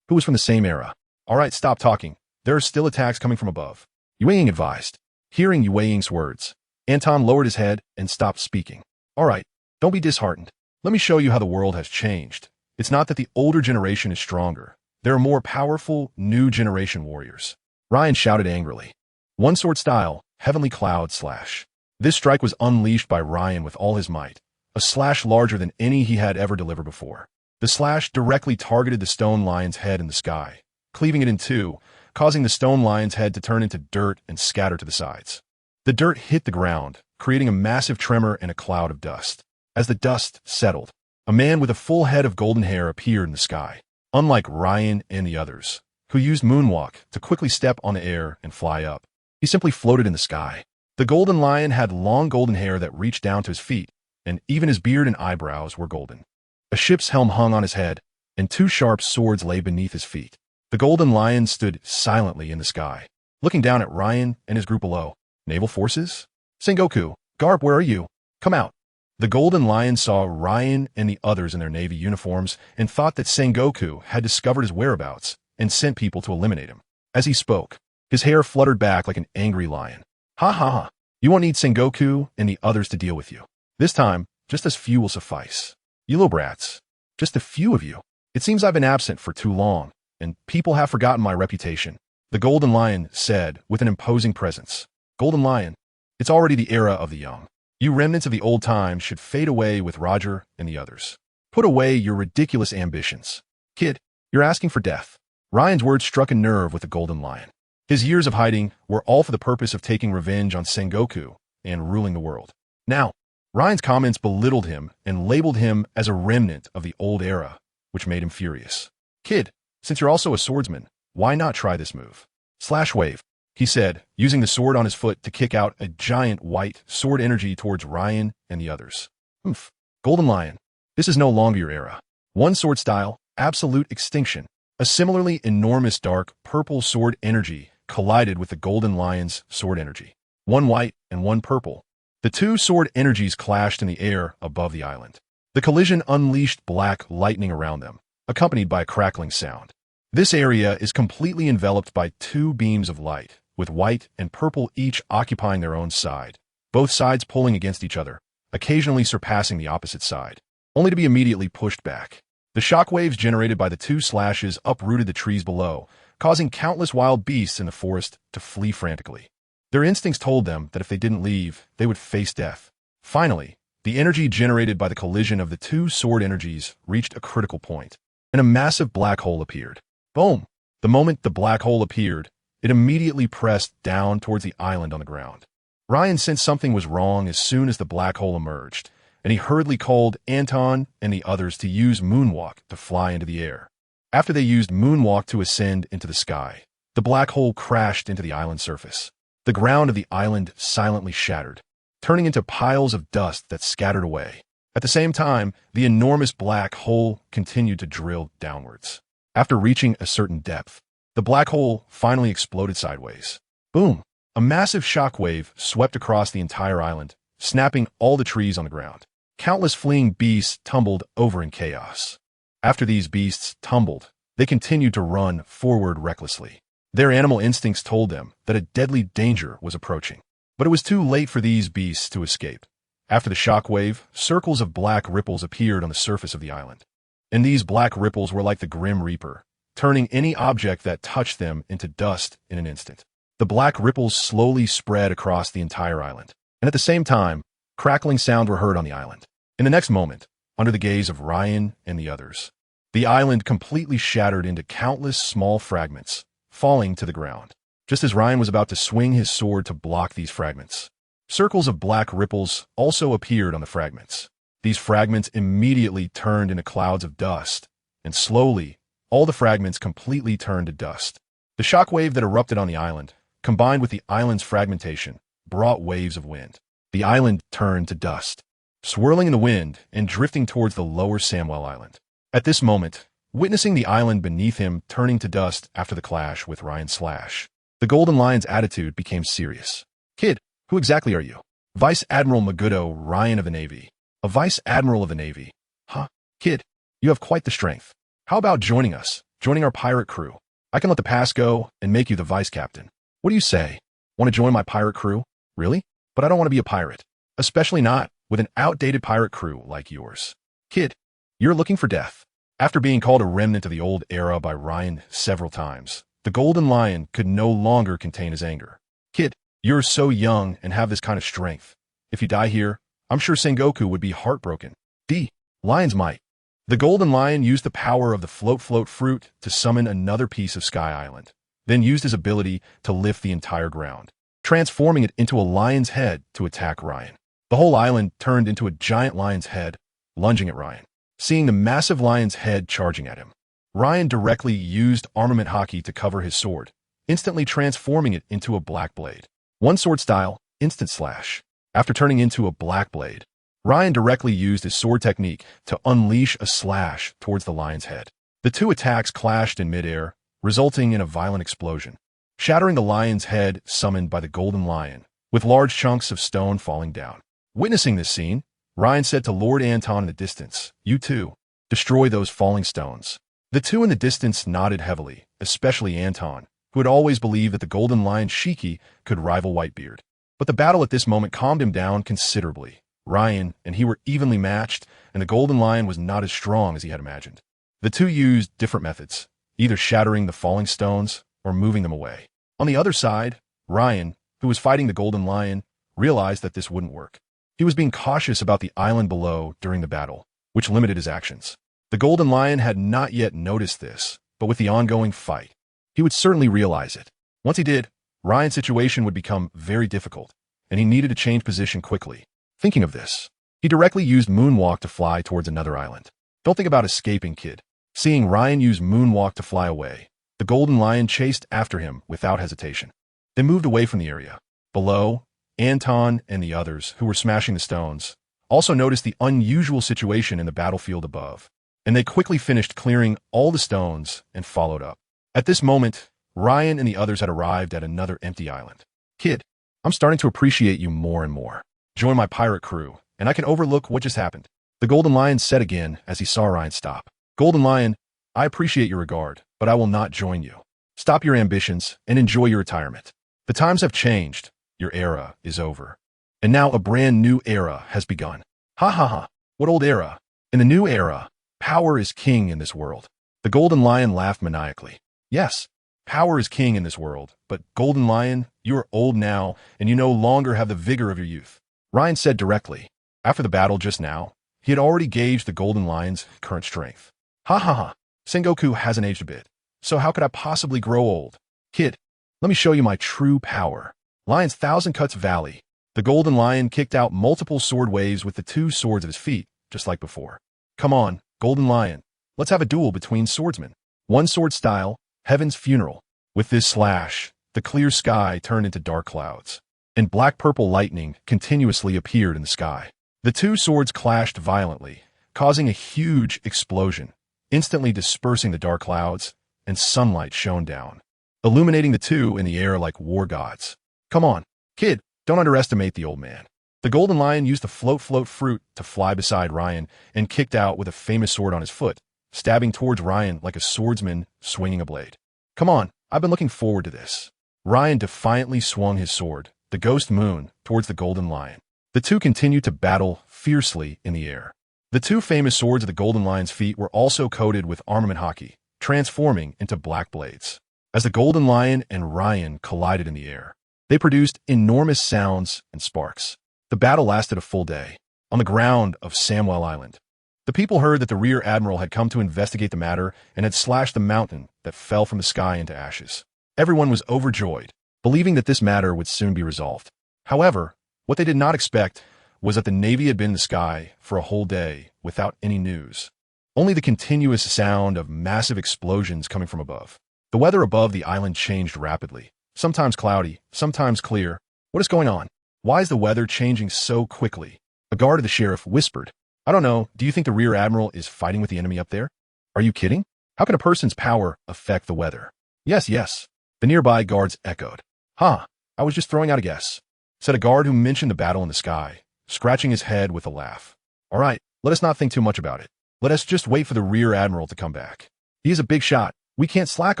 S1: who was from the same era. All right, stop talking. There are still attacks coming from above. Yue advised. Hearing Yue words, Anton lowered his head and stopped speaking. All right, don't be disheartened. Let me show you how the world has changed. It's not that the older generation is stronger. There are more powerful, new generation warriors. Ryan shouted angrily. One sword style, Heavenly Cloud Slash. This strike was unleashed by Ryan with all his might, a slash larger than any he had ever delivered before. The slash directly targeted the stone lion's head in the sky, cleaving it in 2, causing the stone lion's head to turn into dirt and scatter to the sides. The dirt hit the ground, creating a massive tremor and a cloud of dust. As the dust settled, a man with a full head of golden hair appeared in the sky. Unlike Ryan and the others, who used moonwalk to quickly step on the air and fly up, he simply floated in the sky. The golden lion had long golden hair that reached down to his feet, and even his beard and eyebrows were golden. A ship's helm hung on his head, and 2 sharp swords lay beneath his feet. The golden lion stood silently in the sky, looking down at Ryan and his group below. Naval forces? Sengoku, Garp, where are you? Come out. The golden lion saw Ryan and the others in their navy uniforms and thought that Sengoku had discovered his whereabouts and sent people to eliminate him. As he spoke, his hair fluttered back like an angry lion. Ha ha ha. You won't need Sengoku and the others to deal with you. This time, just as few will suffice. You little brats. Just a few of you. It seems I've been absent for too long, and people have forgotten my reputation. The Golden Lion said with an imposing presence. Golden Lion, it's already the era of the young. You remnants of the old times should fade away with Roger and the others. Put away your ridiculous ambitions. Kid, you're asking for death. Ryan's words struck a nerve with the Golden Lion. His years of hiding were all for the purpose of taking revenge on Sengoku and ruling the world. Now, Ryan's comments belittled him and labeled him as a remnant of the old era, which made him furious. Kid, since you're also a swordsman, why not try this move? Slash wave, he said, using the sword on his foot to kick out a giant white sword energy towards Ryan and the others. Oomph. Golden Lion, this is no longer your era. One sword style, absolute extinction. A similarly enormous dark purple sword energy collided with the Golden Lion's sword energy. One white and one purple. The 2 sword energies clashed in the air above the island. The collision unleashed black lightning around them, accompanied by a crackling sound. This area is completely enveloped by 2 beams of light, with white and purple each occupying their own side, both sides pulling against each other, occasionally surpassing the opposite side, only to be immediately pushed back. The shockwaves generated by the 2 slashes uprooted the trees below, causing countless wild beasts in the forest to flee frantically. Their instincts told them that if they didn't leave, they would face death. Finally, the energy generated by the collision of the 2 sword energies reached a critical point, and a massive black hole appeared. Boom! The moment the black hole appeared, it immediately pressed down towards the island on the ground. Ryan sensed something was wrong as soon as the black hole emerged, and he hurriedly called Anton and the others to use moonwalk to fly into the air. After they used moonwalk to ascend into the sky, the black hole crashed into the island surface. The ground of the island silently shattered, turning into piles of dust that scattered away. At the same time, the enormous black hole continued to drill downwards. After reaching a certain depth, the black hole finally exploded sideways. Boom! A massive shockwave swept across the entire island, snapping all the trees on the ground. Countless fleeing beasts tumbled over in chaos. After these beasts tumbled, they continued to run forward recklessly. Their animal instincts told them that a deadly danger was approaching. But it was too late for these beasts to escape. After the shockwave, circles of black ripples appeared on the surface of the island. And these black ripples were like the Grim Reaper, turning any object that touched them into dust in an instant. The black ripples slowly spread across the entire island. And at the same time, crackling sounds were heard on the island. In the next moment, under the gaze of Ryan and the others, the island completely shattered into countless small fragments, falling to the ground. Just as Ryan was about to swing his sword to block these fragments, circles of black ripples also appeared on the fragments. These fragments immediately turned into clouds of dust, and slowly, all the fragments completely turned to dust. The shockwave that erupted on the island, combined with the island's fragmentation, brought waves of wind. The island turned to dust, swirling in the wind and drifting towards the lower Samwell Island. At this moment, witnessing the island beneath him turning to dust after the clash with Ryan Slash, the Golden Lion's attitude became serious. Kid, who exactly are you? Vice Admiral Magudo Ryan of the Navy. A Vice Admiral of the Navy. Huh? Kid, you have quite the strength. How about joining us, joining our pirate crew? I can let the pass go and make you the vice captain. What do you say? Want to join my pirate crew? Really? But I don't want to be a pirate. Especially not with an outdated pirate crew like yours. Kid, you're looking for death. After being called a remnant of the old era by Ryan several times, the Golden Lion could no longer contain his anger. Kid, you're so young and have this kind of strength. If you die here, I'm sure Sengoku would be heartbroken. D. Lion's might. The Golden Lion used the power of the float fruit to summon another piece of Sky Island, then used his ability to lift the entire ground, transforming it into a lion's head to attack Ryan. The whole island turned into a giant lion's head, lunging at Ryan. Seeing the massive lion's head charging at him, Ryan directly used armament haki to cover his sword, instantly transforming it into a black blade. One sword style, instant slash. After turning into a black blade, Ryan directly used his sword technique to unleash a slash towards the lion's head. The two attacks clashed in midair, resulting in a violent explosion, shattering the lion's head summoned by the Golden Lion, with large chunks of stone falling down. Witnessing this scene, Ryan said to Lord Anton in the distance, "You too, destroy those falling stones." The two in the distance nodded heavily, especially Anton, who had always believed that the Golden Lion Shiki could rival Whitebeard. But the battle at this moment calmed him down considerably. Ryan and he were evenly matched, and the Golden Lion was not as strong as he had imagined. The two used different methods, either shattering the falling stones or moving them away. On the other side, Ryan, who was fighting the Golden Lion, realized that this wouldn't work. He was being cautious about the island below during the battle, which limited his actions. The Golden Lion had not yet noticed this, but with the ongoing fight, he would certainly realize it. Once he did, Ryan's situation would become very difficult, and he needed to change position quickly. Thinking of this, he directly used Moonwalk to fly towards another island. Don't think about escaping, kid. Seeing Ryan use Moonwalk to fly away, the Golden Lion chased after him without hesitation. They moved away from the area. Below, Anton and the others, who were smashing the stones, also noticed the unusual situation in the battlefield above, and they quickly finished clearing all the stones and followed up. At this moment, Ryan and the others had arrived at another empty island. Kid, I'm starting to appreciate you more and more. Join my pirate crew, and I can overlook what just happened. The Golden Lion said again as he saw Ryan stop. Golden Lion, I appreciate your regard, but I will not join you. Stop your ambitions and enjoy your retirement. The times have changed. Your era is over. And now a brand new era has begun. Ha ha ha. What old era? In the new era, power is king in this world. The Golden Lion laughed maniacally. Yes, power is king in this world, but Golden Lion, you are old now, and you no longer have the vigor of your youth. Ryan said directly. After the battle just now, he had already gauged the Golden Lion's current strength. Ha ha ha. Sengoku hasn't aged a bit, so how could I possibly grow old? Kid, let me show you my true power. Lion's Thousand Cuts Valley. The Golden Lion kicked out multiple sword waves with the two swords at his feet, just like before. Come on, Golden Lion. Let's have a duel between swordsmen. One sword style, Heaven's Funeral. With this slash, the clear sky turned into dark clouds, and black-purple lightning continuously appeared in the sky. The two swords clashed violently, causing a huge explosion, instantly dispersing the dark clouds, and sunlight shone down, illuminating the two in the air like war gods. Come on, kid, don't underestimate the old man. The Golden Lion used the float fruit to fly beside Ryan and kicked out with a famous sword on his foot, stabbing towards Ryan like a swordsman swinging a blade. Come on, I've been looking forward to this. Ryan defiantly swung his sword, the Ghost Moon, towards the Golden Lion. The two continued to battle fiercely in the air. The two famous swords of the Golden Lion's feet were also coated with UnlockingHaki, transforming into black blades. As the Golden Lion and Ryan collided in the air, they produced enormous sounds and sparks. The battle lasted a full day. On the ground of Samwell Island, the people heard that the Rear Admiral had come to investigate the matter and had slashed the mountain that fell from the sky into ashes. Everyone was overjoyed, believing that this matter would soon be resolved. However, what they did not expect was that the Navy had been in the sky for a whole day without any news. Only the continuous sound of massive explosions coming from above. The weather above the island changed rapidly, sometimes cloudy, sometimes clear. What is going on? Why is the weather changing so quickly? A guard of the sheriff whispered. I don't know, do you think the Rear Admiral is fighting with the enemy up there? Are you kidding? How can a person's power affect the weather? Yes, yes. The nearby guards echoed. I was just throwing out a guess, said a guard who mentioned the battle in the sky, scratching his head with a laugh. All right, let us not think too much about it. Let us just wait for the Rear Admiral to come back. He is a big shot. We can't slack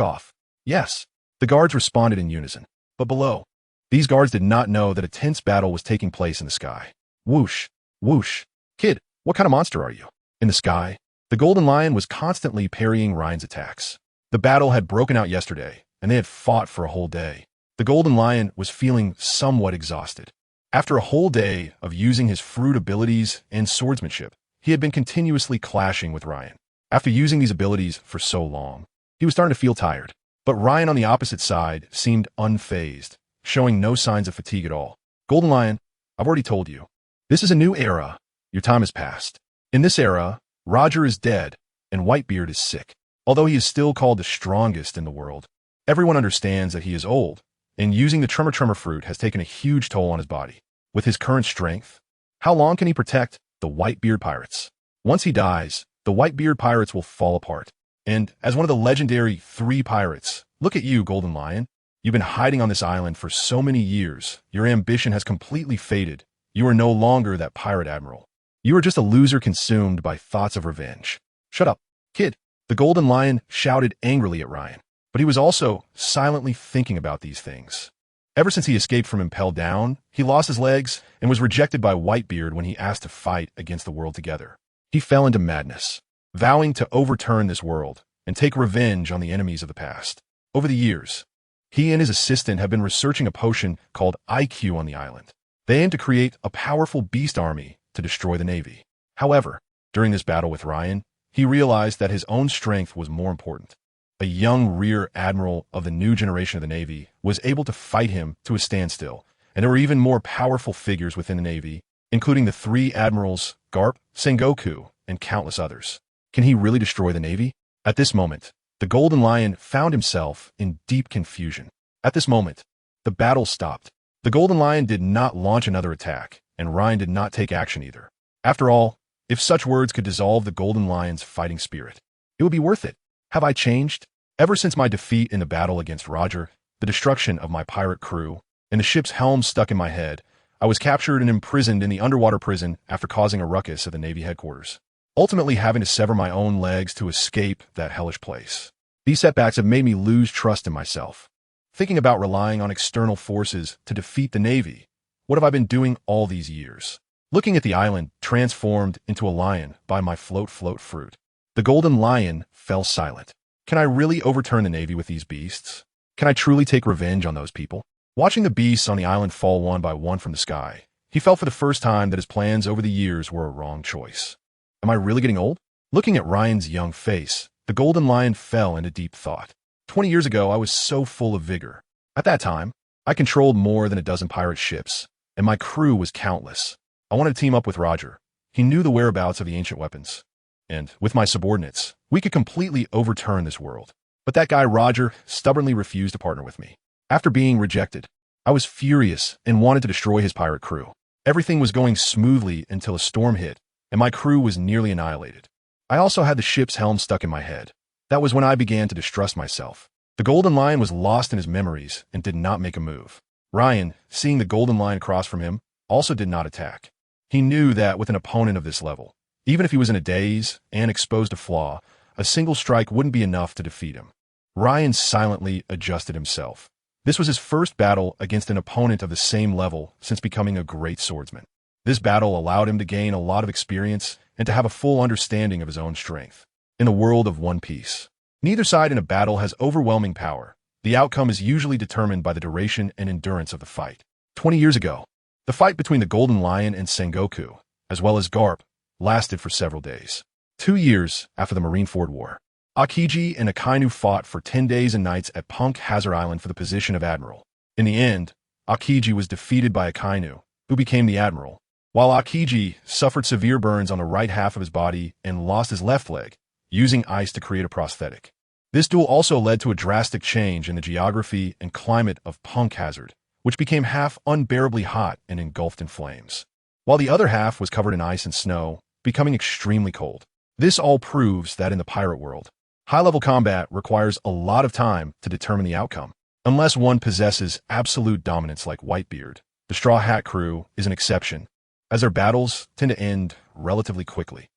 S1: off. Yes. The guards responded in unison. But below, these guards did not know that a tense battle was taking place in the sky. Whoosh, whoosh. Kid, what kind of monster are you? In the sky, the Golden Lion was constantly parrying Ryan's attacks. The battle had broken out yesterday, and they had fought for a whole day. The Golden Lion was feeling somewhat exhausted. After a whole day of using his fruit abilities and swordsmanship, he had been continuously clashing with Ryan. After using these abilities for so long, he was starting to feel tired. But Ryan on the opposite side seemed unfazed, showing no signs of fatigue at all. Golden Lion, I've already told you. This is a new era. Your time has passed. In this era, Roger is dead, and Whitebeard is sick. Although he is still called the strongest in the world, everyone understands that he is old, and using the Tremor fruit has taken a huge toll on his body. With his current strength, how long can he protect the Whitebeard pirates? Once he dies, the Whitebeard pirates will fall apart. And as one of the legendary 3 pirates, look at you, Golden Lion. You've been hiding on this island for so many years. Your ambition has completely faded. You are no longer that pirate admiral. You are just a loser consumed by thoughts of revenge. Shut up, kid. The Golden Lion shouted angrily at Ryan, but he was also silently thinking about these things. Ever since he escaped from Impel Down, he lost his legs and was rejected by Whitebeard when he asked to fight against the world together. He fell into madness, vowing to overturn this world and take revenge on the enemies of the past. Over the years, he and his assistant have been researching a potion called IQ on the island. They aim to create a powerful beast army to destroy the Navy. However, during this battle with Ryan, he realized that his own strength was more important. A young Rear Admiral of the new generation of the Navy was able to fight him to a standstill, and there were even more powerful figures within the Navy, including the 3 Admirals, Garp, Sengoku, and countless others. Can he really destroy the Navy? At this moment, the Golden Lion found himself in deep confusion. At this moment, the battle stopped. The Golden Lion did not launch another attack, and Ryan did not take action either. After all, if such words could dissolve the Golden Lion's fighting spirit, it would be worth it. Have I changed? Ever since my defeat in the battle against Roger, the destruction of my pirate crew, and the ship's helm stuck in my head, I was captured and imprisoned in the underwater prison after causing a ruckus at the Navy headquarters, ultimately having to sever my own legs to escape that hellish place. These setbacks have made me lose trust in myself. Thinking about relying on external forces to defeat the Navy, what have I been doing all these years? Looking at the island transformed into a lion by my float fruit, the Golden Lion fell silent. Can I really overturn the Navy with these beasts? Can I truly take revenge on those people? Watching the beasts on the island fall one by one from the sky, he felt for the first time that his plans over the years were a wrong choice. Am I really getting old? Looking at Ryan's young face, the Golden Lion fell into deep thought. 20 years ago, I was so full of vigor. At that time, I controlled more than a dozen pirate ships, and my crew was countless. I wanted to team up with Roger. He knew the whereabouts of the ancient weapons. And with my subordinates, we could completely overturn this world. But that guy Roger stubbornly refused to partner with me. After being rejected, I was furious and wanted to destroy his pirate crew. Everything was going smoothly until a storm hit, and my crew was nearly annihilated. I also had the ship's helm stuck in my head. That was when I began to distrust myself. The Golden Lion was lost in his memories and did not make a move. Ryan, seeing the golden lion across from him, also did not attack. He knew that with an opponent of this level, even if he was in a daze and exposed to flaw, a single strike wouldn't be enough to defeat him. Ryan silently adjusted himself. This was his first battle against an opponent of the same level since becoming a great swordsman. This battle allowed him to gain a lot of experience and to have a full understanding of his own strength. In the world of One Piece, neither side in a battle has overwhelming power. The outcome is usually determined by the duration and endurance of the fight. 20 years ago, the fight between the Golden Lion and Sengoku, as well as Garp, lasted for several days. 2 years after the Marineford War, Aokiji and Akainu fought for 10 days and nights at Punk Hazard Island for the position of Admiral. In the end, Aokiji was defeated by Akainu, who became the Admiral. While Aokiji suffered severe burns on the right half of his body and lost his left leg, using ice to create a prosthetic. This duel also led to a drastic change in the geography and climate of Punk Hazard, which became half unbearably hot and engulfed in flames, while the other half was covered in ice and snow, becoming extremely cold. This all proves that in the pirate world, high-level combat requires a lot of time to determine the outcome. Unless one possesses absolute dominance like Whitebeard, the Straw Hat crew is an exception, as their battles tend to end relatively quickly.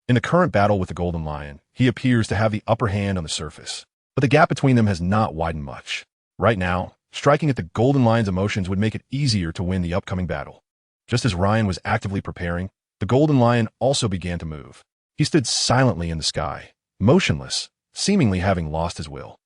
S1: In the current battle with the Golden Lion, he appears to have the upper hand on the surface, but the gap between them has not widened much. Right now, striking at the Golden Lion's emotions would make it easier to win the upcoming battle. Just as Ryan was actively preparing, the Golden Lion also began to move. He stood silently in the sky, motionless, seemingly having lost his will.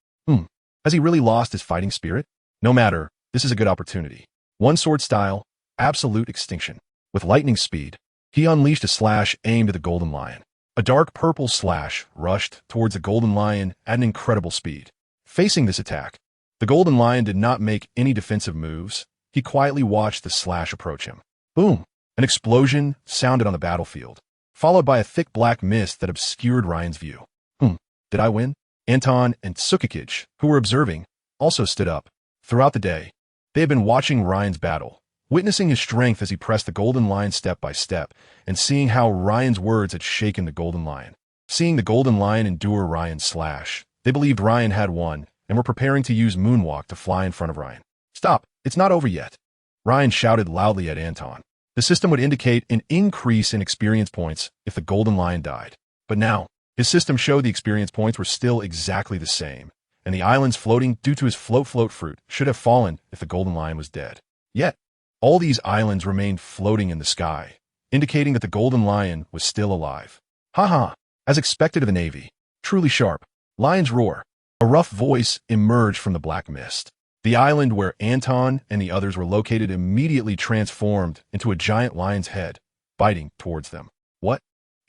S1: Has he really lost his fighting spirit? No matter, this is a good opportunity. One sword style, absolute extinction. With lightning speed, he unleashed a slash aimed at the Golden Lion. A dark purple slash rushed towards the Golden Lion at an incredible speed. Facing this attack, the Golden Lion did not make any defensive moves. He quietly watched the slash approach him. Boom! An explosion sounded on the battlefield, followed by a thick black mist that obscured Ryan's view. Did I win? Anton and Tsukikage, who were observing, also stood up. Throughout the day, they had been watching Ryan's battle, witnessing his strength as he pressed the Golden Lion step by step, and seeing how Ryan's words had shaken the Golden Lion. Seeing the Golden Lion endure Ryan's slash, they believed Ryan had won, and were preparing to use Moonwalk to fly in front of Ryan. Stop! It's not over yet! Ryan shouted loudly at Anton. The system would indicate an increase in experience points if the Golden Lion died. But now, his system showed the experience points were still exactly the same, and the islands floating due to his float fruit should have fallen if the Golden Lion was dead. Yet, all these islands remained floating in the sky, indicating that the Golden Lion was still alive. Haha, as expected of the Navy. Truly sharp. Lion's roar. A rough voice emerged from the black mist. The island where Anton and the others were located immediately transformed into a giant lion's head, biting towards them. What?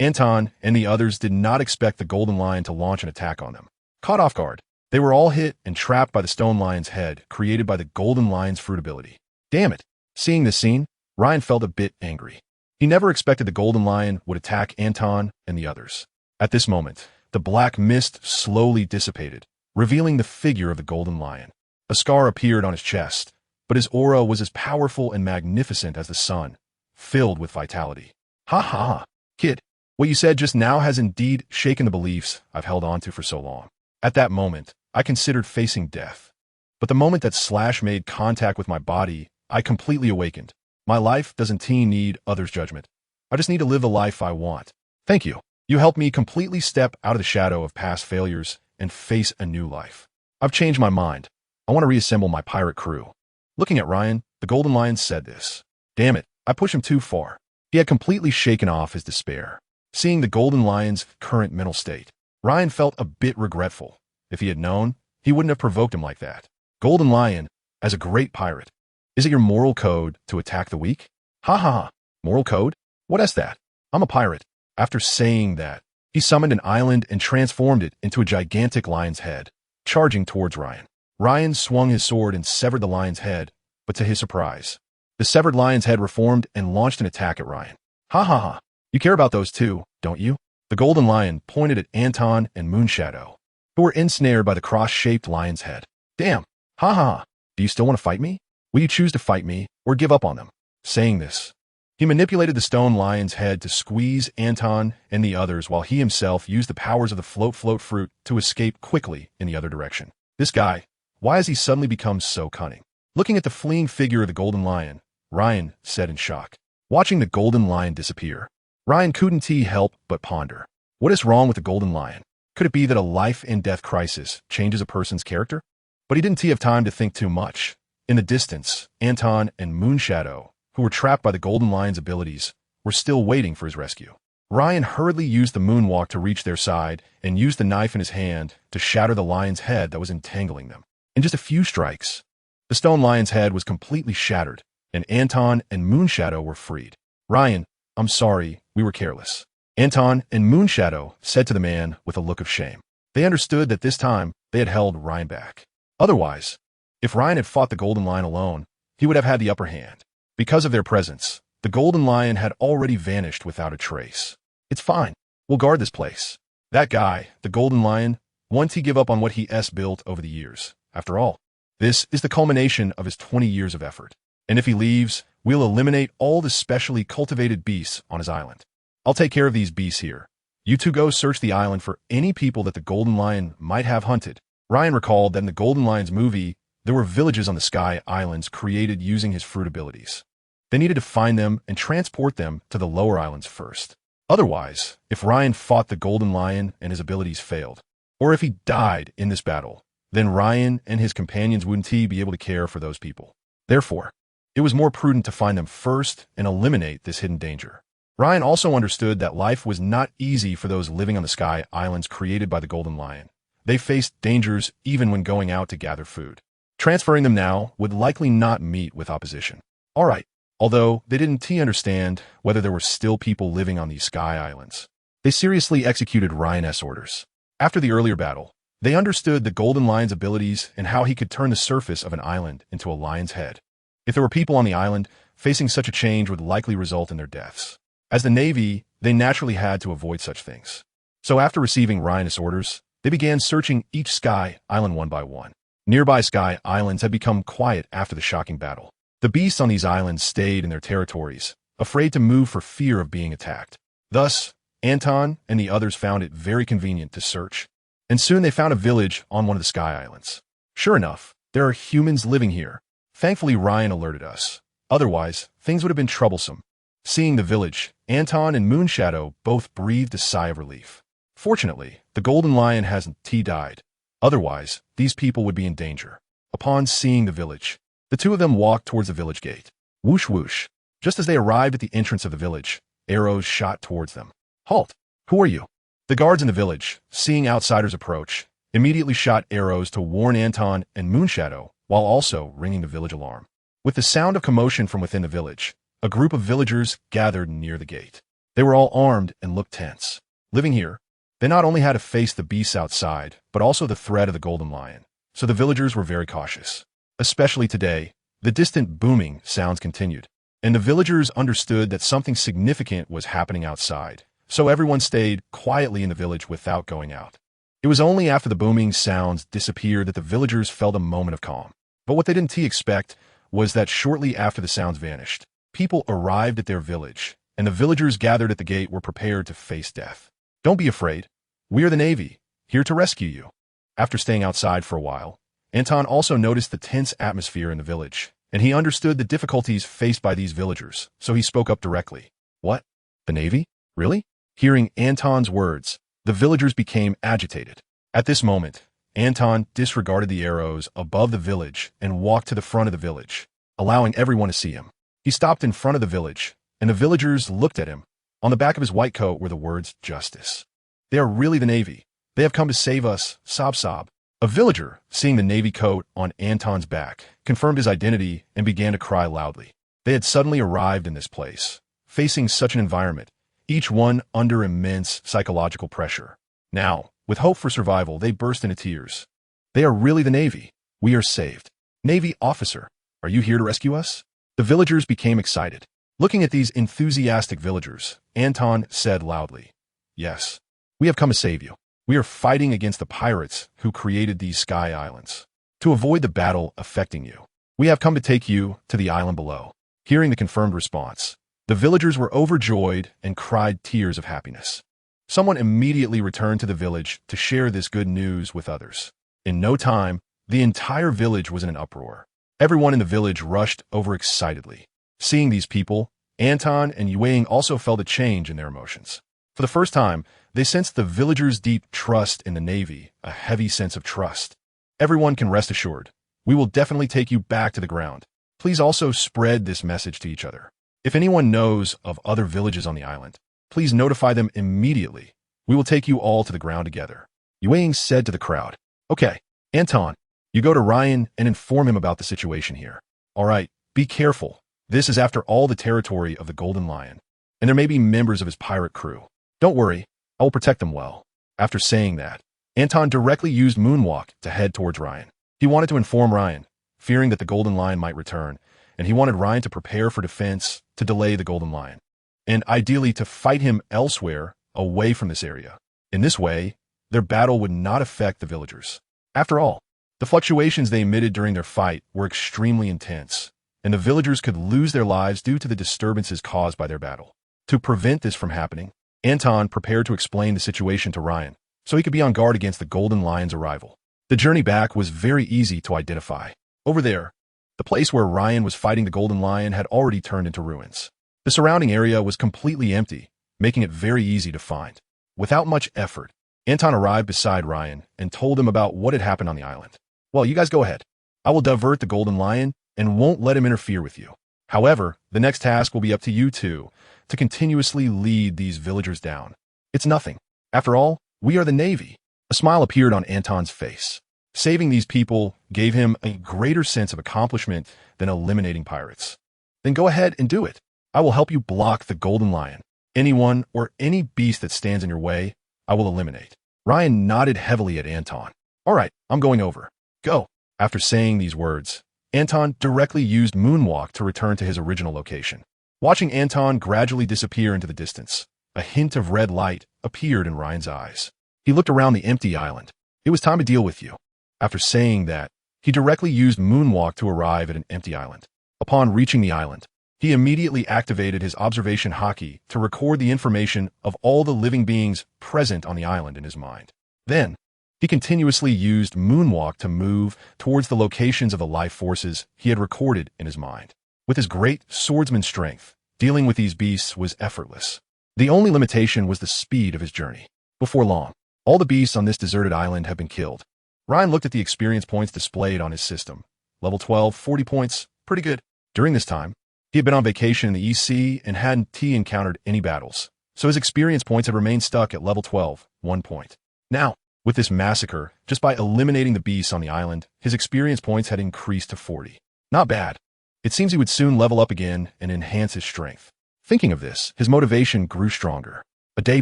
S1: Anton and the others did not expect the Golden Lion to launch an attack on them. Caught off guard, they were all hit and trapped by the stone lion's head created by the Golden Lion's fruit ability. Damn it! Seeing this scene, Ryan felt a bit angry. He never expected the Golden Lion would attack Anton and the others. At this moment, the black mist slowly dissipated, revealing the figure of the Golden Lion. A scar appeared on his chest, but his aura was as powerful and magnificent as the sun, filled with vitality. Ha ha, kid. What you said just now has indeed shaken the beliefs I've held on to for so long. At that moment, I considered facing death. But the moment that slash made contact with my body, I completely awakened. My life doesn't need others' judgment. I just need to live the life I want. Thank you. You helped me completely step out of the shadow of past failures and face a new life. I've changed my mind. I want to reassemble my pirate crew. Looking at Ryan, the Golden Lion said this. Damn it, I pushed him too far. He had completely shaken off his despair. Seeing the Golden Lion's current mental state, Ryan felt a bit regretful. If he had known, he wouldn't have provoked him like that. Golden Lion, as a great pirate, is it your moral code to attack the weak? Ha ha ha. Moral code? What is that? I'm a pirate. After saying that, he summoned an island and transformed it into a gigantic lion's head, charging towards Ryan. Ryan swung his sword and severed the lion's head, but to his surprise, the severed lion's head reformed and launched an attack at Ryan. Ha ha ha. You care about those too, don't you? The Golden Lion pointed at Anton and Moonshadow, who were ensnared by the cross-shaped lion's head. Damn. Ha ha ha. Do you still want to fight me? Will you choose to fight me or give up on them? Saying this, he manipulated the stone lion's head to squeeze Anton and the others while he himself used the powers of the float fruit to escape quickly in the other direction. This guy, why has he suddenly become so cunning? Looking at the fleeing figure of the Golden Lion, Ryan said in shock. Watching the Golden Lion disappear, Ryan couldn't help but ponder. What is wrong with the Golden Lion? Could it be that a life-and-death crisis changes a person's character? But he didn't have time to think too much. In the distance, Anton and Moonshadow, who were trapped by the Golden Lion's abilities, were still waiting for his rescue. Ryan hurriedly used the moonwalk to reach their side and used the knife in his hand to shatter the lion's head that was entangling them. In just a few strikes, the stone lion's head was completely shattered, and Anton and Moonshadow were freed. Ryan, I'm sorry, we were careless. Anton and Moonshadow said to the man with a look of shame. They understood that this time they had held Ryan back. Otherwise, if Ryan had fought the Golden Lion alone, he would have had the upper hand. Because of their presence, the Golden Lion had already vanished without a trace. It's fine. We'll guard this place. That guy, the Golden Lion, won't he give up on what he's built over the years. After all, this is the culmination of his 20 years of effort. And if he leaves, we'll eliminate all the specially cultivated beasts on his island. I'll take care of these beasts here. You two go search the island for any people that the Golden Lion might have hunted. Ryan recalled that in the Golden Lion's movie, there were villages on the Sky Islands created using his fruit abilities. They needed to find them and transport them to the lower islands first. Otherwise, if Ryan fought the Golden Lion and his abilities failed, or if he died in this battle, then Ryan and his companions wouldn't be able to care for those people. Therefore, it was more prudent to find them first and eliminate this hidden danger. Ryan also understood that life was not easy for those living on the Sky Islands created by the Golden Lion. They faced dangers even when going out to gather food. Transferring them now would likely not meet with opposition. All right. Although they didn't understand whether there were still people living on these Sky Islands. They seriously executed Ryan's orders. After the earlier battle, they understood the Golden Lion's abilities and how he could turn the surface of an island into a lion's head. If there were people on the island, facing such a change would likely result in their deaths. As the Navy, they naturally had to avoid such things. So after receiving Ryan's orders, they began searching each Sky Island one by one. Nearby Sky Islands had become quiet after the shocking battle. The beasts on these islands stayed in their territories, afraid to move for fear of being attacked. Thus, Anton and the others found it very convenient to search, and soon they found a village on one of the Sky Islands. Sure enough, there are humans living here. Thankfully, Ryan alerted us. Otherwise, things would have been troublesome. Seeing the village, Anton and Moonshadow both breathed a sigh of relief. Fortunately, the Golden Lion hasn't died. Otherwise, these people would be in danger. Upon seeing the village, the two of them walked towards the village gate. Whoosh whoosh. Just as they arrived at the entrance of the village, arrows shot towards them. Halt! Who are you? The guards in the village, seeing outsiders approach, immediately shot arrows to warn Anton and Moonshadow, while also ringing the village alarm. With the sound of commotion from within the village, a group of villagers gathered near the gate. They were all armed and looked tense. Living here, they not only had to face the beasts outside, but also the threat of the Golden Lion, so the villagers were very cautious. Especially today, the distant booming sounds continued, and the villagers understood that something significant was happening outside, so everyone stayed quietly in the village without going out. It was only after the booming sounds disappeared that the villagers felt a moment of calm. But what they didn't expect was that shortly after the sounds vanished, people arrived at their village, and the villagers gathered at the gate were prepared to face death. Don't be afraid. We are the Navy, here to rescue you. After staying outside for a while, Anton also noticed the tense atmosphere in the village, and he understood the difficulties faced by these villagers, so he spoke up directly. What? The Navy? Really? Hearing Anton's words, the villagers became agitated. At this moment, Anton disregarded the arrows above the village and walked to the front of the village, allowing everyone to see him. He stopped in front of the village, and the villagers looked at him. On the back of his white coat were the words, Justice. They are really the Navy. They have come to save us, sob sob. A villager, seeing the Navy coat on Anton's back, confirmed his identity and began to cry loudly. They had suddenly arrived in this place, facing such an environment, each one under immense psychological pressure. Now, with hope for survival, they burst into tears. They are really the Navy. We are saved. Navy officer, are you here to rescue us? The villagers became excited. Looking at these enthusiastic villagers, Anton said loudly, Yes, we have come to save you. We are fighting against the pirates who created these Sky Islands. To avoid the battle affecting you, we have come to take you to the island below. Hearing the confirmed response, the villagers were overjoyed and cried tears of happiness. Someone immediately returned to the village to share this good news with others. In no time, the entire village was in an uproar. Everyone in the village rushed over excitedly. Seeing these people, Anton and Yue also felt a change in their emotions. For the first time, they sensed the villagers' deep trust in the Navy, a heavy sense of trust. Everyone can rest assured. We will definitely take you back to the ground. Please also spread this message to each other. If anyone knows of other villages on the island, please notify them immediately. We will take you all to the ground together. Yue said to the crowd. Okay, Anton, you go to Ryan and inform him about the situation here. All right, be careful. This is after all the territory of the Golden Lion, and there may be members of his pirate crew. Don't worry, I will protect them well. After saying that, Anton directly used Moonwalk to head towards Ryan. He wanted to inform Ryan, fearing that the Golden Lion might return, and he wanted Ryan to prepare for defense to delay the Golden Lion, and ideally to fight him elsewhere away from this area. In this way, their battle would not affect the villagers. After all, the fluctuations they emitted during their fight were extremely intense, and the villagers could lose their lives due to the disturbances caused by their battle. To prevent this from happening, Anton prepared to explain the situation to Ryan, so he could be on guard against the Golden Lion's arrival. The journey back was very easy to identify. Over there, the place where Ryan was fighting the Golden Lion had already turned into ruins. The surrounding area was completely empty, making it very easy to find. Without much effort, Anton arrived beside Ryan and told him about what had happened on the island. Well, you guys go ahead. I will divert the Golden Lion and won't let him interfere with you. However, the next task will be up to you two to continuously lead these villagers down. It's nothing. After all, we are the Navy. A smile appeared on Anton's face. Saving these people gave him a greater sense of accomplishment than eliminating pirates. Then go ahead and do it. I will help you block the Golden Lion. Anyone or any beast that stands in your way, I will eliminate. Ryan nodded heavily at Anton. All right, I'm going over. Go. After saying these words, Anton directly used Moonwalk to return to his original location. Watching Anton gradually disappear into the distance, a hint of red light appeared in Ryan's eyes. He looked around the empty island. It was time to deal with you. After saying that, he directly used Moonwalk to arrive at an empty island. Upon reaching the island, he immediately activated his observation-Haki to record the information of all the living beings present on the island in his mind. Then, he continuously used Moonwalk to move towards the locations of the life forces he had recorded in his mind. With his great swordsman strength, dealing with these beasts was effortless. The only limitation was the speed of his journey. Before long, all the beasts on this deserted island had been killed. Ryan looked at the experience points displayed on his system. Level 12, 40 points, pretty good. During this time, he had been on vacation in the EC and hadn't encountered any battles, so his experience points had remained stuck at level 12, 1 point. Now, with this massacre, just by eliminating the beasts on the island, his experience points had increased to 40. Not bad. It seems he would soon level up again and enhance his strength. Thinking of this, his motivation grew stronger. A day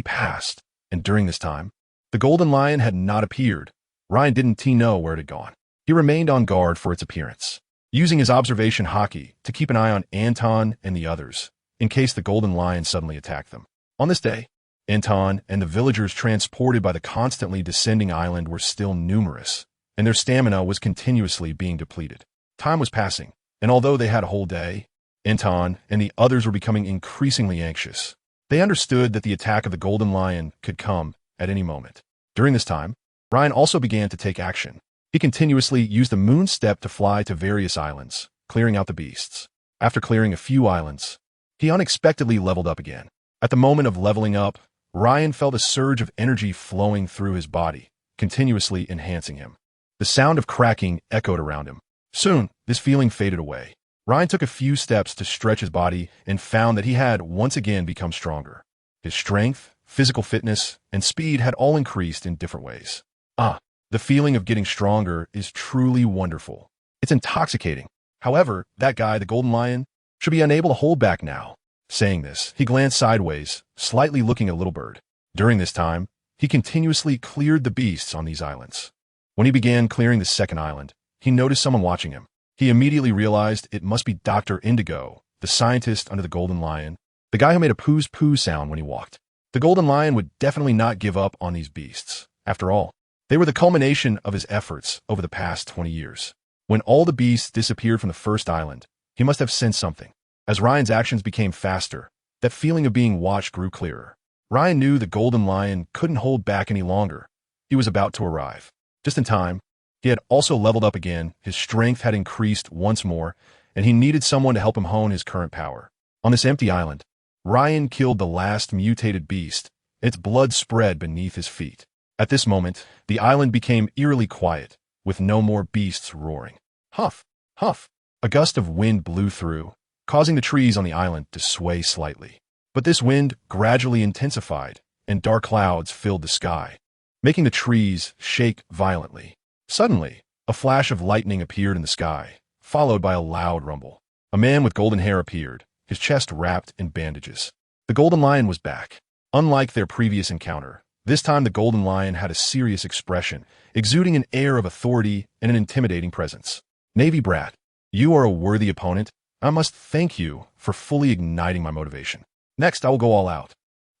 S1: passed, and during this time, the Golden Lion had not appeared. Ryan didn't know where it had gone. He remained on guard for its appearance, using his observation-Haki to keep an eye on Anton and the others, in case the Golden Lion suddenly attacked them. On this day, Anton and the villagers transported by the constantly descending island were still numerous, and their stamina was continuously being depleted. Time was passing, and although they had a whole day, Anton and the others were becoming increasingly anxious. They understood that the attack of the Golden Lion could come at any moment. During this time, Ryan also began to take action. He continuously used the moon step to fly to various islands, clearing out the beasts. After clearing a few islands, he unexpectedly leveled up again. At the moment of leveling up, Ryan felt a surge of energy flowing through his body, continuously enhancing him. The sound of cracking echoed around him. Soon, this feeling faded away. Ryan took a few steps to stretch his body and found that he had once again become stronger. His strength, physical fitness, and speed had all increased in different ways. The feeling of getting stronger is truly wonderful. It's intoxicating. However, that guy, the Golden Lion, should be unable to hold back now. Saying this, he glanced sideways, slightly looking at Little Bird. During this time, he continuously cleared the beasts on these islands. When he began clearing the second island, he noticed someone watching him. He immediately realized it must be Dr. Indigo, the scientist under the Golden Lion, the guy who made a poo's poo sound when he walked. The Golden Lion would definitely not give up on these beasts. After all, they were the culmination of his efforts over the past 20 years. When all the beasts disappeared from the first island, he must have sensed something. As Ryan's actions became faster, that feeling of being watched grew clearer. Ryan knew the Golden Lion couldn't hold back any longer. He was about to arrive. Just in time, He had also leveled up again, his strength had increased once more, and he needed someone to help him hone his current power. On this empty island, Ryan killed the last mutated beast. Its blood spread beneath his feet. At this moment, the island became eerily quiet, with no more beasts roaring. Huff, huff. A gust of wind blew through, causing the trees on the island to sway slightly. But this wind gradually intensified, and dark clouds filled the sky, making the trees shake violently. Suddenly, a flash of lightning appeared in the sky, followed by a loud rumble. A man with golden hair appeared, his chest wrapped in bandages. The Golden Lion was back. Unlike their previous encounter, this time the Golden Lion had a serious expression, exuding an air of authority and an intimidating presence. Navy brat, you are a worthy opponent. I must thank you for fully igniting my motivation. Next, I will go all out.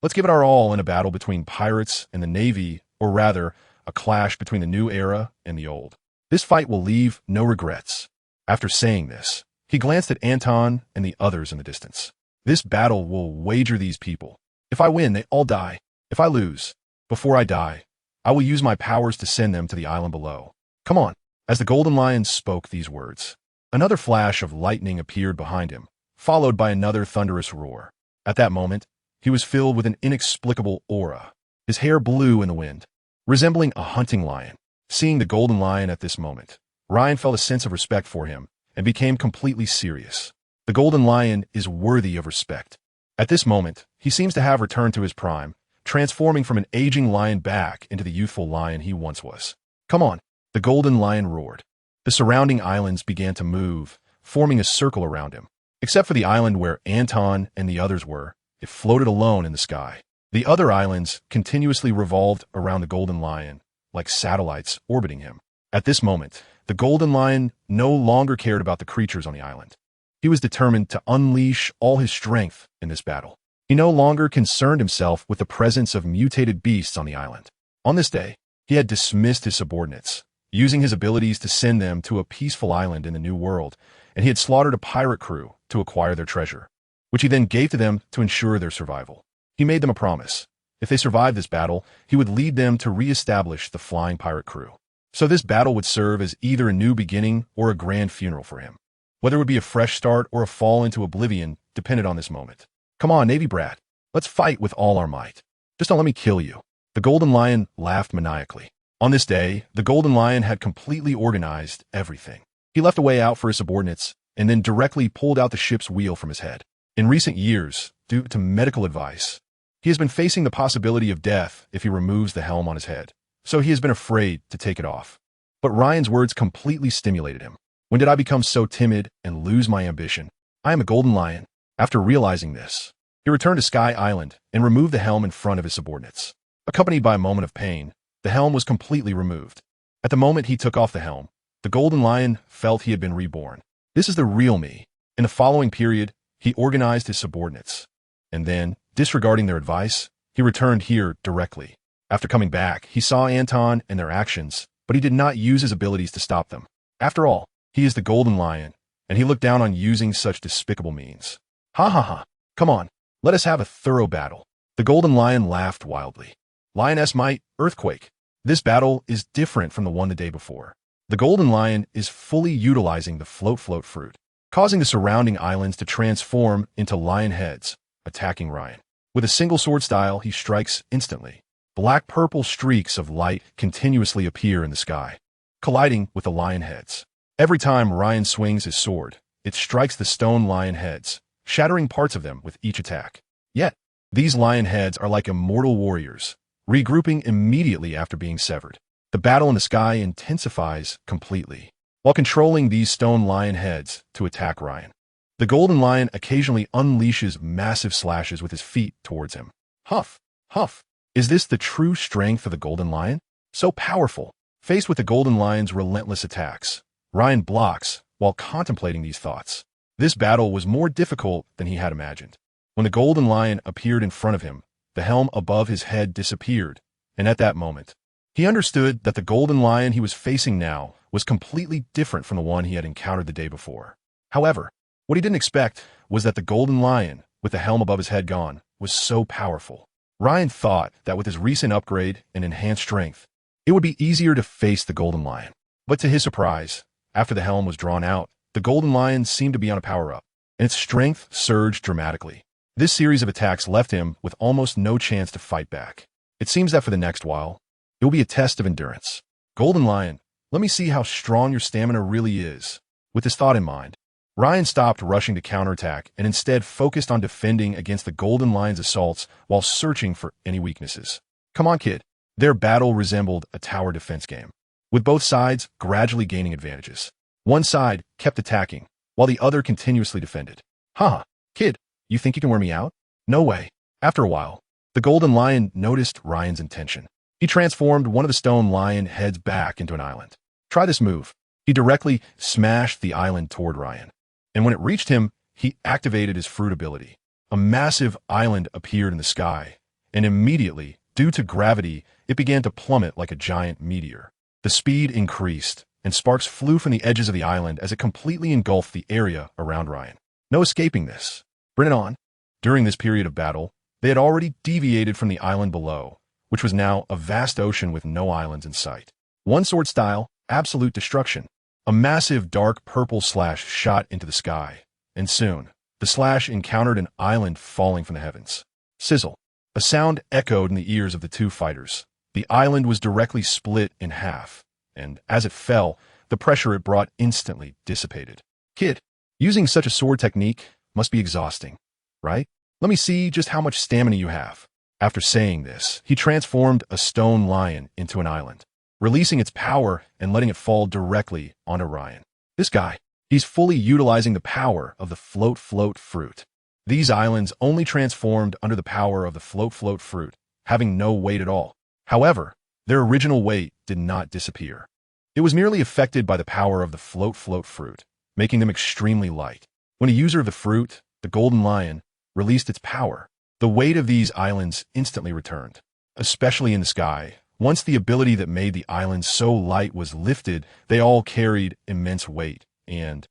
S1: Let's give it our all in a battle between pirates and the Navy, or rather, a clash between the new era and the old. This fight will leave no regrets. After saying this, he glanced at Anton and the others in the distance. This battle will wager these people. If I win, they all die. If I lose, before I die, I will use my powers to send them to the island below. Come on. As the Golden Lion spoke these words, another flash of lightning appeared behind him, followed by another thunderous roar. At that moment, he was filled with an inexplicable aura. His hair blew in the wind, resembling a hunting lion. Seeing the Golden Lion at this moment, Ryan felt a sense of respect for him and became completely serious. The Golden Lion is worthy of respect. At this moment, he seems to have returned to his prime, transforming from an aging lion back into the youthful lion he once was. Come on, the Golden Lion roared. The surrounding islands began to move, forming a circle around him. Except for the island where Anton and the others were, it floated alone in the sky. The other islands continuously revolved around the Golden Lion, like satellites orbiting him. At this moment, the Golden Lion no longer cared about the creatures on the island. He was determined to unleash all his strength in this battle. He no longer concerned himself with the presence of mutated beasts on the island. On this day, he had dismissed his subordinates, using his abilities to send them to a peaceful island in the New World, and he had slaughtered a pirate crew to acquire their treasure, which he then gave to them to ensure their survival. He made them a promise. If they survived this battle, he would lead them to re-establish the flying pirate crew. So this battle would serve as either a new beginning or a grand funeral for him. Whether it would be a fresh start or a fall into oblivion depended on this moment. Come on, Navy brat. Let's fight with all our might. Just don't let me kill you. The Golden Lion laughed maniacally. On this day, the Golden Lion had completely organized everything. He left a way out for his subordinates and then directly pulled out the ship's wheel from his head. In recent years, due to medical advice, he has been facing the possibility of death if he removes the helm on his head, so he has been afraid to take it off. But Ryan's words completely stimulated him. When did I become so timid and lose my ambition? I am a Golden Lion. After realizing this, he returned to Sky Island and removed the helm in front of his subordinates. Accompanied by a moment of pain, the helm was completely removed. At the moment he took off the helm, the Golden Lion felt he had been reborn. This is the real me. In the following period, he organized his subordinates. And then, disregarding their advice, he returned here directly. After coming back, he saw Anton and their actions, but he did not use his abilities to stop them. After all, he is the Golden Lion, and he looked down on using such despicable means. Ha ha ha. Come on, let us have a thorough battle. The Golden Lion laughed wildly. Lioness might, earthquake. This battle is different from the one the day before. The Golden Lion is fully utilizing the float fruit, causing the surrounding islands to transform into lion heads, attacking Ryan. With a single sword style, he strikes instantly. Black-purple streaks of light continuously appear in the sky, colliding with the lion heads. Every time Ryan swings his sword, it strikes the stone lion heads, shattering parts of them with each attack. Yet, these lion heads are like immortal warriors, regrouping immediately after being severed. The battle in the sky intensifies completely, while controlling these stone lion heads to attack Ryan. The Golden Lion occasionally unleashes massive slashes with his feet towards him. Huff, huff. Is this the true strength of the Golden Lion? So powerful. Faced with the Golden Lion's relentless attacks, Ryan blocks while contemplating these thoughts. This battle was more difficult than he had imagined. When the Golden Lion appeared in front of him, the helm above his head disappeared, and at that moment, he understood that the Golden Lion he was facing now was completely different from the one he had encountered the day before. However, what he didn't expect was that the Golden Lion, with the helm above his head gone, was so powerful. Ryan thought that with his recent upgrade and enhanced strength, it would be easier to face the Golden Lion. But to his surprise, after the helm was drawn out, the Golden Lion seemed to be on a power-up, and its strength surged dramatically. This series of attacks left him with almost no chance to fight back. It seems that for the next while, it will be a test of endurance. Golden Lion, let me see how strong your stamina really is. With this thought in mind, Ryan stopped rushing to counterattack and instead focused on defending against the Golden Lion's assaults while searching for any weaknesses. Come on, kid. Their battle resembled a tower defense game, with both sides gradually gaining advantages. One side kept attacking, while the other continuously defended. Huh, kid, you think you can wear me out? No way. After a while, the Golden Lion noticed Ryan's intention. He transformed one of the stone lion heads back into an island. Try this move. He directly smashed the island toward Ryan. And when it reached him, he activated his fruit ability. A massive island appeared in the sky, and immediately, due to gravity, it began to plummet like a giant meteor. The speed increased, and sparks flew from the edges of the island as it completely engulfed the area around Ryan. No escaping this. Bring it on. During this period of battle, they had already deviated from the island below, which was now a vast ocean with no islands in sight. One sword style, absolute destruction. A massive dark purple slash shot into the sky, and soon, the slash encountered an island falling from the heavens. Sizzle. A sound echoed in the ears of the two fighters. The island was directly split in half, and as it fell, the pressure it brought instantly dissipated. Kid, using such a sword technique must be exhausting, right? Let me see just how much stamina you have. After saying this, he transformed a stone lion into an island, releasing its power and letting it fall directly onto Ryan. This guy, he's fully utilizing the power of the float fruit. These islands only transformed under the power of the float fruit, having no weight at all. However, their original weight did not disappear. It was merely affected by the power of the float fruit, making them extremely light. When a user of the fruit, the Golden Lion, released its power, the weight of these islands instantly returned, especially in the sky. Once the ability that made the islands so light was lifted, they all carried immense weight and,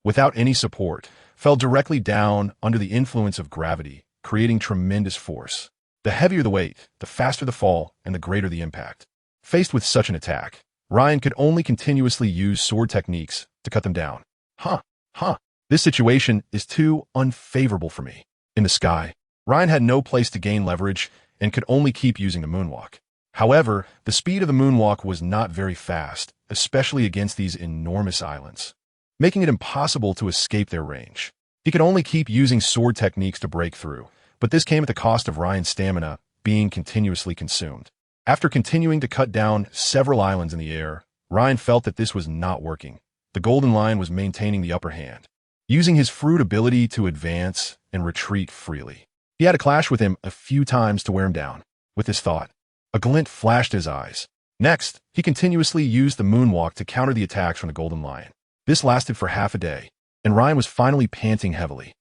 S1: without any support, fell directly down under the influence of gravity, creating tremendous force. The heavier the weight, the faster the fall, and the greater the impact. Faced with such an attack, Ryan could only continuously use sword techniques to cut them down. This situation is too unfavorable for me. In the sky, Ryan had no place to gain leverage and could only keep using the moonwalk. However, the speed of the moonwalk was not very fast, especially against these enormous islands, making it impossible to escape their range. He could only keep using sword techniques to break through, but this came at the cost of Ryan's stamina being continuously consumed. After continuing to cut down several islands in the air, Ryan felt that this was not working. The Golden Lion was maintaining the upper hand, using his fruit ability to advance and retreat freely. He had to clash with him a few times to wear him down. With this thought, a glint flashed his eyes. Next, he continuously used the moonwalk to counter the attacks from the Golden Lion. This lasted for half a day, and Ryan was finally panting heavily.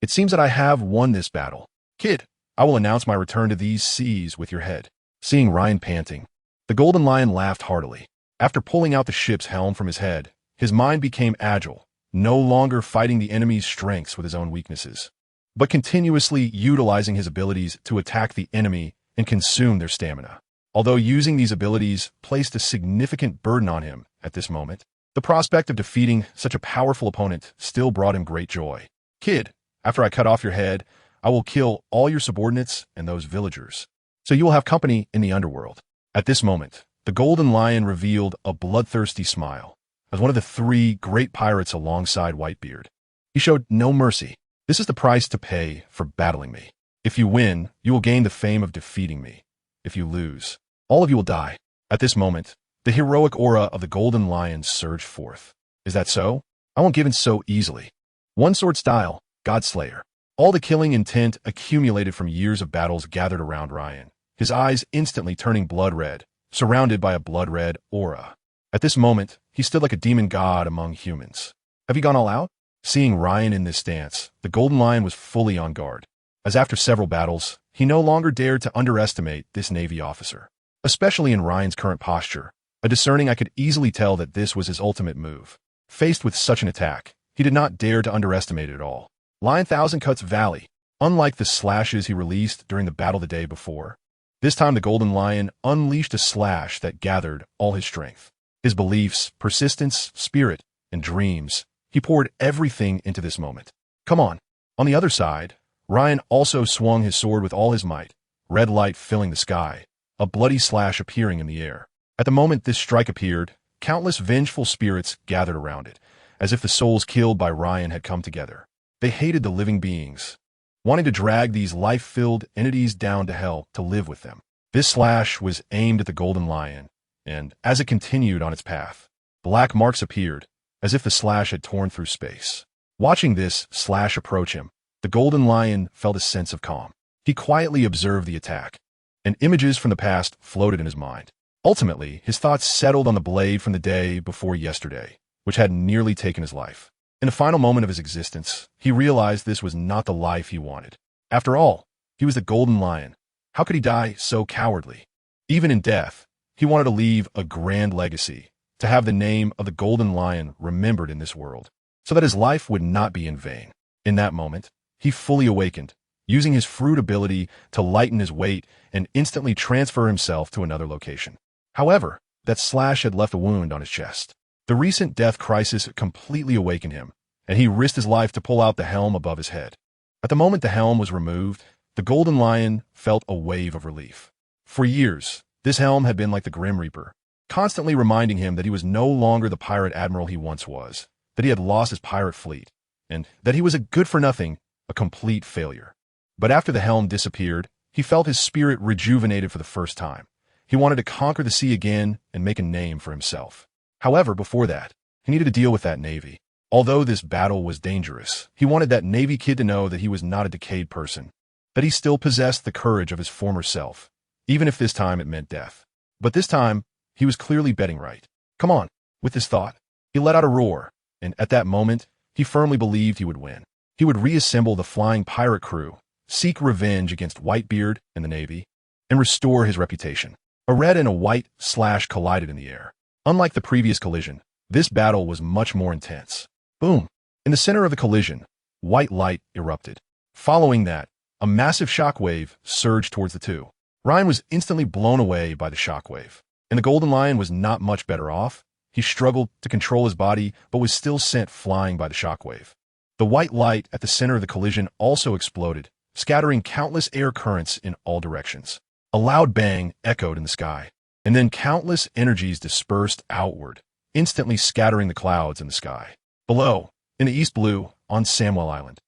S1: It seems that I have won this battle. Kid, I will announce my return to these seas with your head. Seeing Ryan panting, the Golden Lion laughed heartily. After pulling out the ship's helm from his head, his mind became agile, no longer fighting the enemy's strengths with his own weaknesses, but continuously utilizing his abilities to attack the enemy and consume their stamina. Although using these abilities placed a significant burden on him at this moment, the prospect of defeating such a powerful opponent still brought him great joy. Kid, after I cut off your head, I will kill all your subordinates and those villagers, so you will have company in the underworld. At this moment, the Golden Lion revealed a bloodthirsty smile as one of the three great pirates alongside Whitebeard. He showed no mercy. This is the price to pay for battling me. If you win, you will gain the fame of defeating me. If you lose, all of you will die. At this moment, the heroic aura of the Golden Lion surged forth. Is that so? I won't give in so easily. One sword style, Godslayer. All the killing intent accumulated from years of battles gathered around Ryan, his eyes instantly turning blood red, surrounded by a blood red aura. At this moment, he stood like a demon god among humans. Have you gone all out? Seeing Ryan in this stance, the Golden Lion was fully on guard, as after several battles, he no longer dared to underestimate this Navy officer. Especially in Ryan's current posture, a discerning eye could easily tell that this was his ultimate move. Faced with such an attack, he did not dare to underestimate it at all. Lion Thousand Cuts Valley. Unlike the slashes he released during the battle the day before, this time the Golden Lion unleashed a slash that gathered all his strength. His beliefs, persistence, spirit, and dreams. He poured everything into this moment. Come on. On the other side, Ryan also swung his sword with all his might, red light filling the sky, a bloody slash appearing in the air. At the moment this strike appeared, countless vengeful spirits gathered around it, as if the souls killed by Ryan had come together. They hated the living beings, wanting to drag these life-filled entities down to hell to live with them. This slash was aimed at the Golden Lion, and as it continued on its path, black marks appeared, as if the slash had torn through space. Watching this slash approach him, the Golden Lion felt a sense of calm. He quietly observed the attack, and images from the past floated in his mind. Ultimately, his thoughts settled on the blade from the day before yesterday, which had nearly taken his life. In the final moment of his existence, he realized this was not the life he wanted. After all, he was the Golden Lion. How could he die so cowardly? Even in death, he wanted to leave a grand legacy, to have the name of the Golden Lion remembered in this world, so that his life would not be in vain. In that moment, he fully awakened, using his fruit ability to lighten his weight and instantly transfer himself to another location. However, that slash had left a wound on his chest. The recent death crisis completely awakened him, and he risked his life to pull out the helm above his head. At the moment the helm was removed, the Golden Lion felt a wave of relief. For years, this helm had been like the Grim Reaper, constantly reminding him that he was no longer the pirate admiral he once was, that he had lost his pirate fleet, and that he was a good-for-nothing, a complete failure. But after the helm disappeared, he felt his spirit rejuvenated for the first time. He wanted to conquer the sea again and make a name for himself. However, before that, he needed to deal with that Navy. Although this battle was dangerous, he wanted that Navy kid to know that he was not a decayed person, that he still possessed the courage of his former self, even if this time it meant death. But this time, he was clearly betting right. Come on. With this thought, he let out a roar, and at that moment, he firmly believed he would win. He would reassemble the flying pirate crew, seek revenge against Whitebeard and the Navy, and restore his reputation. A red and a white slash collided in the air. Unlike the previous collision, this battle was much more intense. Boom! In the center of the collision, white light erupted. Following that, a massive shockwave surged towards the two. Ryan was instantly blown away by the shockwave, and the Golden Lion was not much better off. He struggled to control his body, but was still sent flying by the shockwave. The white light at the center of the collision also exploded, scattering countless air currents in all directions. A loud bang echoed in the sky, and then countless energies dispersed outward, instantly scattering the clouds in the sky. Below, in the East Blue, on Samwell Island,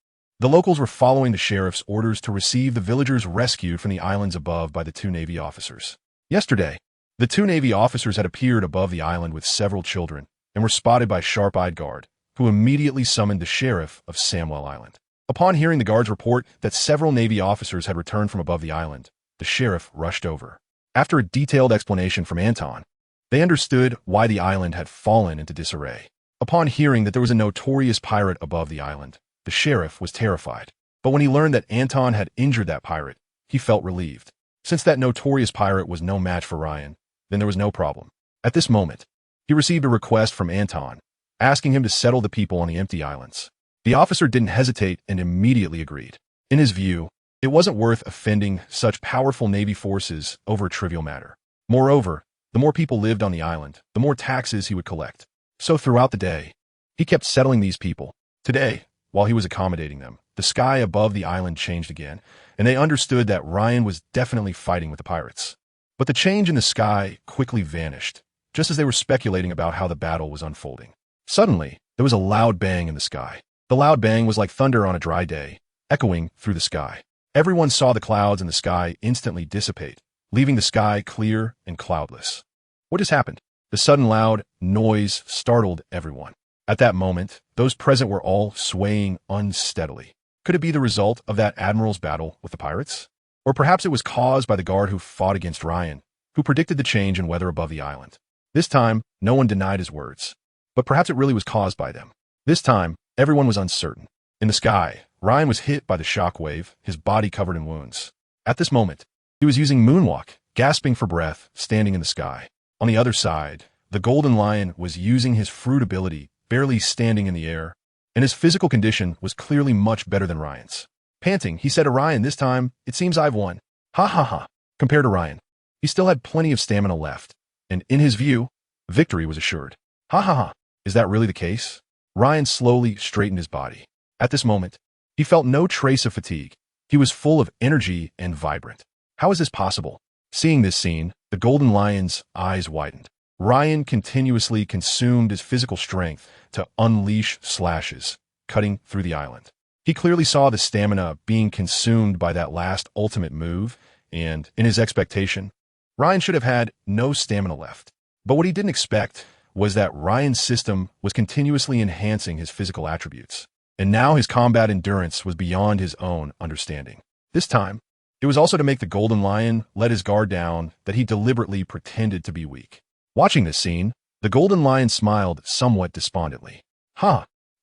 S1: the locals were following the sheriff's orders to receive the villagers rescued from the islands above by the two Navy officers. Yesterday, the two Navy officers had appeared above the island with several children and were spotted by sharp-eyed guard, who immediately summoned the sheriff of Samwell Island. Upon hearing the guard's report that several Navy officers had returned from above the island, the sheriff rushed over. After a detailed explanation from Anton, they understood why the island had fallen into disarray. Upon hearing that there was a notorious pirate above the island, the sheriff was terrified. But when he learned that Anton had injured that pirate, he felt relieved. Since that notorious pirate was no match for Ryan, then there was no problem. At this moment, he received a request from Anton, asking him to settle the people on the empty islands. The officer didn't hesitate and immediately agreed. In his view, it wasn't worth offending such powerful Navy forces over a trivial matter. Moreover, the more people lived on the island, the more taxes he would collect. So throughout the day, he kept settling these people. Today, while he was accommodating them, the sky above the island changed again, and they understood that Ryan was definitely fighting with the pirates. But the change in the sky quickly vanished, just as they were speculating about how the battle was unfolding. Suddenly, there was a loud bang in the sky. The loud bang was like thunder on a dry day, echoing through the sky. Everyone saw the clouds in the sky instantly dissipate, leaving the sky clear and cloudless. What has happened? The sudden loud noise startled everyone. At that moment, those present were all swaying unsteadily. Could it be the result of that Admiral's battle with the pirates? Or perhaps it was caused by the guard who fought against Ryan, who predicted the change in weather above the island. This time, no one denied his words. But perhaps it really was caused by them. This time, everyone was uncertain. In the sky, Ryan was hit by the shockwave, his body covered in wounds. At this moment, he was using moonwalk, gasping for breath, standing in the sky. On the other side, the Golden Lion was using his fruit ability, barely standing in the air, and his physical condition was clearly much better than Ryan's. Panting, he said to Ryan, "This time, it seems I've won." Ha ha ha. Compared to Ryan, he still had plenty of stamina left, and in his view, Victory was assured. Ha ha ha. Is that really the case? Ryan slowly straightened his body. At this moment, he felt no trace of fatigue. He was full of energy and vibrant. How is this possible? Seeing this scene, the Golden Lion's eyes widened. Ryan continuously consumed his physical strength to unleash slashes, cutting through the island. He clearly saw the stamina being consumed by that last ultimate move, and, in his expectation, Ryan should have had no stamina left. But what he didn't expect was that Ryan's system was continuously enhancing his physical attributes, and now his combat endurance was beyond his own understanding. This time, it was also to make the Golden Lion let his guard down that he deliberately pretended to be weak. Watching this scene, the Golden Lion smiled somewhat despondently.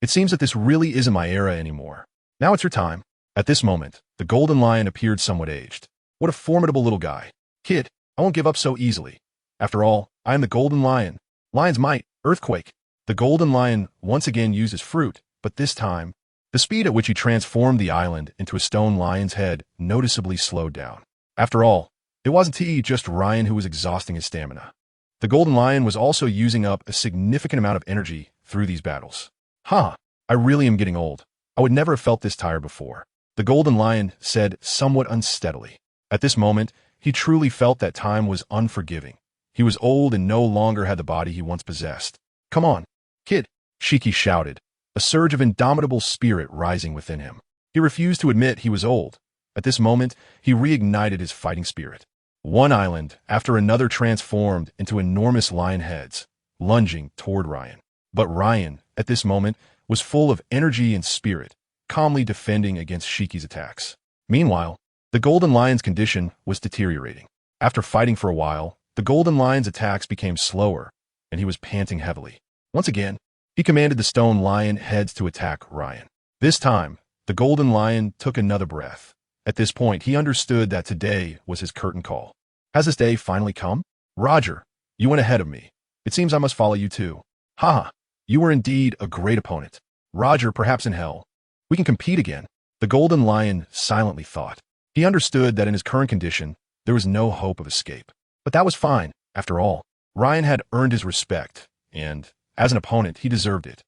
S1: It seems that this really isn't my era anymore. Now it's your time. At this moment, the Golden Lion appeared somewhat aged. What a formidable little guy. Kid, I won't give up so easily. After all, I am the Golden Lion. Lion's might, earthquake. The Golden Lion once again used his fruit, but this time, the speed at which he transformed the island into a stone lion's head noticeably slowed down. After all, it wasn't just Ryan who was exhausting his stamina. The Golden Lion was also using up a significant amount of energy through these battles. I really am getting old. I would never have felt this tired before, the Golden Lion said somewhat unsteadily. At this moment, he truly felt that time was unforgiving. He was old and no longer had the body he once possessed. Come on, kid, Shiki shouted, a surge of indomitable spirit rising within him. He refused to admit he was old. At this moment, he reignited his fighting spirit. One island after another transformed into enormous lion heads, lunging toward Ryan. But Ryan, at this moment, was full of energy and spirit, calmly defending against Shiki's attacks. Meanwhile, the Golden Lion's condition was deteriorating. After fighting for a while, the Golden Lion's attacks became slower, and he was panting heavily. Once again, he commanded the stone lion heads to attack Ryan. This time, the Golden Lion took another breath. At this point, he understood that today was his curtain call. Has this day finally come? Roger, you went ahead of me. It seems I must follow you too. You were indeed a great opponent. Roger, perhaps in hell, we can compete again. The Golden Lion silently thought. He understood that in his current condition, there was no hope of escape. But that was fine. After all, Ryan had earned his respect, and, as an opponent, he deserved it.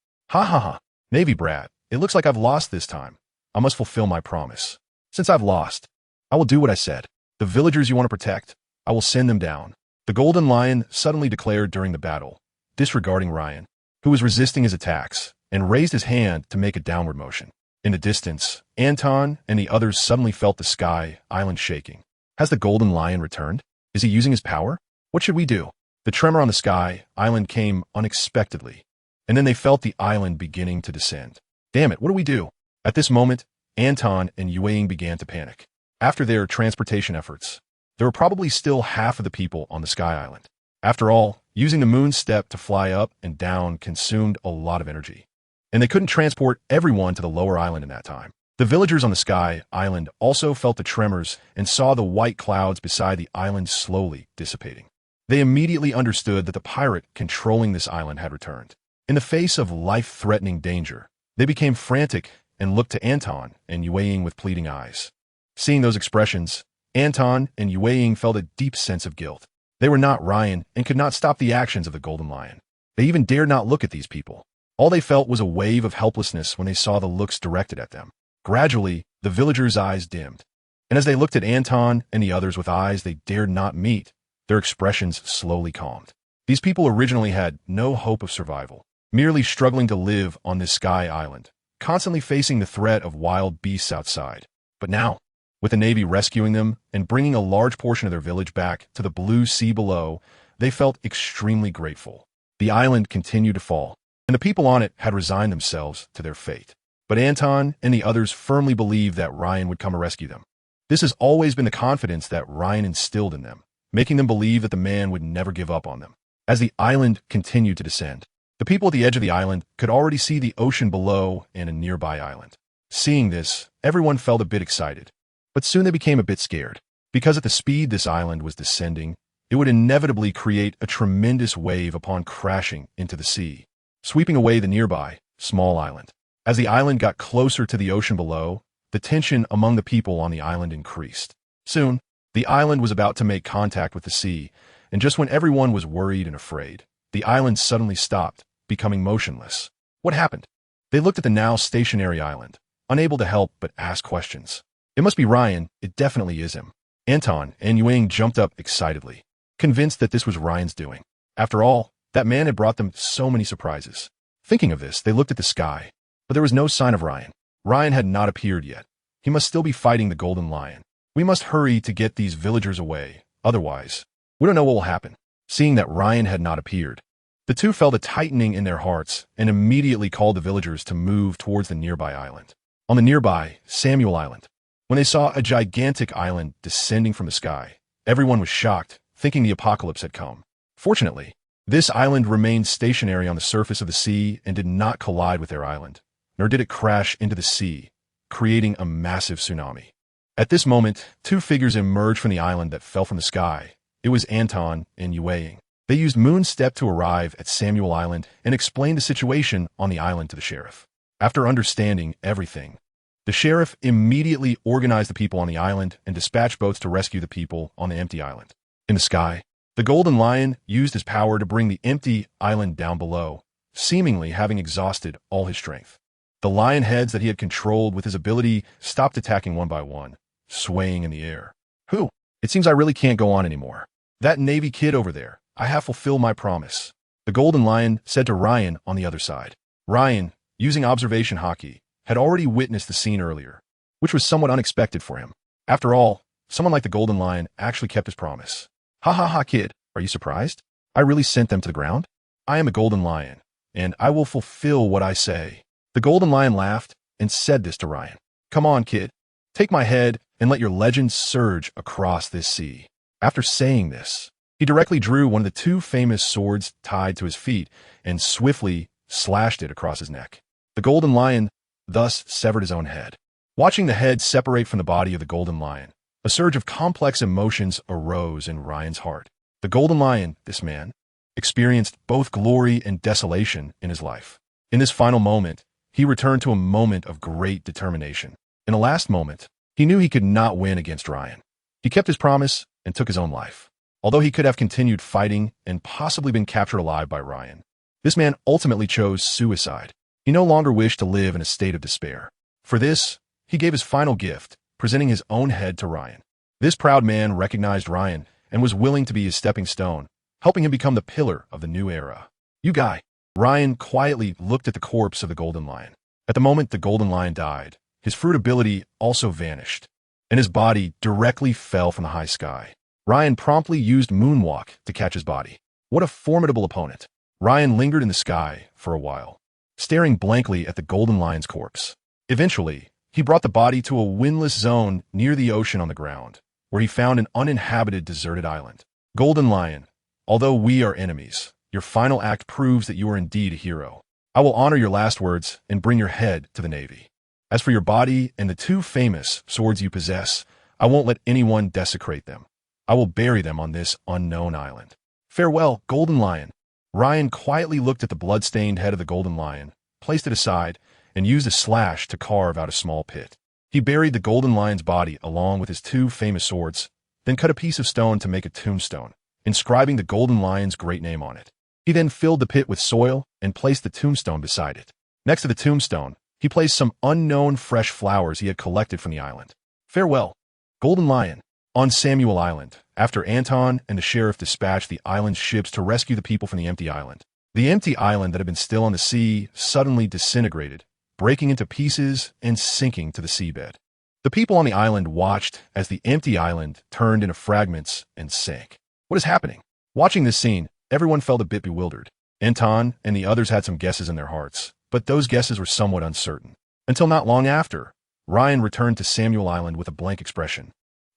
S1: Navy brat, it looks like I've lost this time. I must fulfill my promise. Since I've lost, I will do what I said. The villagers you want to protect, I will send them down. The Golden Lion suddenly declared during the battle, disregarding Ryan, who was resisting his attacks, and raised his hand to make a downward motion. In the distance, Anton and the others suddenly felt the sky island shaking. Has the Golden Lion returned? Is he using his power? What should we do? The tremor on the sky island came unexpectedly, and then they felt the island beginning to descend. Damn it, what do we do? At this moment, Anton and Yue began to panic. After their transportation efforts, there were probably still half of the people on the Sky Island. After all, using the moon step to fly up and down consumed a lot of energy, and they couldn't transport everyone to the lower island in that time. The villagers on the Sky Island also felt the tremors and saw the white clouds beside the island slowly dissipating. They immediately understood that the pirate controlling this island had returned. In the face of life-threatening danger, they became frantic and looked to Anton and Yue with pleading eyes. Seeing those expressions, Anton and Yue felt a deep sense of guilt. They were not Ryan and could not stop the actions of the Golden Lion. They even dared not look at these people. All they felt was a wave of helplessness when they saw the looks directed at them. Gradually, the villagers' eyes dimmed, and as they looked at Anton and the others with eyes they dared not meet, their expressions slowly calmed. These people originally had no hope of survival, merely struggling to live on this Sky Island, constantly facing the threat of wild beasts outside. But now, with the Navy rescuing them and bringing a large portion of their village back to the blue sea below, they felt extremely grateful. The island continued to fall, and the people on it had resigned themselves to their fate. But Anton and the others firmly believed that Ryan would come to rescue them. This has always been the confidence that Ryan instilled in them, making them believe that the man would never give up on them. As the island continued to descend, the people at the edge of the island could already see the ocean below and a nearby island. Seeing this, everyone felt a bit excited, but soon they became a bit scared, because at the speed this island was descending, it would inevitably create a tremendous wave upon crashing into the sea, sweeping away the nearby, small island. As the island got closer to the ocean below, the tension among the people on the island increased. Soon, the island was about to make contact with the sea, and just when everyone was worried and afraid, the island suddenly stopped, becoming motionless. What happened? They looked at the now stationary island, unable to help but ask questions. It must be Ryan. It definitely is him. Anton and Yuang jumped up excitedly, convinced that this was Ryan's doing. After all, that man had brought them so many surprises. Thinking of this, they looked at the sky, but there was no sign of Ryan. Ryan had not appeared yet. He must still be fighting the Golden Lion. We must hurry to get these villagers away, otherwise, we don't know what will happen. Seeing that Ryan had not appeared, the two felt a tightening in their hearts and immediately called the villagers to move towards the nearby island. On the nearby Samuel Island, when they saw a gigantic island descending from the sky, everyone was shocked, thinking the apocalypse had come. Fortunately, this island remained stationary on the surface of the sea and did not collide with their island, nor did it crash into the sea, creating a massive tsunami. At this moment, two figures emerged from the island that fell from the sky. It was Anton and Yuang. They used Moonstep to arrive at Samuel Island and explain the situation on the island to the sheriff. After understanding everything, the sheriff immediately organized the people on the island and dispatched boats to rescue the people on the empty island. In the sky, the Golden Lion used his power to bring the empty island down below, seemingly having exhausted all his strength. The lion heads that he had controlled with his ability stopped attacking one by one, swaying in the air. Whew, it seems I really can't go on anymore. That Navy kid over there, I have fulfilled my promise, the Golden Lion said to Ryan on the other side. Ryan, using ObservationHaki, had already witnessed the scene earlier, which was somewhat unexpected for him. After all, someone like the Golden Lion actually kept his promise. Ha ha ha, kid, are you surprised? I really sent them to the ground? I am a Golden Lion, and I will fulfill what I say. The Golden Lion laughed and said this to Ryan. Come on, kid, take my head and let your legend surge across this sea. After saying this, he directly drew one of the two famous swords tied to his feet and swiftly slashed it across his neck. The Golden Lion thus severed his own head. Watching the head separate from the body of the Golden Lion, a surge of complex emotions arose in Ryan's heart. The Golden Lion, this man, experienced both glory and desolation in his life. In this final moment, he returned to a moment of great determination. In the last moment, he knew he could not win against Ryan. He kept his promise and took his own life. Although he could have continued fighting and possibly been captured alive by Ryan, this man ultimately chose suicide. He no longer wished to live in a state of despair. For this, he gave his final gift, presenting his own head to Ryan. This proud man recognized Ryan and was willing to be his stepping stone, helping him become the pillar of the new era. You guy. Ryan quietly looked at the corpse of the Golden Lion. At the moment the Golden Lion died, his fruit ability also vanished, and his body directly fell from the high sky. Ryan promptly used Moonwalk to catch his body. What a formidable opponent. Ryan lingered in the sky for a while, staring blankly at the Golden Lion's corpse. Eventually, he brought the body to a windless zone near the ocean on the ground, where he found an uninhabited deserted island. Golden Lion, although we are enemies, your final act proves that you are indeed a hero. I will honor your last words and bring your head to the Navy. As for your body and the two famous swords you possess, I won't let anyone desecrate them. I will bury them on this unknown island. Farewell, Golden Lion. Ryan quietly looked at the blood-stained head of the Golden Lion, placed it aside, and used a slash to carve out a small pit. He buried the Golden Lion's body along with his two famous swords, then cut a piece of stone to make a tombstone, inscribing the Golden Lion's great name on it. He then filled the pit with soil and placed the tombstone beside it. Next to the tombstone, he placed some unknown fresh flowers he had collected from the island. Farewell, Golden Lion. On Samuel Island, after Anton and the sheriff dispatched the island's ships to rescue the people from the empty island, the empty island that had been still on the sea suddenly disintegrated, breaking into pieces and sinking to the seabed. The people on the island watched as the empty island turned into fragments and sank. What is happening? Watching this scene, everyone felt a bit bewildered. Anton and the others had some guesses in their hearts, but those guesses were somewhat uncertain. Until not long after, Ryan returned to Samuel Island with a blank expression,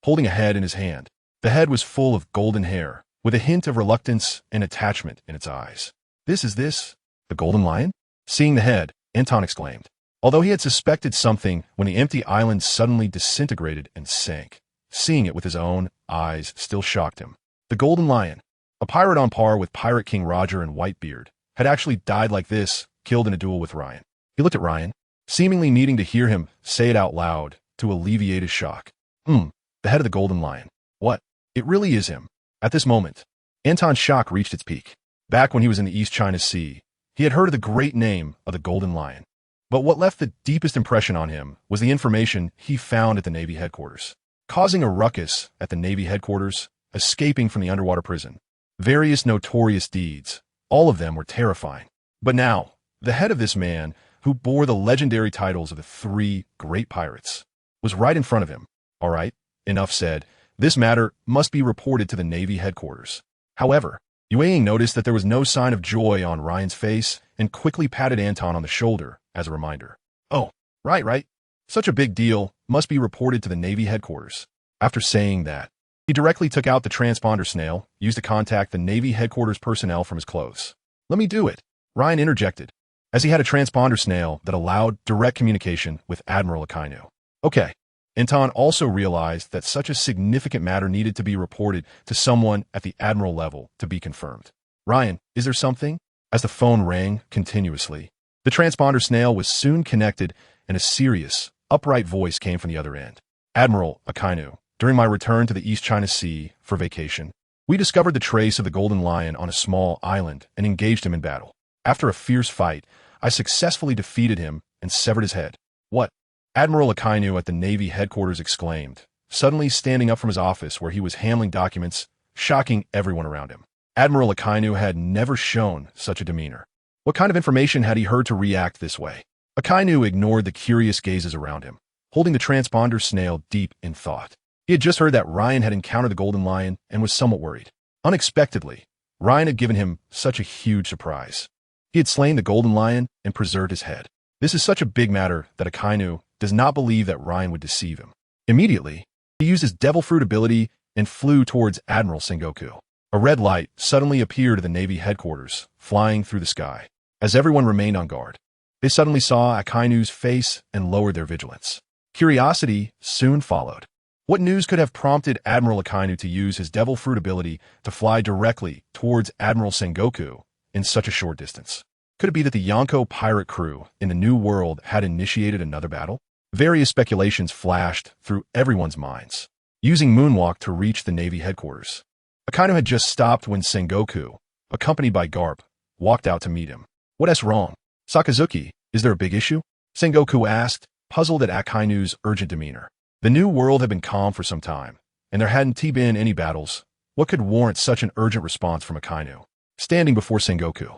S1: holding a head in his hand. The head was full of golden hair, with a hint of reluctance and attachment in its eyes. This, the Golden Lion? Seeing the head, Anton exclaimed. Although he had suspected something when the empty island suddenly disintegrated and sank, seeing it with his own eyes still shocked him. The Golden Lion, a pirate on par with Pirate King Roger and Whitebeard, had actually died like this, killed in a duel with Ryan. He looked at Ryan, seemingly needing to hear him say it out loud to alleviate his shock. The head of the Golden Lion. What? It really is him. At this moment, Anton's shock reached its peak. Back when he was in the East China Sea, he had heard of the great name of the Golden Lion. But what left the deepest impression on him was the information he found at the Navy headquarters. Causing a ruckus at the Navy headquarters, escaping from the underwater prison, various notorious deeds, all of them were terrifying. But now, the head of this man, who bore the legendary titles of the three great pirates, was right in front of him. All right, enough said. This matter must be reported to the Navy headquarters. However, Yueying noticed that there was no sign of joy on Ryan's face and quickly patted Anton on the shoulder as a reminder. Oh, right. Such a big deal must be reported to the Navy headquarters. After saying that, he directly took out the transponder snail, used to contact the Navy headquarters personnel from his clothes. Let me do it, Ryan interjected, as he had a transponder snail that allowed direct communication with Admiral Akainu. Okay. Anton also realized that such a significant matter needed to be reported to someone at the Admiral level to be confirmed. Ryan, is there something? As the phone rang continuously, the transponder snail was soon connected and a serious, upright voice came from the other end. Admiral Akainu, during my return to the East China Sea for vacation, we discovered the trace of the Golden Lion on a small island and engaged him in battle. After a fierce fight, I successfully defeated him and severed his head. What? Admiral Akainu at the Navy headquarters exclaimed, suddenly standing up from his office where he was handling documents, shocking everyone around him. Admiral Akainu had never shown such a demeanor. What kind of information had he heard to react this way? Akainu ignored the curious gazes around him, holding the transponder snail deep in thought. He had just heard that Ryan had encountered the Golden Lion and was somewhat worried. Unexpectedly, Ryan had given him such a huge surprise. He had slain the Golden Lion and preserved his head. This is such a big matter that Akainu does not believe that Ryan would deceive him. Immediately, he used his Devil Fruit ability and flew towards Admiral Sengoku. A red light suddenly appeared at the Navy headquarters, flying through the sky. As everyone remained on guard, they suddenly saw Akainu's face and lowered their vigilance. Curiosity soon followed. What news could have prompted Admiral Akainu to use his Devil Fruit ability to fly directly towards Admiral Sengoku in such a short distance? Could it be that the Yonko pirate crew in the New World had initiated another battle? Various speculations flashed through everyone's minds. Using Moonwalk to reach the Navy headquarters, Akainu had just stopped when Sengoku, accompanied by Garp, walked out to meet him. What's wrong? Sakazuki, is there a big issue? Sengoku asked, puzzled at Akainu's urgent demeanor. The New World had been calm for some time, and there hadn't been any battles. What could warrant such an urgent response from Akainu? Standing before Sengoku,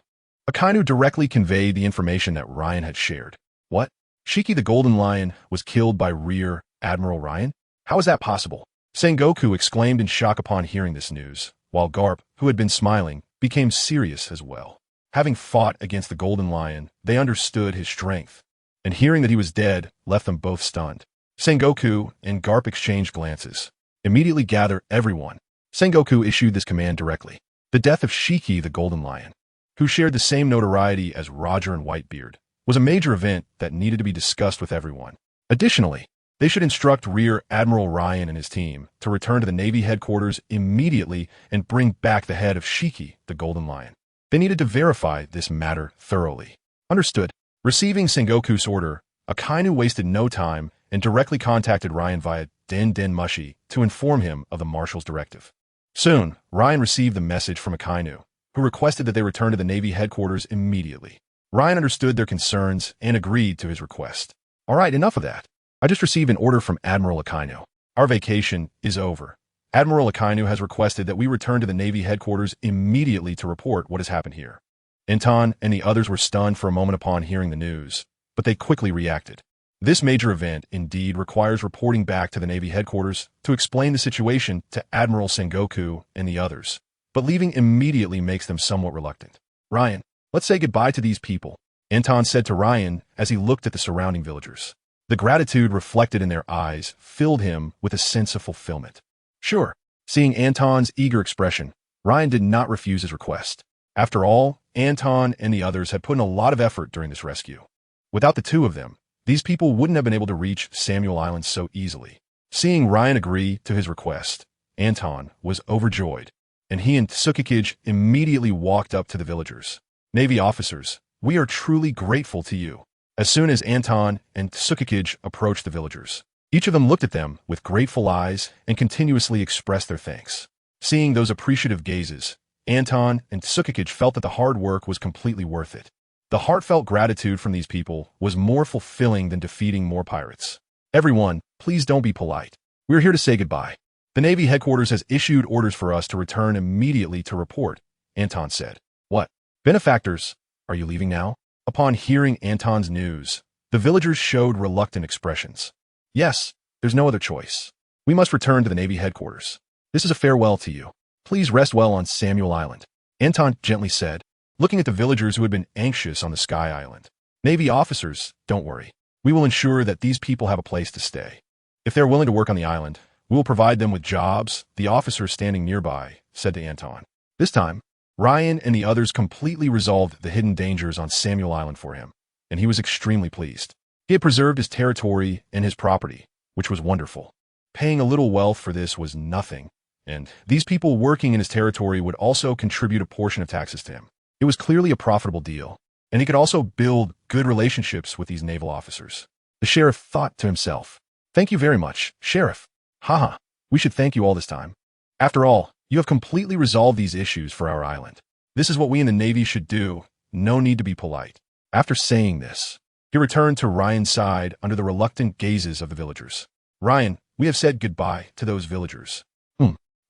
S1: Akainu directly conveyed the information that Ryan had shared. What? Shiki the Golden Lion was killed by Rear Admiral Ryan? How is that possible? Sengoku exclaimed in shock upon hearing this news, while Garp, who had been smiling, became serious as well. Having fought against the Golden Lion, they understood his strength, and hearing that he was dead left them both stunned. Sengoku and Garp exchanged glances. Immediately gather everyone. Sengoku issued this command directly. The death of Shiki the Golden Lion, who shared the same notoriety as Roger and Whitebeard, was a major event that needed to be discussed with everyone. Additionally, they should instruct Rear Admiral Ryan and his team to return to the Navy headquarters immediately and bring back the head of Shiki the Golden Lion. They needed to verify this matter thoroughly. Understood. Receiving Sengoku's order, Akainu wasted no time and directly contacted Ryan via Den Mushi to inform him of the Marshal's directive. Soon, Ryan received the message from Akainu, who requested that they return to the Navy headquarters immediately. Ryan understood their concerns and agreed to his request. All right, enough of that. I just received an order from Admiral Akainu. Our vacation is over. Admiral Akainu has requested that we return to the Navy headquarters immediately to report what has happened here. Anton and the others were stunned for a moment upon hearing the news, but they quickly reacted. This major event indeed requires reporting back to the Navy headquarters to explain the situation to Admiral Sengoku and the others, but leaving immediately makes them somewhat reluctant. Ryan, let's say goodbye to these people, Anton said to Ryan as he looked at the surrounding villagers. The gratitude reflected in their eyes filled him with a sense of fulfillment. Sure, seeing Anton's eager expression, Ryan did not refuse his request. After all, Anton and the others had put in a lot of effort during this rescue. Without the two of them, these people wouldn't have been able to reach Samuel Island so easily. Seeing Ryan agree to his request, Anton was overjoyed, and he and Tsukikage immediately walked up to the villagers. Navy officers, we are truly grateful to you. As soon as Anton and Tsukikage approached the villagers, each of them looked at them with grateful eyes and continuously expressed their thanks. Seeing those appreciative gazes, Anton and Sukikij felt that the hard work was completely worth it. The heartfelt gratitude from these people was more fulfilling than defeating more pirates. Everyone, please don't be polite. We're here to say goodbye. The Navy headquarters has issued orders for us to return immediately to report, Anton said. What? Benefactors, are you leaving now? Upon hearing Anton's news, the villagers showed reluctant expressions. Yes, there's no other choice. We must return to the Navy headquarters. This is a farewell to you. Please rest well on Samuel Island, Anton gently said, looking at the villagers who had been anxious on the Sky Island. Navy officers, don't worry. We will ensure that these people have a place to stay. If they're willing to work on the island, we will provide them with jobs, the officer standing nearby said to Anton. This time, Ryan and the others completely resolved the hidden dangers on Samuel Island for him, and he was extremely pleased. He had preserved his territory and his property, which was wonderful. Paying a little wealth for this was nothing, and these people working in his territory would also contribute a portion of taxes to him. It was clearly a profitable deal, and he could also build good relationships with these naval officers. The sheriff thought to himself, "Thank you very much, Sheriff. Haha, we should thank you all this time. After all, you have completely resolved these issues for our island. This is what we in the Navy should do. No need to be polite." After saying this, he returned to Ryan's side under the reluctant gazes of the villagers. "Ryan, we have said goodbye to those villagers.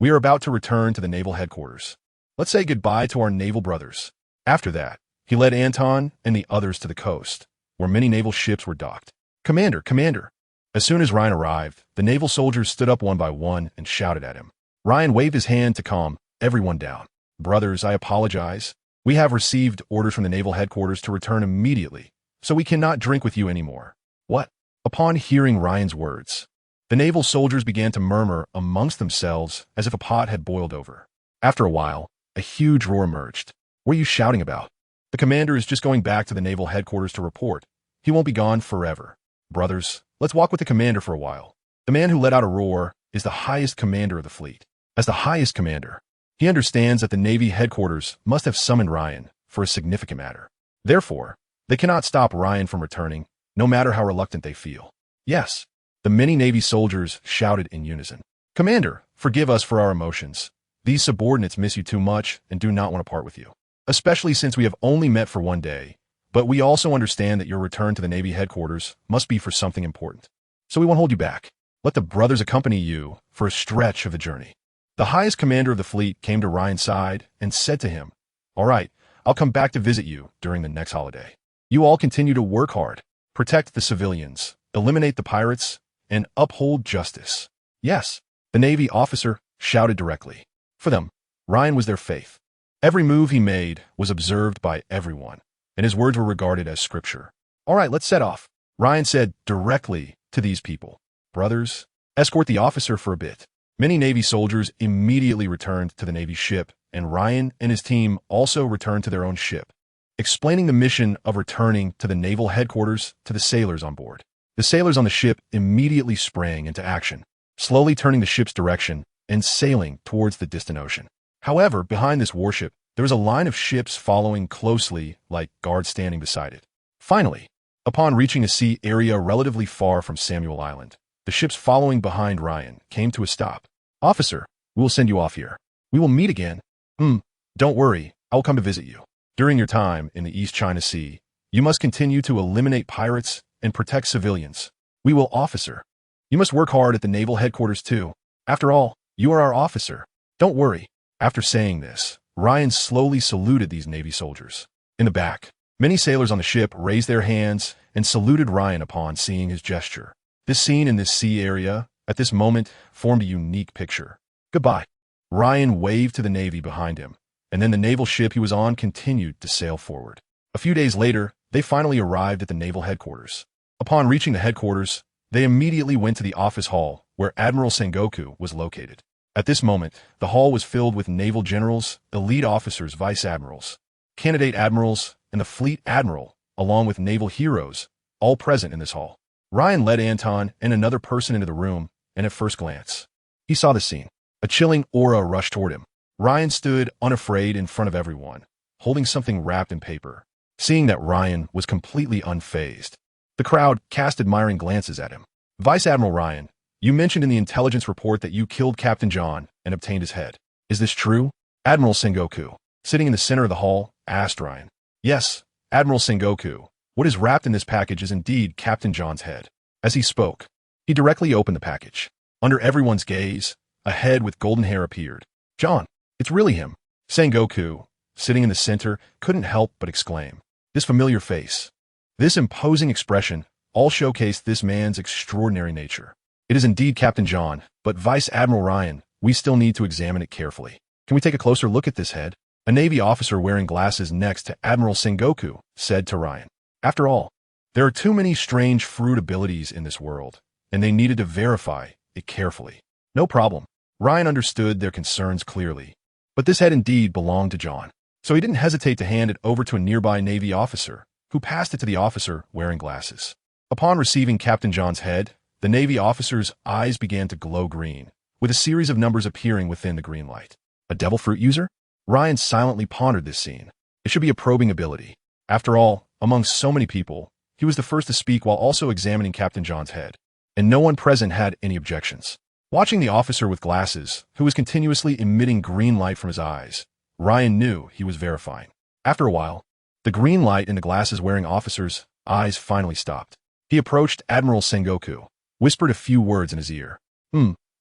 S1: We are about to return to the naval headquarters. Let's say goodbye to our naval brothers." After that, he led Anton and the others to the coast, where many naval ships were docked. Commander! As soon as Ryan arrived, the naval soldiers stood up one by one and shouted at him. Ryan waved his hand to calm everyone down. "Brothers, I apologize. We have received orders from the naval headquarters to return immediately, so we cannot drink with you anymore." What? Upon hearing Ryan's words, the naval soldiers began to murmur amongst themselves as if a pot had boiled over. After a while, a huge roar emerged. "What are you shouting about? The commander is just going back to the naval headquarters to report. He won't be gone forever. Brothers, let's walk with the commander for a while." The man who let out a roar is the highest commander of the fleet. As the highest commander, he understands that the Navy headquarters must have summoned Ryan for a significant matter. Therefore, they cannot stop Ryan from returning, no matter how reluctant they feel. Yes, the many Navy soldiers shouted in unison. "Commander, forgive us for our emotions. These subordinates miss you too much and do not want to part with you. Especially since we have only met for one day, but we also understand that your return to the Navy headquarters must be for something important. So we won't hold you back. Let the brothers accompany you for a stretch of the journey." The highest commander of the fleet came to Ryan's side and said to him, "All right, I'll come back to visit you during the next holiday. You all continue to work hard, protect the civilians, eliminate the pirates, and uphold justice." Yes, the Navy officer shouted directly. For them, Ryan was their faith. Every move he made was observed by everyone, and his words were regarded as scripture. "All right, let's set off," Ryan said directly to these people. "Brothers, escort the officer for a bit." Many Navy soldiers immediately returned to the Navy ship, and Ryan and his team also returned to their own ship, explaining the mission of returning to the naval headquarters to the sailors on board. The sailors on the ship immediately sprang into action, slowly turning the ship's direction and sailing towards the distant ocean. However, behind this warship, there was a line of ships following closely, like guards standing beside it. Finally, upon reaching a sea area relatively far from Samuel Island, the ships following behind Ryan came to a stop. "Officer, we will send you off here. We will meet again." Don't worry, I will come to visit you. During your time in the East China Sea, you must continue to eliminate pirates and protect civilians. We will, officer. You must work hard at the naval headquarters too. After all, you are our officer. Don't worry." After saying this, Ryan slowly saluted these Navy soldiers. In the back, many sailors on the ship raised their hands and saluted Ryan upon seeing his gesture. This scene in this sea area, at this moment, formed a unique picture. "Goodbye." Ryan waved to the Navy behind him, and then the naval ship he was on continued to sail forward. A few days later, they finally arrived at the naval headquarters. Upon reaching the headquarters, they immediately went to the office hall where Admiral Sengoku was located. At this moment, the hall was filled with naval generals, elite officers, vice admirals, candidate admirals, and the fleet admiral, along with naval heroes, all present in this hall. Ryan led Anton and another person into the room, and at first glance, he saw the scene. A chilling aura rushed toward him. Ryan stood unafraid in front of everyone, holding something wrapped in paper. Seeing that Ryan was completely unfazed, the crowd cast admiring glances at him. "Vice Admiral Ryan, you mentioned in the intelligence report that you killed Captain John and obtained his head. Is this true?" Admiral Sengoku, sitting in the center of the hall, asked Ryan. Yes, Admiral Sengoku. What is wrapped in this package is indeed Captain John's head. As he spoke, he directly opened the package. Under everyone's gaze, a head with golden hair appeared. John, it's really him. Sengoku, sitting in the center, couldn't help but exclaim. This familiar face, this imposing expression, all showcased this man's extraordinary nature. It is indeed Captain John, but Vice Admiral Ryan, we still need to examine it carefully. Can we take a closer look at this head? A Navy officer wearing glasses next to Admiral Sengoku said to Ryan. After all, there are too many strange fruit abilities in this world, and they needed to verify it carefully. No problem. Ryan understood their concerns clearly. But this head indeed belonged to John, so he didn't hesitate to hand it over to a nearby Navy officer, who passed it to the officer wearing glasses. Upon receiving Captain John's head, the Navy officer's eyes began to glow green, with a series of numbers appearing within the green light. A devil fruit user? Ryan silently pondered this scene. It should be a probing ability. After all, among so many people, he was the first to speak while also examining Captain John's head, and no one present had any objections. Watching the officer with glasses, who was continuously emitting green light from his eyes, Ryan knew he was verifying. After a while, the green light in the glasses-wearing officer's eyes finally stopped. He approached Admiral Sengoku, whispered a few words in his ear.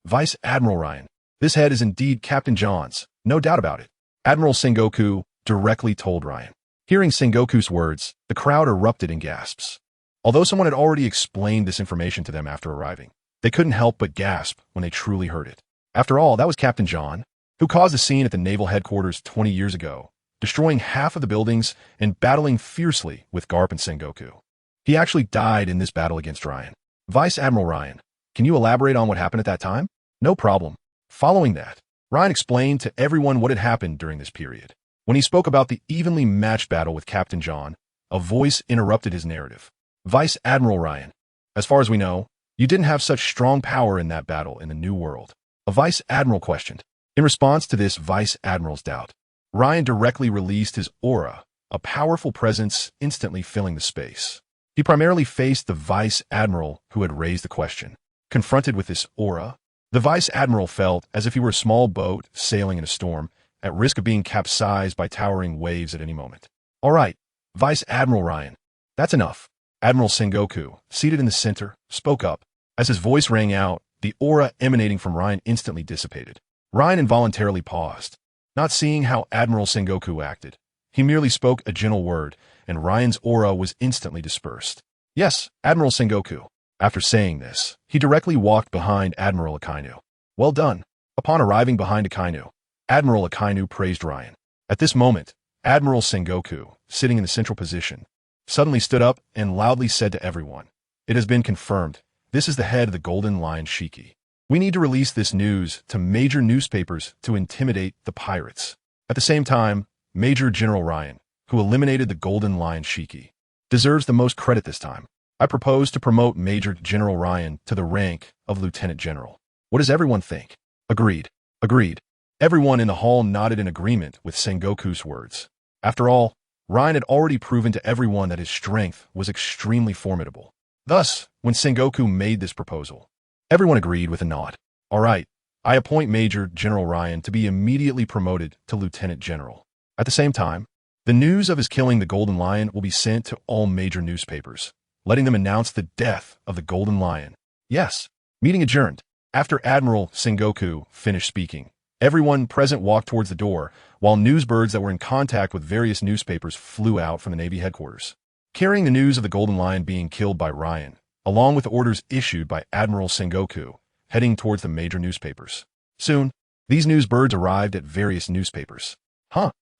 S1: Vice Admiral Ryan, this head is indeed Captain John's, no doubt about it. Admiral Sengoku directly told Ryan. Hearing Sengoku's words, the crowd erupted in gasps. Although someone had already explained this information to them after arriving, they couldn't help but gasp when they truly heard it. After all, that was Captain John, who caused the scene at the naval headquarters 20 years ago, destroying half of the buildings and battling fiercely with Garp and Sengoku. He actually died in this battle against Ryan. Vice Admiral Ryan, can you elaborate on what happened at that time? No problem. Following that, Ryan explained to everyone what had happened during this period. When he spoke about the evenly matched battle with Captain John, a voice interrupted his narrative. Vice Admiral Ryan, as far as we know, you didn't have such strong power in that battle in the New World. A Vice Admiral questioned. In response to this Vice Admiral's doubt, Ryan directly released his aura, a powerful presence instantly filling the space. He primarily faced the Vice Admiral who had raised the question. Confronted with this aura, the Vice Admiral felt as if he were a small boat sailing in a storm, at risk of being capsized by towering waves at any moment. All right, Vice Admiral Ryan, that's enough. Admiral Sengoku, seated in the center, spoke up. As his voice rang out, the aura emanating from Ryan instantly dissipated. Ryan involuntarily paused, not seeing how Admiral Sengoku acted. He merely spoke a gentle word, and Ryan's aura was instantly dispersed. Yes, Admiral Sengoku. After saying this, he directly walked behind Admiral Akainu. Well done. Upon arriving behind Akainu, Admiral Akainu praised Ryan. At this moment, Admiral Sengoku, sitting in the central position, suddenly stood up and loudly said to everyone, "It has been confirmed. This is the head of the Golden Lion Shiki. We need to release this news to major newspapers to intimidate the pirates." At the same time, Major General Ryan, who eliminated the Golden Lion Shiki, deserves the most credit this time. I propose to promote Major General Ryan to the rank of Lieutenant General. What does everyone think? Agreed. Agreed. Everyone in the hall nodded in agreement with Sengoku's words. After all, Ryan had already proven to everyone that his strength was extremely formidable. Thus, when Sengoku made this proposal, everyone agreed with a nod. All right, I appoint Major General Ryan to be immediately promoted to Lieutenant General. At the same time, the news of his killing the Golden Lion will be sent to all major newspapers, letting them announce the death of the Golden Lion. Yes, meeting adjourned. After Admiral Sengoku finished speaking, everyone present walked towards the door, while newsbirds that were in contact with various newspapers flew out from the Navy headquarters, carrying the news of the Golden Lion being killed by Ryan, along with orders issued by Admiral Sengoku, heading towards the major newspapers. Soon, these newsbirds arrived at various newspapers.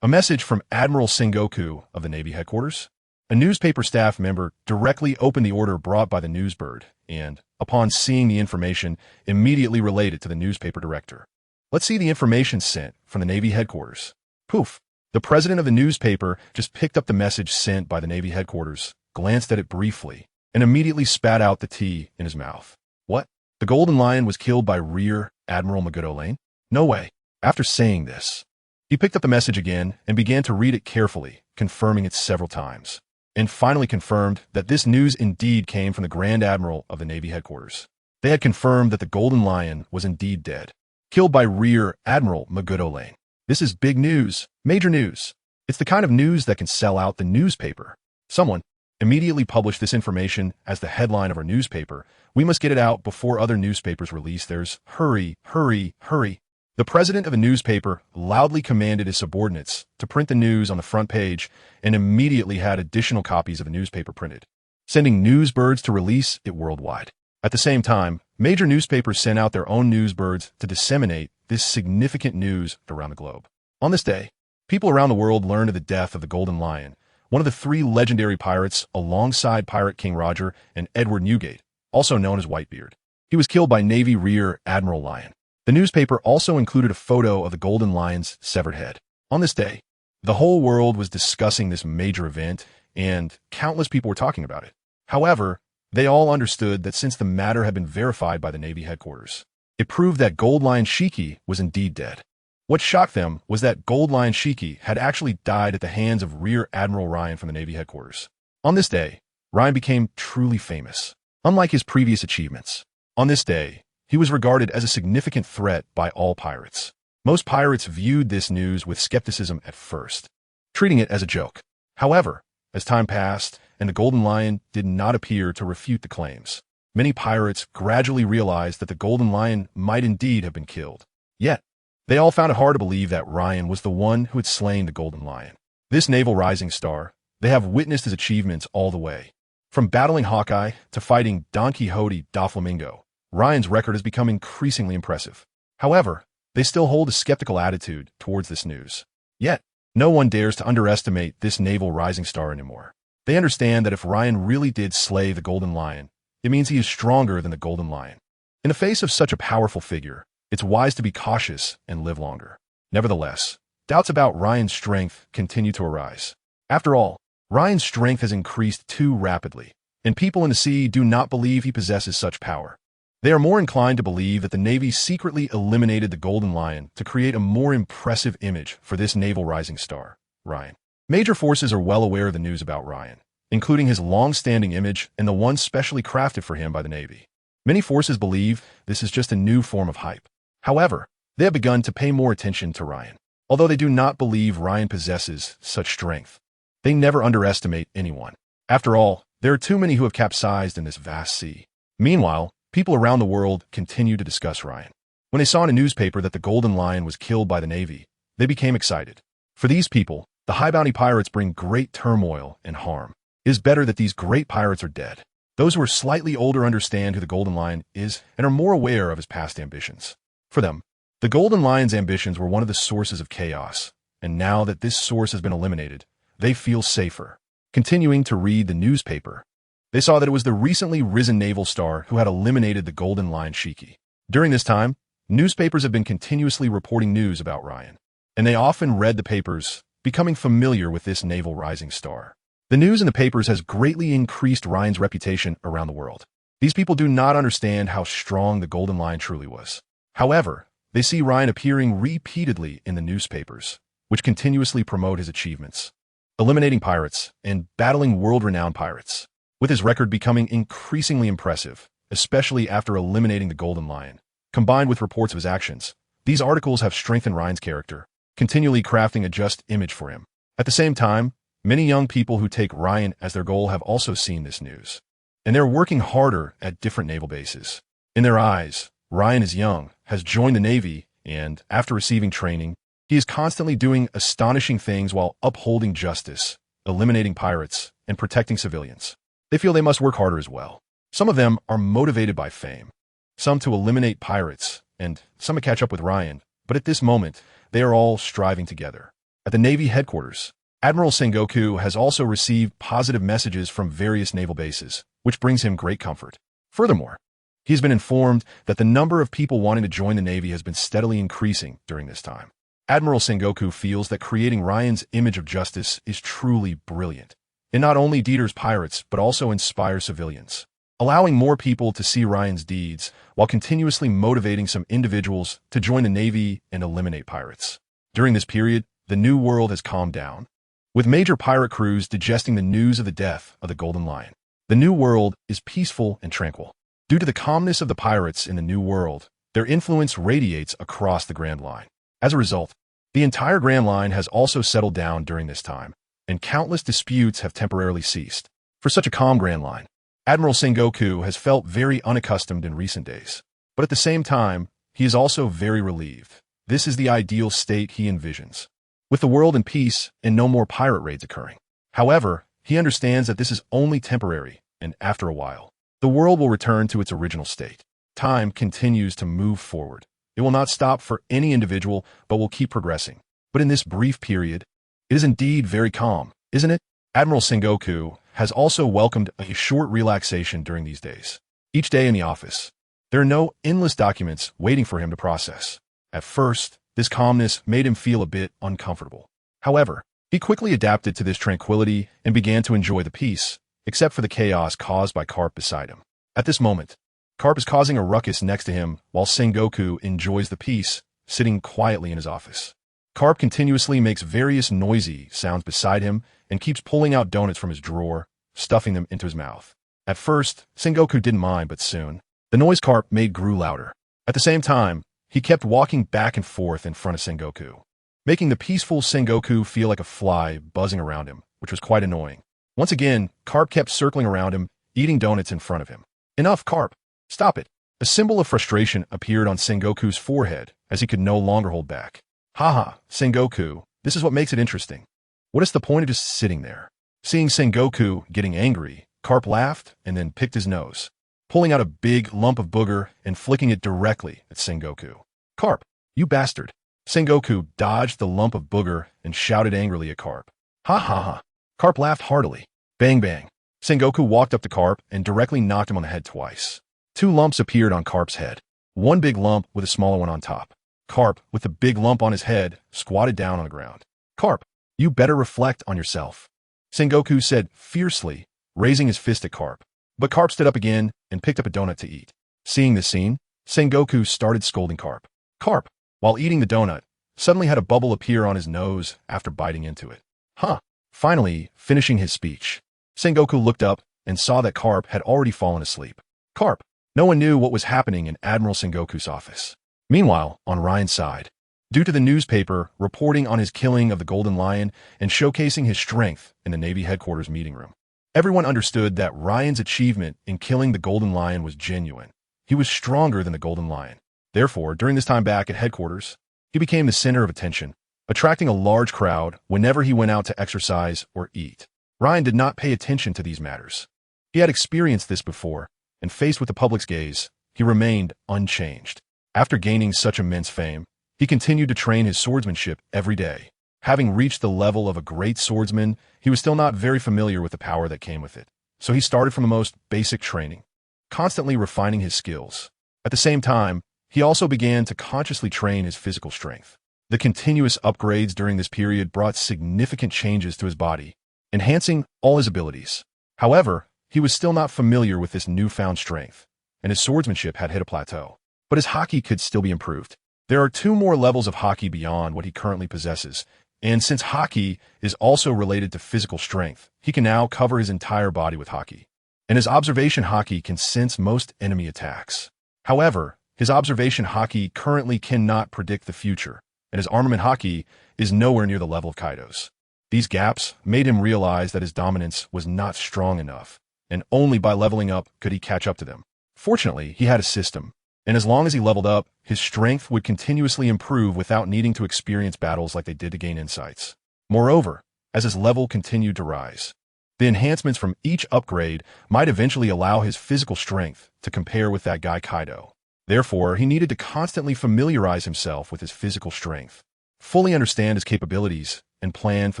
S1: A message from Admiral Sengoku of the Navy headquarters? A newspaper staff member directly opened the order brought by the newsbird and, upon seeing the information, immediately relayed it to the newspaper director. Let's see the information sent from the Navy headquarters. Poof. The president of the newspaper just picked up the message sent by the Navy headquarters, glanced at it briefly, and immediately spat out the tea in his mouth. What? The Golden Lion was killed by Rear Admiral Magudo? No way. After saying this, he picked up the message again and began to read it carefully, confirming it several times, and finally confirmed that this news indeed came from the Grand Admiral of the Navy headquarters. They had confirmed that the Golden Lion was indeed dead, killed by Rear Admiral Magudo. This is big news, major news. It's the kind of news that can sell out the newspaper. Someone immediately published this information as the headline of our newspaper. We must get it out before other newspapers release theirs. Hurry, hurry, hurry. The president of a newspaper loudly commanded his subordinates to print the news on the front page and immediately had additional copies of a newspaper printed, sending newsbirds to release it worldwide. At the same time, major newspapers sent out their own newsbirds to disseminate this significant news around the globe. On this day, people around the world learned of the death of the Golden Lion, one of the three legendary pirates alongside Pirate King Roger and Edward Newgate, also known as Whitebeard. He was killed by Navy Rear Admiral Lion. The newspaper also included a photo of the Golden Lion's severed head. On this day, the whole world was discussing this major event, and countless people were talking about it. However, they all understood that since the matter had been verified by the Navy headquarters, it proved that Gold Lion Shiki was indeed dead. What shocked them was that Gold Lion Shiki had actually died at the hands of Rear Admiral Ryan from the Navy headquarters. On this day, Ryan became truly famous. Unlike his previous achievements, on this day, he was regarded as a significant threat by all pirates. Most pirates viewed this news with skepticism at first, treating it as a joke. However, as time passed and the Golden Lion did not appear to refute the claims, many pirates gradually realized that the Golden Lion might indeed have been killed. Yet, they all found it hard to believe that Ryan was the one who had slain the Golden Lion. This naval rising star, they have witnessed his achievements all the way. From battling Hawkeye to fighting Don Quixote Doflamingo, Ryan's record has become increasingly impressive. However, they still hold a skeptical attitude towards this news. Yet, no one dares to underestimate this naval rising star anymore. They understand that if Ryan really did slay the Golden Lion, it means he is stronger than the Golden Lion. In the face of such a powerful figure, it's wise to be cautious and live longer. Nevertheless, doubts about Ryan's strength continue to arise. After all, Ryan's strength has increased too rapidly, and people in the sea do not believe he possesses such power. They are more inclined to believe that the Navy secretly eliminated the Golden Lion to create a more impressive image for this naval rising star, Ryan. Major forces are well aware of the news about Ryan, including his long-standing image and the one specially crafted for him by the Navy. Many forces believe this is just a new form of hype. However, they have begun to pay more attention to Ryan. Although they do not believe Ryan possesses such strength, they never underestimate anyone. After all, there are too many who have capsized in this vast sea. Meanwhile, people around the world continue to discuss Ryan. When they saw in a newspaper that the Golden Lion was killed by the Navy, they became excited. For these people, the high bounty pirates bring great turmoil and harm. It is better that these great pirates are dead. Those who are slightly older understand who the Golden Lion is and are more aware of his past ambitions. For them, the Golden Lion's ambitions were one of the sources of chaos, and now that this source has been eliminated, they feel safer. Continuing to read the newspaper, they saw that it was the recently risen naval star who had eliminated the Golden Lion Shiki. During this time, newspapers have been continuously reporting news about Ryan, and they often read the papers, becoming familiar with this naval rising star. The news in the papers has greatly increased Ryan's reputation around the world. These people do not understand how strong the Golden Lion truly was. However, they see Ryan appearing repeatedly in the newspapers, which continuously promote his achievements, eliminating pirates and battling world-renowned pirates, with his record becoming increasingly impressive, especially after eliminating the Golden Lion. Combined with reports of his actions, these articles have strengthened Ryan's character, continually crafting a just image for him. At the same time, many young people who take Ryan as their goal have also seen this news, and they're working harder at different naval bases. In their eyes, Ryan is young, has joined the Navy, and after receiving training, he is constantly doing astonishing things while upholding justice, eliminating pirates, and protecting civilians. They feel they must work harder as well. Some of them are motivated by fame, some to eliminate pirates, and some to catch up with Ryan, but at this moment, they are all striving together. At the Navy headquarters, Admiral Sengoku has also received positive messages from various naval bases, which brings him great comfort. Furthermore, he has been informed that the number of people wanting to join the Navy has been steadily increasing during this time. Admiral Sengoku feels that creating Ryan's image of justice is truly brilliant. It not only deters pirates, but also inspires civilians, allowing more people to see Ryan's deeds while continuously motivating some individuals to join the Navy and eliminate pirates. During this period, the New World has calmed down, with major pirate crews digesting the news of the death of the Golden Lion. The New World is peaceful and tranquil. Due to the calmness of the pirates in the New World, their influence radiates across the Grand Line. As a result, The entire Grand Line has also settled down during this time, and countless disputes have temporarily ceased. For such a calm Grand Line, Admiral Sengoku has felt very unaccustomed in recent days. But at the same time, he is also very relieved. This is the ideal state he envisions, with the world in peace and no more pirate raids occurring. However, he understands that this is only temporary, and after a while, the world will return to its original state. Time continues to move forward. It will not stop for any individual, but will keep progressing. But in this brief period, it is indeed very calm, isn't it? Admiral Sengoku has also welcomed a short relaxation during these days. Each day in the office, there are no endless documents waiting for him to process. At first, this calmness made him feel a bit uncomfortable. However, he quickly adapted to this tranquility and began to enjoy the peace, except for the chaos caused by Carp beside him. At this moment, Carp is causing a ruckus next to him while Sengoku enjoys the peace, sitting quietly in his office. Carp continuously makes various noisy sounds beside him and keeps pulling out donuts from his drawer, stuffing them into his mouth. At first, Sengoku didn't mind, but soon, the noise Carp made grew louder. At the same time, he kept walking back and forth in front of Sengoku, making the peaceful Sengoku feel like a fly buzzing around him, which was quite annoying. Once again, Carp kept circling around him, eating donuts in front of him. Enough, Carp. Stop it. A symbol of frustration appeared on Sengoku's forehead as he could no longer hold back. Haha, Sengoku, this is what makes it interesting. What is the point of just sitting there? Seeing Sengoku getting angry, Carp laughed and then picked his nose, pulling out a big lump of booger and flicking it directly at Sengoku. Carp, you bastard. Sengoku dodged the lump of booger and shouted angrily at Carp. Ha ha ha. Carp laughed heartily. Bang bang. Sengoku walked up to Carp and directly knocked him on the head twice. Two lumps appeared on Carp's head, one big lump with a smaller one on top. Carp, with the big lump on his head, squatted down on the ground. Carp, you better reflect on yourself, Sengoku said fiercely, raising his fist at Carp. But Carp stood up again and picked up a donut to eat. Seeing this scene, Sengoku started scolding Carp. Carp, while eating the donut, suddenly had a bubble appear on his nose after biting into it. Huh. Finally, finishing his speech, Sengoku looked up and saw that Carp had already fallen asleep. Carp. No one knew what was happening in Admiral Sengoku's office. Meanwhile, on Ryan's side, due to the newspaper reporting on his killing of the Golden Lion and showcasing his strength in the Navy headquarters meeting room, everyone understood that Ryan's achievement in killing the Golden Lion was genuine. He was stronger than the Golden Lion. Therefore, during this time back at headquarters, he became the center of attention, attracting a large crowd whenever he went out to exercise or eat. Ryan did not pay attention to these matters. He had experienced this before, and faced with the public's gaze, he remained unchanged. After gaining such immense fame, he continued to train his swordsmanship every day. Having reached the level of a great swordsman, he was still not very familiar with the power that came with it. So he started from the most basic training, constantly refining his skills. At the same time, he also began to consciously train his physical strength. The continuous upgrades during this period brought significant changes to his body, enhancing all his abilities. However, he was still not familiar with this newfound strength, and his swordsmanship had hit a plateau. But his haki could still be improved. There are 2 more levels of haki beyond what he currently possesses, and since haki is also related to physical strength, he can now cover his entire body with haki. And his observation haki can sense most enemy attacks. However, his observation haki currently cannot predict the future, and his armament haki is nowhere near the level of Kaido's. These gaps made him realize that his dominance was not strong enough, and only by leveling up could he catch up to them. Fortunately, he had a system, and as long as he leveled up, his strength would continuously improve without needing to experience battles like they did to gain insights. Moreover, as his level continued to rise, the enhancements from each upgrade might eventually allow his physical strength to compare with that guy Kaido. Therefore, he needed to constantly familiarize himself with his physical strength, fully understand his capabilities, and plan for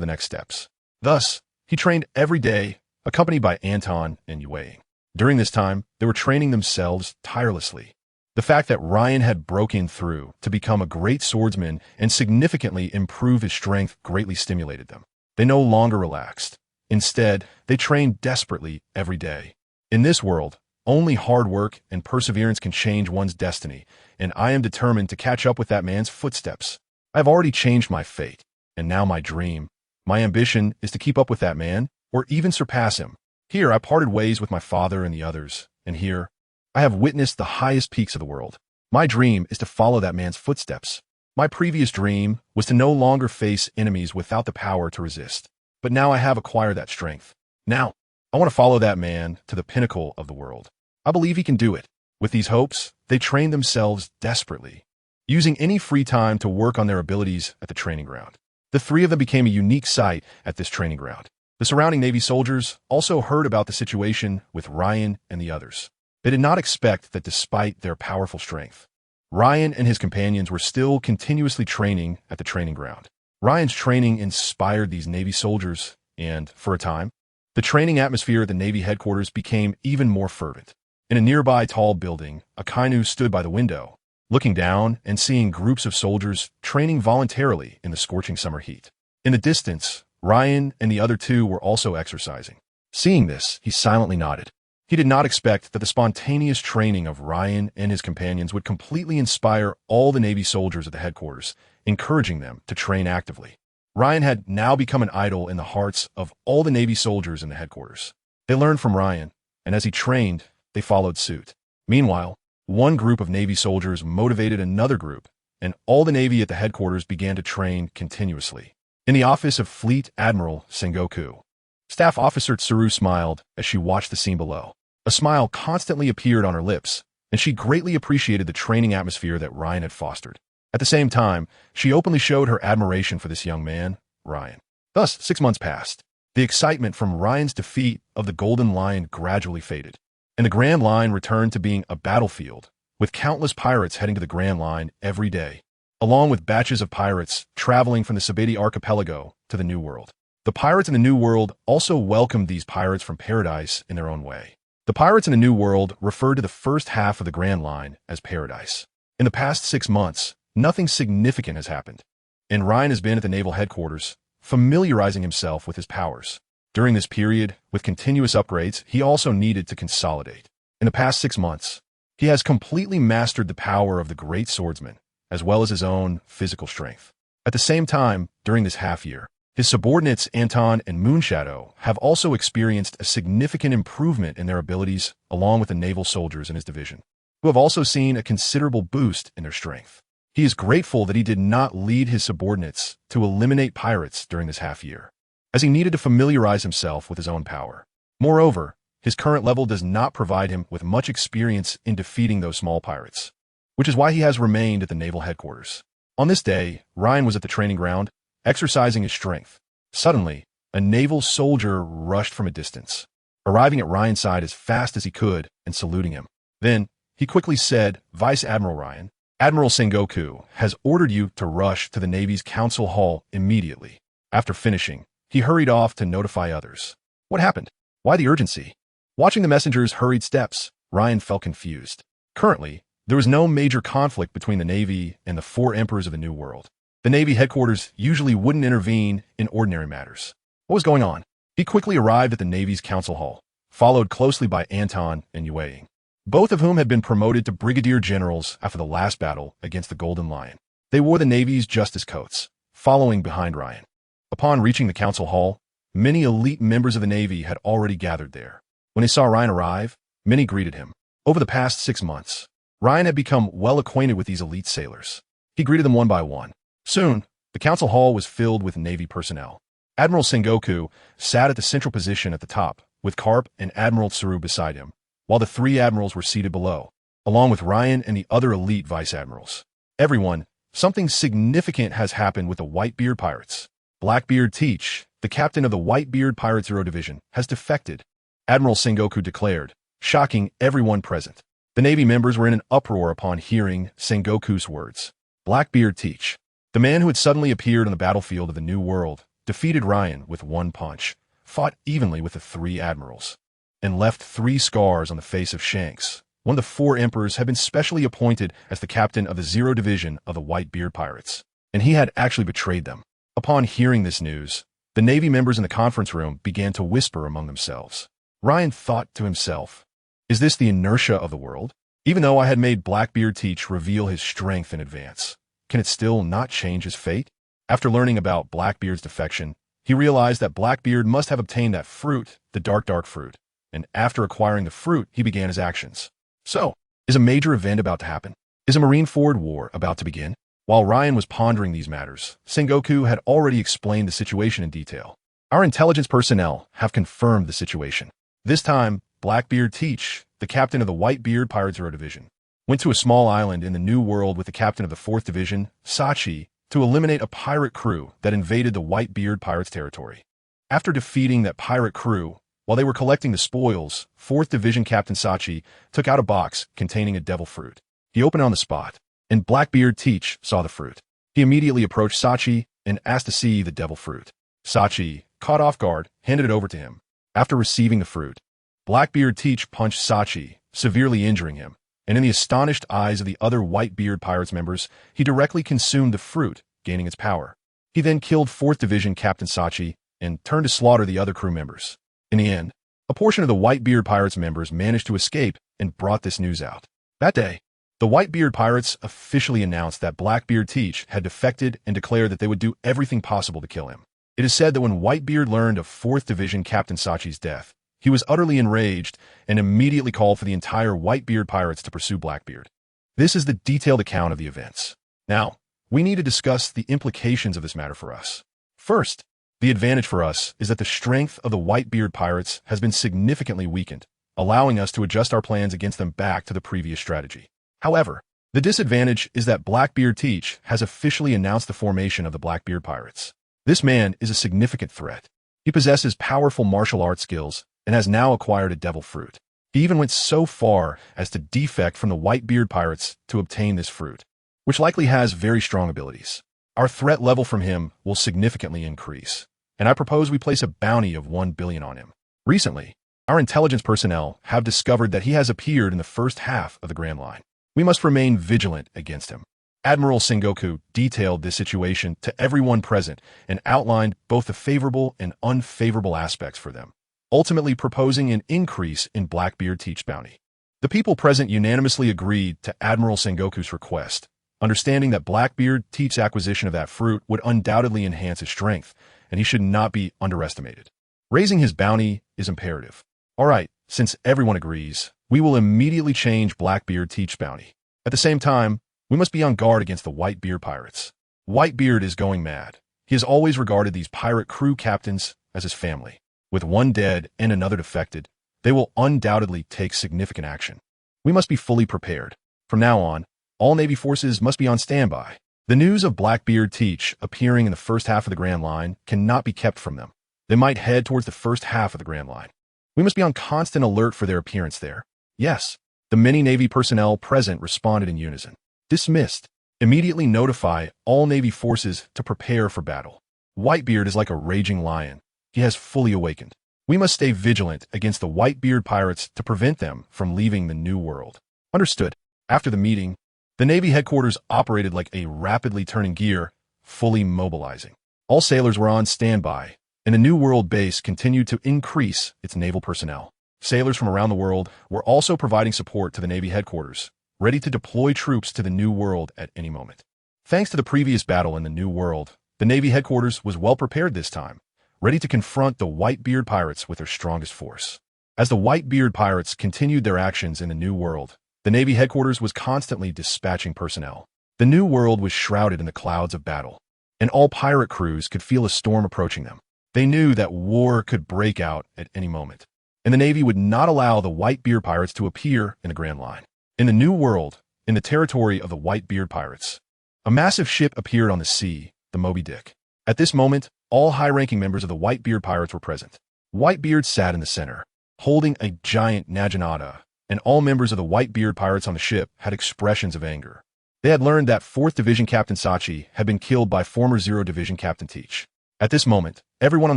S1: the next steps. Thus, he trained every day, accompanied by Anton and Yue. During this time, they were training themselves tirelessly. The fact that Ryan had broken through to become a great swordsman and significantly improve his strength greatly stimulated them. They no longer relaxed. Instead, they trained desperately every day. In this world, only hard work and perseverance can change one's destiny, and I am determined to catch up with that man's footsteps. I have already changed my fate, and now my dream, my ambition is to keep up with that man, or even surpass him. Here I parted ways with my father and the others, and here I have witnessed the highest peaks of the world. My dream is to follow that man's footsteps. My previous dream was to no longer face enemies without the power to resist. But now I have acquired that strength. Now, I want to follow that man to the pinnacle of the world. I believe he can do it. With these hopes, they trained themselves desperately, using any free time to work on their abilities at the training ground. The three of them became a unique sight at this training ground. The surrounding Navy soldiers also heard about the situation with Ryan and the others. They did not expect that despite their powerful strength, Ryan and his companions were still continuously training at the training ground. Ryan's training inspired these Navy soldiers, and, for a time, the training atmosphere at the Navy headquarters became even more fervent. In a nearby tall building, Akainu stood by the window, looking down and seeing groups of soldiers training voluntarily in the scorching summer heat. In the distance, Ryan and the other two were also exercising. Seeing this, he silently nodded. He did not expect that the spontaneous training of Ryan and his companions would completely inspire all the Navy soldiers at the headquarters, encouraging them to train actively. Ryan had now become an idol in the hearts of all the Navy soldiers in the headquarters. They learned from Ryan, and as he trained, they followed suit. Meanwhile, one group of Navy soldiers motivated another group, and all the Navy at the headquarters began to train continuously. In the office of Fleet Admiral Sengoku, Staff Officer Tsuru smiled as she watched the scene below. A smile constantly appeared on her lips, and she greatly appreciated the training atmosphere that Ryan had fostered. At the same time, she openly showed her admiration for this young man, Ryan. Thus, 6 months passed. The excitement from Ryan's defeat of the Golden Lion gradually faded, and the Grand Line returned to being a battlefield, with countless pirates heading to the Grand Line every day, along with batches of pirates traveling from the Sabeti Archipelago to the New World. The pirates in the New World also welcomed these pirates from Paradise in their own way. The pirates in the New World referred to the first half of the Grand Line as Paradise. In the past 6 months, nothing significant has happened, and Ryan has been at the naval headquarters, familiarizing himself with his powers. During this period, with continuous upgrades, he also needed to consolidate. In the past 6 months, he has completely mastered the power of the great swordsman, as well as his own physical strength. At the same time, during this half-year, his subordinates Anton and Moonshadow have also experienced a significant improvement in their abilities along with the naval soldiers in his division, who have also seen a considerable boost in their strength. He is grateful that he did not lead his subordinates to eliminate pirates during this half-year, as he needed to familiarize himself with his own power. Moreover, his current level does not provide him with much experience in defeating those small pirates, which is why he has remained at the naval headquarters. On this day, Ryan was at the training ground, exercising his strength. Suddenly, a naval soldier rushed from a distance, arriving at Ryan's side as fast as he could and saluting him. Then, he quickly said, "Vice Admiral Ryan, Admiral Sengoku has ordered you to rush to the Navy's Council Hall immediately." After finishing, he hurried off to notify others. What happened? Why the urgency? Watching the messenger's hurried steps, Ryan felt confused. Currently, there was no major conflict between the Navy and the 4 emperors of the New World. The Navy headquarters usually wouldn't intervene in ordinary matters. What was going on? He quickly arrived at the Navy's Council Hall, followed closely by Anton and Yue, both of whom had been promoted to brigadier generals after the last battle against the Golden Lion. They wore the Navy's justice coats, following behind Ryan. Upon reaching the Council Hall, many elite members of the Navy had already gathered there. When they saw Ryan arrive, many greeted him. Over the past 6 months, Ryan had become well acquainted with these elite sailors. He greeted them one by one. Soon, the council hall was filled with Navy personnel. Admiral Sengoku sat at the central position at the top, with Karp and Admiral Tsuru beside him, while the 3 admirals were seated below, along with Ryan and the other elite vice admirals. Everyone, something significant has happened with the Whitebeard pirates. Blackbeard Teach, the captain of the Whitebeard Pirate Zero Division, has defected, Admiral Sengoku declared, shocking everyone present. The Navy members were in an uproar upon hearing Sengoku's words. Blackbeard Teach, the man who had suddenly appeared on the battlefield of the New World, defeated Ryan with 1 punch, fought evenly with the 3 admirals, and left 3 scars on the face of Shanks. One of the 4 emperors had been specially appointed as the captain of the Zero Division of the Whitebeard Pirates, and he had actually betrayed them. Upon hearing this news, the Navy members in the conference room began to whisper among themselves. Ryan thought to himself, is this the inertia of the world? Even though I had made Blackbeard Teach reveal his strength in advance, can it still not change his fate? After learning about Blackbeard's defection, he realized that Blackbeard must have obtained that fruit, the dark fruit, and after acquiring the fruit, he began his actions. So, is a major event about to happen? Is a Marineford war about to begin? While Ryan was pondering these matters, Sengoku had already explained the situation in detail. Our intelligence personnel have confirmed the situation. This time, Blackbeard Teach, the captain of the Whitebeard Pirate Zero Division, went to a small island in the New World with the captain of the 4th Division, Sachi, to eliminate a pirate crew that invaded the Whitebeard Pirates' territory. After defeating that pirate crew, while they were collecting the spoils, 4th Division Captain Sachi took out a box containing a devil fruit. He opened it on the spot, and Blackbeard Teach saw the fruit. He immediately approached Sachi and asked to see the devil fruit. Sachi, caught off guard, handed it over to him. After receiving the fruit, Blackbeard Teach punched Sachi, severely injuring him, and in the astonished eyes of the other Whitebeard Pirates members, he directly consumed the fruit, gaining its power. He then killed 4th Division Captain Sachi and turned to slaughter the other crew members. In the end, a portion of the Whitebeard Pirates members managed to escape and brought this news out. That day, the Whitebeard Pirates officially announced that Blackbeard Teach had defected and declared that they would do everything possible to kill him. It is said that when Whitebeard learned of 4th Division Captain Sachi's death, he was utterly enraged and immediately called for the entire Whitebeard Pirates to pursue Blackbeard. This is the detailed account of the events. Now, we need to discuss the implications of this matter for us. First, the advantage for us is that the strength of the Whitebeard Pirates has been significantly weakened, allowing us to adjust our plans against them back to the previous strategy. However, the disadvantage is that Blackbeard Teach has officially announced the formation of the Blackbeard Pirates. This man is a significant threat. He possesses powerful martial arts skills and has now acquired a devil fruit. He even went so far as to defect from the Whitebeard Pirates to obtain this fruit, which likely has very strong abilities. Our threat level from him will significantly increase, and I propose we place a bounty of 1 billion on him. Recently, our intelligence personnel have discovered that he has appeared in the first half of the Grand Line. We must remain vigilant against him. Admiral Sengoku detailed this situation to everyone present and outlined both the favorable and unfavorable aspects for them, ultimately proposing an increase in Blackbeard Teach bounty. The people present unanimously agreed to Admiral Sengoku's request, understanding that Blackbeard Teach's acquisition of that fruit would undoubtedly enhance his strength, and he should not be underestimated. Raising his bounty is imperative. All right, since everyone agrees, we will immediately change Blackbeard Teach's bounty. At the same time, we must be on guard against the Whitebeard Pirates. Whitebeard is going mad. He has always regarded these pirate crew captains as his family. With one dead and another defected, they will undoubtedly take significant action. We must be fully prepared. From now on, all Navy forces must be on standby. The news of Blackbeard Teach appearing in the first half of the Grand Line cannot be kept from them. They might head towards the first half of the Grand Line. We must be on constant alert for their appearance there. Yes, the many Navy personnel present responded in unison. Dismissed. Immediately notify all Navy forces to prepare for battle. Whitebeard is like a raging lion. He has fully awakened. We must stay vigilant against the Whitebeard Pirates to prevent them from leaving the New World. Understood. After the meeting, the Navy headquarters operated like a rapidly turning gear, fully mobilizing. All sailors were on standby, and the New World base continued to increase its naval personnel. Sailors from around the world were also providing support to the Navy headquarters, ready to deploy troops to the New World at any moment. Thanks to the previous battle in the New World, the Navy headquarters was well prepared this time, ready to confront the Whitebeard Pirates with their strongest force. As the Whitebeard Pirates continued their actions in the New World, the Navy headquarters was constantly dispatching personnel. The New World was shrouded in the clouds of battle, and all pirate crews could feel a storm approaching them. They knew that war could break out at any moment, and the Navy would not allow the Whitebeard Pirates to appear in the Grand Line. In the New World, in the territory of the Whitebeard Pirates, a massive ship appeared on the sea, the Moby Dick. At this moment, all high-ranking members of the Whitebeard Pirates were present. Whitebeard sat in the center, holding a giant naginata, and all members of the Whitebeard Pirates on the ship had expressions of anger. They had learned that 4th Division Captain Sachi had been killed by former 0 Division Captain Teach. At this moment, everyone on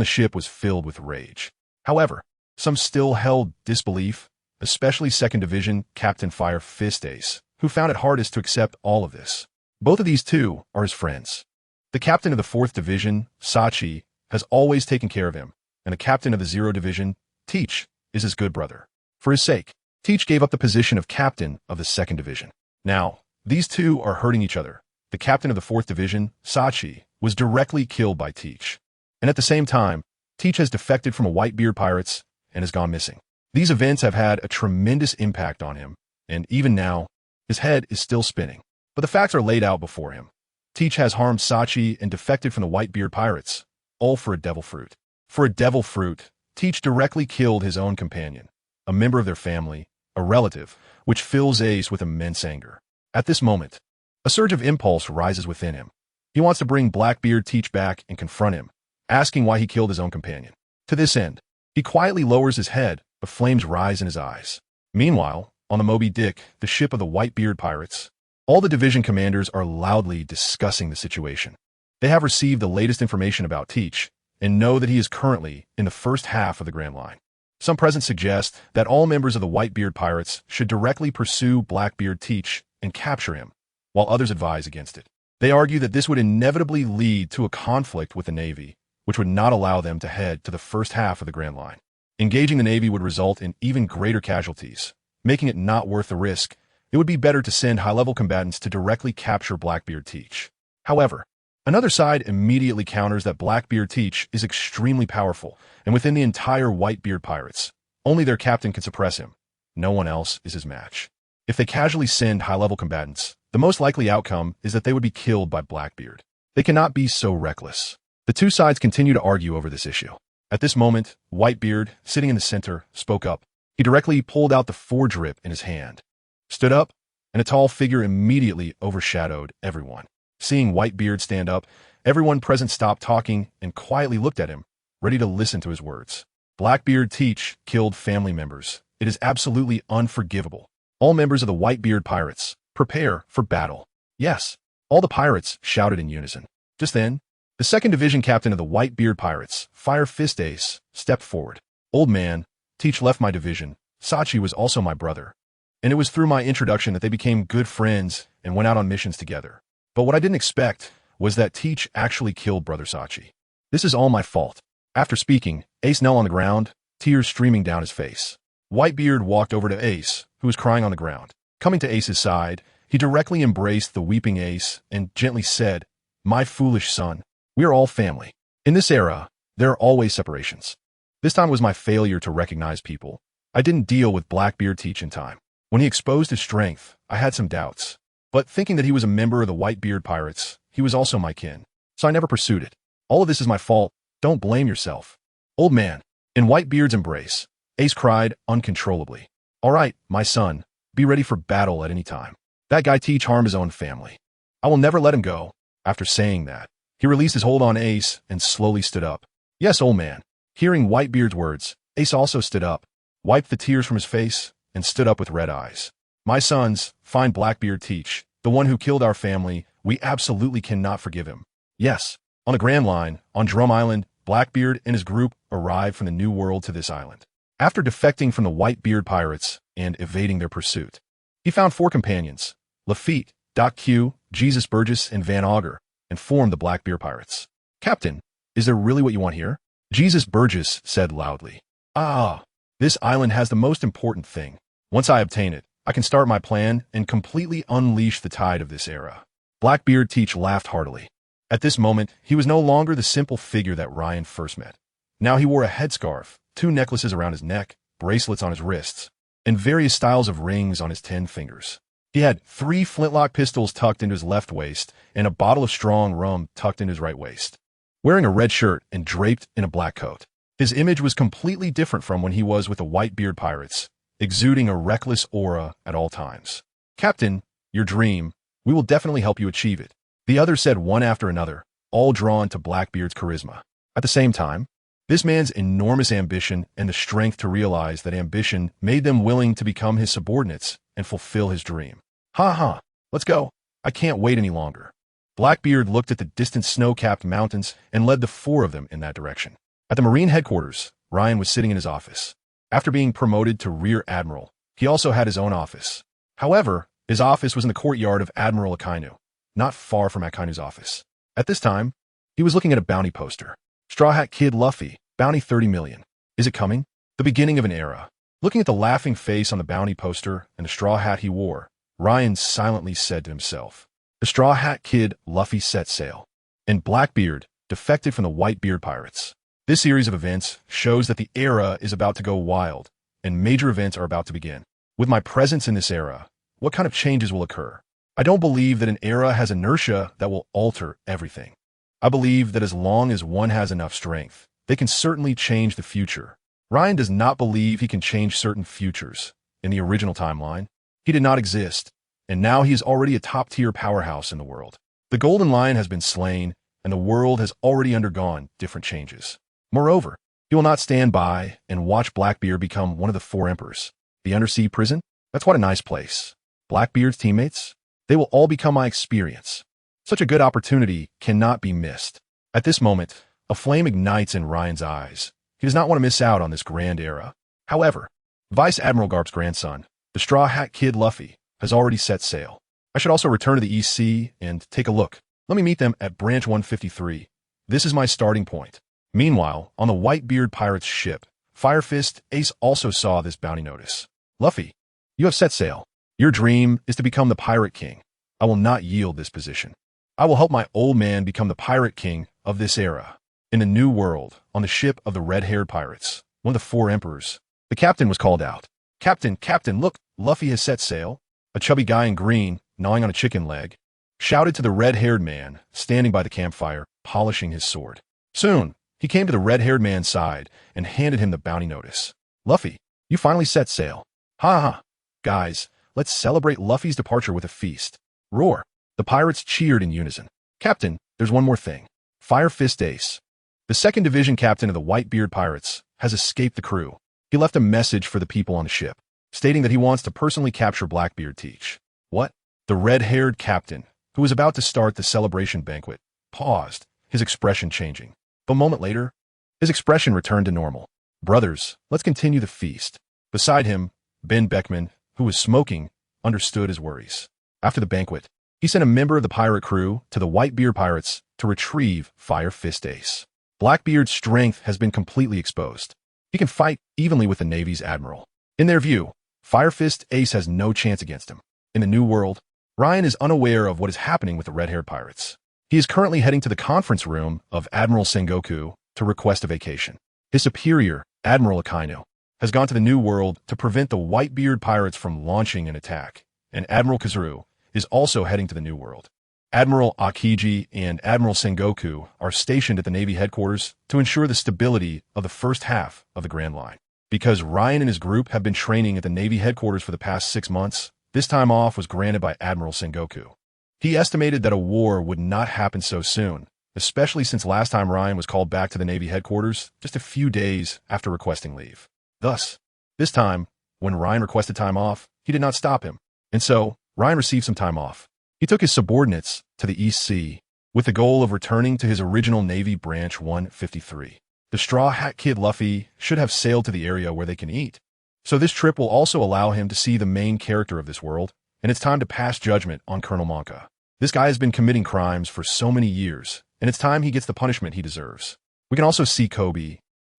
S1: the ship was filled with rage. However, some still held disbelief, especially 2nd Division Captain Fire Fist Ace, who found it hardest to accept all of this. Both of these two are his friends. The captain of the 4th Division, Sachi, has always taken care of him, and the captain of the 0 Division, Teach, is his good brother. For his sake, Teach gave up the position of captain of the 2nd Division. Now, these two are hurting each other. The captain of the 4th Division, Sachi, was directly killed by Teach. And at the same time, Teach has defected from a Whitebeard Pirates and has gone missing. These events have had a tremendous impact on him, and even now, his head is still spinning. But the facts are laid out before him. Teach has harmed Sachi and defected from the Whitebeard pirates, all for a devil fruit. For a devil fruit, Teach directly killed his own companion, a member of their family, a relative, which fills Ace with immense anger. At this moment, a surge of impulse rises within him. He wants to bring Blackbeard Teach back and confront him, asking why he killed his own companion. To this end, he quietly lowers his head, but flames rise in his eyes. Meanwhile, on the Moby Dick, the ship of the Whitebeard pirates, all the division commanders are loudly discussing the situation. They have received the latest information about Teach and know that he is currently in the first half of the Grand Line. Some present suggest that all members of the Whitebeard pirates should directly pursue Blackbeard Teach and capture him, while others advise against it. They argue that this would inevitably lead to a conflict with the Navy, which would not allow them to head to the first half of the Grand Line. Engaging the Navy would result in even greater casualties, making it not worth the risk. It would be better to send high-level combatants to directly capture Blackbeard Teach. However, another side immediately counters that Blackbeard Teach is extremely powerful, and within the entire Whitebeard pirates, only their captain can suppress him. No one else is his match. If they casually send high-level combatants, the most likely outcome is that they would be killed by Blackbeard. They cannot be so reckless. The two sides continue to argue over this issue. At this moment, Whitebeard, sitting in the center, spoke up. He directly pulled out the forge rip in his hand, stood up, and a tall figure immediately overshadowed everyone. Seeing Whitebeard stand up, everyone present stopped talking and quietly looked at him, ready to listen to his words. Blackbeard Teach killed family members. It is absolutely unforgivable. All members of the Whitebeard pirates, prepare for battle. Yes, all the pirates shouted in unison. Just then, the second division captain of the Whitebeard pirates, Fire Fist Ace, stepped forward. Old man, Teach left my division. Sachi was also my brother. And it was through my introduction that they became good friends and went out on missions together. But what I didn't expect was that Teach actually killed Brother Sachi. This is all my fault. After speaking, Ace knelt on the ground, tears streaming down his face. Whitebeard walked over to Ace, who was crying on the ground. Coming to Ace's side, he directly embraced the weeping Ace and gently said, "My foolish son, we are all family. In this era, there are always separations. This time was my failure to recognize people. I didn't deal with Blackbeard Teach in time. When he exposed his strength, I had some doubts. But thinking that he was a member of the Whitebeard pirates, he was also my kin. So I never pursued it. All of this is my fault. Don't blame yourself." Old man, in Whitebeard's embrace, Ace cried uncontrollably. "All right, my son, be ready for battle at any time. That guy Teach harmed his own family. I will never let him go." After saying that, he released his hold on Ace and slowly stood up. "Yes, old man." Hearing Whitebeard's words, Ace also stood up, wiped the tears from his face, and stood up with red eyes. "My sons, find Blackbeard Teach, the one who killed our family. We absolutely cannot forgive him." Yes, on the Grand Line, on Drum Island, Blackbeard and his group arrived from the New World to this island. After defecting from the Whitebeard pirates and evading their pursuit, he found 4 companions, Lafitte, Doc Q, Jesus Burgess, and Van Auger, and formed the Blackbeard pirates. "Captain, is there really what you want here?" Jesus Burgess said loudly. "Ah, this island has the most important thing. Once I obtain it, I can start my plan and completely unleash the tide of this era." Blackbeard Teach laughed heartily. At this moment, he was no longer the simple figure that Ryan first met. Now he wore a headscarf, 2 necklaces around his neck, bracelets on his wrists, and various styles of rings on his 10 fingers. He had 3 flintlock pistols tucked into his left waist and a bottle of strong rum tucked into his right waist. Wearing a red shirt and draped in a black coat, his image was completely different from when he was with the Whitebeard pirates, exuding a reckless aura at all times. "Captain, your dream, we will definitely help you achieve it," the others said one after another, all drawn to Blackbeard's charisma. At the same time, this man's enormous ambition and the strength to realize that ambition made them willing to become his subordinates and fulfill his dream. "Ha ha, let's go. I can't wait any longer." Blackbeard looked at the distant snow-capped mountains and led the 4 of them in that direction. At the Marine headquarters, Ryan was sitting in his office. After being promoted to Rear Admiral, he also had his own office. However, his office was in the courtyard of Admiral Akainu, not far from Akainu's office. At this time, he was looking at a bounty poster. "Straw Hat Kid Luffy, bounty 30 million. Is it coming?" The beginning of an era. Looking at the laughing face on the bounty poster and the straw hat he wore, Ryan silently said to himself, "The Straw Hat Kid Luffy set sail, and Blackbeard defected from the Whitebeard pirates." This series of events shows that the era is about to go wild, and major events are about to begin. With my presence in this era, what kind of changes will occur? I don't believe that an era has inertia that will alter everything. I believe that as long as one has enough strength, they can certainly change the future. Ryan does not believe he can change certain futures. In the original timeline, he did not exist, and now he is already a top-tier powerhouse in the world. The Golden Lion has been slain, and the world has already undergone different changes. Moreover, he will not stand by and watch Blackbeard become one of the 4 emperors. The undersea prison? That's what a nice place. Blackbeard's teammates? They will all become my experience. Such a good opportunity cannot be missed. At this moment, a flame ignites in Ryan's eyes. He does not want to miss out on this grand era. However, Vice Admiral Garp's grandson, the Straw Hat Kid Luffy, has already set sail. I should also return to the EC and take a look. Let me meet them at Branch 153. This is my starting point. Meanwhile, on the Whitebeard pirate's ship, Firefist Ace also saw this bounty notice. Luffy, you have set sail. Your dream is to become the Pirate King. I will not yield this position. I will help my old man become the Pirate King of this era. In the New World, on the ship of the red-haired pirates, one of the 4 emperors, the captain was called out. Captain, look, Luffy has set sail. A chubby guy in green, gnawing on a chicken leg, shouted to the red-haired man, standing by the campfire, polishing his sword. Soon, he came to the red-haired man's side and handed him the bounty notice. Luffy, you finally set sail. Ha ha. Guys, let's celebrate Luffy's departure with a feast. Roar. The pirates cheered in unison. Captain, there's one more thing. Firefist Ace, the 2nd Division captain of the Whitebeard Pirates, has escaped the crew. He left a message for the people on the ship, stating that he wants to personally capture Blackbeard Teach. What? The red-haired captain, who was about to start the celebration banquet, paused, his expression changing. But a moment later, his expression returned to normal. Brothers, let's continue the feast. Beside him, Ben Beckman, who was smoking, understood his worries. After the banquet, he sent a member of the pirate crew to the Whitebeard Pirates to retrieve Firefist Ace. Blackbeard's strength has been completely exposed. He can fight evenly with the Navy's Admiral. In their view, Firefist Ace has no chance against him. In the New World, Ryan is unaware of what is happening with the red-haired pirates. He is currently heading to the conference room of Admiral Sengoku to request a vacation. His superior, Admiral Akainu, has gone to the New World to prevent the Whitebeard pirates from launching an attack, and Admiral Kazuru is also heading to the New World. Admiral Akiji and Admiral Sengoku are stationed at the Navy headquarters to ensure the stability of the first half of the Grand Line. Because Ryan and his group have been training at the Navy headquarters for the past 6 months, this time off was granted by Admiral Sengoku. He estimated that a war would not happen so soon, especially since last time Ryan was called back to the Navy headquarters just a few days after requesting leave. Thus, this time, when Ryan requested time off, he did not stop him, and so Ryan received some time off. He took his subordinates to the East Sea with the goal of returning to his original Navy Branch 153. The Straw Hat Kid Luffy should have sailed to the area where they can eat. So this trip will also allow him to see the main character of this world, and it's time to pass judgment on Colonel Monka. This guy has been committing crimes for so many years, and it's time he gets the punishment he deserves. We can also see Kobe,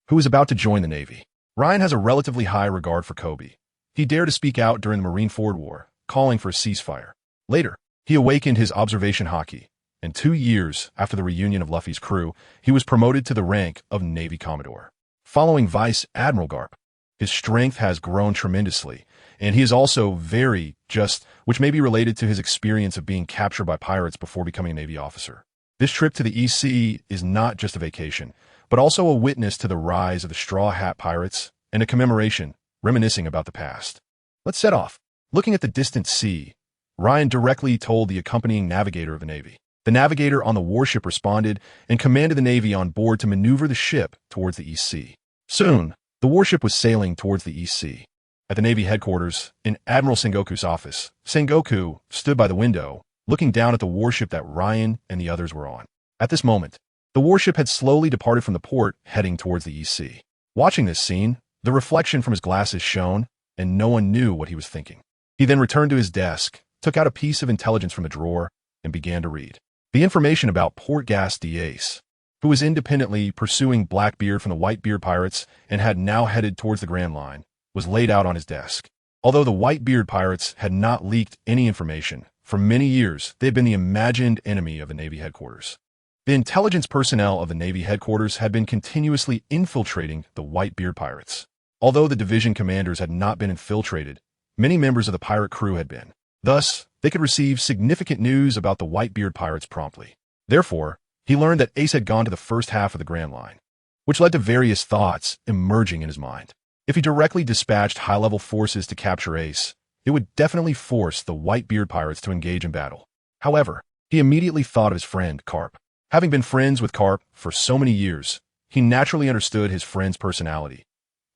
S1: who is about to join the Navy. Ryan has a relatively high regard for Kobe. He dared to speak out during the Marineford War, calling for a ceasefire. Later, he awakened his observation haki, and 2 years after the reunion of Luffy's crew, he was promoted to the rank of Navy Commodore. Following Vice Admiral Garp, his strength has grown tremendously, and he is also very just, which may be related to his experience of being captured by pirates before becoming a Navy officer. This trip to the EC is not just a vacation, but also a witness to the rise of the Straw Hat Pirates and a commemoration, reminiscing about the past. Let's set off. Looking at the distant sea, Ryan directly told the accompanying navigator of the Navy. The navigator on the warship responded and commanded the Navy on board to maneuver the ship towards the East Sea. Soon, the warship was sailing towards the East Sea. At the Navy headquarters, in Admiral Sengoku's office, Sengoku stood by the window, looking down at the warship that Ryan and the others were on. At this moment, the warship had slowly departed from the port, heading towards the East Sea. Watching this scene, the reflection from his glasses shone, and no one knew what he was thinking. He then returned to his desk, took out a piece of intelligence from a drawer, and began to read. The information about Portgas Ace, who was independently pursuing Blackbeard from the Whitebeard Pirates and had now headed towards the Grand Line, was laid out on his desk. Although the Whitebeard Pirates had not leaked any information, for many years they had been the imagined enemy of the Navy headquarters. The intelligence personnel of the Navy headquarters had been continuously infiltrating the Whitebeard Pirates. Although the division commanders had not been infiltrated, many members of the pirate crew had been. Thus, they could receive significant news about the Whitebeard pirates promptly. Therefore, he learned that Ace had gone to the first half of the Grand Line, which led to various thoughts emerging in his mind. If he directly dispatched high-level forces to capture Ace, it would definitely force the Whitebeard pirates to engage in battle. However, he immediately thought of his friend, Carp. Having been friends with Carp for so many years, he naturally understood his friend's personality,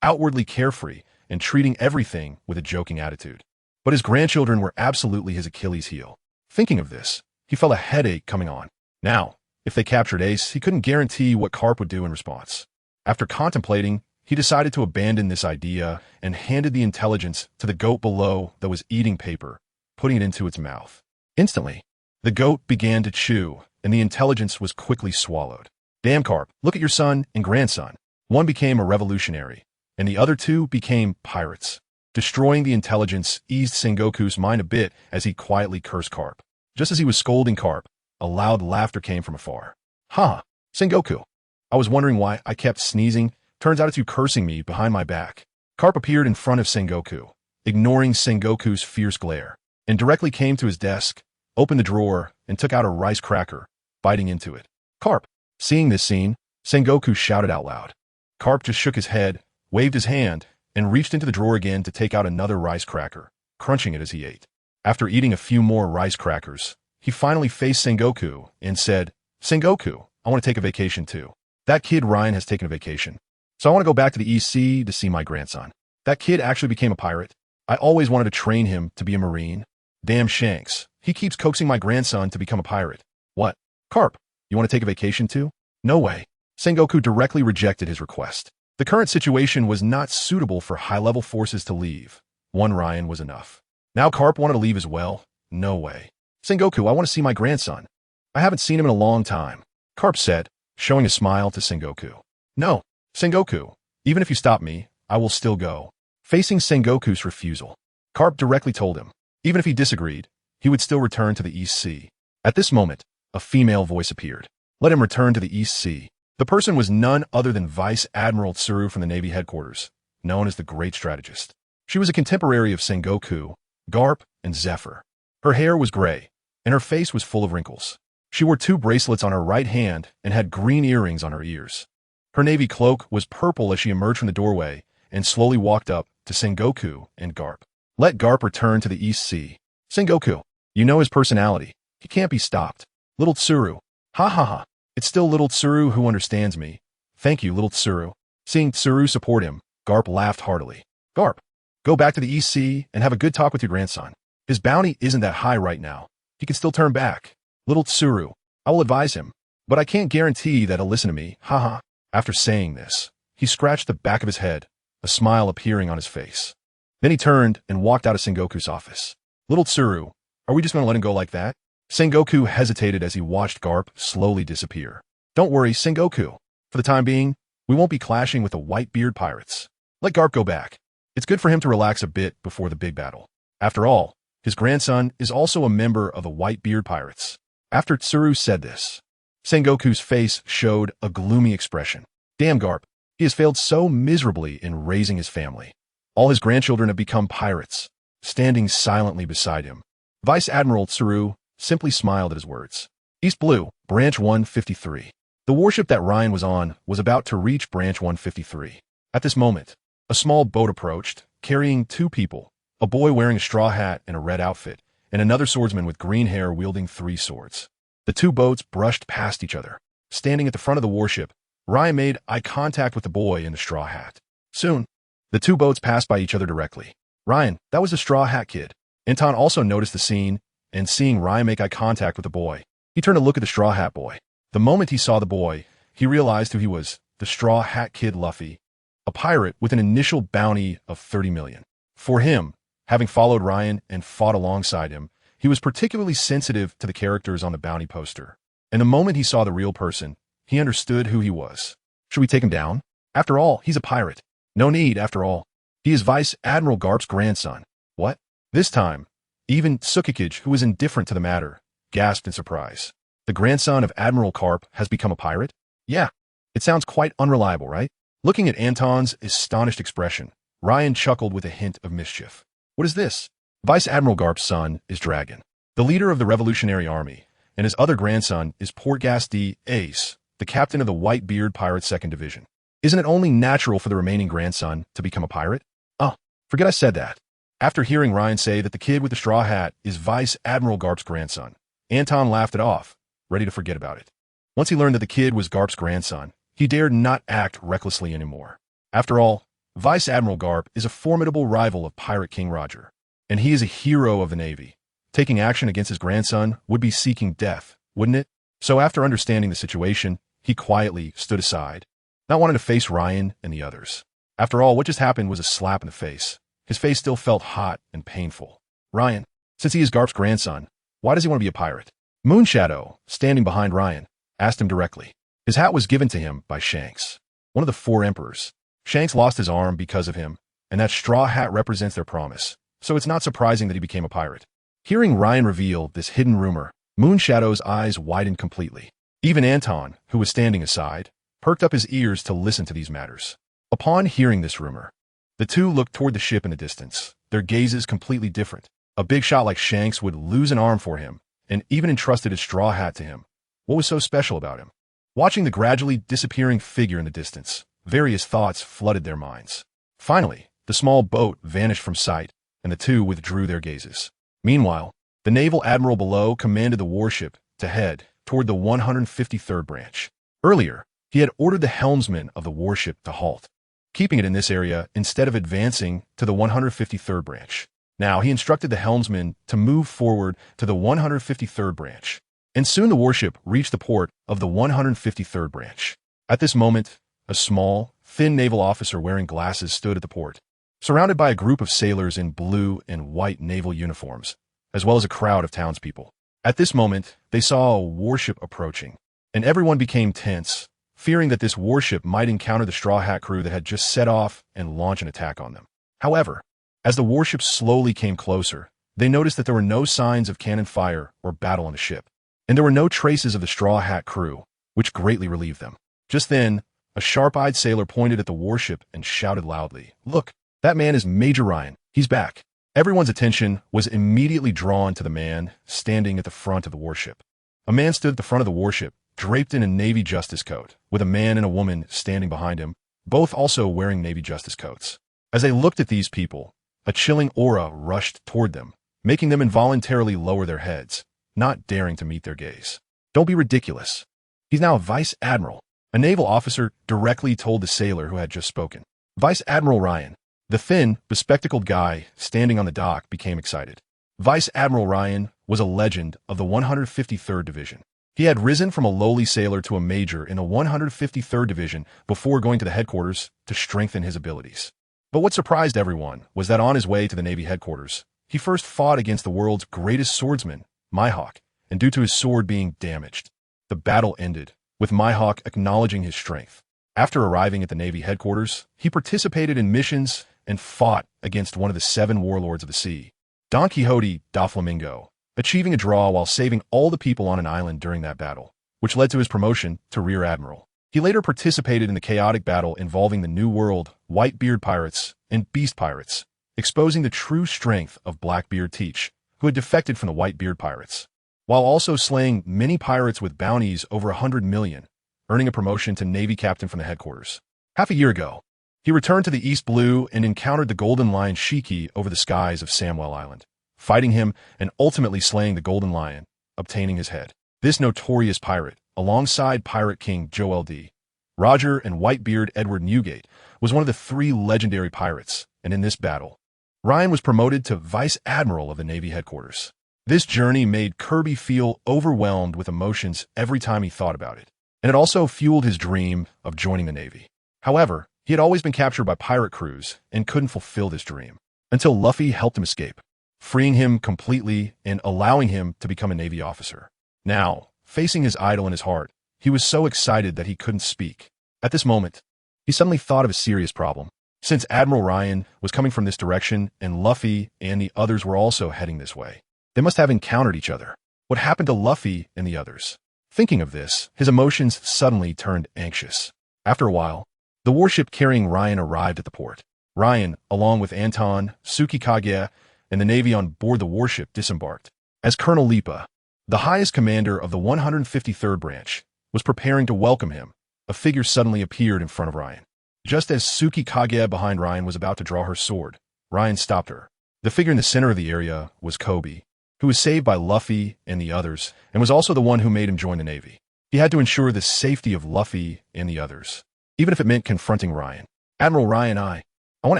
S1: outwardly carefree and treating everything with a joking attitude. But his grandchildren were absolutely his Achilles heel. Thinking of this, he felt a headache coming on. Now, if they captured Ace, he couldn't guarantee what Carp would do in response. After contemplating, he decided to abandon this idea and handed the intelligence to the goat below that was eating paper, putting it into its mouth. Instantly, the goat began to chew, and the intelligence was quickly swallowed. Damn, Carp, look at your son and grandson. One became a revolutionary, and the other two became pirates. Destroying the intelligence eased Sengoku's mind a bit as he quietly cursed Carp. Just as he was scolding Carp, a loud laughter came from afar. Ha! Sengoku. I was wondering why I kept sneezing. Turns out it's you cursing me behind my back. Carp appeared in front of Sengoku, ignoring Sengoku's fierce glare, and directly came to his desk, opened the drawer, and took out a rice cracker, biting into it. Carp. Seeing this scene, Sengoku shouted out loud. Carp just shook his head, waved his hand, and reached into the drawer again to take out another rice cracker, crunching it as he ate. After eating a few more rice crackers, he finally faced Sengoku and said, Sengoku, I want to take a vacation too. That kid Ryan has taken a vacation. So I want to go back to the EC to see my grandson. That kid actually became a pirate. I always wanted to train him to be a Marine. Damn Shanks, he keeps coaxing my grandson to become a pirate. What? Carp, you want to take a vacation too? No way. Sengoku directly rejected his request. The current situation was not suitable for high-level forces to leave. One Ryan was enough. Now Carp wanted to leave as well? No way. Sengoku, I want to see my grandson. I haven't seen him in a long time. Carp said, showing a smile to Sengoku. No, Sengoku, even if you stop me, I will still go. Facing Sengoku's refusal, Carp directly told him, even if he disagreed, he would still return to the East Sea. At this moment, a female voice appeared. Let him return to the East Sea. The person was none other than Vice Admiral Tsuru from the Navy headquarters, known as the Great Strategist. She was a contemporary of Sengoku, Garp, and Zephyr. Her hair was gray, and her face was full of wrinkles. She wore 2 bracelets on her right hand and had green earrings on her ears. Her navy cloak was purple as she emerged from the doorway and slowly walked up to Sengoku and Garp. Let Garp return to the East Sea. Sengoku, you know his personality. He can't be stopped. Little Tsuru. Ha ha ha. It's still little Tsuru who understands me. Thank you, little Tsuru. Seeing Tsuru support him, Garp laughed heartily. Garp, go back to the East Sea and have a good talk with your grandson. His bounty isn't that high right now. He can still turn back. Little Tsuru, I will advise him, but I can't guarantee that he'll listen to me. Haha. After saying this, he scratched the back of his head, a smile appearing on his face. Then he turned and walked out of Sengoku's office. Little Tsuru, are we just going to let him go like that? Sengoku hesitated as he watched Garp slowly disappear. Don't worry, Sengoku. For the time being, we won't be clashing with the Whitebeard pirates. Let Garp go back. It's good for him to relax a bit before the big battle. After all, his grandson is also a member of the Whitebeard pirates. After Tsuru said this, Sengoku's face showed a gloomy expression. Damn Garp, he has failed so miserably in raising his family. All his grandchildren have become pirates. Standing silently beside him, Vice Admiral Tsuru simply smiled at his words. East Blue, Branch 153. The warship that Ryan was on was about to reach Branch 153. At this moment, a small boat approached, carrying 2 people, a boy wearing a straw hat and a red outfit, and another swordsman with green hair wielding 3 swords. The 2 boats brushed past each other. Standing at the front of the warship, Ryan made eye contact with the boy in the straw hat. Soon, the 2 boats passed by each other directly. Ryan, that was the straw hat kid. Anton also noticed the scene, and seeing Ryan make eye contact with the boy, he turned to look at the straw hat boy. The moment he saw the boy, he realized who he was, the straw hat kid Luffy, a pirate with an initial bounty of 30 million. For him, having followed Ryan and fought alongside him, he was particularly sensitive to the characters on the bounty poster. And the moment he saw the real person, he understood who he was. Should we take him down? After all, he's a pirate. No need, after all. He is Vice Admiral Garp's grandson. What? This time, even Tsukikage, who was indifferent to the matter, gasped in surprise. The grandson of Admiral Carp has become a pirate? Yeah. It sounds quite unreliable, right? Looking at Anton's astonished expression, Ryan chuckled with a hint of mischief. What is this? Vice Admiral Garp's son is Dragon, the leader of the Revolutionary Army, and his other grandson is Portgas D. Ace, the captain of the Whitebeard Pirates 2nd Division. Isn't it only natural for the remaining grandson to become a pirate? Oh, forget I said that. After hearing Ryan say that the kid with the straw hat is Vice Admiral Garp's grandson, Anton laughed it off, ready to forget about it. Once he learned that the kid was Garp's grandson, he dared not act recklessly anymore. After all, Vice Admiral Garp is a formidable rival of Pirate King Roger, and he is a hero of the Navy. Taking action against his grandson would be seeking death, wouldn't it? So after understanding the situation, he quietly stood aside, not wanting to face Ryan and the others. After all, what just happened was a slap in the face. His face still felt hot and painful. Ryan, since he is Garp's grandson, why does he want to be a pirate? Moonshadow, standing behind Ryan, asked him directly. His hat was given to him by Shanks, one of the 4 emperors. Shanks lost his arm because of him, and that straw hat represents their promise, so it's not surprising that he became a pirate. Hearing Ryan reveal this hidden rumor, Moonshadow's eyes widened completely. Even Anton, who was standing aside, perked up his ears to listen to these matters. Upon hearing this rumor, the two looked toward the ship in the distance, their gazes completely different. A big shot like Shanks would lose an arm for him, and even entrusted his straw hat to him. What was so special about him? Watching the gradually disappearing figure in the distance, various thoughts flooded their minds. Finally, the small boat vanished from sight, and the two withdrew their gazes. Meanwhile, the naval admiral below commanded the warship to head toward the 153rd branch. Earlier, he had ordered the helmsman of the warship to halt, keeping it in this area instead of advancing to the 153rd branch. Now he instructed the helmsman to move forward to the 153rd branch, and soon the warship reached the port of the 153rd branch. At this moment, a small, thin naval officer wearing glasses stood at the port, surrounded by a group of sailors in blue and white naval uniforms, as well as a crowd of townspeople. At this moment, they saw a warship approaching, and everyone became tense, fearing that this warship might encounter the Straw Hat crew that had just set off and launch an attack on them. However, as the warship slowly came closer, they noticed that there were no signs of cannon fire or battle on the ship, and there were no traces of the Straw Hat crew, which greatly relieved them. Just then, a sharp-eyed sailor pointed at the warship and shouted loudly, "Look, that man is Major Ryan. He's back." Everyone's attention was immediately drawn to the man standing at the front of the warship. A man stood at the front of the warship, draped in a Navy Justice coat, with a man and a woman standing behind him, both also wearing Navy Justice coats. As they looked at these people, a chilling aura rushed toward them, making them involuntarily lower their heads, not daring to meet their gaze. "Don't be ridiculous. He's now a Vice Admiral," a naval officer directly told the sailor who had just spoken. Vice Admiral Ryan, the thin, bespectacled guy standing on the dock, became excited. Vice Admiral Ryan was a legend of the 153rd Division. He had risen from a lowly sailor to a major in the 153rd Division before going to the headquarters to strengthen his abilities. But what surprised everyone was that on his way to the Navy headquarters, he first fought against the world's greatest swordsman, Mihawk, and due to his sword being damaged, the battle ended, with Mihawk acknowledging his strength. After arriving at the Navy headquarters, he participated in missions and fought against one of the 7 warlords of the sea, Don Quixote Doflamingo, achieving a draw while saving all the people on an island during that battle, which led to his promotion to Rear Admiral. He later participated in the chaotic battle involving the New World, Whitebeard Pirates, and Beast Pirates, exposing the true strength of Blackbeard Teach, who had defected from the Whitebeard Pirates, while also slaying many pirates with bounties over 100 million, earning a promotion to Navy Captain from the headquarters. Half a year ago, he returned to the East Blue and encountered the Golden Lion Shiki over the skies of Samwell Island, fighting him and ultimately slaying the Golden Lion, obtaining his head. This notorious pirate, alongside Pirate King Joel D. Roger and Whitebeard Edward Newgate, was one of the 3 legendary pirates, and in this battle, Ryan was promoted to Vice Admiral of the Navy headquarters. This journey made Kirby feel overwhelmed with emotions every time he thought about it, and it also fueled his dream of joining the Navy. However, he had always been captured by pirate crews and couldn't fulfill this dream, until Luffy helped him escape, freeing him completely and allowing him to become a Navy officer. Now, facing his idol in his heart, he was so excited that he couldn't speak. At this moment, he suddenly thought of a serious problem. Since Admiral Ryan was coming from this direction and Luffy and the others were also heading this way, they must have encountered each other. What happened to Luffy and the others? Thinking of this, his emotions suddenly turned anxious. After a while, the warship carrying Ryan arrived at the port. Ryan, along with Anton, Tsukikage, and the Navy on board the warship disembarked. As Colonel Lipa, the highest commander of the 153rd Branch, was preparing to welcome him, a figure suddenly appeared in front of Ryan. Just as Suki Kage behind Ryan was about to draw her sword, Ryan stopped her. The figure in the center of the area was Kobe, who was saved by Luffy and the others, and was also the one who made him join the Navy. He had to ensure the safety of Luffy and the others, even if it meant confronting Ryan. Admiral Ryan, I want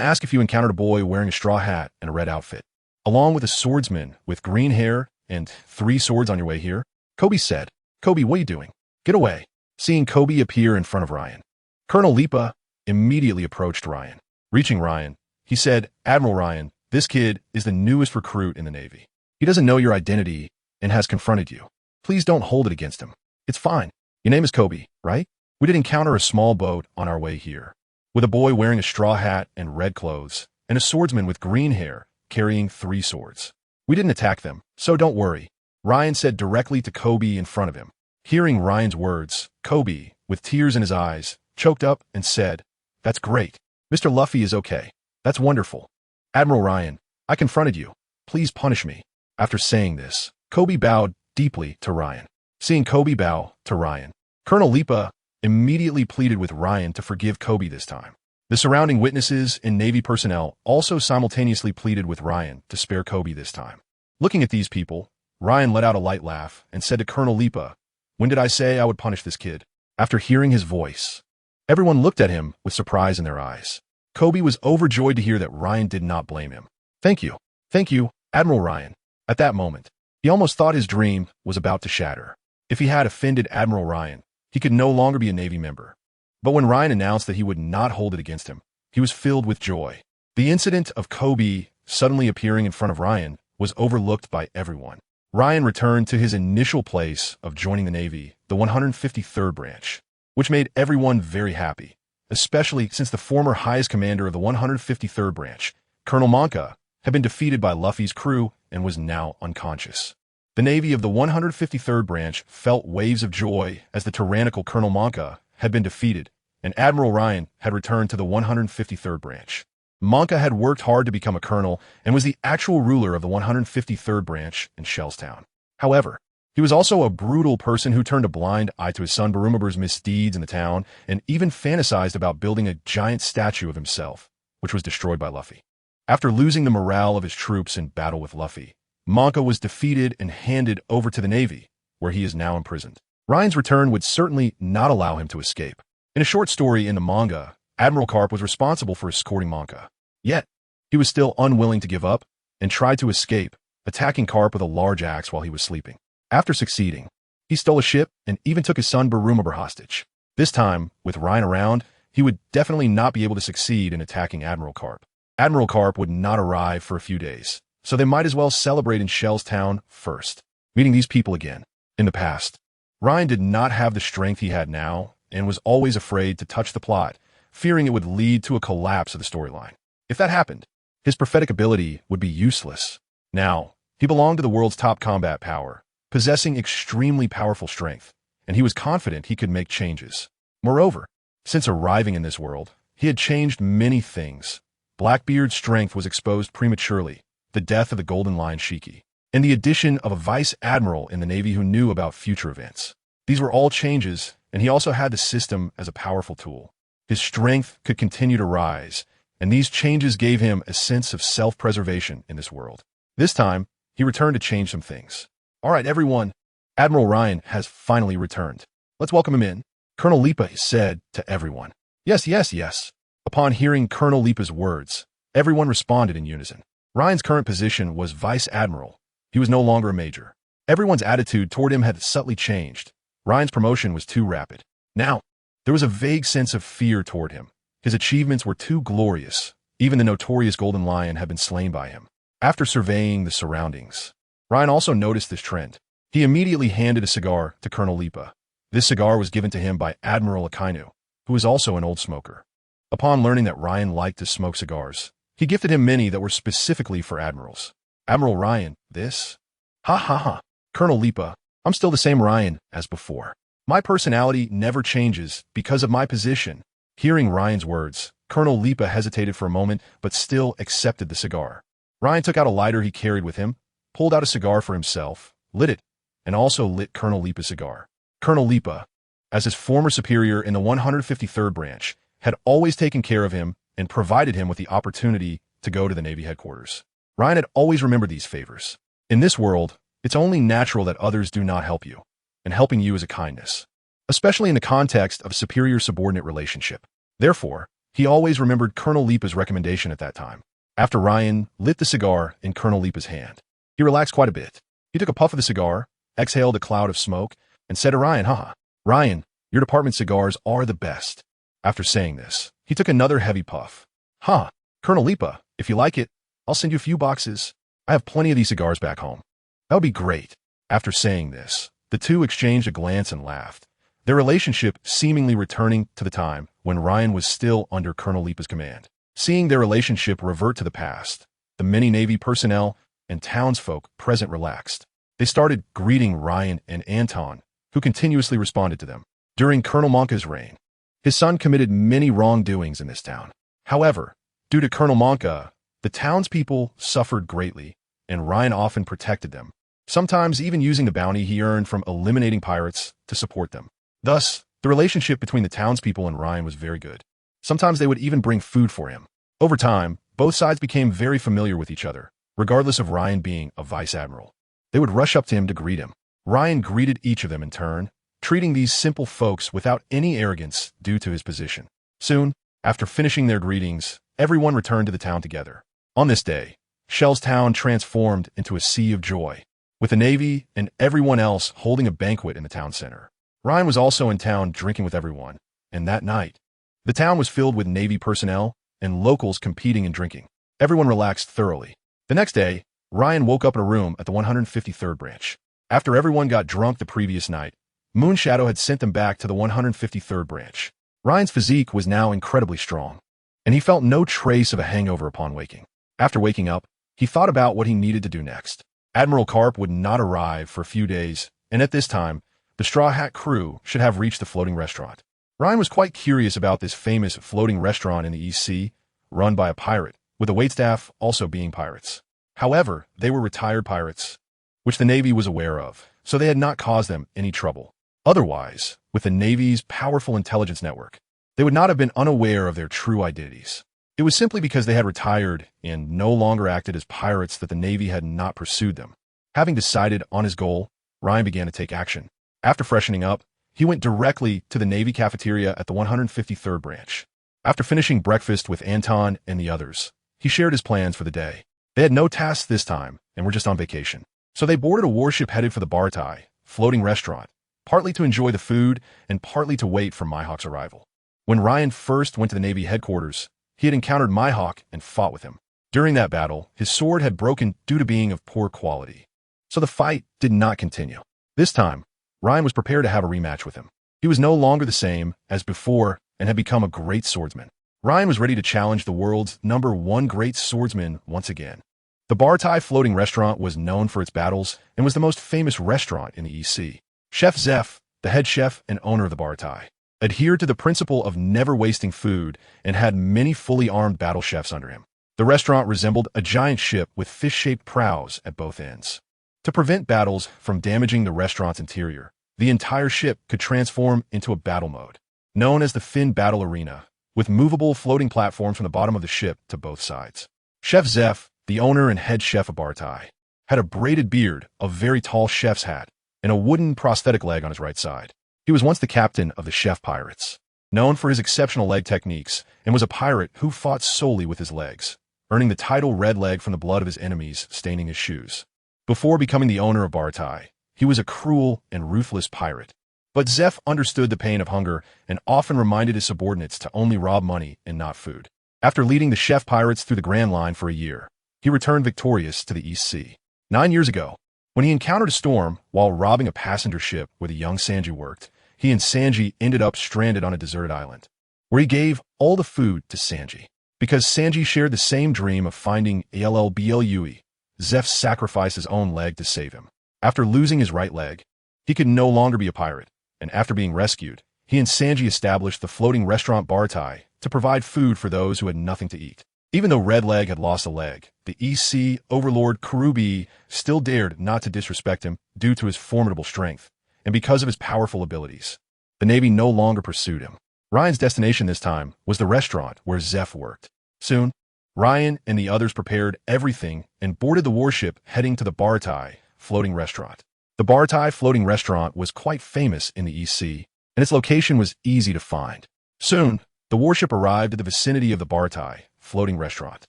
S1: to ask if you encountered a boy wearing a straw hat and a red outfit, along with a swordsman with green hair and 3 swords on your way here? Kobe said. Kobe, what are you doing? Get away. Seeing Kobe appear in front of Ryan, Colonel Lipa immediately approached Ryan. Reaching Ryan, he said, Admiral Ryan, this kid is the newest recruit in the Navy. He doesn't know your identity and has confronted you. Please don't hold it against him. It's fine. Your name is Kobe, right? We did encounter a small boat on our way here, with a boy wearing a straw hat and red clothes, and a swordsman with green hair carrying 3 swords. We didn't attack them, so don't worry, Ryan said directly to Kobe in front of him. Hearing Ryan's words, Kobe, with tears in his eyes, choked up and said, That's great. Mr. Luffy is okay. That's wonderful. Admiral Ryan, I confronted you. Please punish me. After saying this, Kobe bowed deeply to Ryan. Seeing Kobe bow to Ryan, Colonel Lipa immediately pleaded with Ryan to forgive Kobe this time. The surrounding witnesses and Navy personnel also simultaneously pleaded with Ryan to spare Kobe this time. Looking at these people, Ryan let out a light laugh and said to Colonel Lipa, When did I say I would punish this kid? After hearing his voice, everyone looked at him with surprise in their eyes. Kobe was overjoyed to hear that Ryan did not blame him. Thank you, Admiral Ryan. At that moment, he almost thought his dream was about to shatter. If he had offended Admiral Ryan, he could no longer be a Navy member. But when Ryan announced that he would not hold it against him, he was filled with joy. The incident of Kobe suddenly appearing in front of Ryan was overlooked by everyone. Ryan returned to his initial place of joining the Navy, the 153rd Branch, which made everyone very happy, especially since the former highest commander of the 153rd Branch, Colonel Monka, had been defeated by Luffy's crew and was now unconscious. The Navy of the 153rd Branch felt waves of joy as the tyrannical Colonel Monka had been defeated, and Admiral Ryan had returned to the 153rd Branch. Monka had worked hard to become a colonel and was the actual ruler of the 153rd Branch in Shellstown. However, he was also a brutal person who turned a blind eye to his son Barumabur's misdeeds in the town and even fantasized about building a giant statue of himself, which was destroyed by Luffy. After losing the morale of his troops in battle with Luffy, Monka was defeated and handed over to the Navy, where he is now imprisoned. Ryan's return would certainly not allow him to escape. In a short story in the manga, Admiral Karp was responsible for escorting Monka. Yet, he was still unwilling to give up and tried to escape, attacking Karp with a large axe while he was sleeping. After succeeding, he stole a ship and even took his son Barumabur hostage. This time, with Ryan around, he would definitely not be able to succeed in attacking Admiral Karp. Admiral Karp would not arrive for a few days, so they might as well celebrate in Shellstown first, meeting these people again. In the past, Ryan did not have the strength he had now and was always afraid to touch the plot, fearing it would lead to a collapse of the storyline. If that happened, his prophetic ability would be useless. Now, he belonged to the world's top combat power, possessing extremely powerful strength, and he was confident he could make changes. Moreover, since arriving in this world, he had changed many things. Blackbeard's strength was exposed prematurely, the death of the Golden Lion Shiki, and the addition of a vice admiral in the Navy who knew about future events. These were all changes, and he also had the system as a powerful tool. His strength could continue to rise, and these changes gave him a sense of self-preservation in this world. This time, he returned to change some things. All right, everyone, Admiral Ryan has finally returned. Let's welcome him in, Colonel Lipa said to everyone. Yes. Upon hearing Colonel Lipa's words, everyone responded in unison. Ryan's current position was Vice Admiral. He was no longer a major. Everyone's attitude toward him had subtly changed. Ryan's promotion was too rapid. Now, there was a vague sense of fear toward him. His achievements were too glorious. Even the notorious Golden Lion had been slain by him. After surveying the surroundings, Ryan also noticed this trend. He immediately handed a cigar to Colonel Lipa. This cigar was given to him by Admiral Akainu, who was also an old smoker. Upon learning that Ryan liked to smoke cigars, he gifted him many that were specifically for admirals. Admiral Ryan, this? Ha. Colonel Lipa, I'm still the same Ryan as before. My personality never changes because of my position. Hearing Ryan's words, Colonel Lipa hesitated for a moment but still accepted the cigar. Ryan took out a lighter he carried with him, pulled out a cigar for himself, lit it, and also lit Colonel Lipa's cigar. Colonel Lipa, as his former superior in the 153rd Branch, had always taken care of him and provided him with the opportunity to go to the Navy headquarters. Ryan had always remembered these favors. In this world, it's only natural that others do not help you, and helping you is a kindness, especially in the context of a superior-subordinate relationship. Therefore, he always remembered Colonel Lipa's recommendation at that time. After Ryan lit the cigar in Colonel Lipa's hand, he relaxed quite a bit. He took a puff of the cigar, exhaled a cloud of smoke, and said to Ryan, "Haha, Ryan, your department cigars are the best." After saying this, he took another heavy puff. "Huh, Colonel Lipa, if you like it, I'll send you a few boxes. I have plenty of these cigars back home." "That would be great." After saying this, the two exchanged a glance and laughed, their relationship seemingly returning to the time when Ryan was still under Colonel Lipa's command. Seeing their relationship revert to the past, the many Navy personnel and townsfolk present relaxed. They started greeting Ryan and Anton, who continuously responded to them. During Colonel Monka's reign, his son committed many wrongdoings in this town. However, due to Colonel Monka, the townspeople suffered greatly, and Ryan often protected them, sometimes even using the bounty he earned from eliminating pirates to support them. Thus, the relationship between the townspeople and Ryan was very good. Sometimes they would even bring food for him. Over time, both sides became very familiar with each other, regardless of Ryan being a vice admiral. They would rush up to him to greet him. Ryan greeted each of them in turn, treating these simple folks without any arrogance due to his position. Soon, after finishing their greetings, everyone returned to the town together. On this day, Shell's town transformed into a sea of joy, with the Navy and everyone else holding a banquet in the town center. Ryan was also in town drinking with everyone, and that night, the town was filled with Navy personnel and locals competing and drinking. Everyone relaxed thoroughly. The next day, Ryan woke up in a room at the 153rd Branch. After everyone got drunk the previous night, Moonshadow had sent them back to the 153rd Branch. Ryan's physique was now incredibly strong, and he felt no trace of a hangover upon waking. After waking up, he thought about what he needed to do next. Admiral Carp would not arrive for a few days, and at this time, the Straw Hat crew should have reached the floating restaurant. Ryan was quite curious about this famous floating restaurant in the East Sea, run by a pirate, with the waitstaff also being pirates. However, they were retired pirates, which the Navy was aware of, so they had not caused them any trouble. Otherwise, with the Navy's powerful intelligence network, they would not have been unaware of their true identities. It was simply because they had retired and no longer acted as pirates that the Navy had not pursued them. Having decided on his goal, Ryan began to take action. After freshening up, he went directly to the Navy cafeteria at the 153rd Branch. After finishing breakfast with Anton and the others, he shared his plans for the day. They had no tasks this time and were just on vacation. So they boarded a warship headed for the Bartai, floating restaurant, partly to enjoy the food and partly to wait for Mihawk's arrival. When Ryan first went to the Navy headquarters, he had encountered Mihawk and fought with him. During that battle, his sword had broken due to being of poor quality, so the fight did not continue. This time, Ryan was prepared to have a rematch with him. He was no longer the same as before and had become a great swordsman. Ryan was ready to challenge the world's #1 great swordsman once again. The Bartai floating restaurant was known for its battles and was the most famous restaurant in the East Sea. Chef Zeph, the head chef and owner of the Bartai, adhered to the principle of never wasting food and had many fully armed battle chefs under him. The restaurant resembled a giant ship with fish-shaped prows at both ends. To prevent battles from damaging the restaurant's interior, the entire ship could transform into a battle mode, known as the Fin Battle Arena, with movable floating platforms from the bottom of the ship to both sides. Chef Zeph, the owner and head chef of Bartai, had a braided beard, a very tall chef's hat, and a wooden prosthetic leg on his right side. He was once the captain of the Chef Pirates, known for his exceptional leg techniques, and was a pirate who fought solely with his legs, earning the title Red Leg from the blood of his enemies staining his shoes. Before becoming the owner of Bartai, he was a cruel and ruthless pirate. But Zeph understood the pain of hunger and often reminded his subordinates to only rob money and not food. After leading the Chef Pirates through the Grand Line for a year, he returned victorious to the East Sea. 9 years ago, when he encountered a storm while robbing a passenger ship where the young Sanji worked, he and Sanji ended up stranded on a deserted island, where he gave all the food to Sanji. Because Sanji shared the same dream of finding Allblue, Zeph sacrificed his own leg to save him. After losing his right leg, he could no longer be a pirate, and after being rescued, he and Sanji established the floating restaurant Bartai to provide food for those who had nothing to eat. Even though Red Leg had lost a leg, the EC overlord Karubi still dared not to disrespect him due to his formidable strength, and because of his powerful abilities. The Navy no longer pursued him. Ryan's destination this time was the restaurant where Zeph worked. Soon, Ryan and the others prepared everything and boarded the warship heading to the Baratai floating restaurant. The Baratai floating restaurant was quite famous in the EC, and its location was easy to find. Soon, the warship arrived at the vicinity of the Baratai floating restaurant.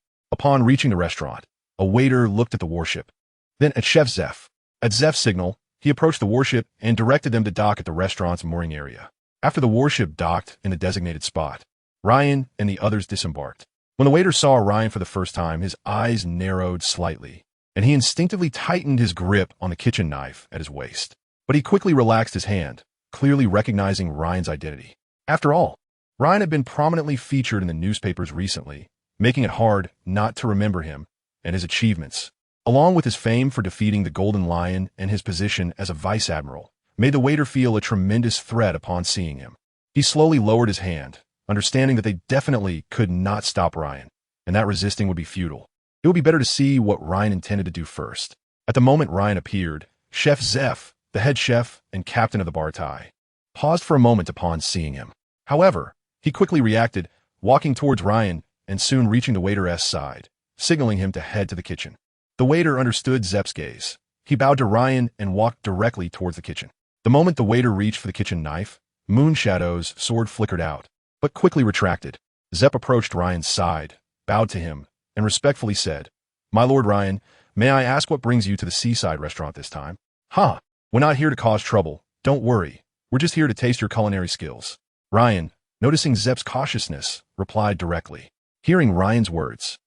S1: Upon reaching the restaurant, a waiter looked at the warship, then at Chef Zeph. At Zeph's signal, he approached the warship and directed them to dock at the restaurant's mooring area. After the warship docked in the designated spot, Ryan and the others disembarked. When the waiter saw Ryan for the first time, his eyes narrowed slightly, and he instinctively tightened his grip on the kitchen knife at his waist. But he quickly relaxed his hand, clearly recognizing Ryan's identity. After all, Ryan had been prominently featured in the newspapers recently, making it hard not to remember him and his achievements, along with his fame for defeating the Golden Lion and his position as a vice admiral, made the waiter feel a tremendous threat upon seeing him. He slowly lowered his hand, understanding that they definitely could not stop Ryan, and that resisting would be futile. It would be better to see what Ryan intended to do first. At the moment Ryan appeared, Chef Zeph, the head chef and captain of the Baratai, paused for a moment upon seeing him. However, he quickly reacted, walking towards Ryan and soon reaching the waiter's side, signaling him to head to the kitchen. The waiter understood Zeph's gaze. He bowed to Ryan and walked directly towards the kitchen. The moment the waiter reached for the kitchen knife, Moonshadow's sword flickered out, but quickly retracted. Zeph approached Ryan's side, bowed to him, and respectfully said, "My Lord Ryan, may I ask what brings you to the seaside restaurant this time?" "Huh, we're not here to cause trouble. Don't worry. We're just here to taste your culinary skills." Ryan, noticing Zeph's cautiousness, replied directly. Hearing Ryan's words,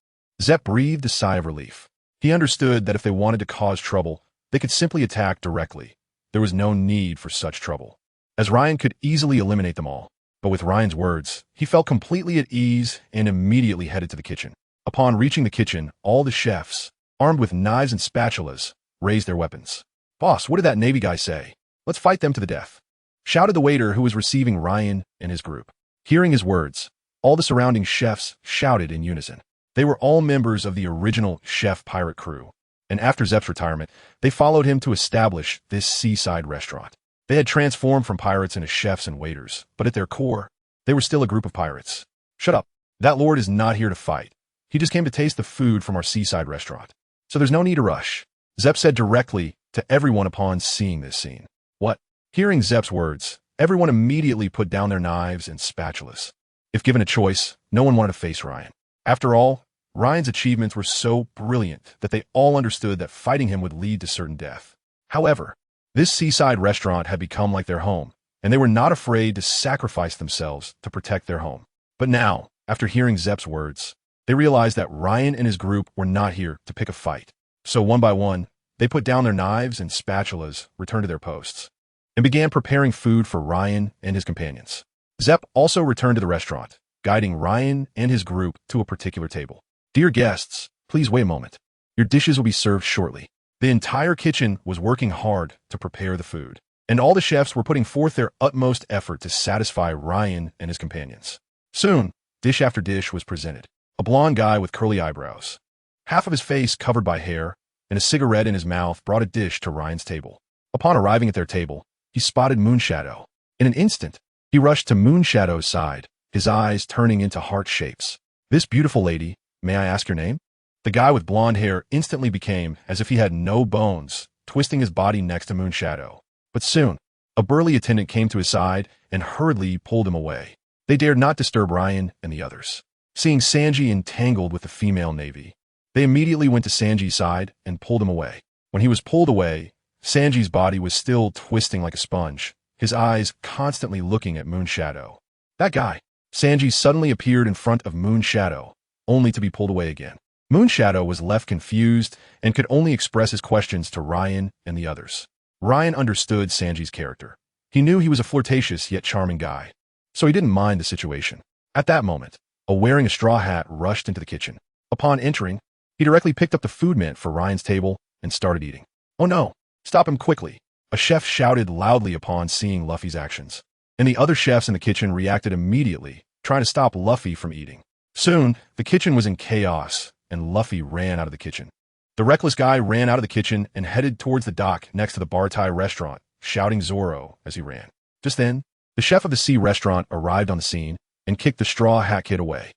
S1: Zeph breathed a sigh of relief. He understood that if they wanted to cause trouble, they could simply attack directly. There was no need for such trouble, as Ryan could easily eliminate them all. But with Ryan's words, he felt completely at ease and immediately headed to the kitchen. Upon reaching the kitchen, all the chefs, armed with knives and spatulas, raised their weapons. "Boss, what did that Navy guy say? Let's fight them to the death," shouted the waiter who was receiving Ryan and his group. Hearing his words, all the surrounding chefs shouted in unison. They were all members of the original chef pirate crew, and after Zeph's retirement, they followed him to establish this seaside restaurant. They had transformed from pirates into chefs and waiters, but at their core, they were still a group of pirates. "Shut up. That lord is not here to fight. He just came to taste the food from our seaside restaurant. So there's no need to rush," Zeph said directly to everyone upon seeing this scene. "What?" Hearing Zeph's words, everyone immediately put down their knives and spatulas. If given a choice, no one wanted to face Ryan. After all, Ryan's achievements were so brilliant that they all understood that fighting him would lead to certain death. However, this seaside restaurant had become like their home, and they were not afraid to sacrifice themselves to protect their home. But now, after hearing Zeph's words, they realized that Ryan and his group were not here to pick a fight. So one by one, they put down their knives and spatulas, returned to their posts, and began preparing food for Ryan and his companions. Zeph also returned to the restaurant, guiding Ryan and his group to a particular table. "Dear guests, please wait a moment. Your dishes will be served shortly." The entire kitchen was working hard to prepare the food, and all the chefs were putting forth their utmost effort to satisfy Ryan and his companions. Soon, dish after dish was presented. A blonde guy with curly eyebrows, half of his face covered by hair, and a cigarette in his mouth brought a dish to Ryan's table. Upon arriving at their table, he spotted Moonshadow. In an instant, he rushed to Moonshadow's side, his eyes turning into heart shapes. "This beautiful lady, may I ask your name?" The guy with blonde hair instantly became as if he had no bones, twisting his body next to Moonshadow. But soon, a burly attendant came to his side and hurriedly pulled him away. They dared not disturb Ryan and the others. Seeing Sanji entangled with the female Navy, they immediately went to Sanji's side and pulled him away. When he was pulled away, Sanji's body was still twisting like a sponge, his eyes constantly looking at Moonshadow. "That guy!" Sanji suddenly appeared in front of Moonshadow, only to be pulled away again. Moonshadow was left confused and could only express his questions to Ryan and the others. Ryan understood Sanji's character. He knew he was a flirtatious yet charming guy, so he didn't mind the situation. At that moment, a wearing a straw hat rushed into the kitchen. Upon entering, he directly picked up the food meant for Ryan's table and started eating. "Oh no, stop him quickly," a chef shouted loudly upon seeing Luffy's actions. And the other chefs in the kitchen reacted immediately, trying to stop Luffy from eating. Soon, the kitchen was in chaos, and Luffy ran out of the kitchen. The reckless guy ran out of the kitchen and headed towards the dock next to the Bar Thai restaurant, shouting Zoro as he ran. Just then, the chef of the sea restaurant arrived on the scene and kicked the Straw Hat Kid away.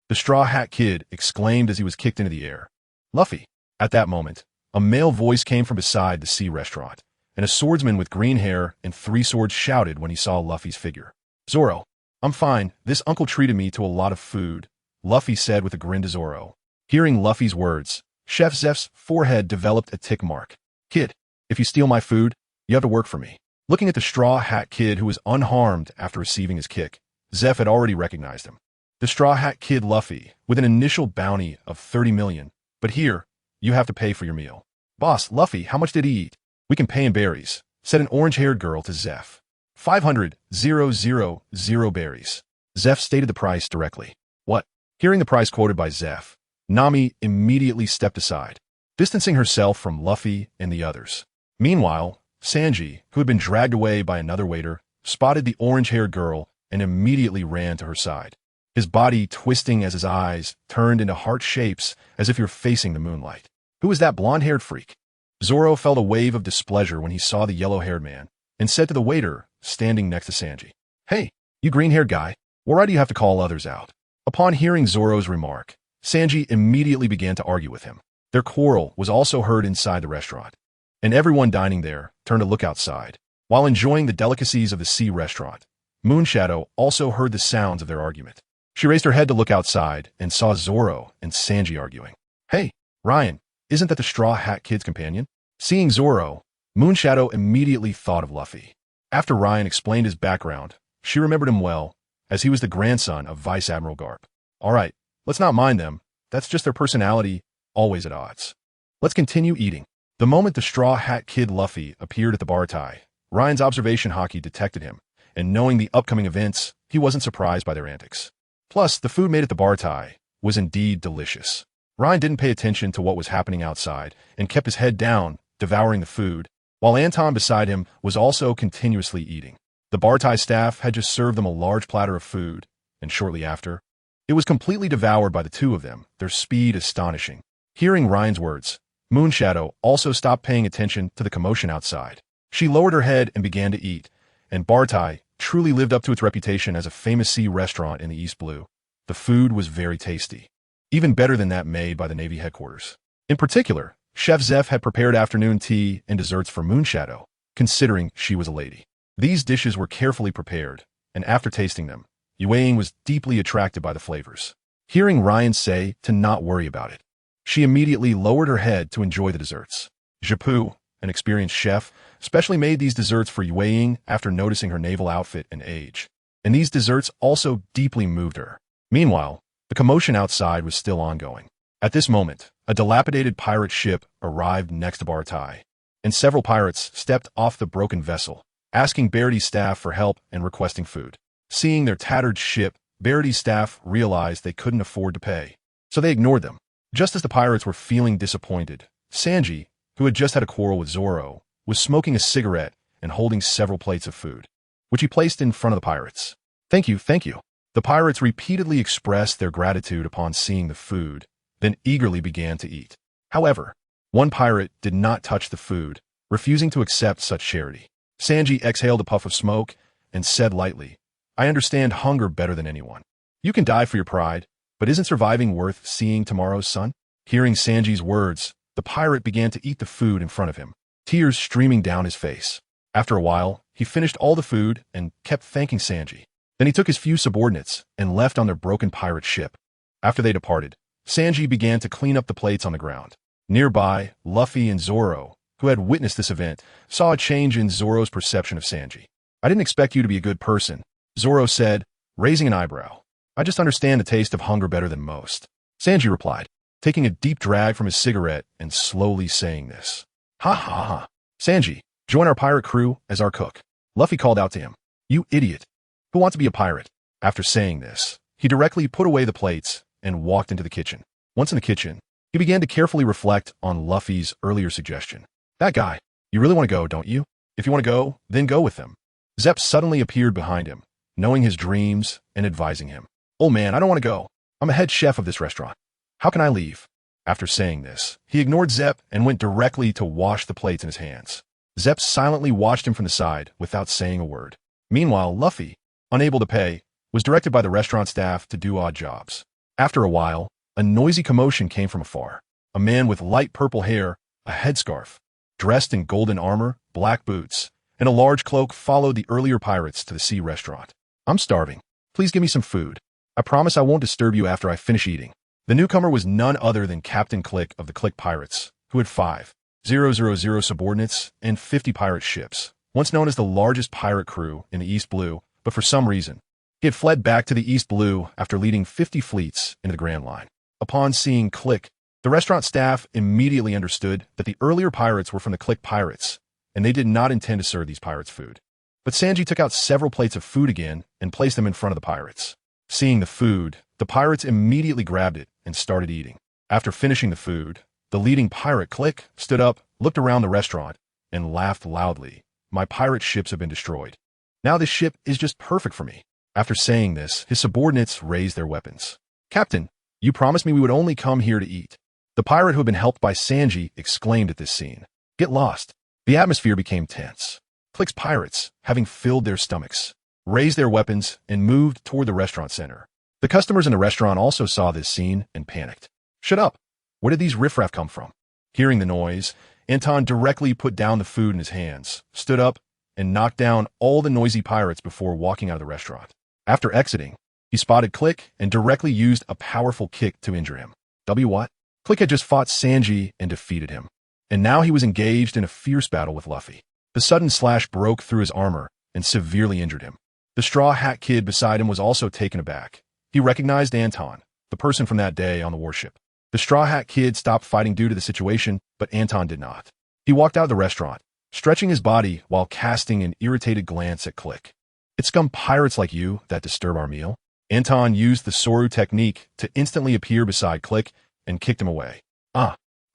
S1: The Straw Hat Kid exclaimed as he was kicked into the air. Luffy! At that moment, a male voice came from beside the sea restaurant, and a swordsman with green hair and 3 swords shouted when he saw Luffy's figure. Zoro, I'm fine. This uncle treated me to a lot of food, Luffy said with a grin to Zoro. Hearing Luffy's words, Chef Zeph's forehead developed a tick mark. Kid, if you steal my food, you have to work for me. Looking at the Straw Hat Kid who was unharmed after receiving his kick, Zeph had already recognized him. The Straw Hat Kid Luffy, with an initial bounty of 30 million, but here, you have to pay for your meal. Boss, Luffy, how much did he eat? We can pay in berries, said an orange-haired girl to Zeph. 500,000 berries. Zeph stated the price directly. What? Hearing the price quoted by Zeph, Nami immediately stepped aside, distancing herself from Luffy and the others. Meanwhile, Sanji, who had been dragged away by another waiter, spotted the orange-haired girl and immediately ran to her side, his body twisting as his eyes turned into heart shapes as if you're facing the moonlight. Who was that blonde-haired freak? Zoro felt a wave of displeasure when he saw the yellow-haired man and said to the waiter standing next to Sanji, Hey, you green-haired guy, why do you have to call others out? Upon hearing Zoro's remark, Sanji immediately began to argue with him. Their quarrel was also heard inside the restaurant, and everyone dining there turned to look outside. While enjoying the delicacies of the sea restaurant, Moonshadow also heard the sounds of their argument. She raised her head to look outside and saw Zoro and Sanji arguing. Hey, Ryan, isn't that the Straw Hat Kid's companion? Seeing Zoro, Moonshadow immediately thought of Luffy. After Ryan explained his background, she remembered him well, as he was the grandson of Vice Admiral Garp. All right, let's not mind them. That's just their personality, always at odds. Let's continue eating. The moment the Straw Hat Kid Luffy appeared at the Bar Thai, Ryan's observation haki detected him, and knowing the upcoming events, he wasn't surprised by their antics. Plus, the food made at the Bar Thai was indeed delicious. Ryan didn't pay attention to what was happening outside and kept his head down, devouring the food, while Anton beside him was also continuously eating. The Bar Thai staff had just served them a large platter of food, and shortly after, it was completely devoured by the two of them, their speed astonishing. Hearing Ryan's words, Moonshadow also stopped paying attention to the commotion outside. She lowered her head and began to eat, and Bar Thai truly lived up to its reputation as a famous sea restaurant in the East Blue. The food was very tasty, even better than that made by the Navy headquarters. In particular, Chef Zeph had prepared afternoon tea and desserts for Moonshadow, considering she was a lady. These dishes were carefully prepared, and after tasting them, Yue was deeply attracted by the flavors. Hearing Ryan say to not worry about it, she immediately lowered her head to enjoy the desserts. Jipu, an experienced chef, specially made these desserts for Yue after noticing her naval outfit and age, and these desserts also deeply moved her. Meanwhile, the commotion outside was still ongoing. At this moment, a dilapidated pirate ship arrived next to Bar Thai, and several pirates stepped off the broken vessel, asking Barity's staff for help and requesting food. Seeing their tattered ship, Barity's staff realized they couldn't afford to pay, so they ignored them. Just as the pirates were feeling disappointed, Sanji, who had just had a quarrel with Zoro, was smoking a cigarette and holding several plates of food, which he placed in front of the pirates. Thank you, thank you. The pirates repeatedly expressed their gratitude upon seeing the food, then eagerly began to eat. However, one pirate did not touch the food, refusing to accept such charity. Sanji exhaled a puff of smoke and said lightly, I understand hunger better than anyone. You can die for your pride, but isn't surviving worth seeing tomorrow's sun? Hearing Sanji's words, the pirate began to eat the food in front of him, tears streaming down his face. After a while, he finished all the food and kept thanking Sanji. Then he took his few subordinates and left on their broken pirate ship. After they departed, Sanji began to clean up the plates on the ground. Nearby, Luffy and Zoro, who had witnessed this event, saw a change in Zoro's perception of Sanji. I didn't expect you to be a good person, Zoro said, raising an eyebrow. I just understand the taste of hunger better than most. Sanji replied, taking a deep drag from his cigarette and slowly saying this. Ha ha ha. Sanji, join our pirate crew as our cook. Luffy called out to him. You idiot. Who wants to be a pirate? After saying this, he directly put away the plates and walked into the kitchen. Once in the kitchen, he began to carefully reflect on Luffy's earlier suggestion. That guy, you really want to go, don't you? If you want to go, then go with them. Zep suddenly appeared behind him, knowing his dreams and advising him. Oh man, I don't want to go. I'm a head chef of this restaurant. How can I leave? After saying this, he ignored Zepp and went directly to wash the plates in his hands. Zepp silently watched him from the side without saying a word. Meanwhile, Luffy, unable to pay, was directed by the restaurant staff to do odd jobs. After a while, a noisy commotion came from afar. A man with light purple hair, a headscarf, dressed in golden armor, black boots, and a large cloak followed the earlier pirates to the sea restaurant. I'm starving. Please give me some food. I promise I won't disturb you after I finish eating. The newcomer was none other than Captain Click of the Click Pirates, who had 5,000 subordinates and 50 pirate ships, once known as the largest pirate crew in the East Blue, but for some reason, he had fled back to the East Blue after leading 50 fleets into the Grand Line. Upon seeing Click, the restaurant staff immediately understood that the earlier pirates were from the Click Pirates, and they did not intend to serve these pirates food. But Sanji took out several plates of food again and placed them in front of the pirates. Seeing the food, the pirates immediately grabbed it and started eating. After finishing the food, the leading pirate, Click, stood up, looked around the restaurant, and laughed loudly. My pirate ships have been destroyed. Now this ship is just perfect for me. After saying this, his subordinates raised their weapons. Captain, you promised me we would only come here to eat. The pirate who had been helped by Sanji exclaimed at this scene. Get lost. The atmosphere became tense. Click's pirates, having filled their stomachs, raised their weapons and moved toward the restaurant center. The customers in the restaurant also saw this scene and panicked. Shut up! Where did these riffraff come from? Hearing the noise, Anton directly put down the food in his hands, stood up, and knocked down all the noisy pirates before walking out of the restaurant. After exiting, he spotted Click and directly used a powerful kick to injure him. What? Click had just fought Sanji and defeated him, and now he was engaged in a fierce battle with Luffy. The sudden slash broke through his armor and severely injured him. The Straw Hat Kid beside him was also taken aback. He recognized Anton, the person from that day on the warship. The Straw Hat Kid stopped fighting due to the situation, but Anton did not. He walked out of the restaurant, stretching his body while casting an irritated glance at Click. It's scum pirates like you that disturb our meal. Anton used the Soru technique to instantly appear beside Click and kicked him away.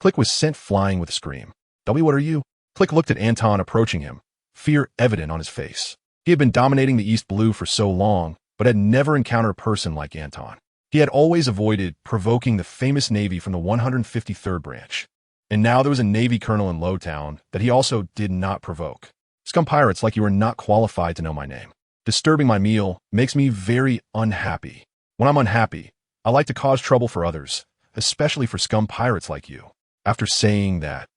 S1: Click was sent flying with a scream. What are you? Click looked at Anton approaching him, fear evident on his face. He had been dominating the East Blue for so long, but had never encountered a person like Anton. He had always avoided provoking the famous Navy from the 153rd branch. And now there was a Navy colonel in Loguetown that he also did not provoke. Scum pirates like you are not qualified to know my name. Disturbing my meal makes me very unhappy. When I'm unhappy, I like to cause trouble for others, especially for scum pirates like you. After saying that,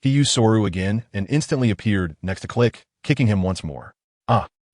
S1: he used Soru again and instantly appeared next to Click, kicking him once more.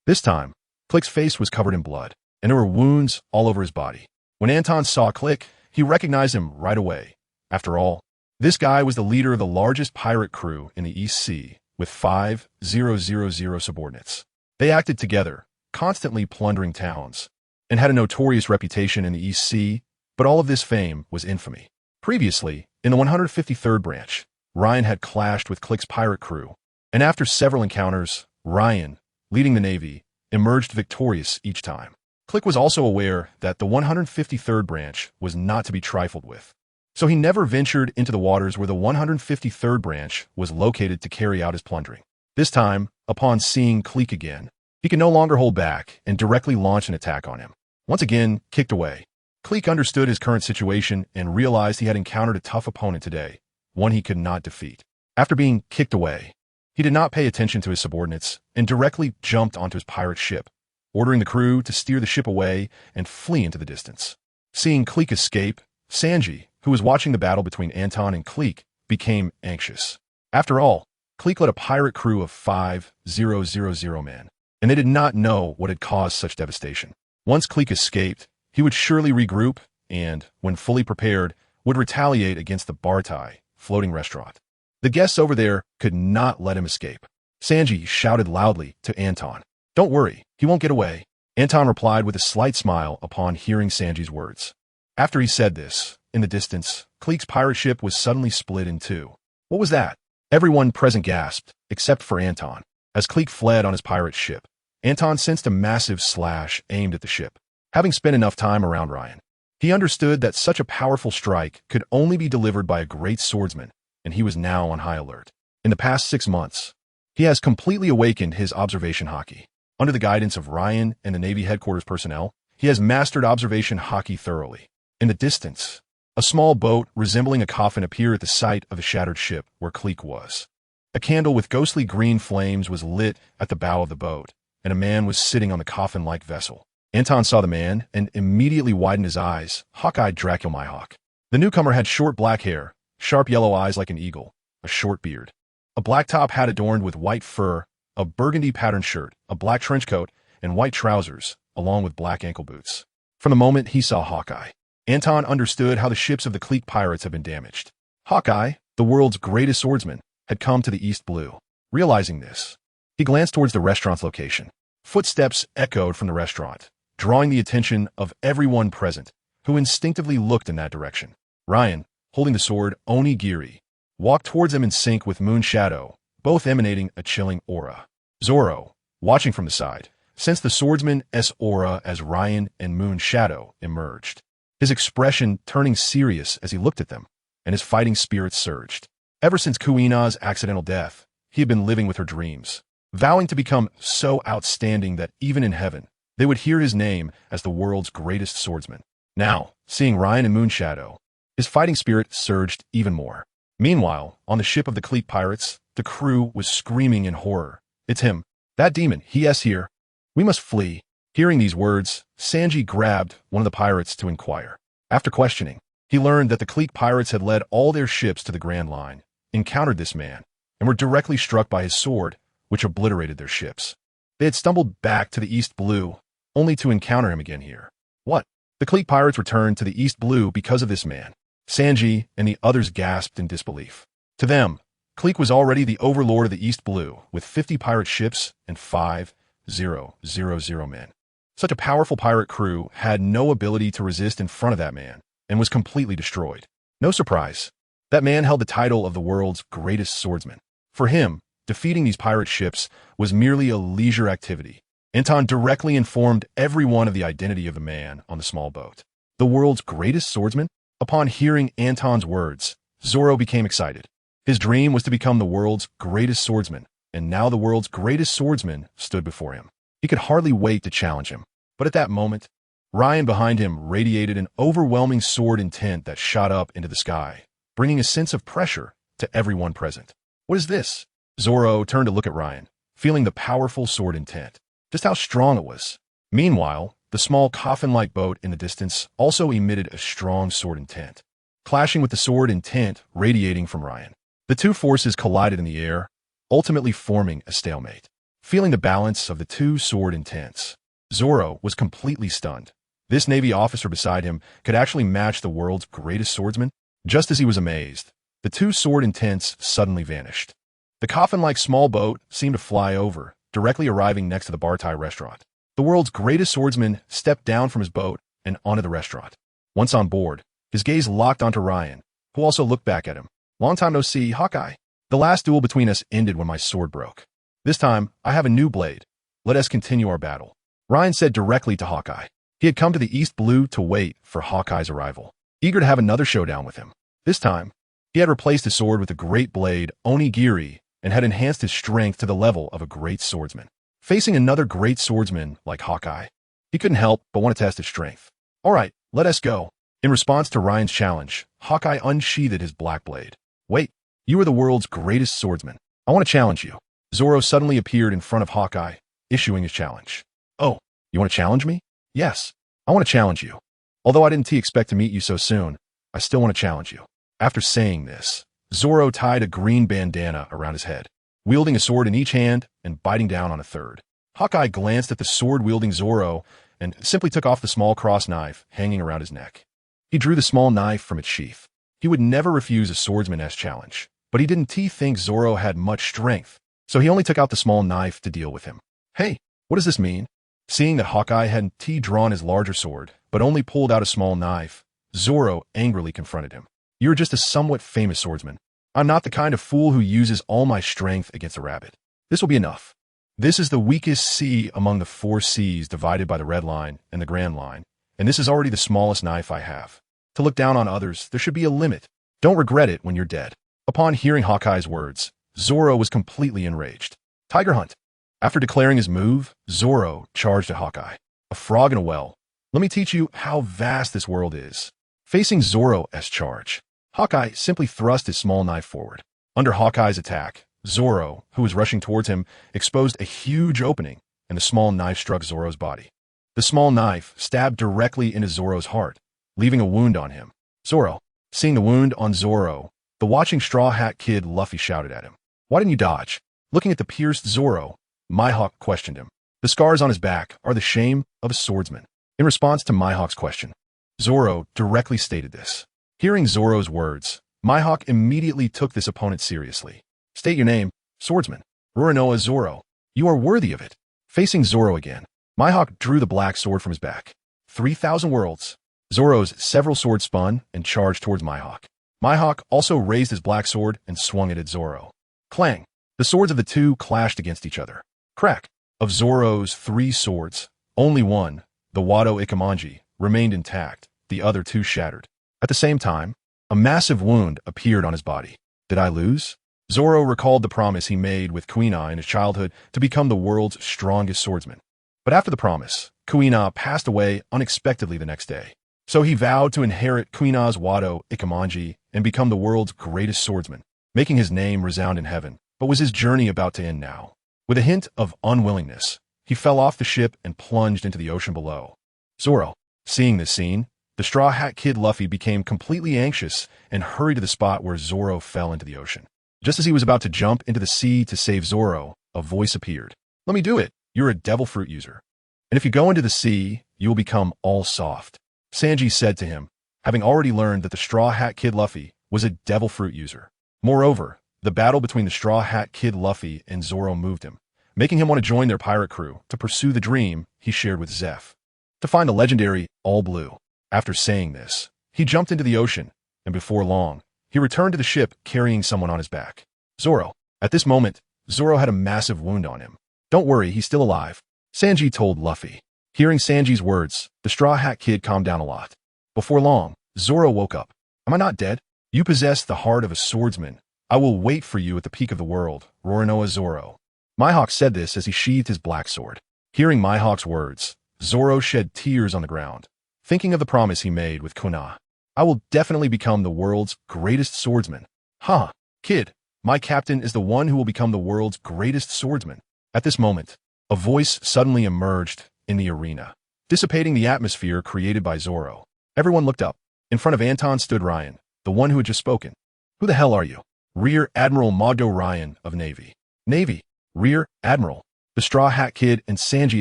S1: This time, Click's face was covered in blood, and there were wounds all over his body. When Anton saw Click, he recognized him right away. After all, this guy was the leader of the largest pirate crew in the East Sea, with 5,000 subordinates. They acted together, constantly plundering towns, and had a notorious reputation in the East Sea, but all of this fame was infamy. Previously, in the 153rd branch, Ryan had clashed with Click's pirate crew, and after several encounters, Ryan, leading the Navy, emerged victorious each time. Click was also aware that the 153rd branch was not to be trifled with, so he never ventured into the waters where the 153rd branch was located to carry out his plundering. This time, upon seeing Click again, he could no longer hold back and directly launched an attack on him. Once again, kicked away. Click understood his current situation and realized he had encountered a tough opponent today, one he could not defeat. After being kicked away, he did not pay attention to his subordinates and directly jumped onto his pirate ship, ordering the crew to steer the ship away and flee into the distance. Seeing Click escape, Sanji, who was watching the battle between Anton and Click, became anxious. After all, Click led a pirate crew of 5,000 men, and they did not know what had caused such devastation. Once Click escaped, he would surely regroup and, when fully prepared, would retaliate against the Bartai floating restaurant. The guests over there could not let him escape. Sanji shouted loudly to Anton. Don't worry, he won't get away. Anton replied with a slight smile upon hearing Sanji's words. After he said this, in the distance, Click's pirate ship was suddenly split in two. What was that? Everyone present gasped, except for Anton. As Click fled on his pirate ship, Anton sensed a massive slash aimed at the ship. Having spent enough time around Ryan, he understood that such a powerful strike could only be delivered by a great swordsman, and he was now on high alert. In the past 6 months, he has completely awakened his observation haki. Under the guidance of Ryan and the Navy headquarters personnel, he has mastered observation haki thoroughly. In the distance, a small boat resembling a coffin appeared at the site of the shattered ship where Cleek was. A candle with ghostly green flames was lit at the bow of the boat, and a man was sitting on the coffin-like vessel. Anton saw the man and immediately widened his eyes, hawk-eyed Draculmihawk. The newcomer had short black hair, sharp yellow eyes like an eagle, a short beard, a black top hat adorned with white fur, a burgundy patterned shirt, a black trench coat, and white trousers, along with black ankle boots. From the moment he saw Hawkeye, Anton understood how the ships of the Cleek pirates had been damaged. Hawkeye, the world's greatest swordsman, had come to the East Blue. Realizing this, he glanced towards the restaurant's location. Footsteps echoed from the restaurant, drawing the attention of everyone present, who instinctively looked in that direction. Ryan, holding the sword Onigiri, walked towards him in sync with Moonshadow, both emanating a chilling aura. Zoro, watching from the side, sensed the swordsman's aura as Ryan and Moonshadow emerged, his expression turning serious as he looked at them, and his fighting spirit surged. Ever since Kuina's accidental death, he had been living with her dreams, vowing to become so outstanding that even in heaven, they would hear his name as the world's greatest swordsman. Now, seeing Ryan and Moonshadow, his fighting spirit surged even more. Meanwhile, on the ship of the Cleek pirates, the crew was screaming in horror. "It's him! That demon! He's here! We must flee!" Hearing these words, Sanji grabbed one of the pirates to inquire. After questioning, he learned that the Cleek pirates had led all their ships to the Grand Line, encountered this man, and were directly struck by his sword, which obliterated their ships. They had stumbled back to the East Blue, only to encounter him again here. What? The Cleek pirates returned to the East Blue because of this man. Sanji and the others gasped in disbelief. To them, Cleek was already the overlord of the East Blue, with 50 pirate ships and 5,000 men. Such a powerful pirate crew had no ability to resist in front of that man, and was completely destroyed. No surprise, that man held the title of the world's greatest swordsman. For him, defeating these pirate ships was merely a leisure activity. Anton directly informed everyone of the identity of the man on the small boat. The world's greatest swordsman? Upon hearing Anton's words, Zoro became excited. His dream was to become the world's greatest swordsman, and now the world's greatest swordsman stood before him. He could hardly wait to challenge him. But at that moment, Ryan behind him radiated an overwhelming sword intent that shot up into the sky, bringing a sense of pressure to everyone present. What is this? Zoro turned to look at Ryan, feeling the powerful sword intent, just how strong it was. Meanwhile, the small coffin-like boat in the distance also emitted a strong sword intent, clashing with the sword intent radiating from Ryan. The two forces collided in the air, ultimately forming a stalemate. Feeling the balance of the two sword intents, Zoro was completely stunned. This Navy officer beside him could actually match the world's greatest swordsman. Just as he was amazed, the two sword intents suddenly vanished. The coffin-like small boat seemed to fly over, directly arriving next to the Bartai restaurant. The world's greatest swordsman stepped down from his boat and onto the restaurant. Once on board, his gaze locked onto Ryan, who also looked back at him. "Long time no see, Hawkeye. The last duel between us ended when my sword broke. This time, I have a new blade. Let us continue our battle," Ryan said directly to Hawkeye. He had come to the East Blue to wait for Hawkeye's arrival, eager to have another showdown with him. This time, he had replaced his sword with the great blade Onigiri and had enhanced his strength to the level of a great swordsman. Facing another great swordsman like Hawkeye, he couldn't help but want to test his strength. "All right, let us go." In response to Ryan's challenge, Hawkeye unsheathed his black blade. "Wait, you are the world's greatest swordsman. I want to challenge you." Zoro suddenly appeared in front of Hawkeye, issuing his challenge. "Oh, you want to challenge me?" "Yes, I want to challenge you. Although I didn't expect to meet you so soon, I still want to challenge you." After saying this, Zoro tied a green bandana around his head, wielding a sword in each hand and biting down on a third. Hawkeye glanced at the sword-wielding Zoro and simply took off the small cross knife hanging around his neck. He drew the small knife from its sheath. He would never refuse a swordsman's challenge, but he didn't think Zoro had much strength, so he only took out the small knife to deal with him. "Hey, what does this mean?" Seeing that Hawkeye hadn't drawn his larger sword, but only pulled out a small knife, Zoro angrily confronted him. "You're just a somewhat famous swordsman. I'm not the kind of fool who uses all my strength against a rabbit. This will be enough. This is the weakest sea among the 4 seas divided by the Red Line and the Grand Line, and this is already the smallest knife I have. To look down on others, there should be a limit. Don't regret it when you're dead." Upon hearing Hawkeye's words, Zoro was completely enraged. "Tiger Hunt." After declaring his move, Zoro charged at Hawkeye. "A frog in a well. Let me teach you how vast this world is." Facing Zoro's charge, Hawkeye simply thrust his small knife forward. Under Hawkeye's attack, Zoro, who was rushing towards him, exposed a huge opening, and the small knife struck Zoro's body. The small knife stabbed directly into Zoro's heart, leaving a wound on him. Zoro, seeing the wound on Zoro, the watching Straw Hat Kid Luffy shouted at him. Why didn't you dodge? Looking at the pierced Zoro, Mihawk questioned him. The scars on his back are the shame of a swordsman. In response to Mihawk's question, Zoro directly stated this. Hearing Zoro's words, Mihawk immediately took this opponent seriously. State your name, swordsman. Roronoa Zoro. You are worthy of it. Facing Zoro again, Mihawk drew the black sword from his back. 3,000 worlds. Zoro's several swords spun and charged towards Mihawk. Mihawk also raised his black sword and swung it at Zoro. Clang! The swords of the two clashed against each other. Crack! Of Zoro's 3 swords, only one, the Wado Ikemanji, remained intact, the other 2 shattered. At the same time, a massive wound appeared on his body. Did I lose? Zoro recalled the promise he made with Kuina in his childhood to become the world's strongest swordsman. But after the promise, Kuina passed away unexpectedly the next day. So he vowed to inherit Kuina's Wado Ikemanji and become the world's greatest swordsman, making his name resound in heaven. But was his journey about to end now? With a hint of unwillingness, he fell off the ship and plunged into the ocean below. Zoro, seeing this scene, the Straw Hat Kid Luffy became completely anxious and hurried to the spot where Zoro fell into the ocean. Just as he was about to jump into the sea to save Zoro, a voice appeared. Let me do it. You're a devil fruit user. And if you go into the sea, you will become all soft. Sanji said to him, having already learned that the Straw Hat Kid Luffy was a devil fruit user. Moreover, the battle between the Straw Hat Kid Luffy and Zoro moved him, making him want to join their pirate crew to pursue the dream he shared with Zeph, to find the legendary All Blue. After saying this, he jumped into the ocean, and before long, he returned to the ship carrying someone on his back. Zoro. At this moment, Zoro had a massive wound on him. Don't worry, he's still alive, Sanji told Luffy. Hearing Sanji's words, the Straw Hat Kid calmed down a lot. Before long, Zoro woke up. Am I not dead? You possess the heart of a swordsman. I will wait for you at the peak of the world, Roronoa Zoro. Mihawk said this as he sheathed his black sword. Hearing Mihawk's words, Zoro shed tears on the ground, thinking of the promise he made with Kuina. I will definitely become the world's greatest swordsman. Huh, kid, my captain is the one who will become the world's greatest swordsman. At this moment, a voice suddenly emerged in the arena, dissipating the atmosphere created by Zoro. Everyone looked up. In front of Anton stood Ryan, the one who had just spoken. Who the hell are you? Rear Admiral Mondo Ryan of Navy. Navy, Rear Admiral, the Straw Hat Kid and Sanji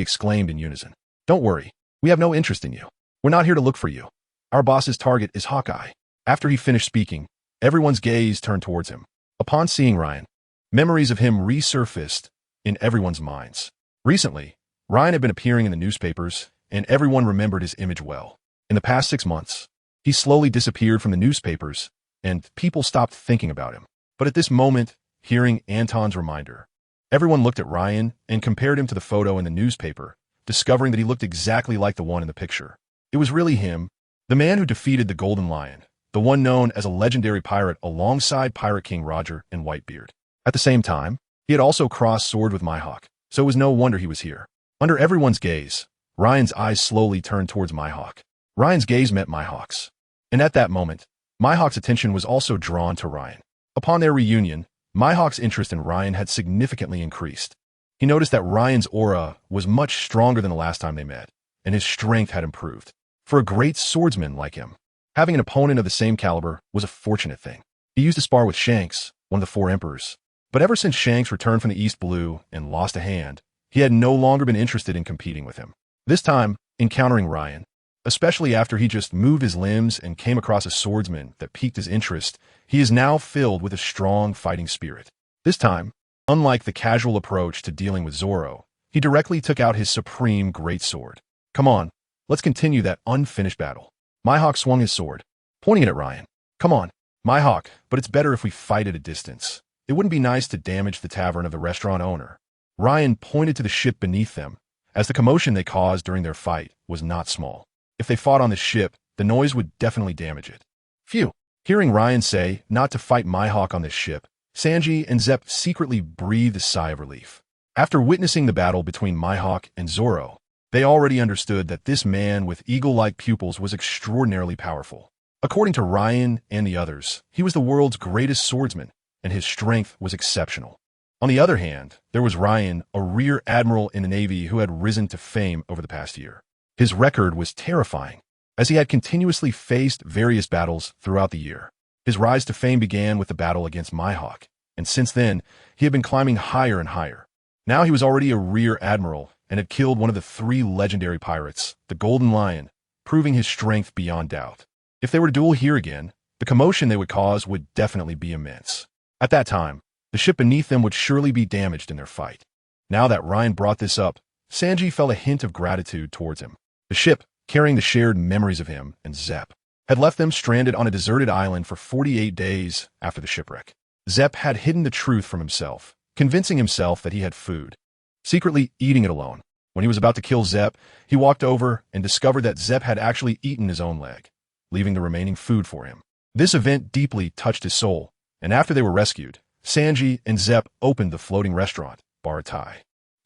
S1: exclaimed in unison. Don't worry, we have no interest in you. We're not here to look for you. Our boss's target is Hawkeye. After he finished speaking, everyone's gaze turned towards him. Upon seeing Ryan, memories of him resurfaced in everyone's minds. Recently, Ryan had been appearing in the newspapers, and everyone remembered his image well. In the past 6 months, he slowly disappeared from the newspapers, and people stopped thinking about him. But at this moment, hearing Anton's reminder, everyone looked at Ryan and compared him to the photo in the newspaper, discovering that he looked exactly like the one in the picture. It was really him, the man who defeated the Golden Lion, the one known as a legendary pirate alongside Pirate King Roger and Whitebeard. At the same time, he had also crossed swords with Mihawk, so it was no wonder he was here. Under everyone's gaze, Ryan's eyes slowly turned towards Mihawk. Ryan's gaze met Mihawk's. And at that moment, Mihawk's attention was also drawn to Ryan. Upon their reunion, Mihawk's interest in Ryan had significantly increased. He noticed that Ryan's aura was much stronger than the last time they met, and his strength had improved. For a great swordsman like him, having an opponent of the same caliber was a fortunate thing. He used to spar with Shanks, one of the 4 emperors. But ever since Shanks returned from the East Blue and lost a hand, he had no longer been interested in competing with him. This time, encountering Ryan, especially after he just moved his limbs and came across a swordsman that piqued his interest, he is now filled with a strong fighting spirit. This time, unlike the casual approach to dealing with Zoro, he directly took out his supreme greatsword. Come on, let's continue that unfinished battle. Mihawk swung his sword, pointing it at Ryan. Come on, Mihawk, but it's better if we fight at a distance. It wouldn't be nice to damage the tavern of the restaurant owner. Ryan pointed to the ship beneath them, as the commotion they caused during their fight was not small. If they fought on the ship, the noise would definitely damage it. Phew. Hearing Ryan say not to fight Mihawk on this ship, Sanji and Zep secretly breathed a sigh of relief. After witnessing the battle between Mihawk and Zoro, they already understood that this man with eagle-like pupils was extraordinarily powerful. According to Ryan and the others, he was the world's greatest swordsman, and his strength was exceptional. On the other hand, there was Ryan, a rear admiral in the Navy who had risen to fame over the past year. His record was terrifying, as he had continuously faced various battles throughout the year. His rise to fame began with the battle against Mihawk, and since then, he had been climbing higher and higher. Now he was already a rear admiral and had killed one of the 3 legendary pirates, the Golden Lion, proving his strength beyond doubt. If they were to duel here again, the commotion they would cause would definitely be immense. At that time, the ship beneath them would surely be damaged in their fight. Now that Ryan brought this up, Sanji felt a hint of gratitude towards him. The ship, carrying the shared memories of him and Zepp, had left them stranded on a deserted island for 48 days after the shipwreck. Zepp had hidden the truth from himself, convincing himself that he had food, secretly eating it alone. When he was about to kill Zepp, he walked over and discovered that Zepp had actually eaten his own leg, leaving the remaining food for him. This event deeply touched his soul, and after they were rescued, Sanji and Zepp opened the floating restaurant, Baratai.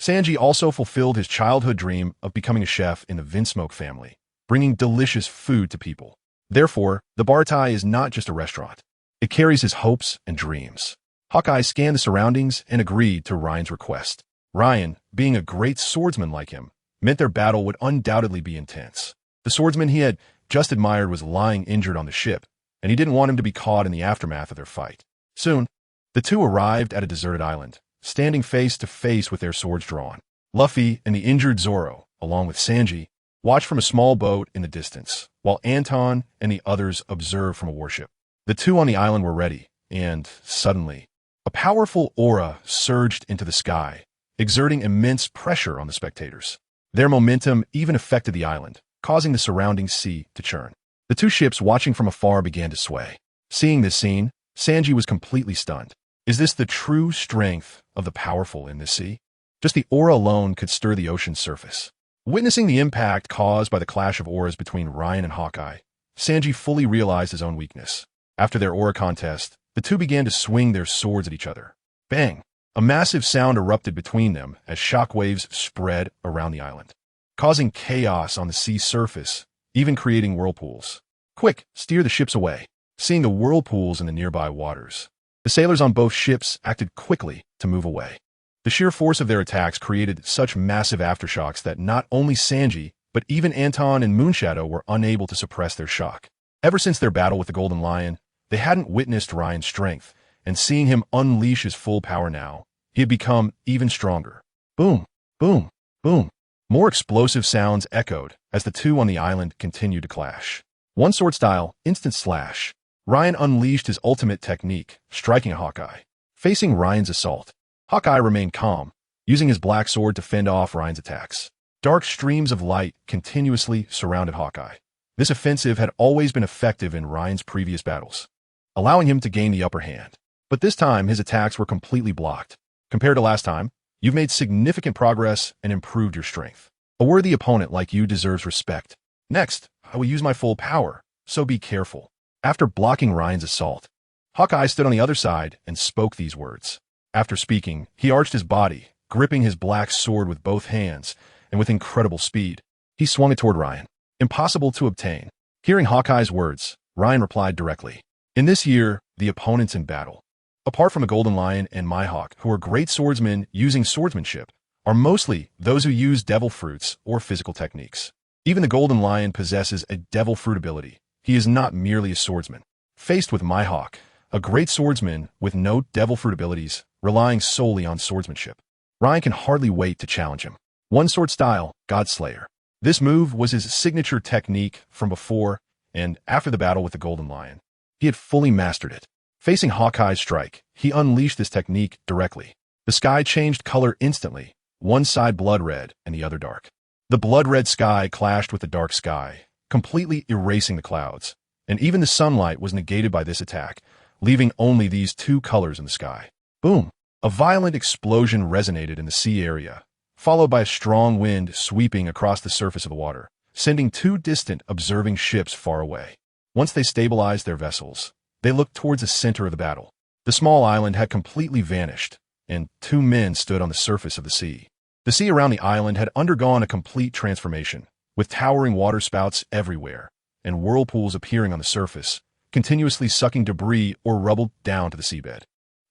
S1: Sanji also fulfilled his childhood dream of becoming a chef in the Vinsmoke family, bringing delicious food to people. Therefore, the Baratai is not just a restaurant. It carries his hopes and dreams. Hawkeye scanned the surroundings and agreed to Ryan's request. Ryan, being a great swordsman like him, meant their battle would undoubtedly be intense. The swordsman he had just admired was lying injured on the ship, and he didn't want him to be caught in the aftermath of their fight. Soon, the two arrived at a deserted island, standing face to face with their swords drawn. Luffy and the injured Zoro, along with Sanji, watched from a small boat in the distance, while Anton and the others observed from a warship. The two on the island were ready, and, suddenly, a powerful aura surged into the sky, exerting immense pressure on the spectators. Their momentum even affected the island, causing the surrounding sea to churn. The two ships watching from afar began to sway. Seeing this scene, Sanji was completely stunned. Is this the true strength of the powerful in this sea? Just the aura alone could stir the ocean's surface. Witnessing the impact caused by the clash of auras between Ryan and Hawkeye, Sanji fully realized his own weakness. After their aura contest, the two began to swing their swords at each other. Bang! A massive sound erupted between them as shockwaves spread around the island, causing chaos on the sea surface, even creating whirlpools. Quick, steer the ships away. Seeing the whirlpools in the nearby waters, the sailors on both ships acted quickly to move away. The sheer force of their attacks created such massive aftershocks that not only Sanji, but even Anton and Moonshadow were unable to suppress their shock. Ever since their battle with the Golden Lion, they hadn't witnessed Ryan's strength, and seeing him unleash his full power now, he had become even stronger. Boom, boom, boom. More explosive sounds echoed as the two on the island continued to clash. One sword style, instant slash. Ryan unleashed his ultimate technique, striking a Hawkeye. Facing Ryan's assault, Hawkeye remained calm, using his black sword to fend off Ryan's attacks. Dark streams of light continuously surrounded Hawkeye. This offensive had always been effective in Ryan's previous battles, allowing him to gain the upper hand. But this time, his attacks were completely blocked. Compared to last time, you've made significant progress and improved your strength. A worthy opponent like you deserves respect. Next, I will use my full power, so be careful. After blocking Ryan's assault, Hawkeye stood on the other side and spoke these words. After speaking, he arched his body, gripping his black sword with both hands, and with incredible speed, he swung it toward Ryan. Impossible to obtain. Hearing Hawkeye's words, Ryan replied directly. In this year, the opponents in battle, apart from the Golden Lion and Mihawk, who are great swordsmen using swordsmanship, are mostly those who use devil fruits or physical techniques. Even the Golden Lion possesses a devil fruit ability. He is not merely a swordsman. Faced with Mihawk, a great swordsman with no devil fruit abilities, relying solely on swordsmanship, Ryan can hardly wait to challenge him. One sword style, Godslayer. This move was his signature technique from before and after the battle with the Golden Lion. He had fully mastered it. Facing Hawkeye's strike, he unleashed this technique directly. The sky changed color instantly, one side blood red and the other dark. The blood red sky clashed with the dark sky, completely erasing the clouds, and even the sunlight was negated by this attack, leaving only these two colors in the sky. Boom! A violent explosion resonated in the sea area, followed by a strong wind sweeping across the surface of the water, sending two distant observing ships far away. Once they stabilized their vessels, they looked towards the center of the battle. The small island had completely vanished, and two men stood on the surface of the sea. The sea around the island had undergone a complete transformation, with towering water spouts everywhere, and whirlpools appearing on the surface, continuously sucking debris or rubble down to the seabed.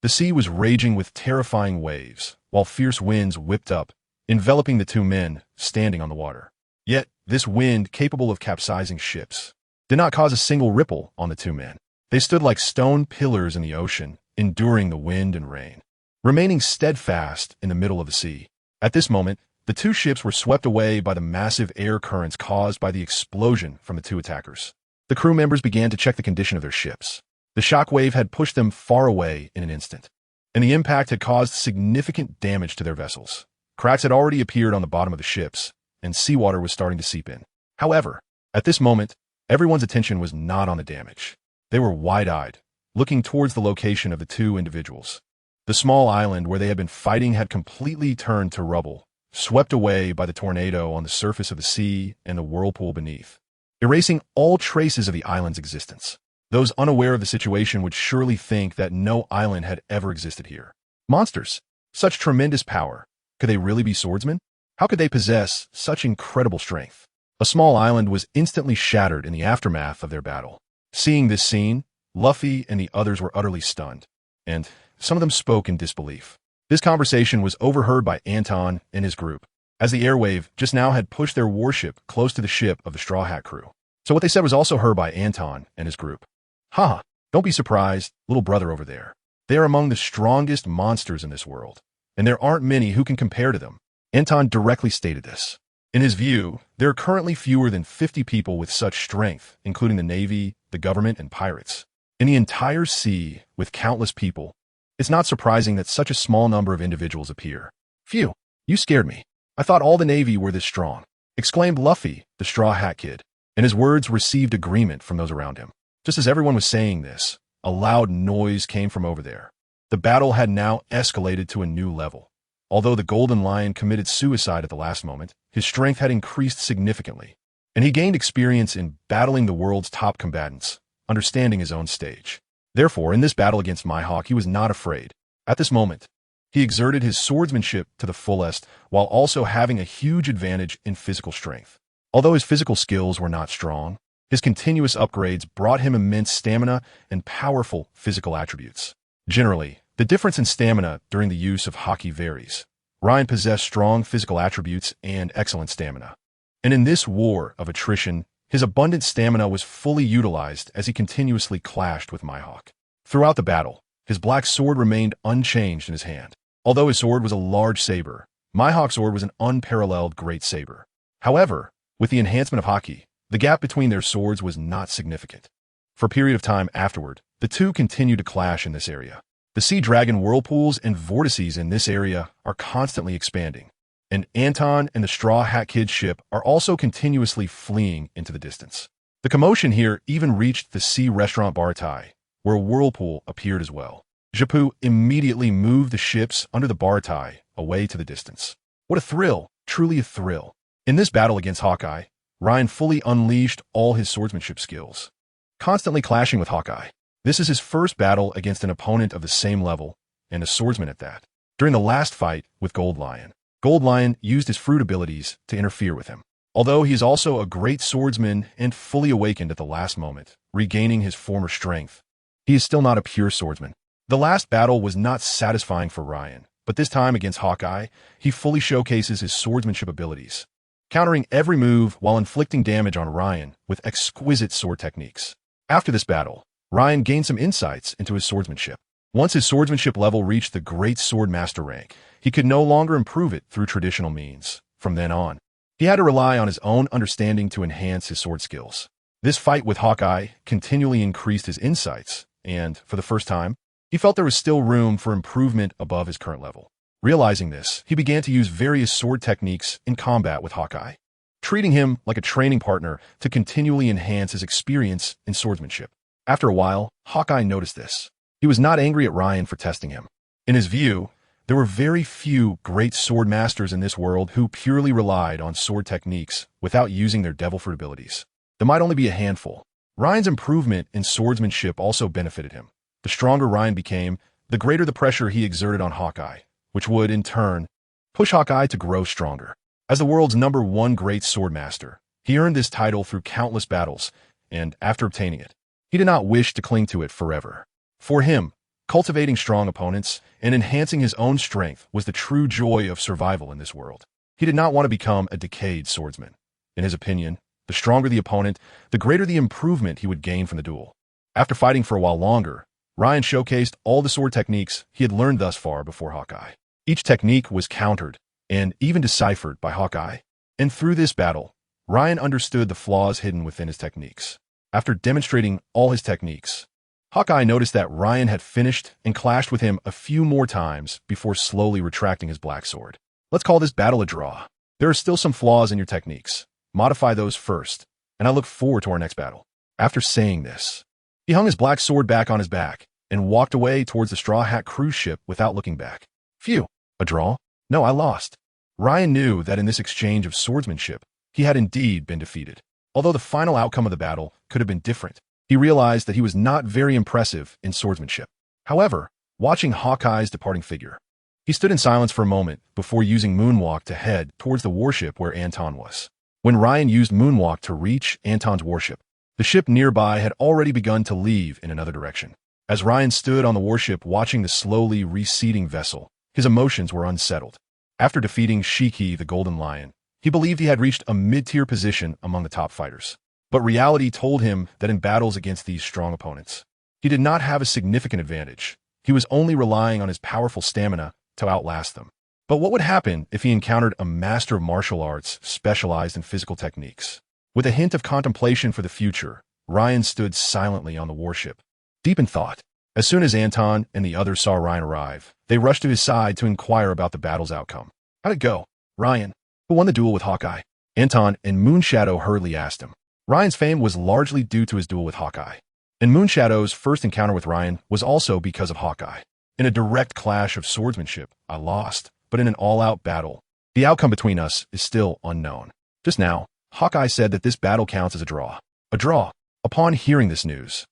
S1: The sea was raging with terrifying waves, while fierce winds whipped up, enveloping the two men standing on the water. Yet, this wind, capable of capsizing ships, did not cause a single ripple on the two men. They stood like stone pillars in the ocean, enduring the wind and rain, remaining steadfast in the middle of the sea. At this moment, the two ships were swept away by the massive air currents caused by the explosion from the two attackers. The crew members began to check the condition of their ships. The shockwave had pushed them far away in an instant, and the impact had caused significant damage to their vessels. Cracks had already appeared on the bottom of the ships, and seawater was starting to seep in. However, at this moment, everyone's attention was not on the damage. They were wide-eyed, looking towards the location of the two individuals. The small island where they had been fighting had completely turned to rubble, swept away by the tornado on the surface of the sea and the whirlpool beneath, erasing all traces of the island's existence. Those unaware of the situation would surely think that no island had ever existed here. Monsters! Such tremendous power! Could they really be swordsmen? How could they possess such incredible strength? A small island was instantly shattered in the aftermath of their battle. Seeing this scene, Luffy and the others were utterly stunned, and some of them spoke in disbelief. This conversation was overheard by Anton and his group, as the airwave just now had pushed their warship close to the ship of the Straw Hat crew. So what they said was also heard by Anton and his group. Haha, don't be surprised, little brother over there. They are among the strongest monsters in this world, and there aren't many who can compare to them. Anton directly stated this. In his view, there are currently fewer than 50 people with such strength, including the Navy, the government, and pirates. In the entire sea, with countless people, it's not surprising that such a small number of individuals appear. Phew, you scared me. I thought all the Navy were this strong, exclaimed Luffy, the Straw Hat Kid, and his words received agreement from those around him. Just as everyone was saying this, a loud noise came from over there. The battle had now escalated to a new level. Although the Golden Lion committed suicide at the last moment, his strength had increased significantly, and he gained experience in battling the world's top combatants, understanding his own stage. Therefore, in this battle against Mihawk, he was not afraid. At this moment, he exerted his swordsmanship to the fullest while also having a huge advantage in physical strength. Although his physical skills were not strong, his continuous upgrades brought him immense stamina and powerful physical attributes. Generally, the difference in stamina during the use of Haki varies. Ryan possessed strong physical attributes and excellent stamina. And in this war of attrition, his abundant stamina was fully utilized as he continuously clashed with Mihawk. Throughout the battle, his black sword remained unchanged in his hand. Although his sword was a large saber, Mihawk's sword was an unparalleled great saber. However, with the enhancement of Haki, the gap between their swords was not significant. For a period of time afterward, the two continued to clash in this area. The Sea Dragon whirlpools and vortices in this area are constantly expanding, and Anton and the Straw Hat Kid's ship are also continuously fleeing into the distance. The commotion here even reached the Sea Restaurant Baratai, where a whirlpool appeared as well. Jappu immediately moved the ships under the Baratai away to the distance. What a thrill, truly a thrill. In this battle against Hawkeye, Ryan fully unleashed all his swordsmanship skills, constantly clashing with Hawkeye. This is his first battle against an opponent of the same level, and a swordsman at that. During the last fight with Gold Lion used his fruit abilities to interfere with him. Although he is also a great swordsman and fully awakened at the last moment, regaining his former strength, he is still not a pure swordsman. The last battle was not satisfying for Ryan, but this time against Hawkeye, he fully showcases his swordsmanship abilities, countering every move while inflicting damage on Ryan with exquisite sword techniques. After this battle, Ryan gained some insights into his swordsmanship. Once his swordsmanship level reached the Great Sword Master rank, he could no longer improve it through traditional means. From then on, he had to rely on his own understanding to enhance his sword skills. This fight with Hawkeye continually increased his insights, and, for the first time, he felt there was still room for improvement above his current level. Realizing this, he began to use various sword techniques in combat with Hawkeye, treating him like a training partner to continually enhance his experience in swordsmanship. After a while, Hawkeye noticed this. He was not angry at Ryan for testing him. In his view, there were very few great sword masters in this world who purely relied on sword techniques without using their devil fruit abilities. There might only be a handful. Ryan's improvement in swordsmanship also benefited him. The stronger Ryan became, the greater the pressure he exerted on Hawkeye, which would, in turn, push Hawkeye to grow stronger. As the world's #1 great sword master, he earned this title through countless battles, and after obtaining it, he did not wish to cling to it forever. For him, cultivating strong opponents and enhancing his own strength was the true joy of survival in this world. He did not want to become a decayed swordsman. In his opinion, the stronger the opponent, the greater the improvement he would gain from the duel. After fighting for a while longer, Ryan showcased all the sword techniques he had learned thus far before Hawkeye. Each technique was countered and even deciphered by Hawkeye. And through this battle, Ryan understood the flaws hidden within his techniques. After demonstrating all his techniques, Hawkeye noticed that Ryan had finished and clashed with him a few more times before slowly retracting his black sword. Let's call this battle a draw. There are still some flaws in your techniques. Modify those first, and I look forward to our next battle. After saying this, he hung his black sword back on his back and walked away towards the Straw Hat cruise ship without looking back. Phew, a draw? No, I lost. Ryan knew that in this exchange of swordsmanship, he had indeed been defeated. Although the final outcome of the battle could have been different, he realized that he was not very impressive in swordsmanship. However, watching Hawkeye's departing figure, he stood in silence for a moment before using Moonwalk to head towards the warship where Anton was. When Ryan used Moonwalk to reach Anton's warship, the ship nearby had already begun to leave in another direction. As Ryan stood on the warship watching the slowly receding vessel, his emotions were unsettled. After defeating Shiki the Golden Lion, he believed he had reached a mid-tier position among the top fighters. But reality told him that in battles against these strong opponents, he did not have a significant advantage. He was only relying on his powerful stamina to outlast them. But what would happen if he encountered a master of martial arts specialized in physical techniques? With a hint of contemplation for the future, Ryan stood silently on the warship, deep in thought. As soon as Anton and the others saw Ryan arrive, they rushed to his side to inquire about the battle's outcome. How'd it go? Ryan, who won the duel with Hawkeye? Anton and Moonshadow hurriedly asked him. Ryan's fame was largely due to his duel with Hawkeye, and Moonshadow's first encounter with Ryan was also because of Hawkeye. In a direct clash of swordsmanship, I lost, but in an all-out battle, the outcome between us is still unknown. Just now, Hawkeye said that this battle counts as a draw. A draw. Upon hearing this news,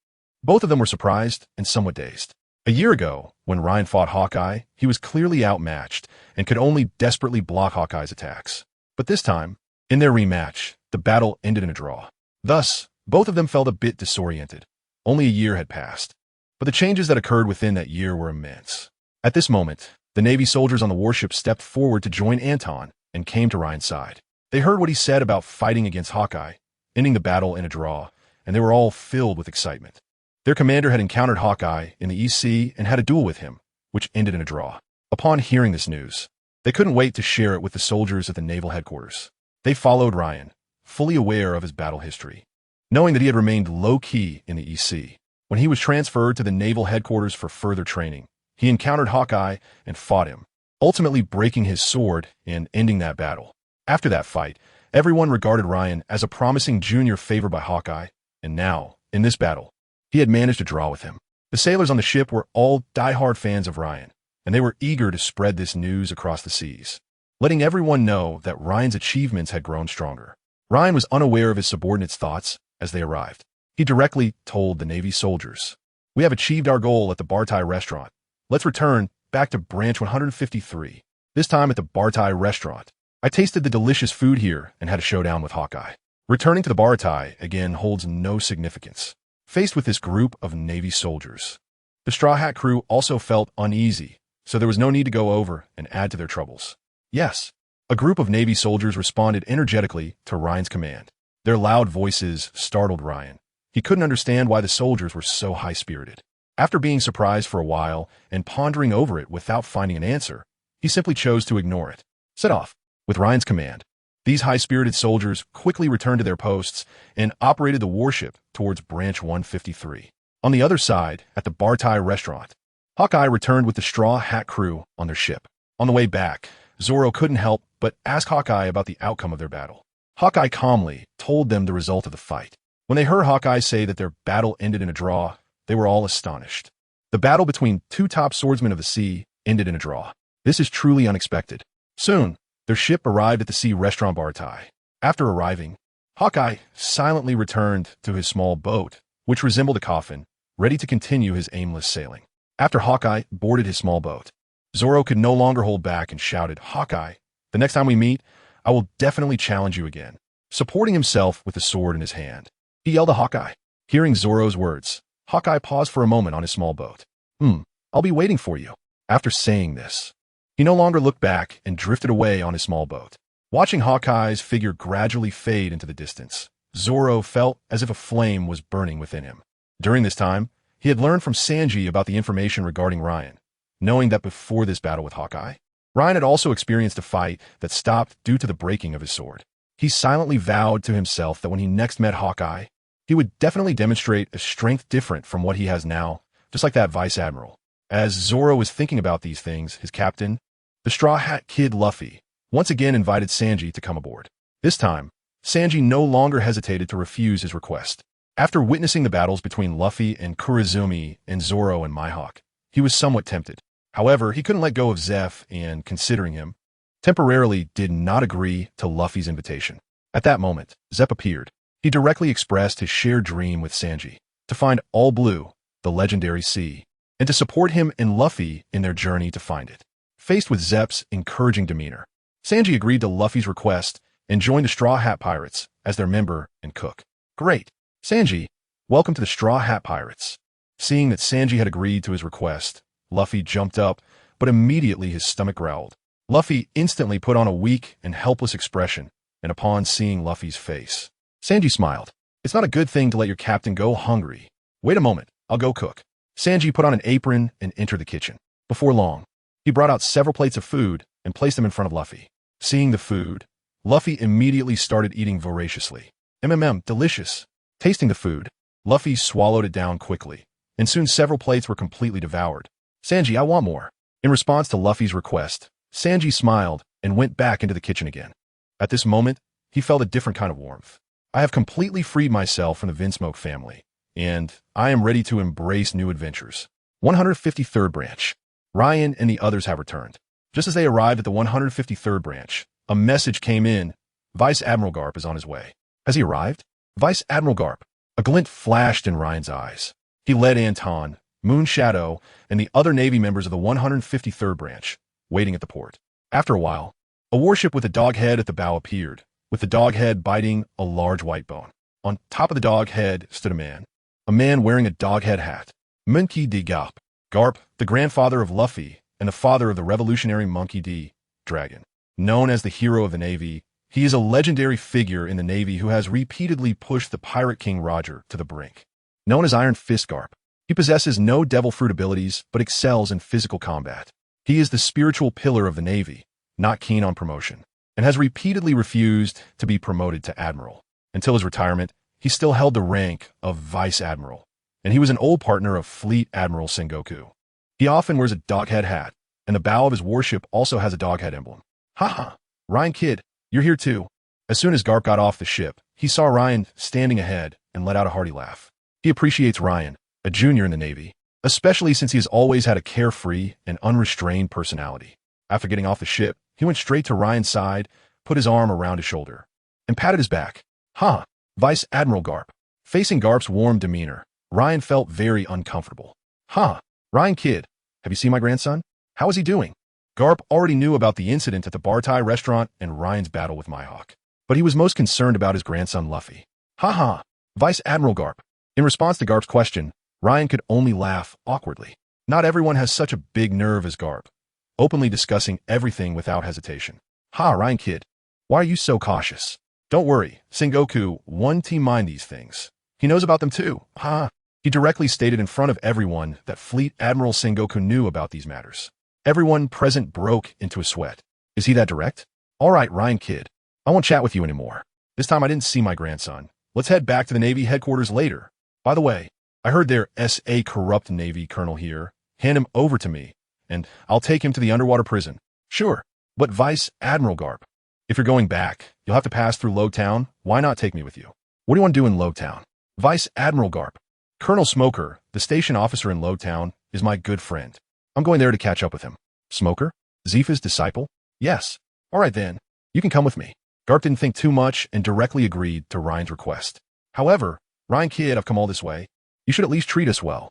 S1: both of them were surprised and somewhat dazed. A year ago, when Ryan fought Hawkeye, he was clearly outmatched and could only desperately block Hawkeye's attacks. But this time, in their rematch, the battle ended in a draw. Thus, both of them felt a bit disoriented. Only a year had passed, but the changes that occurred within that year were immense. At this moment, the Navy soldiers on the warship stepped forward to join Anton and came to Ryan's side. They heard what he said about fighting against Hawkeye, ending the battle in a draw, and they were all filled with excitement. Their commander had encountered Hawkeye in the EC and had a duel with him, which ended in a draw. Upon hearing this news, they couldn't wait to share it with the soldiers at the naval headquarters. They followed Ryan, fully aware of his battle history, knowing that he had remained low-key in the EC. When he was transferred to the naval headquarters for further training, he encountered Hawkeye and fought him, ultimately breaking his sword and ending that battle. After that fight, everyone regarded Ryan as a promising junior favored by Hawkeye, and now, in this battle, he had managed to draw with him. The sailors on the ship were all die-hard fans of Ryan, and they were eager to spread this news across the seas, letting everyone know that Ryan's achievements had grown stronger. Ryan was unaware of his subordinates' thoughts as they arrived. He directly told the Navy soldiers, "We have achieved our goal at the Bartai restaurant. Let's return back to Branch 153. This time at the Bartai restaurant. I tasted the delicious food here and had a showdown with Hawkeye." Returning to the Bartai again holds no significance. Faced with this group of Navy soldiers, the Straw Hat crew also felt uneasy, so there was no need to go over and add to their troubles. Yes, a group of Navy soldiers responded energetically to Ryan's command. Their loud voices startled Ryan. He couldn't understand why the soldiers were so high-spirited. After being surprised for a while and pondering over it without finding an answer, he simply chose to ignore it. Set off. With Ryan's command, these high-spirited soldiers quickly returned to their posts and operated the warship towards Branch 153. On the other side, at the Bartai restaurant, Hawkeye returned with the Straw Hat crew on their ship. On the way back, Zoro couldn't help but ask Hawkeye about the outcome of their battle. Hawkeye calmly told them the result of the fight. When they heard Hawkeye say that their battle ended in a draw, they were all astonished. The battle between two top swordsmen of the sea ended in a draw. This is truly unexpected. Soon, their ship arrived at the sea restaurant Bartai. After arriving, Hawkeye silently returned to his small boat, which resembled a coffin, ready to continue his aimless sailing. After Hawkeye boarded his small boat, Zoro could no longer hold back and shouted, "Hawkeye, the next time we meet, I will definitely challenge you again." Supporting himself with the sword in his hand, he yelled to Hawkeye. Hearing Zoro's words, Hawkeye paused for a moment on his small boat. I'll be waiting for you. After saying this, he no longer looked back and drifted away on his small boat. Watching Hawkeye's figure gradually fade into the distance, Zoro felt as if a flame was burning within him. During this time, he had learned from Sanji about the information regarding Ryan, knowing that before this battle with Hawkeye, Ryan had also experienced a fight that stopped due to the breaking of his sword. He silently vowed to himself that when he next met Hawkeye, he would definitely demonstrate a strength different from what he has now, just like that Vice Admiral. As Zoro was thinking about these things, his captain, the Straw Hat Kid Luffy, once again invited Sanji to come aboard. This time, Sanji no longer hesitated to refuse his request. After witnessing the battles between Luffy and Kurozumi and Zoro and Mihawk, he was somewhat tempted. However, he couldn't let go of Zeph and, considering him, temporarily did not agree to Luffy's invitation. At that moment, Zeph appeared. He directly expressed his shared dream with Sanji, to find All Blue, the legendary sea, and to support him and Luffy in their journey to find it. Faced with Zeph's encouraging demeanor, Sanji agreed to Luffy's request and joined the Straw Hat Pirates as their member and cook. Great. Sanji, welcome to the Straw Hat Pirates. Seeing that Sanji had agreed to his request, Luffy jumped up, but immediately his stomach growled. Luffy instantly put on a weak and helpless expression, and upon seeing Luffy's face, Sanji smiled. It's not a good thing to let your captain go hungry. Wait a moment, I'll go cook. Sanji put on an apron and entered the kitchen. Before long, he brought out several plates of food and placed them in front of Luffy. Seeing the food, Luffy immediately started eating voraciously. Delicious. Tasting the food, Luffy swallowed it down quickly, and soon several plates were completely devoured. Sanji, I want more. In response to Luffy's request, Sanji smiled and went back into the kitchen again. At this moment, he felt a different kind of warmth. I have completely freed myself from the Vinsmoke family, and I am ready to embrace new adventures. 153rd Branch. Ryan and the others have returned. Just as they arrived at the 153rd Branch, a message came in. Vice Admiral Garp is on his way. Has he arrived? Vice Admiral Garp. A glint flashed in Ryan's eyes. He led Anton, Moonshadow, and the other Navy members of the 153rd Branch, waiting at the port. After a while, a warship with a dog head at the bow appeared, with the dog head biting a large white bone. On top of the dog head stood a man wearing a dog head hat. Monkey D. Garp. Garp, the grandfather of Luffy and the father of the revolutionary Monkey D. Dragon. Known as the hero of the Navy, he is a legendary figure in the Navy who has repeatedly pushed the Pirate King Roger to the brink. Known as Iron Fist Garp, he possesses no devil fruit abilities but excels in physical combat. He is the spiritual pillar of the Navy, not keen on promotion, and has repeatedly refused to be promoted to Admiral. Until his retirement, he still held the rank of Vice Admiral, and he was an old partner of Fleet Admiral Sengoku. He often wears a doghead hat, and the bow of his warship also has a doghead emblem. Haha, Ryan Kid, you're here too. As soon as Garp got off the ship, he saw Ryan standing ahead and let out a hearty laugh. He appreciates Ryan, a junior in the Navy, especially since he has always had a carefree and unrestrained personality. After getting off the ship, he went straight to Ryan's side, put his arm around his shoulder, and patted his back. Vice Admiral Garp. Facing Garp's warm demeanor, Ryan felt very uncomfortable. Ryan Kid, have you seen my grandson? How is he doing? Garp already knew about the incident at the Bartai restaurant and Ryan's battle with Mihawk, but he was most concerned about his grandson Luffy. Vice Admiral Garp. In response to Garp's question, Ryan could only laugh awkwardly. Not everyone has such a big nerve as Garp, openly discussing everything without hesitation. Ryan Kid, why are you so cautious? Don't worry, Sengoku won't mind these things. He knows about them too. He directly stated in front of everyone that Fleet Admiral Sengoku knew about these matters. Everyone present broke into a sweat. Is he that direct? All right, Ryan Kid, I won't chat with you anymore. This time I didn't see my grandson. Let's head back to the Navy headquarters later. By the way, I heard there's a corrupt Navy colonel here. Hand him over to me, and I'll take him to the underwater prison. Sure, but Vice Admiral Garp, if you're going back, you'll have to pass through Loguetown. Why not take me with you? What do you want to do in Loguetown? Vice Admiral Garp. Colonel Smoker, the station officer in Loguetown, is my good friend. I'm going there to catch up with him. Smoker? Zifa's disciple? Yes. All right then, you can come with me. Garp didn't think too much and directly agreed to Ryan's request. However, Ryan Kid, I've come all this way. You should at least treat us well.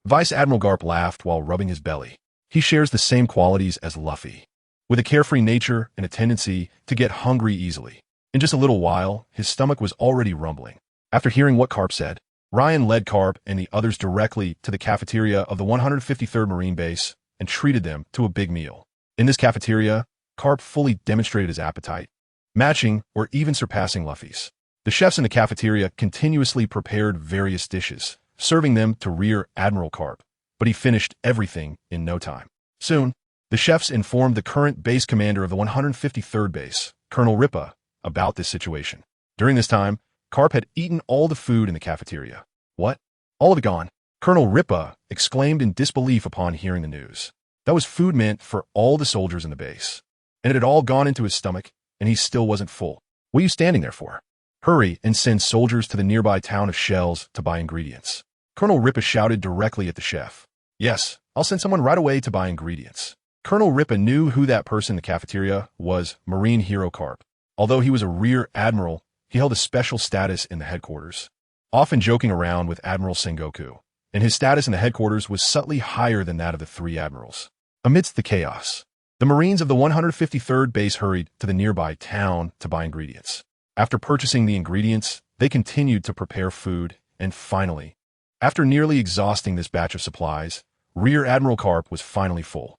S1: Vice Admiral Garp laughed while rubbing his belly. He shares the same qualities as Luffy, with a carefree nature and a tendency to get hungry easily. In just a little while, his stomach was already rumbling. After hearing what Karp said, Ryan led Karp and the others directly to the cafeteria of the 153rd Marine Base and treated them to a big meal. In this cafeteria, Karp fully demonstrated his appetite, matching or even surpassing Luffy's. The chefs in the cafeteria continuously prepared various dishes, serving them to Rear Admiral Karp, but he finished everything in no time. Soon, the chefs informed the current base commander of the 153rd Base, Colonel Ripa, about this situation. During this time, Karp had eaten all the food in the cafeteria. What? All of it gone? Colonel Ripa exclaimed in disbelief upon hearing the news. That was food meant for all the soldiers in the base. And it had all gone into his stomach, and he still wasn't full. What are you standing there for? Hurry and send soldiers to the nearby town of Shells to buy ingredients. Colonel Ripa shouted directly at the chef. Yes, I'll send someone right away to buy ingredients. Colonel Ripa knew who that person in the cafeteria was, Marine Hero Karp. Although he was a Rear Admiral, he held a special status in the headquarters, often joking around with Admiral Sengoku, and his status in the headquarters was subtly higher than that of the three admirals. Amidst the chaos, the Marines of the 153rd Base hurried to the nearby town to buy ingredients. After purchasing the ingredients, they continued to prepare food, and finally, after nearly exhausting this batch of supplies, Rear Admiral Karp was finally full.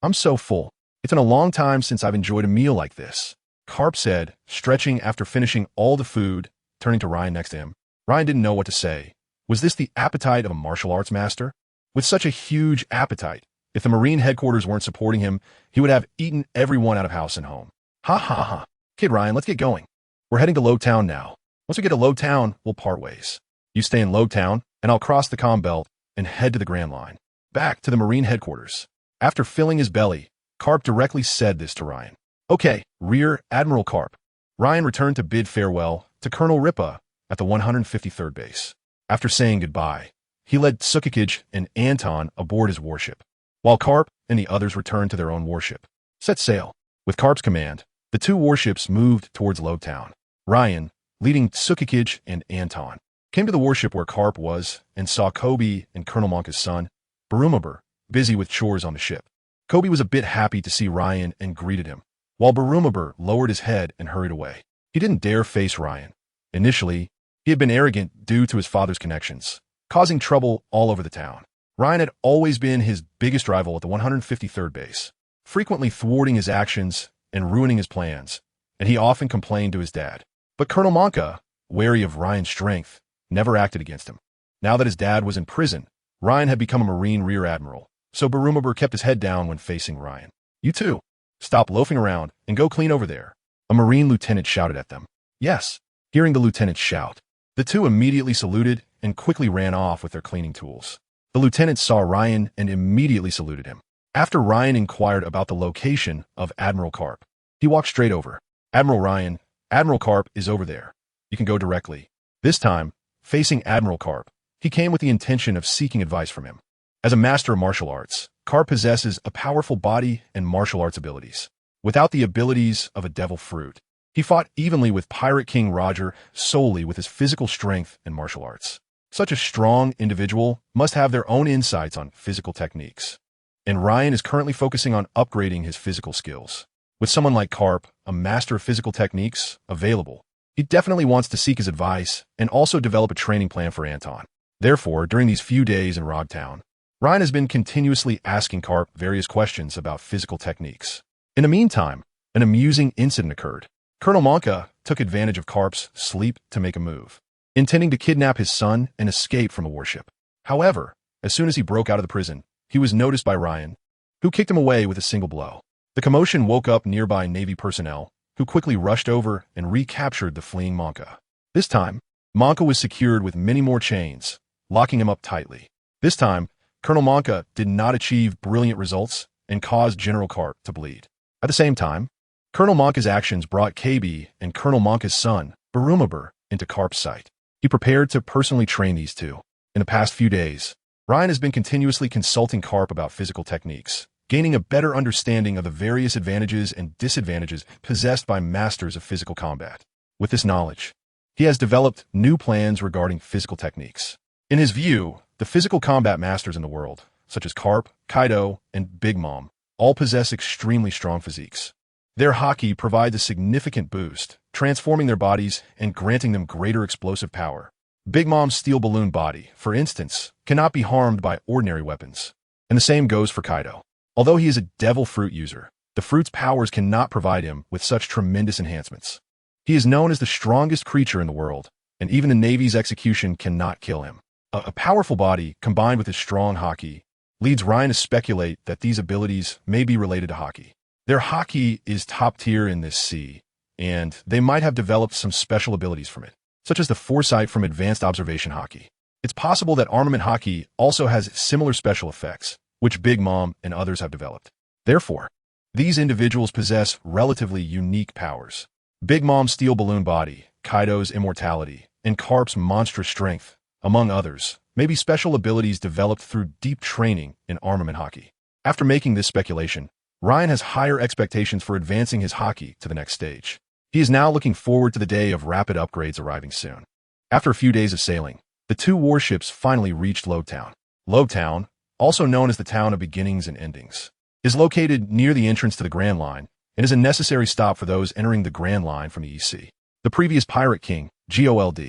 S1: I'm so full. It's been a long time since I've enjoyed a meal like this, Karp said, stretching after finishing all the food, turning to Ryan next to him. Ryan didn't know what to say. Was this the appetite of a martial arts master? With such a huge appetite, if the Marine headquarters weren't supporting him, he would have eaten everyone out of house and home. Ha ha ha. Kid Ryan, let's get going. We're heading to Loguetown now. Once we get to Loguetown, we'll part ways. You stay in Loguetown, and I'll cross the comm belt and head to the Grand Line. Back to the Marine headquarters. After filling his belly, Karp directly said this to Ryan. Okay, Rear Admiral Karp. Ryan returned to bid farewell to Colonel Ripa at the 153rd Base. After saying goodbye, he led Tsukikage and Anton aboard his warship, while Karp and the others returned to their own warship. Set sail. With Karp's command, the two warships moved towards Loguetown. Ryan, leading Tsukikage and Anton, came to the warship where Karp was and saw Kobe and Colonel Monka's son, Barumabur, busy with chores on the ship. Kobe was a bit happy to see Ryan and greeted him, while Barumabur lowered his head and hurried away. He didn't dare face Ryan. Initially, he had been arrogant due to his father's connections, causing trouble all over the town. Ryan had always been his biggest rival at the 153rd Base, frequently thwarting his actions and ruining his plans, and he often complained to his dad. But Colonel Monka, wary of Ryan's strength, never acted against him. Now that his dad was in prison, Ryan had become a Marine Rear Admiral, so Barumabur kept his head down when facing Ryan. You too. Stop loafing around and go clean over there. A Marine lieutenant shouted at them. Yes. Hearing the lieutenant shout, the two immediately saluted and quickly ran off with their cleaning tools. The lieutenant saw Ryan and immediately saluted him. After Ryan inquired about the location of Admiral Karp, he walked straight over. Admiral Ryan, Admiral Karp is over there. You can go directly. This time, facing Admiral Karp, he came with the intention of seeking advice from him. As a master of martial arts, Karp possesses a powerful body and martial arts abilities. Without the abilities of a devil fruit, he fought evenly with Pirate King Roger solely with his physical strength and martial arts. Such a strong individual must have their own insights on physical techniques. And Ryan is currently focusing on upgrading his physical skills. With someone like Karp, a master of physical techniques, available, he definitely wants to seek his advice and also develop a training plan for Anton. Therefore, during these few days in Loguetown, Ryan has been continuously asking Karp various questions about physical techniques. In the meantime, an amusing incident occurred. Colonel Monka took advantage of Karp's sleep to make a move, intending to kidnap his son and escape from a warship. However, as soon as he broke out of the prison, he was noticed by Ryan, who kicked him away with a single blow. The commotion woke up nearby Navy personnel, who quickly rushed over and recaptured the fleeing Monka. This time, Monka was secured with many more chains, locking him up tightly. This time, Colonel Monka did not achieve brilliant results and caused General Karp to bleed. At the same time, Colonel Monka's actions brought KB and Colonel Monka's son, Barumabur, into Karp's sight. He prepared to personally train these two. In the past few days, Ryan has been continuously consulting Karp about physical techniques, gaining a better understanding of the various advantages and disadvantages possessed by masters of physical combat. With this knowledge, he has developed new plans regarding physical techniques. In his view, the physical combat masters in the world, such as Karp, Kaido, and Big Mom, all possess extremely strong physiques. Their haki provides a significant boost, transforming their bodies and granting them greater explosive power. Big Mom's steel balloon body, for instance, cannot be harmed by ordinary weapons. And the same goes for Kaido. Although he is a devil fruit user, the fruit's powers cannot provide him with such tremendous enhancements. He is known as the strongest creature in the world, and even the Navy's execution cannot kill him. A powerful body, combined with his strong haki, leads Ryan to speculate that these abilities may be related to haki. Their haki is top tier in this sea, and they might have developed some special abilities from it, such as the foresight from advanced observation haki. It's possible that armament haki also has similar special effects, which Big Mom and others have developed. Therefore, these individuals possess relatively unique powers. Big Mom's steel balloon body, Kaido's immortality, and Carp's monstrous strength, among others, may be special abilities developed through deep training in armament haki. After making this speculation, Ryan has higher expectations for advancing his haki to the next stage. He is now looking forward to the day of rapid upgrades arriving soon. After a few days of sailing, the two warships finally reached Loguetown. Loguetown, also known as the town of beginnings and endings, is located near the entrance to the Grand Line and is a necessary stop for those entering the Grand Line from the EC. The previous pirate king, Gold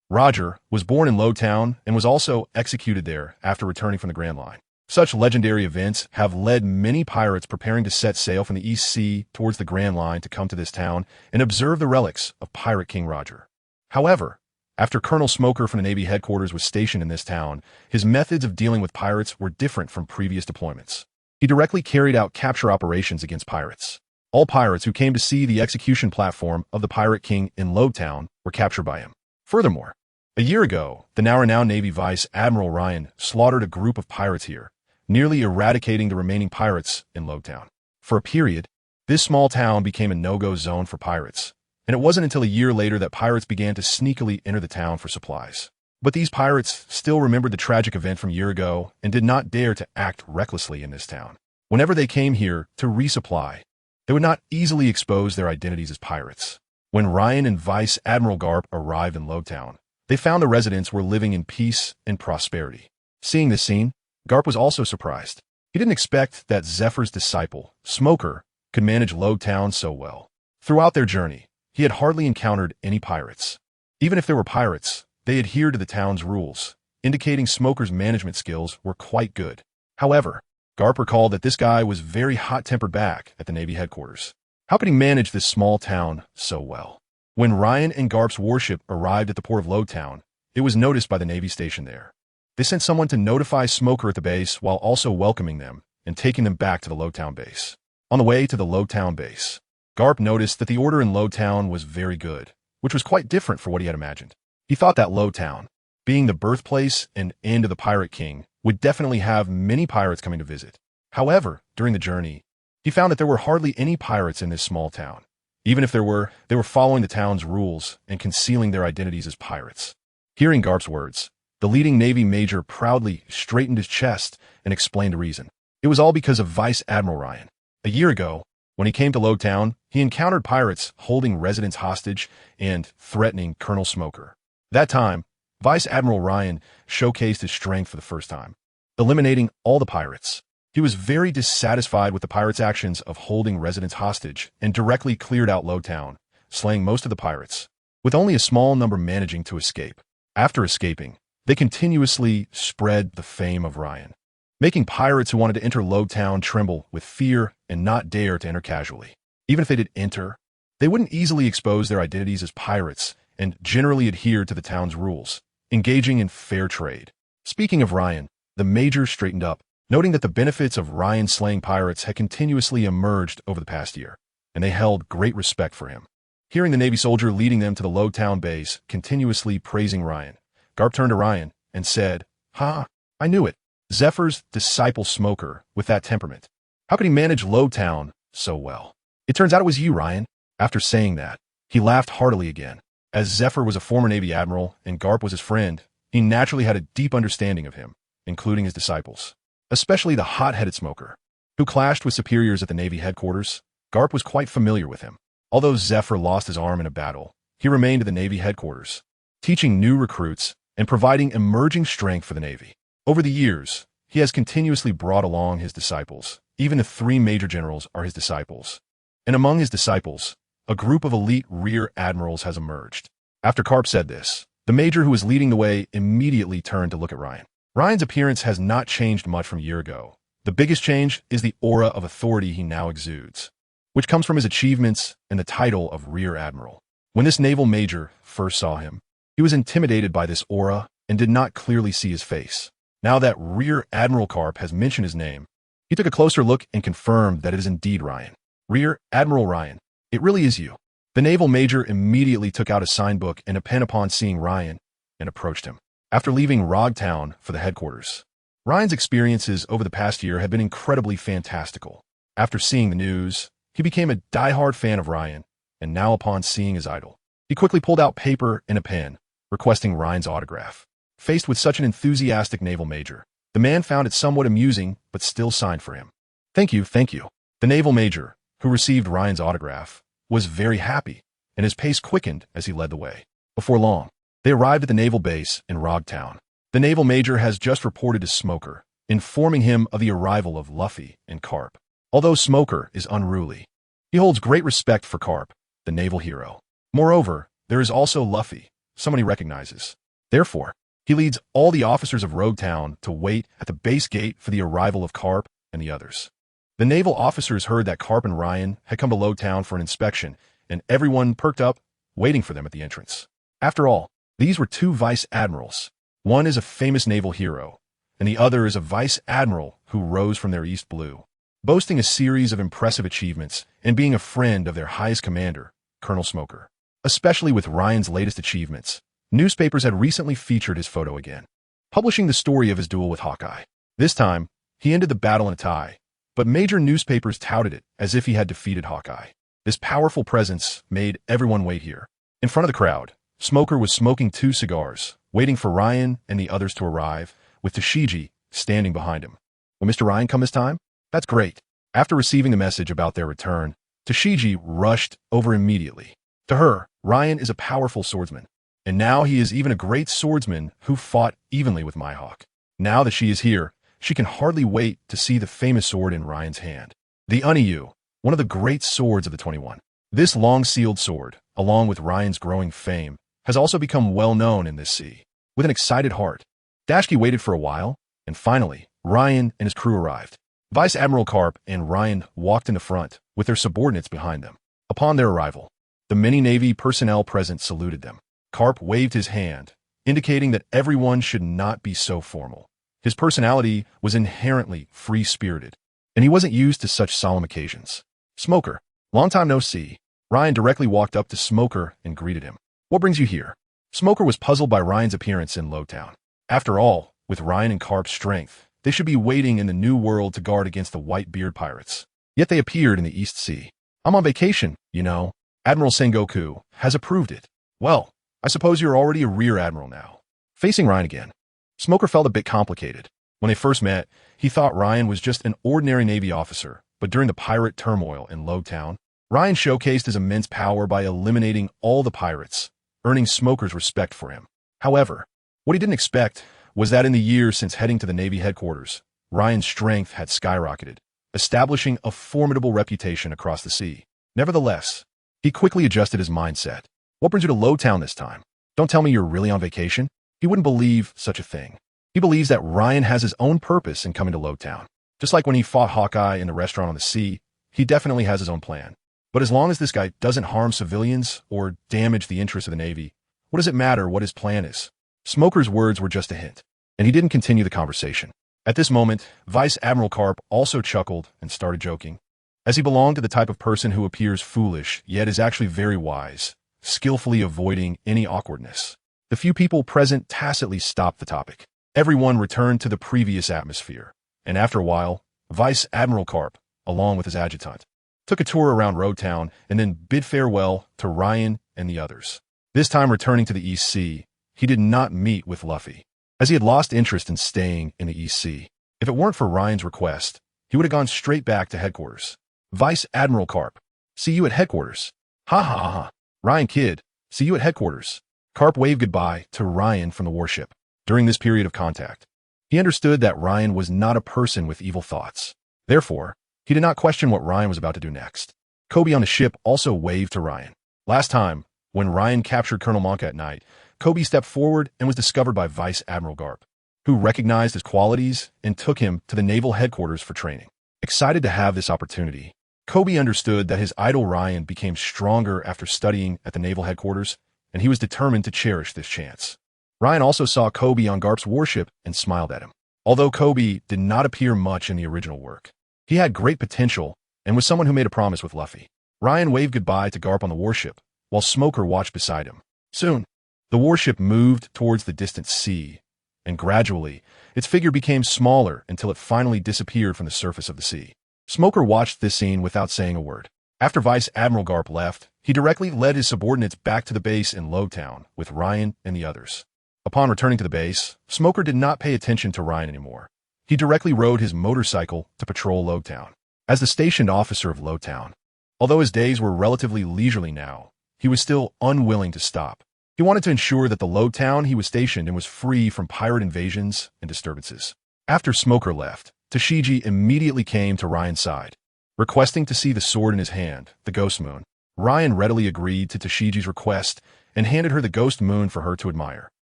S1: Roger, was born in Loguetown and was also executed there after returning from the Grand Line. Such legendary events have led many pirates preparing to set sail from the East Sea towards the Grand Line to come to this town and observe the relics of Pirate King Roger. However, after Colonel Smoker from the Navy headquarters was stationed in this town, his methods of dealing with pirates were different from previous deployments. He directly carried out capture operations against pirates. All pirates who came to see the execution platform of the Pirate King in Loguetown were captured by him. Furthermore, a year ago, the now-renowned Navy Vice Admiral Ryan slaughtered a group of pirates here, nearly eradicating the remaining pirates in Loguetown. For a period, this small town became a no-go zone for pirates, and it wasn't until a year later that pirates began to sneakily enter the town for supplies. But these pirates still remembered the tragic event from a year ago and did not dare to act recklessly in this town. Whenever they came here to resupply, they would not easily expose their identities as pirates. When Ryan and Vice Admiral Garp arrived in Loguetown, they found the residents were living in peace and prosperity. Seeing this scene, Garp was also surprised. He didn't expect that Zephyr's disciple, Smoker, could manage Loguetown so well. Throughout their journey, he had hardly encountered any pirates. Even if there were pirates, they adhered to the town's rules, indicating Smoker's management skills were quite good. However, Garp recalled that this guy was very hot-tempered back at the Navy headquarters. How could he manage this small town so well? When Ryan and Garp's warship arrived at the port of Loguetown, it was noticed by the Navy station there. They sent someone to notify Smoker at the base while also welcoming them and taking them back to the Loguetown base. On the way to the Loguetown base, Garp noticed that the order in Loguetown was very good, which was quite different from what he had imagined. He thought that Loguetown, being the birthplace and end of the Pirate King, would definitely have many pirates coming to visit. However, during the journey, he found that there were hardly any pirates in this small town. Even if there were, they were following the town's rules and concealing their identities as pirates. Hearing Garp's words, the leading Navy major proudly straightened his chest and explained the reason. It was all because of Vice Admiral Ryan. A year ago, when he came to Loguetown, he encountered pirates holding residents hostage and threatening Colonel Smoker. That time, Vice Admiral Ryan showcased his strength for the first time, eliminating all the pirates. He was very dissatisfied with the pirates' actions of holding residents hostage and directly cleared out Loguetown, slaying most of the pirates, with only a small number managing to escape. After escaping, they continuously spread the fame of Ryan, making pirates who wanted to enter Loguetown tremble with fear and not dare to enter casually. Even if they did enter, they wouldn't easily expose their identities as pirates and generally adhere to the town's rules, engaging in fair trade. Speaking of Ryan, the major straightened up, noting that the benefits of Ryan slaying pirates had continuously emerged over the past year, and they held great respect for him. Hearing the Navy soldier leading them to the Loguetown base continuously praising Ryan, Garp turned to Ryan and said, "Ha, I knew it. Zephyr's disciple Smoker with that temperament. How could he manage Loguetown so well? It turns out it was you, Ryan." After saying that, he laughed heartily again. As Zephyr was a former Navy admiral and Garp was his friend, he naturally had a deep understanding of him, including his disciples, especially the hot-headed Smoker, who clashed with superiors at the Navy headquarters. Garp was quite familiar with him. Although Zephyr lost his arm in a battle, he remained at the Navy headquarters, teaching new recruits and providing emerging strength for the Navy. Over the years, he has continuously brought along his disciples. Even the 3 major generals are his disciples. And among his disciples, a group of elite rear admirals has emerged. After Karp said this, the major who was leading the way immediately turned to look at Ryan. Ryan's appearance has not changed much from a year ago. The biggest change is the aura of authority he now exudes, which comes from his achievements and the title of Rear Admiral. When this naval major first saw him, he was intimidated by this aura and did not clearly see his face. Now that Rear Admiral Karp has mentioned his name, he took a closer look and confirmed that it is indeed Ryan. Rear Admiral Ryan, it really is you. The naval major immediately took out a sign book and a pen upon seeing Ryan and approached him. After leaving Loguetown for the headquarters, Ryan's experiences over the past year have been incredibly fantastical. After seeing the news, he became a die-hard fan of Ryan, and now upon seeing his idol, he quickly pulled out paper and a pen, requesting Ryan's autograph. Faced with such an enthusiastic naval major, the man found it somewhat amusing but still signed for him. Thank you, thank you. The naval major, who received Ryan's autograph, was very happy, and his pace quickened as he led the way. Before long, they arrived at the naval base in Loguetown. The naval major has just reported to Smoker, informing him of the arrival of Luffy and Karp. Although Smoker is unruly, he holds great respect for Karp, the naval hero. Moreover, there is also Luffy, someone he recognizes. Therefore, he leads all the officers of Loguetown to wait at the base gate for the arrival of Karp and the others. The naval officers heard that Karp and Ryan had come to Loguetown for an inspection, and everyone perked up, waiting for them at the entrance. After all, these were two vice admirals. One is a famous naval hero, and the other is a vice admiral who rose from their East Blue, boasting a series of impressive achievements and being a friend of their highest commander, Colonel Smoker. Especially with Ryan's latest achievements, newspapers had recently featured his photo again, publishing the story of his duel with Hawkeye. This time, he ended the battle in a tie, but major newspapers touted it as if he had defeated Hawkeye. This powerful presence made everyone wait here. In front of the crowd, Smoker was smoking 2 cigars, waiting for Ryan and the others to arrive, with Tashigi standing behind him. Will Mr. Ryan come this time? That's great. After receiving the message about their return, Tashigi rushed over immediately. To her, Ryan is a powerful swordsman, and now he is even a great swordsman who fought evenly with Mihawk. Now that she is here, she can hardly wait to see the famous sword in Ryan's hand. The Unyu, one of the great swords of the 21. This long-sealed sword, along with Ryan's growing fame, has also become well known in this sea. With an excited heart, Dashki waited for a while, and finally, Ryan and his crew arrived. Vice Admiral Karp and Ryan walked in the front, with their subordinates behind them. Upon their arrival, the many Navy personnel present saluted them. Karp waved his hand, indicating that everyone should not be so formal. His personality was inherently free-spirited, and he wasn't used to such solemn occasions. Smoker, long time no see. Ryan directly walked up to Smoker and greeted him. What brings you here? Smoker was puzzled by Ryan's appearance in Loguetown. After all, with Ryan and Karp's strength, they should be waiting in the New World to guard against the White-Beard pirates. Yet they appeared in the East Sea. I'm on vacation, you know. Admiral Sengoku has approved it. Well, I suppose you're already a rear admiral now. Facing Ryan again, Smoker felt a bit complicated. When they first met, he thought Ryan was just an ordinary Navy officer, but during the pirate turmoil in Loguetown, Ryan showcased his immense power by eliminating all the pirates, earning Smoker's respect for him. However, what he didn't expect was that in the years since heading to the Navy headquarters, Ryan's strength had skyrocketed, establishing a formidable reputation across the sea. Nevertheless, he quickly adjusted his mindset. What brings you to Loguetown this time? Don't tell me you're really on vacation? He wouldn't believe such a thing. He believes that Ryan has his own purpose in coming to Loguetown. Just like when he fought Hawkeye in the restaurant on the sea, he definitely has his own plan. But as long as this guy doesn't harm civilians or damage the interests of the Navy, what does it matter what his plan is? Smoker's words were just a hint, and he didn't continue the conversation. At this moment, Vice Admiral Karp also chuckled and started joking, as he belonged to the type of person who appears foolish yet is actually very wise, skillfully avoiding any awkwardness. The few people present tacitly stopped the topic. Everyone returned to the previous atmosphere, and after a while, Vice Admiral Karp, along with his adjutant, took a tour around Loguetown and then bid farewell to Ryan and the others. This time returning to the East Sea, he did not meet with Luffy, as he had lost interest in staying in the East Sea. If it weren't for Ryan's request, he would have gone straight back to headquarters. Vice Admiral Karp, see you at headquarters. Ha ha ha ha. Ryan kid, see you at headquarters. Karp waved goodbye to Ryan from the warship. During this period of contact, he understood that Ryan was not a person with evil thoughts. Therefore, he did not question what Ryan was about to do next. Kobe on the ship also waved to Ryan. Last time, when Ryan captured Colonel Monk at night, Kobe stepped forward and was discovered by Vice Admiral Garp, who recognized his qualities and took him to the naval headquarters for training. Excited to have this opportunity, Kobe understood that his idol Ryan became stronger after studying at the naval headquarters, and he was determined to cherish this chance. Ryan also saw Kobe on Garp's warship and smiled at him. Although Kobe did not appear much in the original work, he had great potential and was someone who made a promise with Luffy. Ryan waved goodbye to Garp on the warship, while Smoker watched beside him. Soon, the warship moved towards the distant sea, and gradually, its figure became smaller until it finally disappeared from the surface of the sea. Smoker watched this scene without saying a word. After Vice Admiral Garp left, he directly led his subordinates back to the base in Loguetown with Ryan and the others. Upon returning to the base, Smoker did not pay attention to Ryan anymore. He directly rode his motorcycle to patrol Loguetown. As the stationed officer of Loguetown, although his days were relatively leisurely now, he was still unwilling to stop. He wanted to ensure that the Loguetown he was stationed in was free from pirate invasions and disturbances. After Smoker left, Tashigi immediately came to Ryan's side, requesting to see the sword in his hand, the Ghost Moon. Ryan readily agreed to Tashigi's request and handed her the Ghost Moon for her to admire.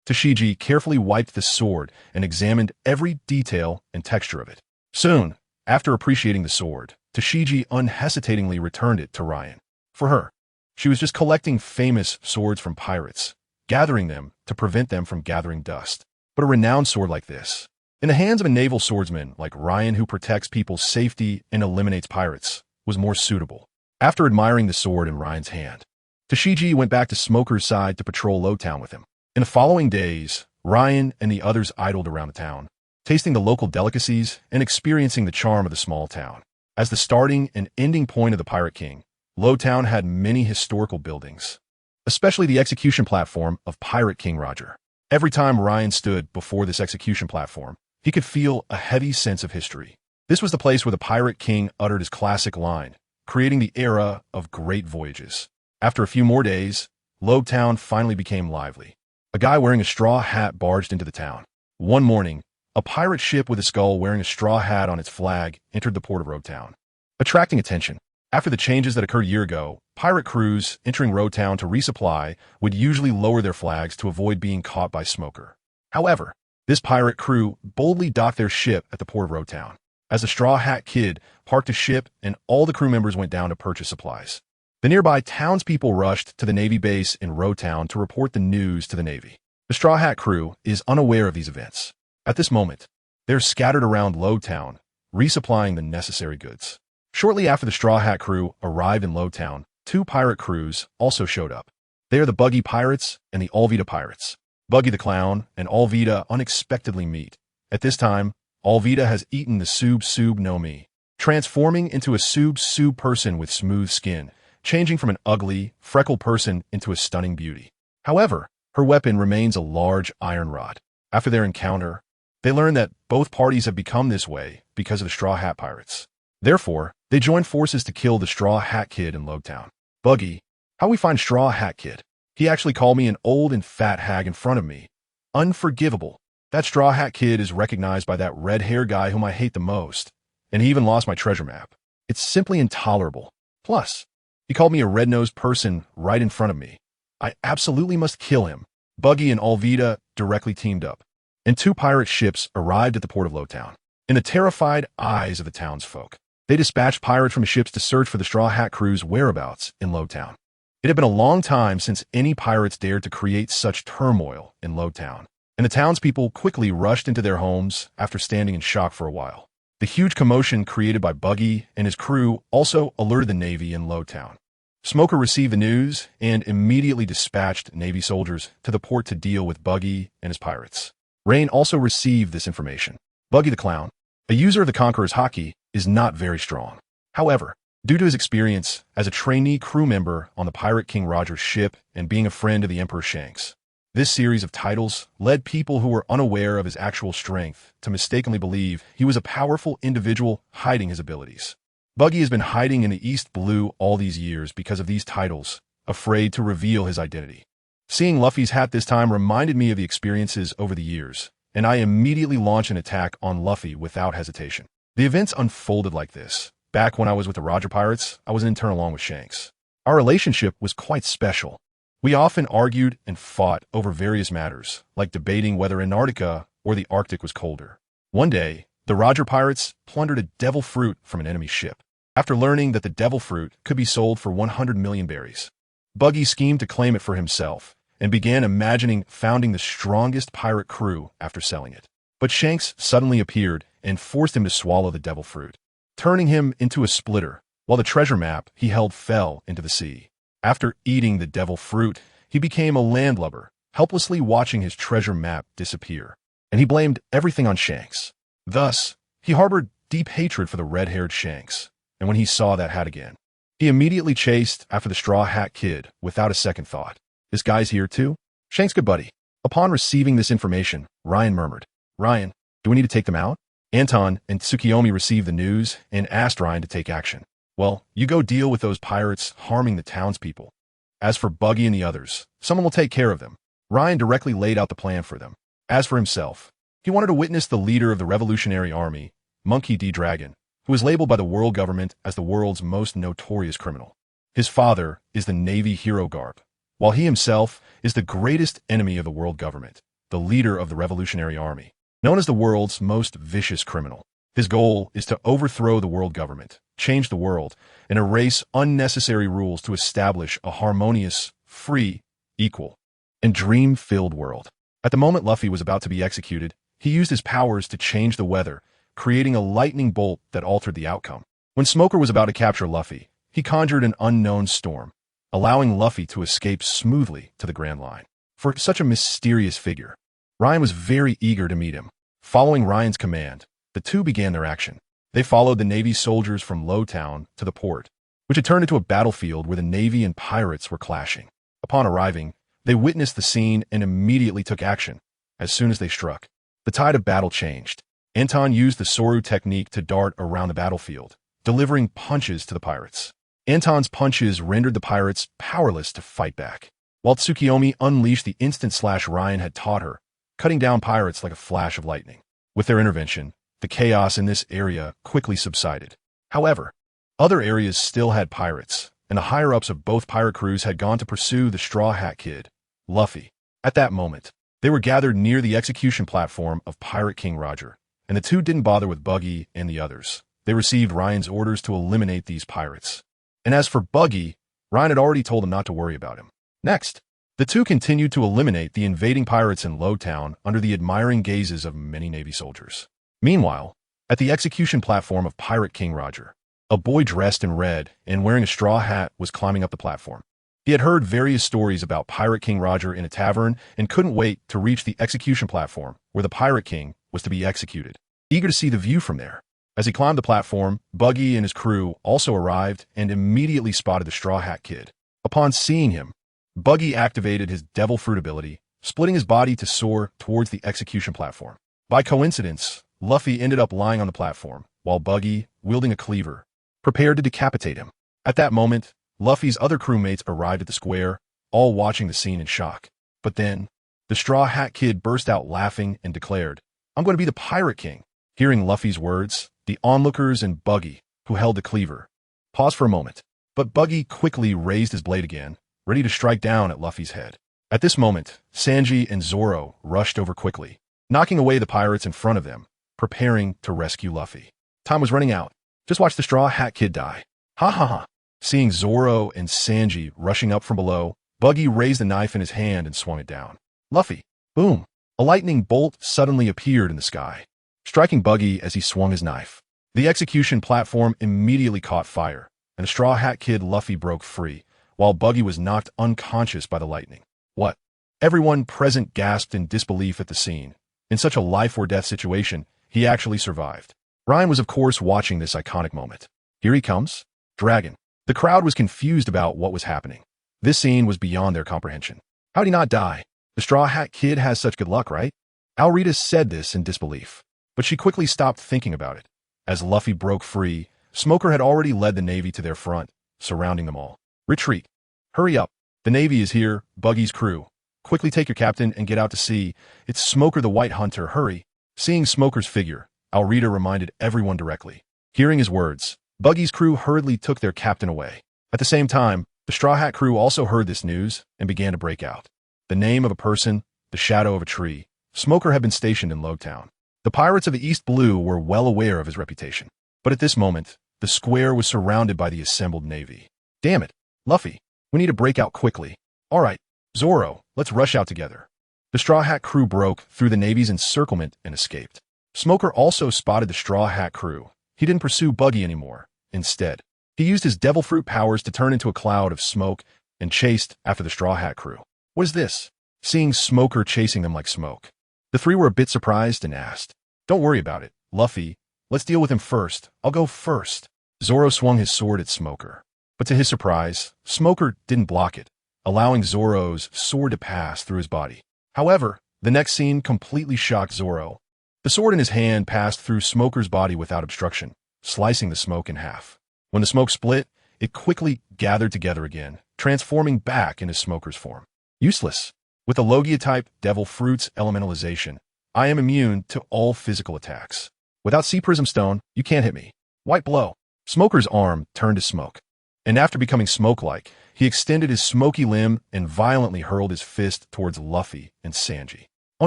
S1: Tashigi carefully wiped the sword and examined every detail and texture of it. Soon, after appreciating the sword, Tashigi unhesitatingly returned it to Ryan. For her, she was just collecting famous swords from pirates, gathering them to prevent them from gathering dust. But a renowned sword like this, in the hands of a naval swordsman like Ryan who protects people's safety and eliminates pirates, was more suitable. After admiring the sword in Ryan's hand, Tashigi went back to Smoker's side to patrol Loguetown with him. In the following days, Ryan and the others idled around the town, tasting the local delicacies and experiencing the charm of the small town. As the starting and ending point of the Pirate King, Loguetown had many historical buildings, especially the execution platform of Pirate King Roger. Every time Ryan stood before this execution platform, he could feel a heavy sense of history. This was the place where the Pirate King uttered his classic line, creating the era of great voyages. After a few more days, Loguetown finally became lively. A guy wearing a straw hat barged into the town. One morning, a pirate ship with a skull wearing a straw hat on its flag entered the port of Loguetown, attracting attention. After the changes that occurred a year ago, pirate crews entering Loguetown to resupply would usually lower their flags to avoid being caught by Smoker. However, this pirate crew boldly docked their ship at the port of Loguetown. As the Straw Hat Kid parked his ship and all the crew members went down to purchase supplies. The nearby townspeople rushed to the Navy base in Loguetown to report the news to the Navy. The Straw Hat crew is unaware of these events. At this moment, they're scattered around Loguetown, resupplying the necessary goods. Shortly after the Straw Hat crew arrived in Loguetown, two pirate crews also showed up. They are the Buggy Pirates and the Alvida Pirates. Buggy the Clown and Alvida unexpectedly meet. At this time, Alvida has eaten the Sub no Mi, transforming into a Sub person with smooth skin, changing from an ugly, freckled person into a stunning beauty. However, her weapon remains a large iron rod. After their encounter, they learn that both parties have become this way because of the Straw Hat Pirates. Therefore, they join forces to kill the Straw Hat Kid in Loguetown. Buggy, how we find Straw Hat Kid? He actually called me an old and fat hag in front of me. Unforgivable. That Straw Hat Kid is recognized by that red hair guy whom I hate the most, and he even lost my treasure map. It's simply intolerable. Plus, he called me a red-nosed person right in front of me. I absolutely must kill him. Buggy and Alvida directly teamed up, and two pirate ships arrived at the port of Loguetown. In the terrified eyes of the townsfolk, they dispatched pirates from the ships to search for the Straw Hat crew's whereabouts in Loguetown. It had been a long time since any pirates dared to create such turmoil in Loguetown, and the townspeople quickly rushed into their homes after standing in shock for a while. The huge commotion created by Buggy and his crew also alerted the Navy in Loguetown. Smoker received the news and immediately dispatched Navy soldiers to the port to deal with Buggy and his pirates. Rain also received this information. Buggy the Clown, a user of the Conqueror's Haki, is not very strong. However, due to his experience as a trainee crew member on the Pirate King Roger's ship and being a friend of the Emperor Shanks, this series of titles led people who were unaware of his actual strength to mistakenly believe he was a powerful individual hiding his abilities. Buggy has been hiding in the East Blue all these years because of these titles, afraid to reveal his identity. Seeing Luffy's hat this time reminded me of the experiences over the years, and I immediately launched an attack on Luffy without hesitation. The events unfolded like this. Back when I was with the Roger Pirates, I was an intern along with Shanks. Our relationship was quite special. We often argued and fought over various matters, like debating whether Antarctica or the Arctic was colder. One day, the Roger Pirates plundered a devil fruit from an enemy ship. After learning that the devil fruit could be sold for 100 million berries, Buggy schemed to claim it for himself and began imagining founding the strongest pirate crew after selling it. But Shanks suddenly appeared and forced him to swallow the devil fruit, turning him into a splitter, while the treasure map he held fell into the sea. After eating the devil fruit, he became a landlubber, helplessly watching his treasure map disappear, and he blamed everything on Shanks. Thus, he harbored deep hatred for the red-haired Shanks, and when he saw that hat again, he immediately chased after the Straw Hat Kid without a second thought. This guy's here too? Shanks' good buddy. Upon receiving this information, Ryan murmured, "Ryan, do we need to take them out?" Anton and Tsukiyomi received the news and asked Ryan to take action. "Well, you go deal with those pirates harming the townspeople. As for Buggy and the others, someone will take care of them." Ryan directly laid out the plan for them. As for himself, he wanted to witness the leader of the Revolutionary Army, Monkey D. Dragon, who is labeled by the world government as the world's most notorious criminal. His father is the Navy hero Garp, while he himself is the greatest enemy of the world government, the leader of the Revolutionary Army, known as the world's most vicious criminal. His goal is to overthrow the world government, change the world, and erase unnecessary rules to establish a harmonious, free, equal, and dream-filled world. At the moment Luffy was about to be executed, he used his powers to change the weather, creating a lightning bolt that altered the outcome. When Smoker was about to capture Luffy, he conjured an unknown storm, allowing Luffy to escape smoothly to the Grand Line. For such a mysterious figure, Ryan was very eager to meet him. Following Ryan's command, the two began their action. They followed the Navy soldiers from Loguetown to the port, which had turned into a battlefield where the Navy and pirates were clashing. Upon arriving, they witnessed the scene and immediately took action. As soon as they struck, the tide of battle changed. Anton used the Soru technique to dart around the battlefield, delivering punches to the pirates. Anton's punches rendered the pirates powerless to fight back, while Tsukiyomi unleashed the instant slash Ryan had taught her, cutting down pirates like a flash of lightning. With their intervention, the chaos in this area quickly subsided. However, other areas still had pirates, and the higher-ups of both pirate crews had gone to pursue the Straw Hat Kid, Luffy. At that moment, they were gathered near the execution platform of Pirate King Roger, and the two didn't bother with Buggy and the others. They received Ryan's orders to eliminate these pirates. And as for Buggy, Ryan had already told him not to worry about him. Next, the two continued to eliminate the invading pirates in Loguetown under the admiring gazes of many Navy soldiers. Meanwhile, at the execution platform of Pirate King Roger, a boy dressed in red and wearing a straw hat was climbing up the platform. He had heard various stories about Pirate King Roger in a tavern and couldn't wait to reach the execution platform where the Pirate King was to be executed, eager to see the view from there. As he climbed the platform, Buggy and his crew also arrived and immediately spotted the Straw Hat Kid. Upon seeing him, Buggy activated his Devil Fruit ability, splitting his body to soar towards the execution platform. By coincidence, Luffy ended up lying on the platform, while Buggy, wielding a cleaver, prepared to decapitate him. At that moment, Luffy's other crewmates arrived at the square, all watching the scene in shock. But then, the Straw Hat Kid burst out laughing and declared, "I'm going to be the Pirate King." Hearing Luffy's words, the onlookers and Buggy, who held the cleaver, paused for a moment. But Buggy quickly raised his blade again, ready to strike down at Luffy's head. At this moment, Sanji and Zoro rushed over quickly, knocking away the pirates in front of them, preparing to rescue Luffy. Time was running out. Just watch the Straw Hat Kid die. Ha ha ha. Seeing Zoro and Sanji rushing up from below, Buggy raised the knife in his hand and swung it down. Luffy. Boom. A lightning bolt suddenly appeared in the sky, striking Buggy as he swung his knife. The execution platform immediately caught fire, and the Straw Hat Kid Luffy broke free, while Buggy was knocked unconscious by the lightning. What? Everyone present gasped in disbelief at the scene. In such a life-or-death situation, he actually survived. Ryan was of course watching this iconic moment. Here he comes. Dragon. The crowd was confused about what was happening. This scene was beyond their comprehension. How'd he not die? The Straw Hat Kid has such good luck, right? Alrita said this in disbelief, but she quickly stopped thinking about it. As Luffy broke free, Smoker had already led the Navy to their front, surrounding them all. Retreat. Hurry up. The Navy is here, Buggy's crew. Quickly take your captain and get out to sea. It's Smoker the White Hunter, hurry. Seeing Smoker's figure, Alrita reminded everyone directly. Hearing his words, Buggy's crew hurriedly took their captain away. At the same time, the Straw Hat crew also heard this news and began to break out. The name of a person, the shadow of a tree. Smoker had been stationed in Loguetown. The pirates of the East Blue were well aware of his reputation. But at this moment, the square was surrounded by the assembled navy. Damn it, Luffy, we need to break out quickly. All right, Zoro, let's rush out together. The Straw Hat crew broke through the navy's encirclement and escaped. Smoker also spotted the Straw Hat crew. He didn't pursue Buggy anymore. Instead, he used his devil fruit powers to turn into a cloud of smoke and chased after the Straw Hat crew. What is this? Seeing Smoker chasing them like smoke. The three were a bit surprised and asked, "Don't worry about it, Luffy. Let's deal with him first. I'll go first." Zoro swung his sword at Smoker. But to his surprise, Smoker didn't block it, allowing Zoro's sword to pass through his body. However, the next scene completely shocked Zoro. The sword in his hand passed through Smoker's body without obstruction, slicing the smoke in half. When the smoke split, it quickly gathered together again, transforming back into Smoker's form. Useless. With the Logia-type Devil Fruit's elementalization, I am immune to all physical attacks. Without Sea Prism Stone, you can't hit me. White blow. Smoker's arm turned to smoke. And after becoming smoke-like, he extended his smoky limb and violently hurled his fist towards Luffy and Sanji. Oh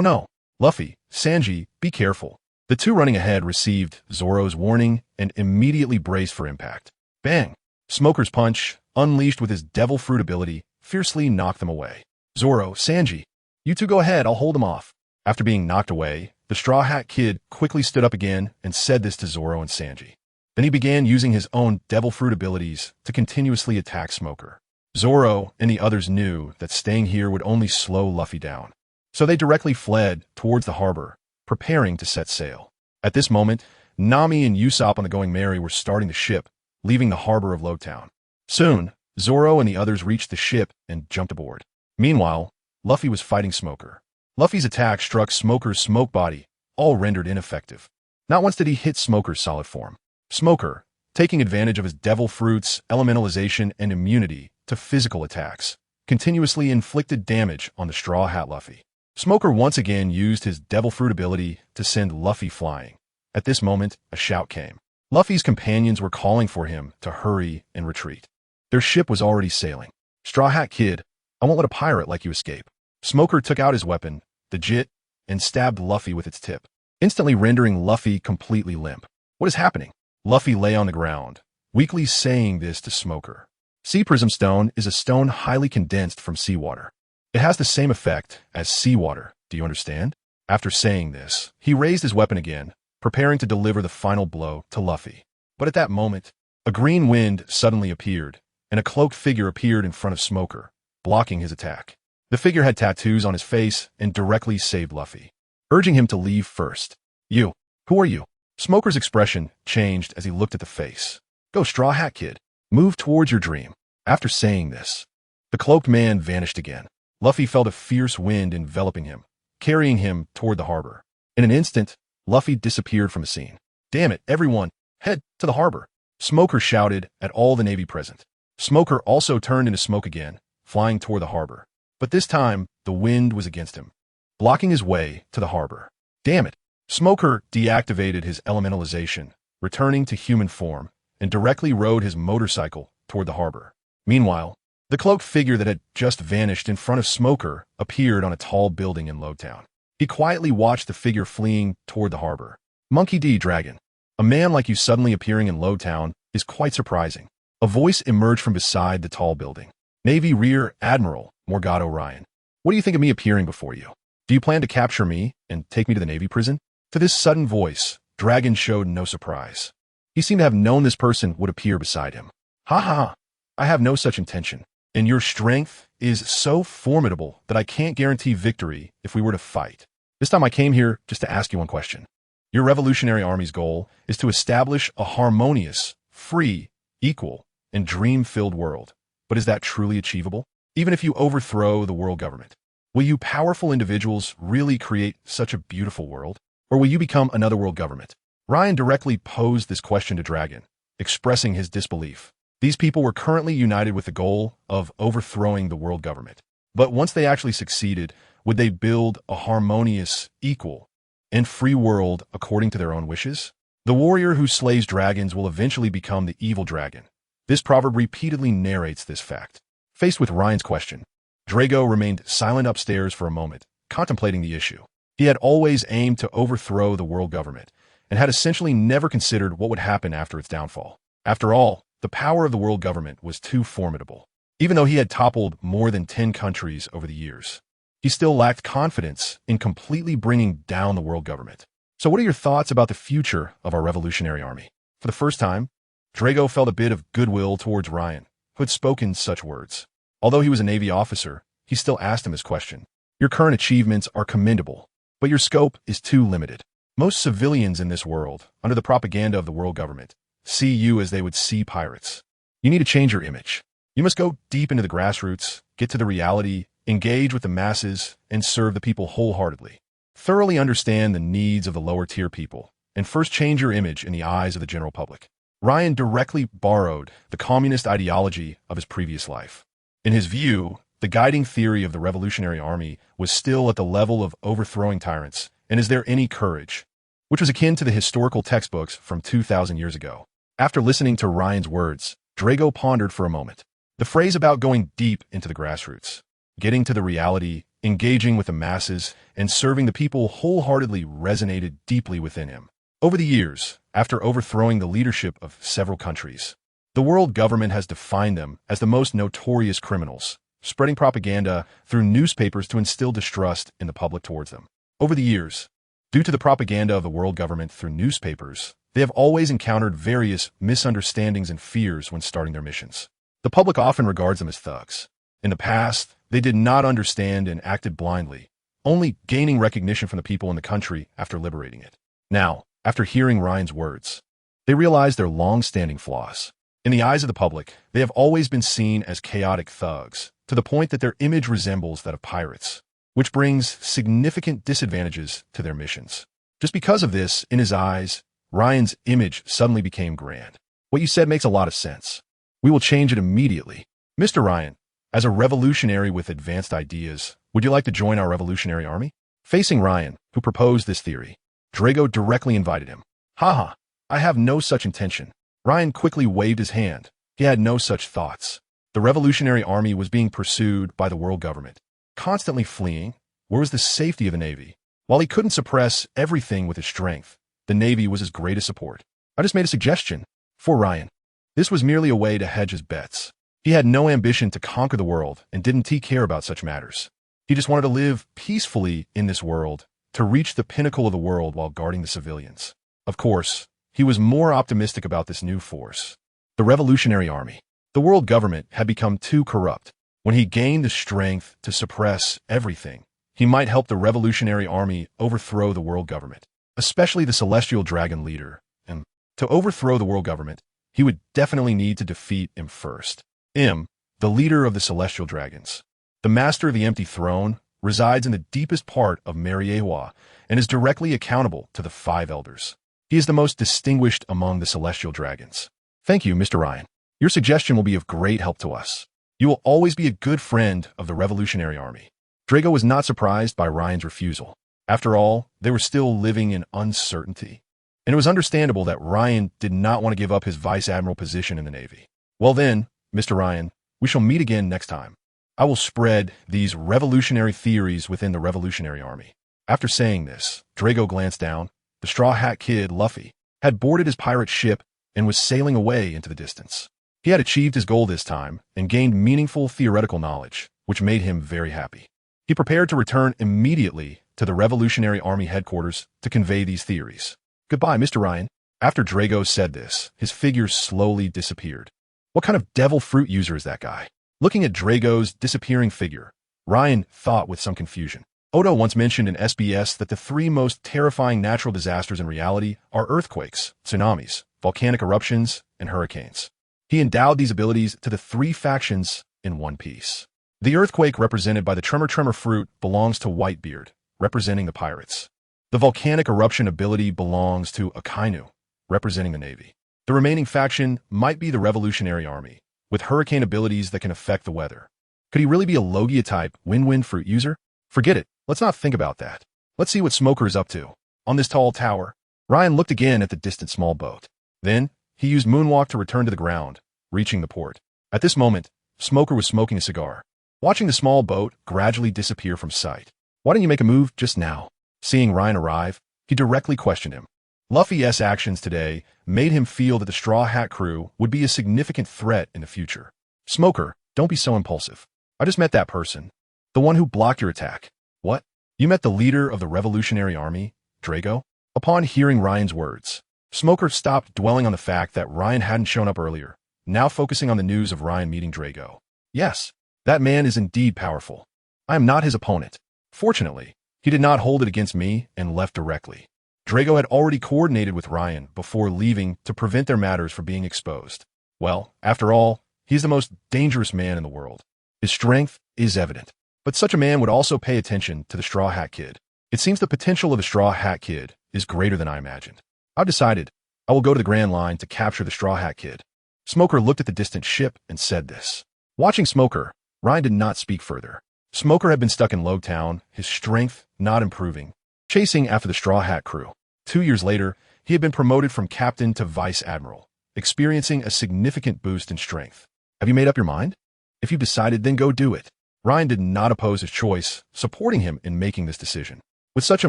S1: no! Luffy, Sanji, be careful. The two running ahead received Zoro's warning and immediately braced for impact. Bang! Smoker's punch, unleashed with his Devil Fruit ability, fiercely knocked them away. Zoro, Sanji, you two go ahead, I'll hold them off. After being knocked away, the Straw Hat Kid quickly stood up again and said this to Zoro and Sanji. Then he began using his own Devil Fruit abilities to continuously attack Smoker. Zoro and the others knew that staying here would only slow Luffy down. So they directly fled towards the harbor, preparing to set sail. At this moment, Nami and Usopp on the Going Merry were starting the ship, leaving the harbor of Loguetown. Soon, Zoro and the others reached the ship and jumped aboard. Meanwhile, Luffy was fighting Smoker. Luffy's attack struck Smoker's smoke body, all rendered ineffective. Not once did he hit Smoker's solid form. Smoker, taking advantage of his Devil Fruit's elementalization and immunity to physical attacks, continuously inflicted damage on the Straw Hat Luffy. Smoker once again used his Devil Fruit ability to send Luffy flying. At this moment, a shout came. Luffy's companions were calling for him to hurry and retreat. Their ship was already sailing. Straw Hat Kid, I won't let a pirate like you escape. Smoker took out his weapon, the Jit, and stabbed Luffy with its tip, instantly rendering Luffy completely limp. What is happening? Luffy lay on the ground, weakly saying this to Smoker. Sea Prism Stone is a stone highly condensed from seawater. It has the same effect as seawater, do you understand? After saying this, he raised his weapon again, preparing to deliver the final blow to Luffy. But at that moment, a green wind suddenly appeared, and a cloaked figure appeared in front of Smoker, blocking his attack. The figure had tattoos on his face and directly saved Luffy, urging him to leave first. You, who are you? Smoker's expression changed as he looked at the face. Go, Straw Hat Kid. Move towards your dream. After saying this, the cloaked man vanished again. Luffy felt a fierce wind enveloping him, carrying him toward the harbor. In an instant, Luffy disappeared from the scene. Damn it, everyone, head to the harbor. Smoker shouted at all the Navy present. Smoker also turned into smoke again, flying toward the harbor. But this time, the wind was against him, blocking his way to the harbor. Damn it. Smoker deactivated his elementalization, returning to human form, and directly rode his motorcycle toward the harbor. Meanwhile, the cloaked figure that had just vanished in front of Smoker appeared on a tall building in Loguetown. He quietly watched the figure fleeing toward the harbor. Monkey D. Dragon. A man like you suddenly appearing in Loguetown is quite surprising. A voice emerged from beside the tall building. Navy Rear Admiral Morgado Ryan. What do you think of me appearing before you? Do you plan to capture me and take me to the Navy prison? To this sudden voice, Dragon showed no surprise. He seemed to have known this person would appear beside him. Ha ha, I have no such intention, and your strength is so formidable that I can't guarantee victory if we were to fight. This time I came here just to ask you one question. Your Revolutionary Army's goal is to establish a harmonious, free, equal, and dream-filled world. But is that truly achievable? Even if you overthrow the world government, will you powerful individuals really create such a beautiful world? Or will you become another world government? Ryan directly posed this question to Dragon, expressing his disbelief. These people were currently united with the goal of overthrowing the world government. But once they actually succeeded, would they build a harmonious, equal, and free world according to their own wishes? The warrior who slays dragons will eventually become the evil dragon. This proverb repeatedly narrates this fact. Faced with Ryan's question, Drago remained silent upstairs for a moment, contemplating the issue. He had always aimed to overthrow the world government, and had essentially never considered what would happen after its downfall. After all, the power of the world government was too formidable. Even though he had toppled more than 10 countries over the years, he still lacked confidence in completely bringing down the world government. So what are your thoughts about the future of our revolutionary army? For the first time, Drago felt a bit of goodwill towards Ryan, who had spoken such words. Although he was a Navy officer, he still asked him his question. Your current achievements are commendable, but your scope is too limited. Most civilians in this world, under the propaganda of the world government, see you as they would see pirates. You need to change your image. You must go deep into the grassroots, get to the reality, engage with the masses, and serve the people wholeheartedly. Thoroughly understand the needs of the lower-tier people, and first change your image in the eyes of the general public. Ryan directly borrowed the communist ideology of his previous life. In his view, the guiding theory of the revolutionary army was still at the level of overthrowing tyrants, and is there any courage, which was akin to the historical textbooks from 2,000 years ago. After listening to Ryan's words, Drago pondered for a moment. The phrase about going deep into the grassroots, getting to the reality, engaging with the masses, and serving the people wholeheartedly resonated deeply within him. Over the years, after overthrowing the leadership of several countries, the world government has defined them as the most notorious criminals, spreading propaganda through newspapers to instill distrust in the public towards them. Over the years, due to the propaganda of the world government through newspapers, they have always encountered various misunderstandings and fears when starting their missions. The public often regards them as thugs. In the past, they did not understand and acted blindly, only gaining recognition from the people in the country after liberating it. Now, after hearing Ryan's words, they realize their long-standing flaws. In the eyes of the public, they have always been seen as chaotic thugs, to the point that their image resembles that of pirates, which brings significant disadvantages to their missions. Just because of this, in his eyes, Ryan's image suddenly became grand. What you said makes a lot of sense. We will change it immediately. Mr. Ryan, as a revolutionary with advanced ideas, would you like to join our revolutionary army? Facing Ryan, who proposed this theory, Drago directly invited him. Haha, I have no such intention. Ryan quickly waved his hand. He had no such thoughts. The revolutionary army was being pursued by the world government, constantly fleeing. Where was the safety of the Navy? While he couldn't suppress everything with his strength, the Navy was his greatest support. I just made a suggestion. For Ryan, this was merely a way to hedge his bets. He had no ambition to conquer the world and didn't care about such matters. He just wanted to live peacefully in this world, to reach the pinnacle of the world while guarding the civilians. Of course, he was more optimistic about this new force, the revolutionary army. The world government had become too corrupt. When he gained the strength to suppress everything, he might help the revolutionary army overthrow the world government, especially the celestial dragon leader. And to overthrow the world government, he would definitely need to defeat him first. The leader of the celestial dragons, the master of the empty throne, resides in the deepest part of Marineford and is directly accountable to the 5 elders. He is the most distinguished among the celestial dragons. Thank you, Mr. Ryan. Your suggestion will be of great help to us. You will always be a good friend of the revolutionary army. Drago was not surprised by Ryan's refusal. After all, they were still living in uncertainty, and it was understandable that Ryan did not want to give up his vice admiral position in the Navy. Well then, Mr. Ryan, we shall meet again next time. I will spread these revolutionary theories within the revolutionary army. After saying this, Drago glanced down. The Straw Hat Kid, Luffy, had boarded his pirate ship and was sailing away into the distance. He had achieved his goal this time and gained meaningful theoretical knowledge, which made him very happy. He prepared to return immediately to the Revolutionary Army headquarters to convey these theories. Goodbye, Mr. Ryan. After Drago said this, his figure slowly disappeared. What kind of devil fruit user is that guy? Looking at Drago's disappearing figure, Ryan thought with some confusion. Odo once mentioned in SBS that the 3 most terrifying natural disasters in reality are earthquakes, tsunamis, volcanic eruptions, and hurricanes. He endowed these abilities to the 3 factions in one piece. The earthquake, represented by the Tremor fruit, belongs to Whitebeard, representing the pirates. The volcanic eruption ability belongs to Akainu, representing the Navy. The remaining faction might be the Revolutionary Army, with hurricane abilities that can affect the weather. Could he really be a Logia-type win-win fruit user? Forget it. Let's not think about that. Let's see what Smoker is up to. On this tall tower, Ryan looked again at the distant small boat. Then, he used moonwalk to return to the ground, reaching the port. At this moment, Smoker was smoking a cigar, watching the small boat gradually disappear from sight. Why didn't you make a move just now? Seeing Ryan arrive, he directly questioned him. Luffy's actions today made him feel that the Straw Hat crew would be a significant threat in the future. Smoker, don't be so impulsive. I just met that person. The one who blocked your attack. What? You met the leader of the Revolutionary Army, Drago? Upon hearing Ryan's words, Smoker stopped dwelling on the fact that Ryan hadn't shown up earlier, now focusing on the news of Ryan meeting Drago. Yes, that man is indeed powerful. I am not his opponent. Fortunately, he did not hold it against me and left directly. Drago had already coordinated with Ryan before leaving to prevent their matters from being exposed. Well, after all, he's the most dangerous man in the world. His strength is evident. But such a man would also pay attention to the Straw Hat Kid. It seems the potential of the Straw Hat Kid is greater than I imagined. I've decided I will go to the Grand Line to capture the Straw Hat Kid. Smoker looked at the distant ship and said this. Watching Smoker, Ryan did not speak further. Smoker had been stuck in Loguetown, his strength not improving, chasing after the Straw Hat crew. 2 years later, he had been promoted from captain to vice admiral, experiencing a significant boost in strength. Have you made up your mind? If you've decided, then go do it. Ryan did not oppose his choice, supporting him in making this decision. With such a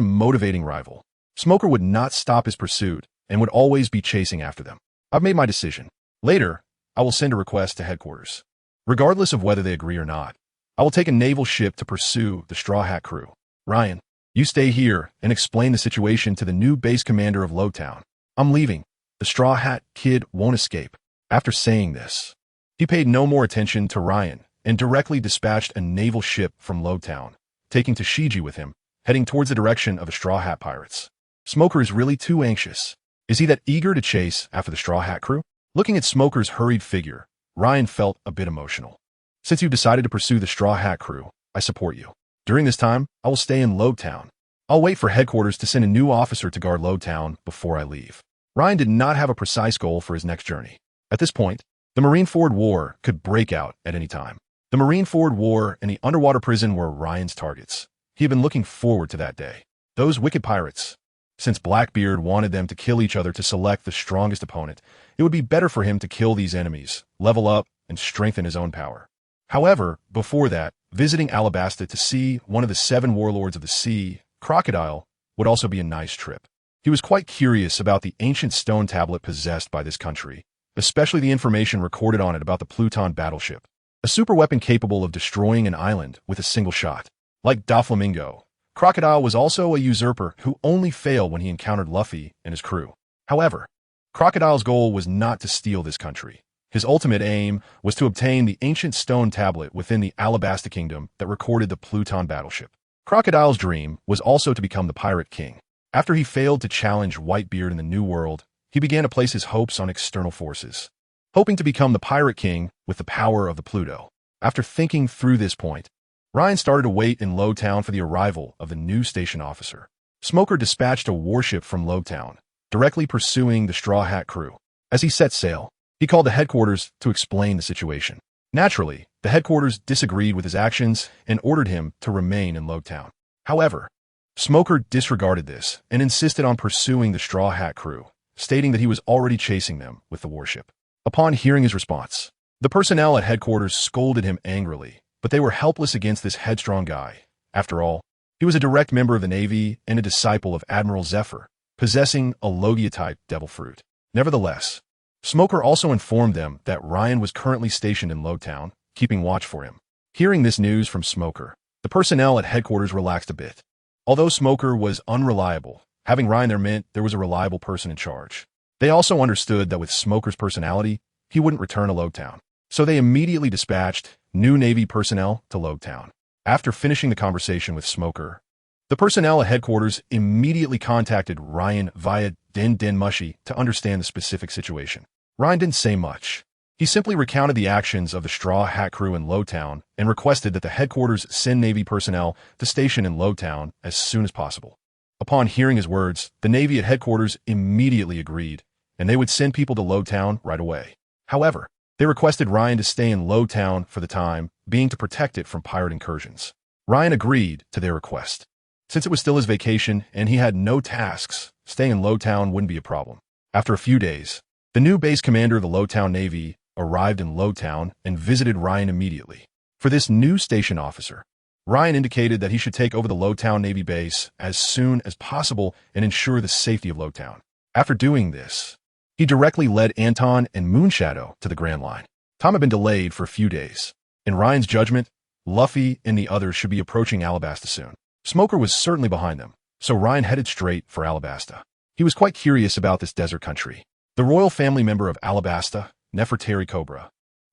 S1: motivating rival, Smoker would not stop his pursuit and would always be chasing after them. I've made my decision. Later, I will send a request to headquarters. Regardless of whether they agree or not, I will take a naval ship to pursue the Straw Hat crew. Ryan, you stay here and explain the situation to the new base commander of Loguetown. I'm leaving. The Straw Hat Kid won't escape. After saying this, he paid no more attention to Ryan and directly dispatched a naval ship from Loguetown, taking Tashigi with him, heading towards the direction of the Straw Hat pirates. Smoker is really too anxious. Is he that eager to chase after the Straw Hat crew? Looking at Smoker's hurried figure, Ryan felt a bit emotional. Since you've decided to pursue the Straw Hat crew, I support you. During this time, I will stay in Loguetown. I'll wait for headquarters to send a new officer to guard Loguetown before I leave. Ryan did not have a precise goal for his next journey. At this point, the Marineford War could break out at any time. The Marineford War and the underwater prison were Ryan's targets. He had been looking forward to that day. Those wicked pirates. Since Blackbeard wanted them to kill each other to select the strongest opponent, it would be better for him to kill these enemies, level up, and strengthen his own power. However, before that, visiting Alabasta to see one of the 7 warlords of the sea, Crocodile, would also be a nice trip. He was quite curious about the ancient stone tablet possessed by this country, especially the information recorded on it about the Pluton battleship, a superweapon capable of destroying an island with a single shot. Like Doflamingo, Crocodile was also a usurper who only failed when he encountered Luffy and his crew. However, Crocodile's goal was not to steal this country. His ultimate aim was to obtain the ancient stone tablet within the Alabasta kingdom that recorded the Pluton battleship. Crocodile's dream was also to become the Pirate King. After he failed to challenge Whitebeard in the New World, he began to place his hopes on external forces, hoping to become the Pirate King with the power of the Pluto. After thinking through this point, Ryan started to wait in Loguetown for the arrival of the new station officer. Smoker dispatched a warship from Loguetown, directly pursuing the Straw Hat crew. As he set sail, he called the headquarters to explain the situation. Naturally, the headquarters disagreed with his actions and ordered him to remain in Loguetown. However, Smoker disregarded this and insisted on pursuing the Straw Hat crew, stating that he was already chasing them with the warship. Upon hearing his response, the personnel at headquarters scolded him angrily, but they were helpless against this headstrong guy. After all, he was a direct member of the Navy and a disciple of Admiral Zephyr, possessing a Logia-type devil fruit. Nevertheless, Smoker also informed them that Ryan was currently stationed in Loguetown, keeping watch for him. Hearing this news from Smoker, the personnel at headquarters relaxed a bit. Although Smoker was unreliable, having Ryan there meant there was a reliable person in charge. They also understood that with Smoker's personality, he wouldn't return to Loguetown. So they immediately dispatched new Navy personnel to Loguetown. After finishing the conversation with Smoker, the personnel at headquarters immediately contacted Ryan via Den Mushy to understand the specific situation. Ryan didn't say much. He simply recounted the actions of the Straw Hat crew in Loguetown and requested that the headquarters send Navy personnel to station in Loguetown as soon as possible. Upon hearing his words, the Navy at headquarters immediately agreed, and they would send people to Loguetown right away. However, they requested Ryan to stay in Loguetown for the time being to protect it from pirate incursions. Ryan agreed to their request. Since it was still his vacation and he had no tasks, staying in Loguetown wouldn't be a problem. After a few days, the new base commander of the Loguetown Navy arrived in Loguetown and visited Ryan immediately. For this new station officer, Ryan indicated that he should take over the Loguetown Navy base as soon as possible and ensure the safety of Loguetown. After doing this, he directly led Anton and Moonshadow to the Grand Line. Time had been delayed for a few days. In Ryan's judgment, Luffy and the others should be approaching Alabasta soon. Smoker was certainly behind them, so Ryan headed straight for Alabasta. He was quite curious about this desert country. The royal family member of Alabasta, Nefertari Cobra,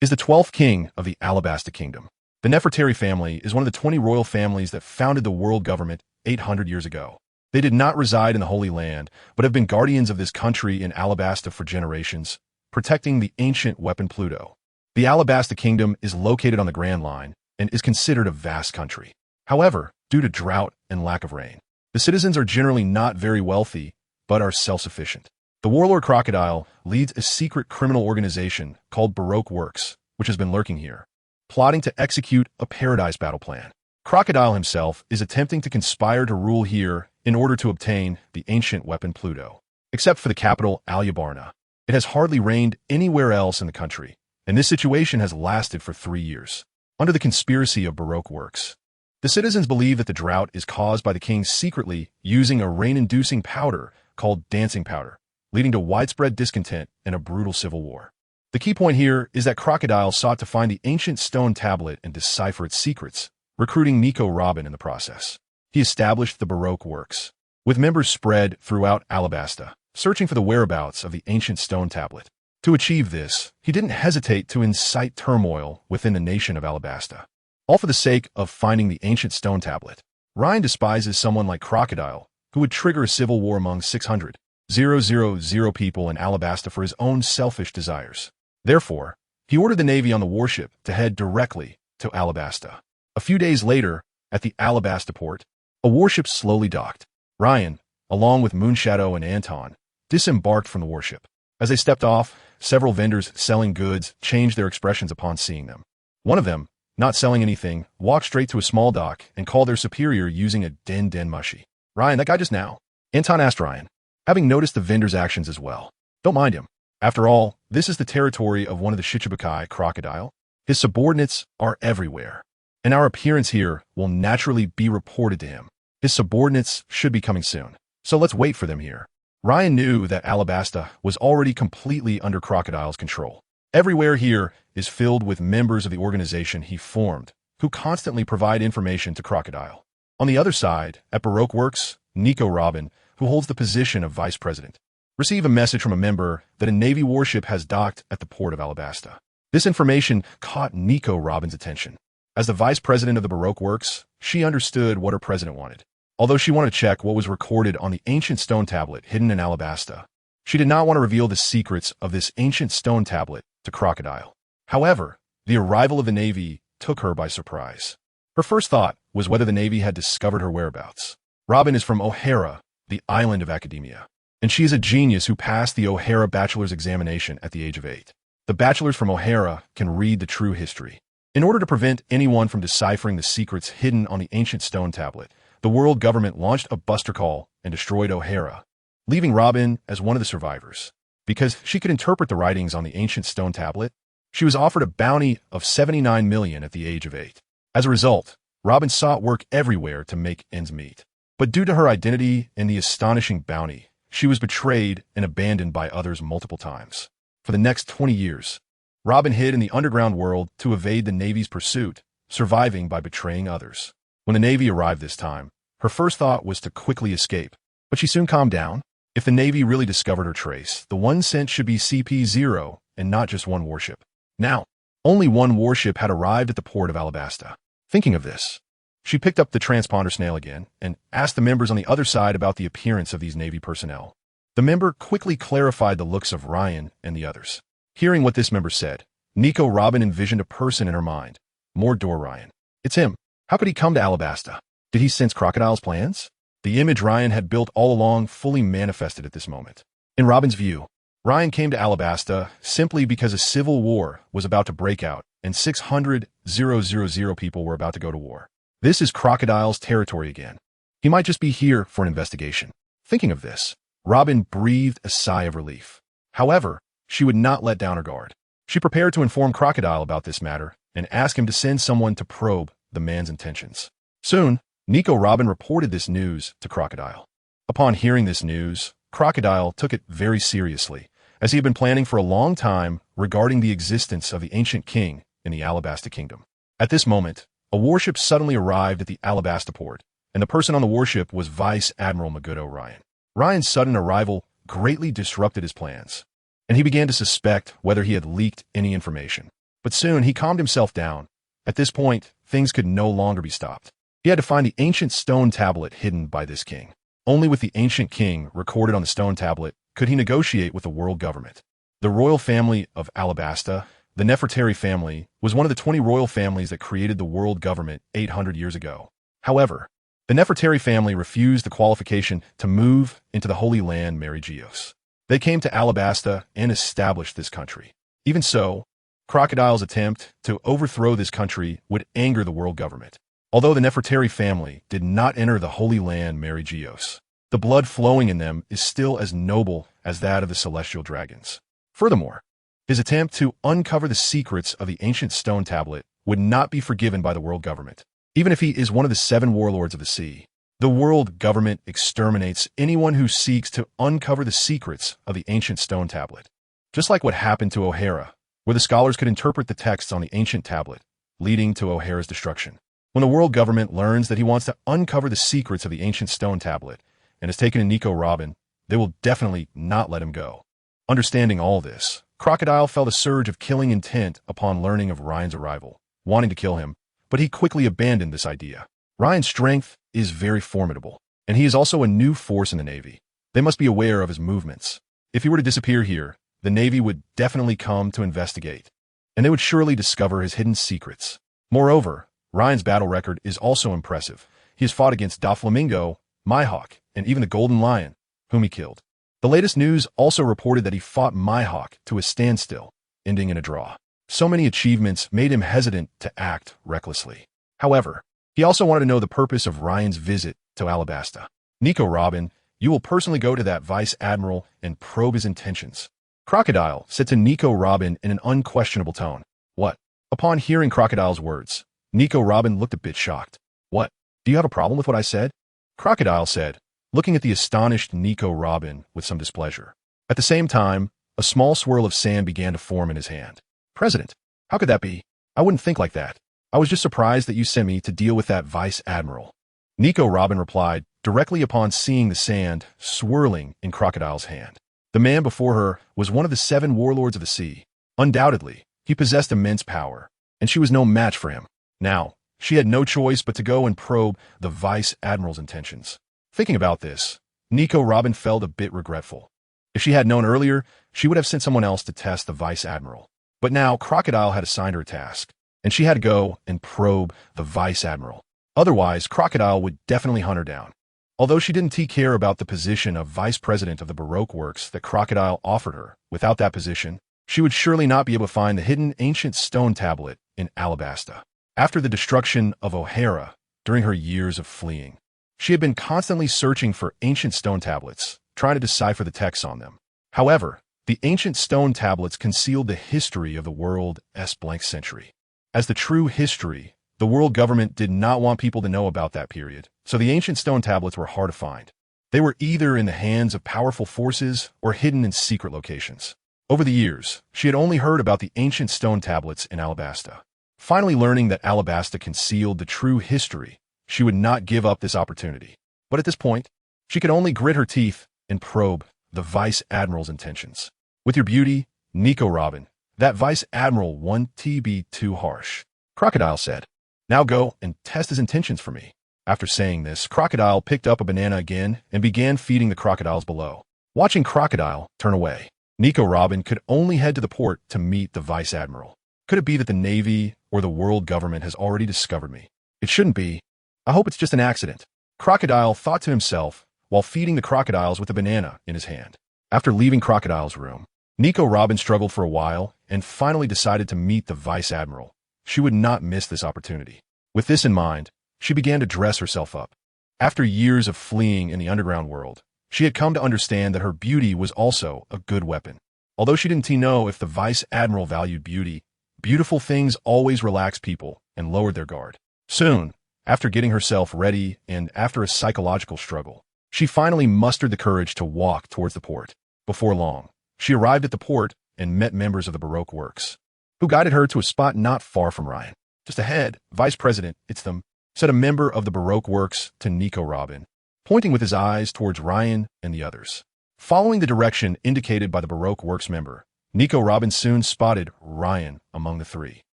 S1: is the 12th king of the Alabasta Kingdom. The Nefertari family is one of the 20 royal families that founded the world government 800 years ago. They did not reside in the Holy Land, but have been guardians of this country in Alabasta for generations, protecting the ancient weapon Pluto. The Alabasta Kingdom is located on the Grand Line and is considered a vast country. However, due to drought and lack of rain, the citizens are generally not very wealthy, but are self-sufficient. The warlord Crocodile leads a secret criminal organization called Baroque Works, which has been lurking here, plotting to execute a paradise battle plan. Crocodile himself is attempting to conspire to rule here in order to obtain the ancient weapon Pluto. Except for the capital, Alyabarna, it has hardly rained anywhere else in the country, and this situation has lasted for 3 years. Under the conspiracy of Baroque Works, the citizens believe that the drought is caused by the king secretly using a rain-inducing powder called dancing powder, leading to widespread discontent and a brutal civil war. The key point here is that Crocodile sought to find the ancient stone tablet and decipher its secrets, recruiting Nico Robin in the process. He established the Baroque Works, with members spread throughout Alabasta, searching for the whereabouts of the ancient stone tablet. To achieve this, he didn't hesitate to incite turmoil within the nation of Alabasta, all for the sake of finding the ancient stone tablet. Ryan despises someone like Crocodile, who would trigger a civil war among 600,000 people in Alabasta for his own selfish desires. Therefore, he ordered the Navy on the warship to head directly to Alabasta. A few days later, at the Alabasta port, a warship slowly docked. Ryan, along with Moonshadow and Anton, disembarked from the warship. As they stepped off, several vendors selling goods changed their expressions upon seeing them. One of them, not selling anything, walked straight to a small dock and called their superior using a den mushy. "Ryan, that guy just now?" Anton asked Ryan, having noticed the vendor's actions as well. "Don't mind him. After all, this is the territory of one of the Shichibukai, Crocodile. His subordinates are everywhere, and our appearance here will naturally be reported to him. His subordinates should be coming soon, so let's wait for them here." Ryan knew that Alabasta was already completely under Crocodile's control. Everywhere here is filled with members of the organization he formed, who constantly provide information to Crocodile. On the other side, at Baroque Works, Nico Robin, who holds the position of vice president, receive a message from a member that a Navy warship has docked at the port of Alabasta. This information caught Nico Robin's attention. As the vice president of the Baroque Works, she understood what her president wanted. Although she wanted to check what was recorded on the ancient stone tablet hidden in Alabasta, she did not want to reveal the secrets of this ancient stone tablet to Crocodile. However, the arrival of the Navy took her by surprise. Her first thought was whether the Navy had discovered her whereabouts. Robin is from O'Hara, the island of academia, and she is a genius who passed the O'Hara bachelor's examination at the age of 8. The bachelors from O'Hara can read the true history. In order to prevent anyone from deciphering the secrets hidden on the ancient stone tablet, the world government launched a buster call and destroyed O'Hara, leaving Robin as one of the survivors. Because she could interpret the writings on the ancient stone tablet, she was offered a bounty of 79 million at the age of 8. As a result, Robin sought work everywhere to make ends meet. But due to her identity and the astonishing bounty, she was betrayed and abandoned by others multiple times. For the next 20 years, Robin hid in the underground world to evade the Navy's pursuit, surviving by betraying others. When the Navy arrived this time, her first thought was to quickly escape, but she soon calmed down. If the Navy really discovered her trace, the one sent should be CP-0 and not just one warship. Now, only one warship had arrived at the port of Alabasta. Thinking of this, she picked up the transponder snail again and asked the members on the other side about the appearance of these Navy personnel. The member quickly clarified the looks of Ryan and the others. Hearing what this member said, Nico Robin envisioned a person in her mind. Mordor Ryan. It's him. How could he come to Alabasta? Did he sense Crocodile's plans? The image Ryan had built all along fully manifested at this moment. In Robin's view, Ryan came to Alabasta simply because a civil war was about to break out and 600,000 people were about to go to war. This is Crocodile's territory again. He might just be here for an investigation. Thinking of this, Robin breathed a sigh of relief. However, she would not let down her guard. She prepared to inform Crocodile about this matter and ask him to send someone to probe the man's intentions. Soon, Nico Robin reported this news to Crocodile. Upon hearing this news, Crocodile took it very seriously, as he had been planning for a long time regarding the existence of the ancient king in the Alabasta Kingdom. At this moment, a warship suddenly arrived at the Alabasta port, and the person on the warship was Vice Admiral Magudo Ryan. Ryan's sudden arrival greatly disrupted his plans, and he began to suspect whether he had leaked any information. But soon he calmed himself down. At this point, things could no longer be stopped. He had to find the ancient stone tablet hidden by this king. Only with the ancient king recorded on the stone tablet could he negotiate with the world government. The royal family of Alabasta, the Nefertari family, was one of the 20 royal families that created the world government 800 years ago. However, the Nefertari family refused the qualification to move into the Holy Land Marigeos. They came to Alabasta and established this country. Even so, Crocodile's attempt to overthrow this country would anger the world government. Although the Nefertari family did not enter the Holy Land Marigeos, the blood flowing in them is still as noble as that of the celestial dragons. Furthermore, his attempt to uncover the secrets of the ancient stone tablet would not be forgiven by the world government. Even if he is one of the 7 warlords of the sea, the world government exterminates anyone who seeks to uncover the secrets of the ancient stone tablet. Just like what happened to O'Hara, where the scholars could interpret the texts on the ancient tablet, leading to O'Hara's destruction. When the world government learns that he wants to uncover the secrets of the ancient stone tablet and has taken in Nico Robin, they will definitely not let him go. Understanding all this, Crocodile felt a surge of killing intent upon learning of Ryan's arrival, wanting to kill him, but he quickly abandoned this idea. Ryan's strength is very formidable, and he is also a new force in the Navy. They must be aware of his movements. If he were to disappear here, the Navy would definitely come to investigate, and they would surely discover his hidden secrets. Moreover, Ryan's battle record is also impressive. He has fought against Doflamingo, Mihawk, and even the Golden Lion, whom he killed. The latest news also reported that he fought Mihawk to a standstill, ending in a draw. So many achievements made him hesitant to act recklessly. However, he also wanted to know the purpose of Ryan's visit to Alabasta. Nico Robin, you will personally go to that Vice Admiral and probe his intentions. Crocodile said to Nico Robin in an unquestionable tone. What? Upon hearing Crocodile's words, Nico Robin looked a bit shocked. What? Do you have a problem with what I said? Crocodile said, looking at the astonished Nico Robin with some displeasure. At the same time, a small swirl of sand began to form in his hand. President, how could that be? I wouldn't think like that. I was just surprised that you sent me to deal with that Vice Admiral. Nico Robin replied, directly upon seeing the sand swirling in Crocodile's hand. The man before her was one of the 7 warlords of the sea. Undoubtedly, he possessed immense power, and she was no match for him. Now, she had no choice but to go and probe the Vice Admiral's intentions. Thinking about this, Nico Robin felt a bit regretful. If she had known earlier, she would have sent someone else to test the Vice Admiral. But now Crocodile had assigned her a task, and she had to go and probe the Vice Admiral. Otherwise, Crocodile would definitely hunt her down. Although she didn't take care about the position of Vice President of the Baroque Works that Crocodile offered her, without that position, she would surely not be able to find the hidden ancient stone tablet in Alabasta. After the destruction of O'Hara, during her years of fleeing, she had been constantly searching for ancient stone tablets, trying to decipher the texts on them. However, the ancient stone tablets concealed the history of the world's blank century. As the true history, the world government did not want people to know about that period, so the ancient stone tablets were hard to find. They were either in the hands of powerful forces or hidden in secret locations. Over the years, she had only heard about the ancient stone tablets in Alabasta. Finally learning that Alabasta concealed the true history, she would not give up this opportunity. But at this point, she could only grit her teeth and probe the Vice Admiral's intentions. With your beauty, Nico Robin, that Vice Admiral won't be too harsh. Crocodile said, now go and test his intentions for me. After saying this, Crocodile picked up a banana again and began feeding the crocodiles below. Watching Crocodile turn away, Nico Robin could only head to the port to meet the Vice Admiral. Could it be that the Navy or the world government has already discovered me? It shouldn't be. I hope it's just an accident. Crocodile thought to himself while feeding the crocodiles with a banana in his hand. After leaving Crocodile's room, Nico Robin struggled for a while and finally decided to meet the Vice Admiral. She would not miss this opportunity. With this in mind, she began to dress herself up. After years of fleeing in the underground world, she had come to understand that her beauty was also a good weapon. Although she didn't know if the Vice Admiral valued beauty, beautiful things always relaxed people and lowered their guard. Soon, after getting herself ready and after a psychological struggle, she finally mustered the courage to walk towards the port. Before long, she arrived at the port and met members of the Baroque Works, who guided her to a spot not far from Ryan. Just ahead, Vice President, it's them, said a member of the Baroque Works to Nico Robin, pointing with his eyes towards Ryan and the others. Following the direction indicated by the Baroque Works member, Nico Robin soon spotted Ryan among the three.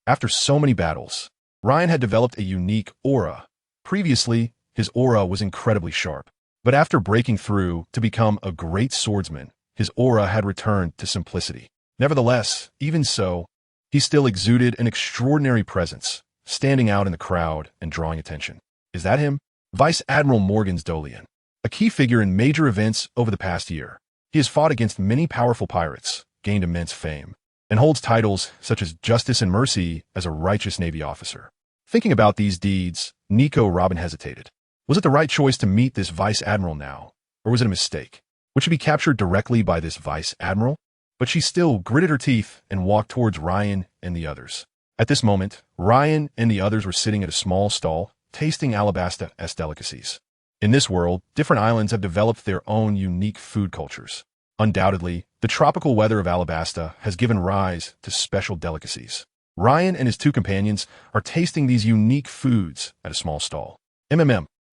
S1: After so many battles, Ryan had developed a unique aura. Previously, his aura was incredibly sharp, but after breaking through to become a great swordsman, his aura had returned to simplicity. Nevertheless, even so, he still exuded an extraordinary presence, standing out in the crowd and drawing attention. Is that him? Vice Admiral Morgan's Dolian, a key figure in major events over the past year. He has fought against many powerful pirates, gained immense fame, and holds titles such as Justice and Mercy as a righteous Navy officer. Thinking about these deeds, Nico Robin hesitated. Was it the right choice to meet this Vice Admiral now, or was it a mistake? Would she be captured directly by this Vice Admiral? But she still gritted her teeth and walked towards Ryan and the others. At this moment, Ryan and the others were sitting at a small stall, tasting Alabasta's delicacies. In this world, different islands have developed their own unique food cultures. Undoubtedly, the tropical weather of Alabasta has given rise to special delicacies. Ryan and his two companions are tasting these unique foods at a small stall.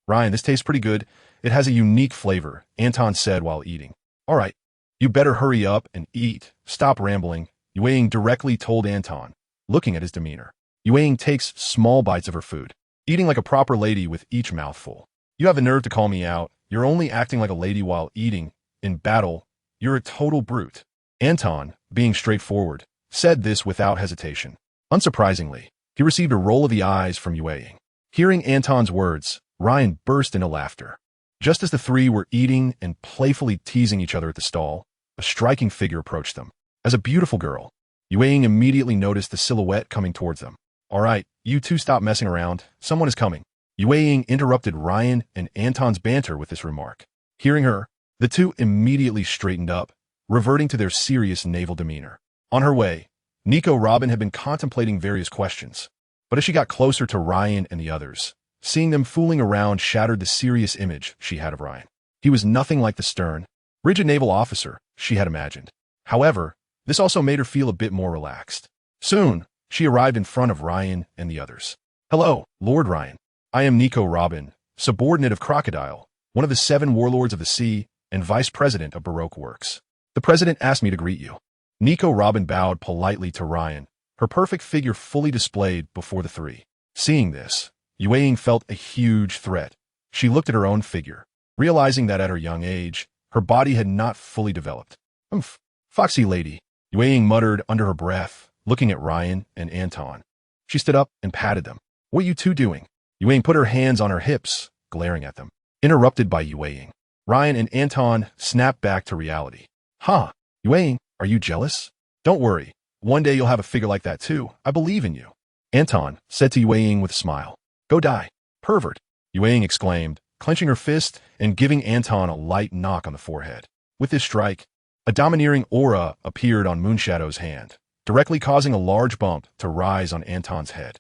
S1: Ryan, this tastes pretty good. It has a unique flavor, Anton said while eating. All right, you better hurry up and eat. Stop rambling, Yueying directly told Anton, looking at his demeanor. Yueying takes small bites of her food, eating like a proper lady with each mouthful. You have the nerve to call me out. You're only acting like a lady while eating. In battle, you're a total brute. Anton, being straightforward, said this without hesitation. Unsurprisingly, he received a roll of the eyes from Yueying. Hearing Anton's words, Ryan burst into laughter. Just as the three were eating and playfully teasing each other at the stall, a striking figure approached them. As a beautiful girl, Yueying immediately noticed the silhouette coming towards them. All right, you two stop messing around. Someone is coming. Yueying interrupted Ryan and Anton's banter with this remark. Hearing her, the two immediately straightened up, reverting to their serious naval demeanor. On her way, Nico Robin had been contemplating various questions, but as she got closer to Ryan and the others, seeing them fooling around shattered the serious image she had of Ryan. He was nothing like the stern, rigid naval officer she had imagined. However, this also made her feel a bit more relaxed. Soon, she arrived in front of Ryan and the others. Hello, Lord Ryan. I am Nico Robin, subordinate of Crocodile, one of the 7 warlords of the sea and vice president of Baroque Works. The president asked me to greet you. Nico Robin bowed politely to Ryan, her perfect figure fully displayed before the three. Seeing this, Yueying felt a huge threat. She looked at her own figure, realizing that at her young age, her body had not fully developed. Foxy lady, Yueying muttered under her breath, looking at Ryan and Anton. She stood up and patted them. What are you two doing? Yueying put her hands on her hips, glaring at them. Interrupted by Yueying, Ryan and Anton snapped back to reality. Huh, Yueying, are you jealous? Don't worry, one day you'll have a figure like that too. I believe in you. Anton said to Yueying with a smile. Go die, pervert, Yueying exclaimed, clenching her fist and giving Anton a light knock on the forehead. With this strike, a domineering aura appeared on Moonshadow's hand, directly causing a large bump to rise on Anton's head.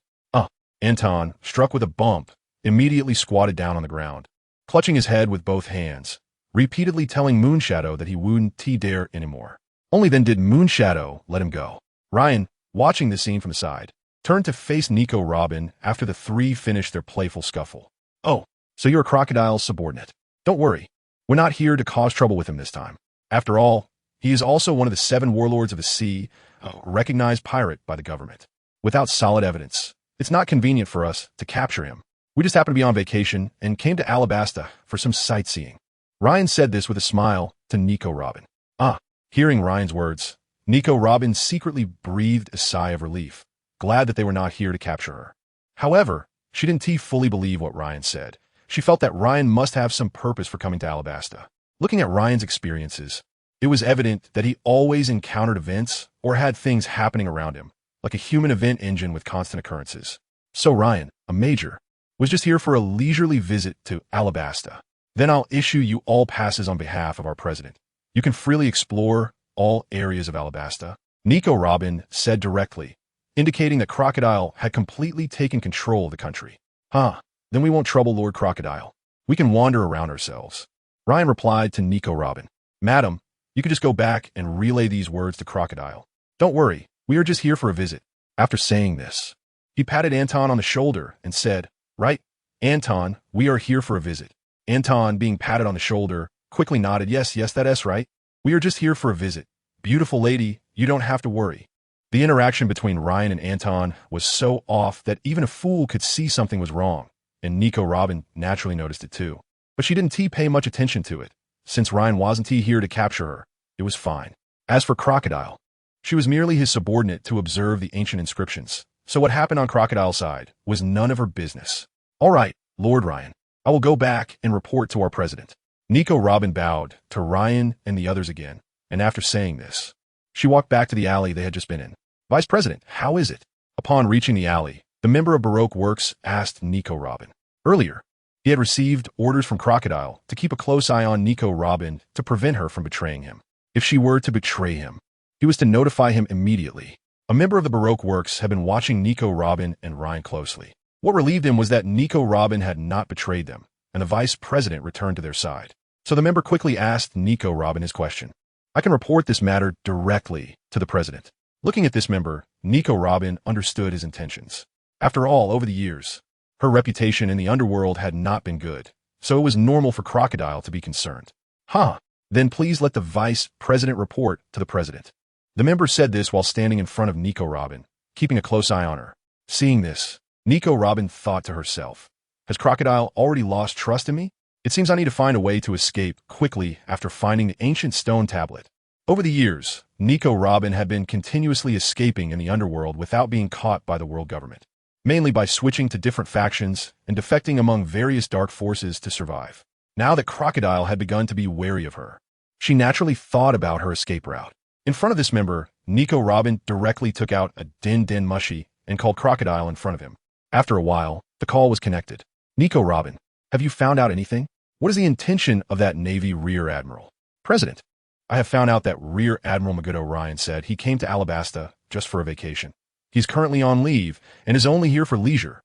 S1: Anton, struck with a bump, immediately squatted down on the ground, clutching his head with both hands, repeatedly telling Moonshadow that he wouldn't dare anymore. Only then did Moonshadow let him go. Ryan, watching the scene from the side, turned to face Nico Robin after the three finished their playful scuffle. Oh, so you're a Crocodile's subordinate. Don't worry, we're not here to cause trouble with him this time. After all, he is also one of the 7 warlords of the sea, a recognized pirate by the government. Without solid evidence, it's not convenient for us to capture him. We just happened to be on vacation and came to Alabasta for some sightseeing. Ryan said this with a smile to Nico Robin. Hearing Ryan's words, Nico Robin secretly breathed a sigh of relief, glad that they were not here to capture her. However, she didn't fully believe what Ryan said. She felt that Ryan must have some purpose for coming to Alabasta. Looking at Ryan's experiences, it was evident that he always encountered events or had things happening around him, like a human event engine with constant occurrences. So Ryan, a major, Was just here for a leisurely visit to Alabasta. Then I'll issue you all passes on behalf of our president. You can freely explore all areas of Alabasta. Nico Robin said directly, indicating that Crocodile had completely taken control of the country. Then we won't trouble Lord Crocodile. We can wander around ourselves. Ryan replied to Nico Robin, Madam, you can just go back and relay these words to Crocodile. Don't worry, we are just here for a visit. After saying this, he patted Anton on the shoulder and said, Right, Anton, we are here for a visit. Anton, being patted on the shoulder, quickly nodded, Yes, that's right. We are just here for a visit. Beautiful lady, you don't have to worry. The interaction between Ryan and Anton was so off that even a fool could see something was wrong, and Nico Robin naturally noticed it too. But she didn't pay much attention to it. Since Ryan wasn't here to capture her, it was fine. As for Crocodile, she was merely his subordinate to observe the ancient inscriptions, so what happened on Crocodile's side was none of her business. All right, Lord Ryan, I will go back and report to our president. Nico Robin bowed to Ryan and the others again, and after saying this, she walked back to the alley they had just been in. Vice President, how is it? Upon reaching the alley, the member of Baroque Works asked Nico Robin. Earlier, he had received orders from Crocodile to keep a close eye on Nico Robin to prevent her from betraying him. If she were to betray him, he was to notify him immediately. A member of the Baroque Works had been watching Nico Robin and Ryan closely. What relieved him was that Nico Robin had not betrayed them, and the Vice President returned to their side. So the member quickly asked Nico Robin his question. I can report this matter directly to the President. Looking at this member, Nico Robin understood his intentions. After all, over the years, her reputation in the underworld had not been good, so it was normal for Crocodile to be concerned. Then please let the Vice President report to the President. The member said this while standing in front of Nico Robin, keeping a close eye on her. Seeing this, Nico Robin thought to herself, Has Crocodile already lost trust in me? It seems I need to find a way to escape quickly after finding the ancient stone tablet. Over the years, Nico Robin had been continuously escaping in the underworld without being caught by the world government, mainly by switching to different factions and defecting among various dark forces to survive. Now that Crocodile had begun to be wary of her, she naturally thought about her escape route. In front of this member, Nico Robin directly took out a din mushy and called Crocodile in front of him. After a while, the call was connected. Nico Robin, have you found out anything? What is the intention of that Navy Rear Admiral? President, I have found out that Rear Admiral Magudo Ryan said he came to Alabasta just for a vacation. He's currently on leave and is only here for leisure.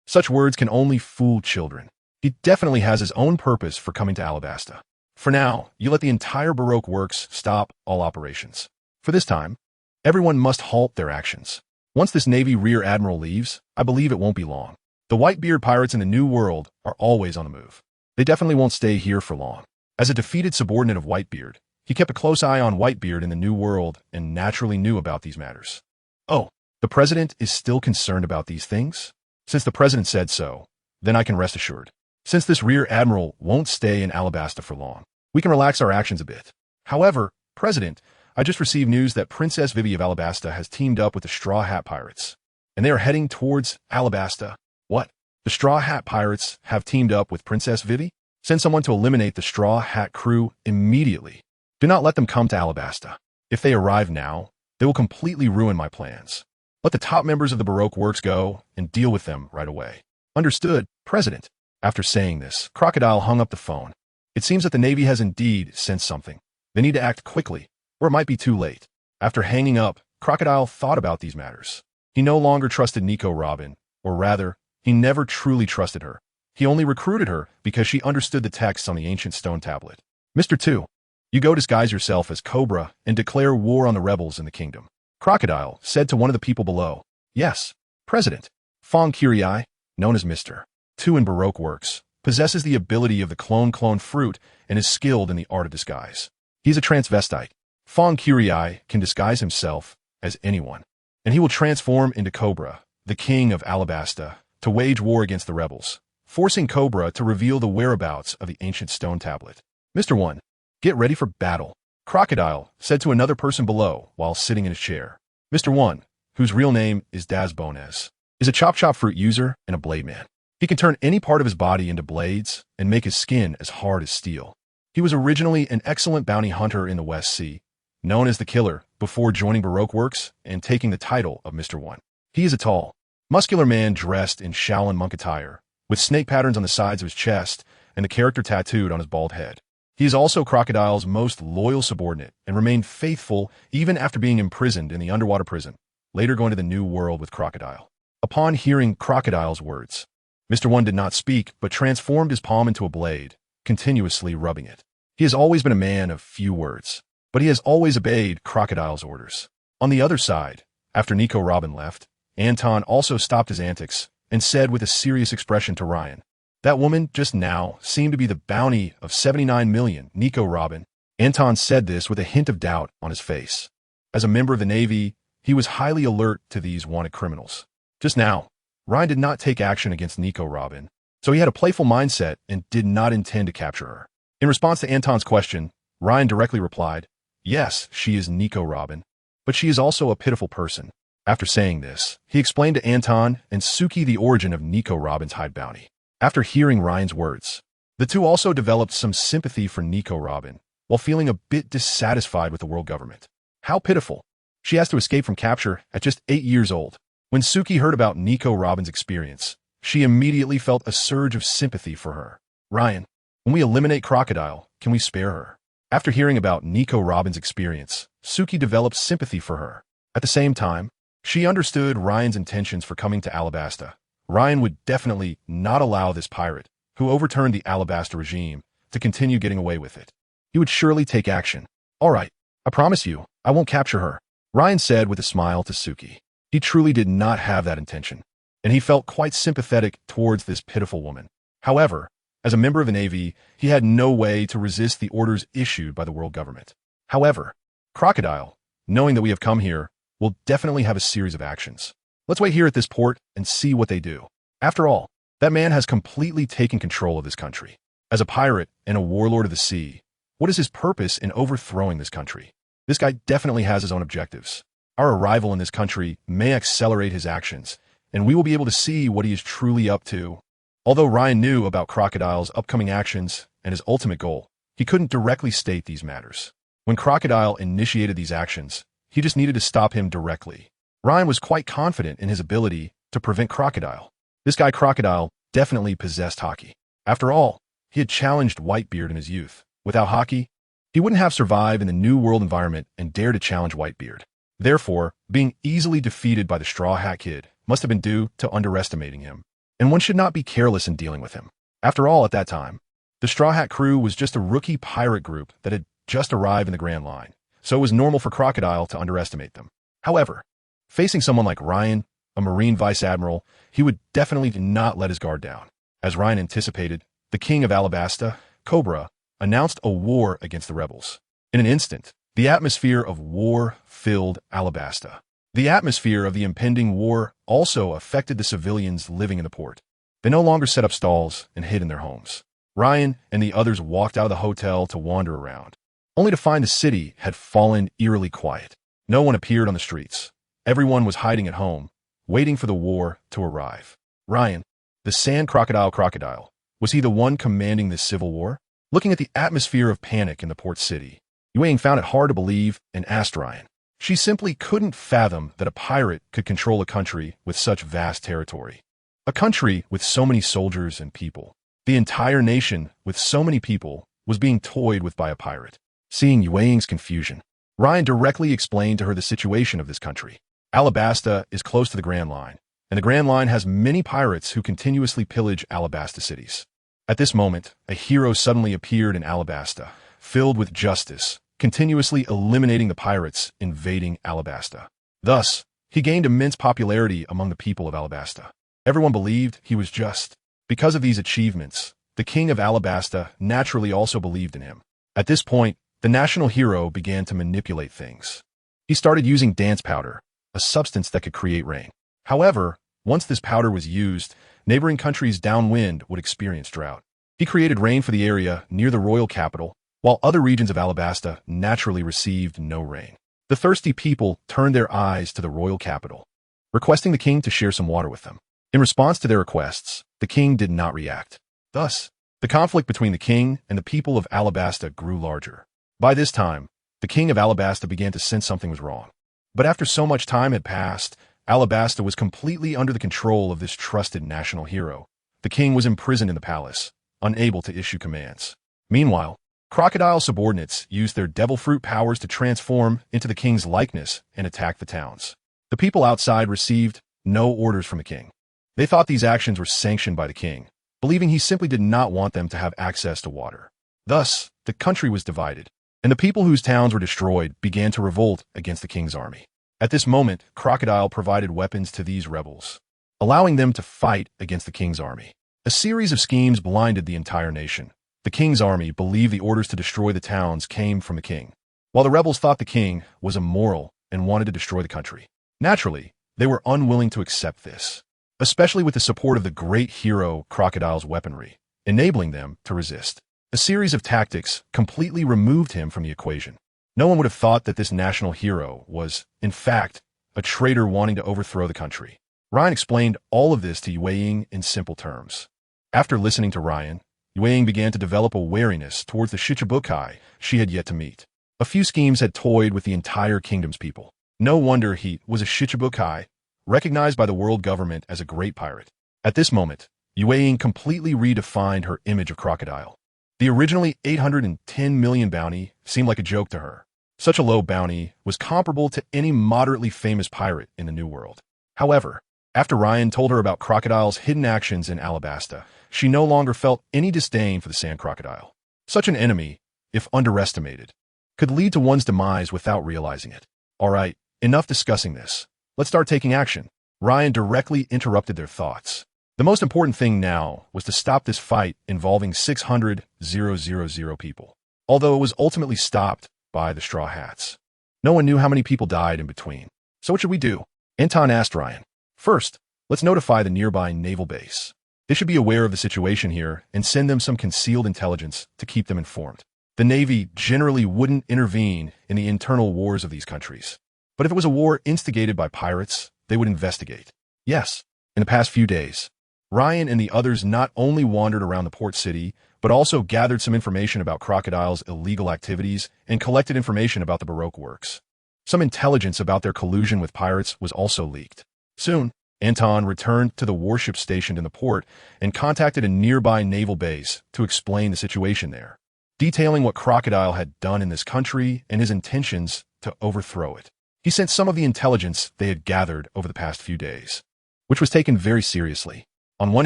S1: Such words can only fool children. He definitely has his own purpose for coming to Alabasta. For now, you let the entire Baroque Works stop all operations. For this time, everyone must halt their actions. Once this Navy Rear Admiral leaves, I believe it won't be long. The Whitebeard pirates in the New World are always on the move. They definitely won't stay here for long. As a defeated subordinate of Whitebeard, he kept a close eye on Whitebeard in the New World and naturally knew about these matters. Oh, the President is still concerned about these things? Since the President said so, then I can rest assured. Since this Rear Admiral won't stay in Alabasta for long, we can relax our actions a bit. However, President, I just received news that Princess Vivi of Alabasta has teamed up with the Straw Hat Pirates, and they are heading towards Alabasta. What? The Straw Hat Pirates have teamed up with Princess Vivi? Send someone to eliminate the Straw Hat crew immediately. Do not let them come to Alabasta. If they arrive now, they will completely ruin my plans. Let the top members of the Baroque Works go and deal with them right away. Understood, President. After saying this, Crocodile hung up the phone. It seems that the Navy has indeed sensed something. They need to act quickly, or it might be too late. After hanging up, Crocodile thought about these matters. He no longer trusted Nico Robin, or rather, he never truly trusted her. He only recruited her because she understood the texts on the ancient stone tablet. Mr. 2, you go disguise yourself as Cobra and declare war on the rebels in the kingdom. Crocodile said to one of the people below. Yes, President. Fong Kirai, known as Mr. 2 in Baroque Works, possesses the ability of the clone fruit and is skilled in the art of disguise. He is a transvestite. Fong Kirai can disguise himself as anyone, and he will transform into Cobra, the king of Alabasta, to wage war against the rebels, forcing Cobra to reveal the whereabouts of the ancient stone tablet. Mr. 1, get ready for battle, Crocodile said to another person below while sitting in his chair. Mr. 1, whose real name is Daz Bonez, is a chop fruit user and a blade man. He can turn any part of his body into blades and make his skin as hard as steel. He was originally an excellent bounty hunter in the West Sea, known as the Killer, before joining Baroque Works and taking the title of Mr. 1. He is a tall, muscular man dressed in Shaolin monk attire, with snake patterns on the sides of his chest and the character tattooed on his bald head. He is also Crocodile's most loyal subordinate and remained faithful even after being imprisoned in the underwater prison, later going to the New World with Crocodile. Upon hearing Crocodile's words, Mr. One did not speak but transformed his palm into a blade, continuously rubbing it. He has always been a man of few words, but he has always obeyed Crocodile's orders. On the other side, after Nico Robin left, Anton also stopped his antics and said with a serious expression to Ryan, "That woman just now seemed to be the bounty of 79 million, Nico Robin." Anton said this with a hint of doubt on his face. As a member of the Navy, he was highly alert to these wanted criminals. Just now, Ryan did not take action against Nico Robin, so he had a playful mindset and did not intend to capture her. In response to Anton's question, Ryan directly replied, "Yes, she is Nico Robin, but she is also a pitiful person." After saying this, he explained to Anton and Suki the origin of Nico Robin's hide bounty. After hearing Ryan's words, the two also developed some sympathy for Nico Robin, while feeling a bit dissatisfied with the world government. How pitiful. She has to escape from capture at just 8 years old. When Suki heard about Nico Robin's experience, she immediately felt a surge of sympathy for her. "Ryan, when we eliminate Crocodile, can we spare her?" After hearing about Nico Robin's experience, Suki developed sympathy for her. At the same time, she understood Ryan's intentions for coming to Alabasta. Ryan would definitely not allow this pirate, who overturned the Alabasta regime, to continue getting away with it. He would surely take action. "All right, I promise you, I won't capture her," Ryan said with a smile to Suki. He truly did not have that intention, and he felt quite sympathetic towards this pitiful woman. However, as a member of the Navy, he had no way to resist the orders issued by the world government. However, Crocodile, knowing that we have come here, will definitely have a series of actions. Let's wait here at this port and see what they do. After all, that man has completely taken control of this country. As a pirate and a warlord of the sea, what is his purpose in overthrowing this country? This guy definitely has his own objectives. Our arrival in this country may accelerate his actions, and we will be able to see what he is truly up to. Although Ryan knew about Crocodile's upcoming actions and his ultimate goal, he couldn't directly state these matters. When Crocodile initiated these actions, he just needed to stop him directly. Ryan was quite confident in his ability to prevent Crocodile. This guy Crocodile definitely possessed Haki. After all, he had challenged Whitebeard in his youth. Without Haki, he wouldn't have survived in the New World environment and dared to challenge Whitebeard. Therefore, being easily defeated by the Straw Hat Kid must have been due to underestimating him, and one should not be careless in dealing with him. After all, at that time, the Straw Hat crew was just a rookie pirate group that had just arrived in the Grand Line, so it was normal for Crocodile to underestimate them. However, facing someone like Ryan, a Marine Vice Admiral, he would definitely not let his guard down. As Ryan anticipated, the King of Alabasta, Cobra, announced a war against the rebels. In an instant, the atmosphere of war filled Alabasta. The atmosphere of the impending war also affected the civilians living in the port. They no longer set up stalls and hid in their homes. Ryan and the others walked out of the hotel to wander around, only to find the city had fallen eerily quiet. No one appeared on the streets. Everyone was hiding at home, waiting for the war to arrive. Ryan, the Sand Crocodile, was he the one commanding this civil war? Looking at the atmosphere of panic in the port city, Yuang found it hard to believe and asked Ryan. She simply couldn't fathom that a pirate could control a country with such vast territory. A country with so many soldiers and people. The entire nation with so many people was being toyed with by a pirate. Seeing Yuang's confusion, Ryan directly explained to her the situation of this country. Alabasta is close to the Grand Line, and the Grand Line has many pirates who continuously pillage Alabasta cities. At this moment, a hero suddenly appeared in Alabasta, filled with justice, continuously eliminating the pirates invading Alabasta. Thus, he gained immense popularity among the people of Alabasta. Everyone believed he was just. Because of these achievements, the King of Alabasta naturally also believed in him. At this point, the national hero began to manipulate things. He started using dance powder, a substance that could create rain. However, once this powder was used, neighboring countries downwind would experience drought. He created rain for the area near the royal capital, while other regions of Alabasta naturally received no rain. The thirsty people turned their eyes to the royal capital, requesting the king to share some water with them. In response to their requests, the king did not react. Thus, the conflict between the king and the people of Alabasta grew larger. By this time, the king of Alabasta began to sense something was wrong. But after so much time had passed, Alabasta was completely under the control of this trusted national hero, the king was imprisoned in the palace, unable to issue commands. Meanwhile, Crocodile's subordinates used their devil fruit powers to transform into the king's likeness and attack the towns. The people outside received no orders from the king. They thought these actions were sanctioned by the king, believing he simply did not want them to have access to water. Thus, the country was divided, and the people whose towns were destroyed began to revolt against the king's army. At this moment, Crocodile provided weapons to these rebels, allowing them to fight against the king's army. A series of schemes blinded the entire nation. The king's army believed the orders to destroy the towns came from the king, while the rebels thought the king was immoral and wanted to destroy the country. Naturally, they were unwilling to accept this, especially with the support of the great hero Crocodile's weaponry, enabling them to resist. A series of tactics completely removed him from the equation. No one would have thought that this national hero was, in fact, a traitor wanting to overthrow the country. Ryan explained all of this to Yue in simple terms. After listening to Ryan, Yue began to develop a wariness towards the Shichibukai she had yet to meet. A few schemes had toyed with the entire kingdom's people. No wonder he was a Shichibukai, recognized by the world government as a great pirate. At this moment, Yue completely redefined her image of Crocodile. The originally 810 million bounty seemed like a joke to her. Such a low bounty was comparable to any moderately famous pirate in the New World. However, after Ryan told her about Crocodile's hidden actions in Alabasta, she no longer felt any disdain for the sand crocodile. Such an enemy, if underestimated, could lead to one's demise without realizing it. All right, enough discussing this. Let's start taking action. Ryan directly interrupted their thoughts. The most important thing now was to stop this fight involving 600,000 people, although it was ultimately stopped by the Straw Hats. No one knew how many people died in between. So what should we do? Anton asked Ryan. First, let's notify the nearby naval base. They should be aware of the situation here and send them some concealed intelligence to keep them informed. The Navy generally wouldn't intervene in the internal wars of these countries. But if it was a war instigated by pirates, they would investigate. Yes, in the past few days, Ryan and the others not only wandered around the port city, but also gathered some information about Crocodile's illegal activities and collected information about the Baroque works. Some intelligence about their collusion with pirates was also leaked. Soon, Anton returned to the warship stationed in the port and contacted a nearby naval base to explain the situation there, detailing what Crocodile had done in this country and his intentions to overthrow it. He sent some of the intelligence they had gathered over the past few days, which was taken very seriously. On one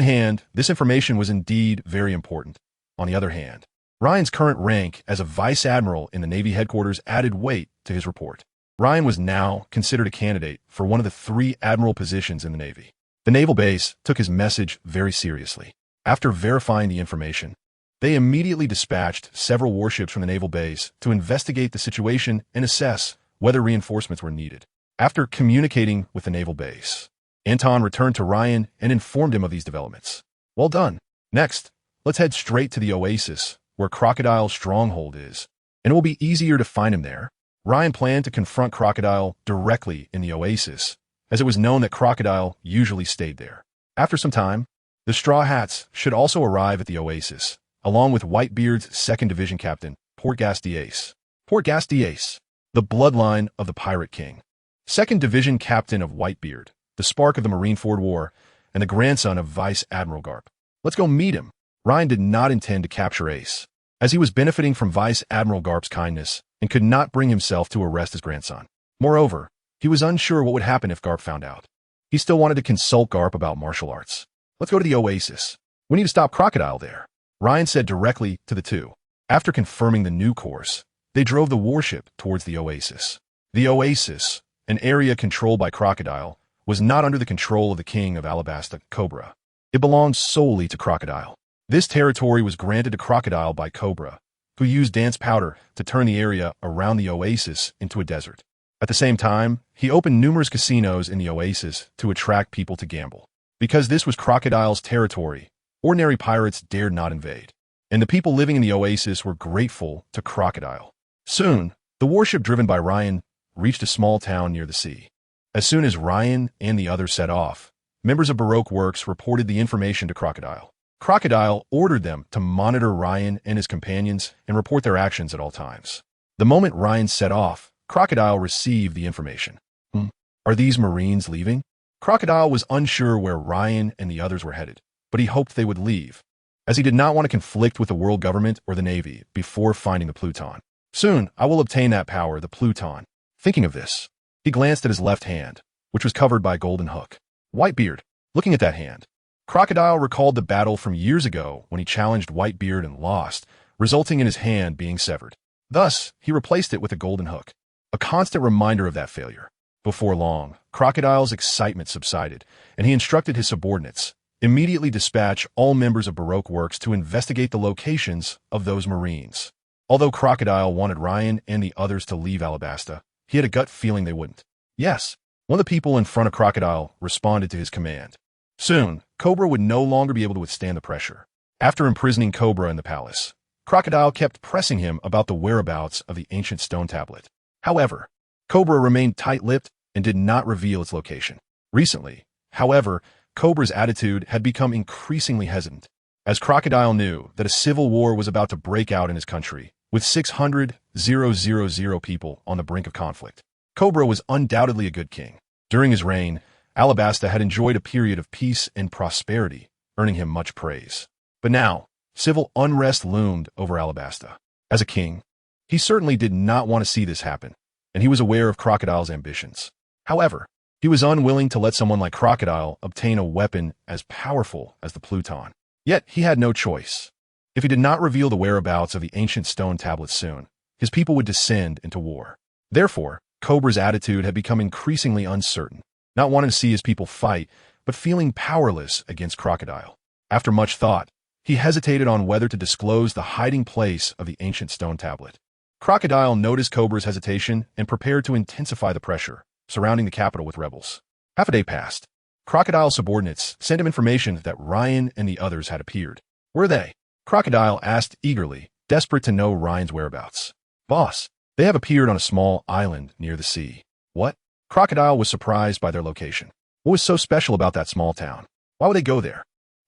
S1: hand, this information was indeed very important. On the other hand, Ryan's current rank as a vice admiral in the Navy headquarters added weight to his report. Ryan was now considered a candidate for one of the 3 admiral positions in the Navy. The naval base took his message very seriously. After verifying the information, they immediately dispatched several warships from the naval base to investigate the situation and assess whether reinforcements were needed. After communicating with the naval base, Anton returned to Ryan and informed him of these developments. Well done. Next, let's head straight to the Oasis, where Crocodile's stronghold is, and it will be easier to find him there. Ryan planned to confront Crocodile directly in the Oasis, as it was known that Crocodile usually stayed there. After some time, the Straw Hats should also arrive at the Oasis, along with Whitebeard's 2nd Division Captain, Portgas Diaz. Portgas Diaz, the bloodline of the Pirate King. 2nd Division Captain of Whitebeard, the spark of the Marineford War, and the grandson of Vice Admiral Garp. Let's go meet him. Ryan did not intend to capture Ace, as he was benefiting from Vice Admiral Garp's kindness and could not bring himself to arrest his grandson. Moreover, he was unsure what would happen if Garp found out. He still wanted to consult Garp about martial arts. Let's go to the Oasis. We need to stop Crocodile there, Ryan said directly to the two. After confirming the new course, they drove the warship towards the Oasis. The Oasis, an area controlled by Crocodile, was not under the control of the king of Alabasta, Cobra. It belonged solely to Crocodile. This territory was granted to Crocodile by Cobra, who used dance powder to turn the area around the Oasis into a desert. At the same time, he opened numerous casinos in the Oasis to attract people to gamble. Because this was Crocodile's territory, ordinary pirates dared not invade, and the people living in the Oasis were grateful to Crocodile. Soon, the warship driven by Ryan reached a small town near the sea. As soon as Ryan and the others set off, members of Baroque Works reported the information to Crocodile. Crocodile ordered them to monitor Ryan and his companions and report their actions at all times. The moment Ryan set off, Crocodile received the information. Are these Marines leaving? Crocodile was unsure where Ryan and the others were headed. but he hoped they would leave, as he did not want to conflict with the world government or the Navy before finding the Pluton. Soon, I will obtain that power, the Pluton. Thinking of this, he glanced at his left hand, which was covered by a golden hook. Whitebeard, looking at that hand. Crocodile recalled the battle from years ago when he challenged Whitebeard and lost, resulting in his hand being severed. Thus, he replaced it with a golden hook, a constant reminder of that failure. Before long, Crocodile's excitement subsided, and he instructed his subordinates, immediately dispatch all members of Baroque Works to investigate the locations of those Marines. Although Crocodile wanted Ryan and the others to leave Alabasta, he had a gut feeling they wouldn't. Yes, one of the people in front of Crocodile responded to his command. Soon, Cobra would no longer be able to withstand the pressure. After imprisoning Cobra in the palace, Crocodile kept pressing him about the whereabouts of the ancient stone tablet. However, Cobra remained tight-lipped and did not reveal its location. Recently, however, Cobra's attitude had become increasingly hesitant, as Crocodile knew that a civil war was about to break out in his country, with 600,000 people on the brink of conflict. Cobra was undoubtedly a good king. During his reign, Alabasta had enjoyed a period of peace and prosperity, earning him much praise. But now, civil unrest loomed over Alabasta. As a king, he certainly did not want to see this happen, and he was aware of Crocodile's ambitions. However, he was unwilling to let someone like Crocodile obtain a weapon as powerful as the Pluton. Yet he had no choice. If he did not reveal the whereabouts of the ancient stone tablets soon, his people would descend into war. Therefore, Cobra's attitude had become increasingly uncertain, not wanting to see his people fight, but feeling powerless against Crocodile. After much thought, he hesitated on whether to disclose the hiding place of the ancient stone tablet. Crocodile noticed Cobra's hesitation and prepared to intensify the pressure surrounding the capital with rebels. Half a day passed. Crocodile's subordinates sent him information that Ryan and the others had appeared. Were they? Crocodile asked eagerly, desperate to know Ryan's whereabouts. Boss, they have appeared on a small island near the sea. What? Crocodile was surprised by their location. What was so special about that small town? Why would they go there?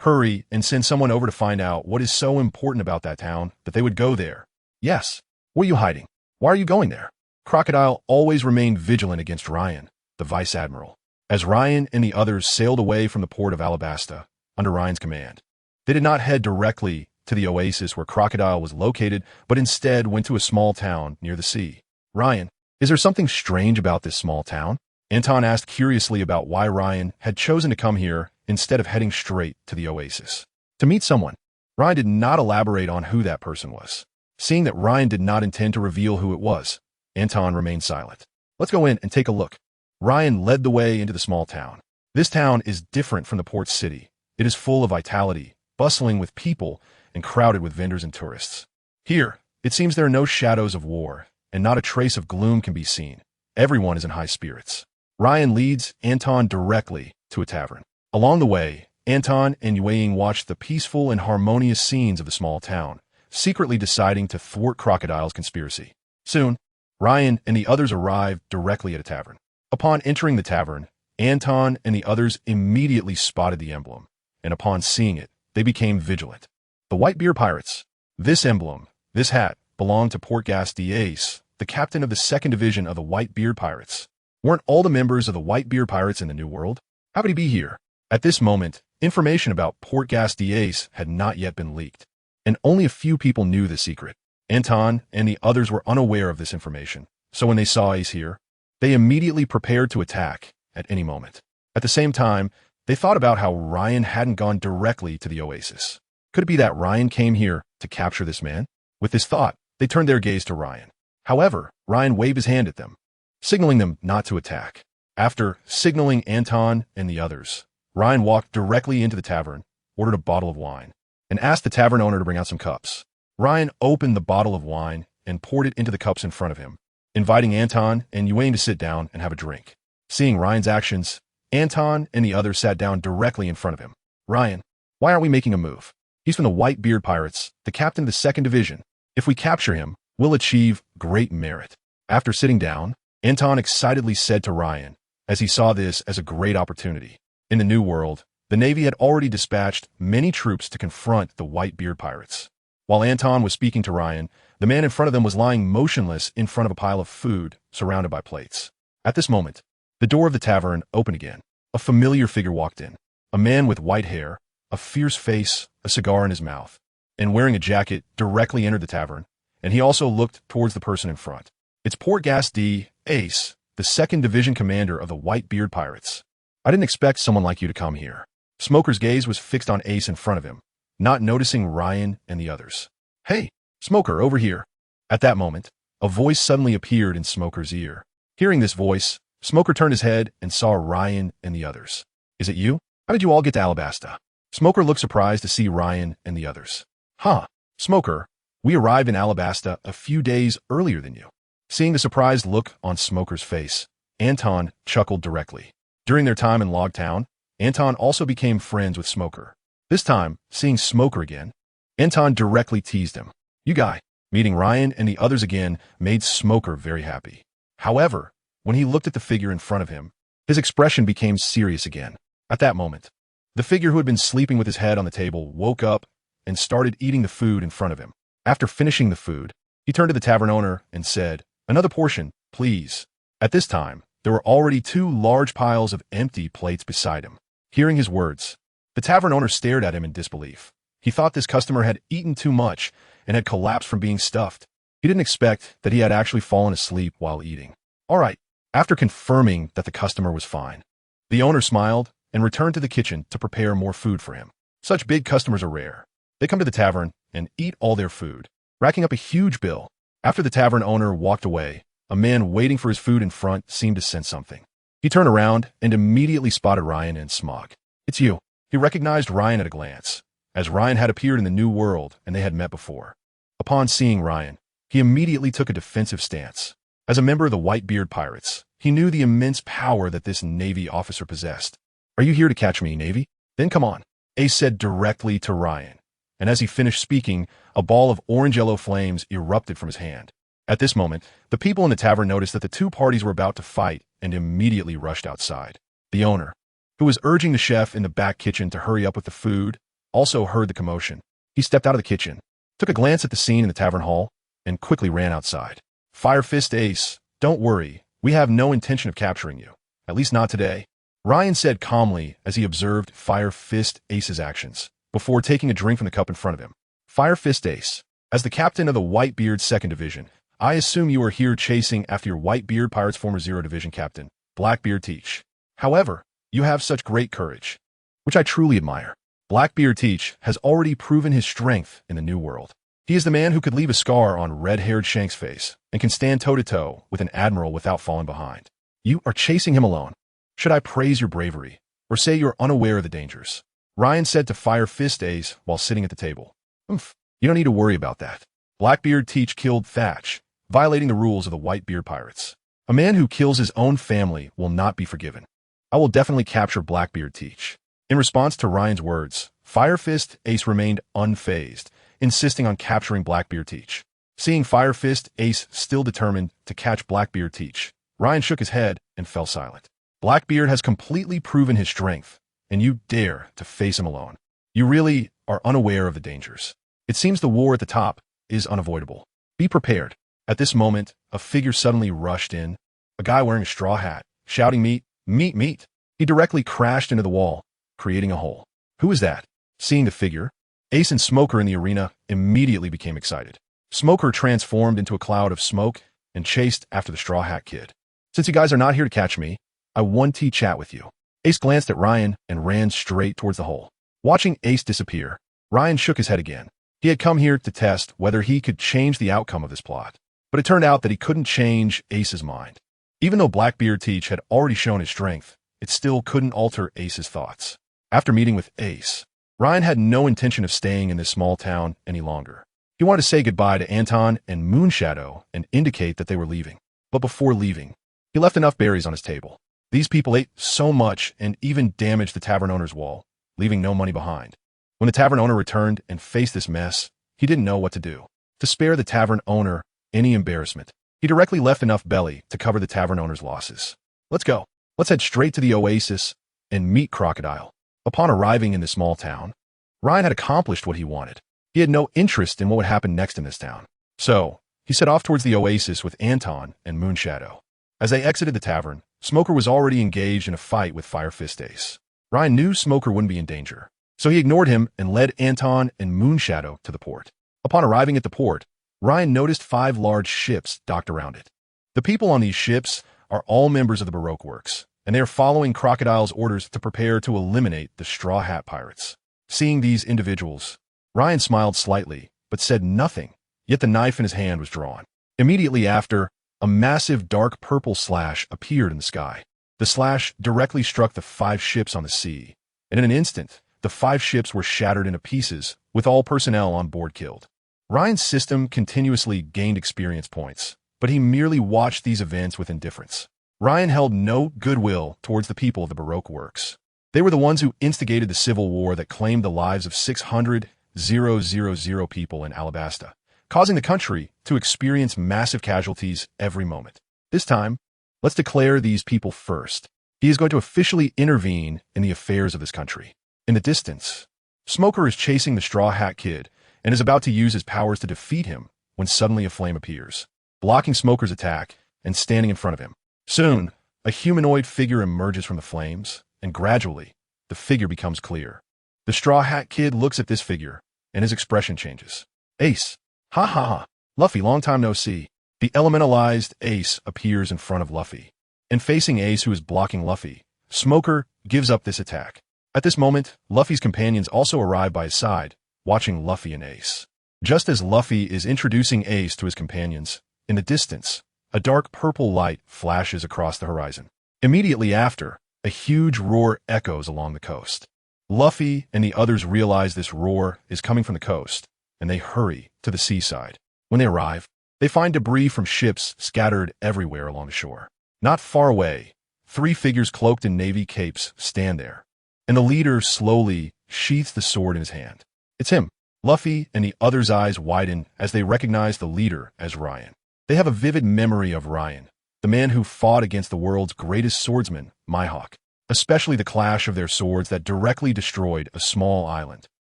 S1: Hurry and send someone over to find out what is so important about that town that they would go there. Yes. What are you hiding? Why are you going there? Crocodile always remained vigilant against Ryan, the Vice Admiral, as Ryan and the others sailed away from the port of Alabasta under Ryan's command. They did not head directly to the oasis where Crocodile was located, but instead went to a small town near the sea. Ryan, is there something strange about this small town? Anton asked curiously about why Ryan had chosen to come here instead of heading straight to the oasis. To meet someone. Ryan did not elaborate on who that person was. Seeing that Ryan did not intend to reveal who it was, Anton remained silent. Let's go in and take a look. Ryan led the way into the small town. This town is different from the port city. It is full of vitality, bustling with people, and crowded with vendors and tourists. Here, it seems there are no shadows of war, and not a trace of gloom can be seen. Everyone is in high spirits. Ryan leads Anton directly to a tavern. Along the way, Anton and Yue watched the peaceful and harmonious scenes of the small town, secretly deciding to thwart Crocodile's conspiracy. Soon, Ryan and the others arrived directly at a tavern. Upon entering the tavern, Anton and the others immediately spotted the emblem, and upon seeing it, they became vigilant. The Whitebeard Pirates. This emblem, this hat, belonged to Portgas d'Ace, the captain of the 2nd Division of the Whitebeard Pirates. Weren't all the members of the Whitebeard Pirates in the New World? How could he be here? At this moment, information about Portgas d'Ace had not yet been leaked, and only a few people knew the secret. Anton and the others were unaware of this information, so when they saw Ace here, they immediately prepared to attack at any moment. At the same time, they thought about how Ryan hadn't gone directly to the oasis. Could it be that Ryan came here to capture this man? With this thought, they turned their gaze to Ryan. However, Ryan waved his hand at them, signaling them not to attack. After signaling Anton and the others, Ryan walked directly into the tavern, ordered a bottle of wine, and asked the tavern owner to bring out some cups. Ryan opened the bottle of wine and poured it into the cups in front of him, inviting Anton and Yue to sit down and have a drink. Seeing Ryan's actions, Anton and the others sat down directly in front of him. Ryan, why aren't we making a move? He's from the Whitebeard Pirates, the captain of the 2nd Division. If we capture him, we'll achieve great merit. After sitting down, Anton excitedly said to Ryan, as he saw this as a great opportunity. In the New World, the Navy had already dispatched many troops to confront the Whitebeard Pirates. While Anton was speaking to Ryan, the man in front of them was lying motionless in front of a pile of food, surrounded by plates. At this moment, the door of the tavern opened again. A familiar figure walked in. A man with white hair, a fierce face, a cigar in his mouth, and wearing a jacket, directly entered the tavern, and he also looked towards the person in front. It's Portgas D. Ace, the 2nd Division commander of the Whitebeard Pirates. I didn't expect someone like you to come here. Smoker's gaze was fixed on Ace in front of him, not noticing Ryan and the others. Hey, Smoker, over here. At that moment, a voice suddenly appeared in Smoker's ear. Hearing this voice, Smoker turned his head and saw Ryan and the others. Is it you? How did you all get to Alabasta? Smoker looked surprised to see Ryan and the others. Huh, Smoker, we arrived in Alabasta a few days earlier than you. Seeing the surprised look on Smoker's face, Anton chuckled directly. During their time in Loguetown, Anton also became friends with Smoker. This time, seeing Smoker again, Anton directly teased him. You guy. Meeting Ryan and the others again made Smoker very happy. However, when he looked at the figure in front of him, his expression became serious again. At that moment, the figure who had been sleeping with his head on the table woke up and started eating the food in front of him. After finishing the food, he turned to the tavern owner and said, "Another portion, please." At this time, there were already 2 large piles of empty plates beside him. Hearing his words, the tavern owner stared at him in disbelief. He thought this customer had eaten too much and had collapsed from being stuffed. He didn't expect that he had actually fallen asleep while eating. All right, after confirming that the customer was fine, the owner smiled and returned to the kitchen to prepare more food for him. Such big customers are rare. They come to the tavern and eat all their food, racking up a huge bill. After the tavern owner walked away, a man waiting for his food in front seemed to sense something. He turned around and immediately spotted Ryan and Smog. It's you. He recognized Ryan at a glance, as Ryan had appeared in the New World and they had met before. Upon seeing Ryan, he immediately took a defensive stance. As a member of the Whitebeard Pirates, he knew the immense power that this Navy officer possessed. Are you here to catch me, Navy? Then come on, Ace said directly to Ryan. And as he finished speaking, a ball of orange-yellow flames erupted from his hand. At this moment, the people in the tavern noticed that the 2 parties were about to fight and immediately rushed outside. The owner, who was urging the chef in the back kitchen to hurry up with the food, also heard the commotion. He stepped out of the kitchen, took a glance at the scene in the tavern hall, and quickly ran outside. Fire Fist Ace, don't worry, we have no intention of capturing you. At least not today, Ryan said calmly as he observed Fire Fist Ace's actions, before taking a drink from the cup in front of him. Fire Fist Ace, as the captain of the Whitebeard 2nd Division, I assume you are here chasing after your Whitebeard Pirates former 0 Division captain, Blackbeard Teach. However, you have such great courage, which I truly admire. Blackbeard Teach has already proven his strength in the New World. He is the man who could leave a scar on red-haired Shank's face and can stand toe-to-toe with an admiral without falling behind. You are chasing him alone. Should I praise your bravery, or say you're unaware of the dangers? Ryan said to Fire Fist Ace while sitting at the table. You don't need to worry about that. Blackbeard Teach killed Thatch, violating the rules of the Whitebeard Pirates. A man who kills his own family will not be forgiven. I will definitely capture Blackbeard Teach. In response to Ryan's words, Fire Fist Ace remained unfazed, insisting on capturing Blackbeard Teach. Seeing Fire Fist Ace still determined to catch Blackbeard Teach, Ryan shook his head and fell silent. Blackbeard has completely proven his strength, and you dare to face him alone. You really are unaware of the dangers. It seems the war at the top is unavoidable. Be prepared. At this moment, a figure suddenly rushed in, a guy wearing a straw hat, shouting meat, meat, meat. He directly crashed into the wall, creating a hole. Who is that? Seeing the figure, Ace and Smoker in the arena immediately became excited. Smoker transformed into a cloud of smoke and chased after the Straw Hat Kid. Since you guys are not here to catch me, I want to chat with you. Ace glanced at Ryan and ran straight towards the hole. Watching Ace disappear, Ryan shook his head again. He had come here to test whether he could change the outcome of this plot, but it turned out that he couldn't change Ace's mind. Even though Blackbeard Teach had already shown his strength, it still couldn't alter Ace's thoughts. After meeting with Ace, Ryan had no intention of staying in this small town any longer. He wanted to say goodbye to Anton and Moonshadow and indicate that they were leaving. But before leaving, he left enough berries on his table. These people ate so much and even damaged the tavern owner's wall, leaving no money behind. When the tavern owner returned and faced this mess, he didn't know what to do. To spare the tavern owner any embarrassment, he directly left enough belly to cover the tavern owner's losses. Let's go. Let's head straight to the oasis and meet Crocodile. Upon arriving in the small town, Ryan had accomplished what he wanted. He had no interest in what would happen next in this town. So, he set off towards the oasis with Anton and Moonshadow. As they exited the tavern, Smoker was already engaged in a fight with Fire Fist Ace. Ryan knew Smoker wouldn't be in danger, So he ignored him and led Anton and Moonshadow to the port. Upon arriving at the port, Ryan noticed 5 large ships docked around it. The people on these ships are all members of the Baroque Works, and they are following Crocodile's orders to prepare to eliminate the Straw Hat Pirates. Seeing these individuals, Ryan smiled slightly, but said nothing, yet the knife in his hand was drawn. Immediately after, a massive dark purple slash appeared in the sky. The slash directly struck the 5 ships on the sea, and in an instant, the 5 ships were shattered into pieces, with all personnel on board killed. Ryan's system continuously gained experience points, but he merely watched these events with indifference. Ryan held no goodwill towards the people of the Baroque Works. They were the ones who instigated the civil war that claimed the lives of 600,000 people in Alabasta, causing the country to experience massive casualties every moment. This time, let's declare these people first. He is going to officially intervene in the affairs of this country. In the distance, Smoker is chasing the Straw Hat Kid and is about to use his powers to defeat him when suddenly a flame appears, blocking Smoker's attack and standing in front of him. Soon, a humanoid figure emerges from the flames, and gradually, the figure becomes clear. The Straw Hat Kid looks at this figure, and his expression changes. Ace. Ha ha ha. Luffy, long time no see. The elementalized Ace appears in front of Luffy. And facing Ace, who is blocking Luffy, Smoker gives up this attack. At this moment, Luffy's companions also arrive by his side, watching Luffy and Ace. Just as Luffy is introducing Ace to his companions, in the distance, a dark purple light flashes across the horizon. Immediately after, a huge roar echoes along the coast. Luffy and the others realize this roar is coming from the coast, and they hurry to the seaside. When they arrive, they find debris from ships scattered everywhere along the shore. Not far away, 3 figures cloaked in navy capes stand there, and the leader slowly sheaths the sword in his hand. It's him. Luffy and the others' eyes widen as they recognize the leader as Ryan. They have a vivid memory of Ryan, the man who fought against the world's greatest swordsman, Mihawk, especially the clash of their swords that directly destroyed a small island,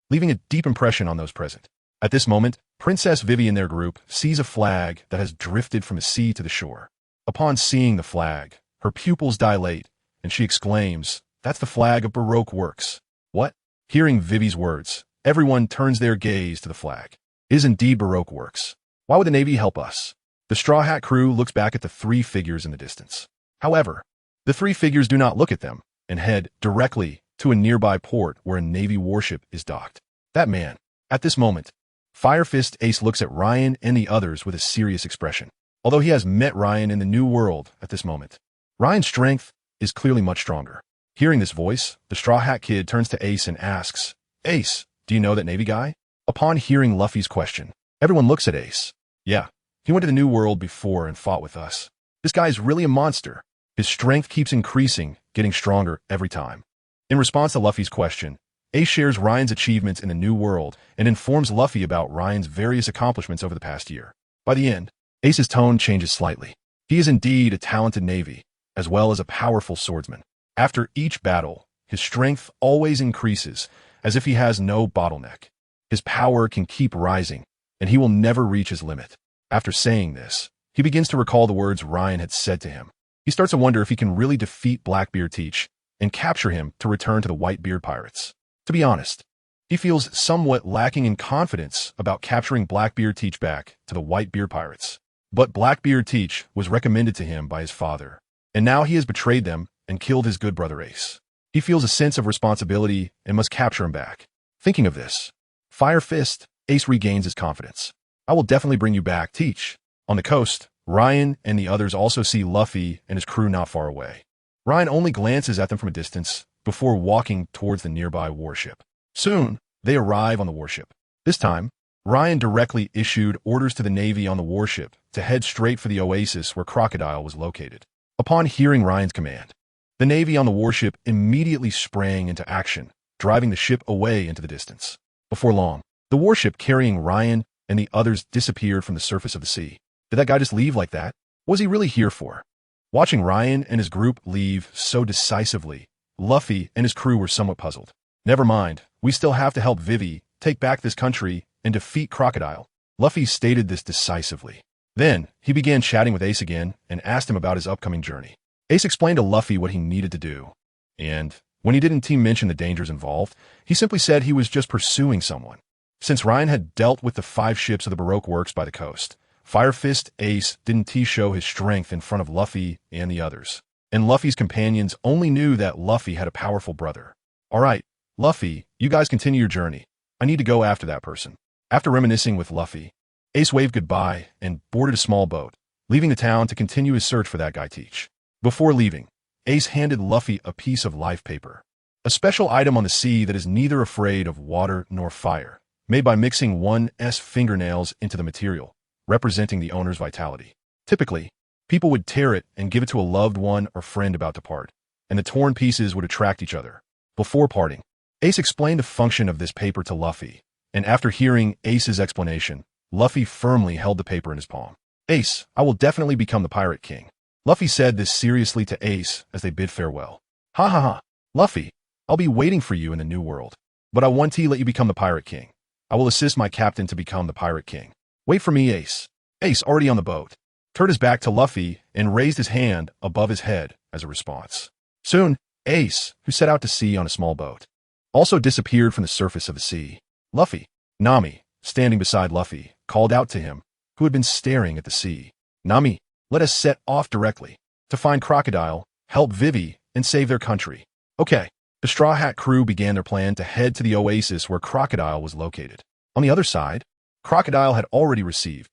S1: leaving a deep impression on those present. At this moment, Princess Vivi and their group sees a flag that has drifted from the sea to the shore. Upon seeing the flag, her pupils dilate, and she exclaims, "That's the flag of Baroque Works." What? Hearing Vivi's words, everyone turns their gaze to the flag. It is indeed Baroque Works. Why would the Navy help us? The Straw Hat crew looks back at the 3 figures in the distance. However, the 3 figures do not look at them and head directly to a nearby port where a Navy warship is docked. That man. At this moment, Fire Fist Ace looks at Ryan and the others with a serious expression. Although he has met Ryan in the New World at this moment, Ryan's strength is clearly much stronger. Hearing this voice, the Straw Hat Kid turns to Ace and asks, "Ace, do you know that Navy guy?" Upon hearing Luffy's question, everyone looks at Ace. Yeah, he went to the New World before and fought with us. This guy is really a monster. His strength keeps increasing, getting stronger every time. In response to Luffy's question, Ace shares Ryan's achievements in the New World and informs Luffy about Ryan's various accomplishments over the past year. By the end, Ace's tone changes slightly. He is indeed a talented Navy, as well as a powerful swordsman. After each battle, his strength always increases, as if he has no bottleneck. His power can keep rising, and he will never reach his limit. After saying this, he begins to recall the words Ryan had said to him. He starts to wonder if he can really defeat Blackbeard Teach and capture him to return to the Whitebeard Pirates. To be honest, he feels somewhat lacking in confidence about capturing Blackbeard Teach back to the Whitebeard Pirates. But Blackbeard Teach was recommended to him by his father, and now he has betrayed them and killed his good brother Ace. He feels a sense of responsibility and must capture him back. Thinking of this, Fire Fist, Ace regains his confidence. "I will definitely bring you back, Teach." On the coast, Ryan and the others also see Luffy and his crew not far away. Ryan only glances at them from a distance before walking towards the nearby warship. Soon, they arrive on the warship. This time, Ryan directly issued orders to the Navy on the warship to head straight for the oasis where Crocodile was located. Upon hearing Ryan's command, the Navy on the warship immediately sprang into action, driving the ship away into the distance. Before long, the warship carrying Ryan and the others disappeared from the surface of the sea. Did that guy just leave like that? What was he really here for? Watching Ryan and his group leave so decisively, Luffy and his crew were somewhat puzzled. Never mind, we still have to help Vivi take back this country and defeat Crocodile. Luffy stated this decisively. Then, he began chatting with Ace again and asked him about his upcoming journey. Ace explained to Luffy what he needed to do, and When he didn't mention the dangers involved, he simply said he was just pursuing someone. Since Ryan had dealt with the 5 ships of the Baroque works by the coast, Fire Fist Ace didn't show his strength in front of Luffy and the others. And Luffy's companions only knew that Luffy had a powerful brother. All right, Luffy, you guys continue your journey. I need to go after that person. After reminiscing with Luffy, Ace waved goodbye and boarded a small boat, leaving the town to continue his search for that guy Teach. Before leaving, Ace handed Luffy a piece of life paper, a special item on the sea that is neither afraid of water nor fire, made by mixing one's fingernails into the material, representing the owner's vitality. Typically, people would tear it and give it to a loved one or friend about to part, and the torn pieces would attract each other. Before parting, Ace explained the function of this paper to Luffy, and after hearing Ace's explanation, Luffy firmly held the paper in his palm. Ace, I will definitely become the Pirate King. Luffy said this seriously to Ace as they bid farewell. Ha ha ha. Luffy, I'll be waiting for you in the new world. But I want to let you become the Pirate King. I will assist my captain to become the Pirate King. Wait for me, Ace. Ace, already on the boat, turned his back to Luffy and raised his hand above his head as a response. Soon, Ace, who set out to sea on a small boat, also disappeared from the surface of the sea. Luffy, Nami, standing beside Luffy, called out to him, who had been staring at the sea. Nami, let us set off directly to find Crocodile, help Vivi, and save their country. Okay. The Straw Hat crew began their plan to head to the oasis where Crocodile was located. On the other side, Crocodile had already received